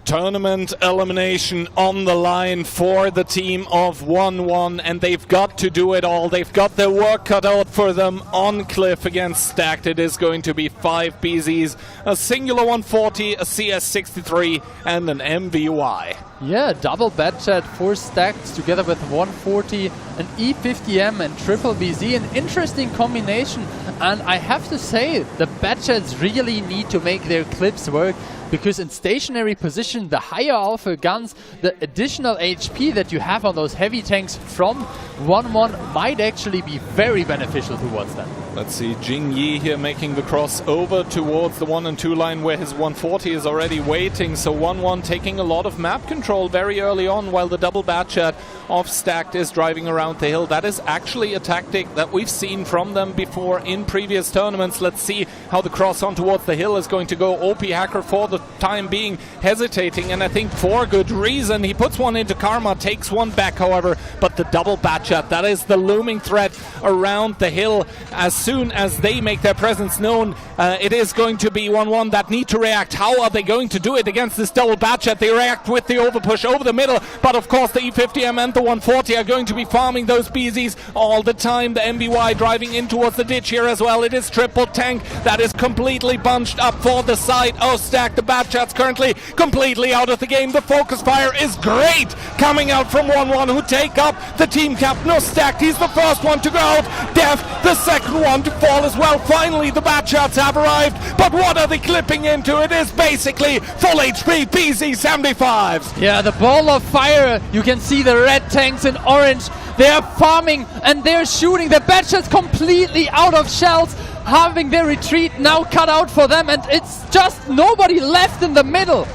Tournament elimination on the line for the team of 1-1, and they've got to do it all. They've got their work cut out for them on Cliff against Stacked. It is going to be 5 BZs, a singular 140, a CS63, and an MVY. Yeah, double Batchat for Stacked together with 140, an E50M and triple BZ, an interesting combination. And I have to say, the Batchats really need to make their clips work, because in stationary position, the higher alpha guns, the additional HP that you have on those heavy tanks from 1-1 might actually be very beneficial towards them. Let's see, Jing Yi here making the cross over towards the 1 and 2 line where his 140 is already waiting. So 1-1 taking a lot of map control very early on, while the double Batchat of Stacked is driving around the hill. That is actually a tactic that we've seen from them before in previous tournaments. Let's see how the cross on towards the hill is going to go. OP Hacker for the time being hesitating, and I think for good reason. He puts one into Karma, takes one back, however, but the double Batchat, that is the looming threat around the hill. As soon as they make their presence known, it is going to be 1-1 that need to react. How are they going to do it against this double Batchat? They react with the overpush over the middle, but of course the E50M and the 140 are going to be farming those BZs all the time. The MBY driving in towards the ditch here as well. It is triple tank that is completely bunched up for the side of Stacked. The Batchat's currently completely out of the game. The focus fire is great coming out from 1-1, who take up the team cap. No, Stacked, he's the first one to go out. Def, the second one to fall as well. Finally, the Batchats have arrived, but what are they clipping into? It is basically full HP BZ75s. Yeah, the ball of fire. You can see the red tanks in orange. They're farming and they're shooting. The Batchat's completely out of shells, having their retreat now cut out for them, and it's just nobody left in the middle.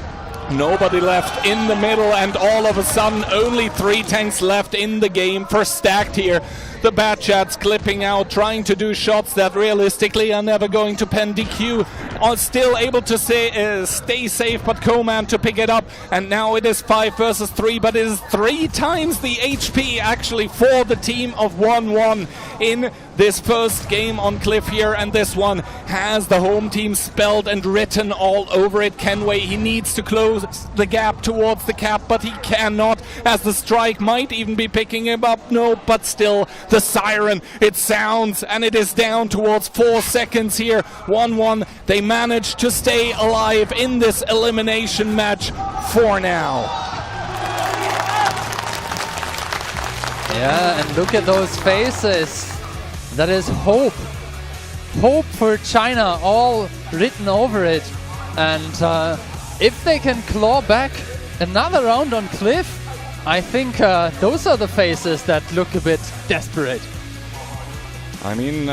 Nobody left in the middle, and all of a sudden only 3 tanks left in the game for Stacked here. The Batchats clipping out, trying to do shots that realistically are never going to pen DQ. Are still able to stay safe, but Coman to pick it up. And now it is 5 versus 3, but it is 3 times the HP actually for the team of 1-1 in this first game on Cliff here. And this one has the home team spelled and written all over it. Kenway, he needs to close the gap towards the cap, but he cannot, as the strike might even be picking him up. No, but still, the siren, it sounds, and it is down towards 4 seconds here. 1-1, they managed to stay alive in this elimination match for now. Yeah, and look at those faces. That is hope. Hope for China, all written over it. And if they can claw back another round on Cliff, I think those are the faces that look a bit desperate. I mean,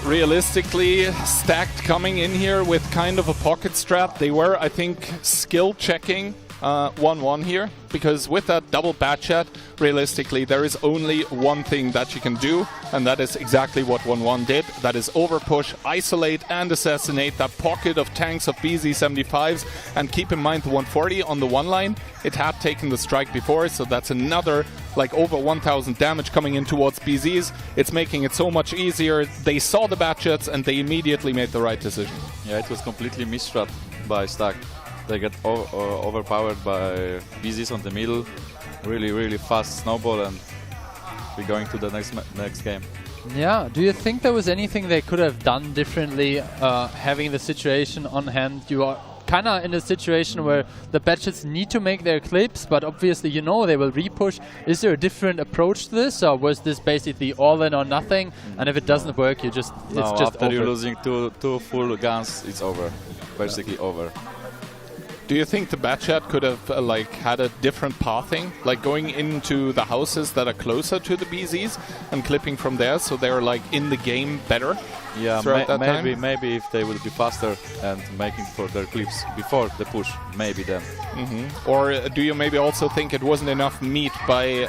realistically, Stacked coming in here with kind of a pocket strat. They were, I think, skill checking 1-1 here, because with that double batchat, realistically, there is only one thing that you can do, and that is exactly what 1-1 did. That is overpush, isolate, and assassinate that pocket of tanks of BZ-75s. And keep in mind the 140 on the one line, it had taken the strike before, so that's another like over 1,000 damage coming in towards BZs. It's making it so much easier. They saw the batchets and they immediately made the right decision. Yeah, it was completely misstrat by Stack. They get overpowered by BZs on the middle. Really fast snowball, and we're going to the next game. Yeah, do you think there was anything they could have done differently, having the situation on hand? You are kind of in a situation where the batches need to make their clips, but obviously you know they will repush. Is there a different approach to this, or was this basically all in or nothing? And if it doesn't work, it's just after over. you're losing two full guns, it's over. Basically over. Do you think the batchat could have like had a different pathing, like going into the houses that are closer to the BZs and clipping from there, so they're like in the game better? Yeah, maybe if they would be faster and making for their clips before the push, maybe then. Or do you maybe also think it wasn't enough meat by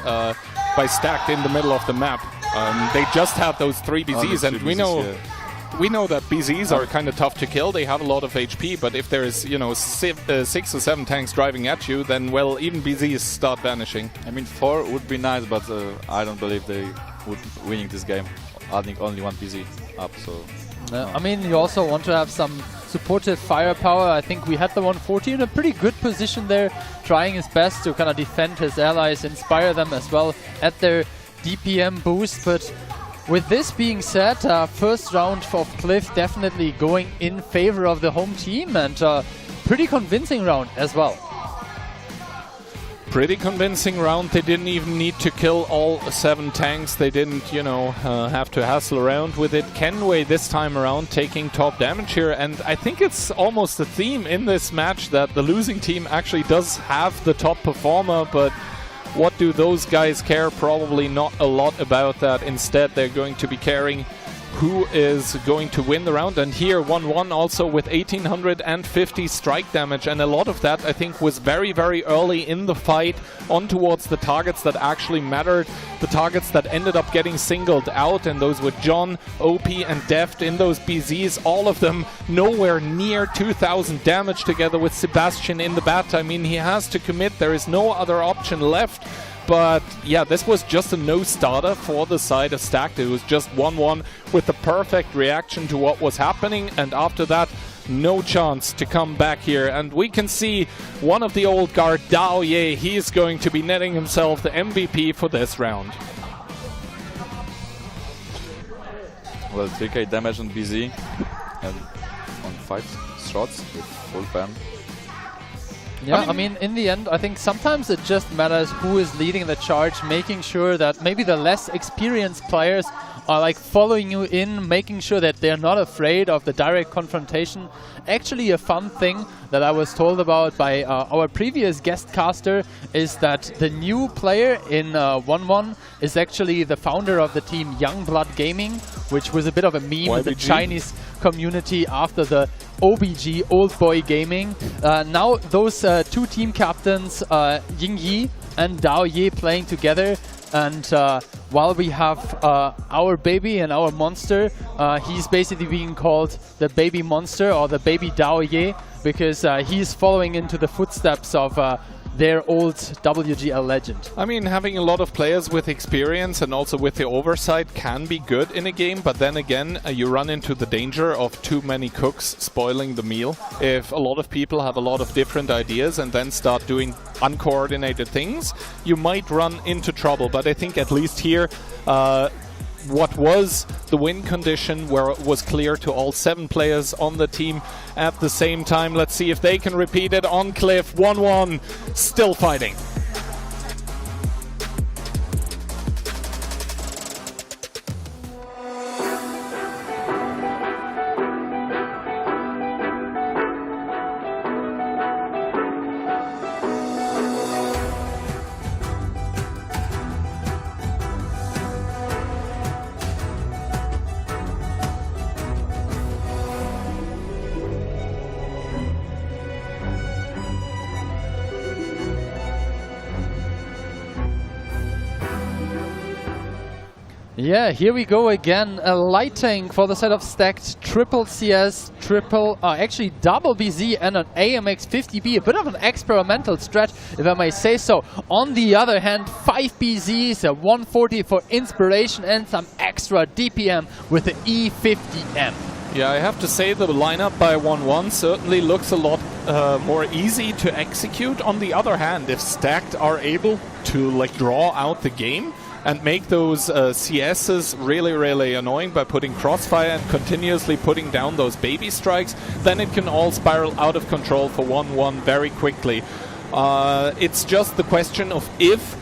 Stacked in the middle of the map? They just had those 3 BZs, and we know. Yeah. We know that BZs are kind of tough to kill. They have a lot of HP, but if there is, you know, 6 or 7 tanks driving at you, then, well, even BZs start vanishing. I mean, 4 would be nice, but I don't believe they would winning this game, adding only 1 BZ up. So, I mean, you also want to have some supportive firepower. I think we had the 140 in a pretty good position there, trying his best to kind of defend his allies, inspire them as well at their DPM boost, but with this being said, first round of Cliff definitely going in favor of the home team, and pretty convincing round as well. Pretty convincing round. They didn't even need to kill all 7 tanks. They didn't, you know, have to hassle around with it. Kenway this time around taking top damage here, and I think it's almost a theme in this match that the losing team actually does have the top performer, but what do those guys care? Probably not a lot about that. Instead, they're going to be caring who is going to win the round. And here 1-1 also with 1850 strike damage, and a lot of that I think was very early in the fight on towards the targets that actually mattered, the targets that ended up getting singled out, and those were John, OP and Deft in those BZs, all of them nowhere near 2000 damage together with Sebastian in the bat. I mean, he has to commit, there is no other option left. But yeah, this was just a no-starter for the side of Stacked. It was just 1-1 with the perfect reaction to what was happening, and after that, no chance to come back here. And we can see one of the old guard, Dao Ye, he is going to be netting himself the MVP for this round. Well, 3k damage on BZ and on 5 shots with full ban. Yeah, I mean, in the end, I think sometimes it just matters who is leading the charge, making sure that maybe the less experienced players are like following you in, making sure that they're not afraid of the direct confrontation. Actually, a fun thing that I was told about by our previous guest caster is that the new player in 1-1 is actually the founder of the team Youngblood Gaming, which was a bit of a meme in the Chinese community after the OBG, Old Boy Gaming. Now those 2 team captains, Ying Yi and Dao Ye, playing together, and while we have our baby and our monster, he's basically being called the baby monster or the baby Dao Ye, because he's following into the footsteps of their old WGL legend. I mean, having a lot of players with experience and also with the oversight can be good in a game, but then again, you run into the danger of too many cooks spoiling the meal. If a lot of people have a lot of different ideas and then start doing uncoordinated things, you might run into trouble. But I think at least here, what was the win condition where it was clear to all 7 players on the team at the same time. Let's see if they can repeat it on Cliff. 1-1, still fighting. Yeah, here we go again. A lighting for the set of stacked triple CS, actually double BZ and an AMX 50B. A bit of an experimental strat, if I may say so. On the other hand, 5 BZs, a 140 for inspiration and some extra DPM with the E50M. Yeah, I have to say the lineup by 1-1 certainly looks a lot more easy to execute. On the other hand, if stacked are able to like draw out the game and make those CSs really, really annoying by putting crossfire and continuously putting down those baby strikes, then it can all spiral out of control for 1-1 very quickly. It's just the question of if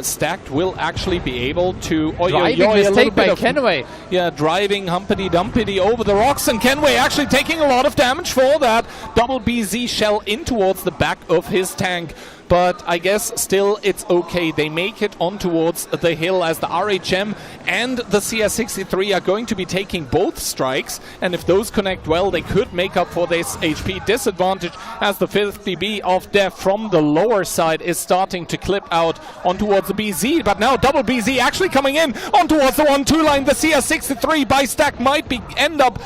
stacked will actually be able to driving mistake by Kenway. Yeah, driving humpity-dumpity over the rocks, and Kenway actually taking a lot of damage for that. Double BZ shell in towards the back of his tank. But I guess still it's okay. They make it on towards the hill as the RHM and the CS63 are going to be taking both strikes. And if those connect well, they could make up for this HP disadvantage as the 50B of Def from the lower side is starting to clip out on towards the BZ. But now double BZ actually coming in on towards the 1-2 line. The CS63 by stack might be end up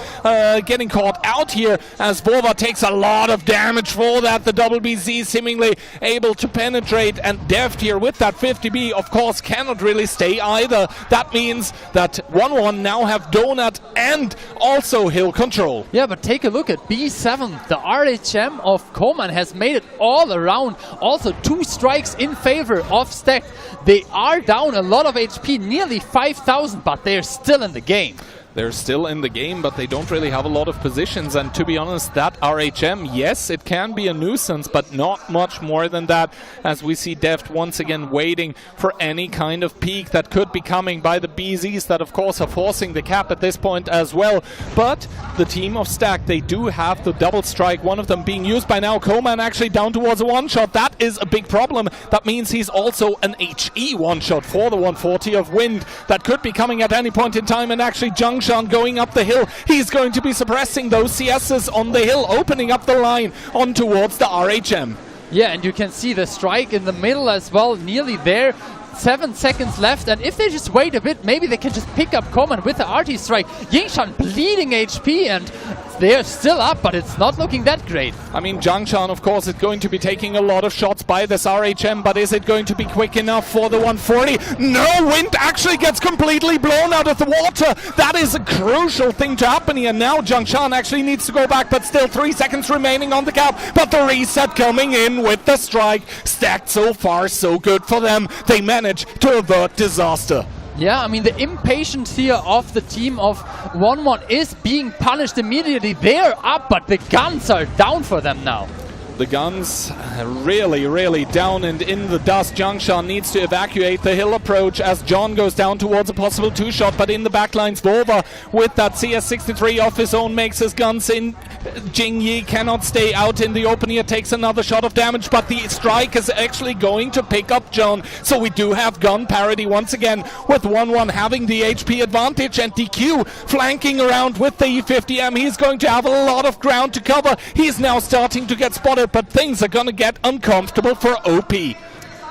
getting caught out here as Vova takes a lot of damage for that. The double BZ seemingly able to penetrate, and Deft here with that 50B of course cannot really stay either. That means that 1-1 now have Donut and also hill control. Yeah, but take a look at B7. The RHM of Koman has made it all around. Also 2 strikes in favor of stacked. They are down a lot of HP, nearly 5,000, but they're still in the game. They're still in the game, but they don't really have a lot of positions. And to be honest, that RHM, yes, it can be a nuisance, but not much more than that, as we see Deft once again waiting for any kind of peak that could be coming by the BZs that, of course, are forcing the cap at this point as well. But the team of Stack, they do have the double strike, one of them being used by now. Koman actually down towards a one-shot. That is a big problem. That means he's also an HE one-shot for the 140 of Wind that could be coming at any point in time, and actually Jung going up the hill. He's going to be suppressing those CSs on the hill, opening up the line on towards the RHM. Yeah, and you can see the strike in the middle as well, nearly there. 7 seconds left, and if they just wait a bit, maybe they can just pick up Koman with the RT strike. Yingshan bleeding HP, and they're still up, but it's not looking that great. I mean, Jiangshan, of course, is going to be taking a lot of shots by this RHM, but is it going to be quick enough for the 140? No, Wind actually gets completely blown out of the water. That is a crucial thing to happen here. Now Jiangshan actually needs to go back, but still 3 seconds remaining on the cap. But the reset coming in with the strike. Stacked so far, so good for them. They managed to avert disaster. Yeah, I mean, the impatience here of the team of 1-1 is being punished immediately. They're up, but the guns are down for them now. The guns really, really down and in the dust. Jiangshan needs to evacuate the hill approach as John goes down towards a possible 2-shot, but in the backlines, Vova with that CS63 off his own makes his guns in. Jingyi cannot stay out in the open here, takes another shot of damage, but the strike is actually going to pick up John. So we do have gun parity once again, with 1-1 having the HP advantage, and DQ flanking around with the E50M. He's going to have a lot of ground to cover. He's now starting to get spotted, but things are gonna get uncomfortable for OP.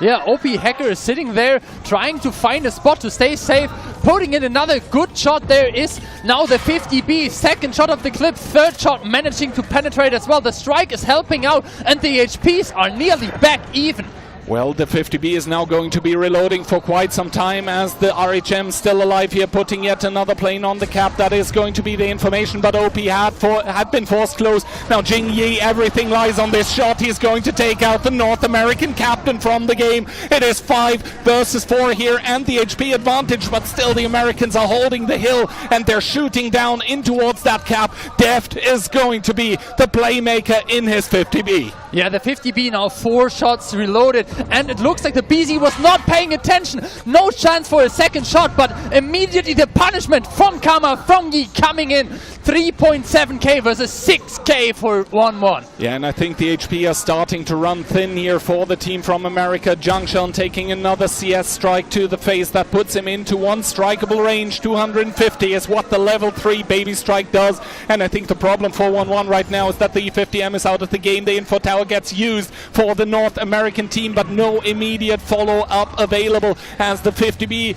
Yeah, OP Hacker is sitting there trying to find a spot to stay safe, putting in another good shot. There is now the 50B, second shot of the clip, third shot managing to penetrate as well. The strike is helping out, and the HPs are nearly back even. Well, the 50B is now going to be reloading for quite some time as the RHM still alive here, putting yet another plane on the cap. That is going to be the information, but OP had been forced close. Now Jingyi, everything lies on this shot. He's going to take out the North American captain from the game. It is 5 versus 4 here and the HP advantage, but still the Americans are holding the hill and they're shooting down in towards that cap. Deft is going to be the playmaker in his 50B. Yeah, the 50B now 4 shots reloaded, and it looks like the BZ was not paying attention. No chance for a second shot, but immediately the punishment from Kama, from Yi coming in 3.7k versus 6k for 1-1. Yeah, and I think the HP are starting to run thin here for the team from America. Junction taking another CS strike to the face that puts him into one strikeable range. 250 is what the level 3 baby strike does. And I think the problem for 1-1 right now is that the E50M is out of the game. The info tower gets used for the North American team, but no immediate follow-up available as the the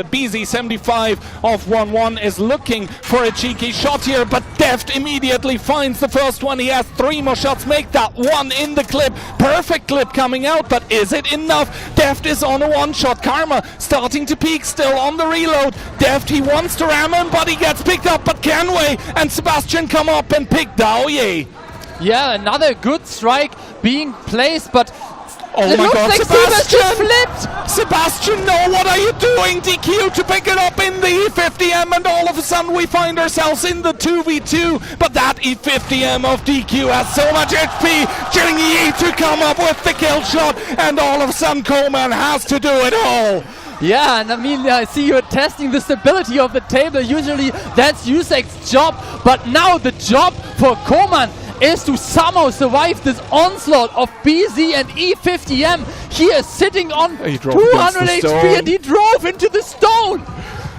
BZ75 of 1-1 is looking for a cheeky shot here, but Deft immediately finds the first one. He has 3 more shots, make that one in the clip. Perfect clip coming out, but is it enough? Deft is on a 1-shot. Karma starting to peak, still on the reload. Deft, he wants to ram him, but he gets picked up, but Kenway and Sebastian come up and pick Daoye. Yeah, another good strike being placed, but oh it my looks God, like Sebastian! just flipped! Sebastian, no, what are you doing? DQ to pick it up in the E50M, and all of a sudden we find ourselves in the 2v2, but that E50M of DQ has so much HP. Jingyi to come up with the kill shot, and all of a sudden Coleman has to do it all. Yeah, and I mean, I see you're testing the stability of the table. Usually that's Yusek's job, but now the job for Koman is to somehow survive this onslaught of BZ and E50M. He is sitting on 200 HP and he drove into the stone.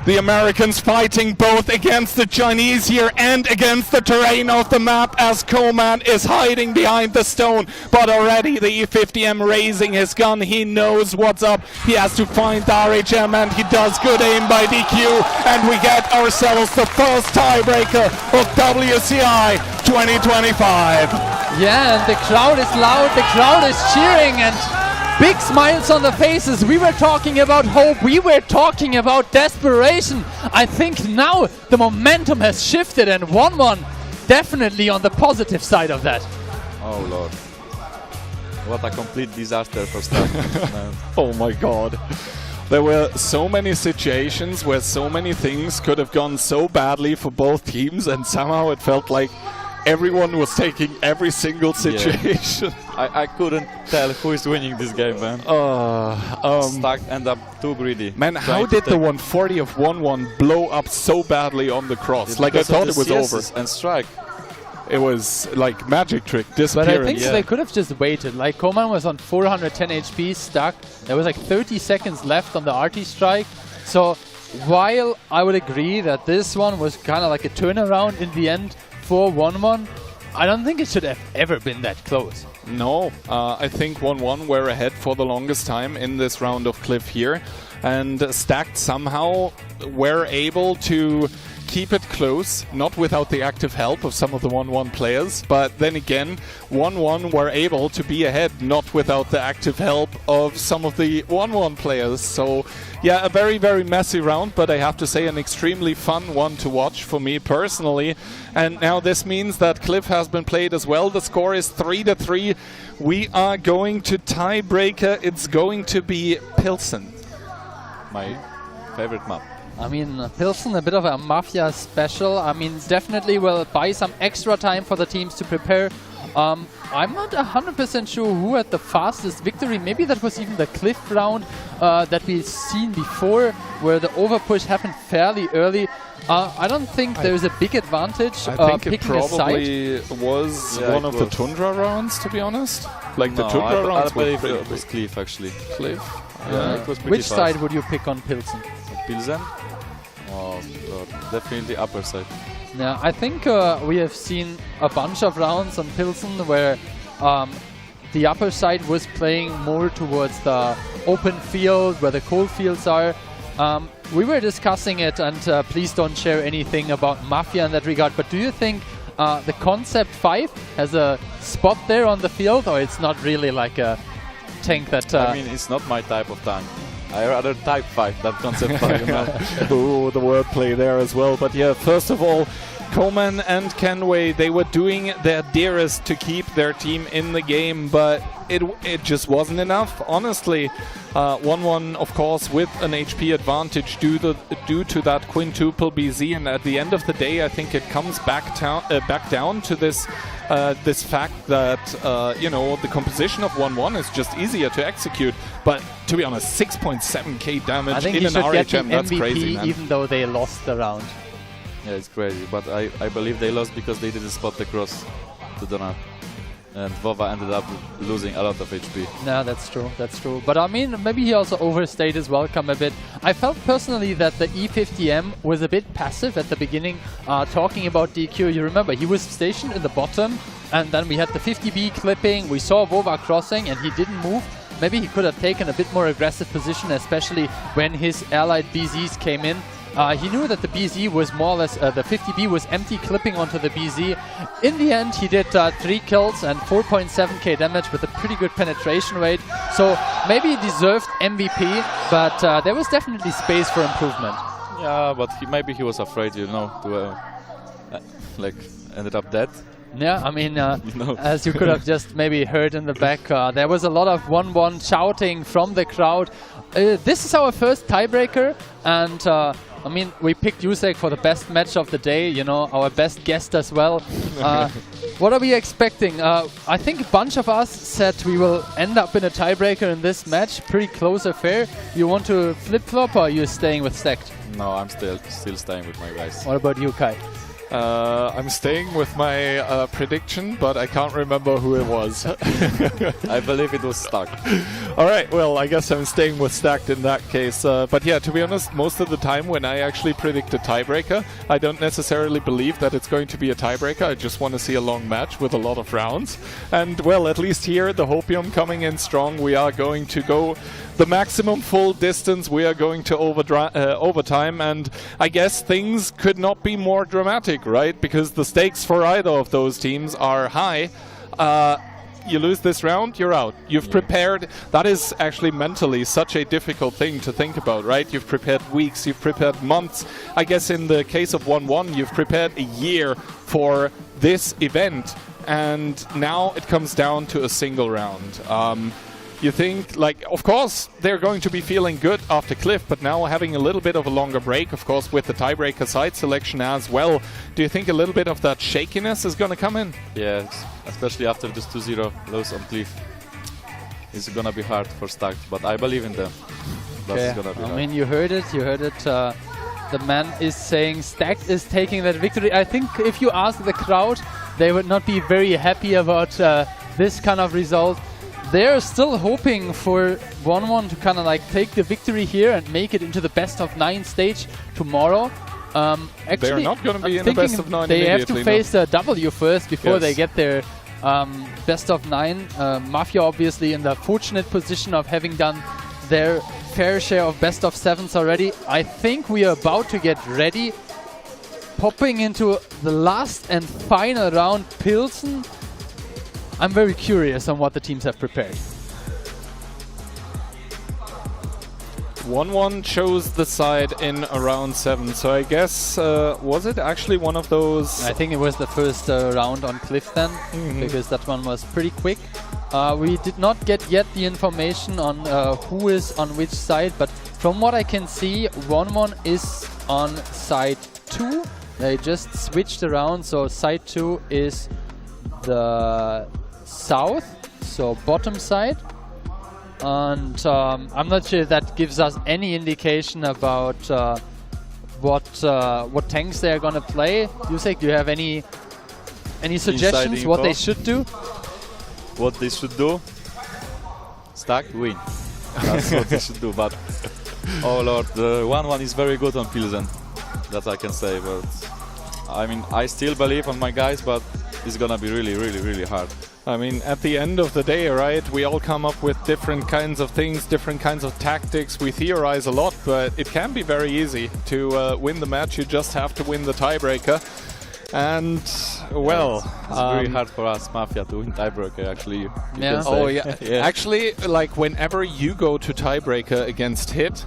The Americans fighting both against the Chinese here and against the terrain of the map as Coleman is hiding behind the stone. But already the E50M raising his gun. He knows what's up. He has to find the RHM and he does. Good aim by DQ. And we get ourselves the first tiebreaker of WCI 2025. Yeah, and the crowd is loud. The crowd is cheering and big smiles on the faces. We were talking about hope. We were talking about desperation. I think now the momentum has shifted and 1-1 definitely on the positive side of that. Oh Lord. What a complete disaster for Stack. Oh my God. There were so many situations where so many things could have gone so badly for both teams, and somehow it felt like everyone was taking every single situation. Yeah. I couldn't tell who is winning this game, man. Stack end up too greedy. Man, how did the 140 of 1-1 blow up so badly on the cross? Like I thought it was over. And strike. It was like magic trick, disappearance. But I think they could have just waited. Like Koman was on 410 HP stuck. There was like 30 seconds left on the RT strike. So while I would agree that this one was kind of like a turnaround in the end for 1-1, I don't think it should have ever been that close. No, I think 1-1 were ahead for the longest time in this round of Cliff here, and Stacked somehow were able to keep it close, not without the active help of some of the 1-1 players, but then again 1-1 were able to be ahead, not without the active help of some of the 1-1 players. So yeah, a very, very messy round, but I have to say an extremely fun one to watch for me personally. And now this means that Cliff has been played as well. The score is 3-3. We are going to tiebreaker. It's going to be Pilsen. My favorite map. I mean, Pilsen, a bit of a Mafia special. I mean, definitely will buy some extra time for the teams to prepare. I'm not 100% sure who had the fastest victory. Maybe that was even the Cliff round that we've seen before, where the overpush happened fairly early. I don't think there's a big advantage I think picking it a side. probably was one of the Tundra rounds, to be honest. Like the Tundra rounds were pretty it was Cliff, actually. Cliff? Yeah, it was pretty Which fast. side would you pick on Pilsen? Pilsen? Oh God, definitely upper side. Yeah, I think we have seen a bunch of rounds on Pilsen where the upper side was playing more towards the open field, where the cold fields are. We were discussing it, and please don't share anything about Mafia in that regard, but do you think the Concept 5 has a spot there on the field, or it's not really like a tank that... I mean, it's not my type of tank. I rather Type 5 than Concept 5. You know? Ooh, the wordplay there as well. But yeah, first of all, Coleman and Kenway, they were doing their dearest to keep their team in the game, but it just wasn't enough, honestly. 1-1, of course, with an HP advantage due to that quintuple BZ, and at the end of the day, I think it comes back down to this this fact that you know, the composition of 1-1 is just easier to execute. But to be honest, 6.7k damage I think in he an should get RHM, the that's MVP crazy, man. even though they lost the round. Yeah, it's crazy. But I believe they lost because they didn't spot the cross to Donat. And Vova ended up losing a lot of HP. No, that's true, that's true. But I mean, maybe he also overstayed his welcome a bit. I felt personally that the E50M was a bit passive at the beginning, talking about DQ. You remember, he was stationed in the bottom, and then we had the 50B clipping, we saw Vova crossing, and he didn't move. Maybe he could have taken a bit more aggressive position, especially when his allied BZs came in. He knew that the BZ was more or less, the 50B was empty, clipping onto the BZ. In the end, he did 3 kills and 4.7k damage with a pretty good penetration rate. So maybe he deserved MVP, but there was definitely space for improvement. Yeah, but maybe he was afraid, you know, to like ended up dead. Yeah, I mean, as you could have just maybe heard in the back, there was a lot of 1-1 shouting from the crowd. This is our first tiebreaker, and I mean, we picked Yusek for the best match of the day, you know, our best guest as well. What are we expecting? I think a bunch of us said we will end up in a tiebreaker in this match. Pretty close affair. You want to flip-flop, or are you staying with Stacked? No, I'm still staying with my guys. What about you, Kai? I'm staying with my prediction, but I can't remember who it was. I believe it was Stacked. All right, well, I guess I'm staying with Stacked in that case. But yeah, to be honest, most of the time when I actually predict a tiebreaker, I don't necessarily believe that it's going to be a tiebreaker. I just want to see a long match with a lot of rounds. And well, at least here, the Hopium coming in strong. We are going to go the maximum full distance. We are going to overtime, and I guess things could not be more dramatic, right? Because the stakes for either of those teams are high. You lose this round, you're out. You've prepared. That is actually mentally such a difficult thing to think about, right? You've prepared weeks, you've prepared months. I guess in the case of 1-1, you've prepared a year for this event, and now it comes down to a single round. You think, like, of course, they're going to be feeling good after Cliff, but now having a little bit of a longer break, of course, with the tiebreaker side selection as well. Do you think a little bit of that shakiness is going to come in? Yeah, especially after this 2-0 loss on Cliff. It's going to be hard for Stacked, but I believe in them. That's going to be hard. I mean, you heard it. The man is saying Stacked is taking that victory. I think if you ask the crowd, they would not be very happy about this kind of result. They're still hoping for 1-1 to kind of like take the victory here and make it into the best of 9 stage tomorrow. Actually, they're not going to be in the best of 9 they have to face a W first before they get their best of 9. Mafia obviously in the fortunate position of having done their fair share of best of 7s already. I think we are about to get ready. Popping into the last and final round, Pilsen. I'm very curious on what the teams have prepared. 1-1 chose the side in around 7, so I guess, was it actually one of those? I think it was the first round on Cliff then, because that one was pretty quick. We did not get yet the information on who is on which side, but from what I can see, 1-1 is on side 2. They just switched around, so side 2 is the south, so bottom side, and I'm not sure if that gives us any indication about what tanks they're gonna play. Yusek, do you have any suggestions what they should do? What they should do? Stacked, win. That's what they should do. But oh lord, the 1-1 is very good on Pilsen. That I can say. But I mean, I still believe on my guys, but it's gonna be really, really, really hard. I mean, at the end of the day, right, we all come up with different kinds of things, different kinds of tactics. We theorize a lot, but it can be very easy to win the match. You just have to win the tiebreaker. And, well... It's very hard for us, Mafia, to win tiebreaker, actually. Yeah. Oh, yeah. Actually, like, whenever you go to tiebreaker against Hit,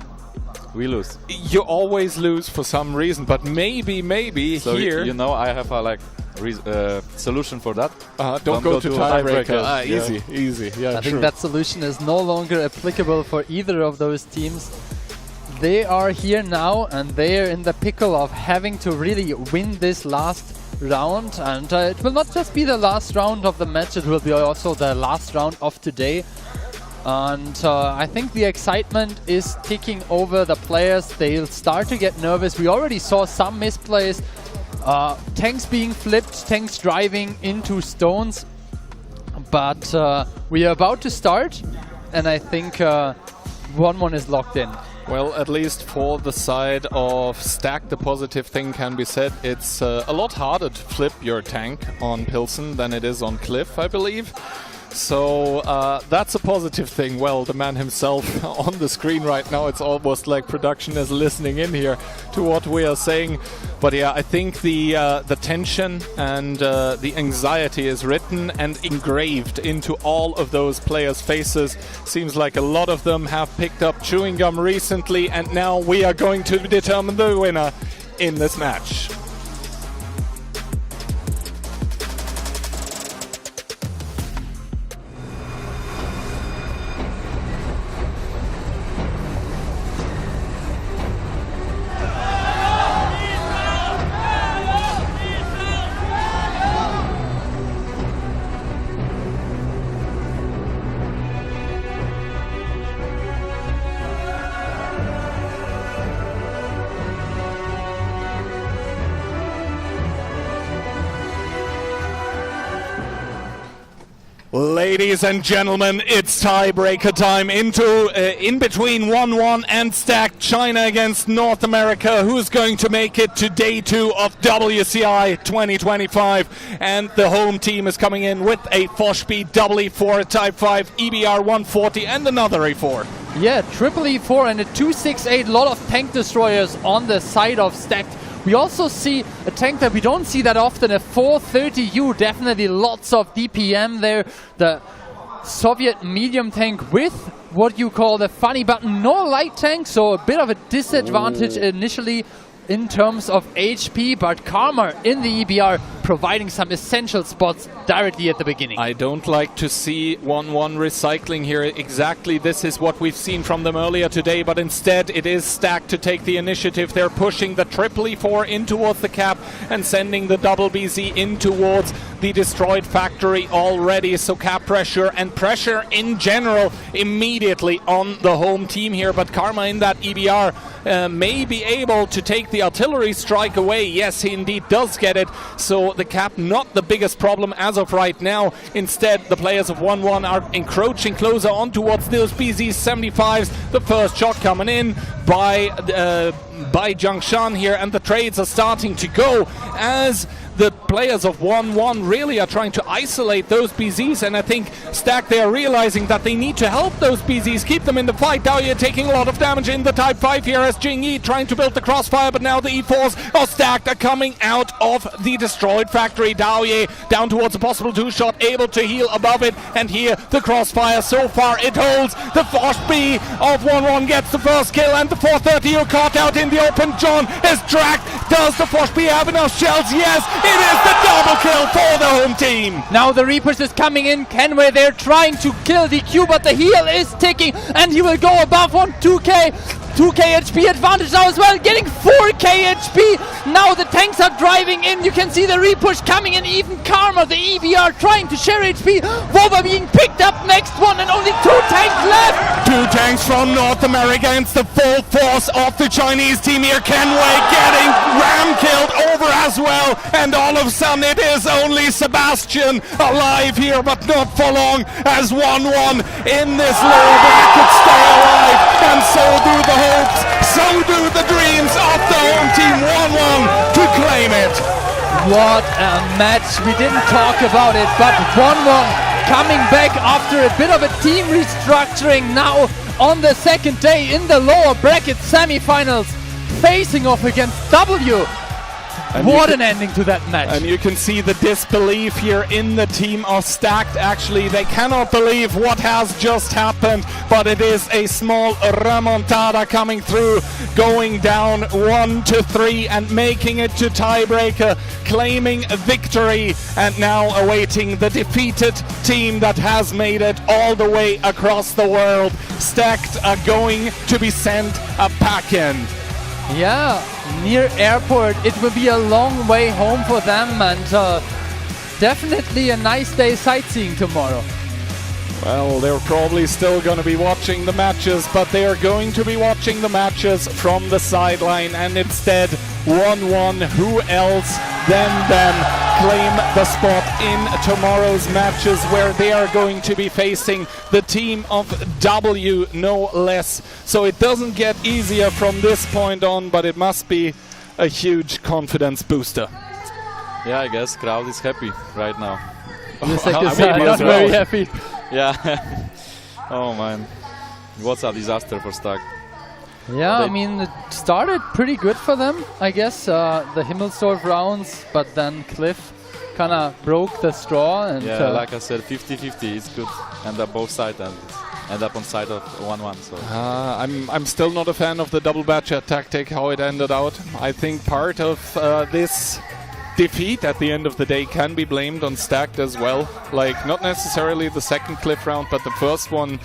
we lose. You always lose for some reason, but maybe so here... You know, I have a, solution for that. Don't go to tiebreaker. Easy. Yeah, I think that solution is no longer applicable for either of those teams. They are here now, and they are in the pickle of having to really win this last round. And it will not just be the last round of the match, it will be also the last round of today. And I think the excitement is taking over the players. They'll start to get nervous. We already saw some misplays Tanks being flipped, tanks driving into stones. But we are about to start, and I think 1-1 is locked in. Well, at least for the side of Stack, the positive thing can be said. It's a lot harder to flip your tank on Pilsen than it is on Cliff, I believe. So that's a positive thing. Well, the man himself on the screen right now, it's almost like production is listening in here to what we are saying. But yeah, I think the tension and the anxiety is written and engraved into all of those players' faces. Seems like a lot of them have picked up chewing gum recently, and now we are going to determine the winner in this match. Ladies and gentlemen, it's tiebreaker time in between 1-1 and Stacked. China against North America. Who's going to make it to day 2 of WCI 2025? And the home team is coming in with a Foshby double E4, a Type 5 EBR 140 and another E4. Yeah, triple E4 and a 268. Lot of tank destroyers on the side of Stacked. We also see a tank that we don't see that often, a 430U, definitely lots of DPM there. The Soviet medium tank with what you call the funny button, no light tank, so a bit of a disadvantage initially in terms of HP, but Karma in the EBR providing some essential spots directly at the beginning. I don't like to see 1-1 recycling here. Exactly this is what we've seen from them earlier today, but instead it is Stacked to take the initiative. They're pushing the triple E4 in towards the cap and sending the double BZ in towards the destroyed factory already. So cap pressure and pressure in general immediately on the home team here, but Karma in that EBR may be able to take the artillery strike away. Yes, he indeed does get it. So the cap not the biggest problem as of right now. Instead, the players of 1-1 are encroaching closer on towards those BZ-75s. The first shot coming in by Jiangshan here, and the trades are starting to go as the players of 1-1 really are trying to isolate those BZs, and I think Stack, they are realizing that they need to help those BZs, keep them in the fight. Daoye taking a lot of damage in the Type 5 here as Jingyi trying to build the crossfire, but now the E4s of Stack are coming out of the destroyed factory. Daoye down towards a possible 2-shot, able to heal above it, and here the crossfire, so far it holds. The Fosh B of 1-1 gets the first kill, and the 430 are caught out in the open. John is dragged. Does the Fosh B have enough shells? Yes, it is the double kill for the home team. Now the Reapers is coming in. Kenway, they're trying to kill DQ, but the heal is ticking, and he will go above 2K. 2k HP advantage now as well, getting 4k HP. Now the tanks are driving in. You can see the repush coming in. Even Karma, the EBR, trying to share HP. Woba being picked up next one, and only 2 tanks left. 2 tanks from North America against the full force of the Chinese team here. Kenway getting ram killed over as well, and all of a sudden it is only Sebastian alive here, but not for long, as 1-1 in this lower bracket stay alive, and so do the hopes, so do the dreams of the home team. 1-1 to claim it. What a match. We didn't talk about it, but 1-1 coming back after a bit of a team restructuring now on the second day in the lower bracket semi-finals, facing off against W. And what an ending to that match. And you can see the disbelief here in the team of Stacked. Actually, they cannot believe what has just happened, but it is a small remontada coming through, going down 1-3 and making it to tiebreaker, claiming victory, and now awaiting the defeated team that has made it all the way across the world. Stacked are going to be sent a pack-in. Yeah, near airport. It will be a long way home for them, and definitely a nice day sightseeing tomorrow. Well, they're probably still going to be watching the matches, but they are going to be watching the matches from the sideline, and instead 1-1. Who else than them claim the spot in tomorrow's matches, where they are going to be facing the team of W, no less. So it doesn't get easier from this point on, but it must be a huge confidence booster. Yeah, I guess crowd is happy right now. Not very happy. Yeah. Oh man, what's a disaster for Stack. Yeah, I mean, it started pretty good for them, I guess, the Himmelsdorf rounds, but then Cliff kind of broke the straw. And yeah, like I said, 50-50 is good, end up both sides and end up on side of 1-1. So I'm still not a fan of the double batcher tactic, how it ended out. I think part of this defeat at the end of the day can be blamed on Stacked as well. Like, not necessarily the second Cliff round, but the first one.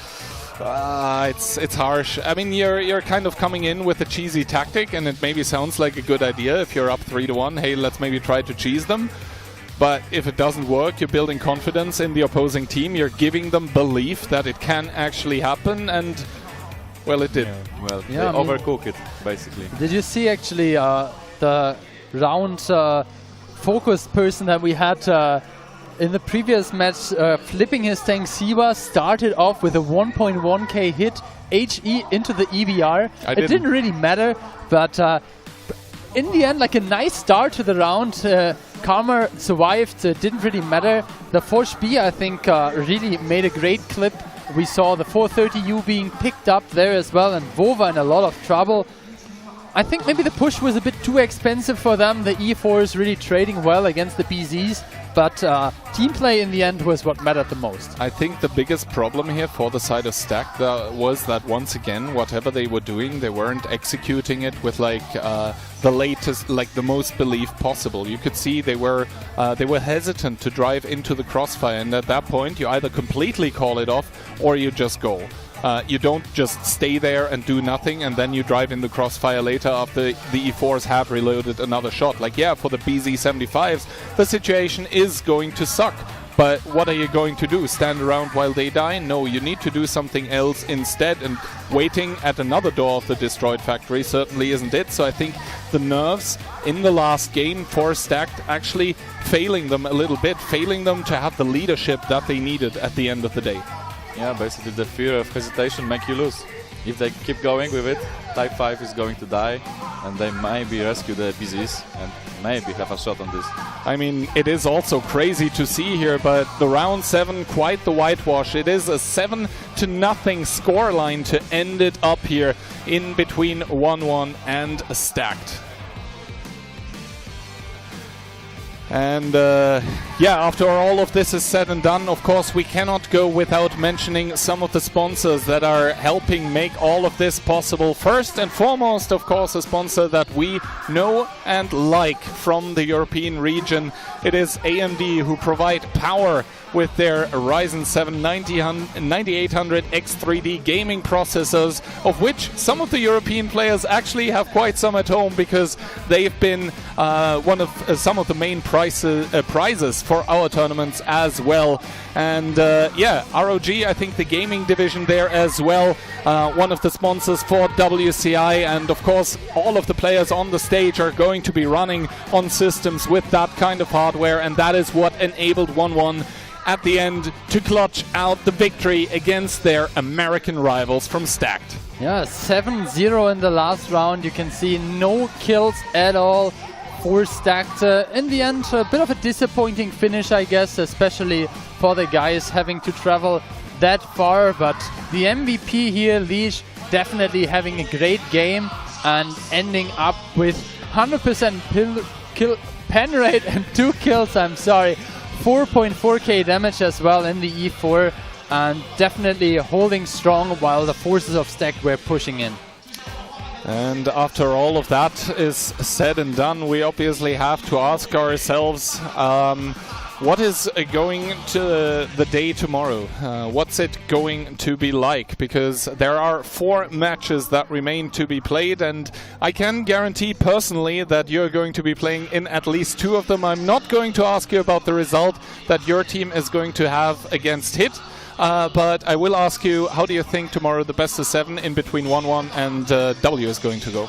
It's harsh. I mean, you're kind of coming in with a cheesy tactic, and it maybe sounds like a good idea if you're up 3-1. Hey, let's maybe try to cheese them. But if it doesn't work, you're building confidence in the opposing team. You're giving them belief that it can actually happen, and well, it did. Yeah. Well, they overcook it basically. Did you see actually the round focused person that we had? In the previous match, flipping his tank, Siwa started off with a 1.1k hit HE into the EVR. It didn't really matter, but in the end, like a nice start to the round. Karma survived, didn't really matter. The Forge B, I think, really made a great clip. We saw the 430U being picked up there as well, and Vova in a lot of trouble. I think maybe the push was a bit too expensive for them. The E4 is really trading well against the BZs. But team play in the end was what mattered the most. I think the biggest problem here for the side of Stack was that once again, whatever they were doing, they weren't executing it with like the latest, like the most belief possible. You could see they were hesitant to drive into the crossfire, and at that point, you either completely call it off or you just go. You don't just stay there and do nothing and then you drive in the crossfire later after the E4s have reloaded another shot. Like, yeah, for the BZ75s, the situation is going to suck. But what are you going to do? Stand around while they die? No, you need to do something else instead, and waiting at another door of the destroyed factory certainly isn't it. So I think the nerves in the last game for Stacked actually failing them a little bit, failing them to have the leadership that they needed at the end of the day. Yeah, basically the fear of hesitation make you lose. If they keep going with it, Type 5 is going to die, and they maybe rescue the BZs and maybe have a shot on this. I mean, it is also crazy to see here, but the round 7, quite the whitewash. It is a 7-0 scoreline to end it up here in between 1-1 and Stacked. And yeah, after all of this is said and done, of course, we cannot go without mentioning some of the sponsors that are helping make all of this possible. First and foremost, of course, a sponsor that we know and like from the European region. It is AMD, who provide power with their Ryzen 7 9800 X3D gaming processors, of which some of the European players actually have quite some at home, because they've been one of some of the main prizes for our tournaments as well. And yeah, ROG, I think the gaming division there as well, one of the sponsors for WCI, and of course all of the players on the stage are going to be running on systems with that kind of hardware, and that is what enabled 1-1 at the end to clutch out the victory against their American rivals from Stacked. Yeah, 7-0 in the last round. You can see no kills at all for Stacked. In the end, a bit of a disappointing finish, I guess, especially for the guys having to travel that far. But the MVP here, Leash, definitely having a great game and ending up with 100% pen rate and 2 kills, 4.4k damage as well in the E4, and definitely holding strong while the forces of Stacked were pushing in. And after all of that is said and done, we obviously have to ask ourselves, what is going to the day tomorrow? What's it going to be like? Because there are 4 matches that remain to be played, and I can guarantee personally that you're going to be playing in at least 2 of them. I'm not going to ask you about the result that your team is going to have against Hit, but I will ask you, how do you think tomorrow the best of 7 in between 1-1 and W is going to go?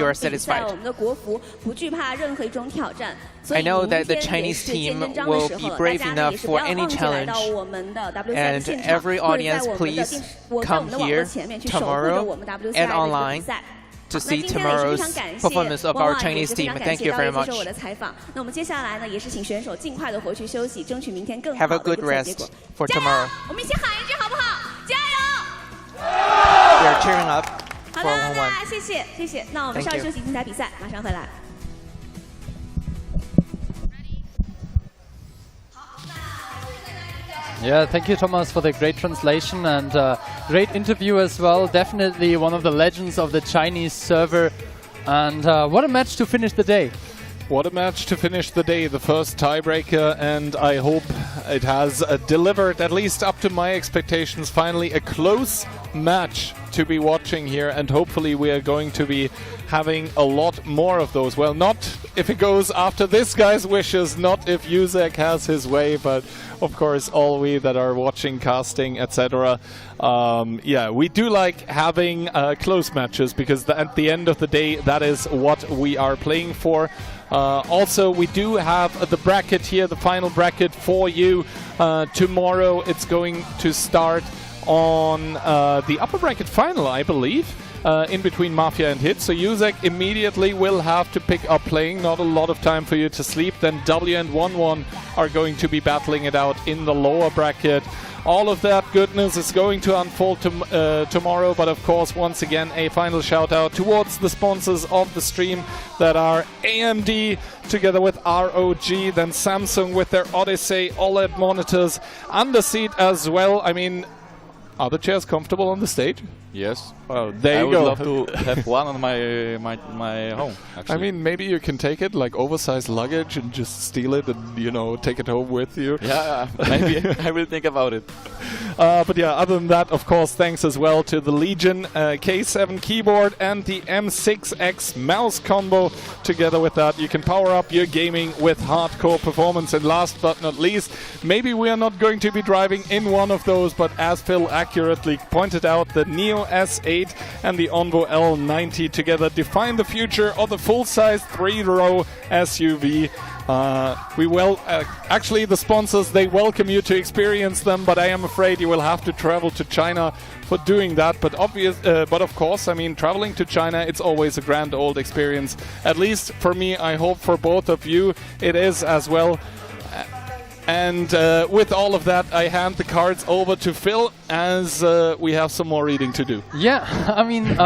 you are satisfied. I know that the Chinese team will be brave enough for any challenge, and every audience please come here tomorrow and online to see tomorrow's performance of our Chinese team. Thank you very much. Have a good rest for tomorrow. We are cheering up for 1-1. 谢谢谢谢。那我们稍微休息精彩比赛，马上回来。 Yeah, thank you, Thomas, for the great translation and great interview as well. Definitely one of the legends of the Chinese server. And what a match to finish the day. What a match to finish the day, the first tiebreaker, and I hope it has delivered, at least up to my expectations, finally a close match to be watching here, and hopefully we are going to be having a lot more of those. Well, not if it goes after this guy's wishes, not if Yuzek has his way, but of course all we that are watching, casting, etc. Yeah, we do like having close matches, because at the end of the day, that is what we are playing for. Also, we do have the bracket here, the final bracket for you. Tomorrow it's going to start on the upper bracket final, I believe, in between Mafia and Hit. So Yuzek immediately will have to pick up playing. Not a lot of time for you to sleep. Then W and 1-1 are going to be battling it out in the lower bracket. All of that goodness is going to unfold tomorrow, but of course, once again, a final shout out towards the sponsors of the stream that are AMD together with ROG, then Samsung with their Odyssey OLED monitors, Underseat as well. I mean, are the chairs comfortable on the stage? Yes. Well, there you go. I would love to have one on my home, actually. I mean, maybe you can take it like oversized luggage and just steal it and, you know, take it home with you. Yeah, maybe. I will think about it. But yeah, other than that, of course, thanks as well to the Legion K7 keyboard and the M6X mouse combo. Together with that, you can power up your gaming with hardcore performance. And last but not least, maybe we are not going to be driving in one of those, but as Phil accurately pointed out, the Neo S8 and the Onvo L90 together define the future of the full-size 3-row SUV. Actually, the sponsors, they welcome you to experience them, but I am afraid you will have to travel to China for doing that. But of course, I mean, traveling to China, it's always a grand old experience. At least for me, I hope for both of you it is as well. And with all of that, I hand the cards over to Phil, as we have some more reading to do. Yeah, I mean,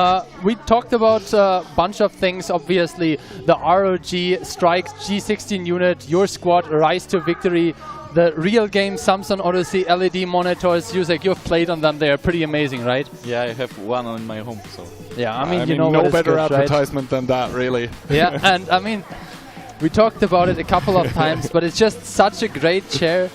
we talked about a bunch of things, obviously. The ROG Strikes G16 unit, your squad, Rise to Victory. The real game Samsung Odyssey LED monitors, Yuzek, you've played on them. They're pretty amazing, right? Yeah, I have one in my home. So yeah, I mean, no better advertisement than that, really. Yeah, and I mean, we talked about it a couple of times, but it's just such a great chair.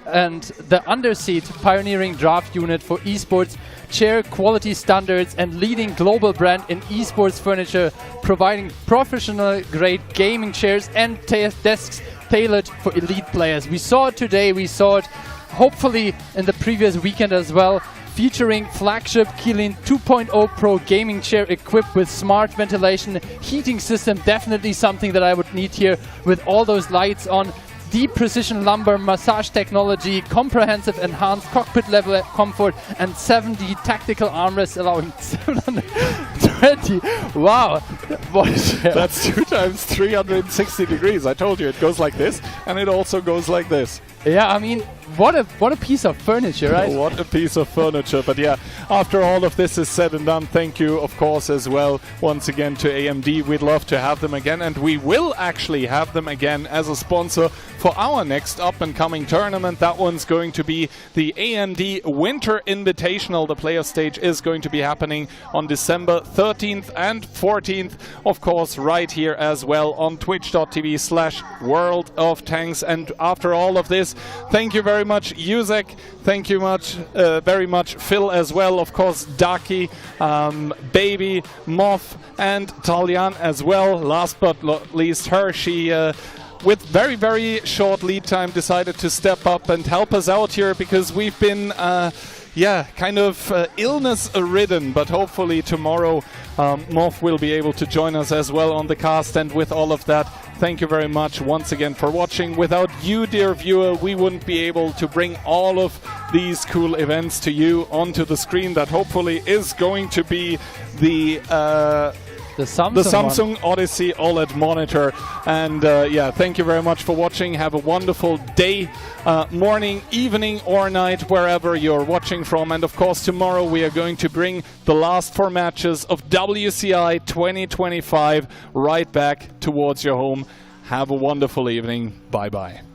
And the Underseat pioneering draft unit for esports, chair quality standards and leading global brand in esports furniture, providing professional grade gaming chairs and desks tailored for elite players. We saw it today, we saw it hopefully in the previous weekend as well, featuring flagship Keylin 2.0 Pro gaming chair equipped with smart ventilation, heating system, definitely something that I would need here with all those lights on. Deep precision lumbar massage technology, comprehensive enhanced cockpit level comfort, and 7D tactical armrests allowing 720. Wow, that's 2 times 360 degrees. I told you it goes like this, and it also goes like this. Yeah, I mean, what a piece of furniture, right? What a piece of furniture. But yeah, after all of this is said and done, thank you, of course, as well, once again to AMD. We'd love to have them again, and we will actually have them again as a sponsor for our next up-and-coming tournament. That one's going to be the AMD Winter Invitational. The player stage is going to be happening on December 13th and 14th, of course, right here as well on twitch.tv/World of Tanks. And after all of this, thank you very much, Yuzek. Thank you very much, Phil, as well. Of course, Daki, Baby, Moth, and Talyan as well. Last but not least, her. She with very, very short lead time decided to step up and help us out here, because we've been kind of illness-ridden, but hopefully tomorrow Moth will be able to join us as well on the cast. And with all of that, thank you very much once again for watching. Without you, dear viewer, we wouldn't be able to bring all of these cool events to you onto the screen. That hopefully is going to be the The Samsung Odyssey OLED monitor. And yeah, thank you very much for watching. Have a wonderful day, morning, evening or night, wherever you're watching from. And of course, tomorrow we are going to bring the last 4 matches of WCI 2025 right back towards your home. Have a wonderful evening. Bye-bye.